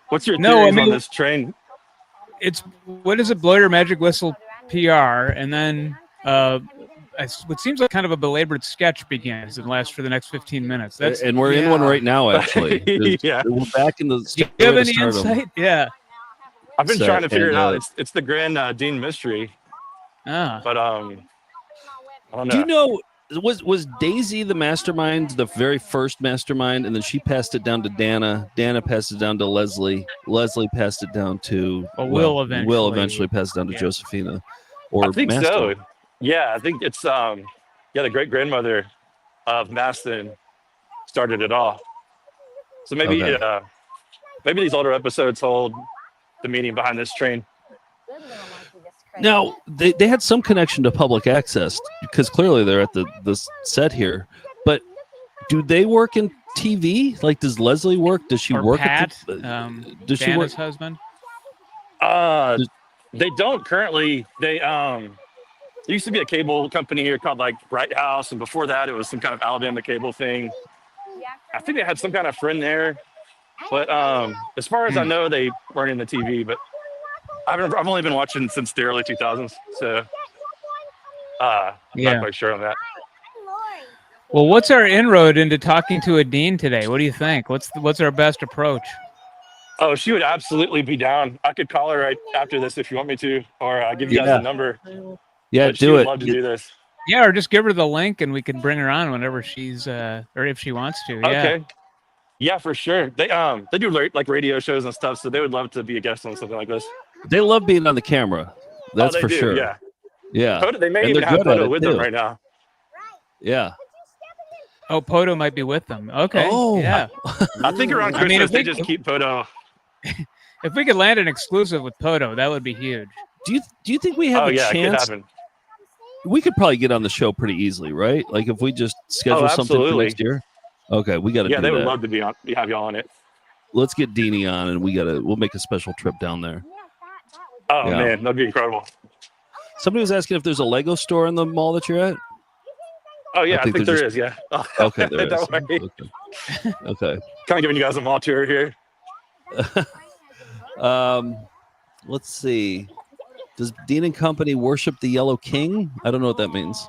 What's your theories on this train? It's what is it? Blow Your Magic Whistle PR, and then what seems like kind of a belabored sketch begins and lasts for the next 15 minutes. And we're in one right now, actually. Yeah. We're back in the. Do you have any insight? Yeah. I've been trying to figure it out. It's the Grand Dean mystery. But I don't know. Do you know? Was Daisy the mastermind, the very first mastermind, and then she passed it down to Dana. Dana passed it down to Leslie. Leslie passed it down to Will eventually passed it down to Josephina. Or I think Maston. so. Yeah, I think it's the great grandmother of Maston started it all. So maybe maybe these older episodes hold the meaning behind this train. Now they had some connection to public access because clearly they're at the set here. But do they work in TV? Like, does Leslie work? Does she work? Pat, does she work? Dana's husband? They don't currently. They there used to be a cable company here called like Bright House, and before that it was some kind of Alabama cable thing. I think they had some kind of friend there, but as far as I know, they weren't in the TV. But I've only been watching since the early 2000s, so I'm not quite sure on that. Well, what's our inroad into talking to a dean today? What do you think? What's our best approach? Oh, she would absolutely be down. I could call her right after this if you want me to, or give you guys the number. Yeah, She would love to do this. Yeah, or just give her the link and we can bring her on whenever she's or if she wants to. Yeah. Okay. Yeah, for sure. They do like radio shows and stuff, so they would love to be a guest on something like this. They love being on the camera. That's they for do, sure. Yeah. Yeah. Poto, they may And even they're have good at Poto it, with them too. right now. Yeah. Oh, Poto might be with them. Okay. Oh. Yeah. I think around I mean, Christmas they just keep Poto. If we could land an exclusive with Poto, that would be huge. Do you think we have a It could chance? happen. We could probably get on the show pretty easily, right? Like if we just schedule something for absolutely. next year. Okay, we got to. Yeah, do they would that. love to have y'all on it. Let's get Deanie on, and we'll make a special trip down there. Oh Yeah. man, that'd be incredible. Somebody was asking if there's a Lego store in the mall that you're at. Oh yeah, I think there there's is. Yeah. Okay, there is. Don't worry. Okay. Kind of giving you guys a mall tour here. Let's see. Does Dean and Company worship the Yellow King? I don't know what that means.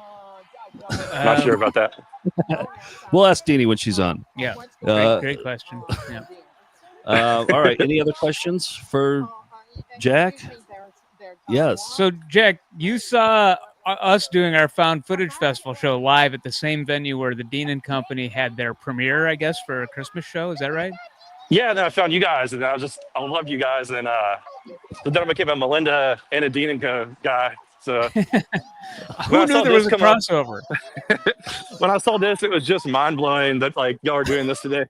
Not sure about that. We'll ask Deanie when she's on. Yeah. Great question. Yeah. All right. Any other questions for Jack? Yes. So, Jack, you saw us doing our Found Footage Festival show live at the same venue where the Dean and Company had their premiere, I guess, for a Christmas show. Is that right? Yeah, then I found you guys, and I love you guys, and so then I became a Melinda and a Dean and Co guy. So Who knew there was a crossover? When I saw this, it was just mind blowing that like y'all are doing this today.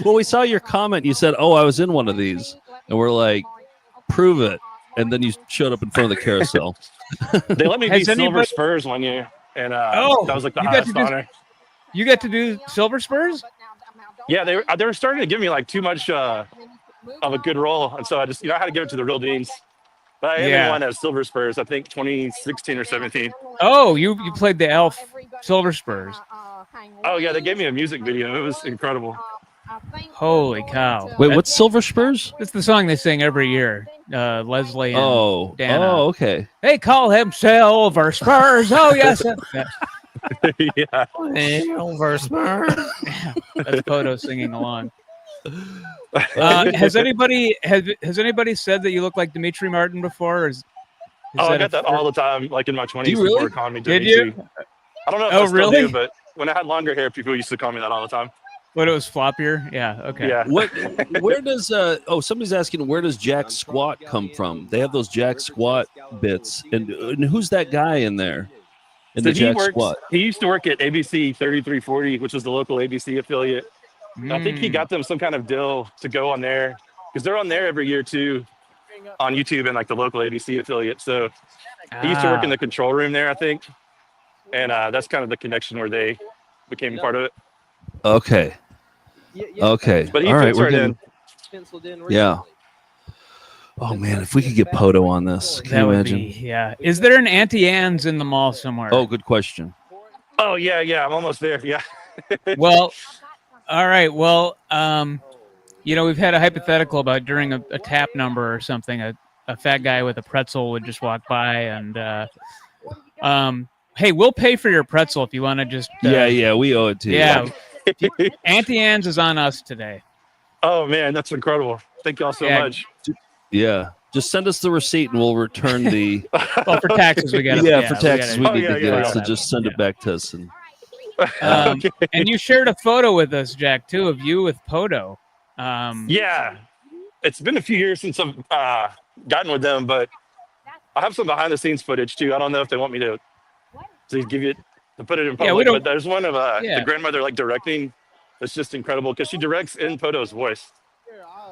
Well, we saw your comment. You said, "Oh, I was in one of these," and we're like, "Prove it!" And then you showed up in front of the carousel. They let me be Silver Spurs one year, and that was like the highest honor. You got to do Silver Spurs? Yeah, they were starting to give me like too much of a good role, and so I just I had to give it to the real Deans. But I am in one as Silver Spurs, I think 2016 or 17. Oh, you played the elf Silver Spurs. Oh yeah, they gave me a music video. It was incredible. Holy cow! Wait, what's Silver Spurs? It's the song they sing every year. Leslie and Dana. Oh, okay. They call him Silver Spurs. Oh yes. Yeah. Silver Spurs. That's Poto singing along. Has anybody said that you look like Dimitri Martin before? Or is I got that all the time, like in my 20s. Do you really? Before calling me Did Dimitri. you? I don't know if I still do, but when I had longer hair, people used to call me that all the time. What, it was floppier? Yeah. Okay. Yeah. Where does somebody's asking, where does Jack Squat come from? They have those Jack Squat bits, and who's that guy in there? In So the Jack Squat. He used to work at ABC 3340, which was the local ABC affiliate. I think he got them some kind of deal to go on there because they're on there every year too, on YouTube and like the local ABC affiliate. So he used to work in the control room there, I think, and that's kind of the connection where they became part of it. Okay. Okay. But he all right. fits We're right getting. in. Yeah. Oh man, if we could get Poto on this, can you imagine? Yeah. Is there an Auntie Anne's in the mall somewhere? Oh, good question. Oh yeah, I'm almost there. Yeah. Well, all right. Well, we've had a hypothetical about during a tap number or something, a fat guy with a pretzel would just walk by and, hey, we'll pay for your pretzel if you want to just. Yeah, we owe it to you. Yeah. Auntie Anne's is on us today. Oh man, that's incredible. Thank y'all so much. Yeah. Just send us the receipt and we'll return the. Well, for taxes we got. Yeah, for taxes we need to get it. So just send it back to us. And and you shared a photo with us, Jack, too, of you with Poto. Yeah, it's been a few years since I've gotten with them, but I have some behind the scenes footage too. I don't know if they want me to give you to put it in public, but there's one of the grandmother like directing. That's just incredible because she directs in Poto's voice.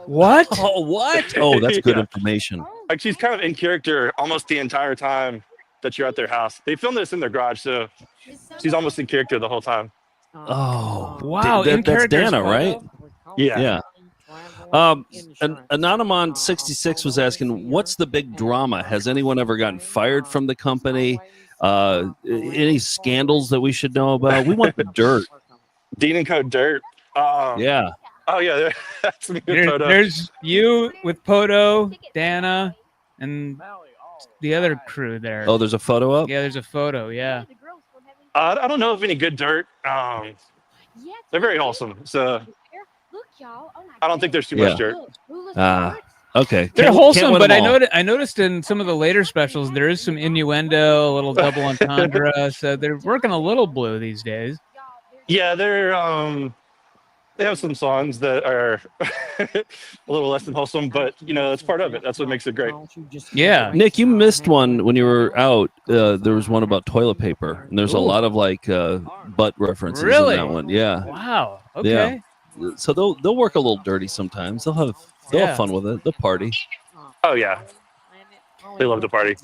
What? Oh, what? Oh, that's good information. Like she's kind of in character almost the entire time that you're at their house. They filmed this in their garage, so she's almost in character the whole time. Oh, wow! That's Dana, right? Yeah. Anonymon 66 was asking, "What's the big drama? Has anyone ever gotten fired from the company? Any scandals that we should know about? We want the dirt." Dean-A-Thon dirt. Yeah. Oh yeah, that's me with Poto. There's you with Poto, Dana, and the other crew there. Oh, there's a photo up? Yeah, there's a photo. Yeah. I don't know of any good dirt. They're very wholesome, so I don't think there's too much dirt. Okay. They're wholesome, but I noticed in some of the later specials there is some innuendo, a little double entendre. So they're working a little blue these days. Yeah, they have some songs that are a little less than wholesome, but that's part of it. That's what makes it great. Yeah. Nick, you missed one when you were out. There was one about toilet paper, and there's a lot of butt references in that one. Yeah. Wow. Okay. Yeah. So they'll work a little dirty sometimes. They'll have fun with it. They'll party. Oh yeah. They love to party.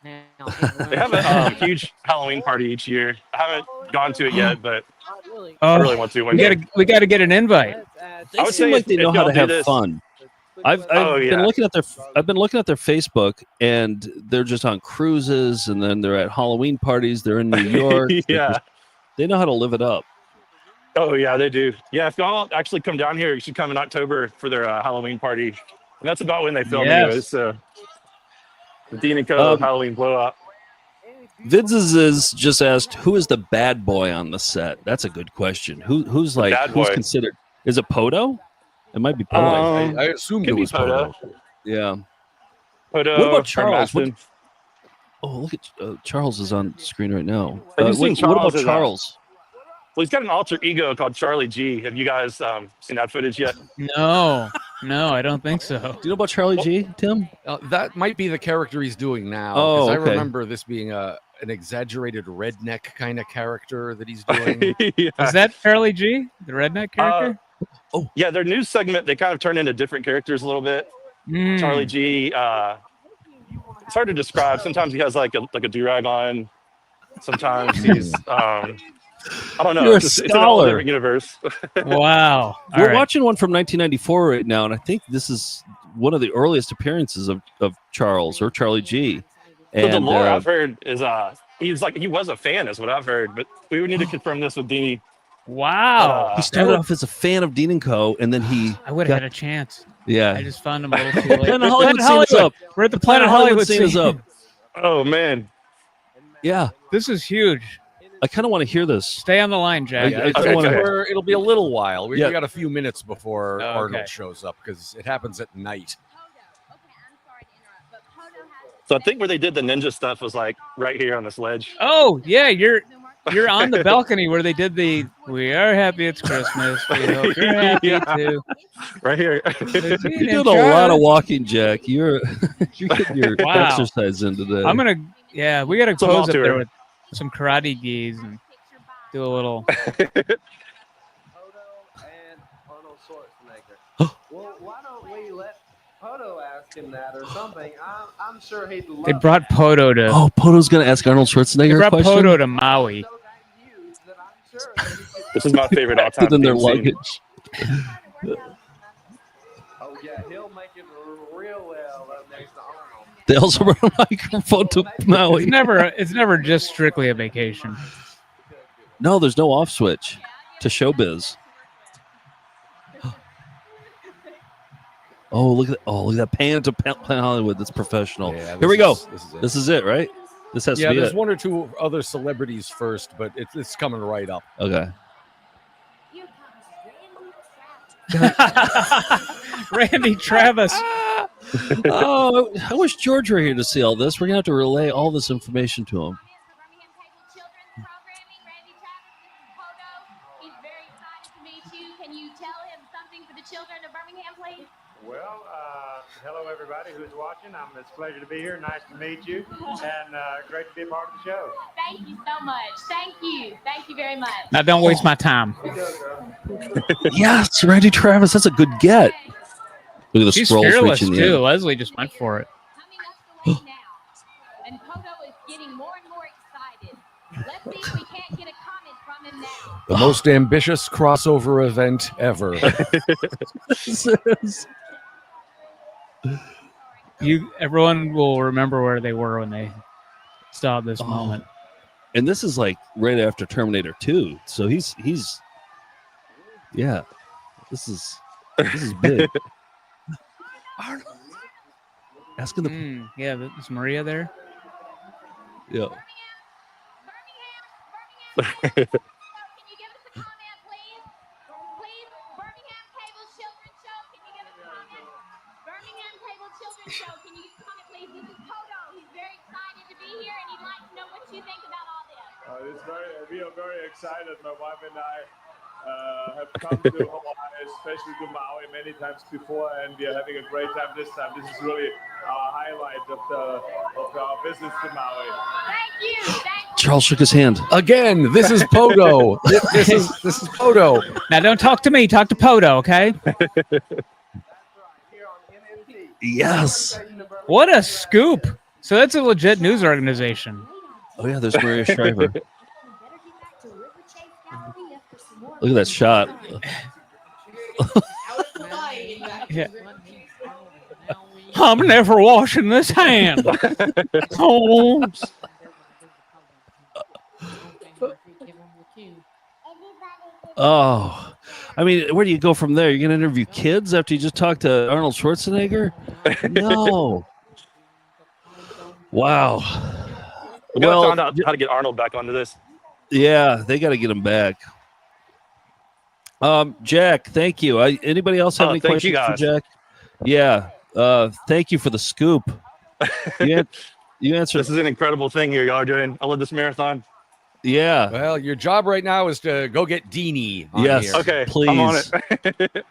They have a huge Halloween party each year. I haven't gone to it yet, but I really want to. We got to get an invite. They seem like they know how to have fun. I've been looking at their Facebook, and they're just on cruises, and then they're at Halloween parties. They're in New York. Yeah, they know how to live it up. Oh yeah, they do. Yeah, if y'all actually come down here, you should come in October for their Halloween party, and that's about when they film anyways. So the Dean-A-Thon Halloween blowout. Vids just asked, who is the bad boy on the set? That's a good question. Who's considered? Is it Poto? It might be Poto. I assumed it was Poto. Yeah. Poto. What about Charles? Look at Charles is on screen right now. What about Charles? Well, he's got an alter ego called Charlie G. Have you guys seen that footage yet? No, I don't think so. Do you know about Charlie G, Tim? That might be the character he's doing now. Oh, I remember this being an exaggerated redneck kind of character that he's doing. Yeah. Is that Charlie G, the redneck character? Yeah, their news segment, they kind of turn into different characters a little bit. Charlie G, it's hard to describe. Sometimes he has like a do-rag on. Sometimes he's I don't know. You're it's an all different universe. Wow. We're watching one from 1994 right now, and I think this is one of the earliest appearances of Charles or Charlie G. So the lore I've heard is he was a fan, is what I've heard, but we would need to confirm this with Deanie. Wow. He started off as a fan of Dean-A-Thon, and then I would have had a chance. Yeah. I just found him a little too late. Planet Hollywood. Up. We're at the Planet Hollywood scene. Up. Oh man. Yeah. This is huge. I kind of want to hear this. Stay on the line, Jack. It'll be a little while. We got a few minutes before Arnold shows up because it happens at night. So I think where they did the ninja stuff was like right here on this ledge. Oh yeah, You're on the balcony where they did the "We are happy it's Christmas. We hope you're happy Yeah. too." Right here. You're doing a lot of walking, Jack. You're getting your Wow. exercise in today. I'm gonna, yeah, we gotta It's a mall pose up there tour. with some karate gis and do a little. And Arnold Schwarzenegger. Well, why don't we let Poto ask him that or something? I'm sure he'd love They brought Poto to. Oh, Poto's going to ask Arnold Schwarzenegger They a brought question? Poto to Maui. This is my favorite all-time Put in their theme scene. luggage. Oh, yeah, he'll make it real well up next to Arnold. They also brought a microphone to Maui. It's never just strictly a vacation. No, there's no off switch to showbiz. Look at that pan to Planet Hollywood. That's professional. Yeah, Here we go. This is it. This is it, right? This has Yeah, to be there's it. one or two other celebrities first, but it's coming right up. Okay. Randy Travis. Oh, I wish George were here to see all this. We're gonna have to relay all this information to him. Can you tell him something for the children of Birmingham, please? Well, hello everybody who's watching. It's a pleasure to be here. Nice to meet you, and great to be a part of the show. Thank you so much. Thank you. Thank you very much. Now don't waste my time. Yes, Randy Travis. That's a good get. Look at the She's scrolls fearless reaching the too. end. Leslie just went for it. And Poto is getting more and more excited. Let's see if we can't get a comment from him now. The most ambitious crossover event ever. Everyone will remember where they were when they saw this moment. And this is like right after Terminator 2. So he's yeah. This is big. Asking the yeah, is Maria there? Yeah. Show. Can you comment, please? This is Poto. He's very excited to be here, and he'd like to know what you think about all this. We are very excited. My wife and I have come to Hawaii, especially to Maui, many times before, and we are having a great time this time. This is really our highlight of our visit to Maui. Thank you. Charles shook his hand. Again, this is Poto. this is Poto. Now don't talk to me. Talk to Poto, okay? Yes. What a scoop. So that's a legit news organization. Oh yeah, there's Maria Shriver. Look at that shot. Yeah. I'm never washing this hand. Oh. Oh, I mean, where do you go from there? You're going to interview kids after you just talked to Arnold Schwarzenegger? No. Wow. We gotta find out how to get Arnold back onto this. Yeah, they got to get him back. Jack, thank you. Anybody else have any thank questions you for guys. Jack? Yeah. Thank you for the scoop. You answered. This is an incredible thing here y'all are doing. I love this marathon. Yeah. Well, your job right now is to go get Dean-A on Yes. here. Okay, please. I'm on it.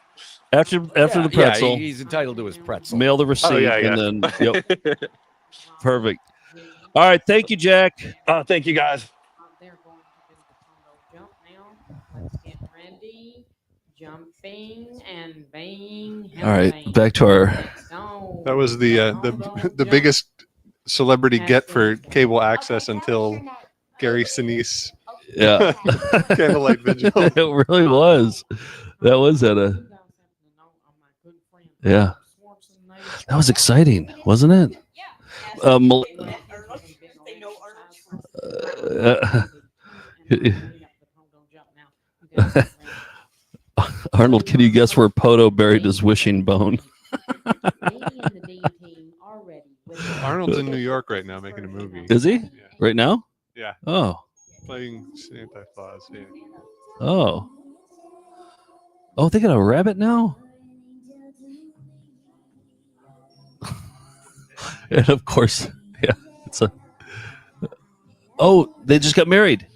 After the pretzel, yeah, he's entitled to his pretzel. mail the receipt, yeah. and then yep. Perfect. All right, thank you, Jack. Thank you, guys. They're going to do the Poto jump now. Let's get ready. Jumping and bang. All right, back to our. That was the biggest celebrity get for cable access until Gary Sinise. Yeah. Candlelight Vigil. It really was. That was at a. Yeah. That was exciting, wasn't it? Arnold, can you guess where Poto buried his wishing bone? Arnold's in New York right now making a movie. Is he? Right now? Yeah. Oh. Playing Santa Claus. Yeah. Oh. Oh, they got a rabbit now? And of course, yeah, it's a. Oh, they just got married.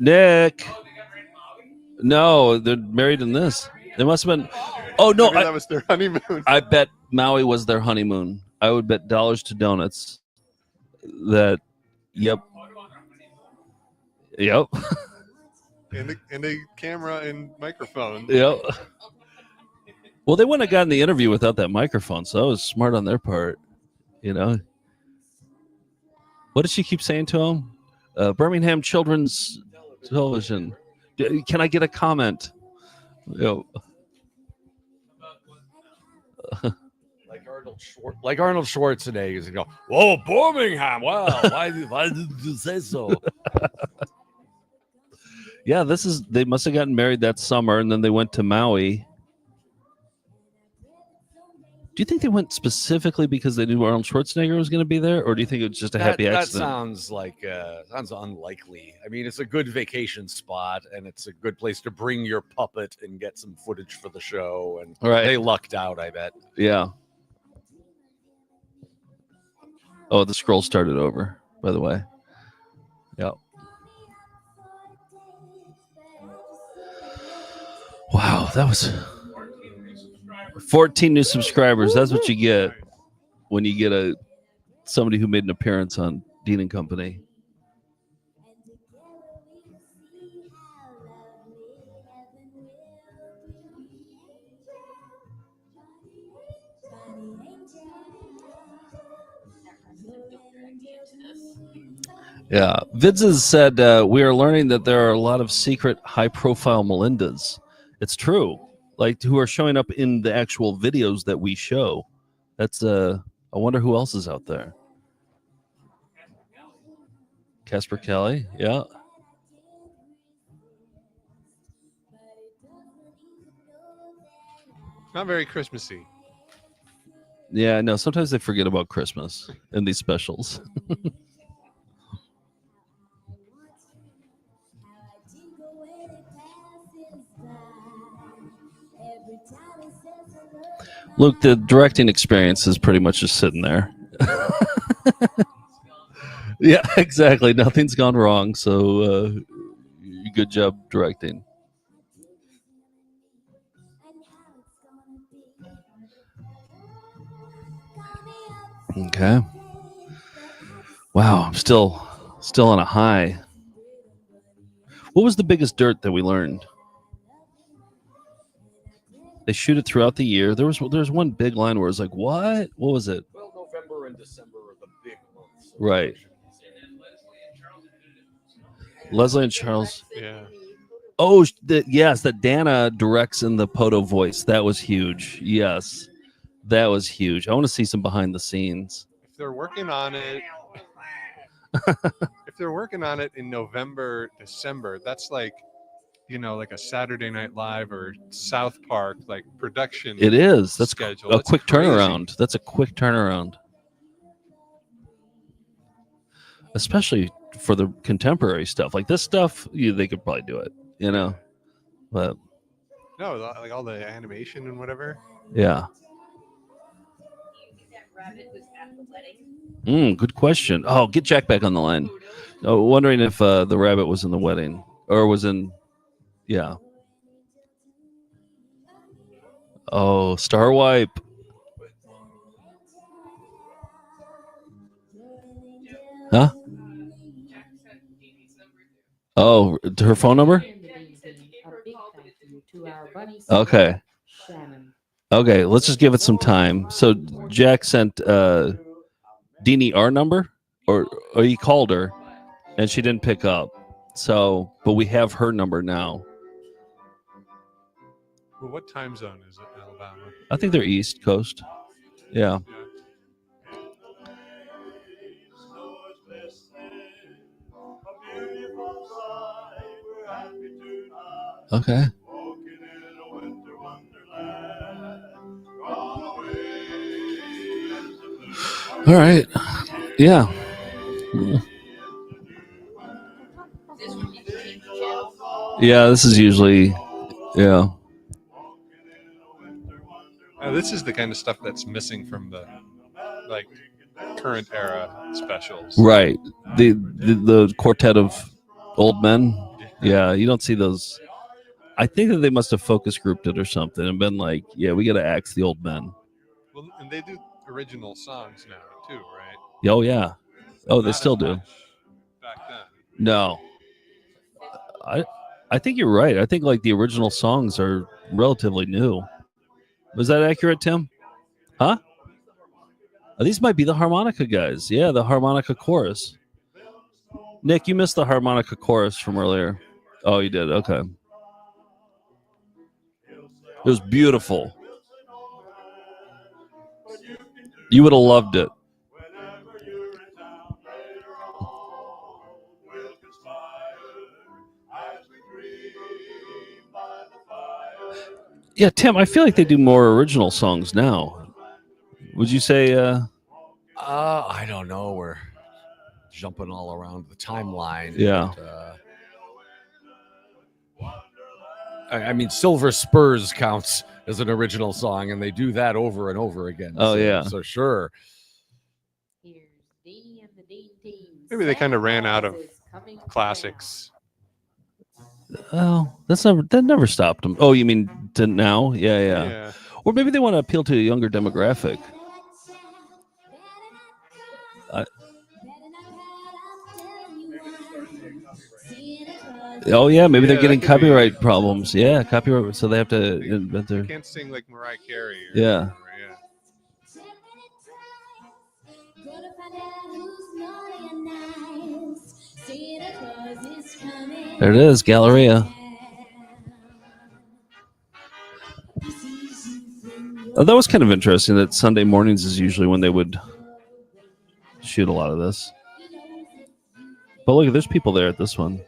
Nick. No, they're married in this. They must have been. Oh no, Maybe that was their honeymoon. I bet Maui was their honeymoon. I would bet dollars to donuts that. Yep. And a camera and microphone. Yep. Well, they wouldn't have gotten the interview without that microphone, so that was smart on their part. You know. What did she keep saying to him? Birmingham Children's Television. Can I get a comment? Like Arnold Schwarzenegger is go, whoa, Birmingham. Wow, why did you say so? Yeah, they must have gotten married that summer, and then they went to Maui. Do you think they went specifically because they knew Arnold Schwarzenegger was going to be there, or do you think it was just a happy accident? That sounds like sounds unlikely. I mean, it's a good vacation spot, and it's a good place to bring your puppet and get some footage for the show. And they lucked out, I bet. Yeah. Oh, the scroll started over, by the way. Yep. Wow, that was 14 new subscribers. That's what you get when you get somebody who made an appearance on Dean and Company. Yeah, Vids has said we are learning that there are a lot of secret, high-profile Melindas. It's true, like who are showing up in the actual videos that we show. That's I wonder who else is out there. Casper Kelly, yeah. Not very Christmassy. Yeah, no. Sometimes they forget about Christmas in these specials. Luke, the directing experience is pretty much just sitting there. Yeah, exactly. Nothing's gone wrong, so good job directing. Okay. Wow, I'm still on a high. What was the biggest dirt that we learned? They shoot it throughout the year. There's one big line where it's like, what? What was it? Well, November and December are the big months. Right. Leslie and Charles. Yeah. Oh, yes, that Dana directs in the Poto voice. That was huge. Yes, that was huge. I want to see some behind the scenes. If they're working on it, in November, December, that's like, like a Saturday Night Live or South Park, like production. It is. That's schedule. a quick turnaround. That's a quick turnaround. Especially for the contemporary stuff. Like this stuff, they could probably do it, But no, like all the animation and whatever. Yeah. Good question. Oh, get Jack back on the line. Oh, wondering if the rabbit was in the wedding or was in. Yeah. Oh, Star Wipe. Huh? Oh, her phone number? Okay. Okay, let's just give it some time. So Jack sent Deanie our number, or he called her, and she didn't pick up. So, but we have her number now. Well, what time zone is it, Alabama? I think they're East Coast. Yeah. Okay. All right. Yeah. Yeah, this is usually, yeah. This is the kind of stuff that's missing from the current era specials. Right. The quartet of old men. Yeah, you don't see those. I think that they must have focus grouped it or something and been like, yeah, we got to axe the old men. Well, and they do original songs now too, right? Oh yeah. Oh, they Not still as do. much back then. No. I think you're right. I think like the original songs are relatively new. Was that accurate, Tim? Huh? Oh, these might be the harmonica guys. Yeah, the harmonica chorus. Nick, you missed the harmonica chorus from earlier. Oh, you did. Okay. It was beautiful. You would have loved it. Yeah, Tim, I feel like they do more original songs now. Would you say? I don't know. We're jumping all around the timeline. Yeah. But, I mean, Silver Spurs counts as an original song, and they do that over and over again. Oh, so, yeah. So sure. Maybe they kind of ran out of classics. Oh, that never stopped them. Oh, you mean to now? Yeah. Or maybe they want to appeal to a younger demographic. Oh yeah, maybe they're getting copyright problems. Yeah, copyright. So they have to invent their. You can't sing like Mariah Carey. Yeah. There it is, Galleria. Oh, that was kind of interesting that Sunday mornings is usually when they would shoot a lot of this. But look, there's people there at this one.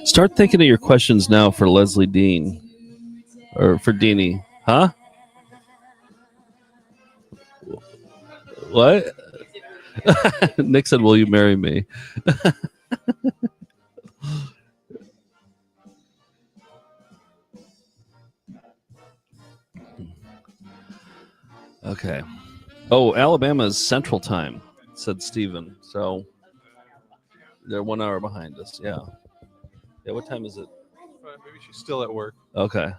Start thinking of your questions now for Leslie Dean. Or for Deanie. Huh? What? Nick said, will you marry me? Okay. Oh, Alabama's Central Time, said Steven. So they're 1 hour behind us. Yeah. Yeah, what time is it? Maybe she's still at work. Okay.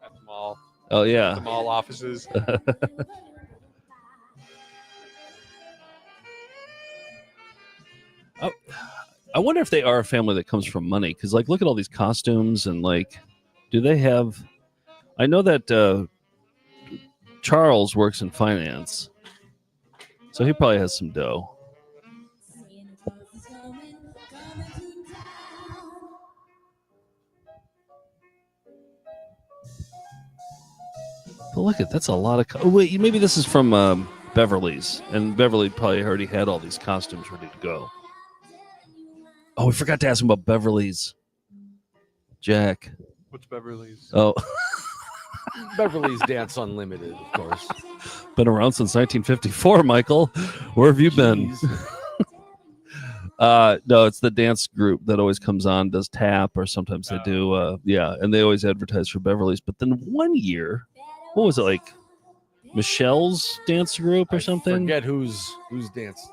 At the mall. Oh, yeah. The mall offices. Oh, I wonder if they are a family that comes from money. Because, like, look at all these costumes and, like, do they have... I know that Charles works in finance. So he probably has some dough. But look at that's a lot of. Oh wait, maybe this is from Beverly's, and Beverly probably already had all these costumes ready to go. Oh, we forgot to ask him about Beverly's. Jack. What's Beverly's? Oh, Beverly's Dance Unlimited, of course. Been around since 1954, Michael. Where have you been? No, it's the dance group that always comes on, does tap, or sometimes they do. And they always advertise for Beverly's. But then one year, what was it like? Michelle's dance group or something? Forget who's dance.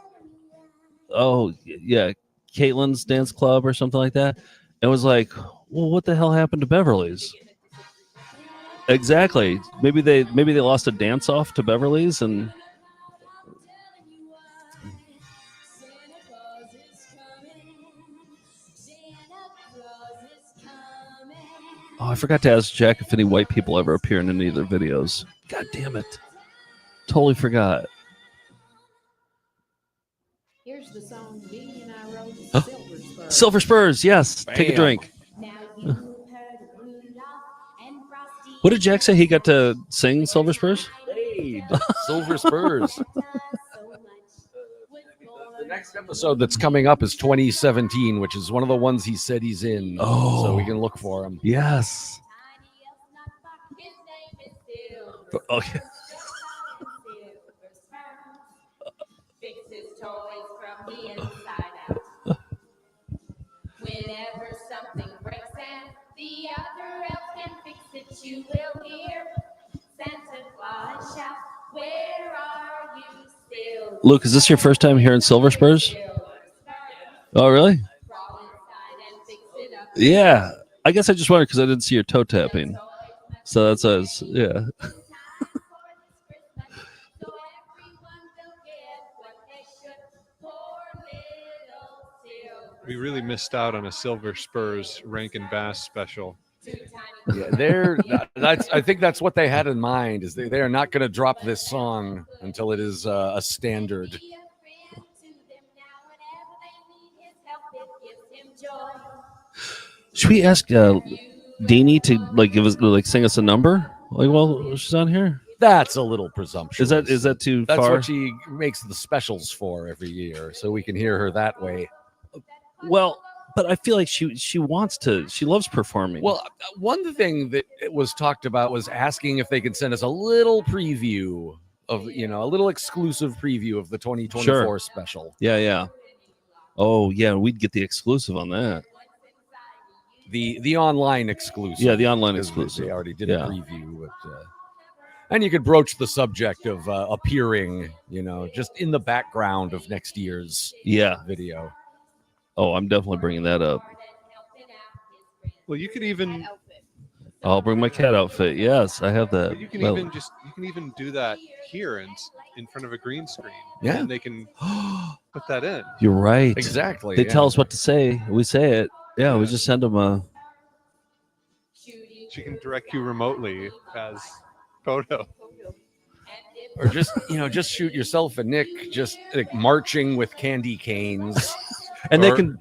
Oh yeah, Caitlin's dance club or something like that. It was like, well, what the hell happened to Beverly's? Exactly. Maybe they lost a dance off to Beverly's and. Oh, I forgot to ask Jack if any white people ever appear in any of their videos. God damn it. Totally forgot. Here's the song Dean and I wrote, Silver Spurs. Silver Spurs, yes. Bam. Take a drink. What did Jack say? He got to sing Silver Spurs? Hey, Silver Spurs. The next episode that's coming up is 2017, which is one of the ones he said he's in. Oh. So we can look for him. Yes. Okay. Whenever something breaks and the other elf can fix it, you will hear Luke, is this your first time hearing Silver Spurs? Oh, really? Yeah. I guess I just wondered because I didn't see your toe tapping. So that's us. Yeah. We really missed out on a Silver Spurs Rankin Bass special. Yeah, I think that's what they had in mind. Is they are not going to drop this song until it is a standard. Should we ask Deanie to give us sing us a number while she's on here? That's a little presumptuous. Is that too That's far? what she makes the specials for every year, so we can hear her that way. Well, but I feel like she wants to. She loves performing. Well, one thing that was talked about was asking if they could send us a little preview of, a little exclusive preview of the 2024 special. Yeah. Oh, yeah, we'd get the exclusive on that. The online exclusive. Yeah, the online 'cause exclusive. They already did a preview. But, and you could broach the subject of appearing, just in the background of next year's video. Oh, I'm definitely bringing that up. Well, you could even. I'll bring my cat outfit. Yes, I have that. You can even do that here in front of a green screen. Yeah, and they can put that in. You're right. Exactly. They tell us what to say. We say it. Yeah, we just send them a. She can direct you remotely as photo. Or just shoot yourself and Nick just marching with candy canes. And they can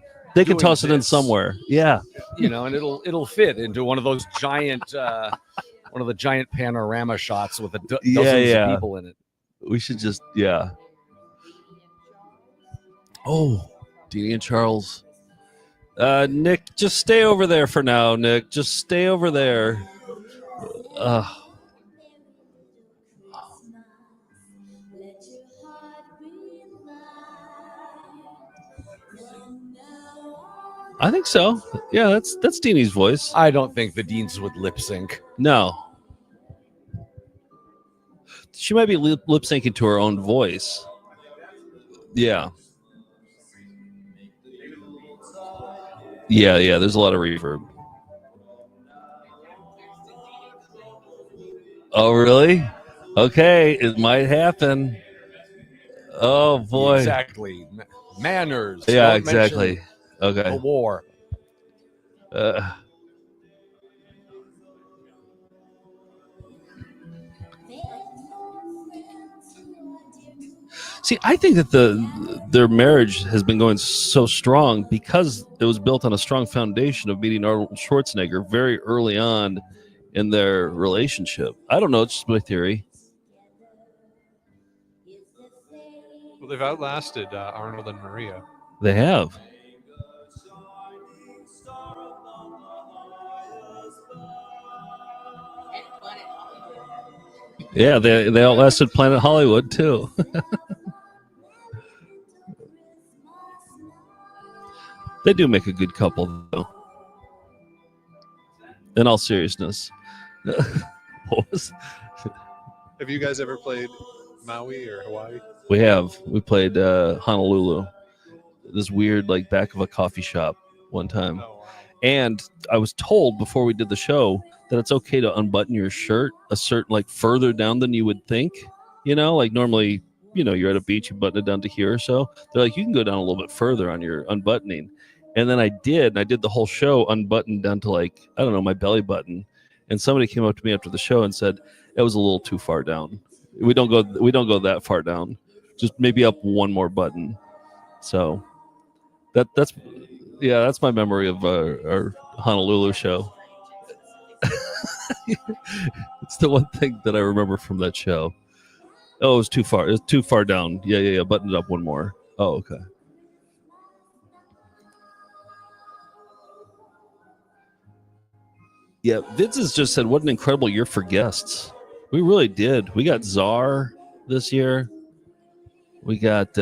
toss it in somewhere. Yeah. And it'll fit into one of those giant one of the giant panorama shots with dozens of people in it. We should just Oh, Deanie and Charles. Nick, just stay over there for now, Nick. Just stay over there. I think so. Yeah, that's Deanie's voice. I don't think the Deans would lip sync. No. She might be lip syncing to her own voice. Yeah. Yeah, there's a lot of reverb. Oh, really? Okay, it might happen. Oh, boy. Exactly. Manners. Yeah, Don't exactly. mention Okay. The war. See, I think that their marriage has been going so strong because it was built on a strong foundation of meeting Arnold Schwarzenegger very early on in their relationship. I don't know. It's just my theory. Well, they've outlasted Arnold and Maria. They have. Yeah, they outlasted Planet Hollywood too. They do make a good couple, though. In all seriousness. Have you guys ever played Maui or Hawaii? We have. We played Honolulu. This weird, back of a coffee shop one time. Oh, wow. And I was told before we did the show that it's okay to unbutton your shirt a certain, further down than you would think. Normally, you're at a beach, you button it down to here or so. They're like, you can go down a little bit further on your unbuttoning. And then I did the whole show unbuttoned down to I don't know, my belly button. And somebody came up to me after the show and said, it was a little too far down. We don't go that far down. Just maybe up one more button. So that's my memory of our Honolulu show. It's the one thing that I remember from that show. Oh, it was too far. It was too far down. Yeah. Buttoned up one more. Oh, okay. Yeah, Vince has just said, what an incredible year for guests. We really did. We got Czar this year. We got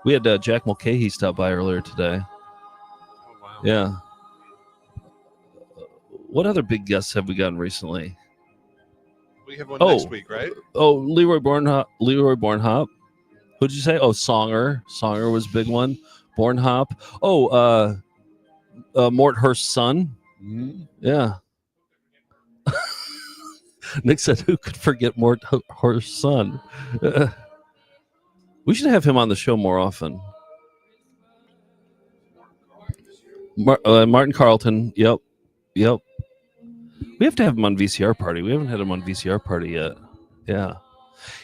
we had Jack Mulcahy stop by earlier today. Oh, wow. Yeah. What other big guests have we gotten recently? We We have one next week, right? Oh, Leroy Bornhop. Who'd you say? Oh, Songer. Songer was a big one. Bornhop. Oh, Mort Hurst's son. Mm-hmm. Yeah. Nick said, "Who could forget Mort Hurst's son?" We should have him on the show more often. Martin Carlton. Yep. We have to have him on VCR Party. We haven't had him on VCR Party yet. Yeah.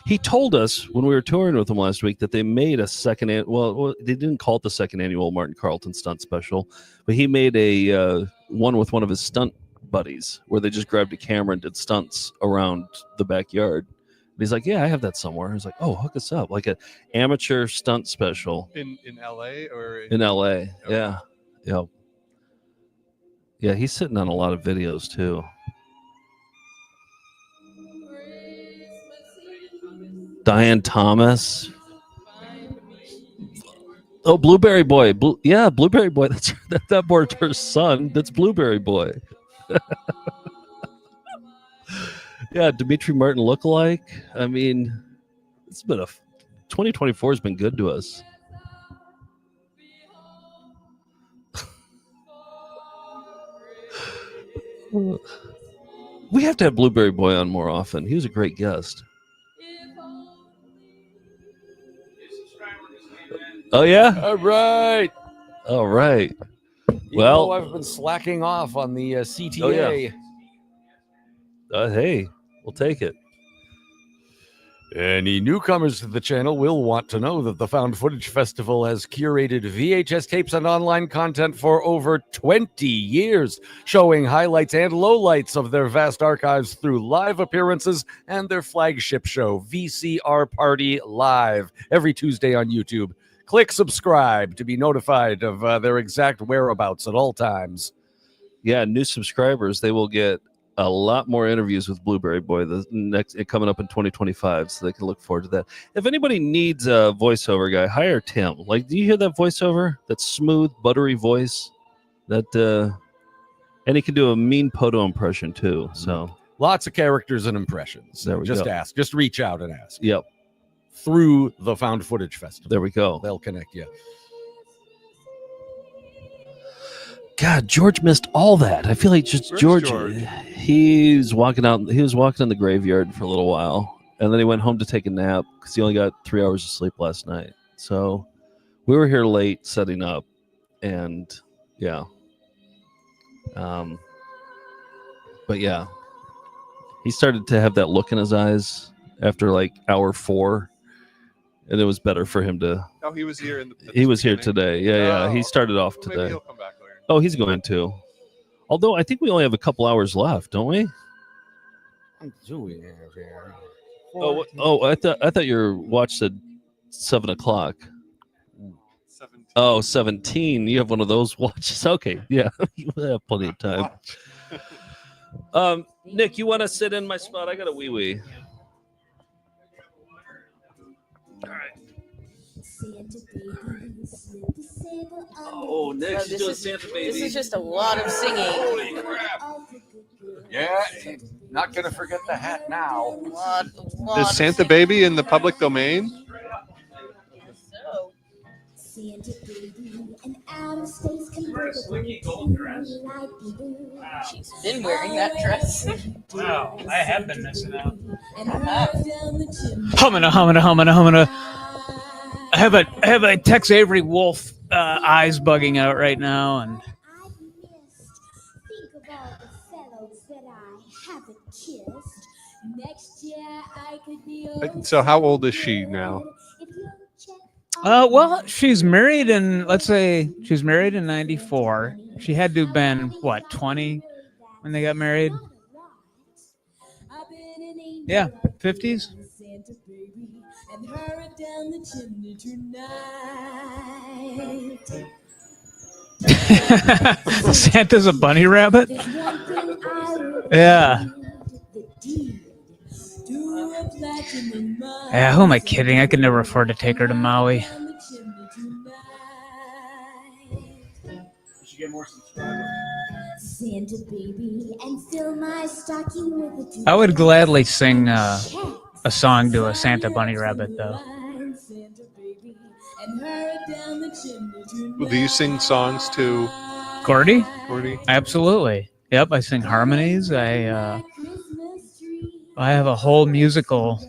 He told us when we were touring with him last week that they made a second. Well, they didn't call it the second annual Martin Carlton stunt special, but he made a one with one of his stunt buddies where they just grabbed a camera and did stunts around the backyard. And he's like, "Yeah, I have that somewhere." He's like, "Oh, hook us up, like an amateur stunt special In LA or in LA." Yeah, yep. Yeah, he's sitting on a lot of videos too. Diane Thomas. Oh, Blueberry Boy. Blueberry Boy. That's that board's her son. That's Blueberry Boy. Yeah, Dimitri Martin lookalike. I mean, it's been 2024 has been good to us. We have to have Blueberry Boy on more often. He was a great guest. Oh yeah. All right. Well, I've been slacking off on the CTA. Oh, yeah. Hey, we'll take it. Any newcomers to the channel will want to know that the Found Footage Festival has curated VHS tapes and online content for over 20 years, showing highlights and lowlights of their vast archives through live appearances and their flagship show, VCR Party Live, every Tuesday on YouTube. Click subscribe to be notified of their exact whereabouts at all times. Yeah, new subscribers, they will get a lot more interviews with Blueberry Boy coming up in 2025, so they can look forward to that. If anybody needs a voiceover guy, hire Tim. Like, do you hear that voiceover? That smooth, buttery voice. And he can do a mean Poto impression too. So lots of characters and impressions. There we just go. ask. Just reach out and ask. Yep. Through the Found Footage Festival. There we go. They'll connect you. God, George missed all that. I feel like just George. He was walking in the graveyard for a little while, and then he went home to take a nap because he only got 3 hours of sleep last night. So we were here late setting up, and yeah. But yeah, he started to have that look in his eyes after like hour 4, and it was better for him to. Oh, he was here He was here today. Yeah. He started off today. Maybe he'll come back later. Oh, he's going to. Although I think we only have a couple hours left, don't we? I thought your watch said 7 o'clock. 17. Oh, 17. You have one of those watches. Okay, yeah, you have plenty of time. Nick, you want to sit in my spot? I got a wee. All right. Oh, Nick, she's doing Santa Baby. This is just a lot of singing. Holy crap. Yeah, not going to forget the hat now. Is Santa Baby in the public domain? She's been wearing that dress. Wow, I have been missing out. Humana. I have a Tex Avery Wolf eyes bugging out right now, and So how old is she now? well, she's married in, let's say she's married in 94. She had to have been, what, 20 when they got married? Yeah, 50s. Santa's a bunny rabbit? Yeah. Yeah, who am I kidding? I could never afford to take her to Maui. You should get more subscribers. Santa baby, and fill my stocking with a I would gladly sing a song to a Santa bunny rabbit, though. Well, do you sing songs to Gordy? Gordy? Absolutely. Yep, I sing harmonies. I have a whole musical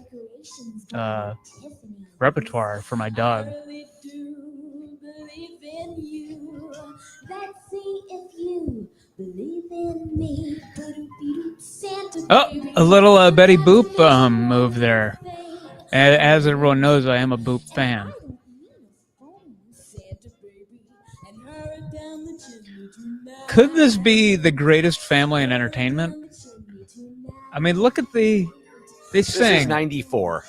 repertoire for my dog. Let's see if you believe in me. Santa Oh, baby, a little Betty Boop move there. As everyone knows, I am a Boop fan. Could this be the greatest family in entertainment? I mean, look at they This sing. is 94.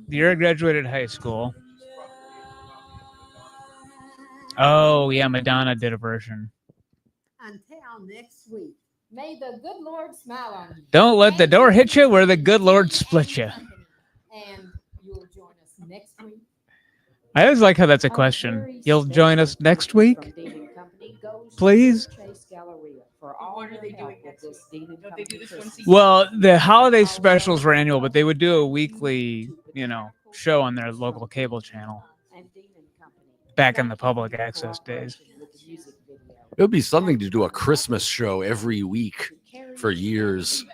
The year I graduated high school. Oh, yeah, Madonna did a version. Until next week, may the good Lord smile on you. Don't let the door hit you where the good Lord split you. And you'll join us next week. I always like how that's a question. You'll join us next week? Please? What are they doing next week? Don't they do this one season? Well, the holiday specials were annual, but they would do a weekly, show on their local cable channel back in the public access days. It would be something to do a Christmas show every week for years.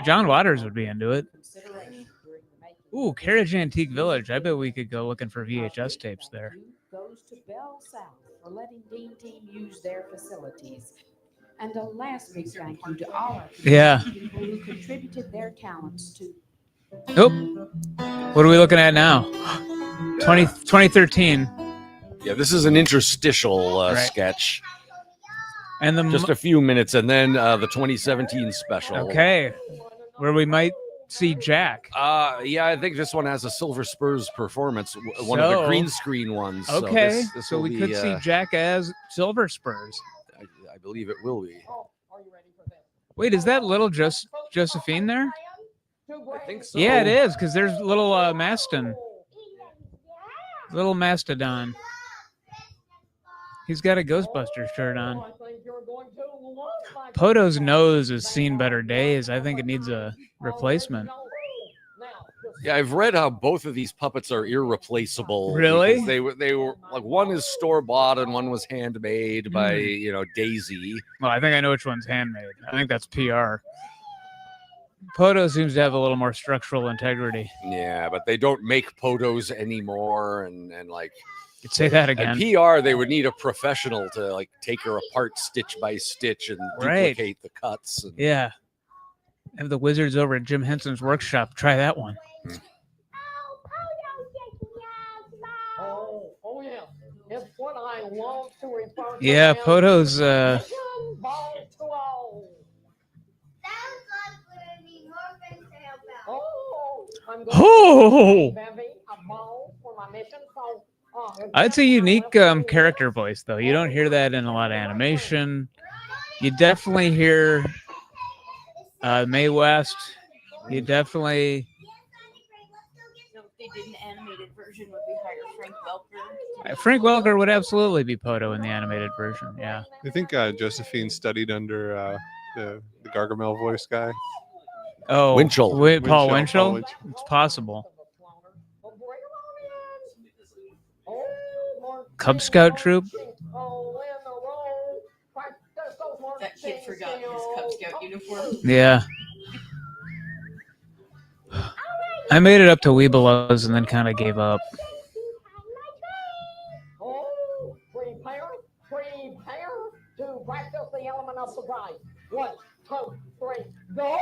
John Waters would be into it. Ooh, Carriage Antique Village. I bet we could go looking for VHS tapes there. Goes to Bell South for letting Dean-A-Thon use their facilities. And a last big thank you to all our people who contributed their talents to. Oh, what are we looking at now? 2013. Yeah, this is an interstitial sketch. And just a few minutes, and then the 2017 special. Okay, where we might see Jack. Yeah, I think this one has a Silver Spurs performance, one of the green screen ones. Okay, so we could see Jack as Silver Spurs. I believe it will be. Wait, is that little Josephine there? I think so. Yeah, it is, because there's little Maston. Little Mastodon. He's got a Ghostbusters shirt on. Poto's nose has seen better days. I think it needs a replacement. Yeah, I've read how both of these puppets are irreplaceable. Really? They were like, one is store bought and one was handmade by Daisy. Well, I think I know which one's handmade. I think that's PR. Poto seems to have a little more structural integrity. Yeah, but they don't make Potos anymore, and like. You'd say that again. And PR, they would need a professional to like take her apart stitch by stitch and duplicate the cuts. And... Yeah. Have the wizards over at Jim Henson's workshop try that one. Oh yeah. It's what I love to refer to. Yeah, Poto's It's a unique character voice, though. You don't hear that in a lot of animation. You definitely hear Mae West. You definitely. So if they did an animated version, would we hire Frank Welker? Frank Welker would absolutely be Poto in the animated version. Yeah. I think Josephine studied under the Gargamel voice guy. Oh, Winchell. Paul Winchell. It's possible. Cub Scout troop. That kid forgot his Cub Scout uniform. Yeah. I made it up to Weebelows and then kind of gave up. Prepare to practice the element of surprise. 1, 2, 3, go!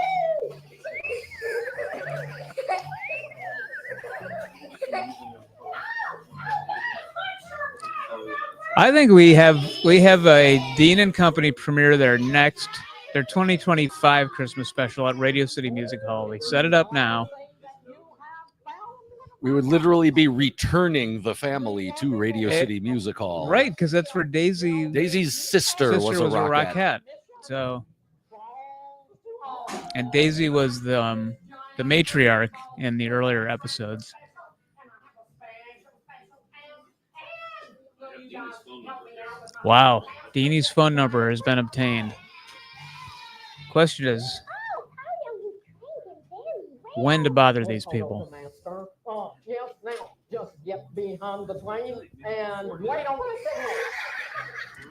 I think we have a Dean and Company premiere their 2025 Christmas special at Radio City Music Hall. We set it up now. We would literally be returning the family to Radio City Music Hall. Right, because that's where Daisy's sister was a Rockette. So, and Daisy was the matriarch in the earlier episodes. Wow. Deanie's phone number has been obtained. Question is, when to bother these people? Yes, now just get behind the plane and wait on the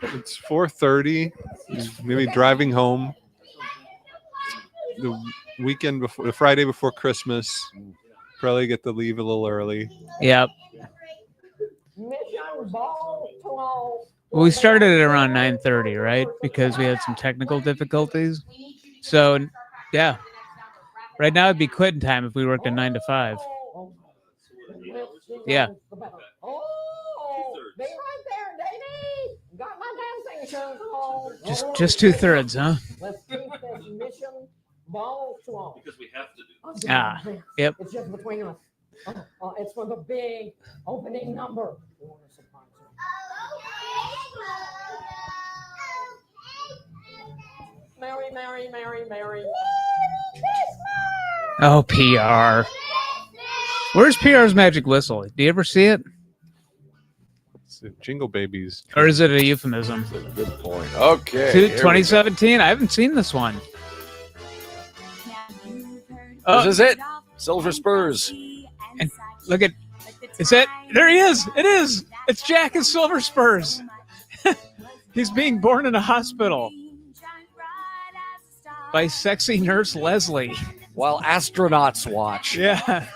signal. It's 4:30. Maybe driving home. The weekend before, the Friday before Christmas. Probably get to leave a little early. Yep. Mission ball to all. Well, we started at around 9:30, right? Because we had some technical difficulties. So, yeah. Right now it'd be quitting time if we worked a 9 to 5. Yeah. Oh, be right there, Davey. Got my dancing shoes on. Just 2/3, huh? Let's keep this mission balls to all. Because we have to do. Ah, yep. It's just between us. It's for the big opening number. Merry, Merry, Merry, Merry. Oh, PR. Where's PR's magic whistle? Do you ever see it? It's Jingle Babies. Or is it a euphemism? Good point. Okay. 2017? I haven't seen this one. This is it. Silver Spurs. And look at, is it? There he is. It is. It's Jack in Silver Spurs. He's being born in a hospital by sexy nurse Leslie. While astronauts watch. Yeah.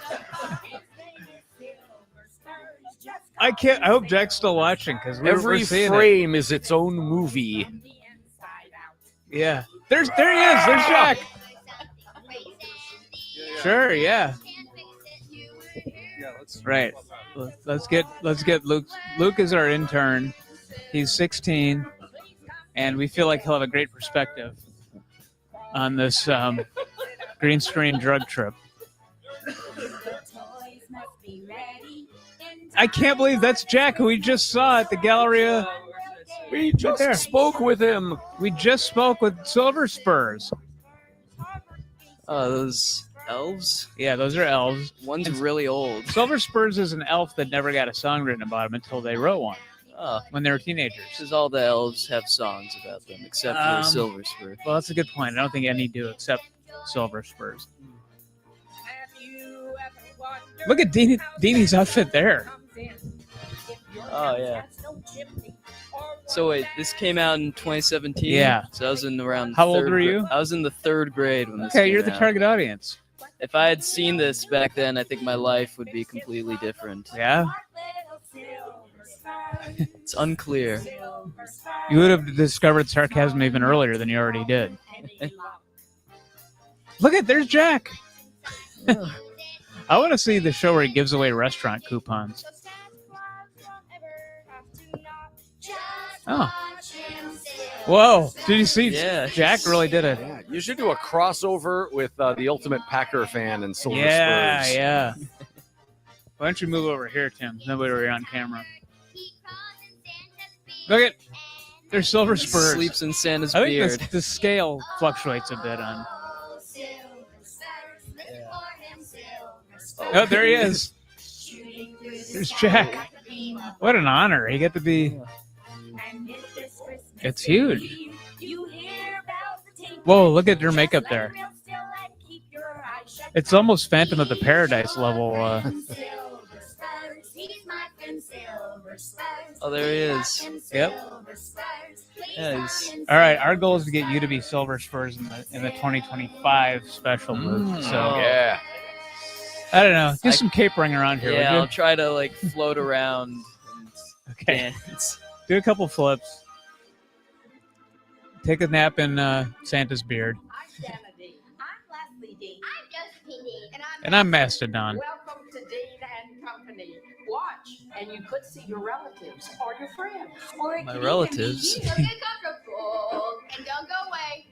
I hope Jack's still watching because every frame is its own movie. Yeah. There he is. There's Jack. Sure, yeah. Right. Let's get Luke. Luke is our intern. He's 16, and we feel like he'll have a great perspective on this green screen drug trip. I can't believe that's Jack, who we just saw at the Galleria. We just spoke with him. We just spoke with Silver Spurs. Oh, those elves? Yeah, those are elves. One's really old. Silver Spurs is an elf that never got a song written about him until they wrote one. Oh, when they were teenagers. Because all the elves have songs about them, except for Silver Spurs. Well, that's a good point. I don't think any do except Silver Spurs. Look at Deanie's outfit there. Oh, yeah. So wait, this came out in 2017? Yeah. So I was in around... How old were you? I was in the 3rd grade when this Okay, came you're the out. target audience. If I had seen this back then, I think my life would be completely different. Yeah? It's unclear. You would have discovered sarcasm even earlier than you already did. Look at, there's Jack. I want to see the show where he gives away restaurant coupons. Oh. Whoa. Did you see? Yeah. Jack really did it. Yeah, you should do a crossover with the Ultimate Packer fan and Silver Spurs. Yeah. Why don't you move over here, Tim? Nobody were on camera. Look at, there's Silver Spurs. Sleeps in Santa's I beard. think the scale fluctuates a bit on. Oh, there he is. There's Jack. What an honor. He got to be. It's huge. Whoa, look at their makeup there. It's almost Phantom of the Paradise level. Oh, there he is. Yep. Yeah, all right, our goal is to get you to be Silver Spurs in the 2025 special movie. So yeah. I don't know. Do some capering around here. Yeah, would you? I'll try to like float around and Okay. dance. Do a couple flips. Take a nap in Santa's beard. And I'm Mastodon. Welcome to Dean and Company. Watch, and you could see your relatives or your friends. Or My relatives. So get comfortable and don't go away.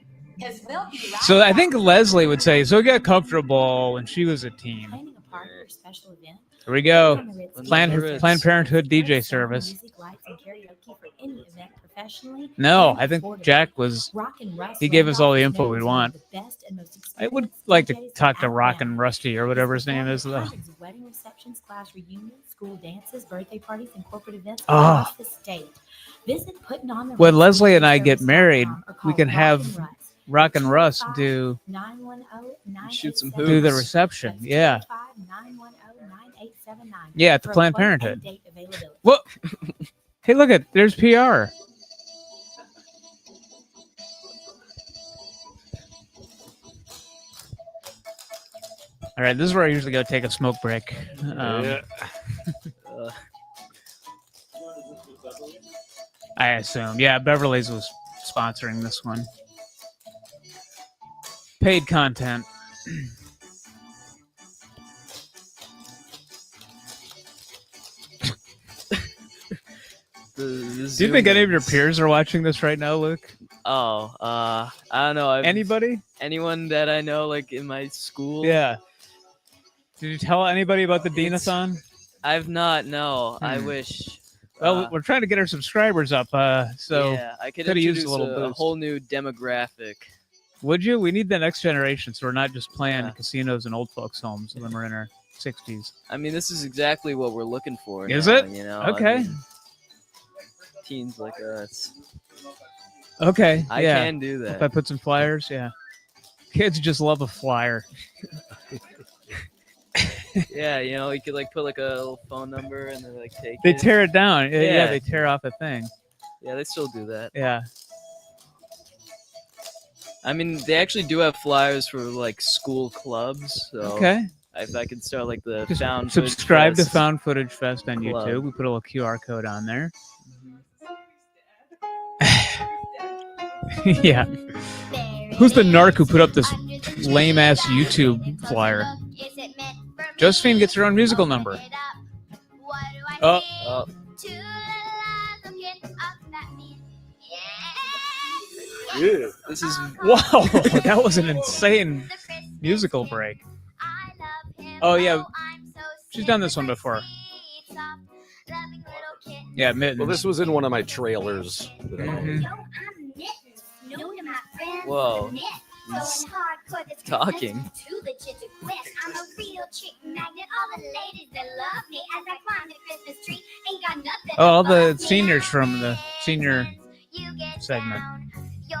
Is Milky So I think Leslie would say, so get comfortable when she was a teen. Planning a party or special event? Here we go. Planned Planned Parenthood DJ service. Music, lights, and karaoke for any event professionally. No, and I think affordably. Jack was, Rock and Russ he gave us all the Randolph info is we'd known want. as one of the best and most I would experienced like to DJs talk to out Rock there. and Rusty or whatever his name is, though. Projects, wedding receptions, class reunions, school dances, birthday parties, and corporate events Ah. across the state. Visit Putting on the when Russ Leslie and I TV get married, service.com or we call can have Rock and Russ do 910-987. Shoot some do the hoops. reception. Yeah. 910-9879 Yeah, at the for a Planned quote and Parenthood. date availability. What? Hey, look at there's PR. All right, this is where I usually go take a smoke break. Yeah. I assume. Yeah, Beverly's was sponsoring this one. Paid content. The Do you think any of your peers are watching this right now, Luke? Oh, I don't know. Anybody? Anyone that I know, like in my school? Yeah. Did you tell anybody about the Dean-A-Thon? I've not. No, I wish. Well, we're trying to get our subscribers up, so yeah, I could have introduce used a little boost. whole new demographic. Would you? We need the next generation, so we're not just playing casinos and old folks' homes when we're in our 60s. I mean, this is exactly what we're looking for. Is now, it? You know. Okay. I mean, teens like us. Okay. I yeah. can do that. If I put some flyers, yeah. Kids just love a flyer. Yeah, you know, you could like put like a little phone number and then like take They it. tear it down. Yeah, Yeah. they tear off a thing. Yeah, they still do that. Yeah. I mean, they actually do have flyers for like school clubs. So Okay. if I could start like the Just Found Footage subscribe to Fest Found Footage Fest on Club. YouTube. We put a little QR code on there. Yeah. Who's the narc who put up this lame ass YouTube flyer? Josephine gets her own musical number. Oh. Yeah. This is Wow, that was an insane musical break. Oh yeah, she's done this one before. Yeah, Mittens. Well, this was in one of my trailers. Whoa. He's talking. Oh, all the seniors from the senior segment. You're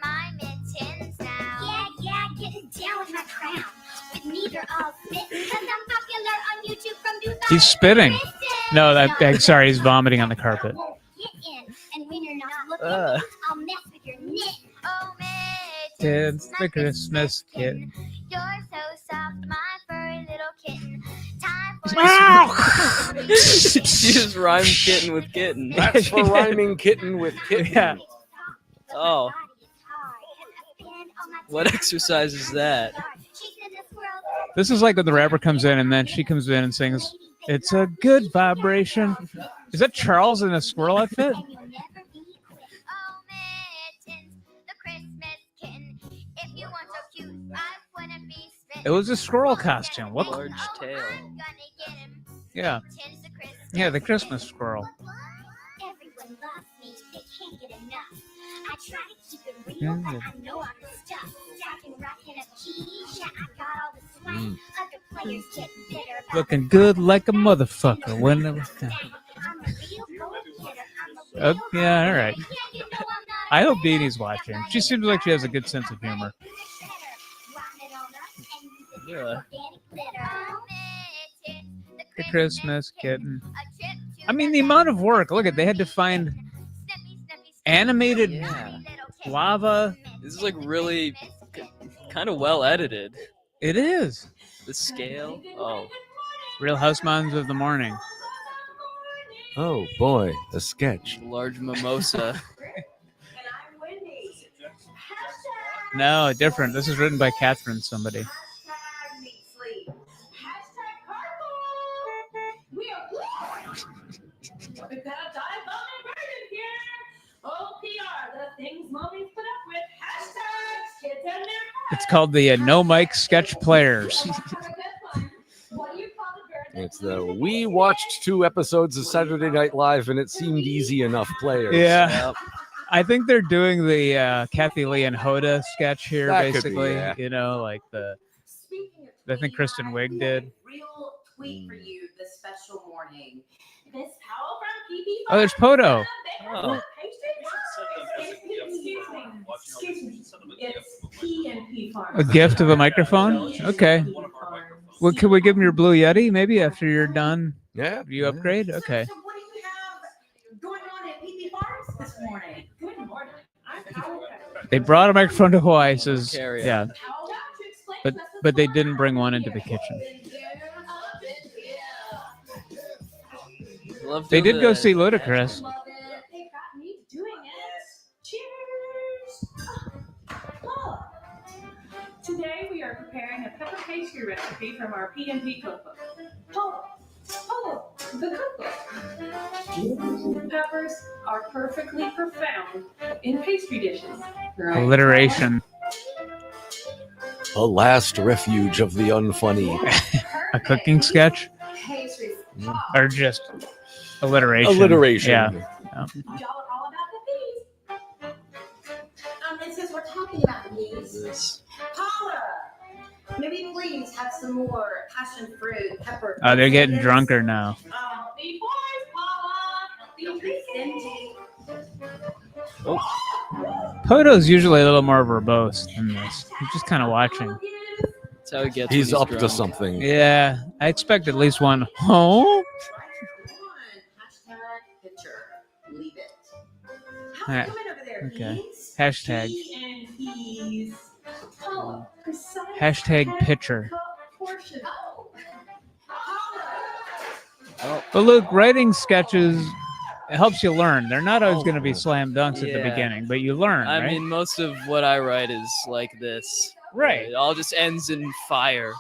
my mittens now. Yeah, getting down with my crown. With neither all smitten, cause I'm popular on YouTube from Dubai. He's spitting. No, sorry, he's vomiting on the carpet. And when you're not looking, I'll mess with your knit. Oh, It's the Christmas kid. you're so soft, my furry little kitten. Time for She just rhymed kitten with kitten. That's for rhyming kitten with kitten. Yeah. Oh. What exercise is that? This is like when the rapper comes in and then she comes in and sings, "It's a good vibration." Is that Charles in a squirrel outfit? It was a squirrel costume. What? Large tail. Yeah. Yeah, the Christmas squirrel. Everyone loves me, they can't get enough. I try to keep it real, but I know I'm the stuff. Stacking, rocking up keys, yeah, I got all the swag. Other players get bitter about Looking good like a motherfucker. When it was done. I'm a real go-getter, I'm a Oh, yeah, all right. I hope Beanie's watching. She seems like she has a good sense of humor. Yeah. The Christmas kitten. I mean, the amount of work. Look at, they had to find animated lava. This is like really kind of well edited. It is. The scale. Oh. Real House Moms of the Morning. Oh boy, a sketch. Large mimosa. No, different. This is written by Catherine somebody. It's called the No Mic Sketch Players. It's the we watched 2 episodes of Saturday Night Live and it seemed easy enough players. Yeah. I think they're doing the Kathy Lee and Hoda sketch here, That could be, basically. yeah. You know, like I think Kristen Wiig did. Real tweet for you this special morning. Miss Powell from PP. Oh, there's Poto. Oh. Excuse me. It's P&P Farms. A gift of a microphone? Okay. Well, can we give him your Blue Yeti maybe after you're done? Yeah. You upgrade? Okay. So what do you have going on at PP Farms this morning? Good morning. I'm Powell. They brought a microphone to Hawaii. Says, Carry yeah. But they didn't bring one into the kitchen. Love They doing did go the- see Ludacris. They've got me doing it. Cheers. Oh. Today we are preparing a pepper pastry recipe from our P&P cookbook. The cookbook. Peppers are perfectly profound in pastry dishes. Right? Alliteration. A last refuge of the unfunny. A cooking sketch? Pastries. Or just alliteration? Alliteration. Yeah. Y'all are all about the bees. And since we're talking about bees, Paula, maybe please have some more passion fruit pepper. Oh, they're getting drunker now. The boys, Paula. Poto's usually a little more verbose than this. I'm just kind of watching. That's how he gets. He's when up to drunk. something. Yeah, I expect at least one. Oh. Leave it. Yeah. Okay. Hashtag. Hashtag picture. But look, writing sketches it helps you learn. They're not always going to be slam dunks at the Yeah. beginning, but you learn. I right? mean, most of what I write is like this. Right. It all just ends in fire.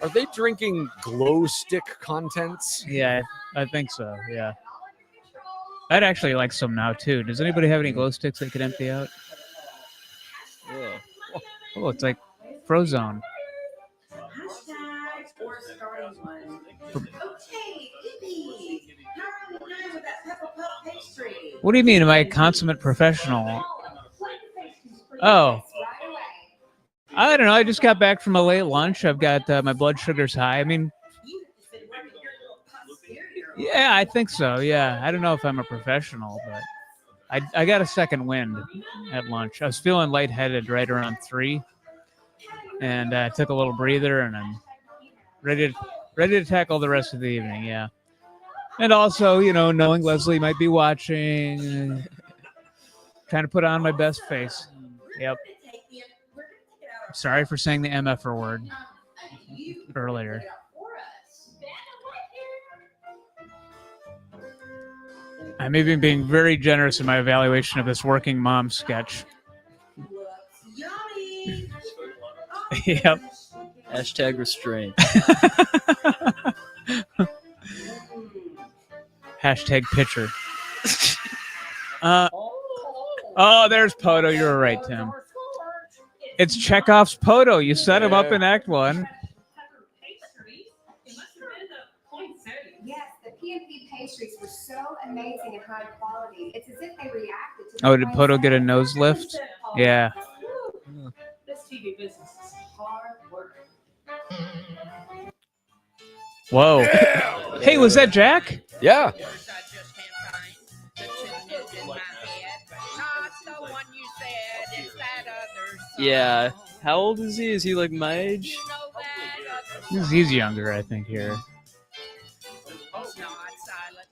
Are they drinking glow stick contents? Yeah, I think so. Yeah. I'd actually like some now too. Does anybody have any glow sticks they could empty out? Yeah. Oh, it's like Frozone. Hashtag or starting one. Okay, Pippi. How are you doing with that pepper pot pastry? What do you mean? Am I a consummate professional? Oh. I don't know. I just got back from a late lunch. I've got my blood sugar's high. I mean, yeah, I think so. Yeah. I don't know if I'm a professional, but I got a second wind at lunch. I was feeling lightheaded right around 3. And I took a little breather, and I'm ready to tackle the rest of the evening. Yeah. And also, you know, knowing Leslie might be watching, trying to put on my best face. Yep. Sorry for saying the MFR word earlier. I'm even being very generous in my evaluation of this working mom sketch. Yep. Hashtag restraint. Hashtag picture. Oh, there's Poto. You're right, Tim. It's Chekhov's Poto. You set him up in Act 1. Yes, the P&P pastries were so amazing and high quality. It's as if they reacted to. Oh, did Poto get a nose lift? Yeah. This TV business is hard work. Whoa. Hey, was that Jack? Yeah. Yeah. How old is he? Is he like my age? He's younger, I think, here.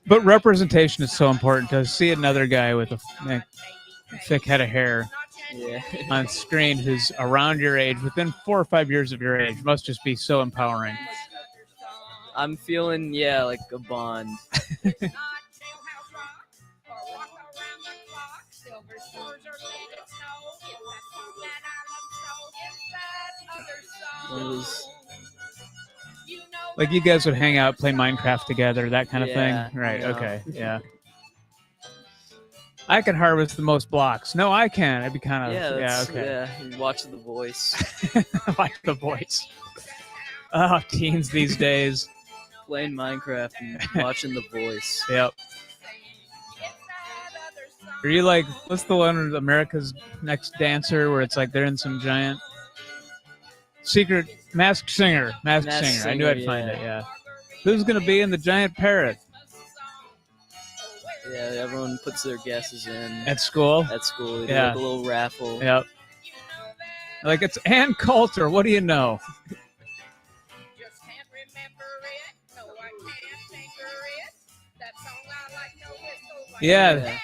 But representation is so important. To see another guy with a thick head of hair on screen who's around your age, within 4 or 5 years of your age, must just be so empowering. I'm feeling, like a bond. Like you guys would hang out, play Minecraft together, that kind of Yeah, thing? Right, yeah. okay, yeah. I can harvest the most blocks. No, I can. I'd be kind of, okay. Yeah, watch The Voice. Watch The Voice. Oh, teens these days. Playing Minecraft and watching The Voice. Yep. Are you like, what's the one with America's Next Dancer where it's like they're in some giant secret Masked Singer? Masked Singer. I knew I'd find it, yeah. Who's going to be in the giant parrot? Yeah, everyone puts their guesses in. At school? At school. They do Yeah. like a little raffle. Yep. Like it's Ann Coulter. What do you know? Yeah.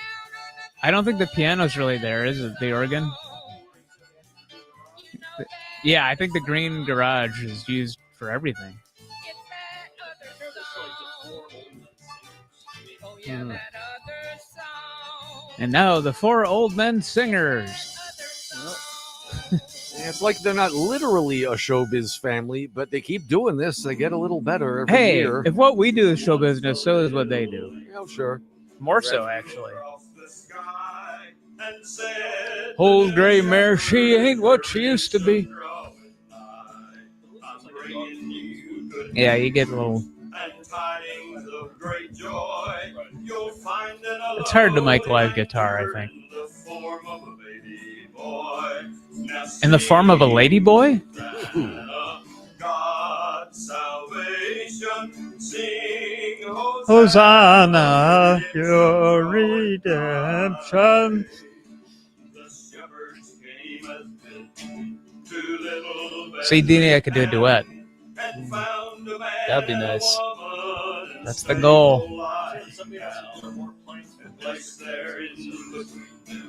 I don't think the piano's really there, is it? The organ? Yeah, I think the green garage is used for everything. Mm. And now the four old men singers. It's like they're not literally a showbiz family, but they keep doing this. They get a little better every Hey, year. if what we do is show business, so is what they do. Yeah, sure. More so, actually. Old gray mare, she ain't what she used to be. Yeah, you get a little... It's hard to make live guitar, I think. In the form of a lady boy? Hosanna, your redemption. See, Dean, I could do a duet. That'd be nice. That's the goal.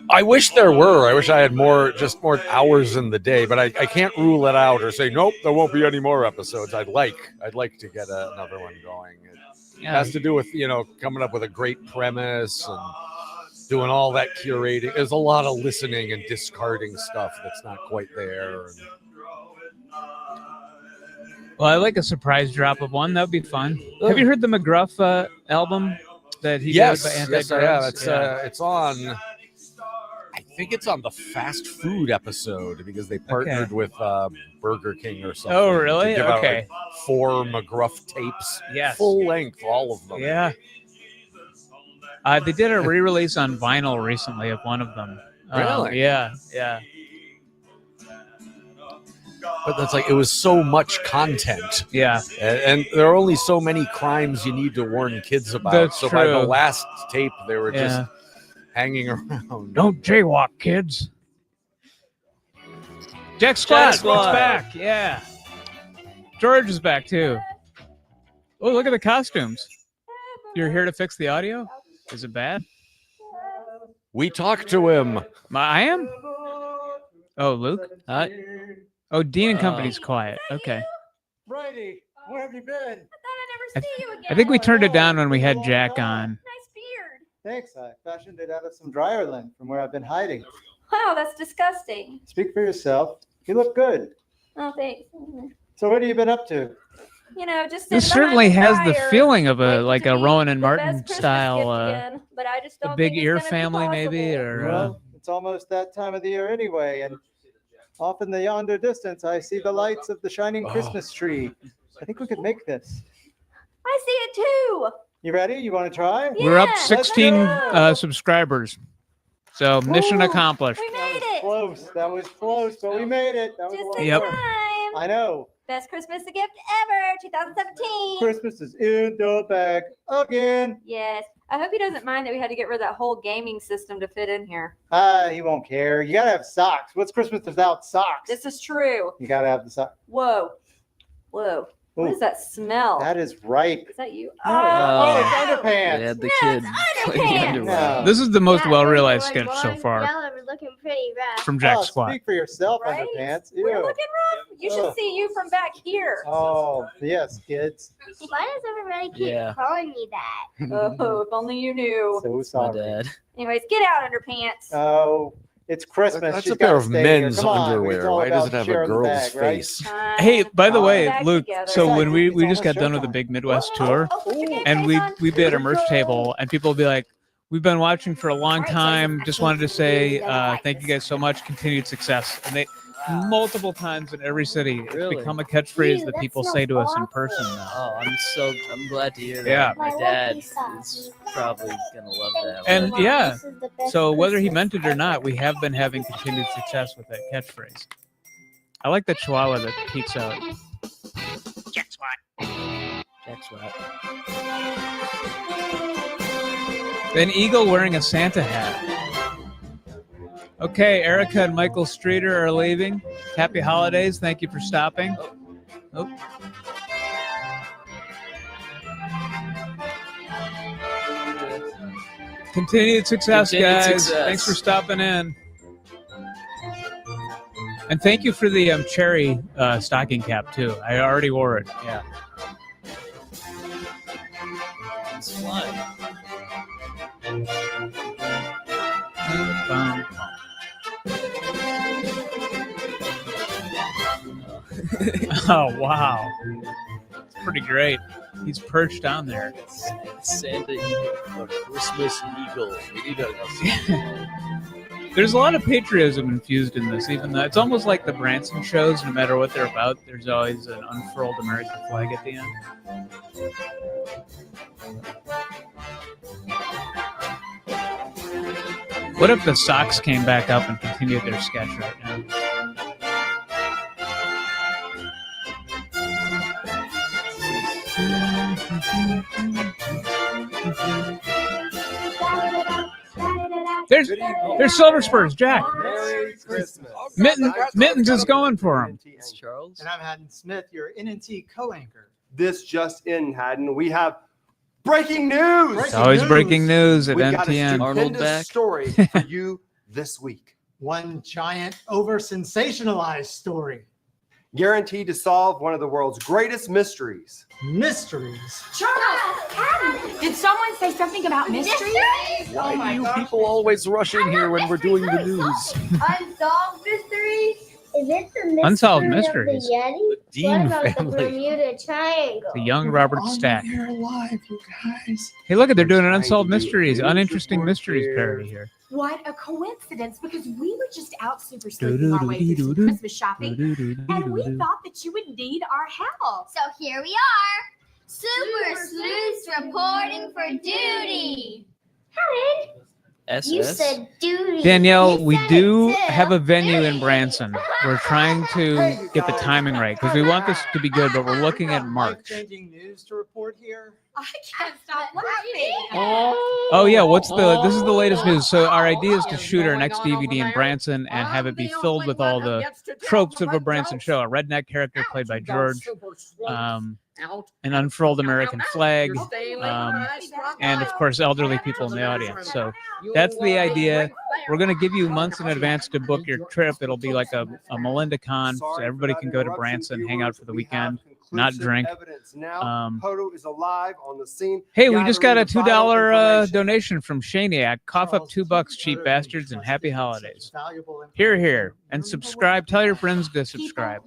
I wish there were. I wish I had more hours in the day, but I can't rule it out or say nope, there won't be any more episodes. I'd like to get another one going. It has to do with coming up with a great premise and doing all that curating. There's a lot of listening and discarding stuff that's not quite there. Well, I like a surprise drop of one. That would be fun. Have you heard the McGruff album that he did by Anti-Drugs? Yes, I have. It's on. I think it's on the fast food episode because they partnered with Burger King or something. Oh, really? To give out, Okay. 4 McGruff tapes. Yes. Full length, all of them. Yeah. They did a re-release on vinyl recently of one of them. Really? Yeah. But that's like, it was so much content. Yeah. And there are only so many crimes you need to warn kids about. That's so by the true. last tape, they were just hanging around. Don't jaywalk, kids. Jack Squad, what's back? Yeah. George is back, too. Oh, look at the costumes. You're here to fix the audio? Is it bad? We talked to him. I am? Oh, Luke? Oh, Dean and Company's quiet. Okay. Brady, where have you been? I think we turned it down when we had Jack on. Thanks. I fashioned it out of some dryer lint from where I've been hiding. Wow, that's disgusting. Speak for yourself. You look good. Oh, thanks. So what have you been up to? You know, just This sitting certainly behind has the the dryer, feeling of a Rowan and the best Martin Christmas style, gift again, but I just the don't Big think it's Ear gonna be family, maybe, or Well, it's almost that time of the year anyway, and off in the yonder distance, I see the lights of the shining Christmas tree. I think we could make this. I see it too. You ready? You want to try? we're up 16 subscribers. So mission accomplished. We made it. Close. That was close, but we made it. That was Just a in Yep. time. I know. Best Christmas gift ever, 2017. Christmas is in the bag again. Yes. I hope he doesn't mind that we had to get rid of that whole gaming system to fit in here. He won't care. You gotta have socks. What's Christmas without socks? This is true. You gotta have the socks. Whoa. Whoa. What Ooh. does that smell? That is ripe. Is that you? Oh, it's underpants. They had the kid playing the underwear. This is the most well-realized sketch so far Y'all are looking pretty rough. from Jack Oh, Squad. Speak for yourself, Right? underpants. We're Ew. looking rough. You should Ugh. see you from back here. Oh, yes, kids. Why does everybody keep Yeah. calling me that? Oh, if only you knew. So My sorry. dad. Anyways, get out, underpants. Oh, it's Christmas. That's She's a pair gotta of stay here. men's Come on, underwear. it's all Why does it about have a sharing the girl's bag, right? face? Hey, by the All way, back Luke, together. so when we It's just got almost done with the showtime. Big Midwest tour, Put your game and face on. we'd be at a merch table, and people would be like, we've been watching for a long time, just wanted to say thank you guys so much, continued success. And multiple times in every city. It's Really? become a catchphrase Ew, that that people smells say to us in awful. person now. Oh, I'm glad to hear that. Yeah. My dad is probably gonna love that. And Mom, yeah, this is the best so whether he Christmas meant it or ever. not, we have been having continued success with that catchphrase. I like the chihuahua that peeks out. Jack Swat. An eagle wearing a Santa hat. Okay, Erica and Michael Streeter are leaving. Happy holidays. Thank you for stopping. Oh. Continued success, Continued guys. success. Thanks for stopping in. And thank you for the cherry stocking cap, too. I already wore it. Yeah. It's flying. Oh, wow. It's pretty great. He's perched on there. Santa Eagle, Christmas Eagle. There's a lot of patriotism infused in this, even though it's almost like the Branson shows. No matter what they're about, there's always an unfurled American flag at the end. What if the Sox came back up and continued their sketch right now? There's Silver Spurs, Jack. Merry Christmas. Mittens is going for him. It's Charles. And I'm Haddon Smith, your NNT co-anchor. This just in, Haddon. We have breaking news. It's always breaking news at We got a NTN. stupendous story for you this week. One giant, over-sensationalized story. Guaranteed to solve one of the world's greatest mysteries. Mysteries? Charles, did someone say something about mystery? Why do you people always rush in here when we're doing the news? Unsolved mysteries? Is it the mystery Unsolved of mysteries. the Yeti? The Dean what about family. the Bermuda Triangle? The young Robert Stack. You're alive, you guys. Hey, look, they're doing an Unsolved Mysteries, Uninteresting Mysteries parody here. What a coincidence, because we were just out super sleeping our way through some Christmas shopping, and we thought that you would need our help. So here we are, Super Sleuths reporting for duty. Helen, you said duty. Danielle, we do have a venue in Branson. We're trying to get the timing right because we want this to be good, but we're looking at March. Changing news to report here. I can't stop laughing. Oh yeah, this is the latest news. So our idea is to shoot our next DVD in Branson and have it be filled with all the tropes of a Branson show. A redneck character played by George, an unfurled American flag, and of course elderly people in the audience. So that's the idea. We're going to give you months in advance to book your trip. It'll be like a Melinda Con, so everybody can go to Branson, hang out for the weekend, not drink. Poto is alive on the scene. Hey, we just got a $2 donation from Shaniac. Cough up $2, cheap bastards, and happy holidays. Here, here, and subscribe. Tell your friends to subscribe.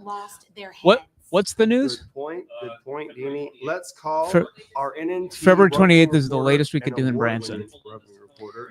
What's the news? Good point, Deanie. Let's call our NNT. February 28th is the latest we could do in Branson.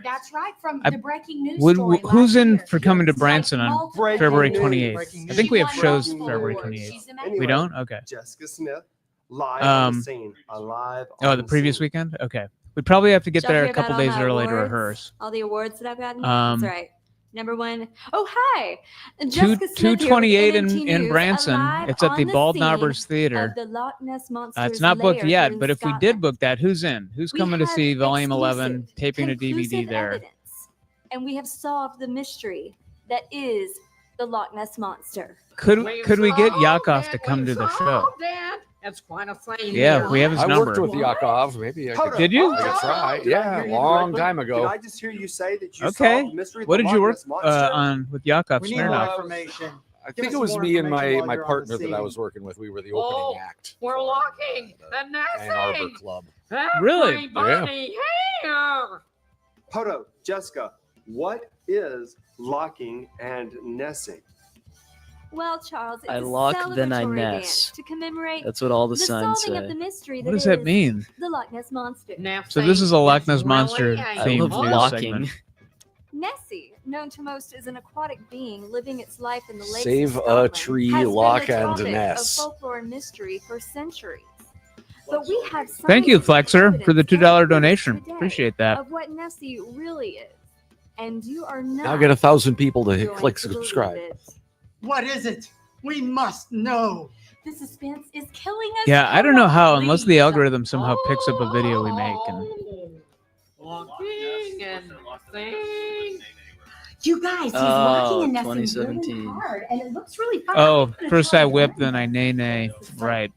That's right, from I- the breaking news story. Who's in for coming to Branson on February 28th? I think we have shows February 28th. We don't? Okay. Jessica Smith, live on the Um, scene. Alive on Oh, the previous weekend? Okay. We probably have to get Did y'all there a hear about couple all days my early to awards? rehearse. All the awards that I've gotten. Um, That's right. Number one. Oh, hi. Two- Jessica Smith here with 228 in NNT Branson. News, It's at the alive Bald on Knobbers scene Theater. of the Loch Ness Monster's It's not booked lair yet, here in but if we Scotland. did book that, who's in? Who's We coming to have see Volume 11, exclusive, taping a DVD conclusive there? evidence, and we have solved the mystery that is the Loch Ness Monster. Could we get Yakov to come to the show? Dad, that's quite a thing. Yeah, we have his number. I worked with Yakov. Maybe I could. Did you? I could try. Did I Yeah, hear you long correctly? time ago. Did I just hear you say that you Okay. solved the mystery of What the did you Loch work Ness Monster? on with Yakov We need more Smirnoff? information. I Give think us it was more me and information my while you're on partner the that I scene. was working with. We were the opening act. We're locking the Ann Arbor nesting. Club. Really? Everybody here. Poto, Jessica, what is locking and nessing? Well, Charles, it's I a lock, then I celebratory ness. dance to commemorate That's what all the the signs solving say. of the mystery What does that is mean? The Loch Ness Monster. So this is a Loch Ness Monster I themed love news locking. segment. Nessie, known to most as an aquatic being living its life in the lakes Save of a Scotland, tree, has been lock the and topic nest. of folklore and mystery for centuries. But we have Thank you, scientific Flexer, for the evidence $2 donation. today Appreciate that. of what Nessie really is. And you are not Now get 1,000 people to going click to believe subscribe. it. What is it? We must know. The suspense is killing us. Yeah, I don't know how, unless the algorithm somehow picks up a video we make. And Walking and sing. You guys, he's Oh, walking and nesting 2017. really hard, and it looks really fun. oh, first I whip, then I nay. Right.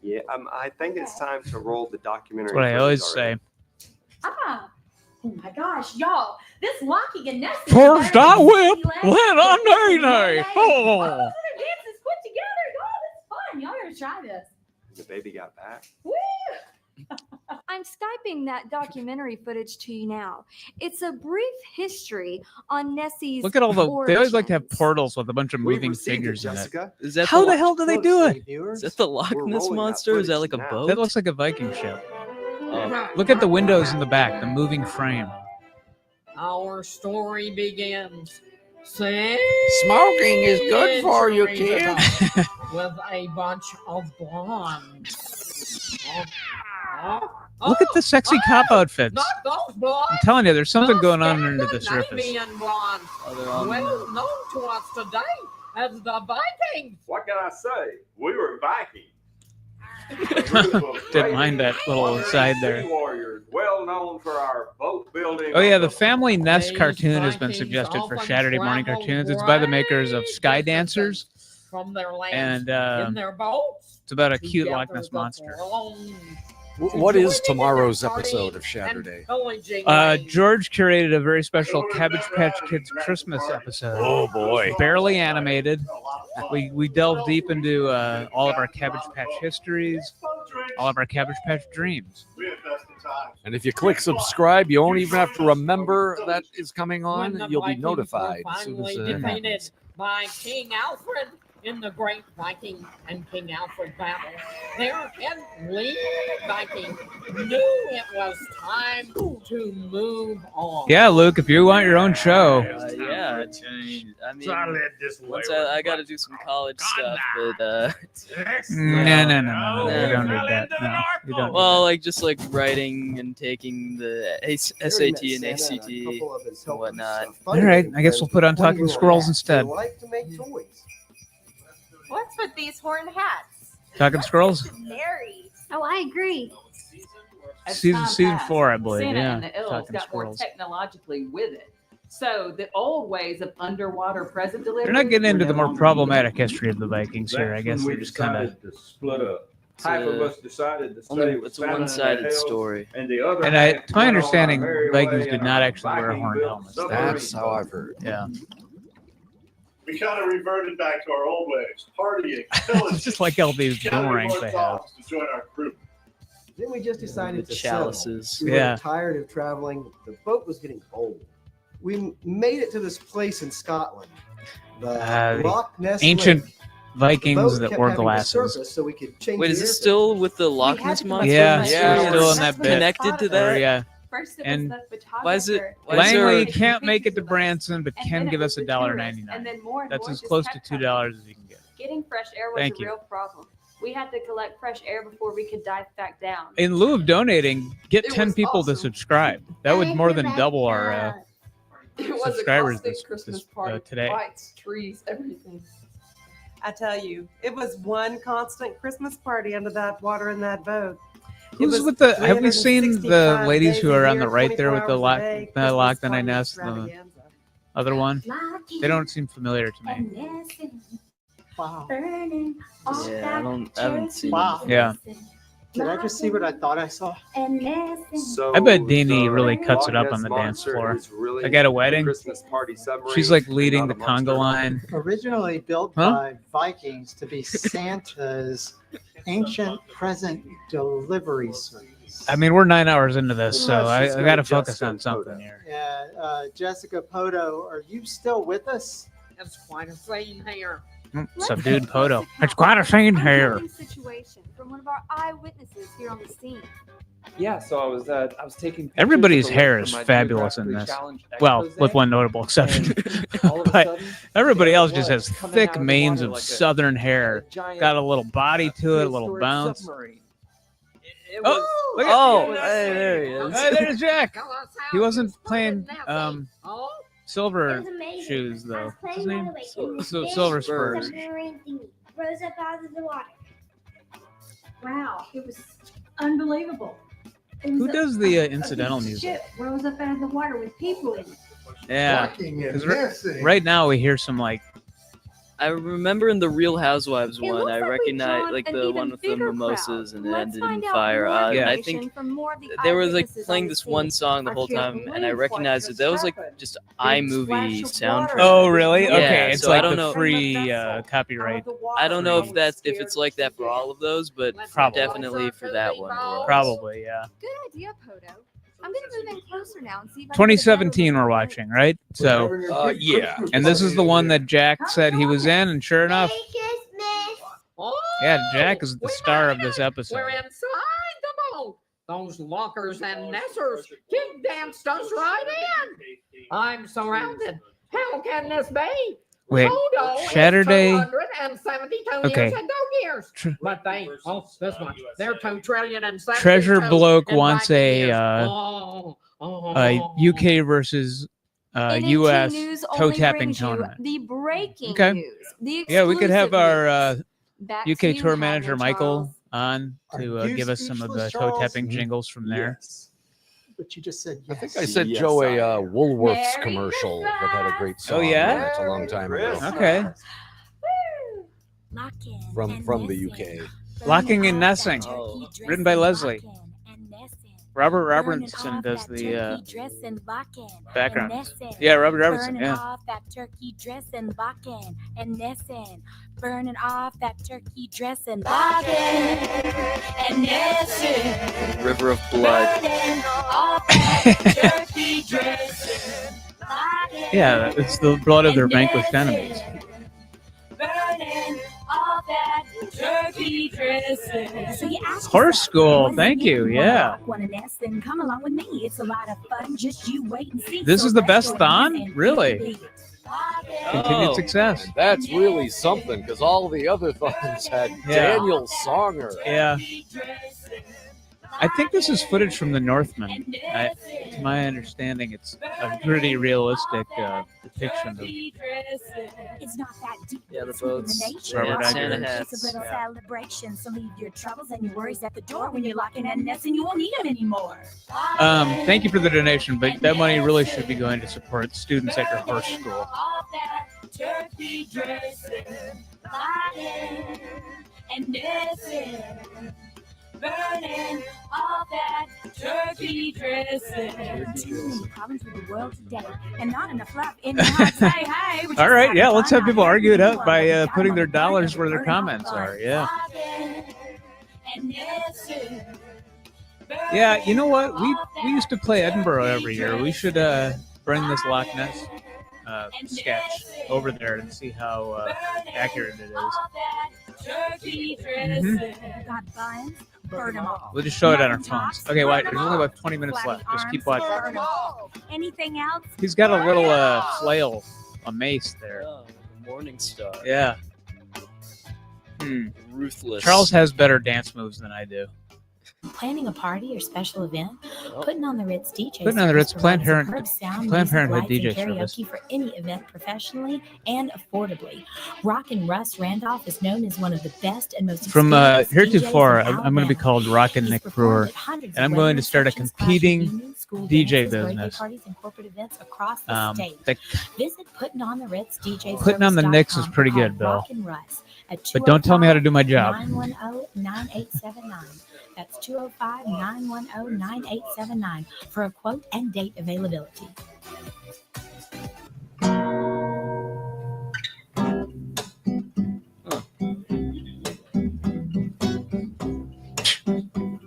Yeah, I think it's time to roll the documentary. That's what I footage always already. say. Ah, oh my gosh, y'all, this walking and nesting. First I whip, then I nay. nay. Oh, Oh. those are dances put together. Y'all, that's fun. Y'all gotta try this. The baby got back. Woo! I'm Skyping that documentary footage to you now. It's a brief history on Nessie's Look at all the. They always like to have origins. portals with a bunch of We've moving received it, figures in it. Jessica. Is that How the the hell do they do it? Is that the Loch We're Ness rolling that monster? Is that like footage a now. boat? That looks like a Viking ship. Oh. Look at the windows in the back, the moving frame. Our story begins. Sing Smoking is good for you, kid. with a bunch of blondes. Look at the sexy cop outfits. Not those blondes. I'm telling you, there's something going on under the surface. Namibian blondes. Oh, they're on Well known to us today as the Vikings. What can I say? We were Vikings. Didn't mind that little aside there. Warriors, well known for our boat building. Oh yeah, the Family Nest These cartoon has been Vikings suggested for often Saturday morning traveled cartoons. It's by the makers of great Sky Dancers, from their land and in their boats. it's about a cute Loch together Ness the monster. throne. What is tomorrow's episode of Saturday? George curated a very special Cabbage Patch Kids Christmas episode. Oh, boy. Barely animated. We delve deep into all of our Cabbage Patch histories, all of our Cabbage Patch dreams. And if you click subscribe, you won't even have to remember that is coming on. You'll be notified as soon as Finally it defeated happens. by King Alfred in the Great Viking and King Alfred battle. Their head lead Viking knew it was time to move on. Yeah, Luke, if you want your own show, yeah, I mean, once I got to do some college stuff, but no, you don't need that. No, you don't. well, like just like writing and taking the SAT and ACT and whatnot. All right, I guess we'll put on Talking Squirrels instead. like to make toys. What's with these horned hats? Talking Squirrels, Mary. Oh, I agree. season 4, I believe. Santa Yeah, and the elves Talking got more Squirrels. technologically with it. So the old ways of underwater present delivery. They're not getting into the more problematic history of the Vikings here. I guess they just kind of. to split up. Half of us decided to stay with It's a Santa and the one-sided elves, story. and the other And half to my went on understanding, our merry Vikings way did in not our actually wear horned Viking-built helmets. submarine That's how I've heard. Yeah, We kind of reverted back to our old ways, partying, pillaging, just like all these gathering boomerangs more they have. dogs to join our group. Then we just decided With to chalices. settle. We Yeah. were tired of traveling. The boat was getting old. We made it to this place in Scotland, the Loch Ness Ancient Lake. Vikings The boat that kept wore having to glasses. surface so we could change Wait, the is it air still with the Loch had Ness to monster? Yeah, mystery? still in that bit. Connected to that? Or, yeah. First it And was the photographer. Why is it? Langley can't make it to Branson, but And can then it give was us the tourists, $1.99. and then more and That's more as just close to kept $2 as you can get. Getting fresh air was Thank a you. real problem. We had to collect fresh air before we could dive back down. In lieu of donating, get It 10 was people to awesome. subscribe. That would more than double our It was subscribers a constant Christmas party. today. Lights, trees, everything. I tell you, it was one constant Christmas party under that water in that boat. It Who's was with the? Have we seen the 365 ladies who days a are on year, the right there with the 24 hours a day, Christmas lock the party nest? The extravaganza. other one? They don't seem familiar to me. Wow. Yeah, I haven't seen. Wow. Yeah. Did I just see what I thought I saw? So I bet Dean-A the really cuts it Loch up on Ness the dance monster floor. is really Like at a a wedding, Christmas party submarine she's like and leading not the a monster. conga line. Originally built Huh? by Vikings to be Santa's ancient present delivery service. I mean, we're 9 hours into this, so Let's I just go got to to focus Jessica on something here. Yeah, Jessica Poto, are you still with us? That's quite a scene here. Subdued photo. It's quite a scene here. Situation from one of our eyewitnesses here on the scene. Yeah, so I was taking. pictures Everybody's of the hair lake is for my fabulous in geographically this. challenged Well, expose. with one notable exception. All of a But sudden, everybody there else it just was, has coming thick out of the manes water of like a southern hair. giant, Got a little body to it, a little prehistoric bounce. submarine. Oh, look at Hey, there he is. Hey, there's Jack. He wasn't playing Silver Shoes though. What's his name? Silver Spurs. Submarine thingy rose up out of the water. Wow, it was unbelievable. It was Who does the incidental music? Ship rose up out of the water with people in it. Yeah, Walking and 'cause missing. right now we hear some like. I remember in the Real Housewives It one, looks I like we recognized drawn like an the even one with the bigger mimosas and it Let's ended in find out fire. more And I information think from more of the there was like eyewitnesses playing on the this scene. one song the whole time, and I recognized it. That was like just iMovie soundtrack. Oh, really? Yeah, Okay, it's so I like don't the know. free copyright. I don't know if it's like that for all of those, but Probably. definitely for that one. it was. Probably, yeah. Good idea, Poto. I'm gonna move in closer now and see if I can get a 2017 we're watching, right? So, yeah. And this is the one that Jack said he was in, and sure enough, yeah, Jack is the star of this episode. We're inside the boat. Those lockers and nesters kick danced us right in. I'm surrounded. How can this be? Wait, Toto is Saturday. 272 Okay. years ago years. But they, this much. They're 2 trillion and 72 Treasure Bloke in wants biking a years. UK versus NHT US News toe only tapping brings you tournament. the breaking Okay. news. The Yeah, we could have exclusive our news. Back to UK you, tour manager Hagler Michael Charles. on to Are you give us some of the speechless, toe Charles? tapping jingles from there. Yes. But you just said yes. I think I sent Joe a Woolworths commercial that had a great song. Oh, yeah? on it a long time ago. Okay. From the UK. Locking and Nessing, Oh. written by Leslie. Robert Robertson does the background. Yeah, Robert Robertson. Burning Yeah. off that turkey dressing, Bakken and Nessin. Burning off that turkey dressing, Bakken and Nessin. River of Blood. Burning off that turkey dressing, Bakken Yeah, it's the blood of their vanquished enemies. burning off that turkey dressing. So you ask Horse yourself, School, what's thank it mean? you. Wanna Yeah. rock, wanna nest, then come along with me. It's a lot of fun. Just you wait and see. This So is the let's best join Thon? hands and Really? beat it. Continued Oh, success. That's really something because all the other thons had Yeah. Daniel Songer. Yeah. I think this is footage from The Northman. To my understanding, it's a pretty realistic depiction of. It's not that deep. Yeah, the It's within boats. nature. Robert It's Eggers. Santa hats. a little Yeah. celebration. So leave your troubles and your worries at the door when you're locking and nesting. You won't need them anymore. Thank you for the donation, but that money really should be going to support students at your horse school. Off that turkey dressing, Bakken and Nessin. Burning off that turkey dressing. Too many problems with the world today, and not enough love in your heart. Hey, hey, All right, yeah, let's have people argue it out by putting their dollars where their comments are. Yeah. Yeah, you know what? We used to play Edinburgh every year. We should bring this Loch Ness sketch over there and see how accurate it is. Got buns? Burn them all. We'll just show it on our phones. Okay, wait. There's only about 20 minutes left. Just keep watching. Burn 'em all. Anything else? He's got a little flail, a mace there. Oh, the Morning Star. Yeah. Ruthless. Charles has better dance moves than I do. Planning a party or special event? Putting on the Ritz DJ. Putting on the Ritz service Planned provides Parenthood- superb sound, Planned music, Parenthood lights, and DJ karaoke service. for any event professionally and affordably. Rockin' Russ Randolph is known as one of the best and most From experienced heretofore, DJs in I'm going to be called Rockin' Nick Brewer, and I'm going to start a competing DJ business. Parties and corporate events across the state. Visit Putting on the Ritz DJ Putting on the Knicks is pretty good, Bill. But don't tell me how to do my job. 910-9879. That's 205-910-9879 for a quote and date availability.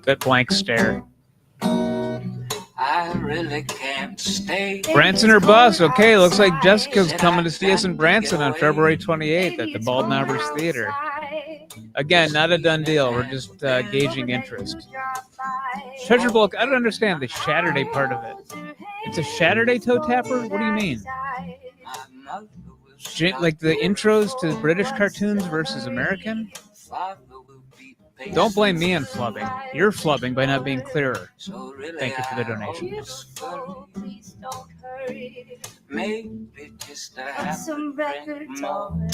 That blank stare. I I really can't stay. Branson or bus. Okay, looks like Jessica's coming to see us in Branson on February 28th at the Bald Knobbers Theater. Again, not a done deal. We're just gauging interest. Treasure Bulk, I don't understand the Saturday part of it. It's a Saturday toe tapper? What do you mean? Like the intros to British cartoons versus American? Don't blame me on flubbing. You're flubbing by not being clearer. Thank you for the donation. Maybe just to have some records on.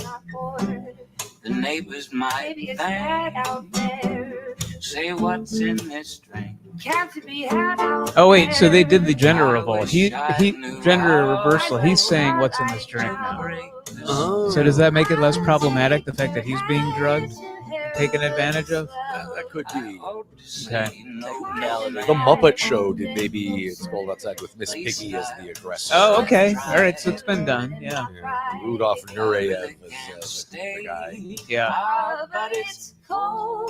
The neighbors might think, say what's in this drink. Oh wait, so they did the gender revolt. He gender reversal. He's saying what's in this drink now. Oh. So does that make it less problematic, the fact that he's being drugged, taken advantage of? That could be. Okay. The Muppet Show did maybe It's Cold Outside with Miss Piggy as the aggressor. Oh, okay. All right, so it's been done. Yeah. Rudolph Nureyev as the guy. Yeah.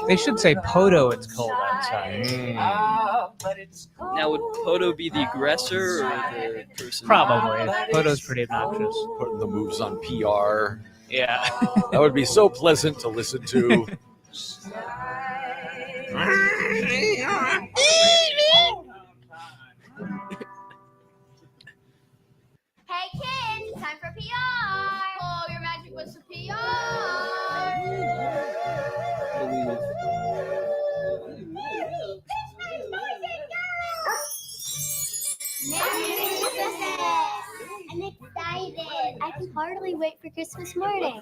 They should say Poto, it's cold outside. Now, would Poto be the aggressor or the person? Probably. Poto's pretty obnoxious. Putting the moves on PR. Yeah. That would be so pleasant to listen to. Hey kids, it's time for PR. Oh, your magic was for PR. Merry Christmas! I'm excited. I can hardly wait for Christmas morning.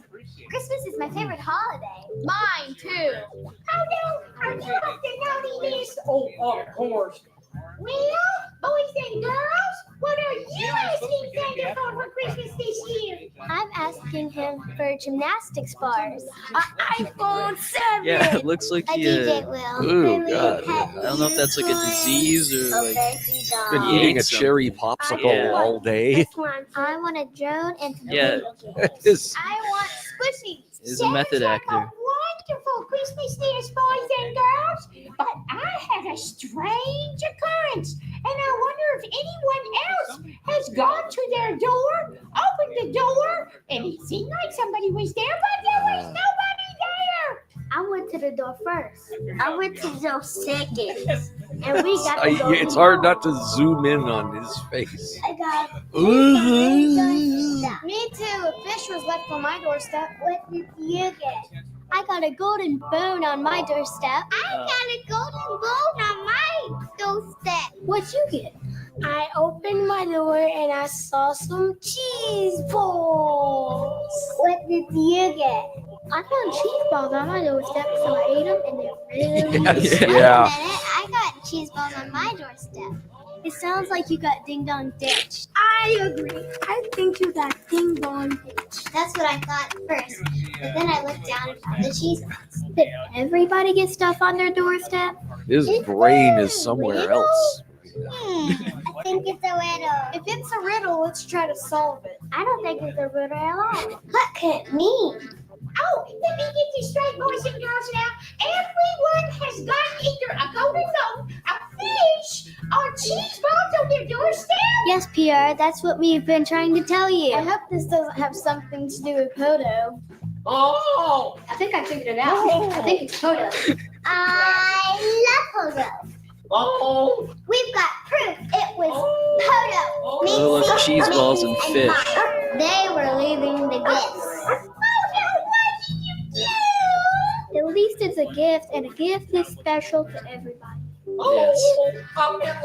Christmas is my favorite holiday. Mine too. Oh no, are you up to naughtiness? Oh, of course. Well, boys and girls, what are you asking Santa for Christmas this year? I'm asking him for gymnastics bars. An iPhone 7. Yeah, it looks like he. Ooh, God. I don't know if that's like a disease or like. Been eating a cherry popsicle all day. I want a drone and some Yeah. I want squishies. Is a method actor. Wonderful Christmas this, boys and girls, but I had a strange occurrence, and I wonder if anyone else has gone to their door, opened the door, and it seemed like somebody was there, but there was nobody there. I went to the door first. I went to the door second. And we got to go. It's hard not to zoom in on his face. I got Me too. A fish was left on my doorstep. What did you get? I got a golden bone on my doorstep. I got a golden bone on my doorstep. What'd you get? I opened my door and I saw some cheese balls. What did you get? I found cheese balls on my doorstep, so I ate them and they're really Yes, yeah. I got cheese balls on my doorstep. It sounds like you got ding-dong ditched. I agree. I think you got ding-dong ditched. That's what I thought at first. But then I looked down and found the cheese balls. Did everybody get stuff on their doorstep? His brain is somewhere else. I think it's a riddle. If it's a riddle, let's try to solve it. I don't think it's a riddle at all. What could it mean? Oh, let me get this straight, boys and girls now. Everyone has got either a golden bone, a fish, or cheese balls on their doorstep. Yes, Pierre, that's what we've been trying to tell you. I hope this doesn't have something to do with Poto. Oh! I think I figured it out. I think it's Poto. I love Poto. Oh! We've got proof it was Poto. Oh, look, cheese balls and fish. Mom. They were leaving the gifts. At least it's a gift, and a gift is special to everybody. Oh,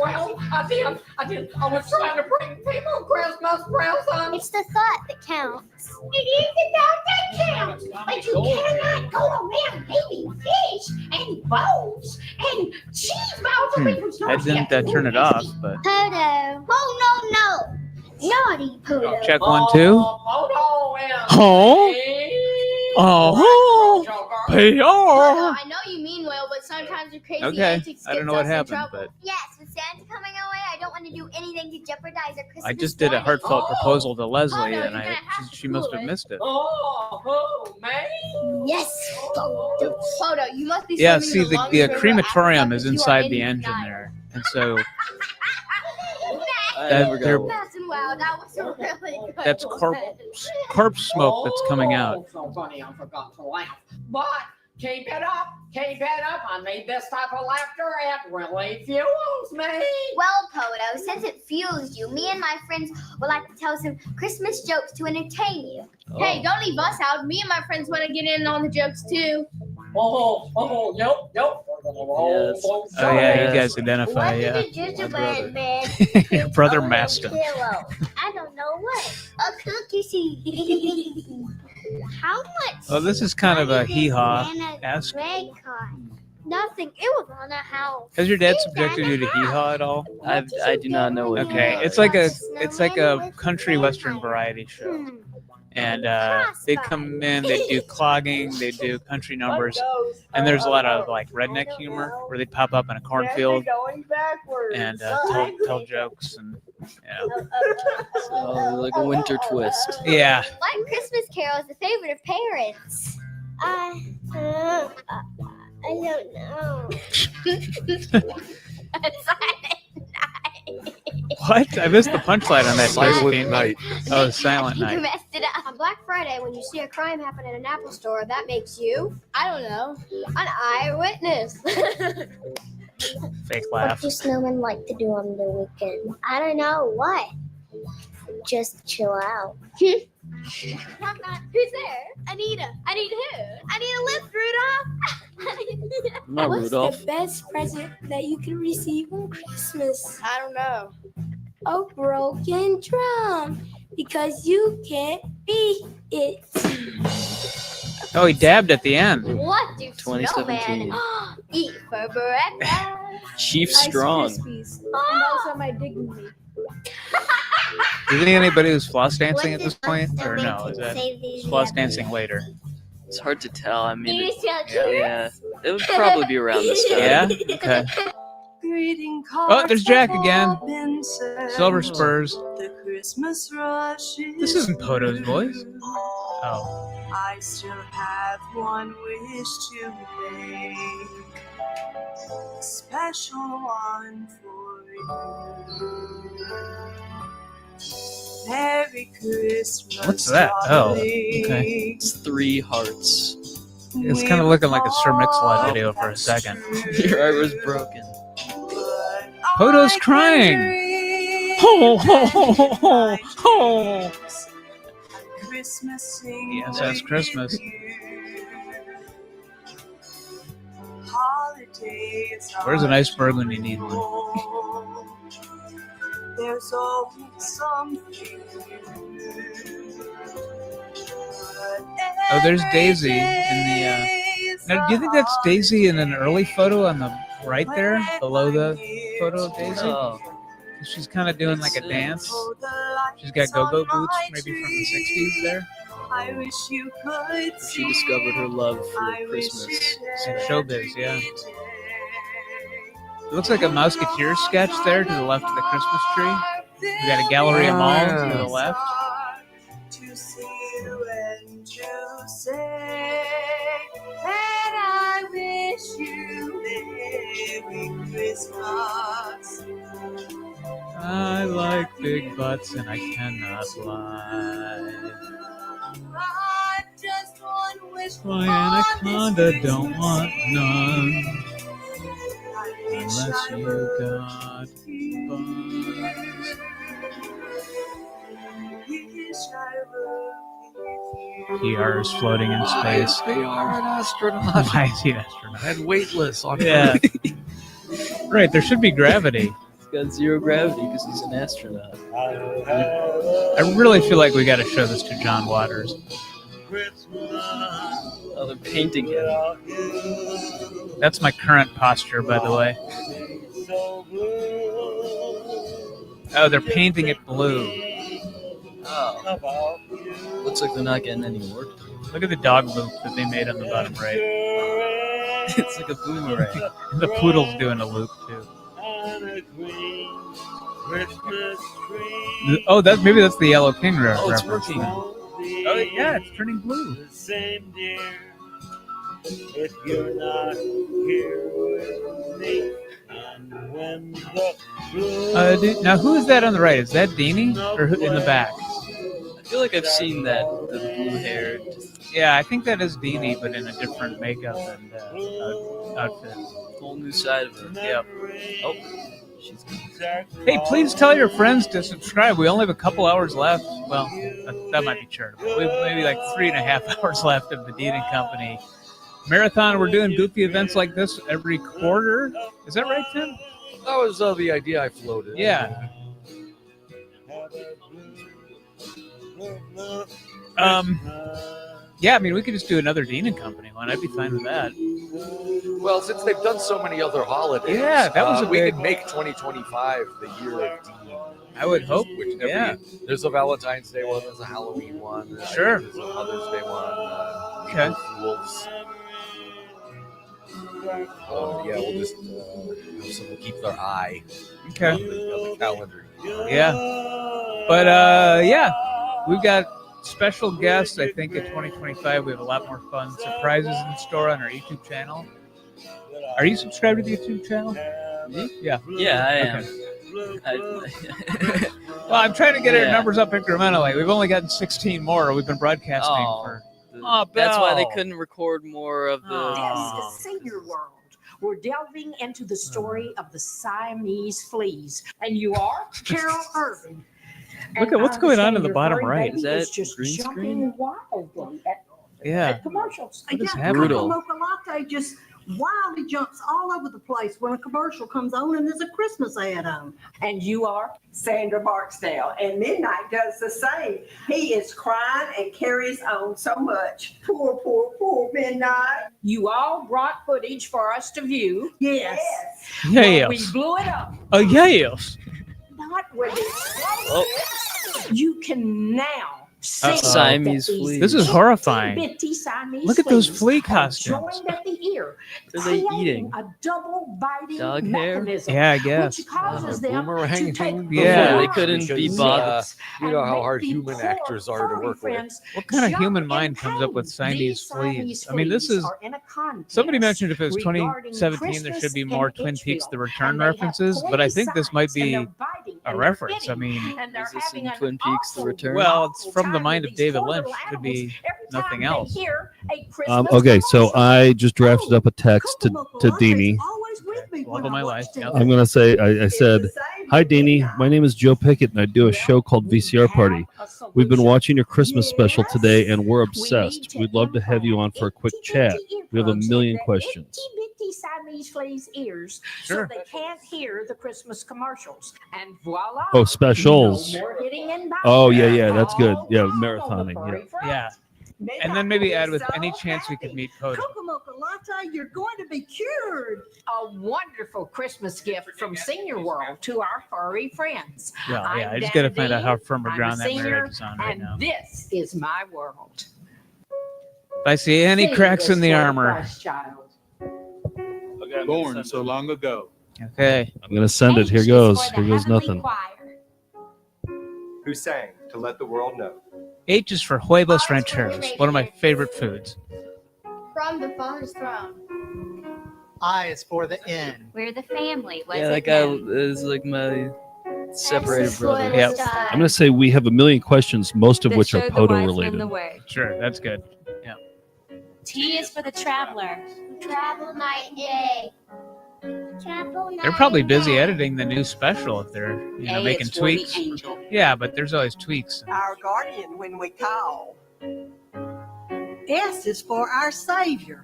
well, I did. I was trying to bring people Christmas presents. It's the thought that counts. It is the thought that counts. But you cannot go around leaving fish and bones and cheese balls on people's I doorsteps. didn't turn it off, but Poto. Oh, no. Naughty Poto. check 1, 2. Oh, Oh, PR. I know you mean well, but sometimes your crazy Okay, antics I don't gets know what us in happened, trouble. but Yes, with Santa coming away, I don't want to do anything to jeopardize our Christmas I just did a morning. heartfelt proposal to Leslie, no, and you're gonna have she must have missed it. Oh, man. Yes, Poto, you must be. Yeah, swimming see, in the long river crematorium Africa is because you are inside in the the engine night. there, and so Wow, that was a really good That's one. corpse smoke that's coming out. Oh, so funny, I forgot to laugh. But keep it up, keep it up. I need this type of laughter. It really fuels me. Well, Poto, since it fuels you, me and my friends would like to tell some Christmas jokes to entertain you. Oh. Hey, don't leave us out. Me and my friends want to get in on the jokes too. Yep. Oh yeah, you guys identify. What Yeah. did the gingerbread man Your brother Maston. pillow? I don't know what. A cookie seed. How much? Oh, this is kind of a hee-haw. Ask. Nothing. It was on a house. Has your dad subjected you to hee-haw at all? I do not know what. Okay, hee-haw it's is. like a country western variety show, and they come in, they do clogging, they do country numbers, and there's a lot of like redneck humor where they pop up in a cornfield and tell jokes and So, like a winter twist. yeah. What Christmas carol is the favorite of parents? I don't know. What? I missed the punchline on that. Silent Night. Oh, Silent You Night. messed it up. On Black Friday, when you see a crime happen at an Apple store, that makes you, I don't know, an eyewitness. Fake laugh. What do snowmen like to do on the weekend? I don't know. What? Just chill out. Who's there? Anita. Anita who? Anita lives, Rudolph. Not What's Rudolph. the best present that you can receive on Christmas? I don't know. A broken drum, because you can't beat it. Oh, he dabbed at the end. What do 2017. snowmen eat for breakfast? Chief Strong. Krispies, and also my dignity. Do you think anybody was floss dancing What at this does point, Buster or no? Lincoln Is that say these floss days? dancing later? It's hard to tell. I mean, You tell yeah, it would probably be around this time. Yeah. Okay. Greeting Oh, there's Jack again. have been sent. Silver spurs. The Christmas rush This isn't Poto's voice. Oh. I still have one wish to make, a special one for you. Merry Christmas. What's that? Oh, okay. It's 3 hearts. It's kind of looking like a Sir Mix-a-Lot video for a second. Your art was broken. Poto's crying. Ho ho ho ho ho ho. Christmas sing Yes, that's Christmas. holidays. Where's an iceberg when you need one? There's always something. Oh, there's Daisy in the. Now, do you think that's Daisy in an early photo on the right there, below the photo of Daisy? Oh, She's kind of doing like a dance. She's got go-go boots, maybe from the '60s there. I wish you could she discovered her love for Christmas. Some showbiz, yeah. It looks like a Musketeers sketch there to the left of the Christmas tree. We got a gallery of malls to the left. to see you and to say that I wish you Merry Christmas. I like big butts and I cannot lie. I just one wish My anaconda don't want none unless you got butts. PR is floating in space. They are an astronaut. Why is he an astronaut? And weightless on Yeah. Right, there should be gravity. He's got 0 gravity because he's an astronaut. I really feel like we got to show this to John Waters. Oh, they're painting him. That's my current posture, by the way. Oh, they're painting it blue. Oh. Looks like they're not getting any work. Look at the dog loop that they made on the bottom right. It's like a boomerang. The poodle's doing a loop too. Oh, maybe that's the Yellow King reference. Oh, it's working. Oh, yeah, it's turning blue. If you're not here with me, and when the Now, who is that on the right? Is that Deanie or who, in the back? I feel like I've seen that, the blue hair. Yeah, I think that is Deanie, but in a different makeup and outfit. Whole new side of her. Yeah. Oh, she's gone. Hey, please tell your friends to subscribe. We only have a couple hours left. Well, that might be charitable. We have maybe like 3.5 hours left of the Dean and Company Marathon. We're doing goofy events like this every quarter. Is that right, Tim? That was the idea I floated. Yeah. Yeah, I mean, we could just do another Dean and Company one. I'd be fine with that. Well, since they've done so many other holidays, yeah, that was we could make 2025 the year of Dean. I would hope. There's a Valentine's Day one, there's a Halloween one, sure. There's a Mother's Day one. Okay. Fools. Yeah, we'll just have someone keep their eye okay. on the calendar. Yeah. But yeah, we've got special guests. I think in 2025 we have a lot more fun surprises in store on our YouTube channel. Are you subscribed to the YouTube channel? Me? Yeah. Yeah, I am. Well, I'm trying to get our numbers up incrementally. We've only gotten 16 more. We've been broadcasting for. That's why they couldn't record more of the. This is Senior World. We're delving into the story of the Siamese fleas, and you are Carol Irvin. Look at what's going on in the bottom right. Is that just green screen? Wildly at commercials. What is Yeah, happening? Cocoa Mocha Latte just wildly jumps all over the place when a commercial comes on and there's a Christmas ad on. And you are Sandra Barksdale, and Midnight does the same. He is crying and carries on so much. Poor, poor, poor Midnight. You all brought footage for us to view. Yes. Yes. We blew it up. Yes. Not with it. You can now see Siamese that these fleas. This is horrifying. bitty Siamese Look at those fleas flea have costumes. joined at the ear, Are they creating eating? a double biting Dog hair? mechanism, Yeah, I guess. which causes them Boomerang to take thing? Yeah. They couldn't be bothered. You know how and hard make the human poor actors are to furry work with. friends What kind of jump human in mind comes up with pain. Siamese These fleas? Siamese I mean, this fleas is. are in a contest Somebody mentioned if it was regarding 2017, there should be more Christmas Twin in Peaks: The Itchville. Return And they have references, but I think this might coincides, and be they're biting, a and they're reference. I hitting, mean, and they're Is this having in an Twin Peaks: The awful Return? well, it's from the time mind with of these David poor Lynch. little Could be animals every nothing time they else. hear a Christmas Okay, so commercial. I just drafted up a text to Deanie. Always with me Love when of my I life. watch Yep. I'm going to say, I said, "Hi, Deanie. My name is Joe Pickett, and I do a show called VCR Party. We've been watching your Christmas special today, and we're obsessed. We'd love to have you on for a quick chat. We have a million questions." Itty Siamese fleas' ears, Sure. so they can't hear the Christmas commercials. And voila! Oh, specials. No more hitting and biting. Oh, yeah, that's good. All Yeah, on the marathoning. furry Yeah. friends. Yeah. Midnight And then maybe will add be with so any chance we could happy. meet Cody. Cocoa Mocha Latte, you're going to be cured. A wonderful Christmas gift from Senior World to our furry friends. Well, yeah, I'm I just got to Dean-A-Thon. find out how firm or I'm ground a that senior, marriage is on right and now. this is my world. If I see any cracks in the armor. Born so long ago. Okay. I'm going to send it. Here goes. Here goes nothing. Who sang to let the world know? H is for huevos rancheros, one of my favorite foods. From the Father's throne. I is for the end. We're the family. What's Yeah, that it guy then? is like my separated brother. Yep. I'm going to say we have a million questions, most of which are Poto related. Sure, that's good. Yeah. T is for the traveler. Travel night and day. Travel night They're probably and busy day. editing the new special if they're A making is for the tweaks. angel. Yeah, but there's always tweaks. Our guardian when we call. S is for our Savior.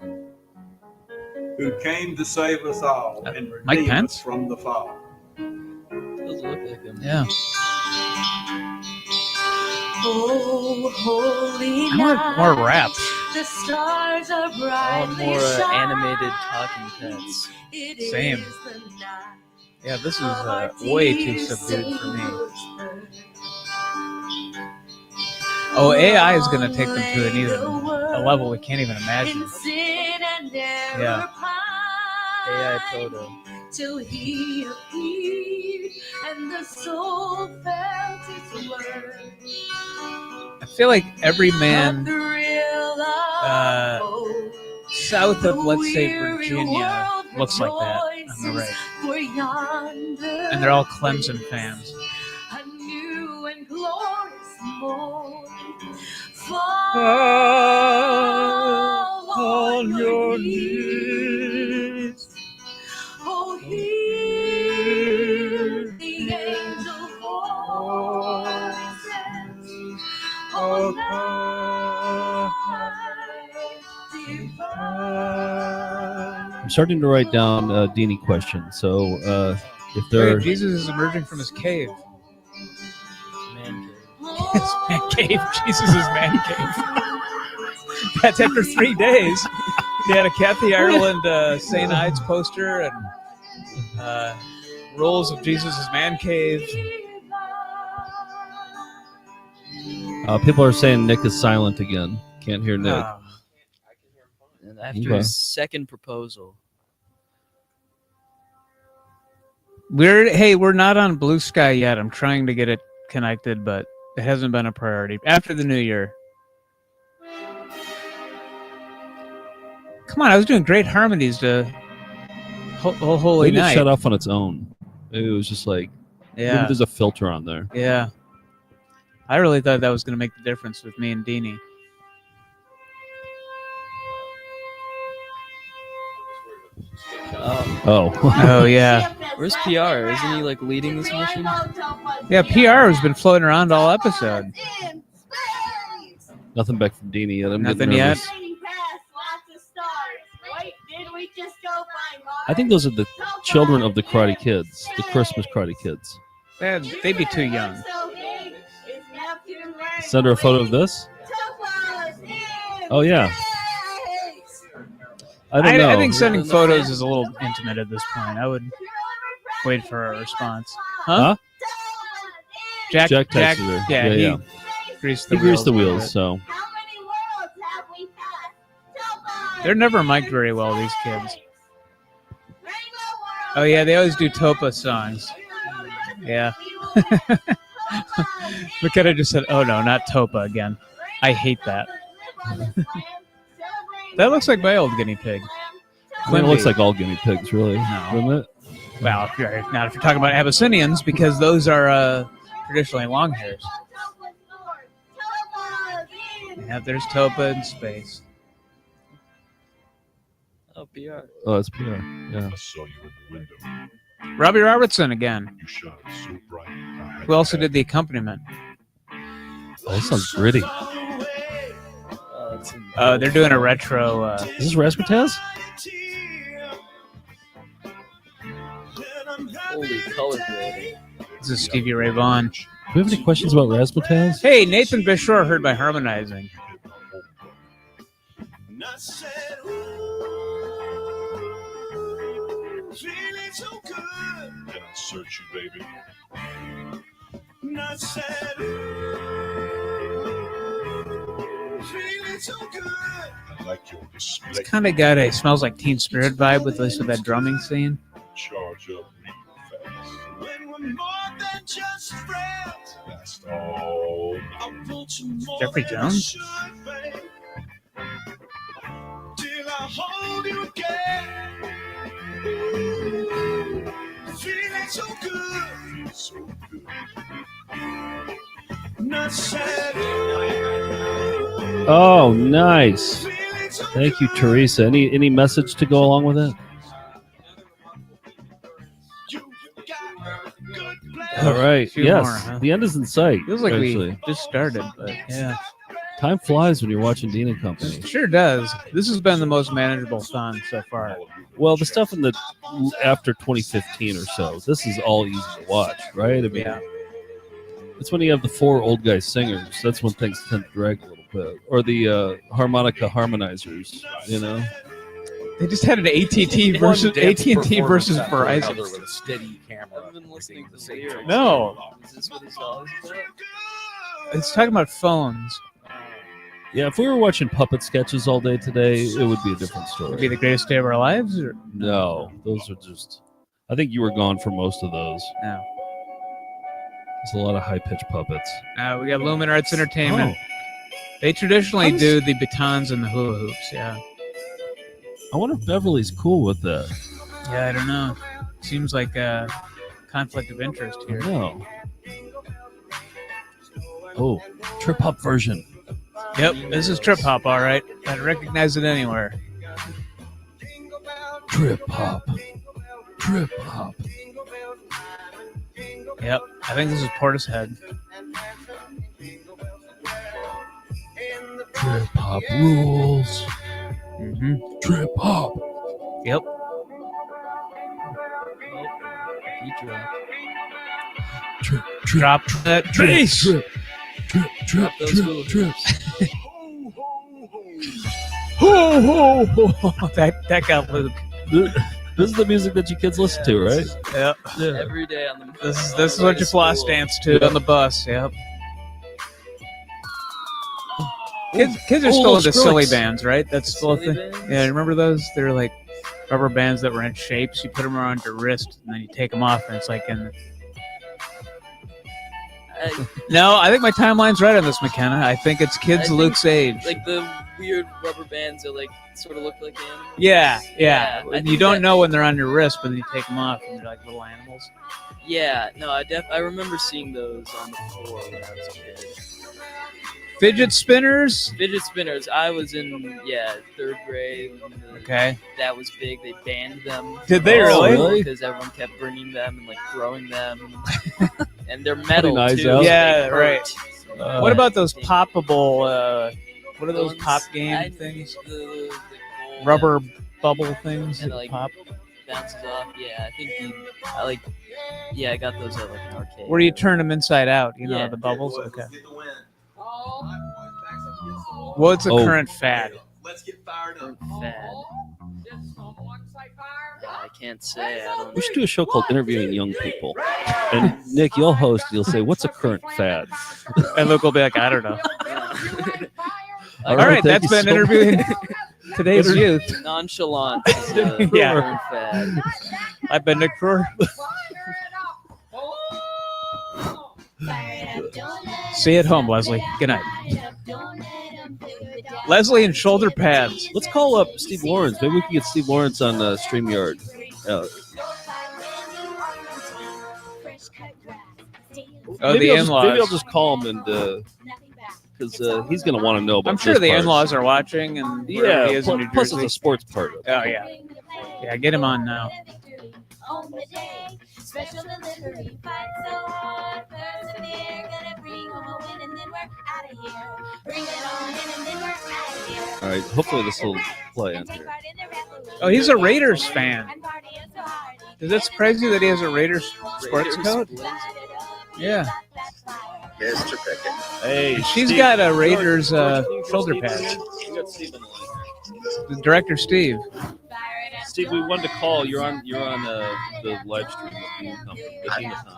Who came to save us all and Mike redeem Pence? us from the fall. Doesn't look like him. Yeah. Oh, holy I want more raps. The stars are I want brightly more shining. animated talking pets. It Same. is the night. Yeah, this is way too subdued for me. Oh, AI is going to take them to an even a level we can't even imagine. Yeah. AI Poto. Till he appeared and the soul felt his word. I feel like every man Thrill of south of, let's say, Virginia looks like that on the right. And they're all Clemson fans. A new and glorious morn. Fall on your knees. Oh, hear the angel voices. Oh, I'm starting to write down Deanie questions. So if there, Jesus is emerging from his cave. It's man cave. Jesus is man cave. That's after 3 days. They had a Kathy Ireland St. Ides poster and rolls of Jesus' man cave. people are saying Nick is silent again. Can't hear Nick. And after his second proposal. We're not on Blue Sky yet. I'm trying to get it connected, but it hasn't been a priority. After the new year. Come on, I was doing great harmonies to Holy Maybe Night. it shut off on its own. Maybe it was just like, maybe there's a filter on there. Yeah. I really thought that was going to make the difference with me and Deanie. Oh, yeah. Where's PR? Isn't he like leading this mission? Yeah, PR has been floating around all episode. Nothing back from Deanie yet. I'm Nothing getting yet. nervous. I think those are the children of the Karate Kids, the Christmas Karate Kids. They'd be too young. Send her a photo of this. Oh yeah. I don't know. I think sending photos is a little intimate at this point. I would wait for a response. Huh? Jack texted her. Yeah, Yeah. He greased He the greased the wheels. wheels. So They're never mic'd very well, these kids. Oh yeah, they always do Topa songs. Yeah. McKenna just said, "Oh no, not Topa again." I hate that. That looks like my old guinea pig. I mean, it looks like all guinea pigs, really, doesn't it? Well, if you're talking about Abyssinians, because those are traditionally long hairs. Yeah, there's Topa in space. Oh, PR. Oh, it's PR. Yeah. I saw you in the window. Robbie Robertson again. You shone so bright. Who also did the accompaniment? Oh, this sounds gritty. They're doing a retro. Is this Razzmatazz? Holy color grading. This is Stevie Ray Vaughan. Do we have any questions about Razzmatazz? Hey, Nathan Bishore heard by harmonizing. Feeling so good. And I search you, baby. Not sad. Feeling so good. I like your display. It's kind of got a smells like Teen Spirit vibe with that drumming scene. Charge up real fast. When we're more than just friends. That's all. I'll put you more Jeffrey than I Jones? should, babe. Till I hold you again. Feeling so good. So good. Not sad. Oh, nice. Thank you, Teresa. Any message to go along with it? All right. Few Yes. more, huh? The end is in sight. Feels like actually. we just started, but yeah. Time flies when you're watching Dean and Company. It sure does. This has been the most manageable Thon so far. Well, the stuff in the after 2015 or so, this is all easy to watch, right? I mean, Yeah. it's when you have the four old guy singers. That's when things tend to drag a little bit, or the harmonica harmonizers. You know, They just had an AT&T versus Verizon. with a steady camera. I've been listening to the lyrics. No. Is this what he's always about? It's talking about phones. yeah. If we were watching puppet sketches all day today, it would be a different Would be story. the greatest day of our lives, or No, those are just. I think you were gone for most of those. no? There's a lot of high pitched puppets. We got Lumen Arts Entertainment. Oh. They traditionally How do the batons and the hula hoops. Yeah. I wonder if Beverly's cool with that. Yeah, I don't know. Seems like a conflict of interest here. No. Oh, trip hop version. Yep, this is trip hop, all right. I'd recognize it anywhere. Trip hop. Trip hop. Yep, I think this is Portishead. Trip hop rules. Mm-hmm. Trip hop. Yep. Drop that bass. Trip. Ho, ho, ho. That got Luke. This is the music that you kids listen to, right? Yep. Yeah. Every day on the This is what you floss dance to on the bus. Yep. Kids are still into silly bands, right? That's still a thing. Yeah, remember those? They're like rubber bands that were in shapes. You put them around your wrist, and then you take them off, and it's like in. No, I think my timeline's right on this, McKenna. I think it's kids Luke's age. Like the weird rubber bands that like sort of look like animals. Yeah. I You think don't that- know when they're on your wrist, but then you take them off, and they're like little animals. Yeah, no, I remember seeing those on the floor when I was a kid. Fidget spinners. Fidget spinners. I was in 3rd grade. Okay. That was big. They banned them. Did they really? Because everyone kept bringing them and like throwing them, and they're metal too. Yeah, They right. hurt. What about those poppable? What are those Ones- pop game I- things? The Rubber bubble things and that like pop. bounces off. Yeah, I think I got those at like an arcade. Where you turn them inside out, you know, Yeah. the bubbles. Okay. What's the current fad? Let's get fired up. Fad. I can't say. I don't. We should do a show called Interviewing Young People. And Nick, you'll host. You'll say, "What's a current fad?" And Luke will be like, "I don't know." All right, thank that's you been so interviewing much. today's youth. Nonchalant. Is a Yeah. current fad. I've been Nick Brewer. See you at home, Leslie. Good night. Leslie and shoulder pads. Let's call up Steve Lawrence. Maybe we can get Steve Lawrence on StreamYard. Oh, maybe the I'll just- in-laws. Maybe I'll just call him and because he's going to want to know about. I'm sure this the part. in-laws are watching, and wherever he is in New Plus Jersey. it's a sports part. Of it. Oh yeah, yeah. Get him on now. On the day, special delivery, fight so hard, persevere, gonna bring home a win, and then we're out of here. Bring it on in, and then we're out of here. All right. Hopefully this will play on here. Oh, he's a Raiders fan. Does that surprise you that he has a Raiders sports coat? Yeah. Mr. Pickett. Hey, She's Steve, got a Raiders George, shoulder Steve, pads. We got Steve on the line. The director Steve. Steve, we wanted to call. You're on the live stream of Dean-A-Thon.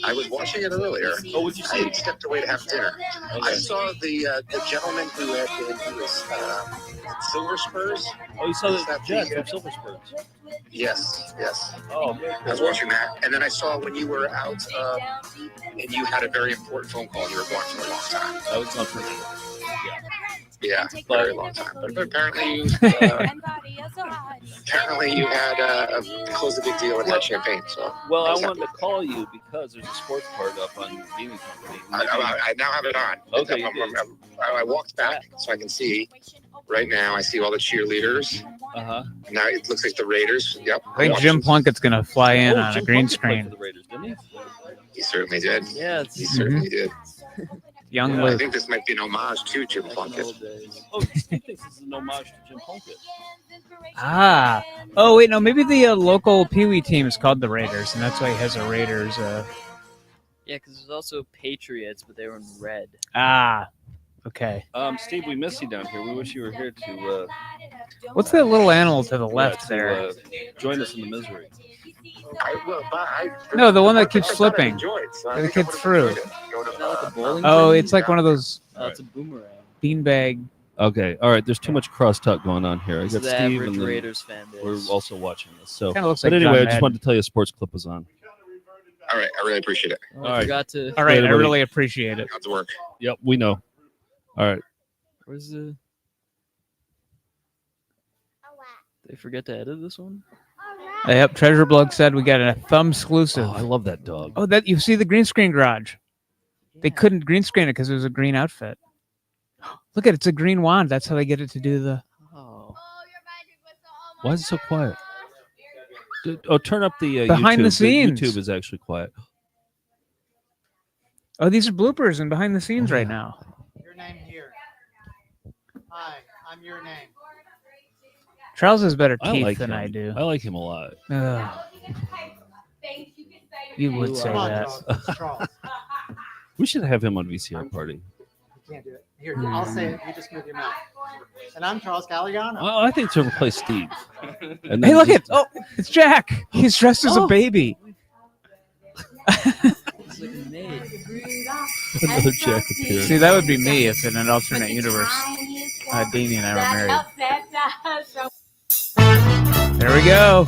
I was watching it earlier. Oh, what'd you see? I had stepped away to have dinner. I saw the gentleman who was Silver Spurs. Oh, you saw Is the that Jets the, from Silver Spurs. Yes. Oh, I was watching that, and then I saw when you were out, and you had a very important phone call. You were gone for a long time. I was gone for Yeah, very long time. But apparently you had closed a big deal and had champagne. So Well, I wanted to call you because there's a sports part up on Dean Company. I now have it on. Okay, I walked back so I can see. Right now, I see all the cheerleaders. Now it looks like the Raiders. Yep. I think Jim Plunkett's gonna fly in on a Jim green Plunkett played screen. for the Raiders, didn't he? He certainly did. Yeah, he certainly did. Young I Luke. think this might be an homage to Jim Plunkett. Oh, Steve thinks this is an homage to Jim Plunkett. Ah. Oh wait, no. Maybe the local Pee Wee team is called the Raiders, and that's why he has a Raiders. Yeah, because there's also Patriots, but they were in red. Ah. Okay. Steve, we miss you down here. We wish you were here to. What's that little animal to the left to, there? join us in the misery. No, the one that keeps flipping. The kid threw. Oh, it's like one of those It's a boomerang. beanbag. Okay, all right. There's too much crosstalk going on here. I This got is the Steve average and then Raiders fan base. we're also watching this. So, Kinda looks but like anyway, John I just Madden. wanted to tell you a sports clip was on. All right, I really appreciate it. Oh, I forgot to. All right, Later, I buddy. really appreciate it. Got to work. Yep, we know. All right. Where's the? They forget to edit this one. Yep, Treasure Bloke said we got a thumb exclusive. Oh, I love that dog. Oh, that you see the green screen garage. They couldn't green screen it because it was a green outfit. Look at it, it's a green wand. That's how they get it to do the. Oh. Why is it so quiet? Turn up the behind YouTube. the scenes. YouTube is actually quiet. Oh, these are bloopers and behind the scenes right now. Your name here. Hi, I'm your name. Charles has better I teeth like than him. I do. I like him a lot. You would say Come on, that. Charles. Charles. We should have him on VCR party. You can't do it. Here, I'll say it. You just move your mouth. And I'm Charles Galliano. Oh, I think to replace Steve. And Hey, then look just- at it's Jack. He's dressed as a baby. Another Jack appears. See, that would be me if in an alternate universe, Deanie and I were married. There we go.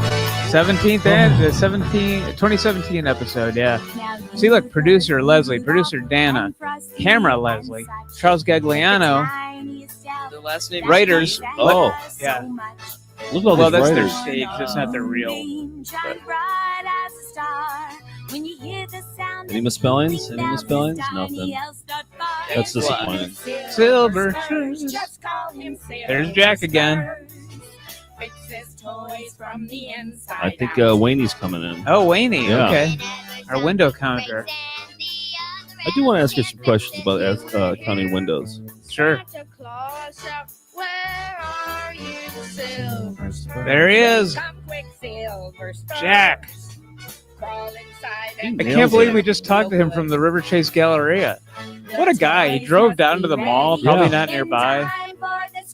17th and the 2017 episode, yeah. See, look, producer Leslie, producer Dana, camera Leslie, Charles Gagliano, The last name. writers. Oh, yeah. Look at all Well, these that's their writers. stage. That's not their real. Any misspellings? Any misspellings? Nothing. That's disappointing. Silver. There's Jack again. I think Wayne's coming in. Oh, Wayne. Yeah. Okay. Our window counter. I do want to ask you some questions about counting windows. Sure. There he is. Jack. I can't believe we just talked to him from the River Chase Galleria. What a guy. He drove down to the mall, probably not nearby.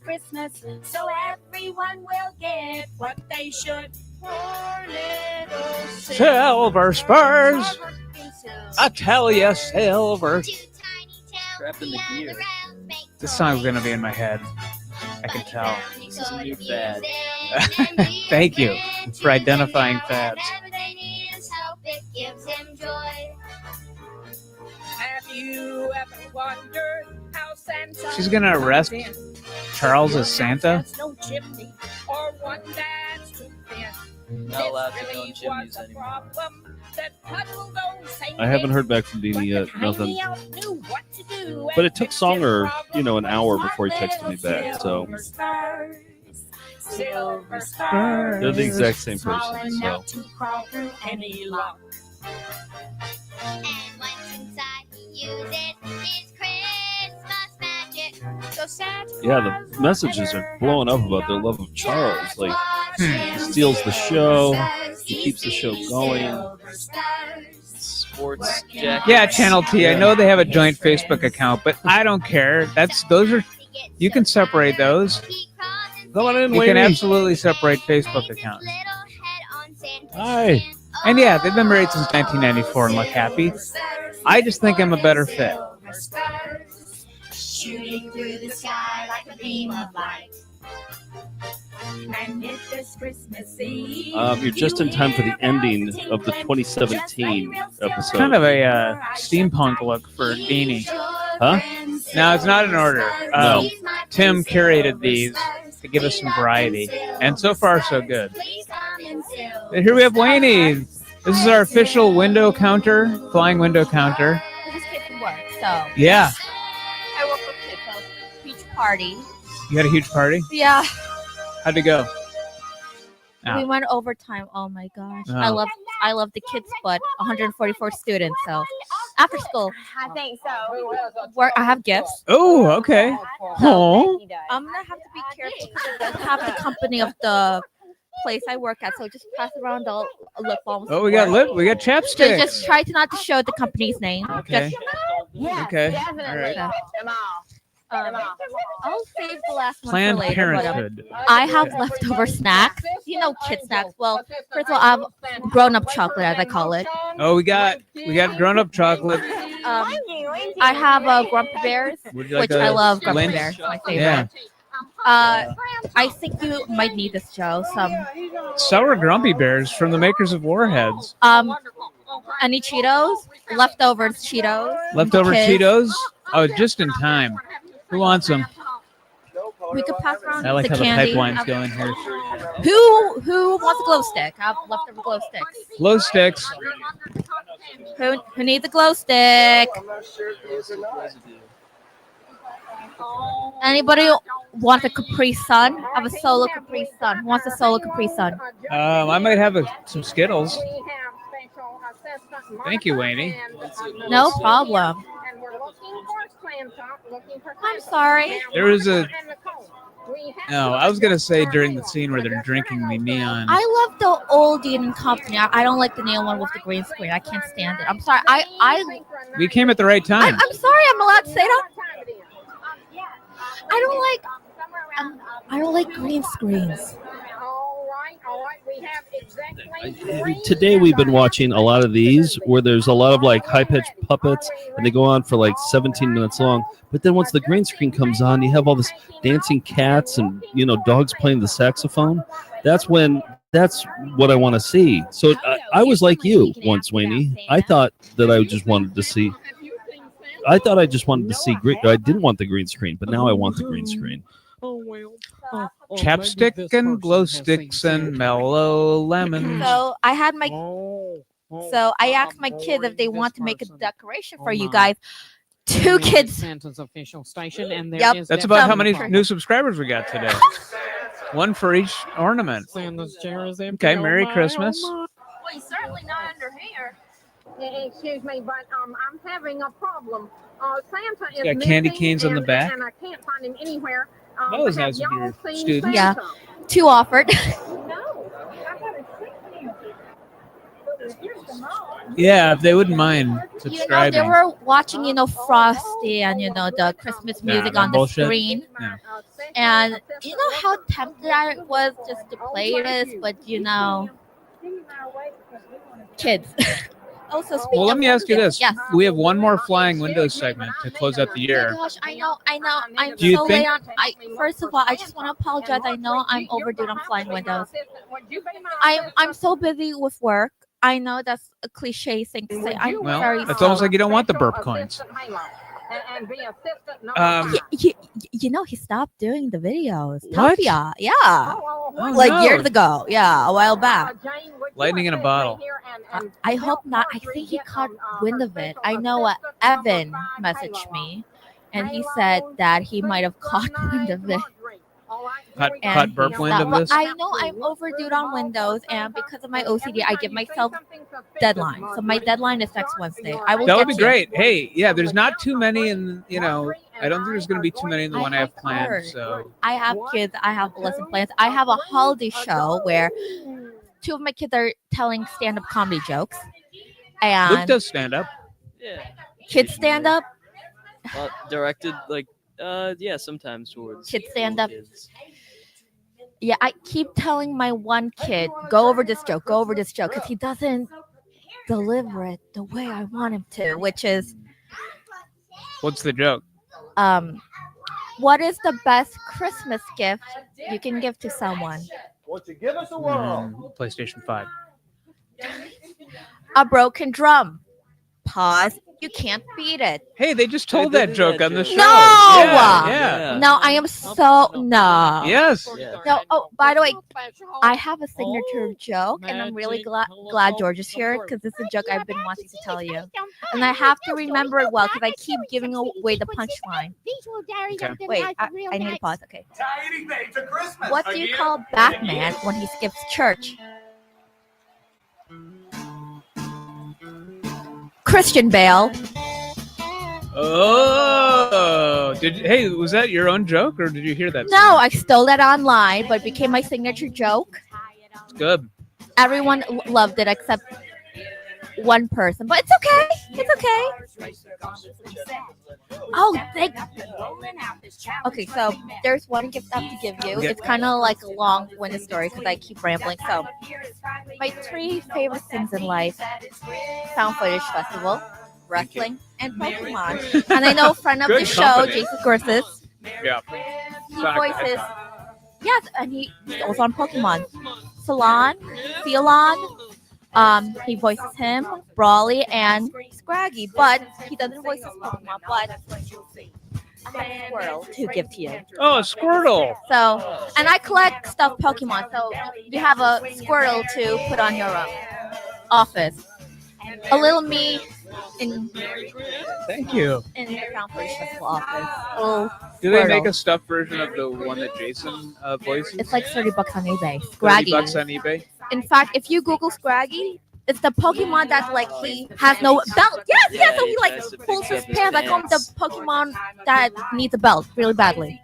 Christmas, so everyone will get what they should. Poor little Silver spurs. I tell you, silver. Trapped in the gear. This song's going to be in my head. I can tell. This is a new fad. Thank you for identifying fads. Have you ever wondered how Santa She's going to arrest Charles as Santa? no chimney or one that's too thin? Not allowed to go in chimneys anymore. I haven't heard back from Deanie yet. Nothing. But it took Songer, an hour before he texted me back. So they're the exact same person. So. Yeah, the messages are blowing up about their love of Charles. Like, he steals the show, he keeps the show going. Sports jacket. Yeah, Channel T. I know they have a joint Facebook account, but I don't care. You can separate those. Come on in, You can Wayne. absolutely separate Facebook accounts. Hi. And yeah, they've been married since 1994 and look happy. I just think I'm a better fit. Shooting through the sky like a beam of light. And it is Christmas Eve. You're just in time for the ending of the 2017 episode. Kind of a steampunk look for Deanie. Huh? No, it's not in order. No. Tim curated these to give us some variety, and so far so good. And here we have Wayne. This is our official window counter, flying window counter. I just came from work, so Yeah. I work with kids, so huge party. You had a huge party? Yeah, How'd it go? we went overtime. Oh my gosh, Oh. I love the kids, but 144 students. So after school, I think so. I have gifts. Oh, okay. Oh. I'm gonna have to be careful because it doesn't have the company of the place I work at. So just pass around the lip balms. Oh, we got chapsticks. Just try to not to show the company's name. Okay. Just, Okay. Definitely. All right. Them all. I'll save the last one Planned for later. Parenthood. But, I have leftover snacks. Kid snacks. Well, first of all, I have grown-up chocolate, as I call it. Oh, we got grown-up chocolate. I have Grumpy Bears, Would you like which I a love. Grumpy Lindt? Bears, my favorite. Yeah. I think you might need this, Joe. Some Sour Grumpy Bears from the makers of Warheads. any Cheetos, leftover Cheetos, Leftover Kids. Cheetos? Oh, just in time. Who wants them? We could pass around I like the how candy. the pipeline's going here. Who wants a glow stick? I have leftover glow sticks. Glow sticks. Who needs a glow stick? Anybody want a Capri Sun? I have a solo Capri Sun. Who wants a solo Capri Sun? I might have some Skittles. Thank you, Wayne. No problem. I'm sorry. There is a. No, I was gonna say during the scene where they're drinking the neon. I love the old Dean & Company. I don't like the neon one with the green screen. I can't stand it. I'm sorry. We came at the right time. I'm sorry. I'm allowed to say that. I don't like green screens. Today we've been watching a lot of these where there's a lot of like high-pitched puppets and they go on for like 17 minutes long. But then once the green screen comes on, you have all this dancing cats and dogs playing the saxophone. That's what I want to see. So I was like you once, Wayne. I thought that I just wanted to see. I thought I just wanted to see green. I didn't want the green screen, but now I want the green screen. Chapstick and glow sticks and mellow lemons. So I had my. So I asked my kids if they want to make a decoration for you guys. 2 kids. Santa's official station, and there Yep. is That's about how many new subscribers we got today. One for each ornament. Santa's chair is empty. Okay, Merry Christmas. Well, he's certainly not under here. Excuse me, but I'm having a problem. Santa is got candy missing, canes on the back. and I can't find him anywhere. That was have nice of y'all your seen students. Yeah, Santa? 2 offered. No, I gotta see him. Here's the mom. Yeah, if they wouldn't mind They subscribing. were watching, Frosty and the Christmas music that on the bullshit. screen. Yeah. And you know how tempted I was just to play this, but kids. Also, speaking Well, let of me ask you kids, this. Yes. We have one more flying windows segment to close out the Oh year. my gosh, I know. I'm Do you so think- late on. First of all, I just want to apologize. I know I'm overdue on flying windows. I'm so busy with work. I know that's a cliche thing to say. I'm Well, very it's sorry. almost like you don't want the burp coins. He stopped doing the videos. What? Tapia, yeah. Oh, Like no. years ago. Yeah, a while back. Lightning in a bottle. I hope not. I think he caught wind of it. I know Evan messaged me, and he said that he might have caught wind of it. Caught burp wind of But this? I know I'm overdue on Windows, and because of my OCD, I give myself deadline. So my deadline is next Wednesday. I will. That would get be to you. great. Hey, yeah, there's not too many in, I don't think there's going to be too many in the one I have planned. heard. So I have kids. I have lesson plans. I have a holiday show where 2 of my kids are telling stand-up comedy jokes, Luke and does stand up. Yeah. kids stand up. Directed sometimes towards Kids stand up. kids. Yeah, I keep telling my one kid, go over this joke, because he doesn't deliver it the way I want him to, which is, What's the joke? what is the best Christmas gift you can give to someone? Won't you give us a whirl? PlayStation 5. A broken drum. Pause. You can't beat it. Hey, they just told that joke on the show. No! Yeah. No, I am so no. Yes. No. Oh, by the way, I have a signature joke, and I'm really glad George is here because this is a joke I've been wanting to tell you, and I have to remember it well because I keep giving away the punchline. Okay. Wait, I need to pause. Okay. What do you call Batman when he skips church? Christian Bale. Oh, hey, was that your own joke or did you hear that? No, I stole that online, but it became my signature joke. It's good. Everyone loved it except one person, but it's okay. It's okay. Oh, okay. So there's one gift I have to give you. Yeah. It's kind of like a long-winded story because I keep rambling. So my 3 favorite things in life: Found Footage Festival, wrestling, and Pokemon. And I know a friend of Good the show, company. Jason Garces, Yeah. he voices. Yes, and he's also on Pokemon. Ceylon. He voices him, Brawly, and Scraggy, but he doesn't voice his Pokemon. But I have a Squirrel to give to you. Oh, a Squirtle. So, and I collect stuffed Pokemon. So you have a Squirrel to put on your office. A little me in. Thank you. In the Crown Forge Festival office. A little Do they Squirtle. make a stuffed version of the one that Jason voices? It's like $30 on eBay. Scraggy. $30 on eBay. In fact, if you Google Scraggy, it's the Pokemon that like he has no belt. Yes. So he like pulls his pants. I call him the Pokemon that needs a belt really badly.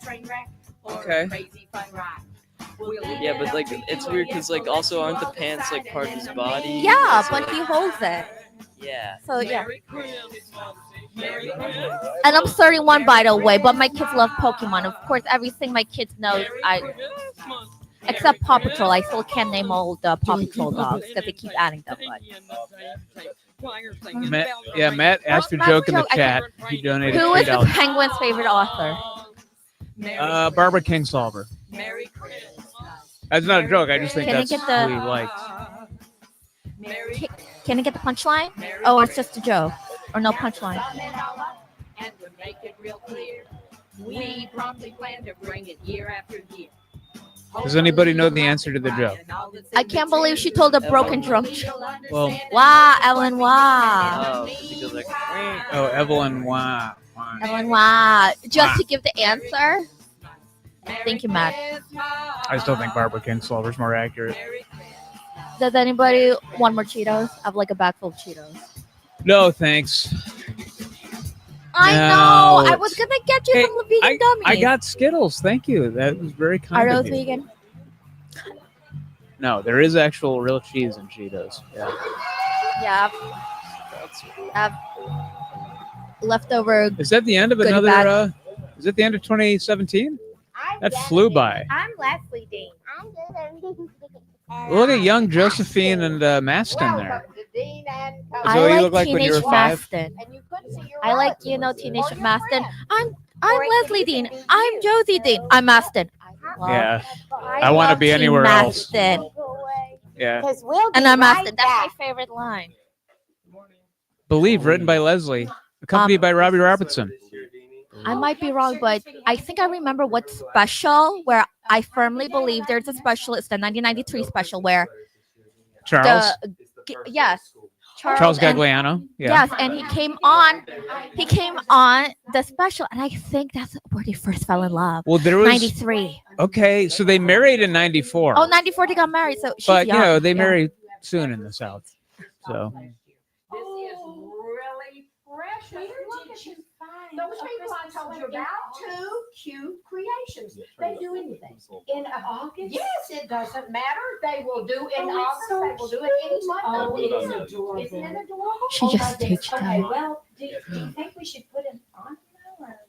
Okay. Yeah, but like it's weird because like also aren't the pants like part of his body? Yeah, but he holds it. Yeah. So yeah. And I'm 31 by the way, but my kids love Pokemon. Of course, everything my kids know, except Paw Patrol. I still can't name all the Paw Patrol dogs because they keep adding them. Matt asked a joke in the chat. He donated Who is the $3. Penguin's favorite author? Barbara Kingsolver. That's not a joke. I just think Can I that's get the- who he likes. Can I get the punchline? Oh, it's just a joke. Or no punchline. And to make it real clear, we promptly plan to bring it year after year. Does anybody know the answer to the joke? I can't believe she told a broken drum. Well, Wow, Evelyn, wow. Evelyn, wow. Evelyn, wow. Just to give the answer? Thank you, Matt. I still think Barbara Kingsolver's more accurate. Does anybody want more Cheetos? I have like a bag full of Cheetos. No, thanks. I No, know. I was gonna get you some vegan gummies. I got Skittles. Thank you. That was very kind Are of those you. vegan? No, there is actual real cheese in Cheetos. Yeah. Yeah. I've leftover. Is that the end of goodie another? bag. Is it the end of 2017? That flew by. I'm Leslie Dean. Look at young Josephine and Maston there. I So you like look like when you were Teenage 5. Maston. I like Teenage Maston. I'm Leslie Dean. I'm Josie Dean. I'm Maston. Yeah. I want to be anywhere else. Maston. Yeah. And I'm Maston. That's my favorite line. Believe, written by Leslie, accompanied by Robbie Robertson. I might be wrong, but I think I remember what special where I firmly believe there's a special. It's the 1993 special where Charles. Yes. Charles and- Gagliano. Yeah. Yes, and he came on the special, and I think that's where they first fell in love. Well, there was 93. Okay, so they married in 94. Oh, 94 they got married, so she's but young. you know they Yeah. marry soon in the South. So This is really precious. Look at you. Those people I told you about, two cute creations. They do anything. In August? Yes, it doesn't matter. They will do in August. so They will do it any month. Oh, it is adorable. Isn't it adorable? She just teached Okay, them. well, do you think we should put him on?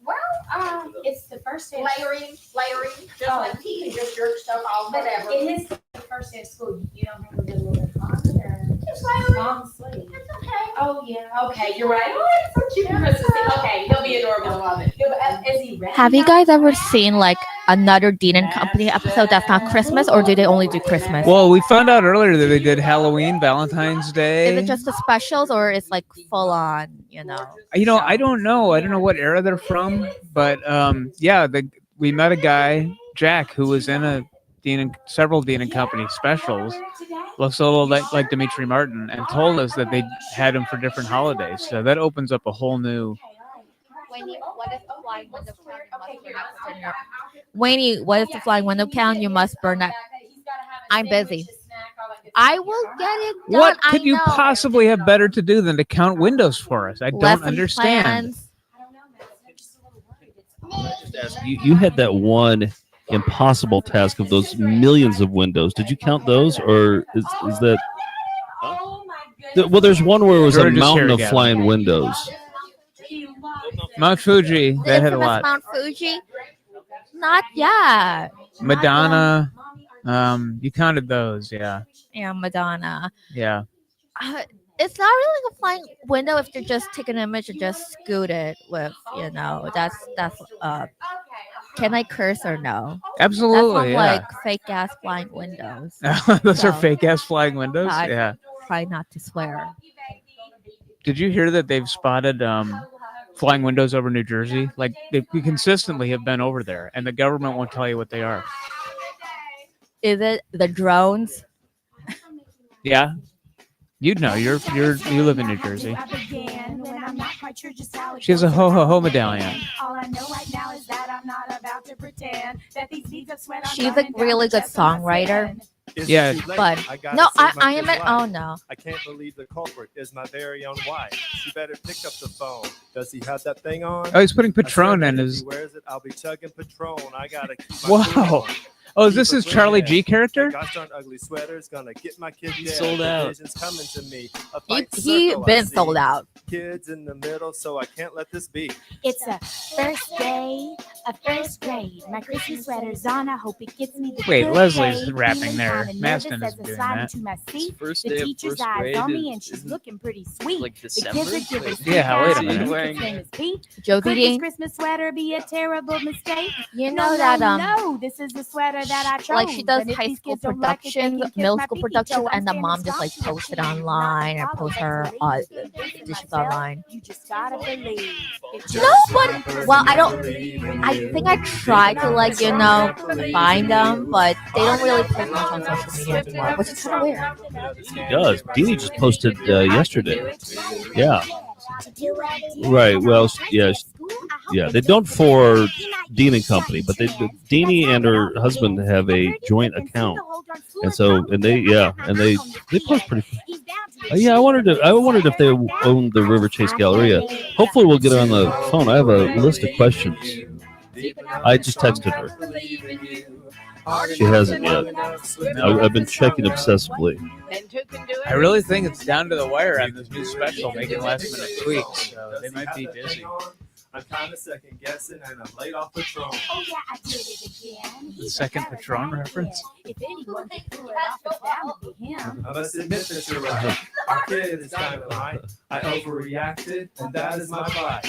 Well, It's the first day. layering, just like he can just jerk stuff off, But whatever. it is the first day of school. You don't think we'll do a little bit fun or? Just layering. Long sleeve. It's okay. Oh, yeah, okay, you're right. Oh, it's so cute. Christmas. Okay, he'll be adorable. I love it. Is he ready? Have you guys ever seen like another Dean and Company episode that's not Christmas, or do they only do Christmas? well, we found out earlier that they did Halloween, Valentine's Day. Is it just the specials, or it's like full on? You know. I don't know. I don't know what era they're from, but yeah, we met a guy, Jack, who was in several Dean and Company specials. Looks a little like Dimitri Martin, and told us that they had him for different holidays. So that opens up a whole new. Wayne, what is the flying window count? You must burn that. I'm busy. I will get it done. What could I you know. possibly have better to do than to count windows for us? I don't Lesson understand. plans. Just ask, you had that one impossible task of those millions of windows. Did you count those, or is that? Well, there's one where it was a George is mountain here of again. flying windows. Mount Fuji, The that had a infamous lot. Mount Fuji. Not yet. Madonna, you counted those, yeah, Yeah, Madonna. yeah. It's not really like a flying window if you just take an image and just scoot it with, that's can I curse or no? Absolutely, That's yeah. like fake ass flying windows. Those are So, fake ass flying windows. I Yeah. try not to swear. Did you hear that they've spotted flying windows over New Jersey. Like we consistently have been over there, and the government won't tell you what they are. Is it the drones? Yeah, you'd know. You live in New Jersey. She has a ho ho ho medallion. She's a really good songwriter. Yeah, but no, I am an. Oh no. I can't believe the culprit is my very own wife. She better pick up the phone. Does he have that thing on? Oh, he's putting Patron in his. If he wears it, I'll be chugging Patron. I gotta keep my Wow. Oh, is this his Charlie G character? Gosh darn ugly sweater's gonna get my kid dead. Sold out. Vision's coming to me. He been sold out. Kids in the middle, so I can't let this be. It's a first day of first grade. My Christmas sweater's on. I hope it gets me the Wait, good Leslie's grade. rapping Feeling there. kinda Maston nervous isn't as I doing slide that. into my seat. First The day of teacher's first eyes grade on me, is- and she's isn't looking pretty sweet. like The December? kids are giving Yeah, wait a sweet minute. eyes. Wearing- His name is Pete. Joe Could Didi. this Christmas sweater be a terrible mistake? You No, know that no, this is the sweater that I chose. like she does And if high these school kids don't like it, they production, can kiss middle my school pinky production, toe. I'm and the standing mom just like strong, posts it not online or follow posts that her belief. dishes online. You just gotta believe. It's No, but well, I don't. I think I tried to like find them, but they don't really post much on social media anymore, which is kind of weird. He does. Deanie just posted yesterday. Yeah. Right. Well, yes. Yeah. They don't for Dean and Company, but Deanie and her husband have a joint account, and so they post pretty. Yeah, I wondered if they owned the River Chase Galleria. Hopefully, we'll get her on the phone. I have a list of questions. I just texted her. She hasn't yet. I've been checking obsessively. I really think it's down to the wire on this new special, making last-minute tweaks. So they might be busy. I'm kind of second guessing, and I'm late off Patron. Oh yeah, I did it again. The second Patron reference. If anyone can pull it off, it's bound to be him. I must admit that you're right. Our kid is dynamite. I overreacted, and that is my plight.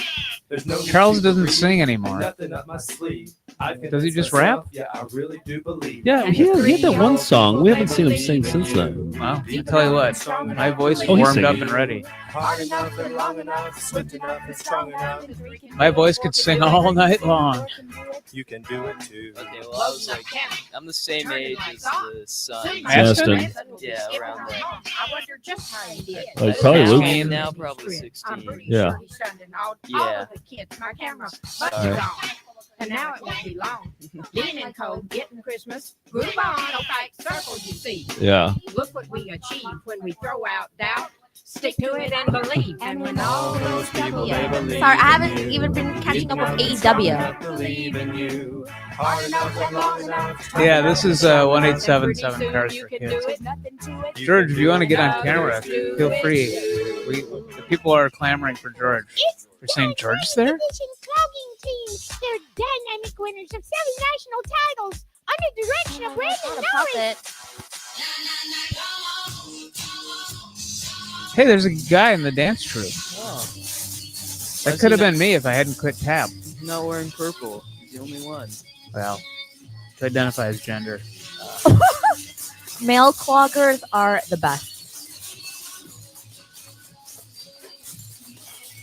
There's no Charles doesn't sing anymore. Nothing up my sleeve. Does he just rap? Yeah, I really do believe. Yeah, he had that one song. We haven't seen him sing since then. Well, I'll tell you what, my voice is Oh, he's warmed up singing. and ready. Hard enough and long enough, swift enough and strong enough. My voice could sing all night long. You can do it too. Okay, well, I was like, I'm the same age as the son. Maston. Yeah, around there. I wonder just how he did. Oh, probably Luke. He's now probably 16. Yeah. All Yeah. of the kids, my camera, All but right. gone. And now it won't be long. Dean and Co. getting Christmas. Groove on, okay, circles you see. Yeah. Look what we achieve when we throw out doubt. Stick to it and believe. And when all those people Sorry, I haven't even been catching up with AEW. Believe in you. Hard enough and long enough. Yeah, this is 1877 Cars for Kids. George, if you want to get on camera, feel free. The people are clamoring for George. They're saying George is there? Expedition Clogging Team. They're dynamic winners of 7 national titles under the direction of Brandon Norris. Hey, there's a guy in the dance troupe. Oh. That could have been me if I hadn't quit tab. He's not wearing purple. He's the only one. Well, to identify as gender. Male cloggers are the best.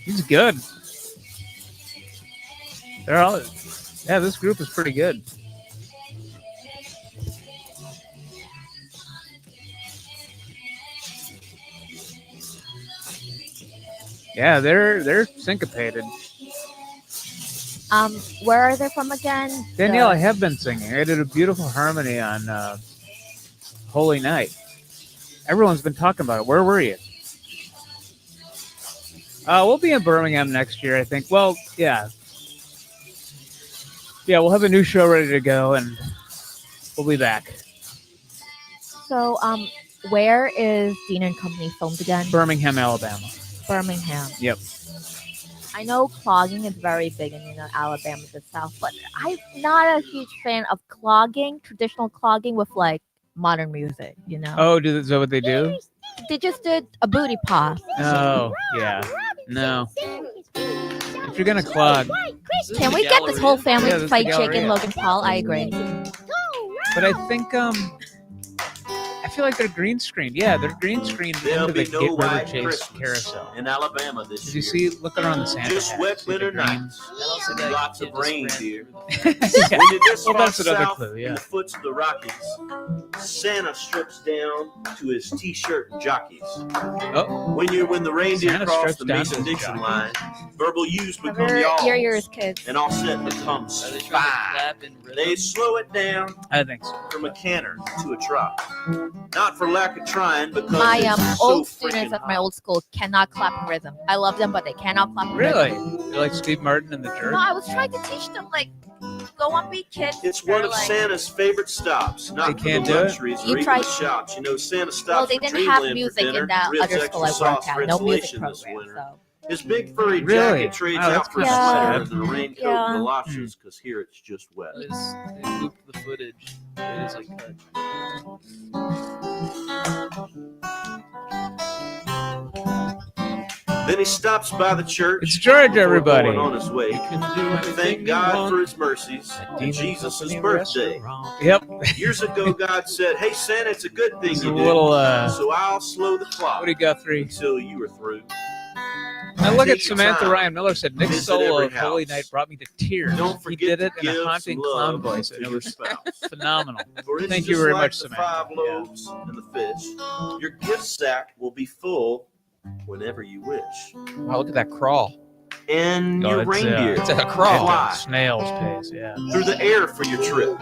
He's good. They're all. Yeah, this group is pretty good. Yeah, they're syncopated. Where are they from again? Danielle, I have been singing. I did a beautiful harmony on Holy Night. Everyone's been talking about it. Where were you? We'll be in Birmingham next year, I think. Well, yeah. Yeah, we'll have a new show ready to go, and we'll be back. So, where is Dean and Company filmed again? Birmingham, Alabama. Birmingham. Yep. I know clogging is very big in Alabama, the South, but I'm not a huge fan of clogging, traditional clogging with like modern music. Oh, is that what they do? They just did a booty paw. Oh, yeah. No. If you're gonna clog, Can we get this whole family Yeah, to this fight is the Jake and Galleria. Logan Paul? I agree. but I think feel like they're green screened. Yeah, they're green screened There'll into the be no River white Chase Christmas carousel. in Alabama this Did year. you see? Look around the Santa Just hat. wet See the winter green? nights and lots of reindeer. Yeah. When you're this Well, far that's another south clue, in yeah. the foots of the Rockies, Santa strips down to his t-shirt and jockeys. Oh. When the reindeer Santa cross strips the down to his Mason-Dixon jockeys. line, verbal U's become Cover y'alls, your ears, kids. and offset becomes fine. They slow it down I think so. from a canter to a trot. Not for lack of trying, because My it's so old freaking students at my hot. old school cannot clap in rhythm. I love them, but they cannot clap in Really? rhythm. You're like Steve Martin and the Jerk? No, I was trying to teach them, like, go on beat, kids. It's one They're of like, Santa's favorite stops, not They for can't the do it? luxuries You or even tried- the shops. You know, Santa stops Well, they for didn't have Dreamland music for dinner, in that ribs, other extra school I sauce worked for at. No music insulation this program, winter. so. His big furry Really? jacket trades Wow, that's out for a kinda sweater sad. and a raincoat Yeah. and galoshes, because here it's just wet. They looped the footage. It is like cut. Then he stops by the church. It's George, before everybody. going on his way. Thank God for his mercies and Jesus' birthday. Yep. Years ago, God said, "Hey Santa, it's a good thing It's you a did, little, so I'll slow the clock What do you got, 3? until you were through." Now look at Take your Samantha time. Ryan Miller said Nick's Visit solo every of Holy house. Night brought me to tears. Don't He forget did it to in a give haunting some clown love voice, to and it your was spouse. phenomenal. For it's Thank you just very like much, the Samantha. 5 loaves and the fish. Your gift sack will be full whenever you wish. Wow, look at that crawl. And Oh, your it's, reindeer It's a crawl. fly Snail's pace, yeah. through the air for your trip.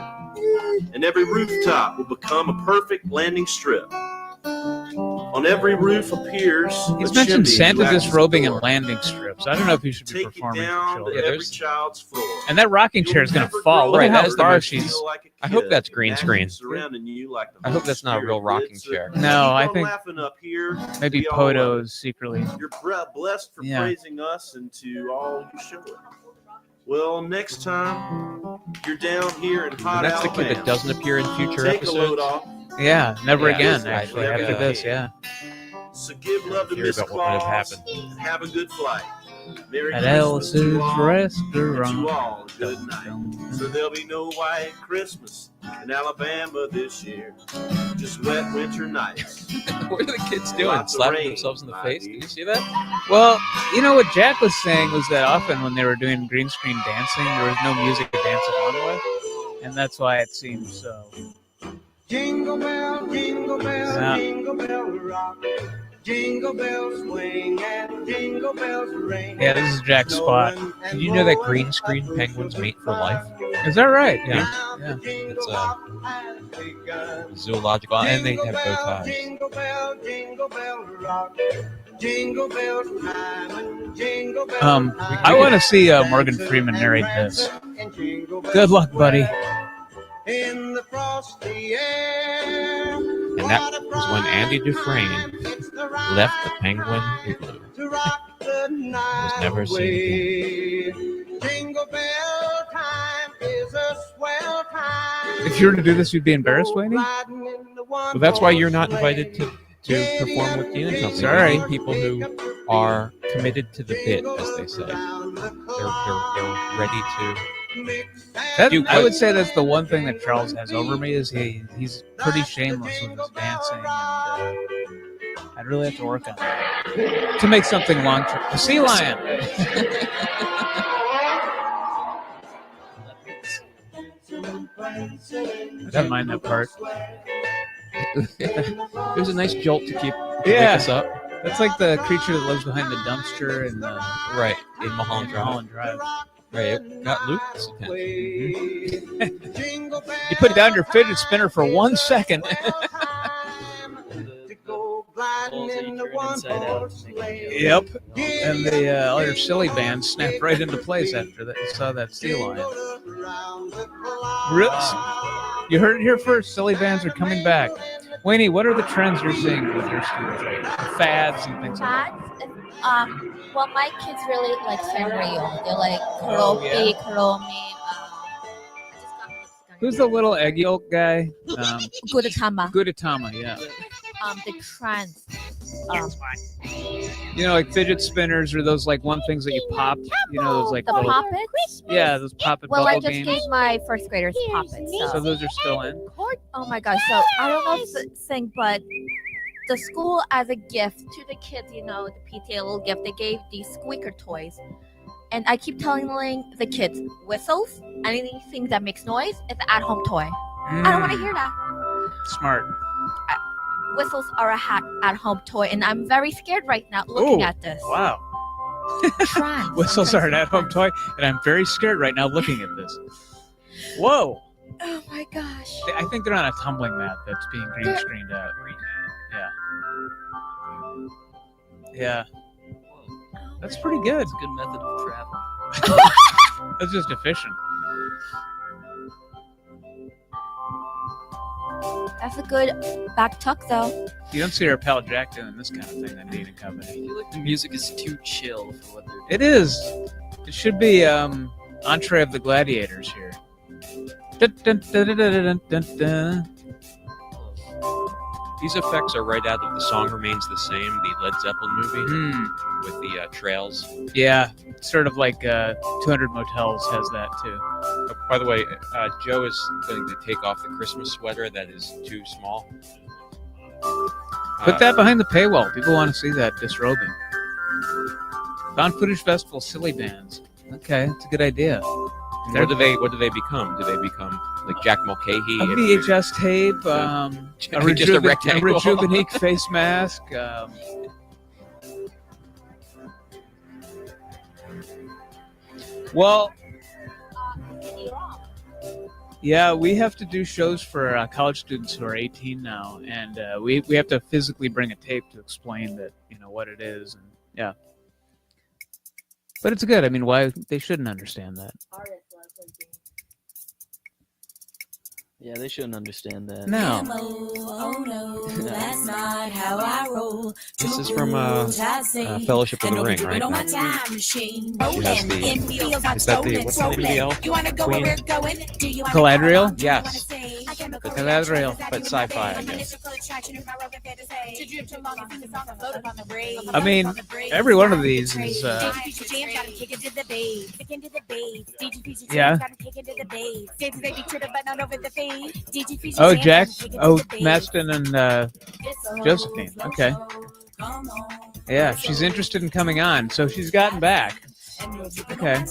And every rooftop will become a perfect landing strip. On every roof appears He's a mentioned chimney Santa who acts as a disrobing door. and landing strips. I don't know if he should be Take you performing for down to children. every child's floor. And that rocking chair is going to You'll fall. never Look Right, at that how is the far most- she's. I hope that's green screen. Surrounding you like the I hope that's not a Holy real Spirit rocking did, so chair. keep No, I on think laughing up here. maybe We all love Poto it. is secretly. You're blessed for Yeah. praising us and to all you show it. Well, next time you're down here in hot And that's the Alabama, kid that doesn't appear in future take episodes. a load off. Yeah, never Yeah, again, I actually, think, after this, yeah. So give love to Hear Miss about what might have Claus happened. and have a good flight. Merry At Christmas Alice's to all, and restaurant. to all a good night. So there'll be no white Christmas in Alabama this year. Just wet winter nights. What are the kids doing? Lots of Slapping rain, themselves in the my face? dear. Did you see that? Well, you know what Jack was saying was that often when they were doing green screen dancing, there was no music to dance along with, and that's why it seemed so. Jingle bell, Yeah. jingle bell rock. Jingle bells swing and jingle bells ring. Yeah, this is Jack's spot. Did you know that green screen penguins mate for life? Is that right? Yeah. Yeah. It's zoological, and they have bow ties. Jingle bell, jingle bell rock. Jingle bells time and jingle bells I want to see Morgan Freeman narrate this. Good luck, buddy. in the frosty air. And that was when Andy Dufresne left the Penguin Igloo. Was never seen again. Jingle bell time is a swell time. If you were to do this, you'd be embarrassed, Wayne? Well, that's why you're not invited to perform with Dean-A-Thon. Sorry. We need people who are committed to the bit, as they say. They're ready to. I would say that's the one thing that Charles has over me is he's pretty shameless with his dancing, and I'd really have to work on that to make something long term. A sea lion. I don't mind that part. It was a nice jolt to keep Yeah. wake us up. That's like the creature that lives behind the dumpster in Right, in Mulholland Drive. Mulholland Drive. Right, it got Luke's attention. You put down your fidget spinner for 1 second. Yep. And the other silly band snapped right into place after that. You saw that sea lion. You heard it here first. Silly bands are coming back. Wayne, what are the trends you're seeing with your students right now? The fads and things like that. Well, my kids really like Sanrio. They're like Oh, Kuromi, yeah. Kuromi, Who's the little egg yolk guy? Gudetama. Gudetama, yeah. The trends. You know, like fidget spinners or those like one things that you pop. You know, those like The little, poppets? yeah, those poppet Well, I bubble just games. gave my first graders poppets. So those are still in. Oh my gosh! So I don't know if it's a thing, but the school, as a gift to the kids, you know, the PTA little gift, they gave these squeaker toys, and I keep telling the kids, whistles, anything that makes noise, it's an at-home toy. I don't want to hear that. Smart. Whistles are a at-home toy, and I'm very scared right now looking Ooh, at this. Wow. Whistles are an at-home toy, and I'm very scared right now looking at this. Whoa. Oh my gosh. I think they're on a tumbling mat that's being green screened out. Yeah. Yeah. That's pretty good. It's a good method of travel. That's just efficient. That's a good back tuck, though. You don't see our pal Jack doing this kind of thing on Dean & Company. I feel like the music is too chill for what they're doing. It is. It should be Entree of the Gladiators here. Dun, dun, dun, dun, dun, dun, dun. These effects are right out of The Song Remains the Same, the Led Zeppelin movie, with the trails. Yeah, sort of like 200 Motels has that too. Oh, by the way, Joe is going to take off the Christmas sweater that is too small. Put that behind the paywall. People want to see that disrobing. Found Footage Festival silly bands. Okay, that's a good idea. What do they become? Do they become like Jack Mulcahy? A VHS tape, just a rectangle. A Rejuvenique face mask. Well, yeah, we have to do shows for college students who are 18 now, and we have to physically bring a tape to explain that, you know, what it is, and yeah. But it's good. I mean, why they shouldn't understand that? Yeah, they shouldn't understand that. No. Oh no, that's not how I roll. This is from Fellowship of the Ring, right? On my time machine. She has the, is that the, what's the name of the elf? You wanna go where we're going? Do you wanna Galadriel? Yes. The Galadriel. But sci-fi, I guess. I mean, every one of these is, yeah. Oh, Jack. Oh, Maston and Josephine. Okay. Yeah, she's interested in coming on, so she's gotten back. Okay.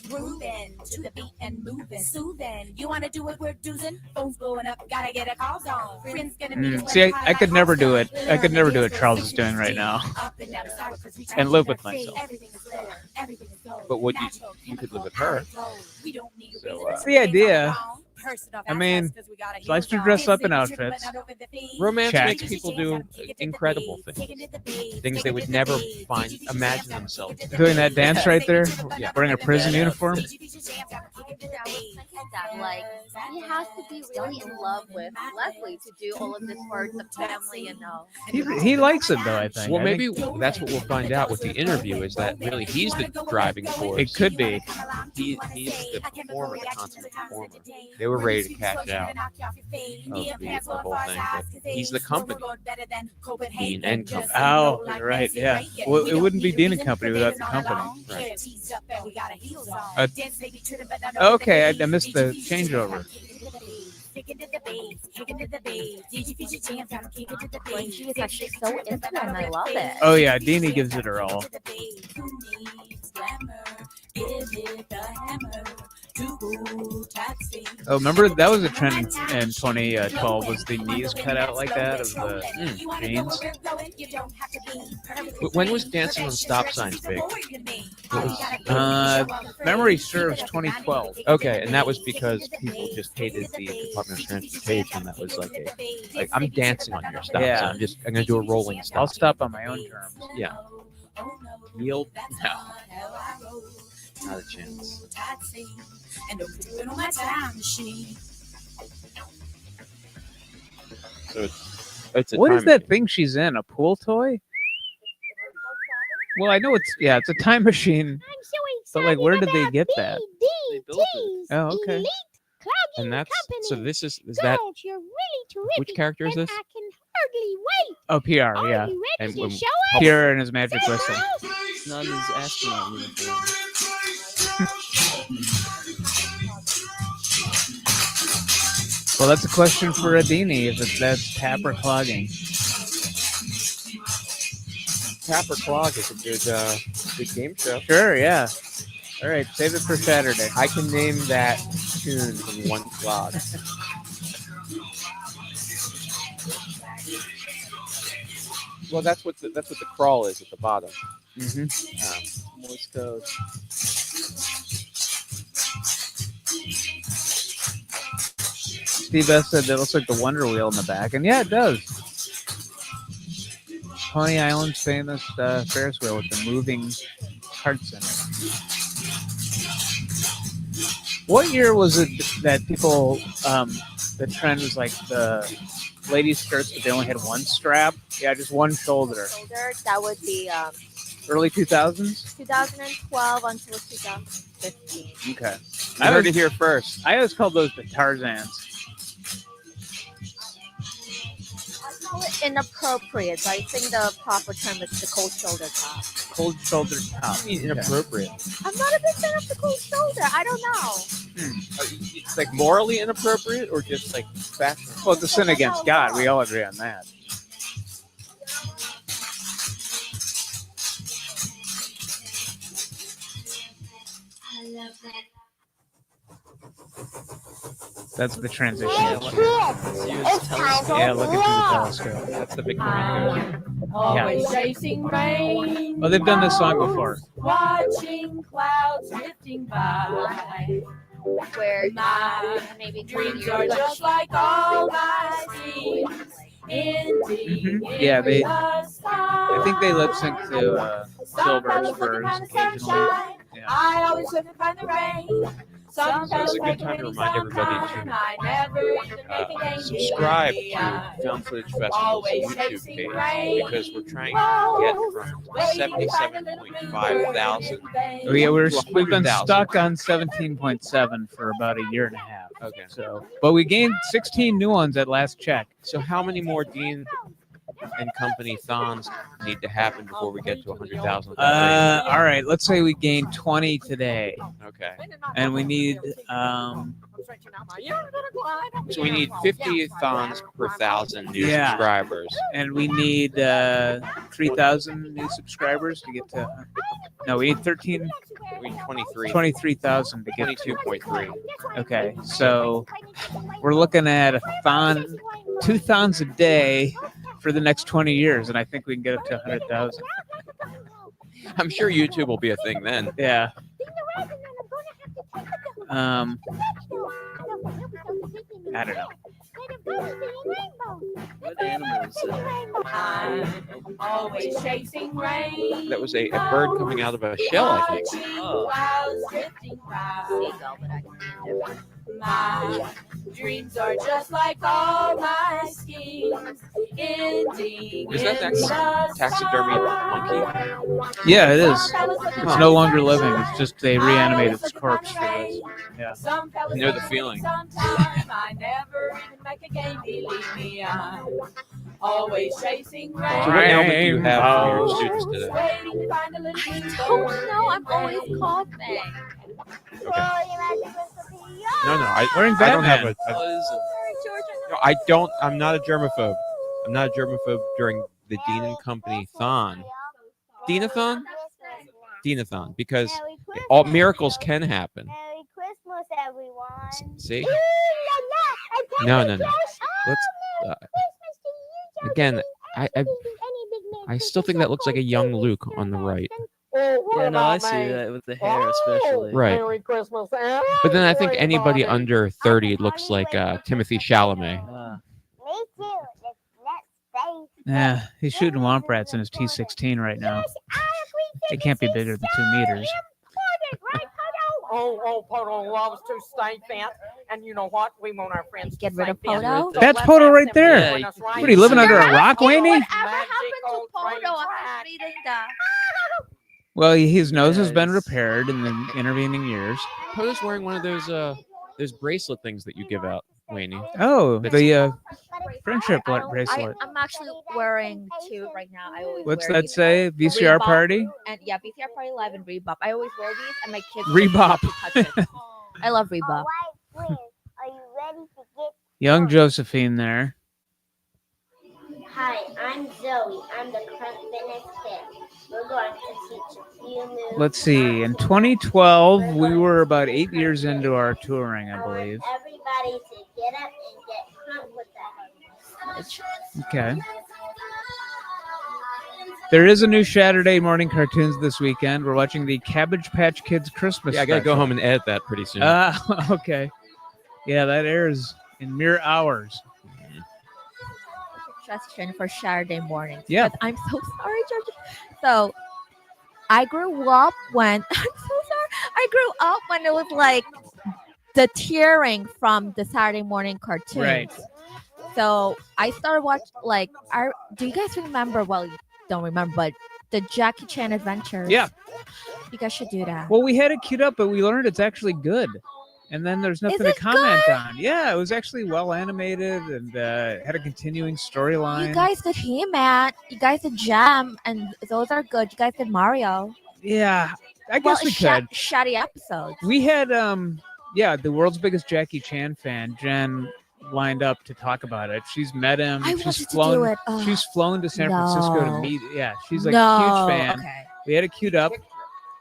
Grooving to the beat and moving, soothing. You wanna do what we're doing? Phone's blowing up, gotta get a call on. Friends gonna meet. See, I could never do it. I could never do what Charles is doing right now, and live with myself. But what you could live with her. So that's the idea. I mean, she likes to dress up in outfits. Romance Check. makes people do incredible things. Things they would never imagine themselves Doing that dance right there, Yeah. wearing a prison uniform. Like, he has to be really in love with Leslie to do all of this for the family, you know. He likes it though, I think. Well, I maybe think that's what we'll find out with the interview, is that really he's the driving force. it could be. He's the performer, the consummate performer. They were ready to cash out of the whole thing, but he's the company. Dean and Company. Oh, right, yeah. Well, it wouldn't be Dean & Company without the company. Right. Okay, I missed the changeover. She is actually so into it, and I love it. Oh yeah, Deanie gives it her all. Oh, remember that was a trend in 2012. Was the knees cut out like that of the jeans? But when was Dancing on Stop Signs big? Memory serves 2012. Okay, and that was because people just hated the Department of Transportation. That was like I'm dancing on your stop Yeah. sign. I'm gonna do a rolling stop. I'll stop on my own terms. Yeah. Yield? No. Not a chance. So it's a What time is that thing she's in? A pool toy? Well, I know it's it's a time machine. But like, where did they get that? They built it. Oh, okay. And that's so. This is that. You're really terrific, Which character is and this? I can Oh, PR, yeah. You ready to show us? PR and his magic whistle. None is astronaut uniform. Well, that's a question for Adini, if that's tap or clogging. Tap or Clog is a good game show. Sure, yeah. All right, save it for Saturday. I can name that tune from one clog. Well, that's what the crawl is at the bottom. Morse code. Steve S. said that looks like the Wonder Wheel in the back, and yeah, it does. Pony Island's famous Ferris wheel with the moving carts in it. What year was it that people, the trend was like the ladies' skirts, but they only had one strap? Yeah, just one shoulder. That would be Early 2000s? 2012 until 2015. Okay. I heard it here first. I always called those the Tarzans. I call it inappropriate, but I think the proper term is the cold shoulder top. Cold shoulder top. Inappropriate. I'm not a big fan of the cold shoulder. I don't know. It's like morally inappropriate or just like fashion? Well, it's a sin against God. We all agree on that. I love that. That's the transition. Hey, kids, it's time for Yeah, look into the love. telescope. That's the Victorian. Always chasing rain. Oh, they've done this song before. Watching clouds drifting by. Where My maybe dreams are just like all my dreams. Indeed, Yeah, they. I I think they lip sync to Silver's verse occasionally. Yeah. I always live by the rain. So it's a good time to remind everybody to subscribe to Film Footage Festival's YouTube page because we're trying to get from 77.5 thousand. Oh, yeah, to we've been 100,000. stuck on 17.7 for about a year and a half. Okay. So, but we gained 16 new ones at last check. So how many more Dean and Company Thons need to happen before we get to 100,000? All right, let's say we gained 20 today. Okay. And we need So we need 50 Thons per 1,000 new Yeah. subscribers. and we need 3,000 new subscribers to get to. No, we need 13. We need 23. 23,000 to get to 22.3. Okay, so we're looking at a thon, 2 thons a day for the next 20 years, and I think we can get up to 100,000. I'm sure YouTube will be a thing then. Yeah. I don't know. What animals? I'm always chasing rain. That was a bird coming out of a shell, I think. Watching clouds drifting by. My dreams are just like all my schemes. Ending Is that that taxidermy monkey? Yeah, it is. It's no longer living. It's just they reanimated its corpse for this. Yeah. I know the feeling. I never even make a game, believe me. I'm always chasing rain. So what ailment do you have for your students today? Waiting to find a little I don't know. I'm always coughing. No, I Wearing don't have Batman. No, I don't. I'm not a germaphobe. I'm not a germaphobe during the Dean and Company Thon. Dean-A-Thon? Dean-A-Thon, because all miracles can happen. Merry Christmas, everyone. See? No. Let's. Again, I still think that looks like a young Luke on the right. Yeah, no, I see that with the hair especially. Right. Merry Christmas. But then I think anybody under 30 looks like Timothy Chalamet. Me too. Let's Yeah, he's shooting womp rats in his T16 right now. It can't be bigger than 2 meters. Oh, Poto loves to stay fat. And you know what? We want our friends Get to rid of stay fat. Poto? So That's let's Poto ask right them there. to join us right What are you living under a rock, Wayne? Whatever happened to Poto? I'm just reading that. Well, his nose has been repaired in the intervening years. Poto's wearing one of those bracelet things that you give out. Wayne. Oh, That's- the friendship bracelet. I'm actually wearing two right now. I always What's wear that say? VCR Reebok party? And yeah, VCR Party Live and Reebok. I always wear these, and my kids Reebok. touch it. I love Reebok. Are you ready to get? Young Josephine there. Hi, I'm Zoe. I'm the Crunch Fitness Kid. We're going to teach a few moves. Let's see. In 2012, we were about 8 years into our touring, I believe. Everybody to get up and get crunk with that. Okay. There is a new Saturday morning cartoons this weekend. We're watching the Cabbage Patch Kids Christmas Yeah, I gotta go special. home and edit that pretty soon. Okay. Yeah, that airs in mere hours. Suggestion for Saturday mornings. Yeah. But I'm so sorry, George. So I grew up when I'm so sorry. I grew up when it was like the tearing from the Saturday morning cartoons. Right. So I started watching do you guys remember? Well, you don't remember, but the Jackie Chan Adventures. Yeah. You guys should do that. Well, we had it queued up, but we learned it's actually good. And then there's nothing to comment on. Yeah, it was actually well animated and had a continuing storyline. You guys did He-Man. You guys did Gem, and those are good. You guys did Mario. Yeah, I guess we could. Shoddy episodes. We had, the world's biggest Jackie Chan fan, Jen, lined up to talk about it. She's met him. I she's wanted flown. to do it. Ugh. She's flown to San Francisco to No. meet. Yeah, she's like No. a huge fan. Okay. We had it queued up.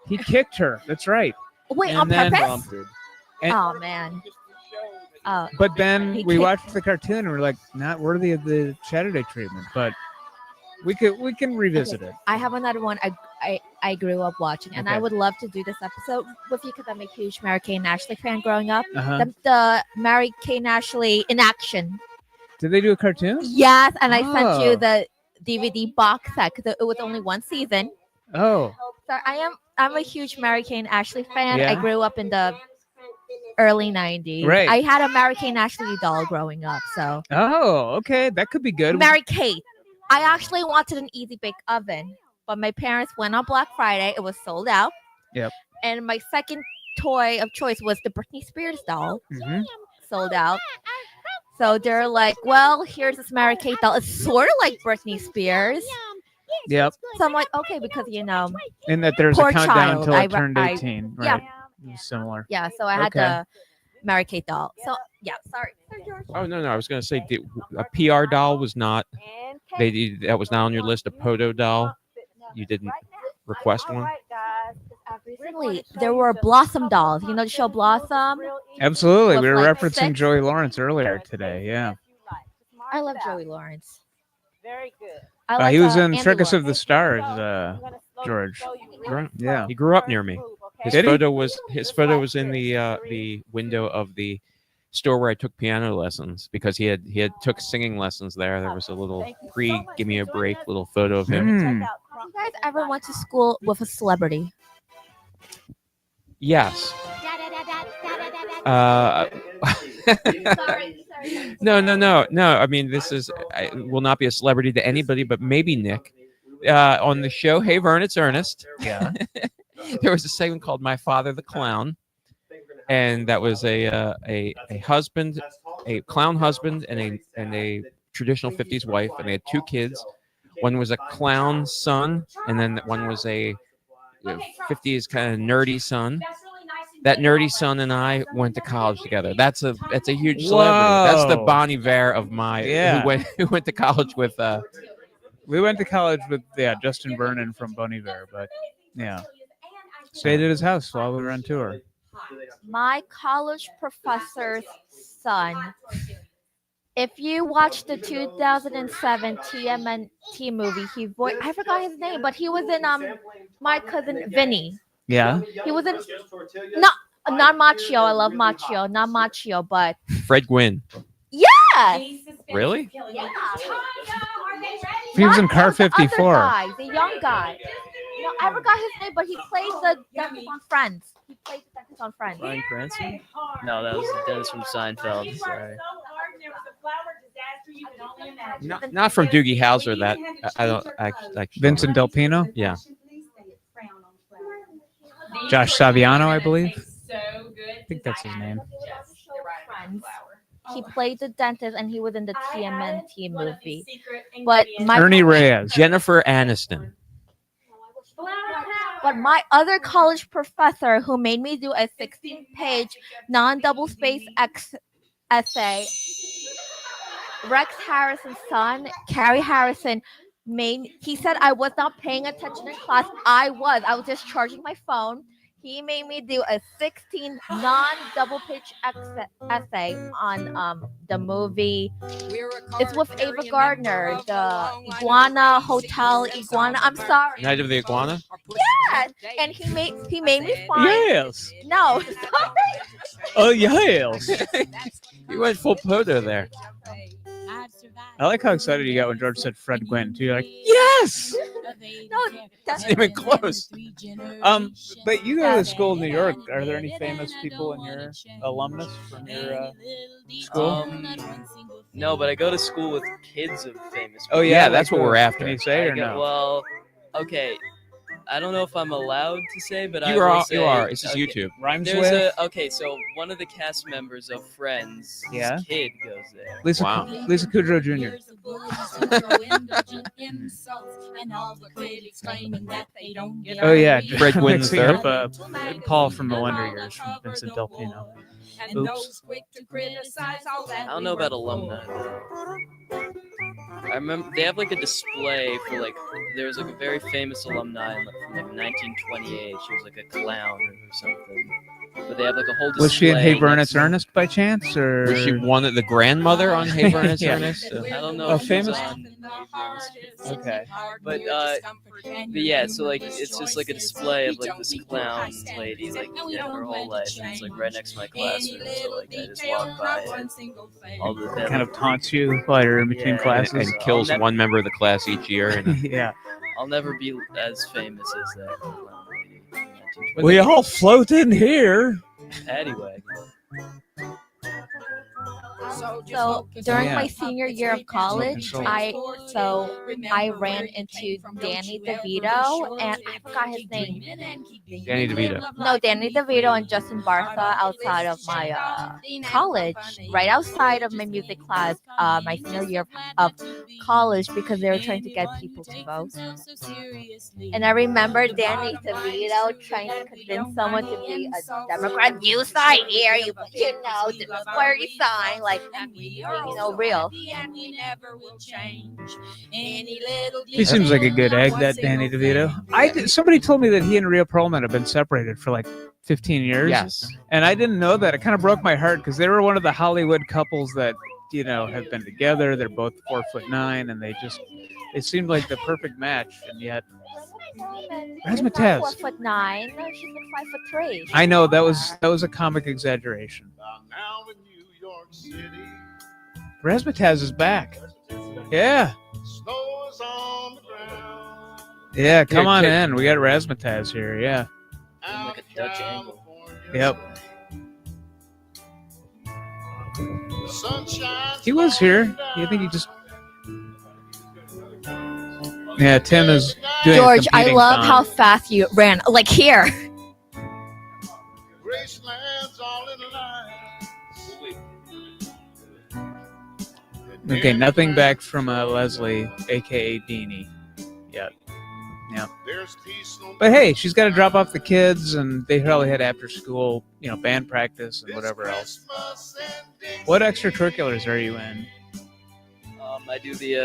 He kicked her. That's right. Wait, And on then- purpose? And- Oh man. Oh. But then He we kicked- watched the cartoon and we're like, not worthy of the Saturday treatment. But we can revisit it. I have another one I grew up watching, and I Okay. would love to do this episode with you because I'm a huge Mary Kay and Ashley fan growing up. Uh-huh. The Mary Kay and Ashley in action. Did they do a cartoon? Yes, and I sent Oh. you the DVD box set because it was only one season. Oh. So I'm a huge Mary Kay and Ashley fan. Yeah. I grew up in the early 90s. Right. I had a Mary Kay and Ashley doll growing up, so Oh, okay. That could be good. Mary Kate. I actually wanted an easy bake oven, but my parents went on Black Friday. It was sold out. Yep. And my second toy of choice was the Britney Spears doll. Mhm. Sold out. So they're like, well, here's this Mary Kate doll. It's sort of like Britney Spears. Yep. So I'm like, okay, because And that there's poor a countdown child. until it turned I- 18. yeah. Right. It was similar. Yeah, so I had Okay. the Mary Kate doll. So yeah, sorry. Oh no, I was gonna say a PR doll was not. That was not on your list. A Poto doll. You didn't request one. Recently, there were Blossom dolls. You know the show Blossom? Absolutely. We With, were like, referencing 6. Joey Lawrence earlier today. Yeah. I love Joey Lawrence. Very good. He was in Andy Circus of the Lawrence. Stars, George. Right. Yeah. He grew up near me. His Did he? photo was in the window of the store where I took piano lessons because he had took singing lessons there. There was a little give me a break little photo of him. Hmm. You guys ever went to school with a celebrity? Yes. No. I mean, I will not be a celebrity to anybody, but maybe Nick. On the show, Hey Vern, it's Ernest. Yeah. There was a segment called My Father the Clown, and that was a husband, a clown husband, and a traditional 50s wife, and they had 2 kids. One was a clown son, and then one was a 50s kind of nerdy son. That nerdy son and I went to college together. That's a huge celebrity. That's the Whoa. Bon Iver of my Yeah. who went to college with. We went to college with Justin Vernon from Bon Iver, but yeah, stayed at his house while we were on tour. My college professor's son. If you watch the 2007 TMNT movie, I forgot his name, but he was in My Cousin Vinny. Yeah. He was in not Machio. I love Machio, not Machio, but Fred Gwynn. yes. Really? Yeah. He was in Not Car the other 54. guy, the young guy. No, I forgot his name, but he plays the dentist on Friends. He plays the dentist on Friends. Bryan Cranston? No, that was Dennis from Seinfeld. Sorry. Not from Doogie Howser. That I don't. I Vincent Del Pino? Yeah. Josh Saviano, I believe. I think that's his name. He played the dentist, and he was in the TMNT movie. But Ernie Reyes. Jennifer Aniston. But my other college professor, who made me do a 16-page non-double space essay, Rex Harrison's son, Carrie Harrison, he said I was not paying attention in class. I was just charging my phone. He made me do a 16 non-double page essay on the movie. It's with Ava Gardner, the Iguana Hotel Iguana. I'm sorry. Night of the Iguana? Yes, and he made me find. Yes. No, sorry. Oh yes. You went full Podo there. I like how excited you got when George said Fred Gwynn too. You're like, yes. No, that's Not even close. But you go to school in New York. Are there any famous people in your alumnus from your school? No, but I go to school with kids of famous people. Oh yeah, that's what we're after. Can you say or no? Well, okay. I don't know if I'm allowed to say, but You are. This is okay, YouTube. Rhymes There's with? okay, so one of the cast members of Friends, Yeah? his kid goes there. Lisa Kudrow Jr. Oh yeah, Fred Gwynn mixing III. up Paul from the Wonder Years from Vincent Del Pino. Oops. I don't know about alumni. I remember they have like a display for like there's like a very famous alumni from like 1928. She was like a clown or something. But they have like a whole display. Was she in Hey next Burnet's to- Ernest by chance, or Was she one of the grandmother on Hey Burnet's Yeah. Ernest? I don't know. Oh, if she was famous? on Okay. But yeah, so like it's just like a display of like this clown lady like her whole life, and it's like right next to my classroom. So like I just walk by it all the time. kind of taunts you while you're in between Yeah. classes? And kills one member of the class each year. And Yeah. I'll never be as famous as that clown lady. We all float in here. Anyway. So during Yeah. my senior year of college, Control. I ran into Danny DeVito, and I forgot his name. Danny DeVito. No, Danny DeVito and Justin Bartha outside of my college, right outside of my music class, my senior year of college, because they were trying to get people to vote. And I remember Danny DeVito trying to convince someone to be a Democrat. You sign here, you know, this is where you sign, like, real. He seems like a good egg, that Danny DeVito. Somebody told me that he and Rhea Perlman have been separated for like 15 years. Yes. And I didn't know that. It kind of broke my heart because they were one of the Hollywood couples that, have been together. They're both 4'9", and it seemed like the perfect match. And yet, Razzmatazz. 4'9". No, she's like 5'3". I know that was a comic exaggeration. Razzmatazz is back. Yeah. Yeah, come on in. We got Razzmatazz here. Yeah. Like a Dutch angle. Yep. He was here. You think he just? Yeah, Tim is doing. George, I love how fast you ran. Like here. Okay, nothing back from Leslie, aka Deanie, yet. Yeah. But hey, she's got to drop off the kids, and they probably had after school, band practice and whatever else. What extracurriculars are you in? I do the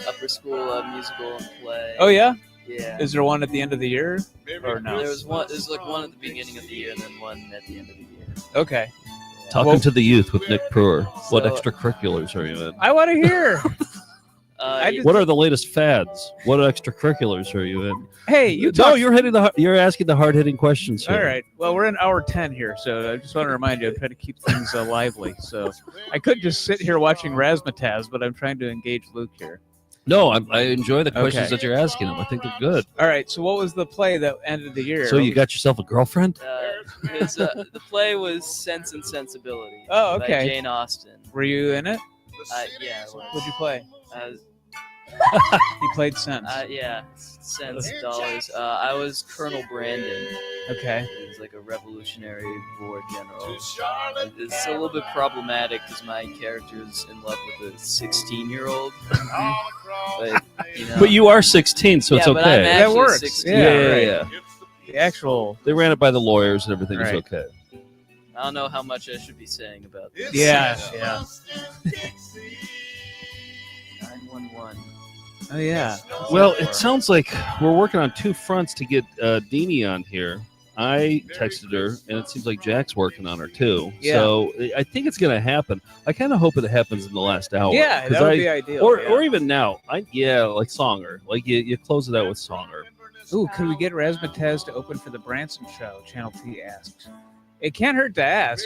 upper school musical and play. Oh yeah. Yeah. Is there one at the end of the year, or no? There's like one at the beginning of the year, and then one at the end of the year. Okay. Talking to the youth with Nick Brewer. What So- extracurriculars are you in? I want to hear. What are the latest fads? What extracurriculars are you in? Hey, you No, talk. you're asking the hard-hitting questions here. All right. Well, we're in hour 10 here, so I just want to remind you, I'm trying to keep things lively. So I could just sit here watching Razzmatazz, but I'm trying to engage Luke here. No, I enjoy the questions Okay. that you're asking him. I think they're good. All right. So what was the play that ended the year? So you got yourself a girlfriend? The play was Sense and Sensibility. Oh, By okay. Jane Austen. Were you in it? Yeah. I was. What'd you play? He played cents. Yeah, cents, dollars. I was Colonel Brandon. Okay. He was like a Revolutionary War general. It's a little bit problematic because my character is in love with a 16-year-old. But you know. But you are 16, so it's Yeah, but I'm okay. actually That works. 16. Yeah. The actual. They ran it by the lawyers and everything was Right. okay. I don't know how much I should be saying about this. Yeah. 911. Oh yeah. Well, it sounds like we're working on two fronts to get Deanie on here. I texted her, and it seems like Jack's working on her too. Yeah. So I think it's going to happen. I kind of hope it happens in the last hour. Yeah, 'cause that would be ideal. Or even now. Like Songer. Like you close it out with Songer. Ooh, could we get Razzmatazz to open for the Branson show? Channel T asks. It can't hurt to ask.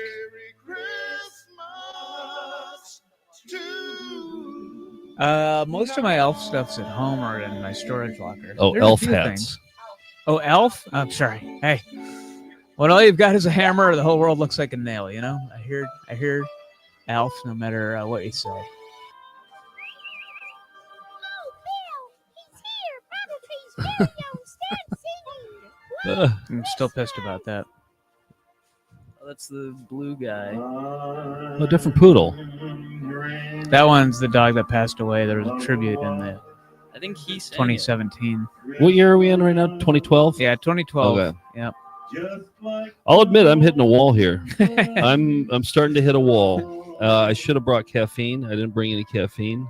Most of my elf stuff's at home or in my storage locker. Oh, There's a elf few hats. things. Oh, elf? I'm sorry. Hey, when all you've got is a hammer, the whole world looks like a nail. You know, I hear elf, no matter what you say. I'm still pissed about that. Oh, that's the blue guy. A different poodle. That one's the dog that passed away. There was a tribute in the I think he sang 2017. What year are we in right now? 2012? Yeah, 2012. Okay. Yep. I'll admit I'm hitting a wall here. I'm starting to hit a wall. I should have brought caffeine. I didn't bring any caffeine.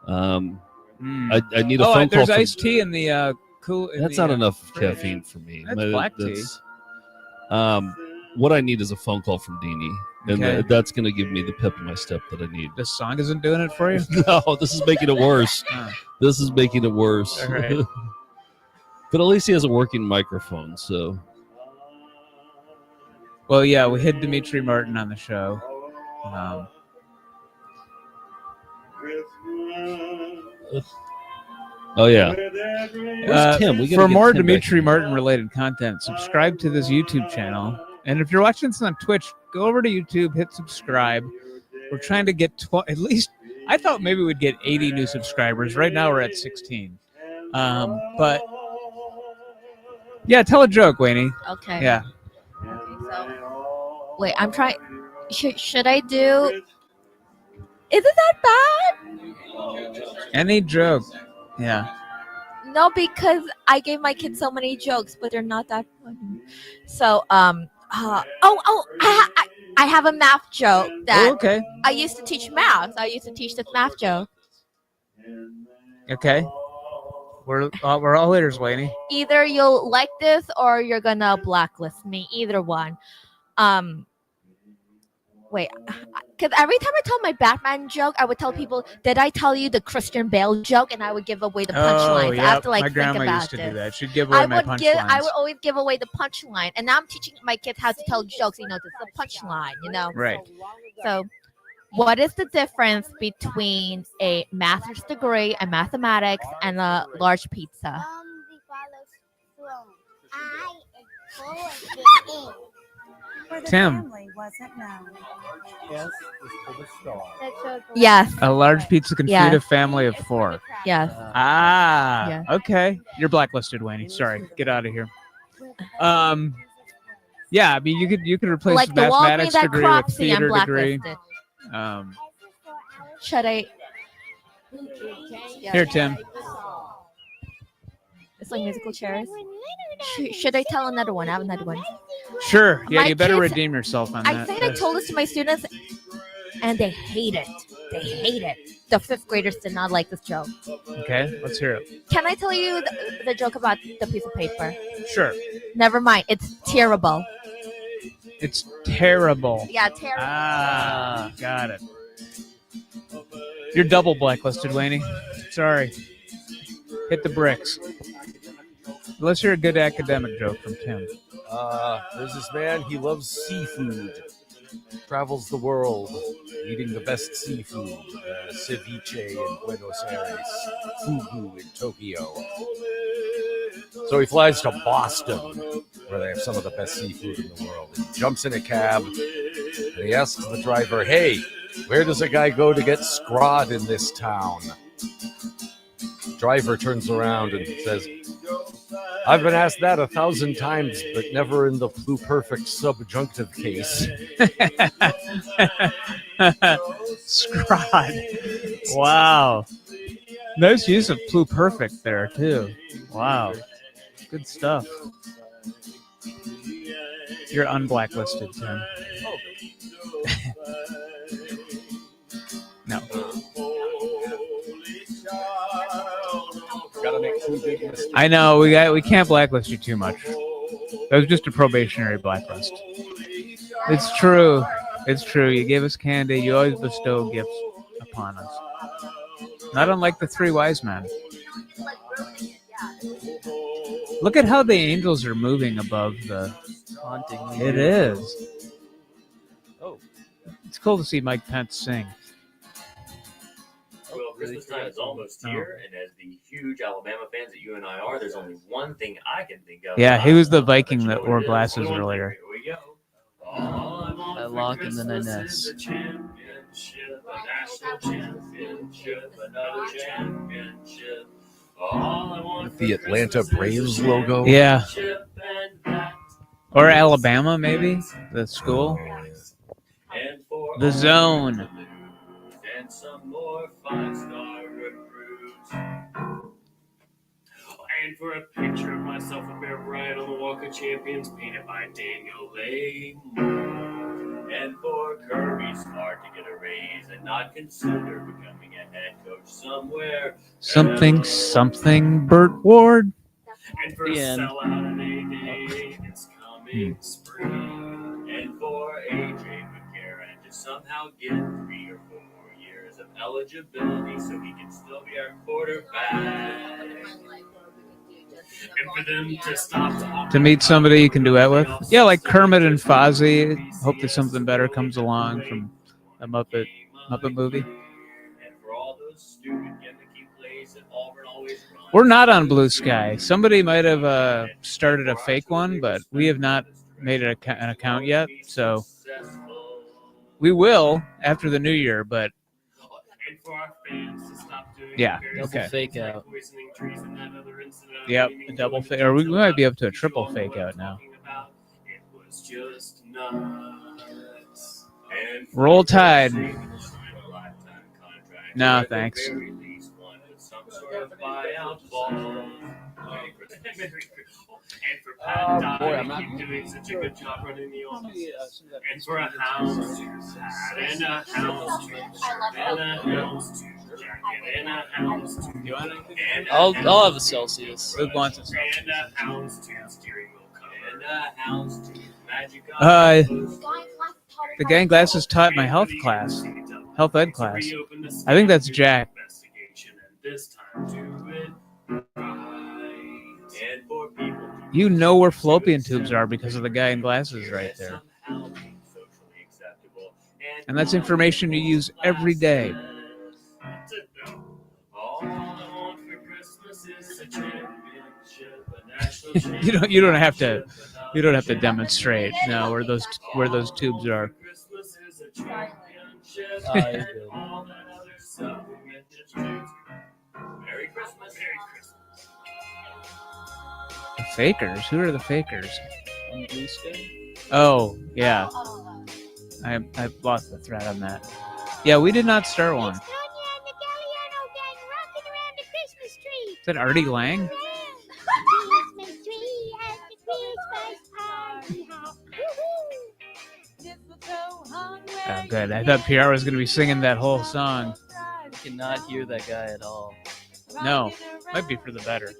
I need a phone call. There's from- iced tea in the cool. That's not enough caffeine for me. That's black tea. What I need is a phone call from Deanie, and Okay. that's going to give me the pep in my step that I need. This song isn't doing it for you? No, this is making it worse. This is making it worse. All right. But at least he has a working microphone, so. Well, yeah, we had Dimitri Martin on the show. Oh yeah. Where's Tim? We gotta For get more Tim back Dimitri here. Martin related content, subscribe to this YouTube channel. And if you're watching this on Twitch, go over to YouTube, hit subscribe. We're trying to get at least. I thought maybe we'd get 80 new subscribers. Right now we're at 16. But yeah, tell a joke, Wayne. Okay. Yeah. Wait, I'm trying. Should I do? Is it that bad? Any joke. Yeah. No, because I gave my kids so many jokes, but they're not that funny. So, I have a math joke that okay. I used to teach math. I used to teach this math joke. Okay. We're all ears, Wayne. Either you'll like this or you're gonna blacklist me. Either one. Wait, because every time I tell my Batman joke, I would tell people, "Did I tell you the Christian Bale joke?" And I would give away the punchline. So I have to my think grandma about used to this. do that. She'd give away my punchlines. I would always give away the punchline, and now I'm teaching my kids how to tell jokes. This is a punchline, Right. So, what is the difference between a master's degree in mathematics and a large pizza? Tim. Yes. A large pizza can Yes. feed a family of 4. Yes. Ah. Okay. You're blacklisted, Wayne. Sorry. Get out of here. Yeah. I mean, you could replace Like the the Walgreens mathematics at degree with Cropsey, I'm theater degree. blacklisted. Should I? Here, Tim. It's like musical chairs. Should I tell another one? I have another one. Sure. Yeah. My You better kids- redeem yourself on I that. think I told this to my students, and they hate it. They hate it. The 5th graders did not like this joke. Okay. Let's hear it. Can I tell you the joke about the piece of paper? Sure. Never mind. It's terrible. It's terrible. Yeah, terrible. Ah. Got it. You're double blacklisted, Wayne. Sorry. Hit the bricks. Let's hear a good academic joke from Tim. There's this man, he loves seafood. Travels the world eating the best seafood. Ceviche in Buenos Aires. Fugu in Tokyo. So he flies to Boston, where they have some of the best seafood in the world. He jumps in a cab, and he asks the driver, "Hey, where does a guy go to get scrod in this town?" driver turns around and says, I've been asked that 1,000 times, but never in the pluperfect subjunctive case. Scrod. Wow. Nice use of pluperfect there, too. Wow. Good stuff. You're unblacklisted, Tim. No. Gotta make 2 big mistakes. I know we can't blacklist you too much. That was just a probationary blacklist. It's true. It's true. You gave us candy. You always bestow gifts upon us. Not unlike the 3 wise men. Look at how the angels are moving above the Haunting. It is. Oh, it's cool to see Mike Pence sing. Well, Christmas time is almost here, and as the huge Alabama fans that you and I are, there's only one thing I can think of. Yeah, he was the Viking that wore glasses earlier. Here we go. I lock and then I nest. A championship, a national championship, another championship. All I want With the Atlanta Braves logo. Yeah. Or Alabama, maybe? The school? The Zone. And some more 5-star recruits. And for a picture of myself and Bear Bryant on the Walk of Champions painted by Daniel Lame. And for Kirby Smart to get a raise and not consider becoming a head coach somewhere. Something, Burt Ward. And for a sellout in A-Day, it's coming spring. And for AJ McCarron to somehow get 3 or 4 more years of eligibility so he can still be our quarterback. And for them to stop To meet somebody you can duet with. Yeah, like Kermit and Fozzie. Hope that something better comes along from a Muppet movie. We're not on Blue Sky. Somebody might have started a fake one, but we have not made an account yet. So we will after the new year, but yeah, okay. Fake out. Yep, a double fake, or we might be up to a triple fake out now. Roll Tide. No, thanks. Boy, I'm not doing such a good job running the office. And for a house and a house and a house and a house. I'll have a Celsius. Who wants it? And a house to steering wheel cover and a house to magic. The guy in glasses taught my health ed class. I think that's Jack. You know where fallopian tubes are because of the guy in glasses right there. And that's information you use every day. You don't have to demonstrate now where those tubes are. Merry Christmas. Merry Christmas. The fakers? Who are the fakers? On Blue Sky? Oh, yeah. I lost the thread on that. Yeah, we did not start one. Is that Artie Lang? Oh, good. I thought PR was going to be singing that whole song. I cannot hear that guy at all. No, might be for the better.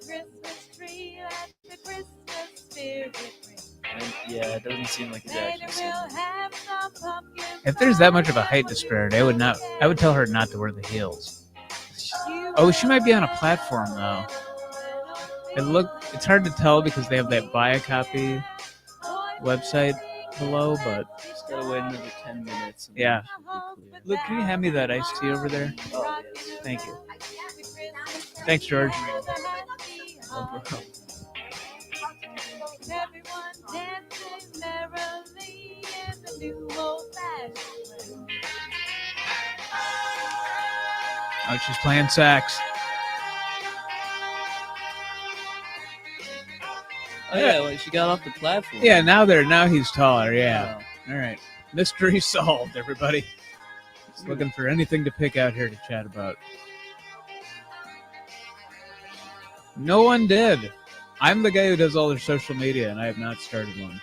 Yeah, it doesn't seem like he's actually singing. If there's that much of a height disparity, I would tell her not to wear the heels. Oh, she might be on a platform though. It's hard to tell because they have that buy a copy website below, but just gotta wait another 10 minutes. Yeah. Look, can you hand me that iced tea over there? Oh, yes. Thank you. Thanks, George. No problem. Oh, she's playing sax. Oh yeah, when she got off the platform. Yeah, now he's taller. Yeah. All right. Mystery solved, everybody. Just looking for anything to pick out here to chat about. No one did. I'm the guy who does all their social media, and I have not started one.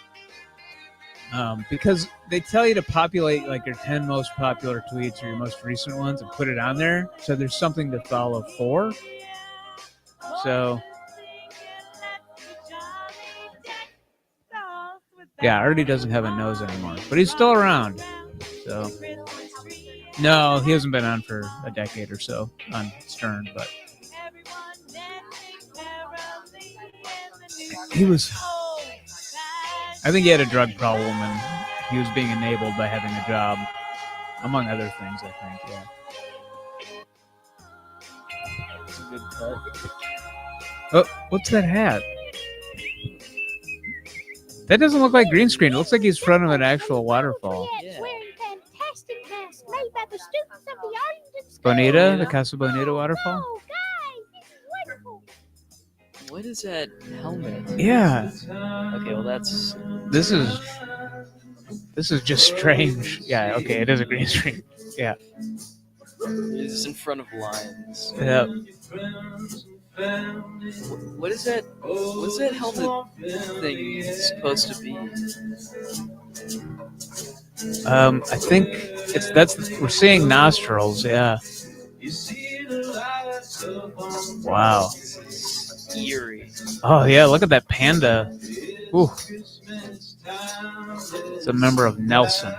Because they tell you to populate like your 10 most popular tweets or your most recent ones and put it on there, so there's something to follow for. So, yeah, Artie doesn't have a nose anymore, but he's still around. So, no, he hasn't been on for a decade or so on Stern, but he was. I think he had a drug problem and he was being enabled by having a job, among other things, I think, yeah. That's a good cut. Oh, what's that hat? That doesn't look like green screen. It looks like he's in front of an actual waterfall. Wearing fantastic masks made by the students of the Arlington School. Bonita, the Casa Bonita waterfall? Oh, guys, this is wonderful. What is that helmet? Yeah. Okay, well that's. This is just strange. Yeah, okay, it is a green screen. Yeah. He's in front of lions. Yeah. What is that? What's that helmet thing supposed to be? I think we're seeing nostrils. Yeah. Wow. Eerie. Oh yeah, look at that panda. Ooh. It's a member of Nelson.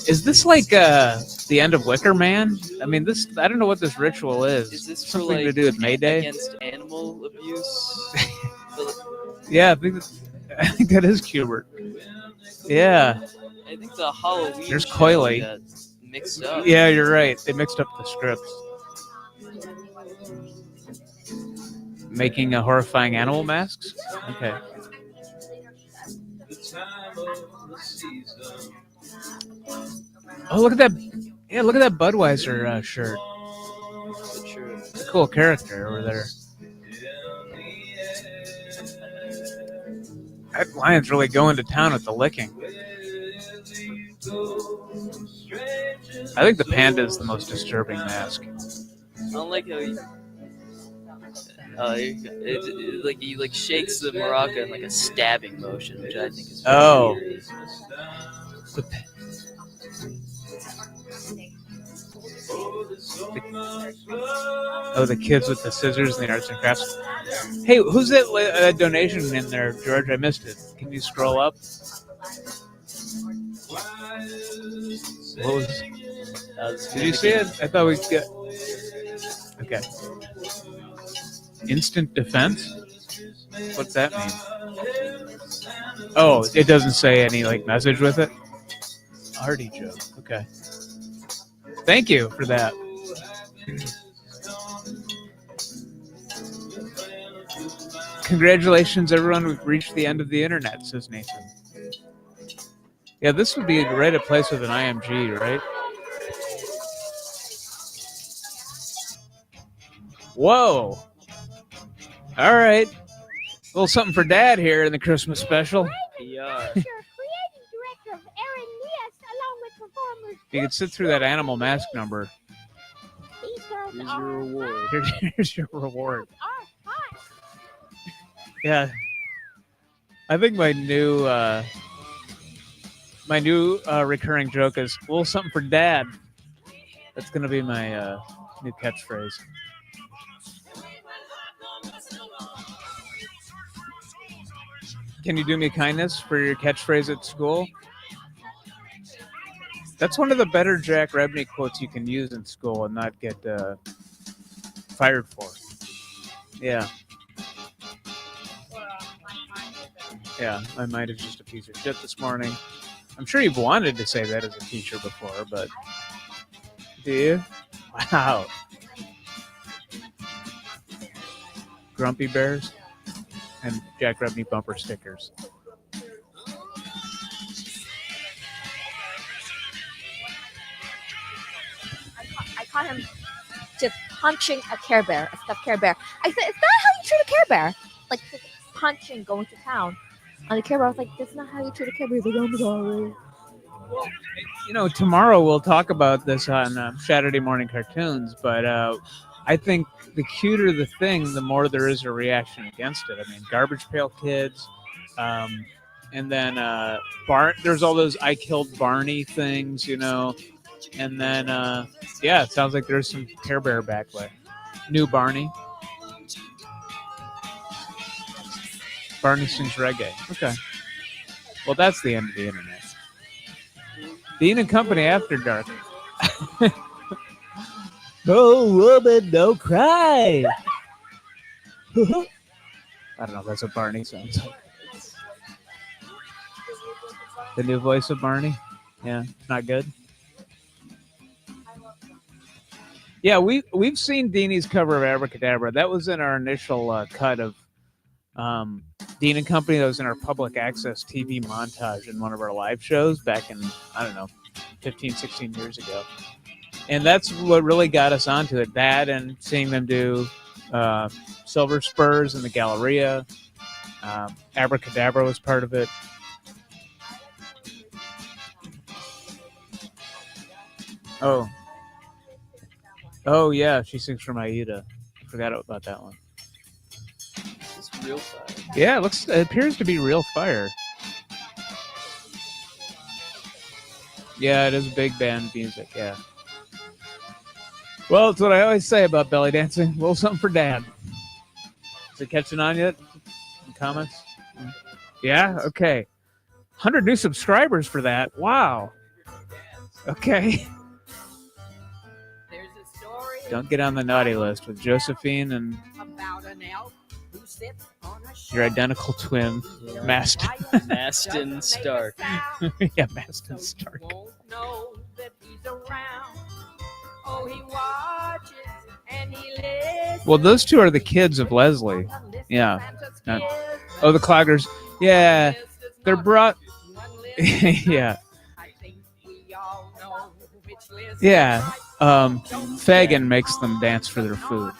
Is this like the end of Wicker Man? I mean, I don't know what this ritual is. Is this something for, like, to do with May Day? Against animal abuse? Yeah, I think that is Kubert. Yeah. I think the Halloween. There's show Coily. got mixed up. Yeah, you're right. They mixed up the scripts. Making horrifying animal masks? Okay. Oh, look at that. Yeah, look at that Budweiser shirt. It's a cool character over there. That lion's really going to town with the licking. I think the panda is the most disturbing mask. I don't like how he like shakes the maraca in like a stabbing motion, which I think is very eerie. The kids with the scissors and the arts and crafts. Hey, who's that donation in there, George? I missed it. Can you scroll up? What was? Did you see it? I thought we got. Okay. Instant defense? What's that mean? Oh, it doesn't say any like message with it? Artie joke. Okay. Thank you for that. Congratulations, everyone. We've reached the end of the internet, says Nathan. Yeah, this would be a great place with an IMG, right? Whoa. All right. A little something for Dad here in the Christmas special. Yeah. You can sit through that animal mask number. Here's your reward. Here's your reward. Yeah. I think my new recurring joke is a little something for Dad. That's going to be my new catchphrase. Can you do me a kindness for your catchphrase at school? That's one of the better Jack Rebney quotes you can use in school and not get fired for. Yeah. Yeah, my mind is just a piece of shit this morning. I'm sure you've wanted to say that as a teacher before, but do you? Wow. Grumpy Bears and Jack Rebney bumper stickers. I caught him just punching a Care Bear, a stuffed Care Bear. I said, "It's not how you treat a Care Bear." Like punching, going to town on the Care Bear. I was like, "That's not how you treat a Care Bear." He's like, "I'm sorry." You know, tomorrow we'll talk about this on Saturday morning cartoons, but I think the cuter the thing, the more there is a reaction against it. I mean, Garbage Pail Kids, and then there's all those I Killed Barney things, you know, and then yeah, it sounds like there's some Care Bear backlash. New Barney. Barney sings reggae. Okay. Well, that's the end of the internet. Dean and Company After Dark. Oh, woman, don't cry. I don't know. That's what Barney sounds like. The new voice of Barney. Yeah, not good. Yeah, we've seen Deanie's cover of Abracadabra. That was in our initial cut of Dean and Company. That was in our public access TV montage in one of our live shows back in, I don't know, 15, 16 years ago. And that's what really got us onto it. That and seeing them do Silver Spurs in the Galleria. Abracadabra was part of it. Oh yeah, she sings from Aida. I forgot about that one. It's real fire. Yeah, it appears to be real fire. Yeah, it is big band music, yeah. Well, it's what I always say about belly dancing. A little something for Dad. Is it catching on yet? In comments? Yeah? Okay. 100 new subscribers for that. Wow. Okay. Don't get on the naughty list with Josephine and your identical twin, Maston. Maston Stark. Yeah, Maston Stark. Well, those two are the kids of Leslie. Yeah. Oh, the Cloggers. Yeah. They're brought. Yeah. Yeah. Fagin makes them dance for their food.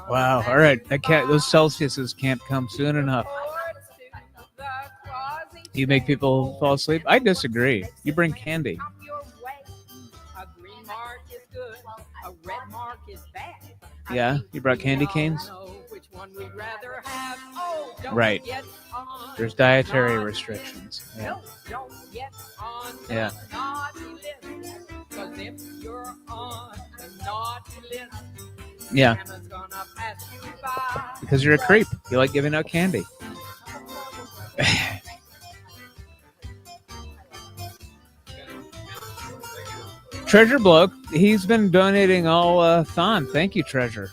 Wow. All right. Those Celsiuses can't come soon enough. You make people fall asleep? I disagree. You bring candy. Yeah, you brought candy canes? Right. There's dietary restrictions. Yeah. Yeah. Yeah. Because you're a creep. You like giving out candy. Treasure Bloke, he's been donating all Thon. Thank you, Treasure.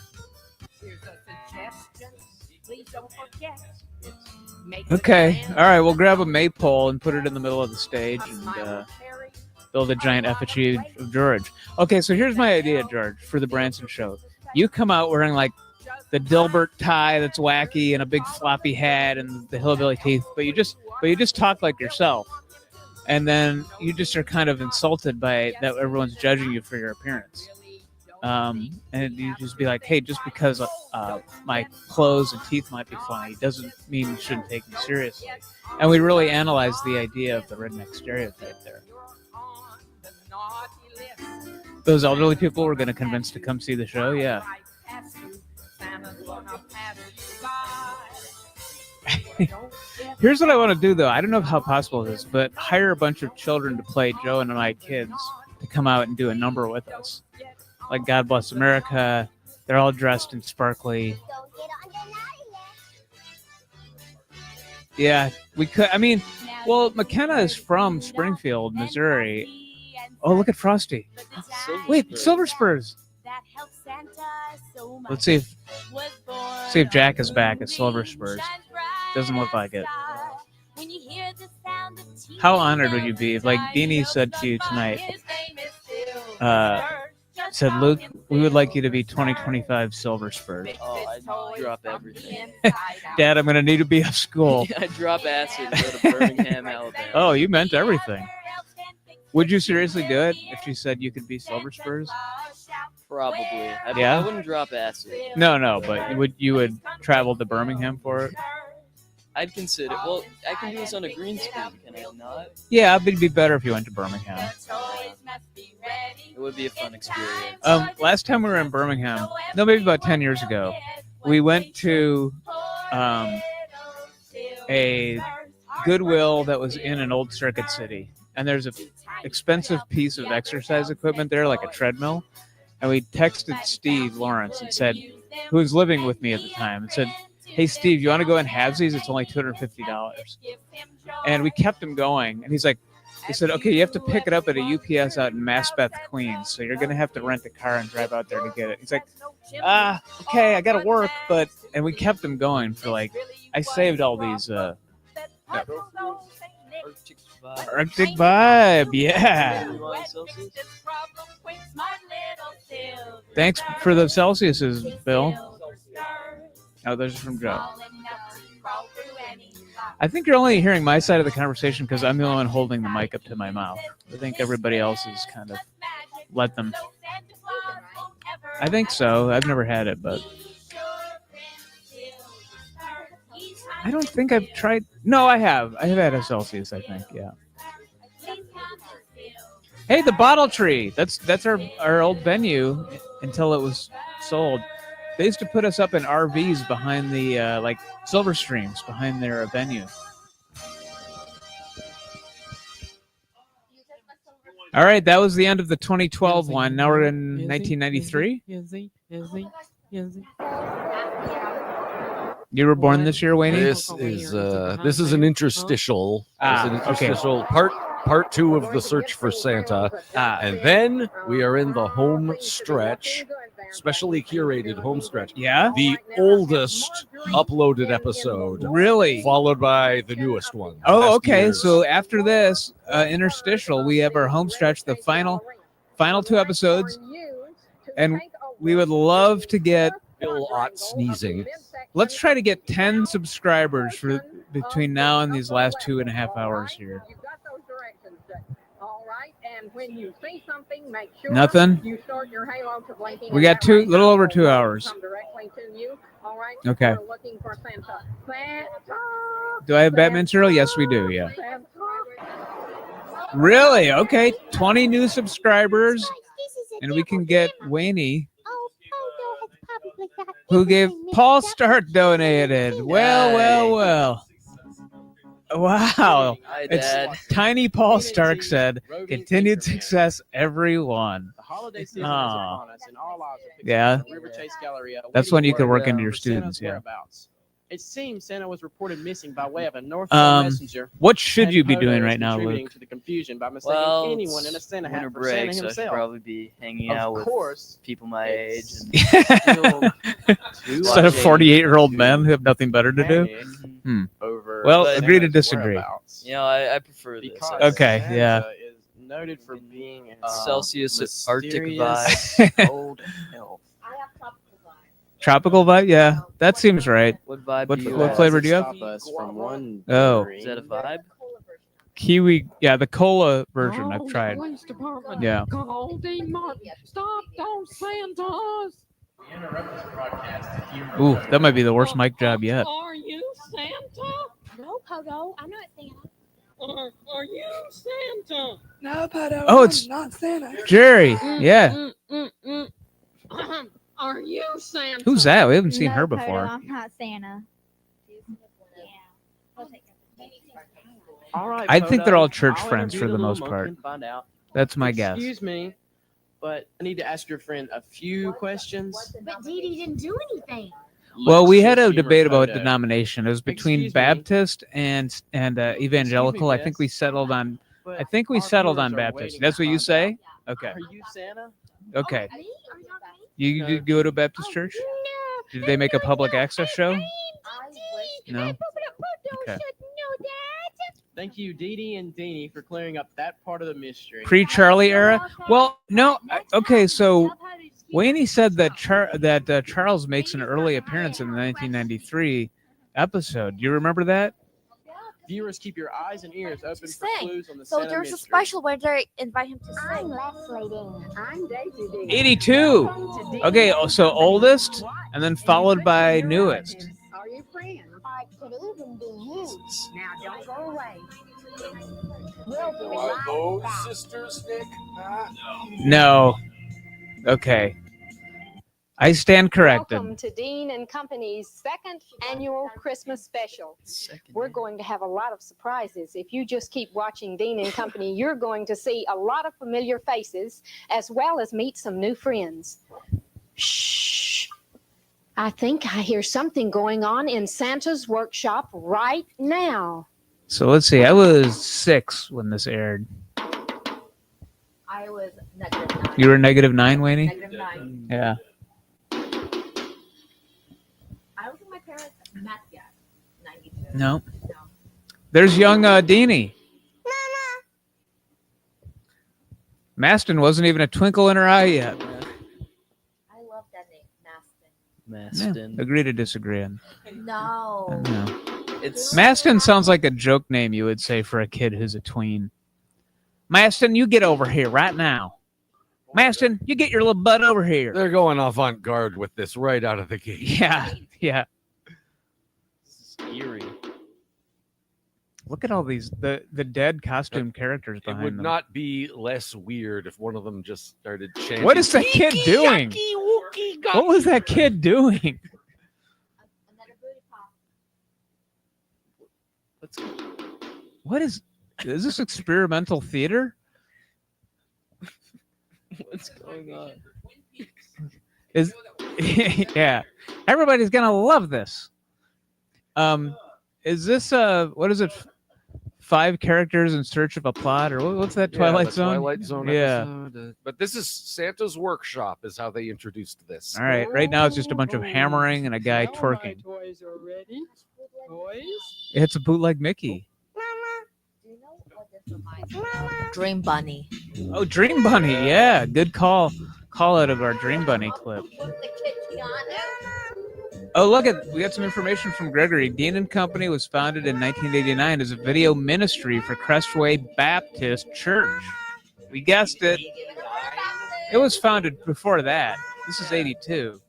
Okay, all right, we'll grab a maypole and put it in the middle of the stage and build a giant effigy of George. Okay, so here's my idea, George, for the Branson show. You come out wearing like the Dilbert tie that's wacky and a big floppy hat and the hillbilly teeth, but you just talk like yourself. And then you just are kind of insulted by that everyone's judging you for your appearance. And you just be like, hey, just because my clothes and teeth might be funny doesn't mean you shouldn't take me seriously. And we really analyze the idea of the redneck stereotype there. Those elderly people we're going to convince to come see the show, yeah. Here's what I want to do, though. I don't know how possible it is, but hire a bunch of children to play Joe and my kids to come out and do a number with us. Like God Bless America. They're all dressed in sparkly. Yeah, we could. I mean, well, McKenna is from Springfield, Missouri. Oh, look at Frosty. Wait, Silver Spurs. Let's see if Jack is back at Silver Spurs. Doesn't look like it. How honored would you be if, like Deanie said to you tonight, said, Luke, we would like you to be 2025 Silver Spurs. Oh, I'd drop everything. Dad, I'm going to need to be at school. I'd drop acid and go to Birmingham, Alabama. Oh, you meant everything. Would you seriously do it if she said you could be Silver Spurs? Probably. Yeah? I wouldn't drop acid. No, but you would travel to Birmingham for it? I'd consider. Well, I can do this on a green screen, can I not? Yeah, it'd be better if you went to Birmingham. It would be a fun experience. Last time we were in Birmingham, maybe about 10 years ago, we went to a Goodwill that was in an old Circuit City. And there's an expensive piece of exercise equipment there, like a treadmill. And we texted Steve Lawrence and said, who was living with me at the time, and said, hey, Steve, you want to go in halvesies? It's only $250. And we kept him going. And he said, okay, you have to pick it up at a UPS out in Maspeth, Queens. So you're going to have to rent a car and drive out there to get it. He's like, okay, I got to work. And we kept him going for I saved all these. Arctic vibe, yeah. Thanks for the Celsiuses, Bill. Oh, those are from Joe. I think you're only hearing my side of the conversation because I'm the only one holding the mic up to my mouth. I think everybody else is kind of let them. I think so. I've never had it, but I don't think I've tried. No, I have. I have had a Celsius, I think, yeah. Hey, the Bottle Tree. That's our old venue until it was sold. They used to put us up in RVs behind the Silver Streams behind their venue. All right, that was the end of the 2012 one. Now we're in 1993. You were born this year, Wayne? This is an interstitial. Part 2 of the search for Santa, and then we are in the home stretch, specially curated home stretch. Yeah, the oldest uploaded episode, really, followed by the newest one. Oh, okay. So after this interstitial, we have our home stretch, the final 2 episodes, and we would love to get Bill Ott sneezing. Let's try to get 10 subscribers for between now and these last 2.5 hours here. And when you see something, make sure Nothing? you start your halo to blinking. We got little over 2 hours. Come directly to you. All right. Okay. We're looking for Santa. Do I have Batman cereal? Yes, we do. Yeah. Really? Okay. 20 new subscribers, and we can get Wayne, who gave Paul Stark donated. Well. Wow. Hi, It's Dad. Tiny Paul Stark said, continued success, everyone. The holiday season is upon us, and all odds are fixed Yeah. at the River Chase Gallery. That's when you could work into your for Santa's students, yeah. whereabouts. It seems Santa was reported missing by way of a northbound messenger. What should and you be photos doing right now, contributing Luke? to the confusion by mistaking Well, anyone in a Santa hat winter for break, Santa so I should himself. probably be hanging Of out with course, people my age. Instead of 48-year-old men who have nothing better to do? Well, But agree to disagree. You know, I prefer this. Okay, yeah. Santa is noted for being Celsius Arctic mysterious vibe. old elf. Tropical vibe? Yeah, that seems right. What vibe What, do you what have? flavor do you have? Stop us from one Oh, Is that a vibe? kiwi. Yeah, the cola version I've Call the tried. police department. Yeah. Call Dean Martin. Stop those Santas. Ooh, that might be the worst mic job yet. Are you Santa? No, Pogo, I'm not Santa. Are you Santa? No, Pogo, Oh, it's not Santa. Jerry. Yeah. Are you Santa? Who's that? We haven't seen No, her Pogo, before. I'm not Santa. All right, I think they're all Pogo, church I'll friends for interview the little most monkey part. and find out. That's my guess. Excuse me, but I need to ask your friend a few questions. But Dee Dee didn't do anything. Well, we had a Let's just debate humor about Pogo. denomination. It was between Excuse me. Baptist and evangelical. I think we settled on. But I think we our settled viewers on are Baptist. waiting That's to what you find say? Okay. Are you Santa? Okay. Me? Are you not me? You go to a Baptist church? Did they make a public access show? No. Okay. Thank you, Dee Dee and Deanie, for clearing up that part of the mystery. Pre-Charlie era? Well, no. Okay, so Wayne said that Charles makes an early appearance in the 1993 episode. Do you remember that? Viewers, keep your eyes and ears open for Sing. clues on the So Santa there's a mystery. special where they invite him to sing. I'm Leslie Dean. I'm Daisy Dean. 82. Okay, so oldest, and then followed by newest. Are you friends? Or it could even be you. Now don't go away. We'll be right Those back. sisters, Nick? No. Okay. I stand corrected. Welcome to Dean and Company's second annual Christmas special. We're going to have a lot of surprises. If you just keep watching Dean and Company, you're going to see a lot of familiar faces as well as meet some new friends. Shh. I think I hear something going on in Santa's workshop right now. So let's see. I was 6 when this aired. I was -9. You were -9, Wayne? -9. Yeah. I don't think my parents met yet. 92. No. There's young Deanie. Maston wasn't even a twinkle in her eye yet. I love that name, Maston. Maston. Yeah, agree to disagree on. No. No. It's Maston sounds like a joke name you would say for a kid who's a tween. Maston, you get over here right now. Maston, you get your little butt over here. They're going avant-garde with this right out of the gate. Yeah, yeah. This is eerie. Look at all these the dead costume characters It behind would them. not be less weird if one of them just started chanting. What is that kid doing? What was that kid doing? What is this experimental theater? What's going on? Is yeah. Everybody's gonna love this. Is this what is it? 5 characters in search of a plot, or what's that? Twilight the Zone. Twilight Zone Yeah. episode. But this is Santa's workshop, is how they introduced this. All right. Right now it's just a bunch of hammering and a guy twerking. Toys are ready. Toys. It's a bootleg Mickey. Dream Bunny. Oh, Dream Bunny. Yeah, good call. Call out of our Dream Bunny clip. Oh, look at we got some information from Gregory. Dean and Company was founded in 1989 as a video ministry for Crestway Baptist Church. We guessed it. It was founded before that. This is 82.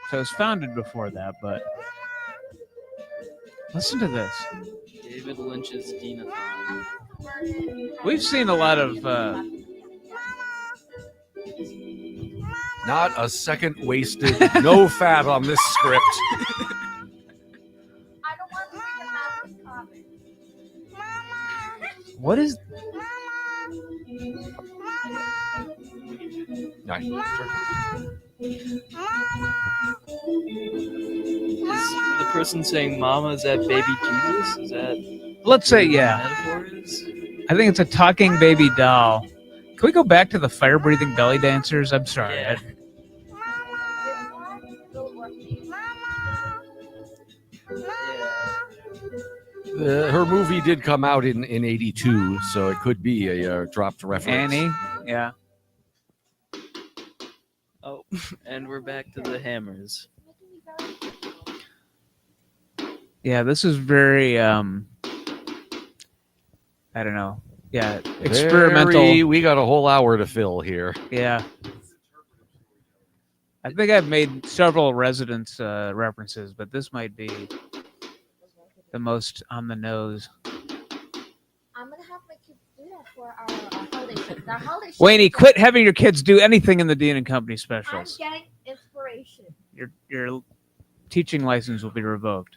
So it was founded before that, but listen to this. David Lynch's Dean-A-Thon. We've seen a lot of Not a second wasted, no fat on this script. what is Is the person saying "Mama" is that baby Jesus? Is that? Let's say yeah. Metaphors? I think it's a talking baby doll. Can we go back to the fire-breathing belly dancers? I'm sorry. Yeah. Her movie did come out in 82, so it could be a dropped reference. Annie, yeah. Oh, and we're back to the hammers. Yeah, this is very I don't know. Yeah, experimental. We got a whole hour to fill here. Yeah. I think I've made several Residence references, but this might be the most on the nose. I'm gonna have my kids do that for our holiday shift. Our holiday shift. Wayne, quit having your kids do anything in the Dean and Company I'm specials. getting inspiration. Your teaching license will be revoked.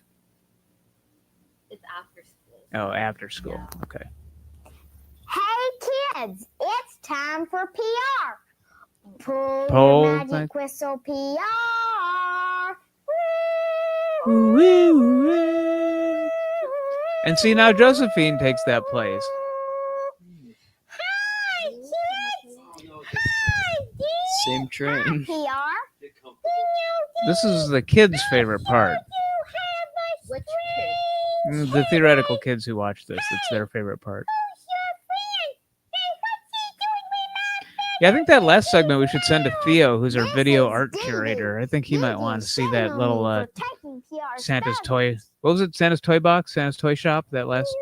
It's after school. Oh, after school. Yeah. Okay. Hey kids, it's time for PR. Pull Pull your magic back. whistle, PR. And see, now Josephine takes that place. Hi kids. Hi Same train. PR. This is the kids' favorite part. Which kid? The theoretical kids who watch this, it's their favorite part. Yeah, I think that last segment we should send to Theo, who's our video art curator. I think he might want to see that little Santa's toy. What was it? Santa's toy box? Santa's toy shop? That last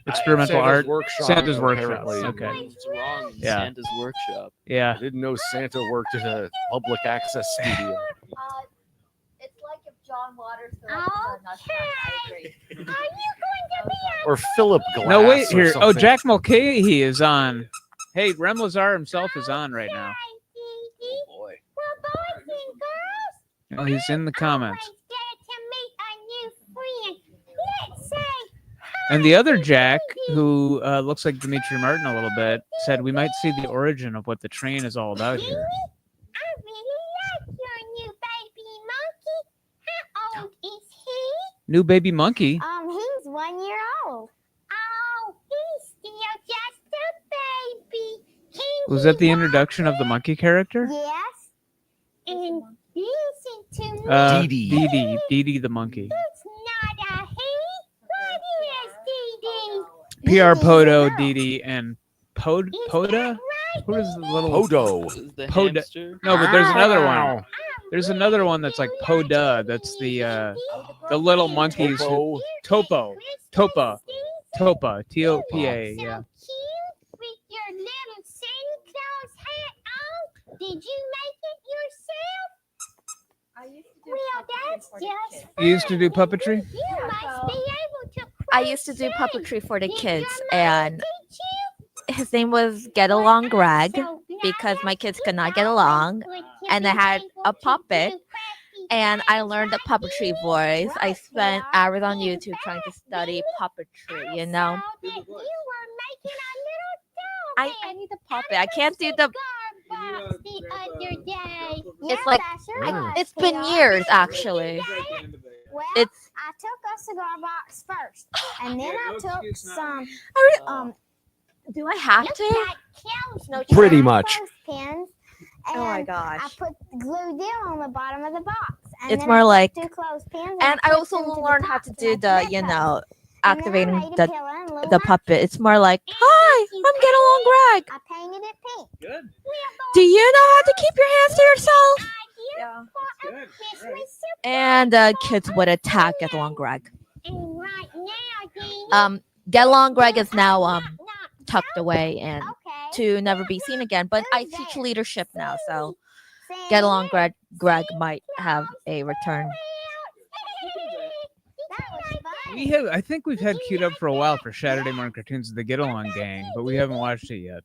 experimental Santa's art? Workshop, Santa's workshop. apparently. Okay. What's wrong? Yeah. Santa's workshop. Yeah. I didn't know Santa worked at a public access studio. It's like if John Waters. I agree. Are you going to be Or Philip Glass. No, wait or here. Oh, something. Jack Mulcahy is on. Hey, Rem Lazar himself is on right now. Oh boy. boys and girls? Oh, he's in the comments. Get to meet a new friend. Let's say And the other Jack, who looks like Dimitri Martin a little bit, said we might see the origin of what the train is all about here. I really like your new baby monkey. How old is he? New baby monkey. He's 1 year old. Oh, he's still just a baby. Was that the introduction of the monkey character? Yes. And listen to me. Dee Dee the monkey. It's not a he. What is Dee Dee? PR Podo, Dee Dee, and Poda? What is the little Podo? The Poda. hamster? No, but there's another one. There's another one that's like Poda. That's the little monkeys. Topa. Topa. Topa. T-O-P-A. Yeah. With your little Santa Claus hat on? Did you make it yourself? Well, that's just You used to do puppetry? You must be able to. I used to do puppetry for the kids, and his name was Get Along Greg because my kids could not get along, and I had a puppet, and I learned the puppetry voice. I spent hours on YouTube trying to study puppetry, you know. I need the puppet. I can't do the. It's like it's been years actually. Well, It's I took a cigar box first, and then I took some. Do I have to? Pretty much. Pins, Oh my and gosh. I put glue down on the bottom of the box. And It's then more I put like, 2 clothespins and I clipped also them to the learned how to box, do and the, I you thread know, that. activating And then I made a the pillow and little the puppet. It's more like, hi, I'm Get Along Greg. I painted it pink. Good. Do you know how to keep your hands to yourself? And kids would attack Get Along Greg. And right now, Dean, Get Along Greg is now tucked away and to never be seen again. But I teach leadership now, so Get Along Greg might have a return. I think we've had queued up for a while for Saturday morning cartoons, the Get Along Gang, but we haven't watched it yet.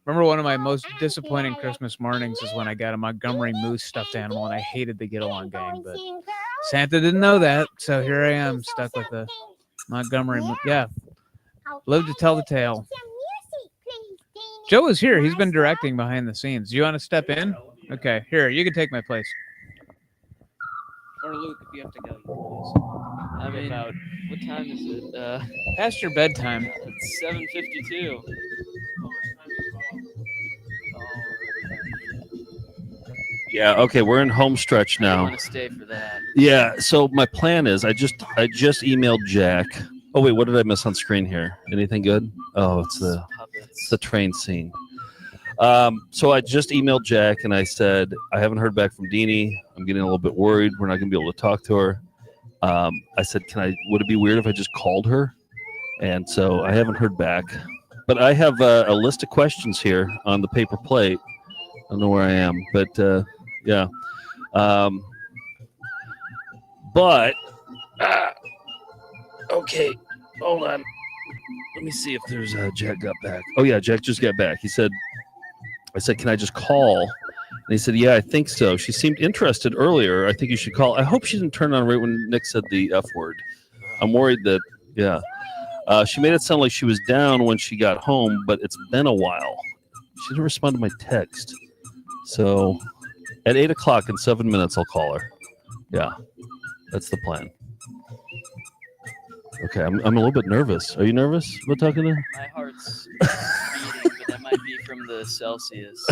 Remember, one of my most disappointing Christmas mornings is when I got a Montgomery Moose stuffed animal, and I hated the Get Along Gang, but Santa didn't know that, so here I am stuck with the Montgomery Moose. Yeah, live to tell the tale. Joe is here. He's been directing behind the scenes. Do you want to step in? Okay, here, you can take my place. Or Luke, if you have to go. I mean, what time is it? Past your bedtime. It's 7:52. Yeah, okay, we're in home stretch I now. want to stay for that. Yeah, so my plan is I just emailed Jack. Oh wait, what did I miss on screen here? Anything good? Oh, it's the train scene. So I just emailed Jack and I said I haven't heard back from Deanie. I'm getting a little bit worried. We're not going to be able to talk to her. I said, would it be weird if I just called her? And so I haven't heard back. But I have a list of questions here on the paper plate. I don't know where I am, but yeah. Okay, hold on. Let me see if there's Jack got back. Oh yeah, Jack just got back. I said, can I just call? And he said, yeah, I think so. She seemed interested earlier. I think you should call. I hope she didn't turn on right when Nick said the F word. I'm worried that, yeah. She made it sound like she was down when she got home, but it's been a while. She didn't respond to my text. So at 8 o'clock in 7 minutes, I'll call her. Yeah, that's the plan. Okay, I'm a little bit nervous. Are you nervous about talking to her? My heart's beating, but that might be from the Celsius.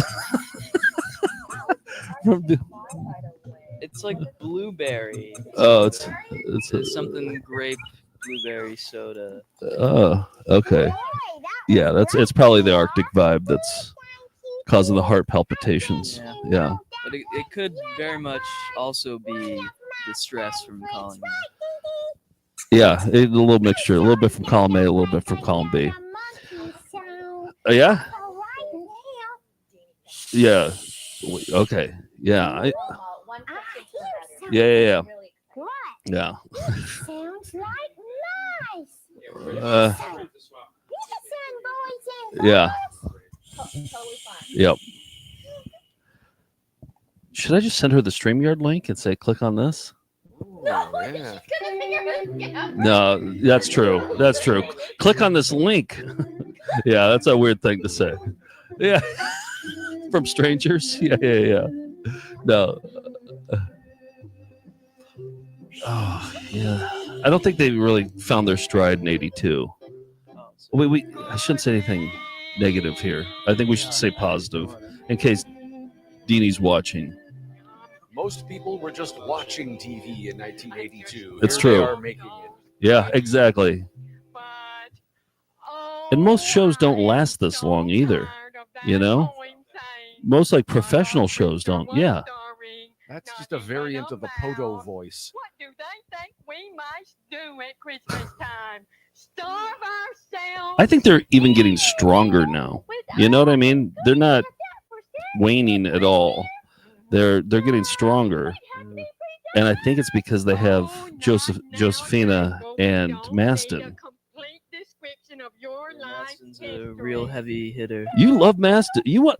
It's like blueberry. Oh, it's something blueberry soda. Oh, okay. Yeah, it's probably the Arctic vibe that's causing the heart palpitations. Yeah. But it could very much also be the stress from column A. Yeah, a little mixture, a little bit from column A, a little bit from column B. Yeah. Yeah. Okay. Yeah. Yeah. Yeah. Sounds like nice. Yeah. Yep. Should I just send her the StreamYard link and say, click on this? Yeah. No, that's true. That's true. Click on this link. Yeah, that's a weird thing to say. Yeah. From strangers? Yeah. No. Oh, yeah. I don't think they really found their stride in 82. Wait, I shouldn't say anything negative here. I think we should say positive in case Deanie's watching. Most people were just watching TV in 1982. It's Here true. They are making it. Yeah, exactly. And most shows don't last this long either. You know? Most like professional shows don't. Yeah. That's just a variant of the Poto voice. What do they think we must do at Christmas time? Starve ourselves? I think they're even getting stronger now. You know what I mean? They're not waning at all. They're getting stronger. And I think it's because they have Josephina and Maston. Maston's a real heavy hitter. You love Maston. You want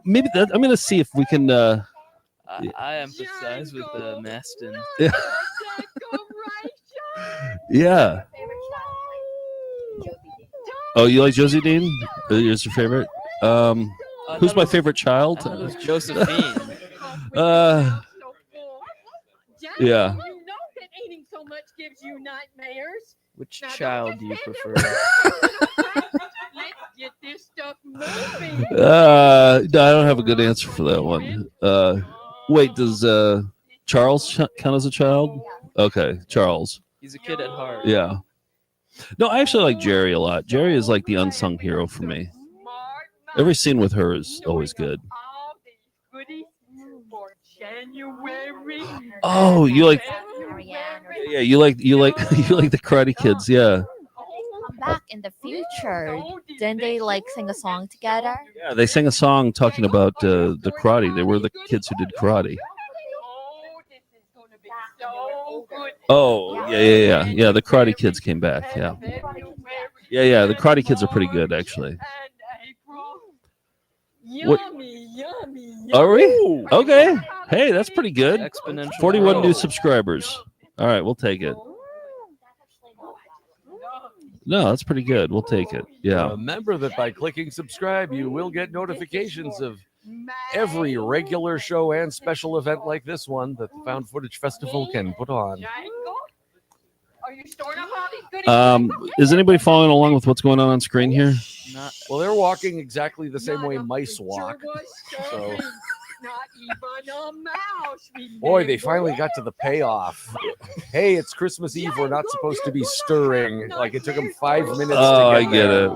maybe that I'm gonna see if we can I emphasize with the Maston. Yeah. Oh, you like Josie Dean? Is your favorite? Who's my favorite child? I thought it was Josephine. Yeah. You know that eating so much gives you nightmares. Which child do you prefer? Let's get this stuff moving. No, I don't have a good answer for that one. Wait, does Charles count as a child? Okay, Charles. He's a kid at heart. Yeah. No, I actually like Jerry a lot. Jerry is like the unsung hero for me. Every scene with her is always good. Oh, you like? Yeah, you like you like the Karate Kids. Yeah. Come back in the future. Didn't they like sing a song together? Yeah, they sang a song talking about the karate. They were the kids who did karate. Oh, yeah. The Karate Kids came back. Yeah. The Karate Kids are pretty good, actually. What? Are we? Okay. Hey, that's pretty good. Exponential 41 new growth. subscribers. All right, we'll take it. No, that's pretty good. We'll take it. Yeah. Remember that by clicking subscribe, you will get notifications of every regular show and special event like this one that the Found Footage Festival can put on. Is anybody following along with what's going on screen here? Well, they're walking exactly the same way mice walk. So, boy, they finally got to the payoff. Hey, it's Christmas Eve. We're not supposed to be stirring. Like it took them 5 minutes. Oh, to I get it.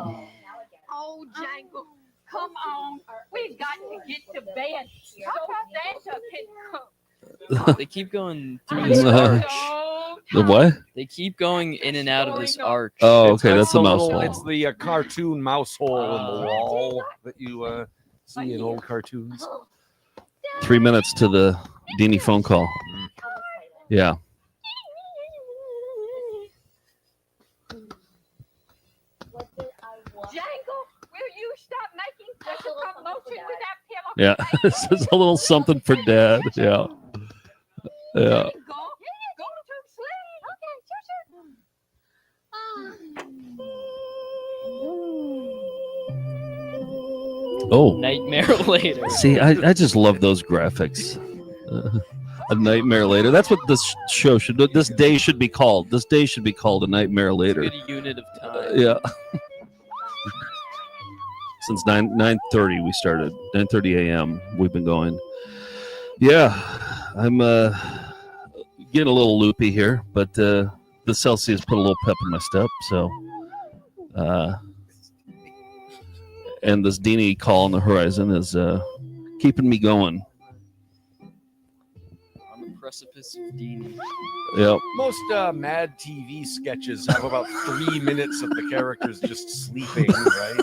Oh, Jangle, come on. We've got to get to bed so Santa can cook. They keep going through this arch. The what? They keep going in and out of this arch. Oh, okay. That's the mouse hole. It's the cartoon mouse hole in the wall that you see in old cartoons. 3 minutes to the Deanie phone call. Yeah. Jangle, will you stop making such a commotion with that pillow? Yeah. This is a little something for Dad. Yeah. Yeah. Oh. Nightmare Later. See, I just love those graphics. A Nightmare Later. That's what this show should do. This day should be called. This day should be called A Nightmare Later. Good unit of time. Yeah. Since 9:30 we started. 9:30 a.m. we've been going. Yeah. I'm getting a little loopy here, but the Celsius put a little pep in my step. So, and this Dean-A call on the horizon is keeping me going. On the precipice of Dean. Yep. Most Mad TV sketches have about 3 minutes of the characters just sleeping, right?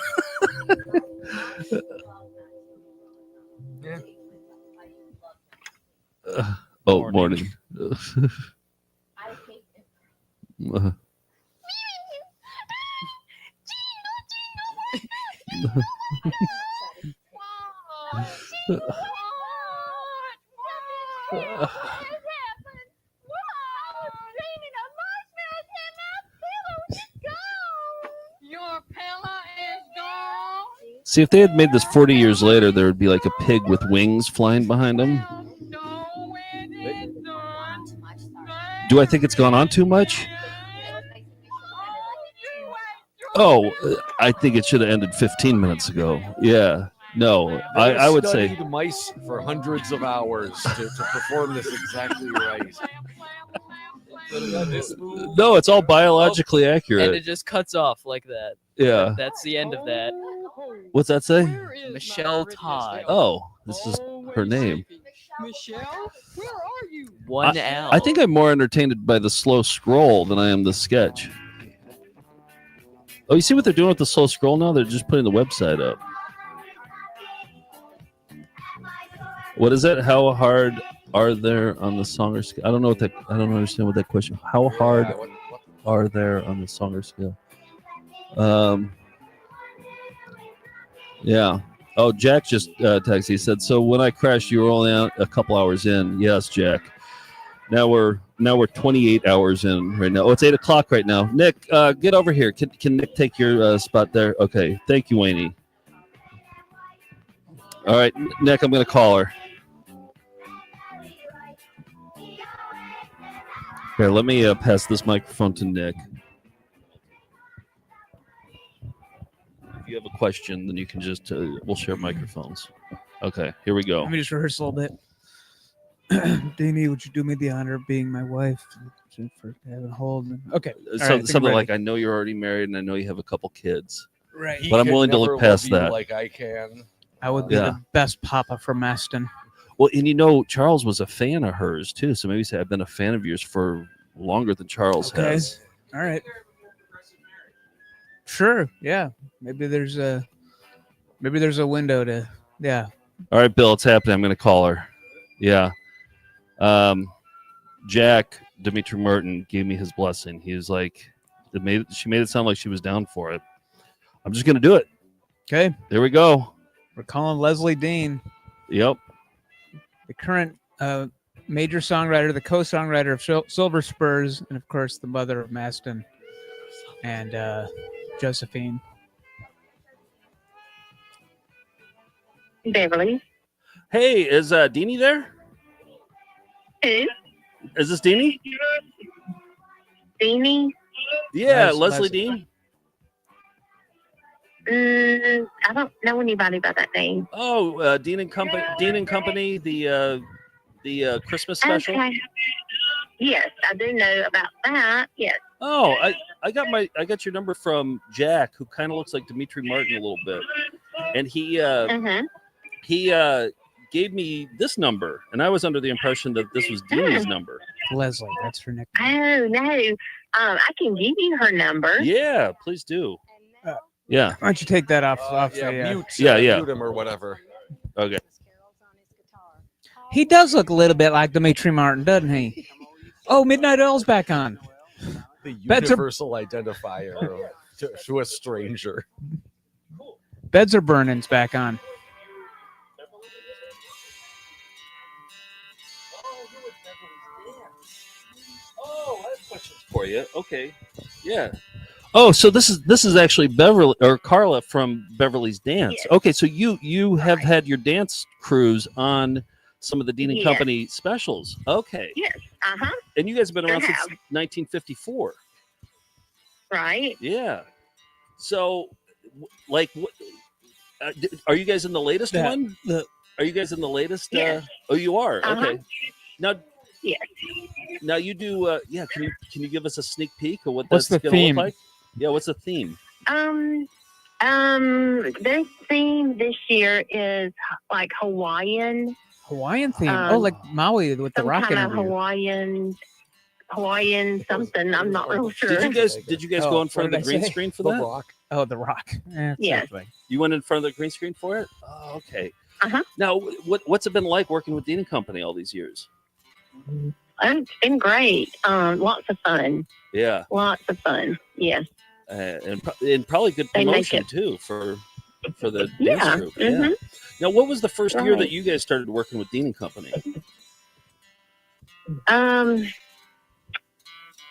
Yeah. Morning. Your pillow is gone. See, if they had made this 40 years later, there would be like a pig with wings flying behind him. Do I think it's gone on too much? Oh, I think it should have ended 15 minutes ago. Yeah. No, I would say. Studied mice for hundreds of hours to perform this exactly right. No, it's all biologically accurate. And it just cuts off like that. Yeah. That's the end of that. What's that say? Michelle Todd. Oh, this is her name. Michelle, where are you? One L. I think I'm more entertained by the slow scroll than I am the sketch. Oh, you see what they're doing with the slow scroll now? They're just putting the website up. What is it? How hard are there on the Songer scale? I don't know what that. I don't understand what that question. How hard are there on the Songer scale? Yeah. Oh, Jack just texted. He said, "So when I crashed, you were only out a couple hours in." Yes, Jack. Now we're 28 hours in right now. Oh, it's 8 o'clock right now. Nick, get over here. Can Nick take your spot there? Okay. Thank you, Wayne. All right, Nick, I'm going to call her. Here, let me pass this microphone to Nick. If you have a question, then you can just, we'll share microphones. Okay, here we go. Let me just rehearse a little bit. Dean-A, would you do me the honor of being my wife? For having hold. Okay. So, something like, I know you're already married and I know you have a couple kids. Right. But I'm willing to look past that. Like I can. I would be the best papa from Aston. Well, and you know, Charles was a fan of hers too. So maybe say, I've been a fan of yours for longer than Charles has. All right. Sure. Yeah. Maybe there's a window to. Yeah. All right, Bill, it's happening. I'm going to call her. Yeah. Jack Dimitri Merton gave me his blessing. He was like, she made it sound like she was down for it. I'm just going to do it. Okay. There we go. We're calling Leslie Dean. Yep. The current major songwriter, the co-songwriter of Silver Spurs, and of course the mother of Maston and Josephine. Beverly. Hey, is Deanie there? Who? Is this Deanie? Deanie? Yeah, Leslie Dean. I don't know anybody by that name. Oh, Dean and Company. The Christmas special. Okay. Yes, I do know about that. Yes. Oh, I got your number from Jack, who kind of looks like Dimitri Martin a little bit, and he gave me this number, and I was under the impression that this was Deanie's number. Leslie, that's her nickname. Oh no, I can give you her number. Yeah, please do. Yeah. Why don't you take that off? Mute. Yeah. Mute him or whatever. Okay. He does look a little bit like Dimitri Martin, doesn't he? Oh, Midnight Oil's back on. The universal identifier to a stranger. Beds Are Burning's back on. Oh, I have questions for you. Okay. Yeah. Oh, so this is actually Beverly or Carla from Beverly's Dance. Yes. Okay, so you have had your dance crews on some of the Dean and Yes. Company specials. Okay. Yes. And you guys have been around I since have. 1954. Right. Yeah. So, like, are you guys in the latest one? Are you guys in the latest? Yes. Oh, you are. Uh-huh. Okay. Now, Yes. Now you do. Yeah. Can you give us a sneak peek of what What's that's the going to theme? look like? Yeah. What's the theme? Their theme this year is like Hawaiian. Hawaiian theme. Um, like Maui with the Some rock kind of interview. Hawaiian something. I'm not real sure. Did you guys go in front of the green screen for that? Rock. Oh, the rock. Yes. You went in front of the green screen for it? Oh, okay. Uh-huh. Now, what's it been like working with Dean & Company all these years? It's been great. Lots of fun. Yeah. Lots of fun. Yes. And probably good They make promotion it. too for the Yeah, dance group. Yeah. mhm. Now, what was the first year Right. that you guys started working with Dean & Company?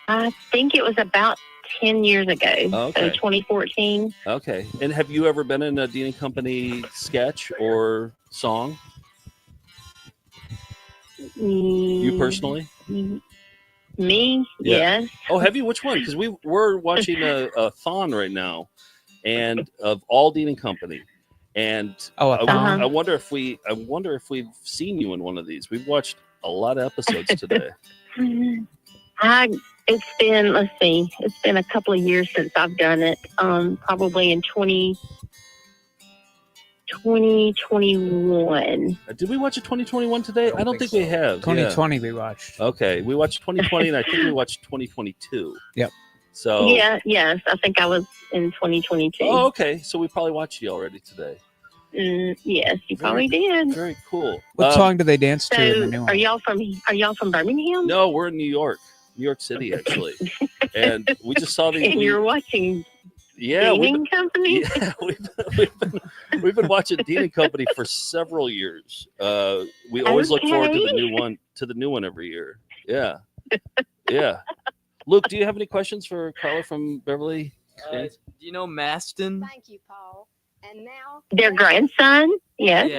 I think it was about 10 years ago. Okay. So 2014. Okay. And have you ever been in a Dean & Company sketch or song? You personally? Me? Yeah. Yes. Oh, have you? Which one? Because we're watching a thon right now, and of all Dean & Company, and I wonder if we've seen you in one of these. We've watched a lot of episodes today. It's been, let's see, it's been a couple of years since I've done it. Probably in 2021. Did we watch a 2021 today? I don't think we have. 2020 we watched. Okay, we watched 2020, and I think we watched 2022. Yep. So Yes, I think I was in 2022. Oh, okay. So we probably watched you already today. Yes, you probably did. Very cool. What song do they dance to in the So, new one? are y'all from Birmingham? No, we're in New York City, actually, and we just saw these. And you're watching Yeah, Dean & Company. Yeah, we've been watching Dean & Company for several years. We always look forward to the new one every year. Yeah, yeah. Luke, do you have any questions for Carla from Beverly? Do you know Maston? Thank you, Paul. And now Their grandson. Yes.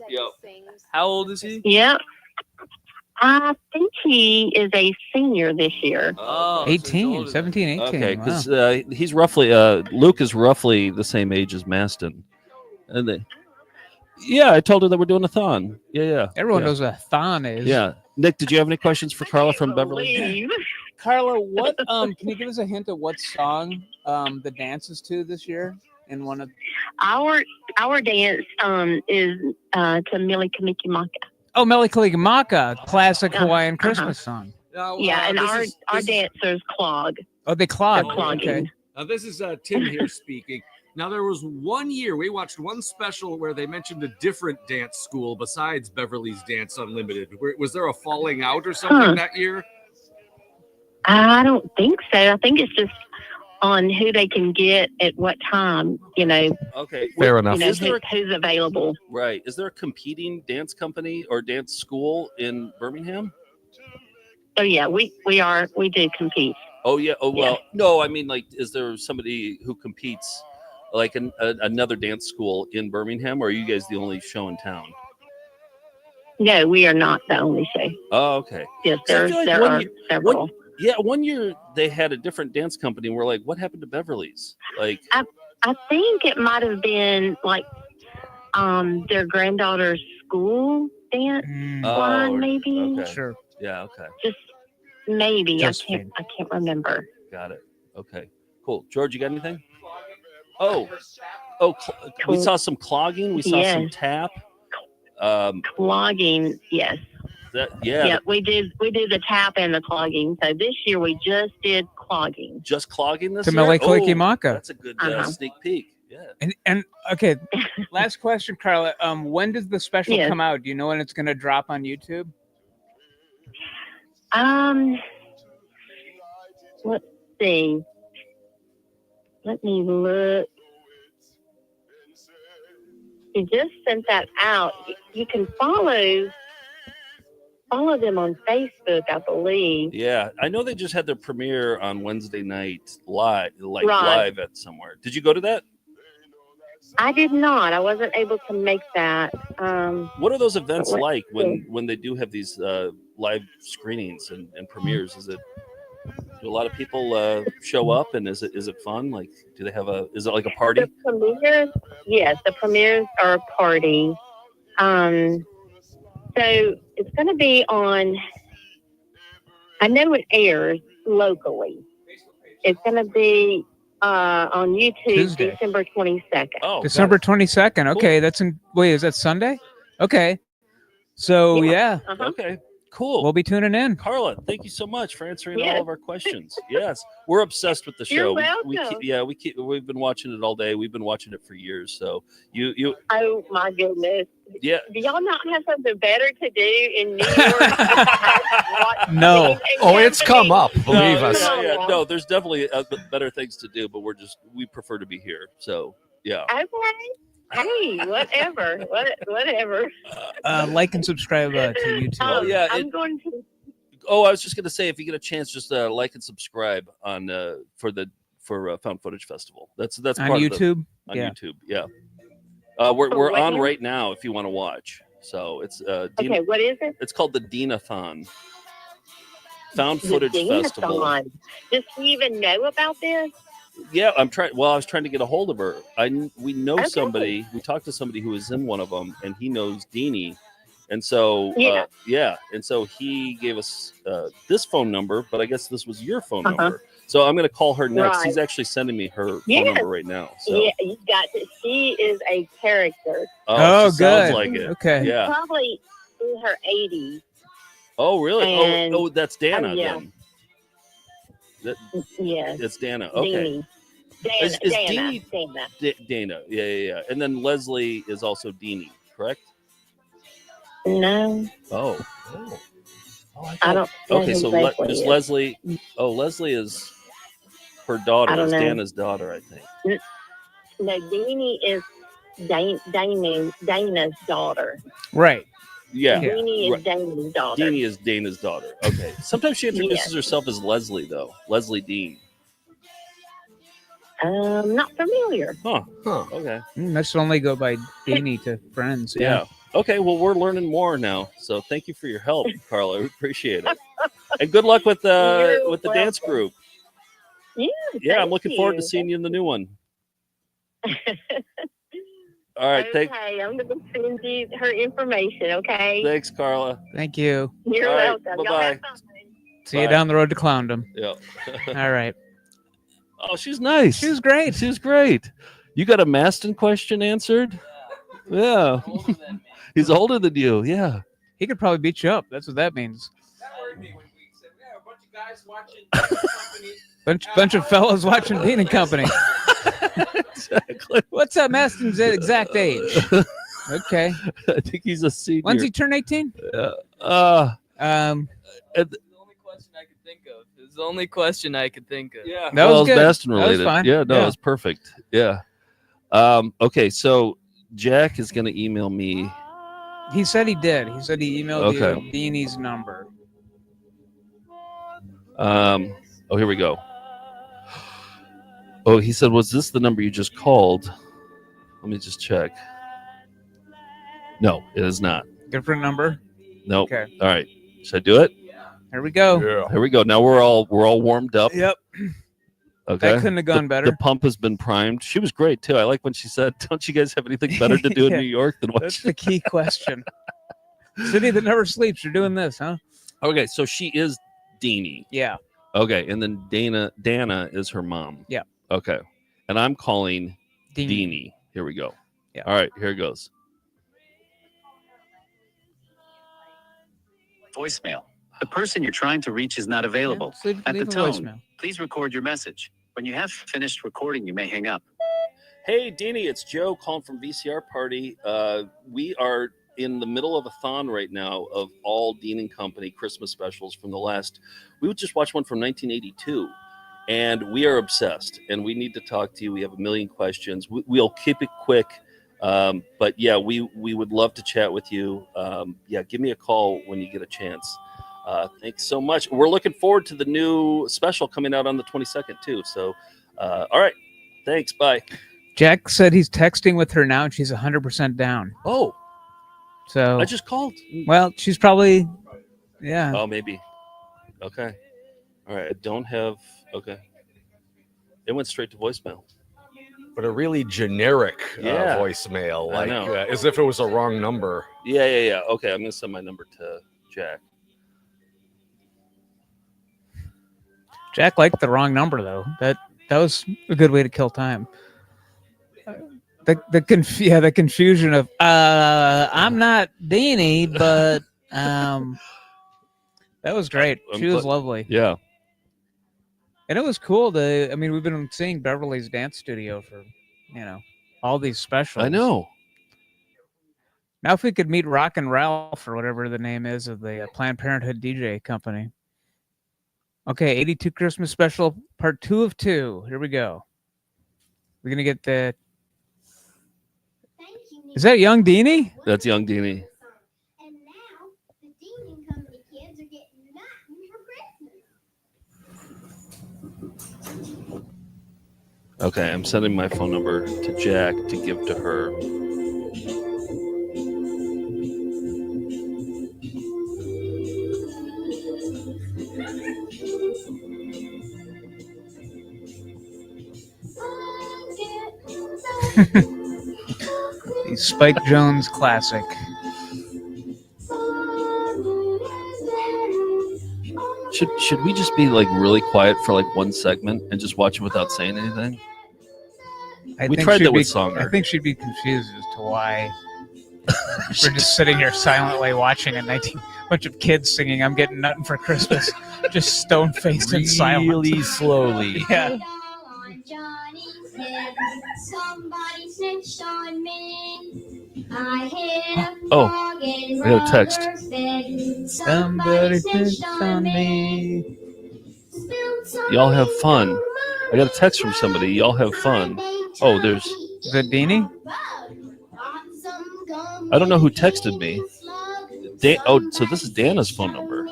Yeah. How old is he? Yeah. I think he is a senior this year. Oh, 18, 17, 18. Okay, wow. because he's roughly Luke is roughly the same age as Maston, and yeah, I told her that we're doing a thon. Yeah. Everyone knows what a thon is. Yeah, Nick, did you have any questions for Carla from Beverly? Carla, what can you give us a hint of what song the dance is to this year? In one of Our dance is to Mele Kalikimaka. Oh, Mele Kalikimaka, classic Hawaiian Christmas song. Yeah, and our dancers clog. Oh, they clog. They're clogging. Okay. Now, this is Tim here speaking. Now, there was one year we watched one special where they mentioned a different dance school besides Beverly's Dance Unlimited. Was there a falling out or something that year? I don't think so. I think it's just on who they can get at what time, Okay, fair enough. Who's available. Right. Is there a competing dance company or dance school in Birmingham? Oh yeah, we do compete. Oh yeah. Oh well. No, I mean, like, is there somebody who competes, like another dance school in Birmingham, or are you guys the only show in town? No, we are not the only show. Oh, okay. Yes, So I feel like there are several. One year they had a different dance company, and we're like, what happened to Beverly's? Like, I think it might have been like their granddaughter's school dance line, maybe. Okay. Sure. Yeah. Okay. Just maybe. Josephine. I can't remember. Got it. Okay. Cool. George, you got anything? We saw some clogging. We saw some tap. Clogging, yes. Yeah. We did the tap and the clogging. So this year we just did clogging. Just clogging this To year? Mele Kalikimaka. That's a good sneak peek. Yeah. And okay, last question, Carla. When does the special come out? Do you know when it's going to drop on YouTube? Let's see. Let me look. You just sent that out. You can follow them on Facebook, I believe. Yeah, I know they just had their premiere on Wednesday night live at somewhere. Did you go to that? I did not. I wasn't able to make that. What are those events like when they do have these live screenings and premieres? Do a lot of people show up, and is it fun? Like, do they have is it like a party? The premieres, yes, the premieres are a party. So it's going to be on I know it airs locally. It's going to be on YouTube Tuesday. December 22nd. Oh, December 22nd. Okay, that's in. Wait, is that Sunday? Okay. So yeah. Okay. Cool. We'll be tuning in. Carla, thank you so much for answering Yes. all of our questions. Yes, we're obsessed with the show. You're We welcome. we've been watching it all day. We've been watching it for years. So you Oh my goodness. Yeah. Do y'all not have something better to do in New York? No. Oh, it's come up. Believe us. Yeah. No, there's definitely better things to do, but we prefer to be here. So yeah. Okay. Hey, whatever. Whatever. Like and subscribe to YouTube. I'm going to. Oh, I was just gonna say, if you get a chance, just like and subscribe on for Found Footage Festival. That's On part YouTube? Of Yeah. YouTube. Yeah. We're on Where? right now if you want to watch. So it's Okay, what is it? It's called the Dean-A-Thon. Found The Footage Festival. Dean-A-Thon. Does she even know about this? Yeah, I'm trying. Well, I was trying to get a hold of her. We know Okay. somebody. We talked to somebody who was in one of them, and he knows Deanie. And so, and so he gave us this phone number, but I guess this was your phone number. So I'm going to call her next. Right. He's actually sending me her phone Yes. number right now. So. Yeah, you got to. She is a character. Oh, she good. sounds like it. Okay. Yeah. Probably in her 80s. Oh, really? And- Oh, that's Dana yeah. then. That, Yeah. it's Dana. Okay. Deanie. Is Dana. Deanie- Dana. Yeah. And then Leslie is also Deanie, correct? No. Oh. I don't. Okay, so Leslie does is. Leslie? Oh, Leslie is her daughter. I don't Is know. Dana's daughter, I think. No, Deanie is Dana's daughter. Right. Yeah. Deanie is right. Dana's daughter. Deanie is Dana's daughter. Okay. Sometimes she introduces herself as Leslie, though. Leslie Dean. Not familiar. Huh. Okay. That's only go by Deanie to friends. Yeah. Okay. Well, we're learning more now. So thank you for your help, Carla. We appreciate it. And good luck with the dance group. Yeah. I'm looking forward to seeing you in the new one. All right. Okay, I'm going to send you her information. Okay. Thanks, Carla. Thank you. You're All right, welcome. Y'all have bye-bye. fun. See you down the road to Clowndom. Yeah. All right. Oh, she's nice. She was great. She was great. You got a Maston question answered? Yeah. He's older than you. Yeah. He could probably beat you up. That's what that means. Bunch of fellows watching Dean and Company. Exactly. What's up, Maston's exact age? Okay. I think he's a senior. When's he turn 18? It's the only question I could think of. Yeah. That was good. Maston That was related. fine. Yeah, no, Yeah. it's perfect. Yeah. Okay, so Jack is going to email me. He said he did. He said he emailed Okay. you Deanie's number. Oh, here we go. Oh, he said, was this the number you just called? Let me just check. No, it is not. Different number. Nope. Okay. All right. Should I do it? Here we go. Here we go. Now we're all warmed up. Yep. Okay. That couldn't have gone better. The pump has been primed. She was great too. I like when she said, "Don't you guys have anything better to do in Yeah. New York than watch?" That's the key question. City that never sleeps. You're doing this, huh? Okay, so she is Deanie. Yeah. Okay, and then Dana is her mom. Yeah. Okay, and I'm calling Deanie. Deanie. Here we go. Yeah. All right, here it goes. Voicemail. The person you're trying to reach is not available. leave At the a tone, voicemail. please record your message. When you have finished recording, you may hang up. Hey, Deanie, it's Joe calling from VCR Party. We are in the middle of a thon right now of all Dean and Company Christmas specials from the last. We just watched one from 1982, and we are obsessed. And we need to talk to you. We have a million questions. We'll keep it quick, but yeah, we would love to chat with you. Yeah, give me a call when you get a chance. Thanks so much. We're looking forward to the new special coming out on the 22nd too. So, all right, thanks. Bye. Jack said he's texting with her now, and she's 100% down. Oh, so I just called. Well, she's probably, yeah. Oh, maybe. Okay. All right. I don't have. Okay. It went straight to voicemail. But a really generic Yeah. voicemail, I like know. as if it was a wrong number. Yeah. Okay. I'm gonna send my number to Jack. Jack liked the wrong number though. That was a good way to kill time. The confusion of I'm not Deanie, but that was great. She was lovely. Yeah. And it was cool to, I mean, we've been seeing Beverly's Dance Studio for, all these specials. I know. Now if we could meet Rock and Ralph or whatever the name is of the Planned Parenthood DJ company. Okay, 82 Christmas Special, part 2 of 2. Here we go. We're going to get the... Is that Young Deanie? That's Young Deanie. And now the Dean & Company kids are getting nothing for Christmas. Okay, I'm sending my phone number to Jack to give to her. The Spike Jones classic. Should we just be like really quiet for like one segment and just watch it without saying anything? We tried that with Songer. I think she'd be confused as to why we're just sitting here silently watching a bunch of kids singing "I'm Getting Nothing for Christmas," just stone faced and silent, really slowly. Yeah. Somebody snitched on me. I hit a Oh, frog in I got a text. Robert's bed. Somebody snitched on me. Y'all have fun. I got a text from somebody. Y'all have fun. Oh, there's the Deanie. I don't know who texted me. So this is Dana's phone number.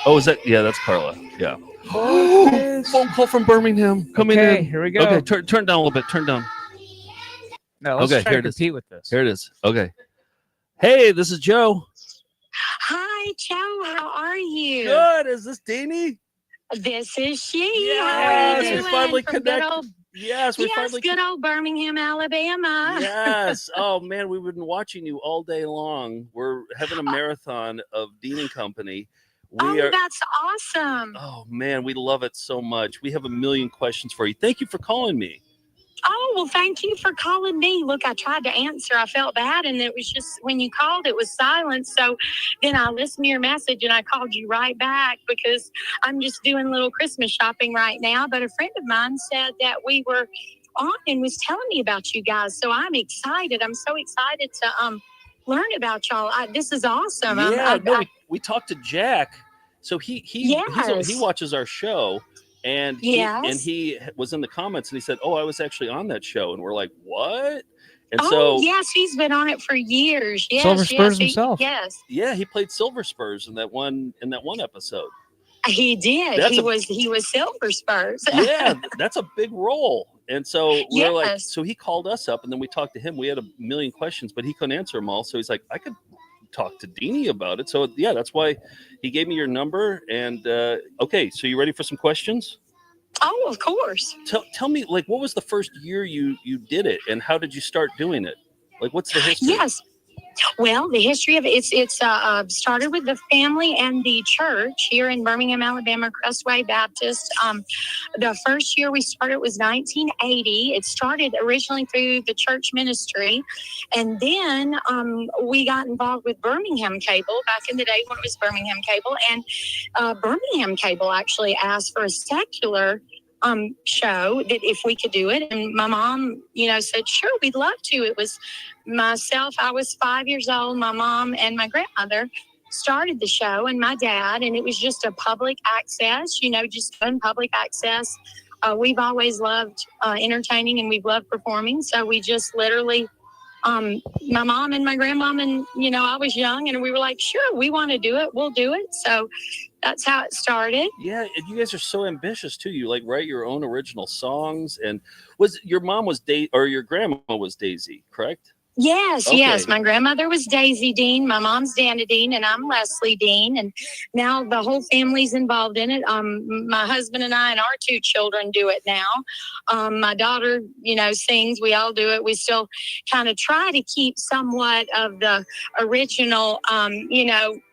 Oh, is that? Yeah, that's Carla. Yeah. Phone call from Birmingham coming in. Okay, here we go. Okay, turn down a little bit. Turn down. No, let's try to compete with this. Here it is. Okay. Hey, this is Joe. Hi, Joe. How are you? Good. Is this Deanie? This is she. Yes, How are you we doing? finally From connected. Yes, we finally. Good old Birmingham, Alabama. Yes. Oh man, we've been watching you all day long. We're having a marathon of Dean & Company. That's awesome. Oh man, we love it so much. We have a million questions for you. Thank you for calling me. Oh, well, thank you for calling me. Look, I tried to answer. I felt bad, and it was just when you called, it was silent. So then I listened to your message, and I called you right back because I'm just doing a little Christmas shopping right now. But a friend of mine said that we were on and was telling me about you guys. So I'm excited. I'm so excited to learn about y'all. This is awesome. Yeah, we talked to Jack. So he Yes. watches our show. And he was in the comments and he said, "Oh, I was actually on that show." And we're like, "What?" And yes, he's been on it for years. Yes, Silver Spurs himself. Yes, yeah, he played Silver Spurs in that one episode. he did. He was Silver Spurs. Yeah, that's a big role. And so we're like, Yes. so he called us up and then we talked to him. We had a million questions, but he couldn't answer them all. So he's like, I could talk to Deanie about it. So yeah, that's why he gave me your number. And okay, so you ready for some questions? Oh, of course. Tell me, like, what was the first year you did it, and how did you start doing it? Like, what's the history? Yes. Well, the history of it, it's started with the family and the church here in Birmingham, Alabama, Crestway Baptist. The first year we started was 1980. It started originally through the church ministry. And then we got involved with Birmingham Cable back in the day when it was Birmingham Cable. And Birmingham Cable actually asked for a secular show that if we could do it. And my mom, said, sure, we'd love to. It was myself. I was 5 years old. My mom and my grandmother started the show, and my dad, and it was just a public access, just doing public access. We've always loved entertaining, and we've loved performing. So we just literally, my mom and my grandmom, and, I was young, and we were like, sure, we want to do it. We'll do it. So that's how it started. Yeah, and you guys are so ambitious too. You like write your own original songs. And your mom was or your grandma was Daisy, correct? Yes, Okay. yes. My grandmother was Daisy Dean. My mom's Dean-A-Thon, and I'm Leslie Dean. And now the whole family's involved in it. My husband and I and our 2 children do it now. My daughter, sings. We all do it. We still kind of try to keep somewhat of the original,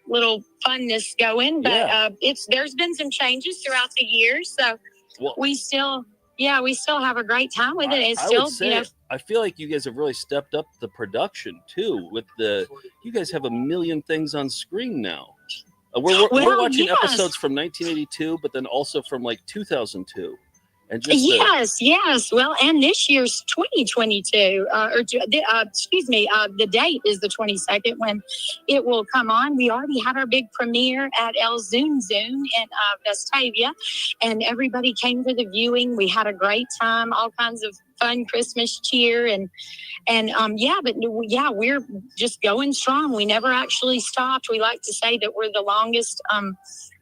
little funness going. But there's been some changes throughout the years. So we still have a great time with it. It's I still, would say, I feel like you guys have really stepped up the production too. You guys have a million things on screen now. We're watching episodes from 1982, but then also from like 2002. And just yes. Well, and this year's 2022, the date is the 22nd when it will come on. We already had our big premiere at El Zoom in Vestavia, and everybody came to the viewing. We had a great time, all kinds of fun Christmas cheer, we're just going strong. We never actually stopped. We like to say that we're the longest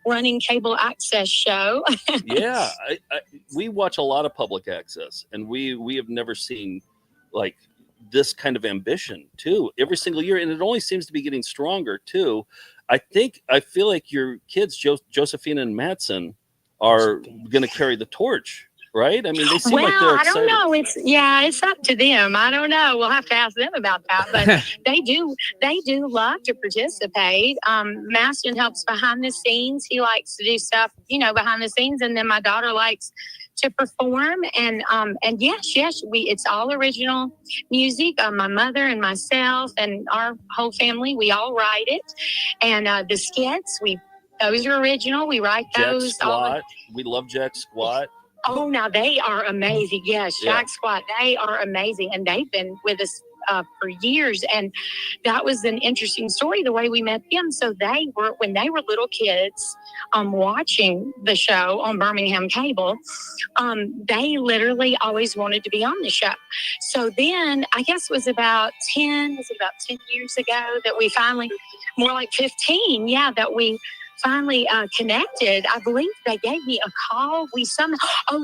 running cable access show. Yeah, we watch a lot of public access, and we have never seen like this kind of ambition too every single year, and it only seems to be getting stronger too. I feel like your kids, Josephine and Matson, are going to carry the torch. Right? I mean, they seem like they're excited. I don't know. It's up to them. I don't know. We'll have to ask them about that. But they do love to participate. Maston helps behind the scenes. He likes to do stuff, behind the scenes. And then my daughter likes to perform. And yes, it's all original music. My mother and myself and our whole family, we all write it. And the skits, those are original. We write those. Jack Squat. We love Jack Squat. Oh, now they are amazing. Yes, Jack Squat, they are amazing. And they've been with us for years. And that was an interesting story, the way we met them. So when they were little kids watching the show on Birmingham Cable, they literally always wanted to be on the show. So then I guess it was about 10 years ago that we finally, more like 15, that we finally connected. I believe they gave me a call.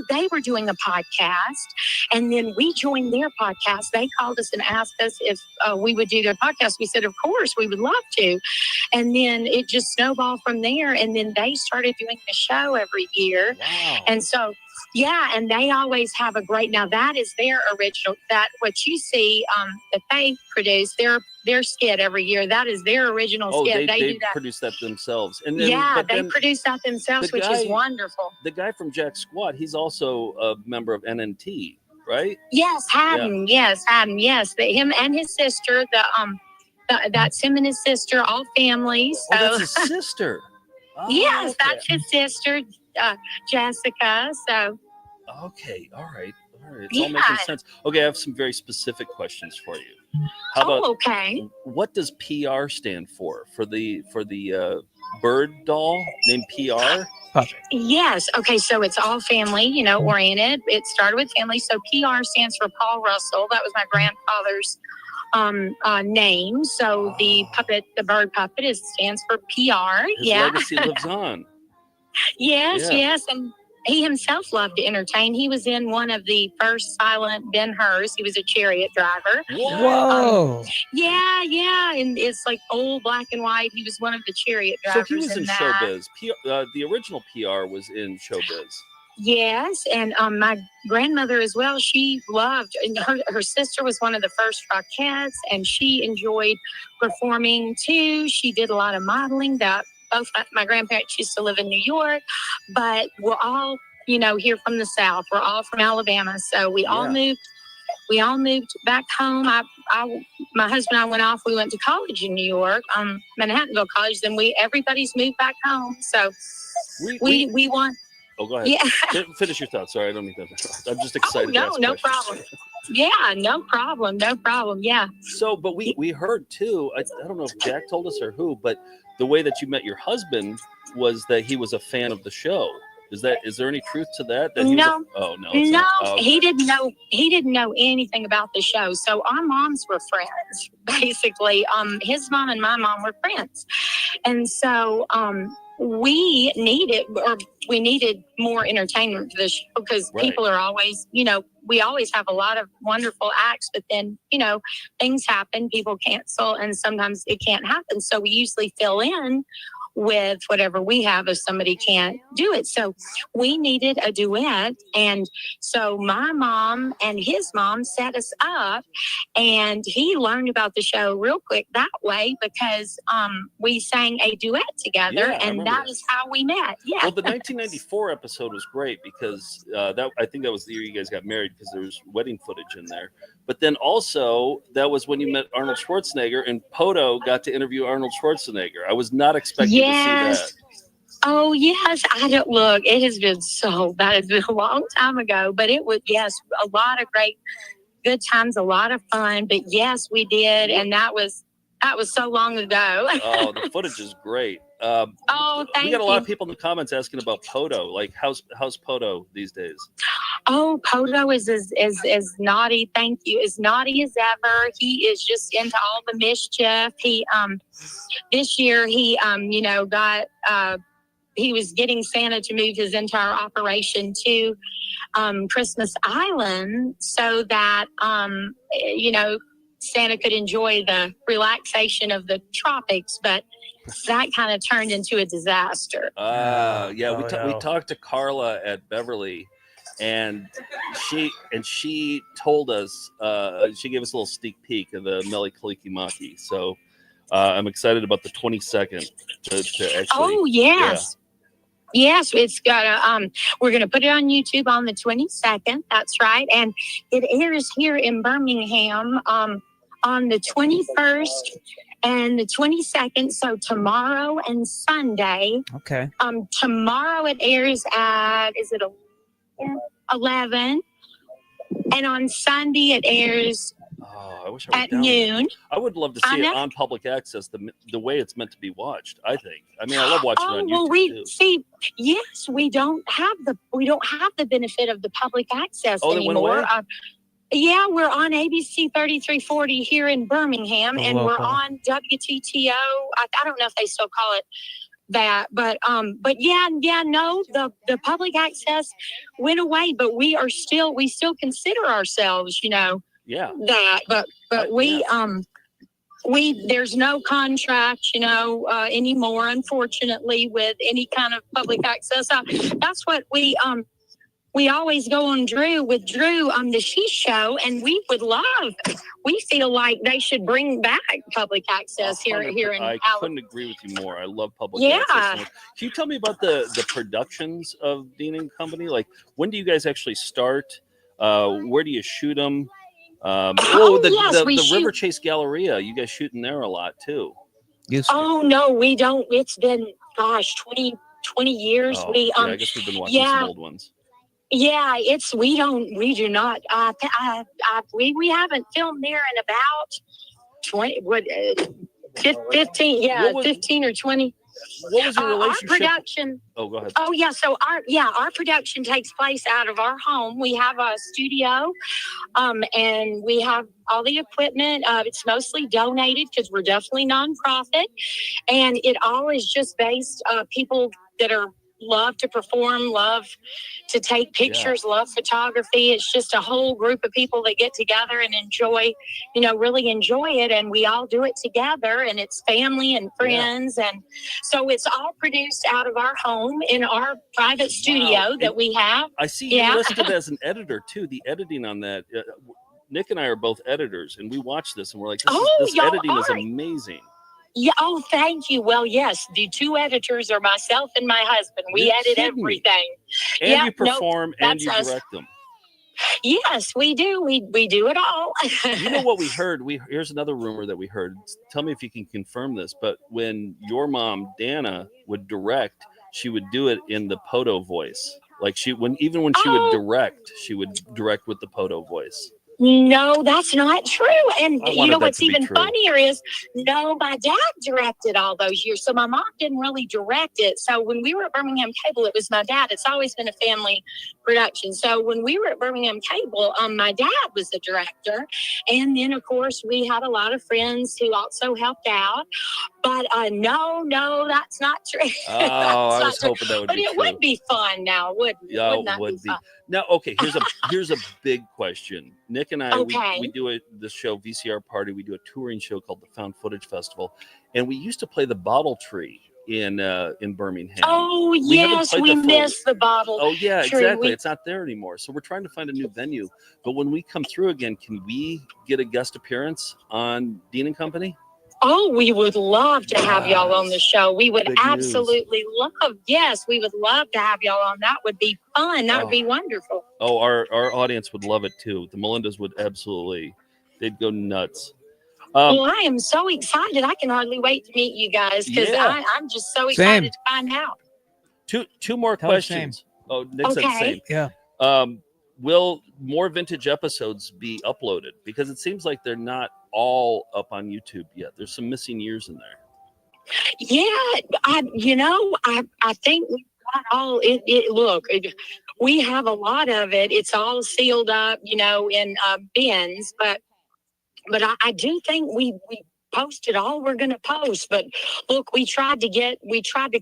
They were doing a podcast, and then we joined their podcast. They called us and asked us if we would do their podcast. We said, of course, we would love to. And then it just snowballed from there. And then they started doing the show every year. Wow. And so, and they always have a great, now that is their original, that what you see that they produce, their skit every year, that is their original skit. They do that. produce that themselves. And then, they produce that themselves, which is wonderful. The guy from Jack Squat, he's also a member of NNT, right? Yes, Haddon. Yeah. Yes, Haddon. Yes, him and his sister. That's him and his sister, all families. So. Oh, that's his sister. Oh, yes, okay. that's his sister, Jessica. So. Okay. All right. It's all making sense. Okay, I have some very specific questions for you. How about what does PR stand for? For the bird doll named PR? Yes. Okay. So it's all family, oriented. It started with family. So PR stands for Paul Russell. That was my grandfather's name. So the bird puppet, stands for PR. His legacy lives on. Yes. And he himself loved to entertain. He was in one of the first silent Ben-Hurs. He was a chariot driver. Whoa. And it's like old black and white. He was one of the chariot drivers. So he was in showbiz. The original PR was in showbiz. Yes, and my grandmother as well. She loved, and her sister was one of the first Rockettes, and she enjoyed performing too. She did a lot of modeling. Both my grandparents used to live in New York, but we're all, here from the South. We're all from Alabama, so we all moved. We all moved back home. My husband and I went off. We went to college in New York, Manhattanville College. Then everybody's moved back home. So we want. Oh, go ahead. Yeah. Finish your thoughts. Sorry, I don't mean to. I'm just excited. No problem. Yeah, no problem. Yeah. So, but we heard too. I don't know if Jack told us or who, but the way that you met your husband was that he was a fan of the show. Is there any truth to that? No, no, it's no, not. Oh, he didn't know. He didn't know anything about the show. So our moms were friends, basically. His mom and my mom were friends, and so we needed more entertainment for the show because people are always, we always have a lot of wonderful acts, but then things happen, people cancel, and sometimes it can't happen. So we usually fill in with whatever we have if somebody can't do it. So we needed a duet. And so my mom and his mom set us up, and he learned about the show real quick that way because we sang a duet together, and that is how we met. Yeah. Well, the 1994 episode was great because I think that was the year you guys got married because there was wedding footage in there. But then also that was when you met Arnold Schwarzenegger, and Poto got to interview Arnold Schwarzenegger. I was not expecting to see that. Oh, yes. I don't look. It has been that has been a long time ago, but it was, a lot of good times, a lot of fun. But yes, we did. And that was so long ago. Oh, the footage is great. Thank you. We got a lot of people in the comments asking about Poto. Like, how's Poto these days? Oh, Poto is as naughty. Thank you. As naughty as ever. He is just into all the mischief. He this year he got he was getting Santa to move his entire operation to Christmas Island so that Santa could enjoy the relaxation of the tropics, but that kind of turned into a disaster. We talked to Carla at Beverly, and she told us she gave us a little sneak peek of the Mele Kalikimaki. So I'm excited about the 22nd to actually. Oh yes. Yeah. Yes, it's got we're going to put it on YouTube on the 22nd. That's right. And it airs here in Birmingham on the 21st and the 22nd. So tomorrow and Sunday. Okay. Tomorrow it airs at, 11? And on Sunday it airs I wish I at noon. I would love to see it on public access the way it's meant to be watched. I think. I mean, I love watching it on YouTube too. Yes, we don't have the benefit of the public access anymore. Yeah, we're on ABC 3340 here in Birmingham, and we're on WTTO. I don't know if they still call it that, but the public access went away, but we still consider ourselves, that, but we there's no contract, anymore, unfortunately, with any kind of public access. That's what we always go on with Drew on the She Show, and we feel like they should bring back public access here in I couldn't agree with you more. I love public access. So much. Can you tell me about the productions of Dean & Company? Like, when do you guys actually start? Where do you shoot them? The River Chase Galleria, you guys shooting there a lot too. Yes. Oh no, we don't. It's been 20 years. I guess we've been watching some old ones. Yeah, we do not. We haven't filmed there in about 15 or 20. What was your relationship? Our production. Oh, go ahead. Oh, yeah. So our production takes place out of our home. We have a studio, and we have all the equipment. It's mostly donated because we're definitely nonprofit, and it all is just based people that love to perform, love to take pictures, love photography. It's just a whole group of people that get together and really enjoy it. And we all do it together, and it's family and friends. And so it's all produced out of our home in our private studio that we have. I see you listed as an editor too. The editing on that, Nick and I are both editors, and we watch this and we're like, this editing is amazing. Yeah. Oh, thank you. Well, yes, the two editors are myself and my husband. We edit everything. And you perform and you direct them. Yes, we do. We do it all. You know what we heard? Here's another rumor that we heard. Tell me if you can confirm this. But when your mom, Dana, would direct, she would do it in the Poto voice. Like when she would direct, she would direct with the Poto voice. No, that's not true. And I you wanted know that what's to be even true. funnier is, no, my dad directed all those years. So my mom didn't really direct it. So when we were at Birmingham Cable, it was my dad. It's always been a family production. So when we were at Birmingham Cable, my dad was the director. And then, of course, we had a lot of friends who also helped out. But no, that's not true. Oh, That's I not was true. hoping that would But be it true. would be fun now, wouldn't it? Yeah, Wouldn't it that would be be. fun? Now, okay, here's a big question. Nick and I, Okay. we do this show, VCR Party. We do a touring show called the Found Footage Festival, and we used to play the Bottle Tree in Birmingham. Oh, We haven't yes, played we that for- missed the bottle. Oh yeah, Tree. exactly. We- It's not there anymore. So we're trying to find a new venue. But when we come through again, can we get a guest appearance on Dean and Company? Oh, we would love to have y'all on the show. We would Big news. absolutely love. Yes, we would love to have y'all on. That would be fun. That would be wonderful. Oh, our audience would love it too. The Melindas would absolutely. They'd go nuts. Well, I am so excited. I can hardly wait to meet you guys because Yeah. I'm just so excited to find out. Two more Tell us questions. Oh, Nick said Okay. same. Yeah. Will more vintage episodes be uploaded? Because it seems like they're not all up on YouTube yet. There's some missing years in there. Yeah, I think we got all it. Look, we have a lot of it. It's all sealed up, in bins. But I do think we posted all we're going to post. But look, we tried to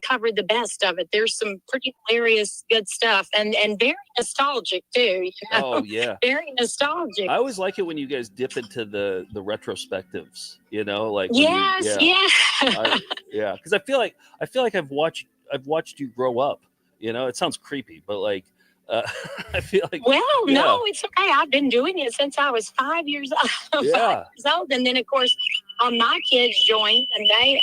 cover the best of it. There's some pretty hilarious, good stuff, and very nostalgic too. Oh yeah, very nostalgic. I always like it when you guys dip into the retrospectives. Like when Yes, yeah, because I feel like I've watched you grow up. It sounds creepy, but like I feel like no, it's okay. I've been doing it since I was 5 years old. Yeah. 5 years old, and then of course, my kids joined, and they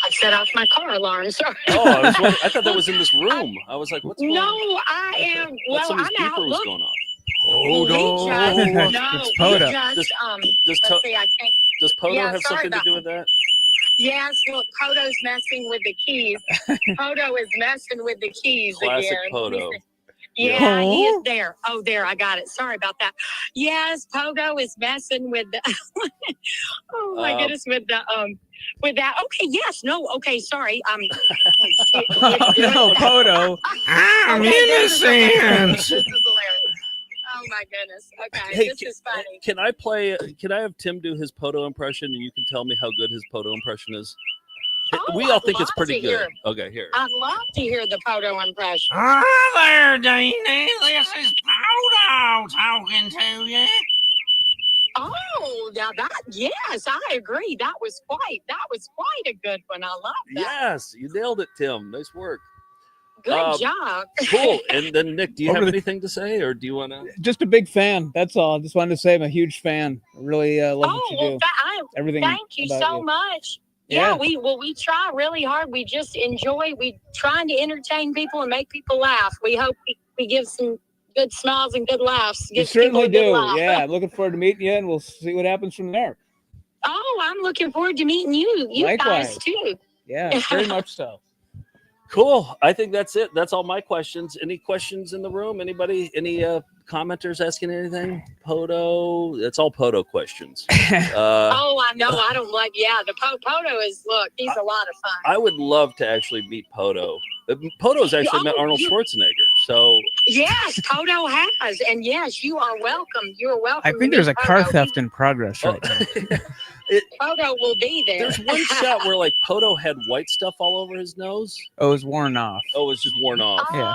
I've set off my car alarm. Sorry. Oh, I thought that was in this room. I was like, what's going on? No, I am. Well, Somebody's I'm out. beeper was Look, going off. It's Poto. Does Poto Yeah, have sorry something to about do with that? Yes, look, Poto's messing with the keys. Poto is messing with the keys Classic again. Poto. Yeah, he is there. Oh, there, I got it. Sorry about that. Yes, Poto is messing with the oh my goodness, with that. Okay, yes, no, okay, sorry. Oh, no, Poto. I'm innocent. This is hilarious. Oh my goodness. Okay, Hey, this is funny. Can I have Tim do his Poto impression, and you can tell me how good his Poto impression is? We all I'd think it's love pretty to hear good. it. Okay, here. I'd love to hear the Poto impression. there, Dean-A. This is Poto talking to you. Oh, now yes, I agree. That was quite a good one. I love that. Yes, you nailed it, Tim. Nice work. Good job. Cool. And then Nick, do you Over have the- anything to say, or do you want to? Just a big fan. That's all. Just wanted to say I'm a huge fan. I really love what you do. Everything. Thank you about so much. Yeah. We try really hard. We just enjoy. We trying to entertain people and make people laugh. We hope we give some good smiles and good laughs. You Give people certainly a good do. laugh. Yeah, I'm looking forward to meeting you, and we'll see what happens from there. Oh, I'm looking forward to meeting you. You Likewise. guys too. Yeah, very much so. Cool. I think that's it. That's all my questions. Any questions in the room? Anybody? Any commenters asking anything? Poto. That's all Poto questions. Oh, I know. I don't like. Yeah, the Poto is. Look, he's a lot of fun. I would love to actually meet Poto. Poto's actually met Arnold Schwarzenegger. So Yes, Poto has, and yes, you are welcome. You are welcome. I to think there's a meet car Poto. theft in progress right now. Poto will be there. there's one shot where like Poto had white stuff all over his nose. Oh, it's worn off. Oh, it's just worn off. Yeah.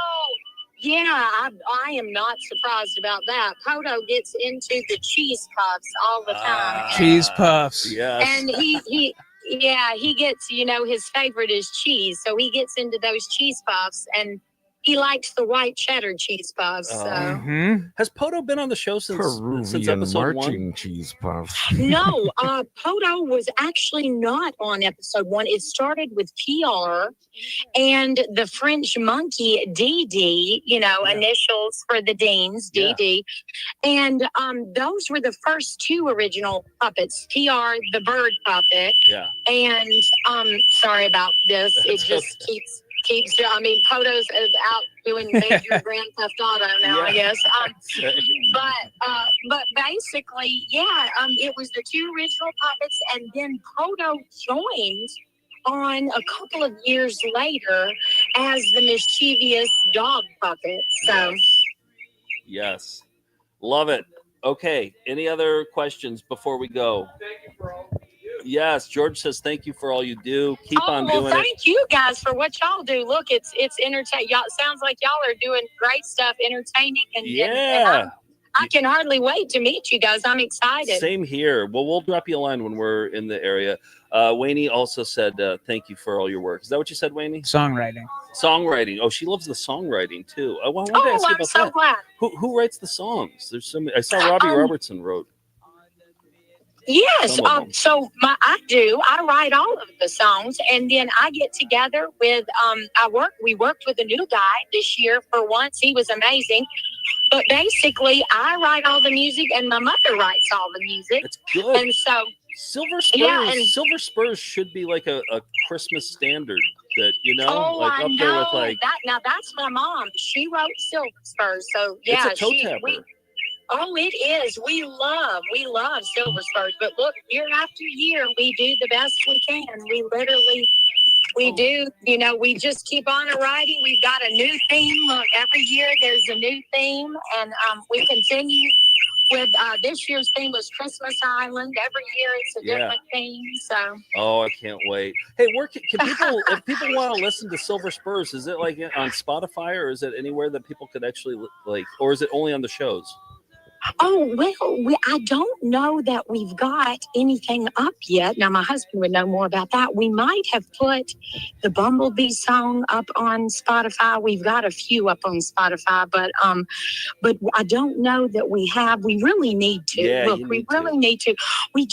Yeah, I am not surprised about that. Poto gets into the cheese puffs all the time. Cheese puffs. Yes. And he gets, his favorite is cheese. So he gets into those cheese puffs, and he likes the white cheddar cheese puffs. So. Has Poto been on the show since Peruvian episode marching 1? cheese puffs. No, Poto was actually not on episode 1. It started with PR and the French monkey DD, initials for the Deans, DD. And those were the first 2 original puppets, PR, the bird puppet. Yeah. And sorry about this. It just keeps Poto's out doing major Grand Theft Auto now, I guess. But basically, yeah, it was the two original puppets, and then Poto joined on a couple of years later as the mischievous dog puppet. So Yes. Love it. Okay. Any other questions before we go? Yes. George says thank you for all you do. Keep on doing thank you guys for what y'all do. Look, it's entertaining. Y'all sounds like y'all are doing great stuff, entertaining, and I can hardly wait to meet you guys. I'm excited. Same here. Well, we'll drop you a line when we're in the area. Wayne also said thank you for all your work. Is that what you said, Wayne? Songwriting. Oh, she loves the songwriting too. I wanted to ask you about so that. Glad. Who writes the songs? There's so many. I saw Robbie Robertson wrote. Yes. I write all of the songs, and then I get together with we worked with a new guy this year for once. He was amazing. But basically I write all the music and my mother writes all the music. That's good. And so Silver Spurs, Silver Spurs should be like a Christmas standard that, I up know. there with like that. Now that's my mom. She wrote Silver Spurs. So yeah, it's a toe tapper. It is. We love Silver Spurs. But look, year after year, we do the best we can. We do, we just keep on writing. We've got a new theme. Look, every year there's a new theme, and we continue with this year's theme was Christmas Island. Every year it's a different theme. So. Oh, I can't wait. Hey, where can people, if people want to listen to Silver Spurs, is it like on Spotify, or is it anywhere that people could actually or is it only on the shows? Oh, well, I don't know that we've got anything up yet. Now, my husband would know more about that. We might have put the Bumblebee song up on Spotify. We've got a few up on Spotify, but I don't know that we have. We really need to. Yeah, Look, we really need to. We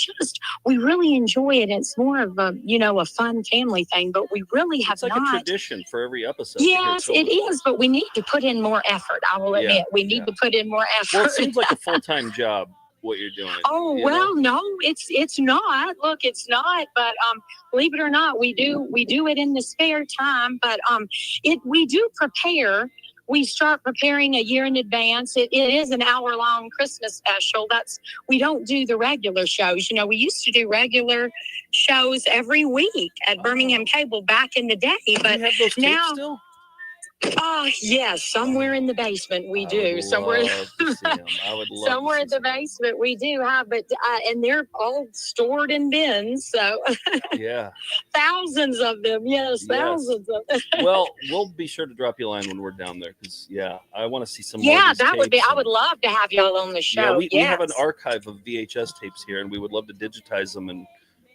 really enjoy it. It's more of a, a fun family thing, but we really have It's like not. a tradition for every episode. Yes, it is, but we need to put in more effort. I will admit, we need to put in more effort. Well, it seems like a full-time job what you're doing. No, it's not. Look, it's not. But believe it or not, we do it in the spare time. But we do prepare. We start preparing a year in advance. It is an hour-long Christmas special. We don't do the regular shows. We used to do regular shows every week at Birmingham Cable back in the day. But do you have those now. tapes still? Yes, somewhere in the basement we do. Somewhere I would love somewhere in the basement we do have, but and they're all stored in bins. So yeah, thousands of them. Yes, thousands of them. Well, we'll be sure to drop you a line when we're down there because I want to see some. Yeah, more of these that would be. tapes I would love to have y'all on the show. Yeah, we have an archive of VHS tapes here, and we would love to digitize them and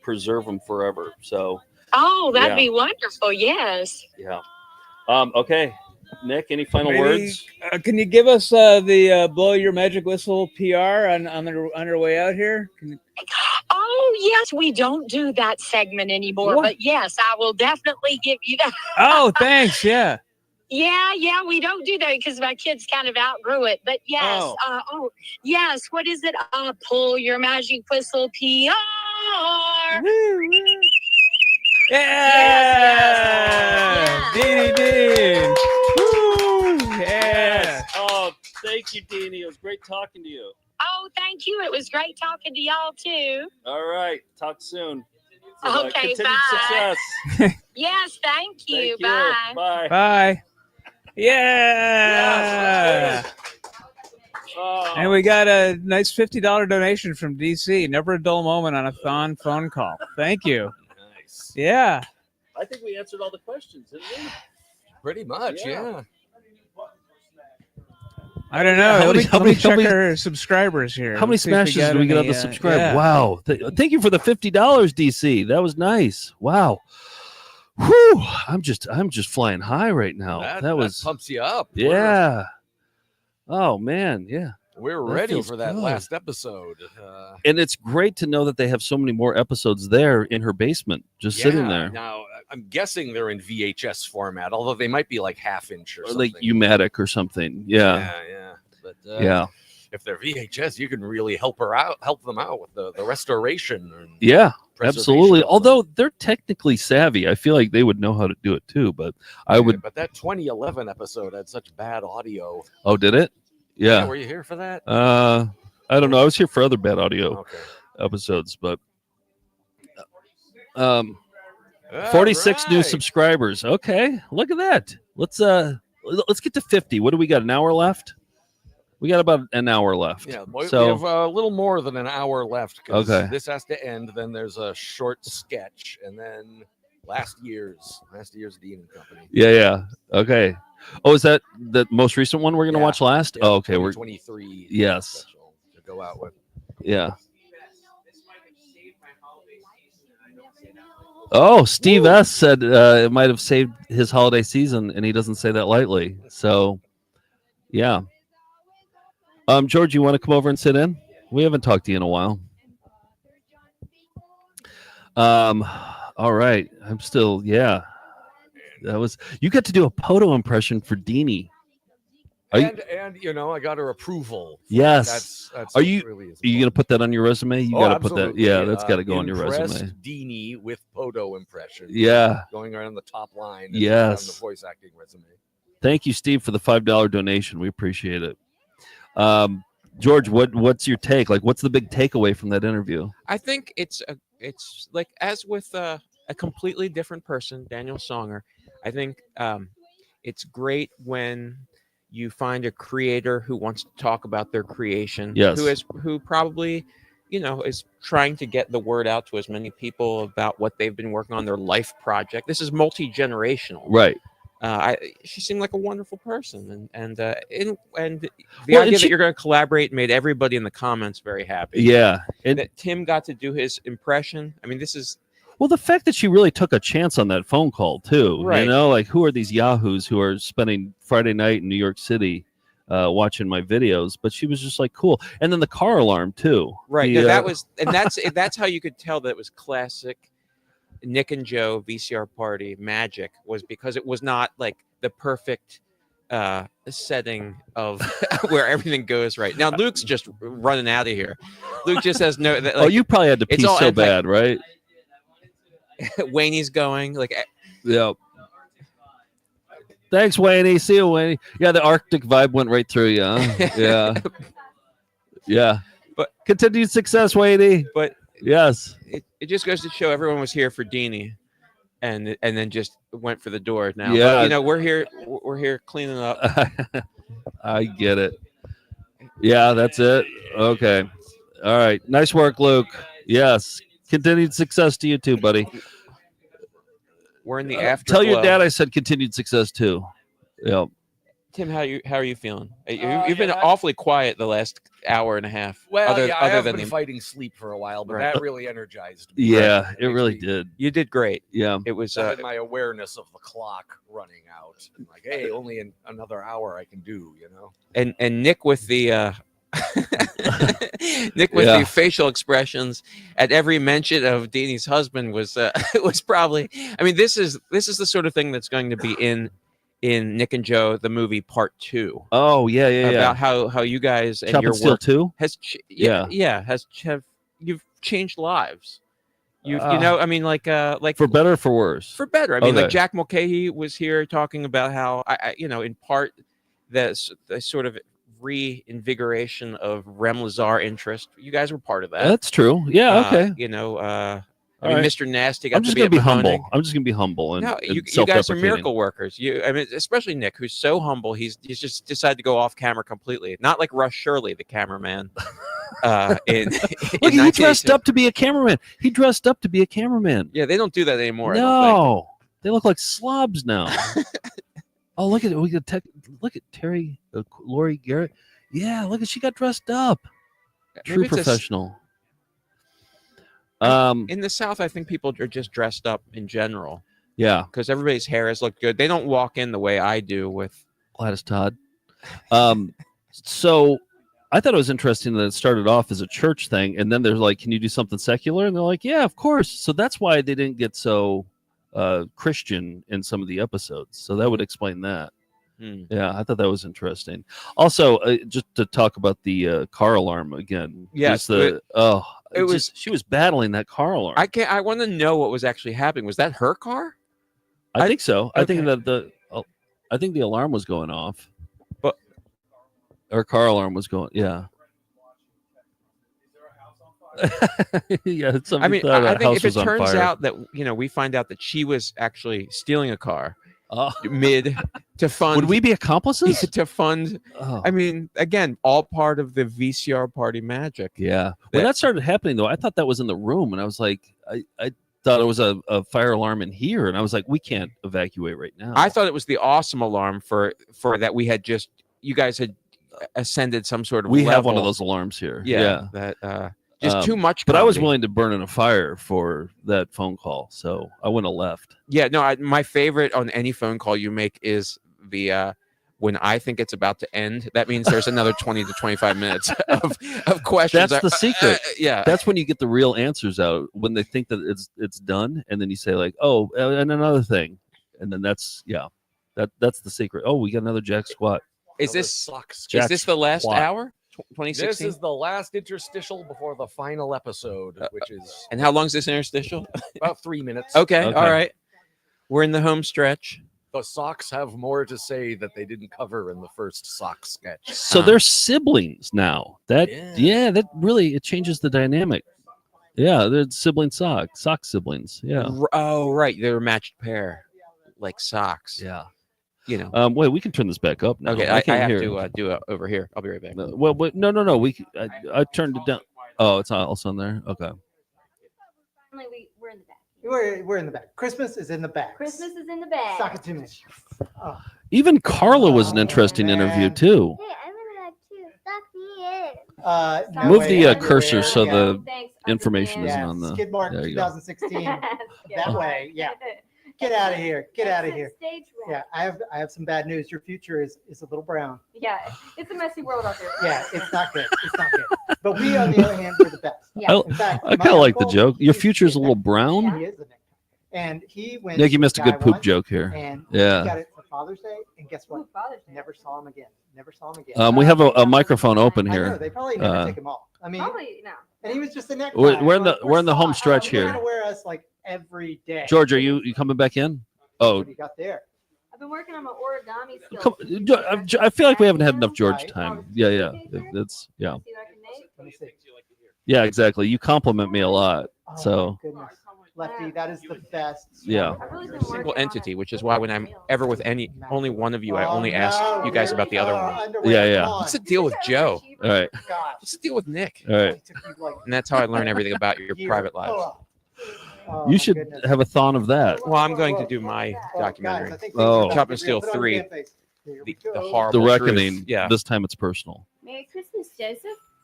preserve them forever. So. Oh, that'd be wonderful. Yes. Yeah. Okay, Nick, any final words? Can you give us the blow your magic whistle PR on our way out here? Oh, yes, we don't do that segment anymore, but yes, I will definitely give you that. Oh, thanks. Yeah. Yeah, we don't do that because my kids kind of outgrew it. But yes, yes, what is it? Pull your magic whistle PR. Yeah! Dean-A-Thon! Woo! Yeah! Oh, thank you, Deanie. It was great talking to you. Oh, thank you. It was great talking to y'all, too. All right. Talk soon. Okay, continued bye. success. Yes, thank you. Bye. Bye. Bye. Yeah! And we got a nice $50 donation from DC. Never a dull moment on a Thon phone call. Thank you. Nice. Yeah. I think we answered all the questions, didn't we? Pretty much, yeah. I don't know. Let me check our subscribers here. How many smashes did we get on the subscribe? Yeah. Wow. Thank you for the $50, DC. That was nice. Wow. Whew. I'm just flying high right now. That pumps you up. Yeah. Oh man, yeah. We're ready for that last episode. And it's great to know that they have so many more episodes there in her basement, just sitting there. Now, I'm guessing they're in VHS format, although they might be like half-inch or something. Like U-matic or something. Yeah. But if they're VHS, you can really help them out with the restoration. And Yeah, preservation absolutely. of them. Although they're technically savvy, I feel like they would know how to do it too. But I would. But that 2011 episode had such bad audio. Oh, did it? Yeah. Were you here for that? I don't know. I was here for other bad audio episodes, but 46 new subscribers. Okay, look at that. Let's get to 50. What do we got? An hour left? We got about an hour left. Yeah, we so have a little more than an hour left. 'Cause Okay. this has to end. Then there's a short sketch, and then last year's Dean and Company. yeah. Okay. Oh, is that the most recent one we're gonna watch last? Oh, okay. We're 23. Yes. To go out with. Yeah. Oh, Steve S said it might have saved his holiday season, and he doesn't say that lightly. So, yeah. George, you want to come over and sit in? We haven't talked to you in a while. All right. I'm still, yeah. That was, you got to do a Poto impression for Deanie. And you know, I got her approval. Yes. That's are you really going to put that on your resume? You got to put that. absolutely. Yeah, that's got to go on your Impressed resume. Deanie with Poto impression. Yeah. Going right on the top line. and Yes. On the voice acting resume. Thank you, Steve, for the $5 donation. We appreciate it. George, what's your take? Like, what's the big takeaway from that interview? I think it's like as with a completely different person, Daniel Songer. I think it's great when you find a creator who wants to talk about their creation. Yes. Who probably, is trying to get the word out to as many people about what they've been working on, their life project. This is multi-generational. Right. She seemed like a wonderful person, and the Well, idea and that you're going to collaborate made everybody in the comments very happy. Yeah, and that Tim got to do his impression. I mean, this is well, the fact that she really took a chance on that phone call too. Right. You know, like who are these yahoos who are spending Friday night in New York City watching my videos? But she was just like cool, and then the car alarm too. right. The, No, that was, and that's how you could tell that it was classic Nick and Joe VCR party magic, was because it was not like the perfect setting of where everything goes right. Now Luke's just running out of here. Luke just has no. Like, oh, you probably had to pee so bad, right? Wayne's going like. Yeah. Thanks, Wayne. See you, Wayne. Yeah, the Arctic vibe went right through you. Huh? Yeah. Yeah. But continued success, Wayne. But yes, it just goes to show everyone was here for Deanie, and then just went for the door. Now, Yeah. but, we're here cleaning up. I get it. Yeah, that's it. Okay. All right. Nice work, Luke. Yes. Continued success to you too, buddy. We're in the afterglow. Tell your dad I said continued success too. Yeah. Tim, how are you feeling? You've been awfully quiet the last hour and a half. Well, I have than been fighting sleep for a while, but Right. that really energized me. Yeah, it really did. You did great. Yeah. It was Set my awareness of the clock running out. And like, hey, only in another hour I can do, and Nick with the Yeah. the facial expressions at every mention of Deanie's husband was probably. I mean, this is the sort of thing that's going to be in Nick and Joe the movie Part 2. Oh yeah, About how you guys and Chop your and Steel work 2? has you've changed lives. You Uh, know, I mean, like for better or for worse? for better. I mean, like Okay. Jack Mulcahy was here talking about how I in part the sort of reinvigoration of Rem Lazar interest. You guys were part of that. That's true. Yeah. Okay. I mean, right. Mr. Nasty got I'm just to be gonna be at Mahoning. humble. I'm just gonna be humble and, No, and you guys are self-deprecating. miracle workers. I mean, especially Nick, who's so humble. He's just decided to go off camera completely. Not like Russ Shirley, the cameraman. Look, he dressed up to be a cameraman. He dressed up to be a cameraman. Yeah, they don't do that anymore. I don't No, they look like slobs now. Oh, look at it. Look at Terry, Lori Garrett. Yeah, look at she got dressed up. think. True Maybe it's a s- professional. in the South, I think people are just dressed up in general. Yeah. Because everybody's hair has looked good. They don't walk in the way I do with. Gladys Todd. So I thought it was interesting that it started off as a church thing, and then they're like, "Can you do something secular?" And they're like, "Yeah, of course." So that's why they didn't get so Christian in some of the episodes. So that would explain that. Yeah, I thought that was interesting. Also, just to talk about the car alarm again. Yes, she was battling that car alarm. I want to know what was actually happening. Was that her car? I think so. Okay. I think that I think the alarm was going off, but her car alarm was going. Yeah. Yeah. I mean, thought I a think house if it was on turns fire. out that we find out that she was actually stealing a car mid to fund, Would we be accomplices? To fund? Oh. I mean, again, all part of the VCR party magic. Yeah. When that started happening, though, I thought that was in the room, and I was like, I thought it was a fire alarm in here, and I was like, we can't evacuate right now. I thought it was the awesome alarm for that we had you guys had ascended some sort of. We have one level. of those alarms here. Yeah. That just too much. But I was comedy. willing to burn in a fire for that phone call, so I wouldn't have left. Yeah, no, my favorite on any phone call you make is the when I think it's about to end. That means there's another 20 to 25 minutes of questions. That's the secret. Yeah, that's when you get the real answers out, when they think that it's done, and then you say like, oh, and another thing, and then that's the secret. Oh, we got another jack squat. Is this the last squat. hour? 2016. This is the last interstitial before the final episode, which is. And how long is this interstitial? About 3 minutes. Okay, all right. We're in the home stretch. The Sox have more to say that they didn't cover in the first Sox sketch. So they're siblings now. That really it changes the dynamic. Yeah, they're sibling sock siblings. Yeah. Oh, right. They're a matched pair, like socks. Yeah. Wait, we can turn this back up now. Okay, I have to do it over here. I'll be right back. No, no. I turned it down. Oh, it's also in there. Okay. We're in the back. We're in the back. Christmas is in the back. Christmas is in the bag. Sock it to me. Oh. Even Carla was an interesting interview too. Hey, I'm in the back too. Suck me in. Move the cursor so the information isn't on the. Skid Mark There you go. 2016. That way, yeah. Get out of here. Get out of here. Yeah, I have some bad news. Your future is a little brown. Yeah, it's a messy world out there. Yeah, it's not good. It's not good. But we, on the other hand, we're the best. Yeah. In fact, I kind of like the joke. Your future is a little brown. He is the Nick. And he went. Nick, you missed a good poop once, joke here. And Yeah. he got it for Father's Day, and guess what? Never saw him again. Never saw him again. We have a microphone open I here. know, they probably never take him off. I mean, Probably no. and he was just a neck. We're in the home stretch You're here. gonna wear us like every day. George, are you coming back in? Oh, What do you got there? I've been working on my origami skills. I feel like we haven't had enough George time. Yeah. It's yeah. Let me see. Yeah, exactly. You compliment me a lot. Oh, So my goodness. Lefty, that is the best. yeah. Single entity, which is why when I'm ever with only one of you, I only ask you guys about the other one. Yeah. What's the deal with Joe? All right. What's the deal with Nick? All right. And that's how I learn everything about your private lives. You should have a thon of that. Well, I'm going to do my documentary. Oh. Chop and Steal 3. The horrible The reckoning. truth. Yeah. This time it's personal. Merry Christmas, Joseph.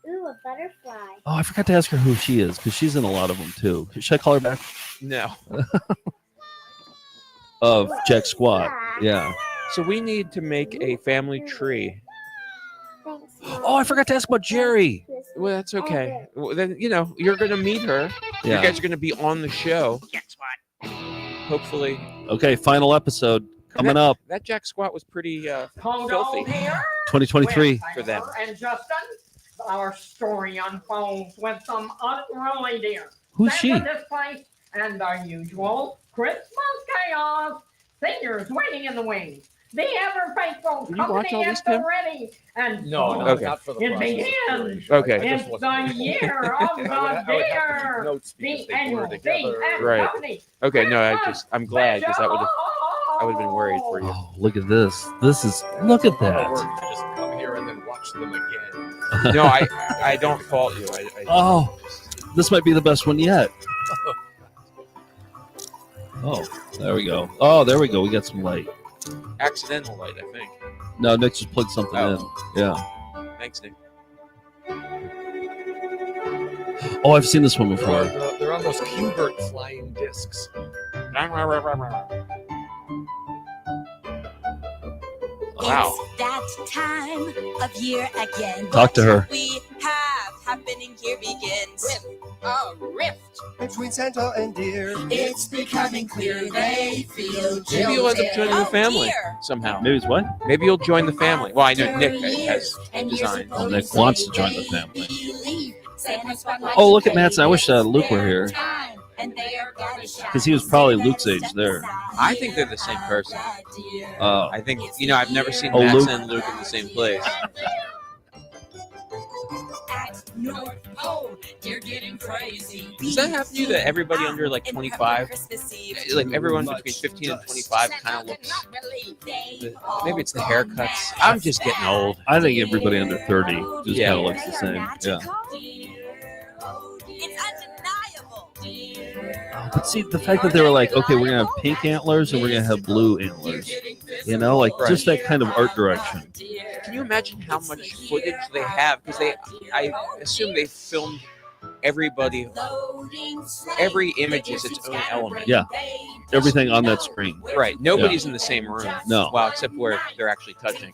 Ooh, a butterfly. Oh, I forgot to ask her who she is because she's in a lot of them too. Should I call her back? No. Of Jack Squat. Yeah. So we need to make a family tree. Oh, I forgot to ask about Jerry. Well, that's okay. Well, then, you're going to meet her. Yeah. You guys are going to be on the show. Hopefully. Okay, final episode coming up. That Jack Squat was pretty Pongo filthy. here. 2023. For them. And Justin, our story unfolds with some unruly deer. Who's she? This place and the usual Christmas chaos. Seniors waiting in the wings. The ever faithful Did you watch all company this, at the Tim? ready. And No, so Okay. not for the it process of begins. curation. Okay. I just It's wasn't- the year of I would the have to deer. keep notes because The they blur annual together. Dean and Right. Company. Okay, no, I'm glad because I would have been worried for you. Oh, look at this. Look at Or that. you just come here and then watch them again. No, I don't fault you. Oh, this might be the best one yet. Oh, there we go. Oh, there we go. We got some light. Accidental light, I think. No, Nick just plugged something in. Yeah. Thanks, Nick. Oh, I've seen this one before. They're on those Q-Bert flying discs. Wow. It's that time of year again. Talk to her. We have happening here begins. A rift between Santa and deer. It's becoming clear they feel Maybe you'll end up joining the family dear. somehow. Maybe it's what? Maybe you'll join the family. Well, I know Nick has design. Well, Nick wants to join the family. Oh, look at Matson. I wish Luke were here. Because he was probably Luke's age there. I think they're the same person. Oh. I think, I've never seen Oh, Max Luke. and Luke in the same place. North Pole, you're getting crazy. Does that happen to you that everybody under like 25, like everyone between 15 and 25 kind of looks, maybe it's the haircuts. I'm just getting old. I think everybody under 30 just kind of looks the same. Yeah. But see, the fact that they were like, okay, we're going to have pink antlers and we're going to have blue antlers. Like just that kind of art direction. Can you imagine how much footage they have? Because I assume they filmed everybody. Every image is its own element. Yeah. Everything on that screen. Right. Nobody's in the same room. No. Well, except where they're actually touching.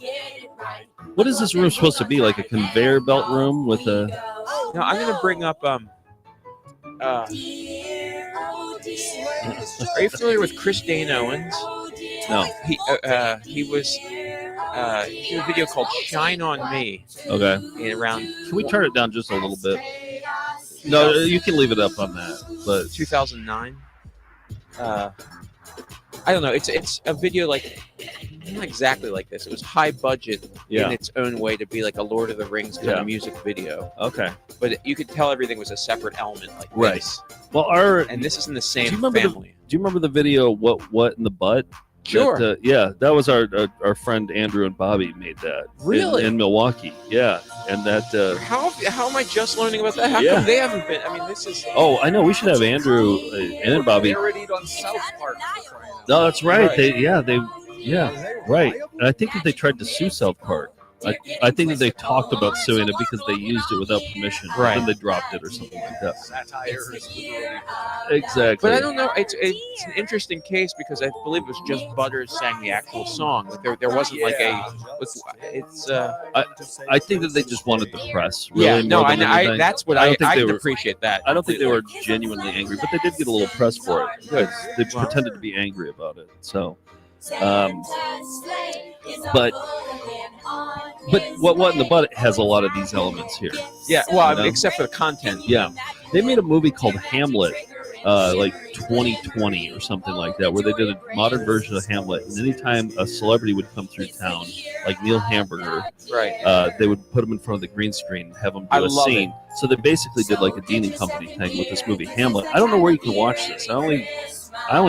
What is this room supposed to be? Like a conveyor belt room with a... No, I'm going to bring up... are you familiar with Chris Dane-Owens? No. He was he did a video called "Shine on Me." Okay. Can we turn it down just a little bit? No, you can leave it up on that. But 2009. I don't know. It's a video like not exactly like this. It was high budget in its own way to be like a Lord of the Rings kind of music video. Okay. But you could tell everything was a separate element like Right. this. Well, and this is in the same do you remember family. do you remember the video "What in the Butt"? Sure. That was our friend Andrew and Bobby made that. Really? In Milwaukee. Yeah. And that. How am I just learning about that? How Yeah. come they haven't been? I mean, this is. Oh, I know. We should have Andrew and Bobby. Parodied on South Park. No, that's right. Right. Right. And I think that they tried to sue South Park. I think that they talked about suing it because they used it without permission. Right. Then they dropped it or something like that. Satire is literally. Exactly. But I don't know. It's an interesting case because I believe it was just Butters sang the actual song. Like there wasn't like a. It's. I think that they just wanted the press. Really, Yeah. No. more than anything. That's what I I don't think they can were- appreciate that. I don't think they were genuinely angry, but they did get a little press for it. Good. They pretended to be angry about it. So, but what in the Butt has a lot of these elements here. Yeah. Well, You know? except for the content. Yeah, they made a movie called Hamlet, like 2020 or something like that, where they did a modern version of Hamlet. And anytime a celebrity would come through town, like Neil Hamburger, Right. they would put him in front of the green screen and have him do I a love scene. So they basically did like a Dean-A-Thon thing with this movie Hamlet. I don't know where you can watch this. I only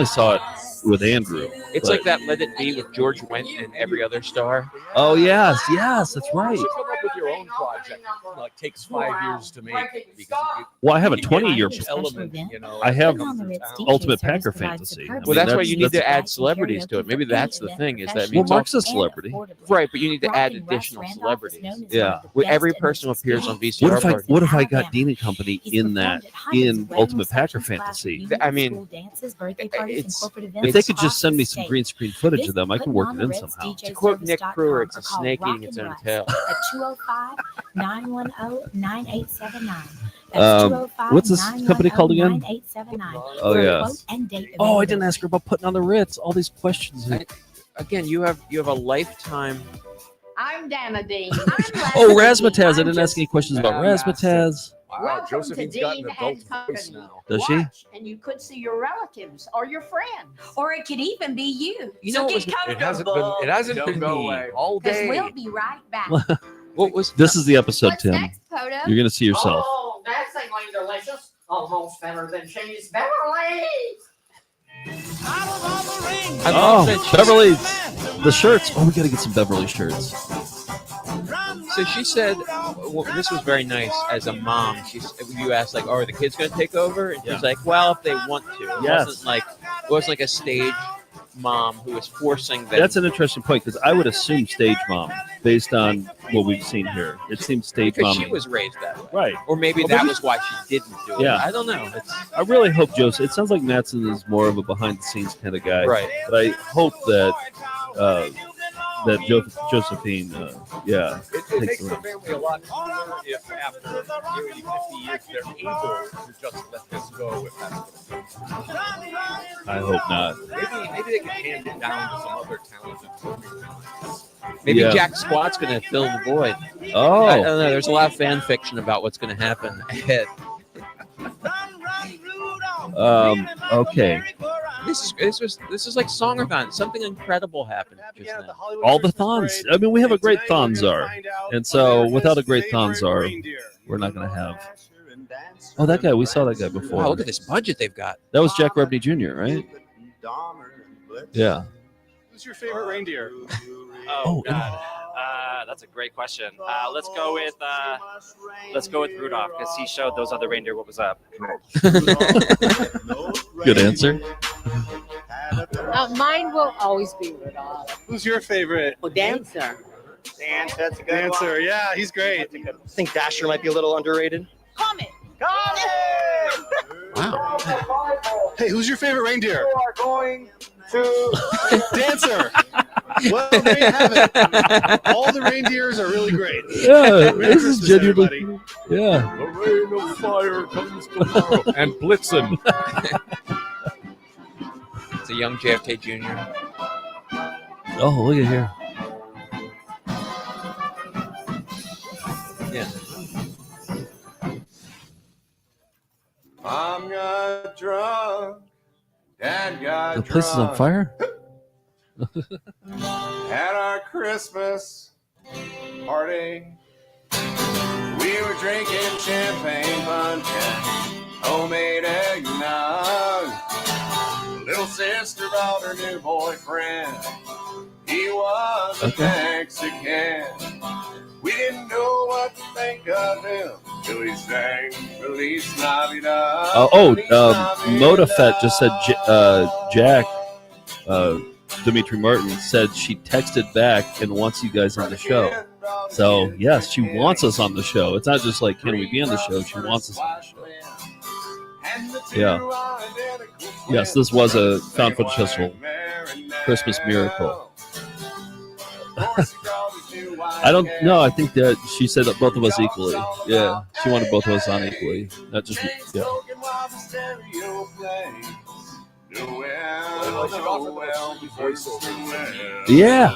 saw it with Andrew. It's but- like that Let It Be with George Wendt and every other star. Oh yes, that's right. You should come up with your own project. Like takes 5 years to make because Well, I have a 20-year. each element. I have Ultimate Packer Fantasy. Well, that's why you need to add celebrities to it. Maybe that's the thing. Is that Well, means Mark's a celebrity. right? But you need to add additional celebrities. Yeah. With every person who appears on VCR. What if I got Dean and Company in Ultimate Packer Fantasy? I mean, If they could just send me some green screen footage of them, I can work it in somehow. To quote Nick Brewer, it's a snake eating its own tail. At 205-910-9879. What's this company called again? 9879. Oh yeah. And date Oh, I didn't ask her about putting on the Ritz. All these questions. Again, you have a lifetime. I'm Dean. Oh, Razzmatazz. I didn't ask any questions about Razzmatazz. Wow, Welcome Josephine's to got an Dean adult and Company. voice now. Does she? And you could see your relatives or your friends. Or it could even be you. You know, get It hasn't been me all Because day. we'll be right back. What was This is the episode, Tim. Photo. You're gonna see yourself. Oh, that's ain't delicious. Almost better than cheese. Beverly. I love that Oh, she- Beverly, the shirts. Oh, we gotta get some Beverly shirts. So she said, well, this was very nice as a mom. You asked like, are the kids going to take over? And she's like, well, if they want to. It Yes. wasn't like a stage mom who was forcing them. That's an interesting point because I would assume stage mom based on what we've seen here. It seems stage because mom. she was raised that way. Right. Or maybe Well, that maybe- was why she didn't do it. Yeah. I don't know. I really hope Joseph. It sounds like Mattson is more of a behind the scenes kind of guy. Right. But I hope that Josephine, yeah. It makes the family a lot cooler if after nearly 50 years they're able to just let this go if that's what it takes. I hope not. Maybe they can hand it down to some other talented working talents. Maybe Yeah. Jack Squat's going to fill the void. Oh. I don't know. There's a lot of fan fiction about what's going to happen ahead. Okay. This is like Song-a-thon. Something incredible happened just now. All the Thons. I mean, we have a great Thonzar. And so without a great Thonzar, we're not going to have. Oh, that guy. We saw that guy before. Wow, look at this budget they've got. That was Jack Rebney Jr., right? Yeah. Who's your favorite reindeer? Oh, God. That's a great question. Let's go with Rudolph because he showed those other reindeer what was up. Good answer. Mine will always be Rudolph. Who's your favorite? Dancer. Dance, that's a good Dancer, one. Yeah, he's great. I think Dasher might be a little underrated. Comet. Wow. Hey, who's your favorite reindeer? You are going to Dancer. Well, there you have it. All the reindeers are really great. Yeah, Merry this is Christmas, genuinely. everybody. Yeah. The rain of fire comes tomorrow. And Blitzen. It's a young JFK Jr. Oh, look at here. Yeah. Mom got drunk. Dad got The place is on drunk. fire? At our Christmas party, we were drinking champagne punch and homemade eggnog. Little sister brought her new boyfriend. He was a Mexican. We didn't know what to think of him till he sang Feliz Navidad. Modafet just said Jack, Dimitri Martin said she texted back and wants you guys on the show. So, yes, she wants us on the show. It's not just like, can we be on the show? She wants us on the show. Yeah. Yes, this was a found footage festival. Christmas miracle. I don't know. I think that she said that both of us equally. Yeah, she wanted both of us on equally. Not just yeah. Yeah.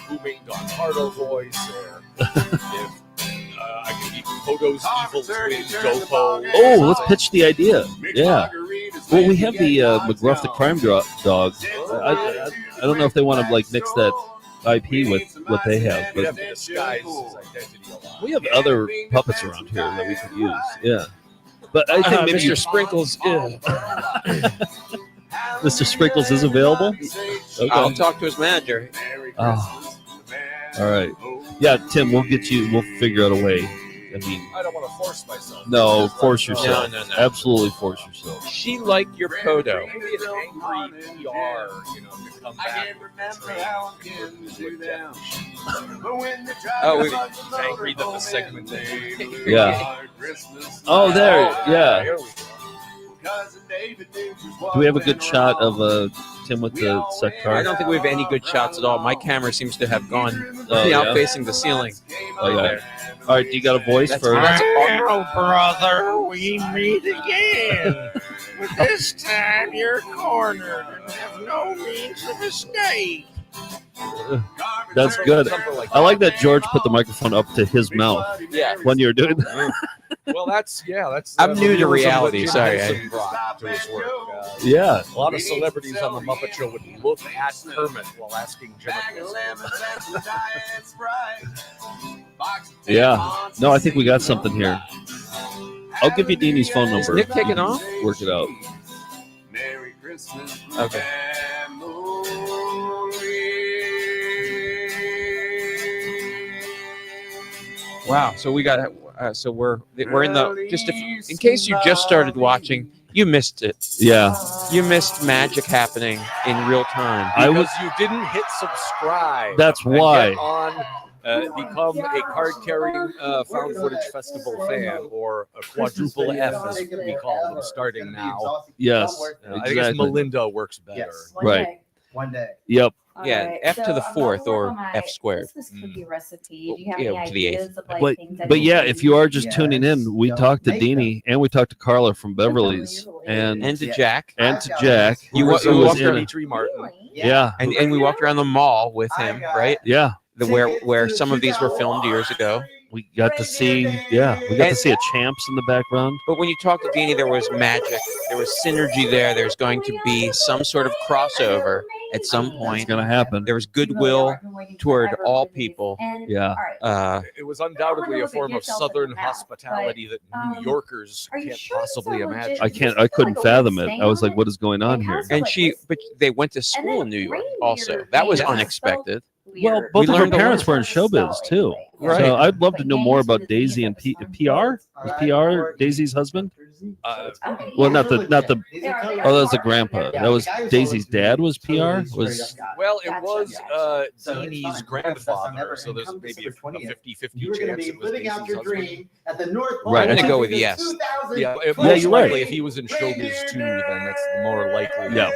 Booming Don Hardo voice, or if I can be Kodo's evil twin, Gopo. Oh, let's pitch the idea. Yeah. Well, we have the McGruff the Crime Dog. I don't know if they want to like mix that IP with what they have, but we have other puppets around here that we could use. Yeah. But I think maybe Mr. Sprinkles. Mr. Sprinkles is available. Okay. I'll talk to his manager. Oh. All right. Yeah, Tim, we'll get you. We'll figure out a way. I mean, I don't want to force myself. no, force yourself. No. Absolutely force yourself. She liked your Podo. Maybe an angry PR, to come back. Oh, we angry that the segment. Yeah. Oh, there. Yeah. Here we go. Do we have a good shot of Tim with the sector? I don't think we have any good shots at all. My camera seems to have gone yeah? facing the ceiling. Oh, yeah. All right, do you got a voice for? Well, brother, we meet again. But this time you're cornered and have no means of escape. That's good. I like that George put the microphone up to his mouth. Yeah. When you're doing that. Well, that's. I'm new to reality. Sorry. To his work. Yeah. A lot of celebrities on the Muppet Show would look at Kermit while asking Jennifer. Yeah. No, I think we got something here. I'll give you Deanie's phone number. Is Nick taking off? Work it out. Merry Christmas. Okay. Wow. So we got. So we're in the just in case you just started watching, you missed it. Yeah. You missed magic happening in real time. Because you didn't hit subscribe. That's and why. Get on. Become a card-carrying found footage festival fan, or a quadruple F as we call them, starting now. Yes, I guess Melinda works better. Right. one day. Yep. Yeah, Alright, F to so the I'm fourth gonna work or on my F squared. Christmas cookie recipe. Do you have Yeah, any to the eighth. ideas of like But things I but can yeah, do? if you are just tuning in, we talked to Deanie and we talked to Carla from Beverly's and And to Jack. and to Jack. You who was walked in around Dimitri Martin. Yeah. And we walked around the mall with him, right? Yeah. Where some of these were filmed years ago. We got to see we got to see a Champs in the background. But when you talk to Deanie, there was magic. There was synergy there. There's going to be some sort of crossover at some point. It's gonna happen. There was goodwill toward all people. Yeah. It was undoubtedly a form of Southern hospitality that New Yorkers can't possibly imagine. I couldn't fathom it. I was like, what is going on here? And but they went to school in New York also. That was unexpected. Well, both of her parents were in showbiz too. Right. So I'd love to know more about Daisy and PR. Was PR Daisy's husband? Well, not the. Oh, that was the grandpa. That was Daisy's dad. Was PR? Was Well, it was Deanie's grandfather, so there's maybe a 50-50 chance it was Daisy's husband. At the North Pole. Right, I'm gonna go with yes. Yeah, Yeah, most you're likely right. if he was in showbiz too, then that's the more likely. Yeah.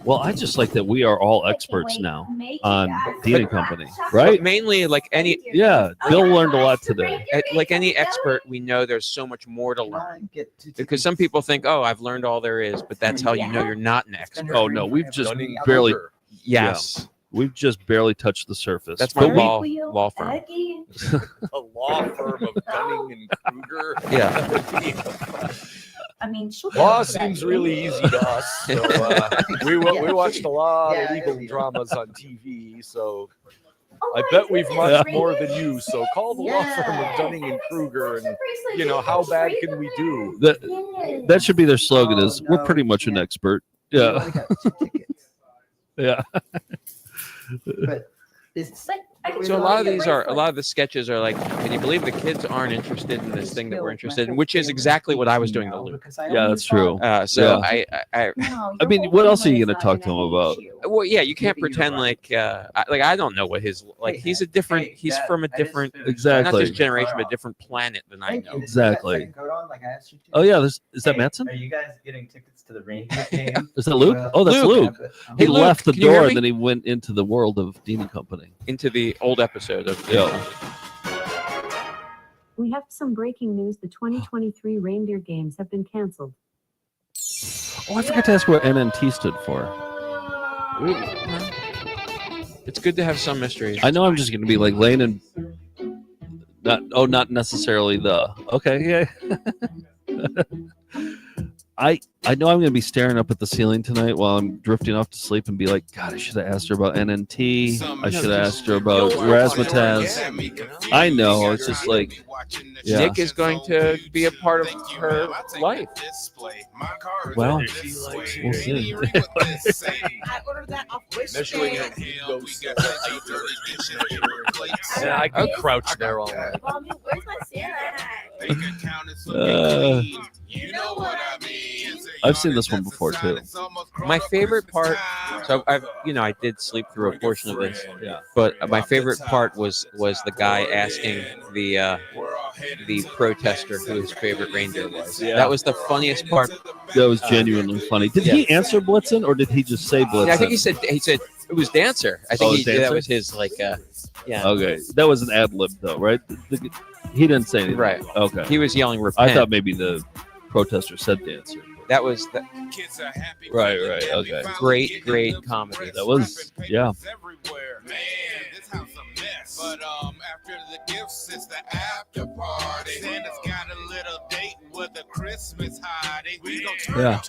Well, I just like that we are all experts now on Dean & Company, right? But mainly, like any Yeah, Bill learned a lot today. like any expert, we know there's so much more to learn. Because some people think, oh, I've learned all there is, but that's how you know you're not an expert. Oh no, we've just barely. Yes. We've just barely touched the surface. That's my But we- law firm. A law firm of Dunning and Kruger. Yeah. I mean, Law seems really easy to us. So, we watched a lot of legal dramas on TV, so I bet we've much more than you. So call the law firm of Dunning and Kruger, and how bad can we do? That should be their slogan. Is we're pretty much an expert. Yeah. Yeah. So a lot of the sketches are like, can you believe the kids aren't interested in this thing that we're interested in, which is exactly what I was doing to Luke. Yeah, that's true. So Yeah. I mean, what else are you going to talk to him about? well, yeah, you can't pretend like I don't know what his like. He's from a different not Exactly. just generation, but a different planet than I know. Exactly. Oh yeah, is that Matson? Are you guys getting tickets to the Rangers game? Is that Luke? Oh, that's Luke. Luke. Hey, He Luke, left the can you hear door me? and then he went into the world of Dean & Company. Into the old episode of Yeah. We have some breaking news. The 2023 reindeer games have been canceled. Oh, I forgot to ask what NNT stood for. It's good to have some mystery. I know I'm just going to be like laying in. Not necessarily the. Okay, yeah. I know I'm going to be staring up at the ceiling tonight while I'm drifting off to sleep and be like, God, I should have asked her about NNT. I should have asked her about Razzmatazz. I know. It's just like, yeah. Nick is going to be a part of her life. Well, we'll see. Measuring her egos. Yeah, I could crouch there all night. Mommy, where's my Santa hat? I've seen this one before too. My favorite part. So I did sleep through a portion of this. Yeah. But my favorite part was the guy asking the protester who his favorite reindeer was. Yeah. That was the funniest part. That was genuinely funny. Did he answer Blitzen or did he just say Blitzen? Yeah, I think he said it was Dancer. I think Dancer? that was his yeah. Okay, that was an ad lib though, right? He didn't say anything. Right. Okay. He was yelling repent. I thought maybe the protester said Dancer. That was the Right. Okay. great comedy. That was, yeah. But after the gifts, it's the after party. Santa's got a little date with a Christmas hottie. We gon' turn up.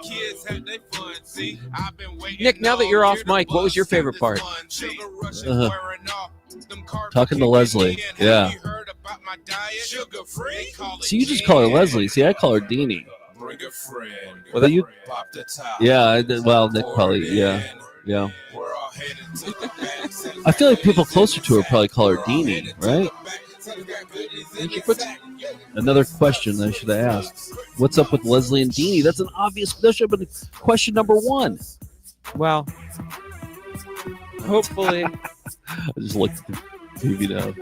Kids had their fun. See, I've been waiting. Nick, now that you're off mic, what was your favorite part? Talking to Leslie. Yeah. So you just call her Leslie. See, I call her Deanie. Well, you. Yeah. Well, Nick probably. Yeah. I feel like people closer to her probably call her Deanie, right? Another question I should have asked. What's up with Leslie and Deanie? That's an obvious. That should have been question number one. Well, hopefully. I just looked at the TV now.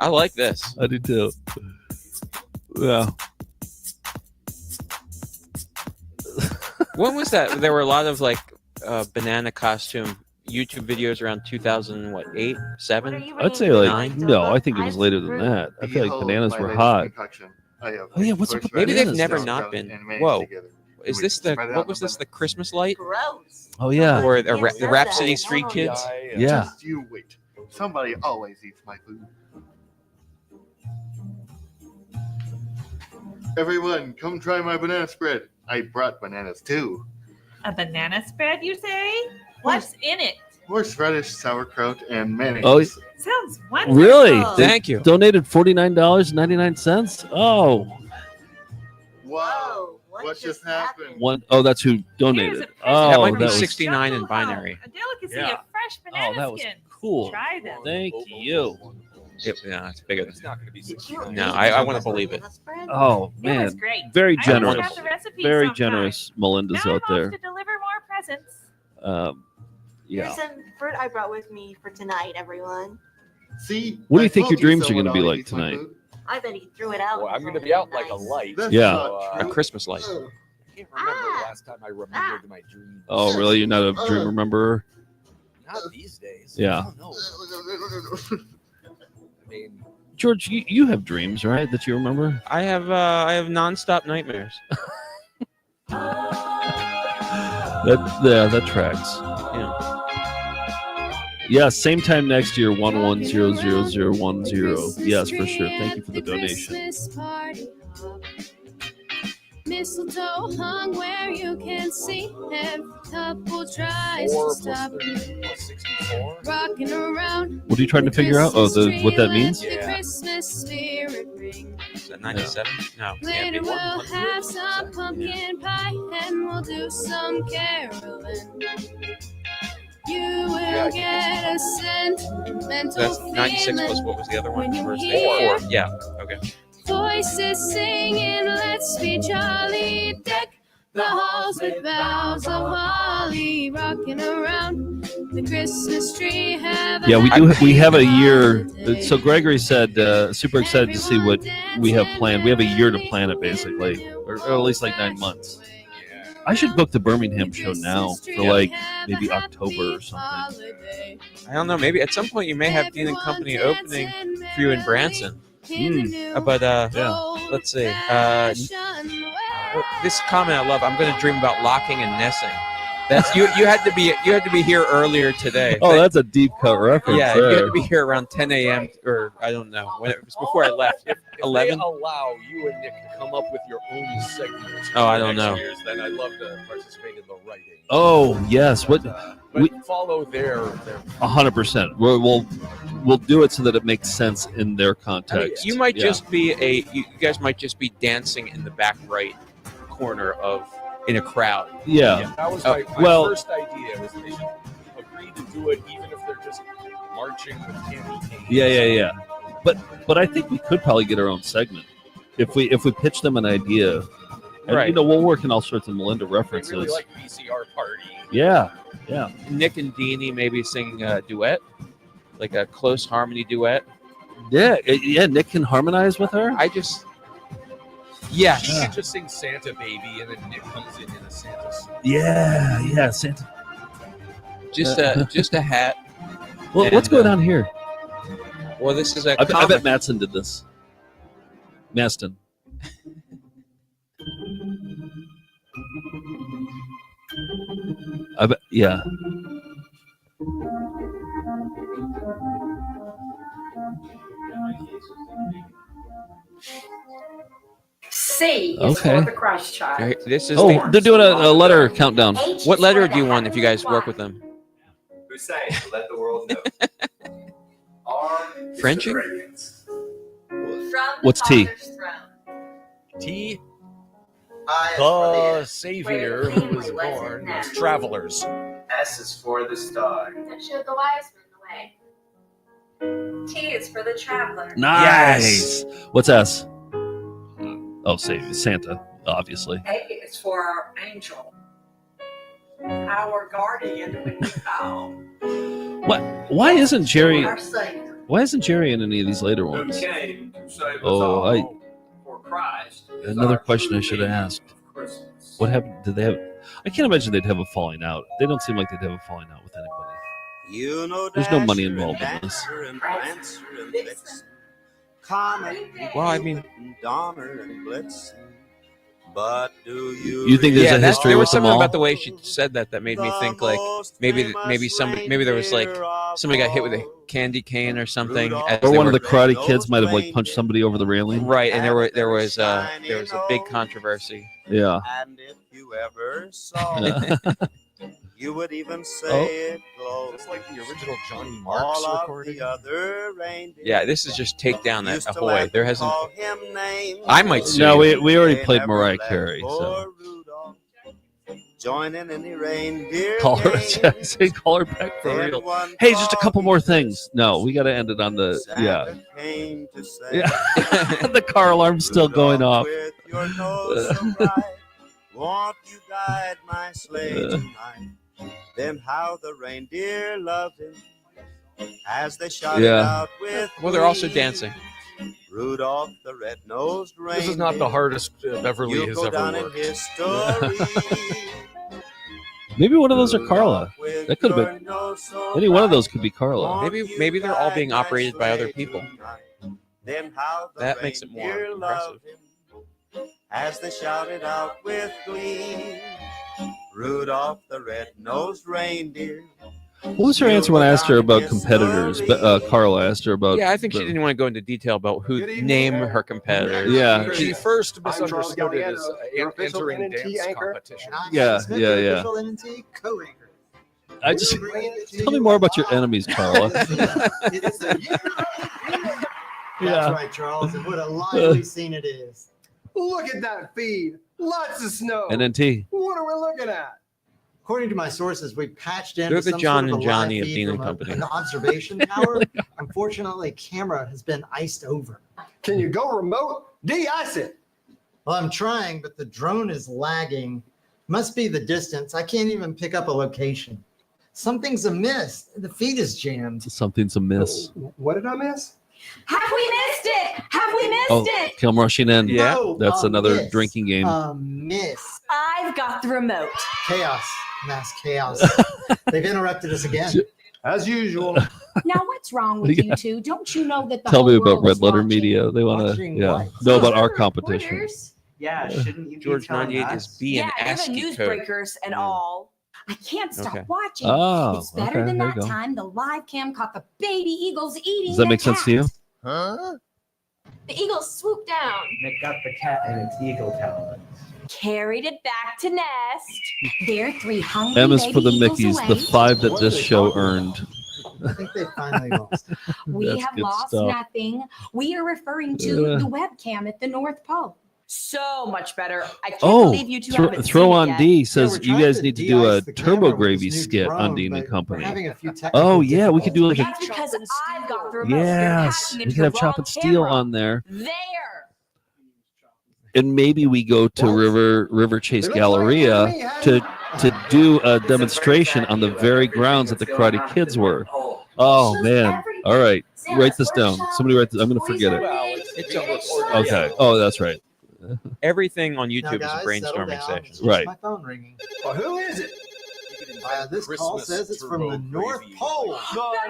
I like this. I do too. Yeah. When was that? There were a lot of like banana costume YouTube videos around 2000, what, 8, 7? I'd say like 9? no. I think it was later than that. I feel like bananas were hot. Oh yeah, what's up with Maybe they've bananas never now? not been. Whoa. Is this the, what was this, the Christmas light? Gross. Oh yeah. Or the Rhapsody Street Kids? Yeah. Just you wait. Somebody always eats my food. Everyone, come try my banana spread. I brought bananas too. A banana spread, you say? What's in it? Horseradish, sauerkraut, and mayonnaise. Oh, Sounds wonderful. really? They Thank you. Donated $49.99. Oh, Whoa! What just happened? one. Oh, that's who donated. Oh, that might be was 69 in binary. A delicacy Yeah. of fresh banana Oh, that was skin. cool. Try them. Thank you. Yeah, it's bigger than It's not going to be 69. No, I want to believe it. Oh It was man, great. very I should generous, have the recipe very sometime. generous Melinda's Now I'm out off there. to deliver more presents. Yeah. Here's some fruit I brought with me for tonight, everyone. See? What do you I think told your dreams are someone going to be always like eats my tonight? food. I bet he threw it out. Well, I'm going to be out like a light. That's Yeah. not A true. Christmas light. I can't remember the last time I remembered my dreams. Oh really? You're not a dream rememberer? Not these days. Yeah. I don't know. I mean, George, you have dreams, right? That you remember? I have nonstop nightmares. That tracks. Yeah. Yeah, same time next year, 11000010. Yes, for sure. Thank you for the donation. Christmas party hop. Mistletoe hung where you can see every couple tries to stop you. 64. Rocking around. What are you trying to figure out? Oh, what that means? The Christmas spirit ring. Is that 97? No, can't Later be. we'll have some pumpkin pie and we'll do some caroling. You will get a sentimental That's 96 plus feeling what was the other one? when you Where's the hear 4? Yeah, okay. voices singing, let's be jolly, deck the halls with boughs of holly, rocking around the Christmas tree. Yeah, we have a year. So Gregory said, super excited to see what we have planned. We have a year to plan it, basically, or at least like 9 months. I should book the Birmingham show now for like maybe October or something. I don't know. Maybe at some point you may have Dean and Company opening for you in Branson. But let's see. This comment I love. I'm going to dream about locking and nesting. That's you. You had to be here earlier today. Oh, that's a deep cut reference. Yeah, there. you had to be here around 10 a.m. or I don't know when it was before I left. If 11. they allow you and Nick to come up with your own segments. Oh, I don't next know. Year's, then I'd love to participate in the writing. Oh yes, what? But follow their 100%. We'll do it so that it makes sense in their I mean, context. you might Yeah. just be you guys might just be dancing in the back right corner in a crowd. Yeah. That was my first idea. Was they should agree to do it even if they're just marching with candy canes. Yeah. But I think we could probably get our own segment if we pitch them an idea. And, Right. we'll work in all sorts of Melinda They references. really like VCR party. Yeah. Nick and Deanie maybe sing a duet, like a close harmony duet. Yeah. Nick can harmonize with her. Yes. She could just sing Santa Baby and then Nick comes in a Santa suit. Yeah. Santa. Just a hat. Well, what's going on here? Well, this is a I comic. bet Mattson did this. Maston. I bet. Yeah. C is Okay. for the Christ child. Okay, this is Oh, they're doing a letter countdown. What letter do you want if you guys work with them? Hussein, let the world know. R is Frenching? the fragrance. What's T? T. I is for The the Savior who was born as travelers. S is for the star. That showed the wise men the way. T is for the traveler. Nice. What's S? Oh, Santa, obviously. A is for our angel. Our guardian when we call. What? Why isn't Jerry? Our Savior. Why isn't Jerry in any of these later Who ones? came to save us Oh, all. For Christ is another our question true I should have meaning asked. of Christmas. What happened? Did they have? I can't imagine they'd have a falling out. They don't seem like they'd have a falling out with anybody. You know, There's no money Dasher involved and in this. Dancer and Prancer and Vixen, Comet, Well, I mean, and Donner and Blitzen. But do You think there's a history there with was them something all? about the way she said that made me think like maybe there was like somebody got hit with a candy cane or something. as Or they one of were- the Karate Kids might have like punched somebody over the railing. Right, and there was a big controversy. Yeah. And if you ever saw it, you would even say it glows. It's like the original Johnny All Marks of recording. the other reindeer Yeah, this is just take down that used to Ahoy. laugh There and hasn't. call him names. I might sue No, you. we already They played never Mariah left Carey. So for Rudolph. Joining in the reindeer call her, game. say call her back for Then real. one Hey, just a couple more things. No, we got to end it on the Santa came to say, yeah. The car alarm's still going off. with your nose so bright, won't you guide my sleigh tonight? Then how the reindeer loved him as they shouted Yeah. out with Well, they're also glee. dancing. Rudolph the red-nosed reindeer. This is not the hardest Beverly You'll has go down ever in worked. history. Maybe one of those are Carla. That could have been. Any one of those could be Carla. Maybe they're all being operated by other people. Then how the That makes it more reindeer impressive. loved him as they shouted out with glee. Rudolph the red-nosed reindeer. What was her answer when I asked her about competitors? Carla asked her about. Yeah, I think she didn't want to go into detail about who name her competitors. Yeah. She first misunderstood it as entering dance competition. Yeah, Smith, yeah, your yeah. official NNT co-anchor. I just tell me more about your enemies, Carla. It's the That's right, Charles, and what a lively scene it is. Look at that feed. Lots of snow. NNT. What are we looking at? According to my sources, we patched in They're the some John sort of and a live Johnny of feed Dean and from Company. an observation tower. Unfortunately, camera has been iced over. Can you go remote? De-ice it. Well, I'm trying, but the drone is lagging. Must be the distance. I can't even pick up a location. Something's amiss. The feed is jammed. Something's amiss. What did I miss? Have we missed it? Have we missed Oh, it? come rushing in. Yeah. No, That's another miss. drinking game. Miss. I've got the remote. Chaos. Mass chaos. They've interrupted us again. As usual. Now, what's wrong with Yeah. you two? Don't you know that the Tell whole me about world is Red Letter watching? Media. They want to, Watching yeah, what? know about our competition. Reporters? Yeah, shouldn't you be George telling 98 us? is being Yeah, you're the ASCII code. newsbreakers and all. I can't stop Okay. watching. Oh, It's better okay, than there you that go. time the live cam caught the baby eagles eating. Does that the make sense to you? cat. Huh? The eagles swooped down, Nick got the cat and its eagle talent. carried it back to nest. They're 3 hungry M is baby for the eagles Mickeys, away. the 5 that What this are they show talking about? earned. I think they finally lost. We That's have good lost stuff. nothing. We are referring to Yeah. the webcam at the North Pole. So much better. I can't Oh, believe you two haven't throw seen it on yet. D Yeah, says we're you trying guys to need to do de-ice a the turbo camera with gravy this new skit on drone, Dean but and Company. We're having a few technical Oh yeah, we could do like a That's because I've got the remote. You're yes, hacking we into could have the Chop wrong and Steel camera. on there, There. and maybe we go to River Chase Galleria to do a demonstration on the very grounds that the Karate Kids were. Oh man! All right, write this down. Somebody write this. I'm going to forget it. It's a Okay. Oh, that's right. Everything on YouTube Now, guys, is a settle brainstorming down. session. It's just Right. My phone ringing. Well, who is it? This call Christmas says it's from turbo the North gravy. Pole.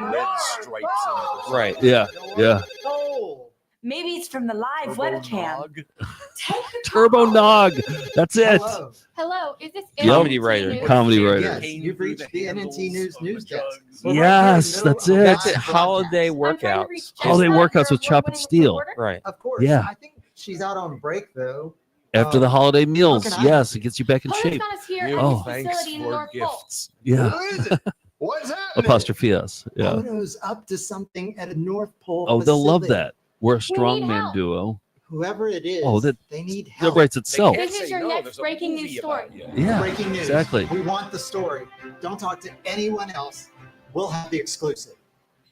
Red stripes and everything. Right. Yeah. Yeah. Pole. Maybe it's from the live Turbo webcam. nog. Turbo Nog. That's it. Hello. Hello, is this Comedy NNT writer. News? Comedy writer. Yes, you've reached the NNT News desk. We're Yes, right here in the middle that's of it. a That's live it. Holiday I'm trying to reach workouts. Holiday Jessica, workouts with your Chop and award-winning Steel. reporter. Right. Of course. Yeah. I think she's out on break though. After the holiday meals, can I- yes, it gets you back in Hold shape. on us here Give at Oh. this thanks facility in the for North Pole. gifts. Yeah. Who is it? What's happening? Apostrophe us. Yeah. Photos up to something at a North Pole. Oh, they'll love facility. that. We're a need strongman help. duo. Whoever it is, Oh, that they need that help. writes itself. They can't This is say your no, next there's a breaking movie news about story. you. Yeah. Breaking news. Exactly. We want the story. Don't talk to anyone else. We'll have the exclusive.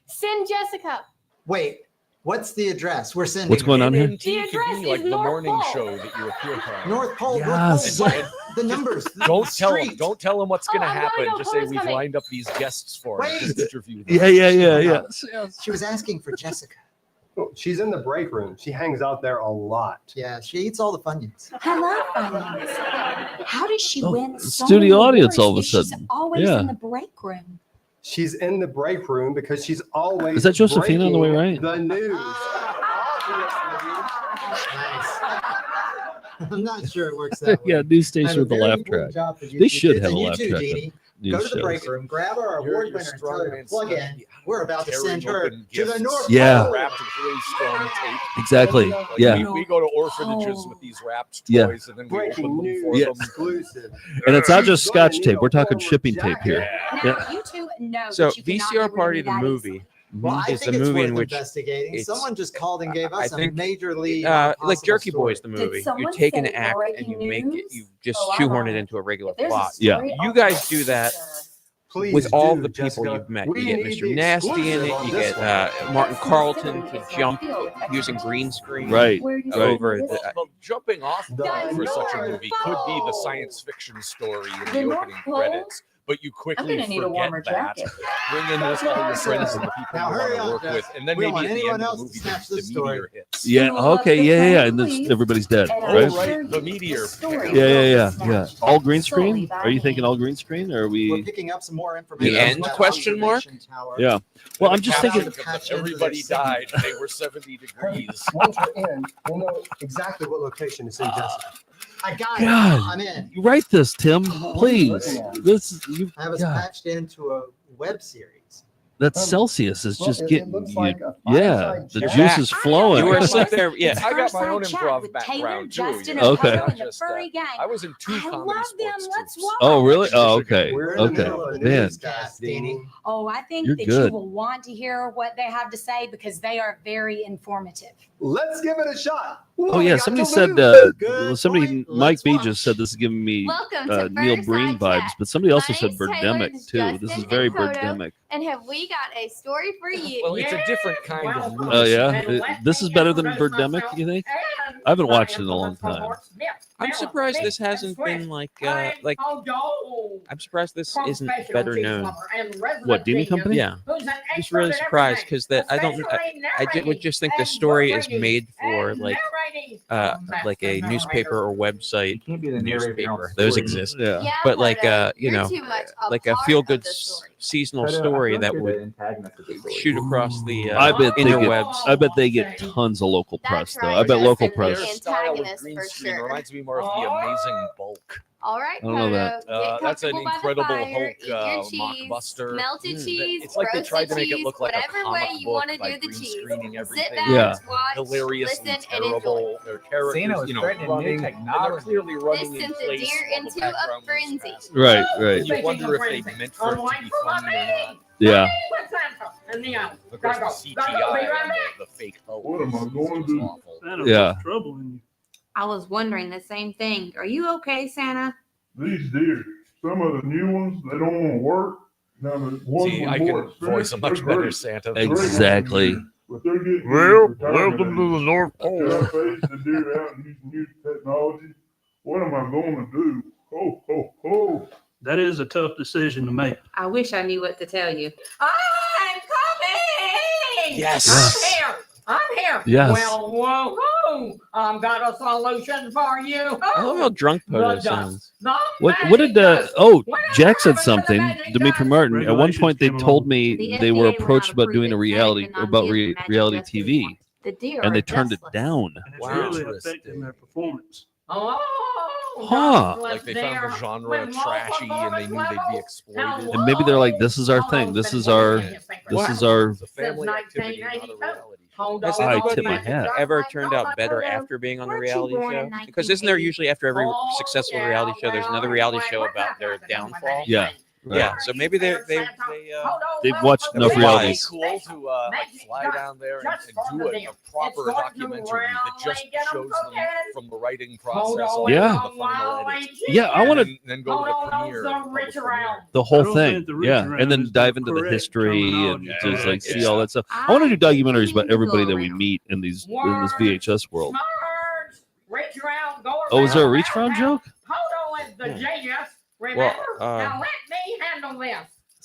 Send Jessica. Wait, what's the address? We're sending. What's going on here? The NNT could address be like is the North morning Pole. show that you appear on. North Pole. Yes. North Pole. What? The numbers. Don't tell them. street. Don't tell them what's going to I'm going happen. to Just say Homer's we've coming. lined up these guests for us. Wait. Just interview them. Yeah, yeah, yeah, yeah. She was asking for Jessica. She's in the break room. She hangs out there a lot. Yeah, she eats all the Funyuns. I love Funyuns. How does she win so studio many audience awards all of a if she's sudden. always Yeah. in the break room? She's in the break room because she's always Is that Josephina on the way, breaking right? the news. I'm not sure it works that way. Yeah, news station I have with the a very laugh important track. job for you They two should kids, have a and you laugh too, track. Deanie. on Go news to the break shows. room, grab our award winner, and tell her to plug in. We're about to send her to the North Yeah. Pole. Wrapped with really strong tape. Exactly. Like, Yeah. We go to orphanages with these wrapped Yeah. toys, and then we open them for Yeah. them. Exclusive. And it's not just Scotch tape. We're talking shipping tape here. Now, you two know So that you cannot VCR get Party rid the of that movie Well, I is the think it's movie worth in which investigating. it's- Someone just called and gave us I a think, major league. like impossible Jerky story. Boys the movie. You someone take an say act and you breaking make it, news? you just Oh, I shoehorn don't it know. into a regular If there's a plot. Yeah. story, You I'll guys post do it. that Please with all do, the people Jessica. you've met. We You get need Mr. the Nasty in exclusive it. on You this get one. Martin Carlton to jump using green screen. Right. Over the. Well, jumping off Guys, for such a North movie could be the science fiction story in the North opening Pole? credits, but you I'm quickly gonna need a forget warmer that. jacket. Bring in all your friends and the people Now you hurry want to on, work Jess. with, and then We don't maybe want at the anyone end of else the to movie, snatch the this story. meteor hits. Yeah. Okay. Yeah. And then everybody's dead. And Right. Oh, right, the meteor. Yeah. All green screen? Are you thinking all green screen, or are We're we? picking up some more information. The on end? that Question mark? observation tower. Yeah. Well, I'm just thinking. Everybody died, and they were 70 degrees. Once we're in, we'll know exactly what location to send Jessica. I got it. God, I'm in. you write this, Tim, please. This is you. I was God, patched into a web series. that Celsius is Well, just it getting looks you. like a Yeah, fireside the chat. juice is flowing. You were asleep there. Yeah. I got my own Fireside chat improv with background too. Justin, you know, Okay. not and the just furry gang. I was in two I comedy love them. sports Let's teams. watch. Oh, really? Oh, okay. We're in the Okay. middle of the Man. newscast, Deanie. Oh, I think You're that good. you will want to hear what they have to say because they are very informative. Let's give it a shot. Oh yeah, somebody said. Good Somebody, point. Mike Let's B watch. just said this is giving me Welcome to Neil Fireside Breen vibes, Chat. but somebody also My said name's Taylor, Birdemic this is too. This Justin is very and Kodo. Birdemic. And have we got a story for you? Well, it's a different kind of movie. Oh yeah, this is better than Birdemic. You think? I haven't watched it in a long time. I'm surprised this hasn't been like I'm surprised this isn't better known. What, Dean Company? Yeah, just really surprised because that would just think the story is made for like a newspaper or website newspaper. Those exist. Yeah. Yeah, But like you're too much like a part feel of good the story. seasonal story that would shoot across the I bet they interwebs. get. I bet they get tons of local press That's though. right, I bet local Justin, the press. Style of antagonist green for screen sure. reminds me more of the Amazing Bulk. All right, I don't know that. Kodo, get That's an comfortable by the Incredible fire, Hulk eat your cheese, mockbuster. melted cheese, It's like they tried roasted to make it cheese, look like a whatever way comic you book want to by do the green cheese. screening Sit everything. back, Yeah. watch, Hilariously listen, and enjoy. terrible. Their characters, Santa was you know, threatening running, new and they're technology. clearly This running in sent the place deer while the into background a was frenzy. fast. Right. Right. You wonder if they meant for it to be funny or not. Yeah. Of course, the CGI and the fake Hulk. What am I going to do? Yeah. I was wondering the same thing. Are you okay, Santa? These deer, some of the new ones, they don't want to work. Now the ones See, with I more can experience, voice a much they're better great. Santa. Exactly. But they're getting Well, retirement welcome to the North age. Pole. Should I phase the deer out and use new technology? What am I going to do? Ho, ho, ho. That is a tough decision to make. I wish I knew what to tell you. I'm coming! Yes. I'm here! I'm here! Yes. Well, whoa, whoa! I've got a solution for you! I love how drunk Poto The sounds. What did Jack said something, Dimitri Martin. At one point they told me they were approached about doing a reality reality TV, The deer and are they turned it restless. down. It's really affecting their performance. Oh, Huh. Like they found the genre trashy and they knew they'd be exploited. And maybe they're like, this is our thing. This is our It's a family activity, not a reality show. Has I anybody tip my hat. ever turned out better after being on the reality show? Because isn't there usually after every successful reality show, there's another reality show about their downfall? Yeah. Right. Yeah. So maybe they've watched enough It would be realities. cool to like fly down there and do a proper documentary that just shows them from the writing process all Yeah. to the final edit. Yeah, I want to And then go to the premiere. and publish premiere. the I whole don't thing. think the rich Yeah, around and then is the dive into the correct history and terminology. just like see Yeah. all that stuff. I want to do documentaries about everybody that we meet in this VHS world. Reach around, go Oh, is there a around, reach around joke? Hold on with the genius. Remember? Well, now let me handle this.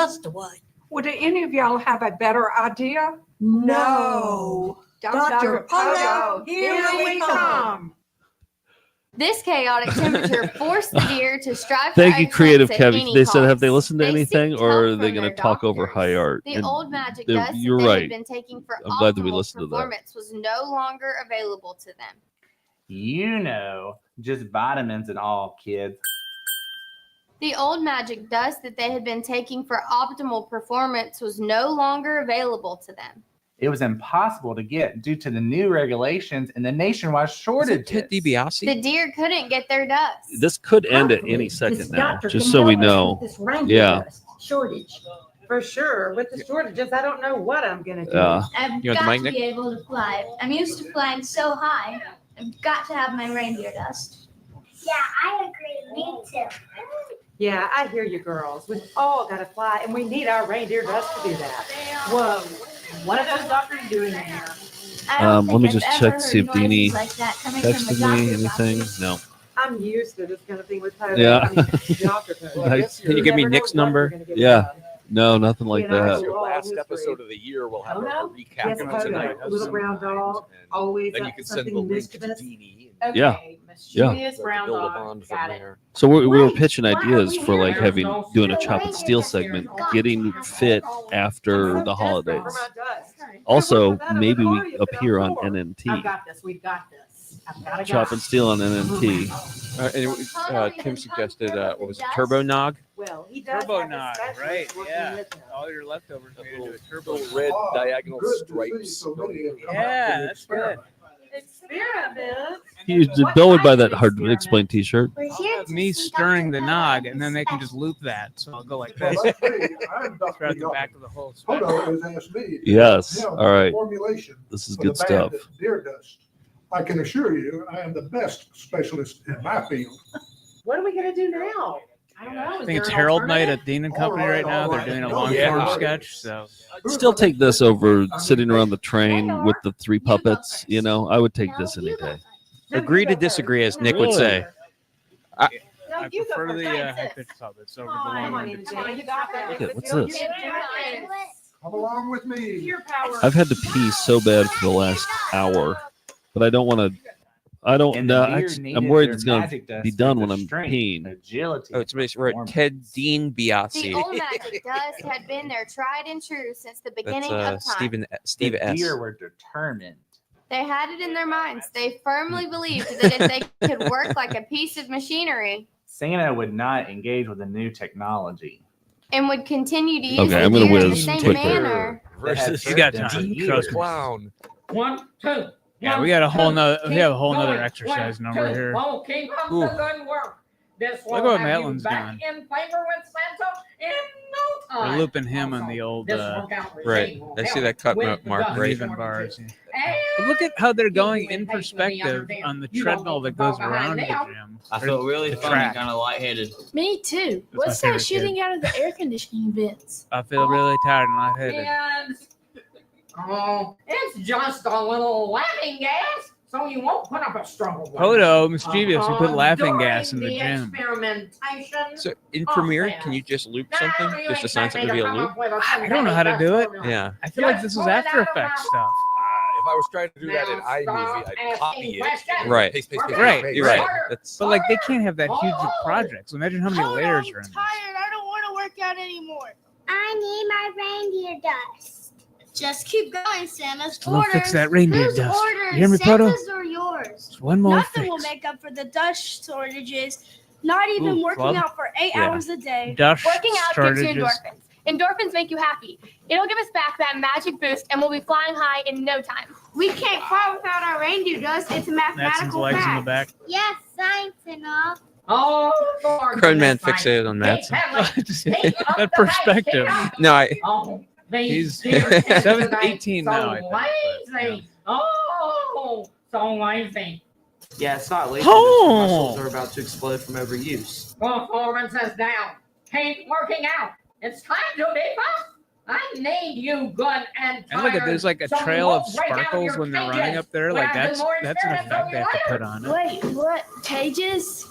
gust away. Would any of y'all have a better idea? No. Dr. Pogo, here we come. This chaotic temperature forced the deer to strive Thank for you, excellence Creative at Kevy. any They said, have cost. they listened to They anything, seeked or are help they from going their to talk over doctors. high art? The And old magic they're- dust you're that they right. had been taking for I'm glad that we optimal listened to that. performance was no longer available to them. Just vitamins and all, kids. The old magic dust that they had been taking for optimal performance was no longer available to them. It was impossible to get due to the new regulations and the nationwide shortage. Ted DiBiase? The deer couldn't get their dust. This could end at any second now, just so we know. Yeah. Shortage. For sure. With the shortages, I don't know what I'm going to do. Yeah. I've You want the got mic, to Nick? be able to fly. I'm used to flying so high. I've got to have my reindeer dust. Yeah, I agree. Me too. Yeah, I hear you girls. We've all got to fly, and we need our reindeer dust to do that. Whoa. What are those doctors doing in here? Let me just check to see if Deanie texted me anything. No. I'm used to this kind of thing with Toto. Yeah. I mean, doctor Toto. Nice. Can you give me Nick's number? Yeah. No, nothing like That's that. your last episode of the year. We'll have a recap Yes, of tonight. Toto. Little brown dog. Always Then you up can to send the something link to mischievous. Deanie. Yeah. Mischievous So brown build a dog. bond from Got it. there. So we were pitching ideas for like doing a chop and steal segment, getting fit after the holidays. Also, maybe we appear on I've NNT. got this. We've got this. I've got to Chop and steal on NNT. Tim suggested, what was it, Turbo Nog? Well, he does Turbo have a Nog, specialist right? working Yeah. with him. All your leftovers made into a turbo. Little red diagonal Good to see stripes. so many have come out Yeah, for the that's good. experiment. Experiment. Bill would buy that hard to explain T-shirt. We're here Me stirring the nog, and then they can just loop that. So I'll go like this. Well, that's me. I'm Dr. Throughout the Young. back of the whole Toto has asked me. to Yes. help him All with right. Formulation This is for good the stuff. banded deer dust. I can assure you, I am the best specialist in my field. What are we going to do now? I don't know. I think it's Herald Night at Dean and Company right now. They're doing a long form sketch. So Still take this over sitting around the train with the three puppets. You know, I would take this any day. Agree to disagree, as Nick would say. I prefer the high pitched puppets over the long one. Look at what's this? Come along with me. I've had to pee so bad for the last hour, but I don't want to. I don't. And No, the deer I'm needed worried their it's going magic to dust be for done their when I'm strength, peeing. agility. Oh, we're at Ted Dean The Biase. old magic dust had been their tried and true since the That's beginning of time. Steve The S. deer were determined. They had it in their minds. They firmly believed that if they could work like a piece of machinery Santa would not engage with the new technology. and would continue to use Okay, the I'm gonna deer in the whiz same quickly. manner. Versus You got time. Dean Trust me. Clown. 1, 2. Yeah, One, we got a whole two. nother. We have a whole Keep nother going. exercise 1, number 2. here. Oh, keep up Ooh. the good work. This Look will what have Maitland's you back doing. in favor with Santa in no time. We're looping him on the old This workout regime Right. will I see help that cut with the mark dust right. uneven bars. shortages. But look at how they're going in You ain't perspective taking me on the under there. treadmill that You don't goes go around the behind gym. I Or feel really the funny, track. kind of lightheaded. Me too. That's my What's favorite that shooting out of the air conditioning vents? I feel really tired and lightheaded. And it's just a little laughing gas, so you won't put up a struggle. with it. Poto mischievous who put laughing During gas in the gym. Experimentation. So in Premiere, can you just loop something? Just assign something to be a loop? I don't know how to do it. Yeah. I feel like this is After Effects stuff. If I was trying to do that in iMovie, I'd copy it. and Right. paste, paste, paste, Right. paste, You're paste. right. That's But like they can't have that huge of projects. Imagine how many layers are in this. Tired. I don't want to work out anymore. I need my reindeer dust. Just keep going, Santa's So we'll orders. fix that reindeer Whose dust. orders? You hear me, Poto? Santa's or yours? Just one more Nothing will fix. make up for the dust shortages. Not even Ooh, working club? out for 8 Yeah. hours a day. Dust Working out gives you shortages. endorphins. Endorphins make you happy. It'll give us back that magic boost, and we'll be flying high in no time. We can't fly without our reindeer dust. It's a Matson's mathematical legs in the fact. back. Yes, science and all. Oh, Lord. Crone Man goodness, fixated on Mike. Matson. Just that perspective. No, I. Oh, He's these deer 18 so now, I think, but, lazy. Oh, so lazy. Yeah, it's not lazy. Oh. Muscles are about to explode from overuse. Performance is down. Keep working out. It's time to beef up. I need you good and tired. And look at there's like a so you trail of won't break out sparkles your when they're cages. running up there. When Like I do more that's an experiments effect on they you have to later. put on it. Wait, what? Cages?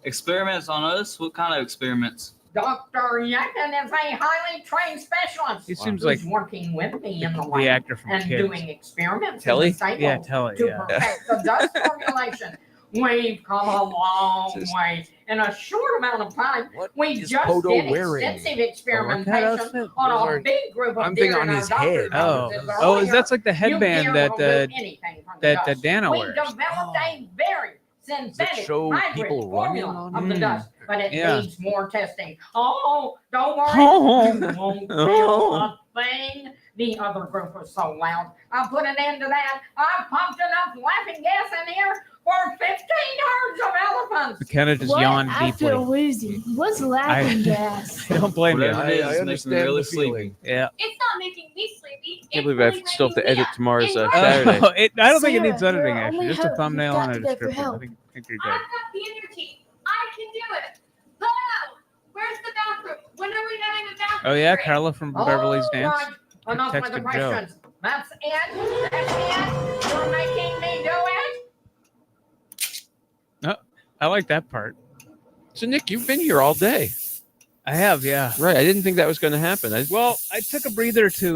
Experiments on us? What kind of experiments? Dr. Yakin is a highly trained specialist. He seems who's like working with me in the the lab actor from and Kids. doing experiments Telly? in the stable Yeah, Telly. to Yeah. perfect the dust formulation. We've come a long way in a short amount of time. We is just Poto did wearing? extensive that experimentation outfit? on Those a are- big group of I'm deer thinking in on our his doctor's head. offices Oh, earlier. that's like the You headband deer that will lose anything from the that dust. Dana We wears. developed a very synthetic show hybrid people running formula on of the it? dust, but it Yeah. needs more testing. Oh, don't worry. Oh. You won't feel Oh. a thing. The other group was so loud. I put an end to that. I pumped enough laughing gas in here for 15 herds of elephants. McKenna just yawned I deeply. feel woozy. What's laughing gas? I don't blame you. Whatever it is, makes me really sleepy. Yeah. It's not making me sleepy. Can't believe I still have to edit tomorrow's Saturday. I don't think it needs Sarah, editing, your actually. only Just a hope, thumbnail you've and got a to go for description. I help. think you're I've good. got the energy. I can do it. Hello. Where's the bathroom? When are we having a bathroom? Oh, yeah, break? Carla from Beverly's Dance. Right. Enough with the Texted Joe. questions. That's it. That's it. You're making me do it. Oh, I like that part. So, Nick, you've been here all day. I have, yeah. Right. I didn't think that was going to happen. Well, I took a breather to,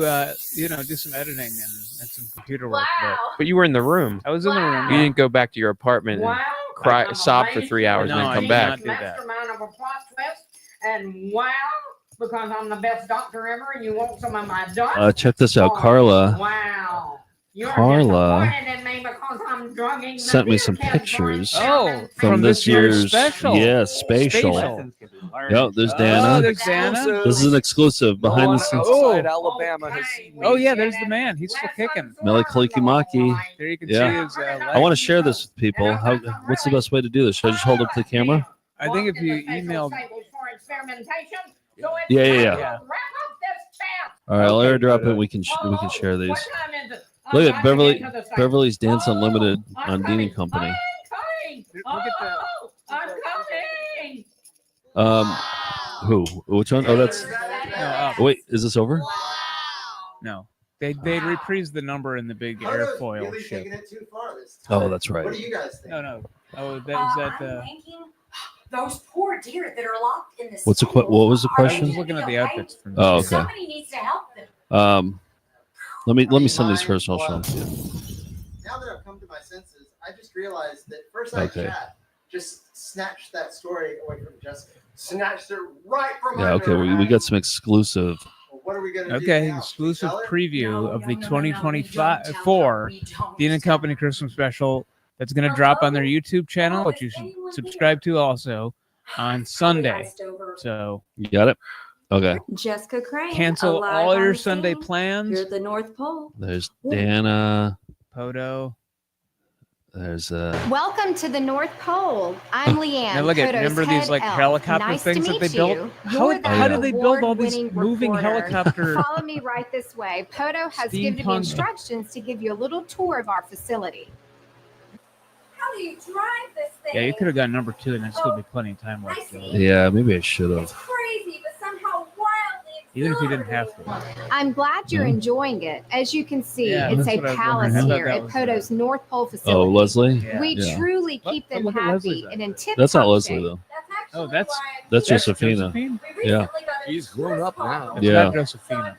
do some editing and some computer work. But you were in the room. I was in the room. You didn't go back to your apartment and cry, sob for 3 hours, No, and I then come did back. not do that. Mastermind of a plot twist. And wow, because I'm the best doctor ever and you want some of my dots. Check this out, Carla. Wow. You're Carla disappointed in me because I'm drugging the sent me beer some cans pictures. Oh, from this year's special. Yeah, spatial. Yep, there's Dana. Oh, there's Dana. This is an exclusive behind the scenes. Outside Alabama has seen me. Oh, yeah, there's the man. He's still kicking. Mele Kalikimaki. There you can Yeah. see his I want to share this with people. What's the best way to do this? Should I just hold up to the camera? I think if you emailed. Yeah. All right, I'll airdrop it. We can share these. Look at Beverly's Dance Unlimited on Dean & Company. Look at the. I'm coming. Who? Which one? Oh, that's. Wait, is this over? No, they reprised the number in the big airfoil ship. Oh, that's right. What do you guys think? No. Oh, that the. Those poor deer that are locked in this. What was the I was question? looking at the outfits from. Oh, okay. Somebody needs to help them. Let me send these first. I'll show them to you. Now that I've come to my senses, I just realized that First Eye Okay. Chat just snatched that story away from Jessica. Snatched it right from Yeah, under okay. her We eyes. got some exclusive. Well, what are we gonna do Okay, now? exclusive Tell her? preview of the 2024 Dean & Company Christmas special that's going to drop on their YouTube channel, which you should subscribe to also on Sunday. So You got it? Okay. Jessica Crane. cancel alive all on your the Sunday scene. plans. You're at the North Pole. There's Dana. Poto. There's Welcome to the North Pole. I'm Leanne. Now look at Poto's remember these head like elf. helicopter Nice things to that they meet built? you. How, You're the how did they build all these award-winning moving reporter. helicopter? Follow me right this way. Poto has given me Steampunk. instructions to give you a little tour of our facility. How do you drive this thing? Yeah, you could have got number 2 and there'd still be plenty of time left. Yeah, maybe I should have. Crazy, but somehow wildly Even if you didn't have to. I'm glad you're enjoying it. As you can see, Yeah, it's that's a what I was palace wondering. I here thought at that was, Poto's North Pole Oh, facility. Leslie? We Yeah. truly keep them look at happy Leslie's and in tip That's not top Leslie, shape. though. Oh, that's That's Josephina. Josephine? Yeah. He's grown up now. That's Yeah. not Josephina.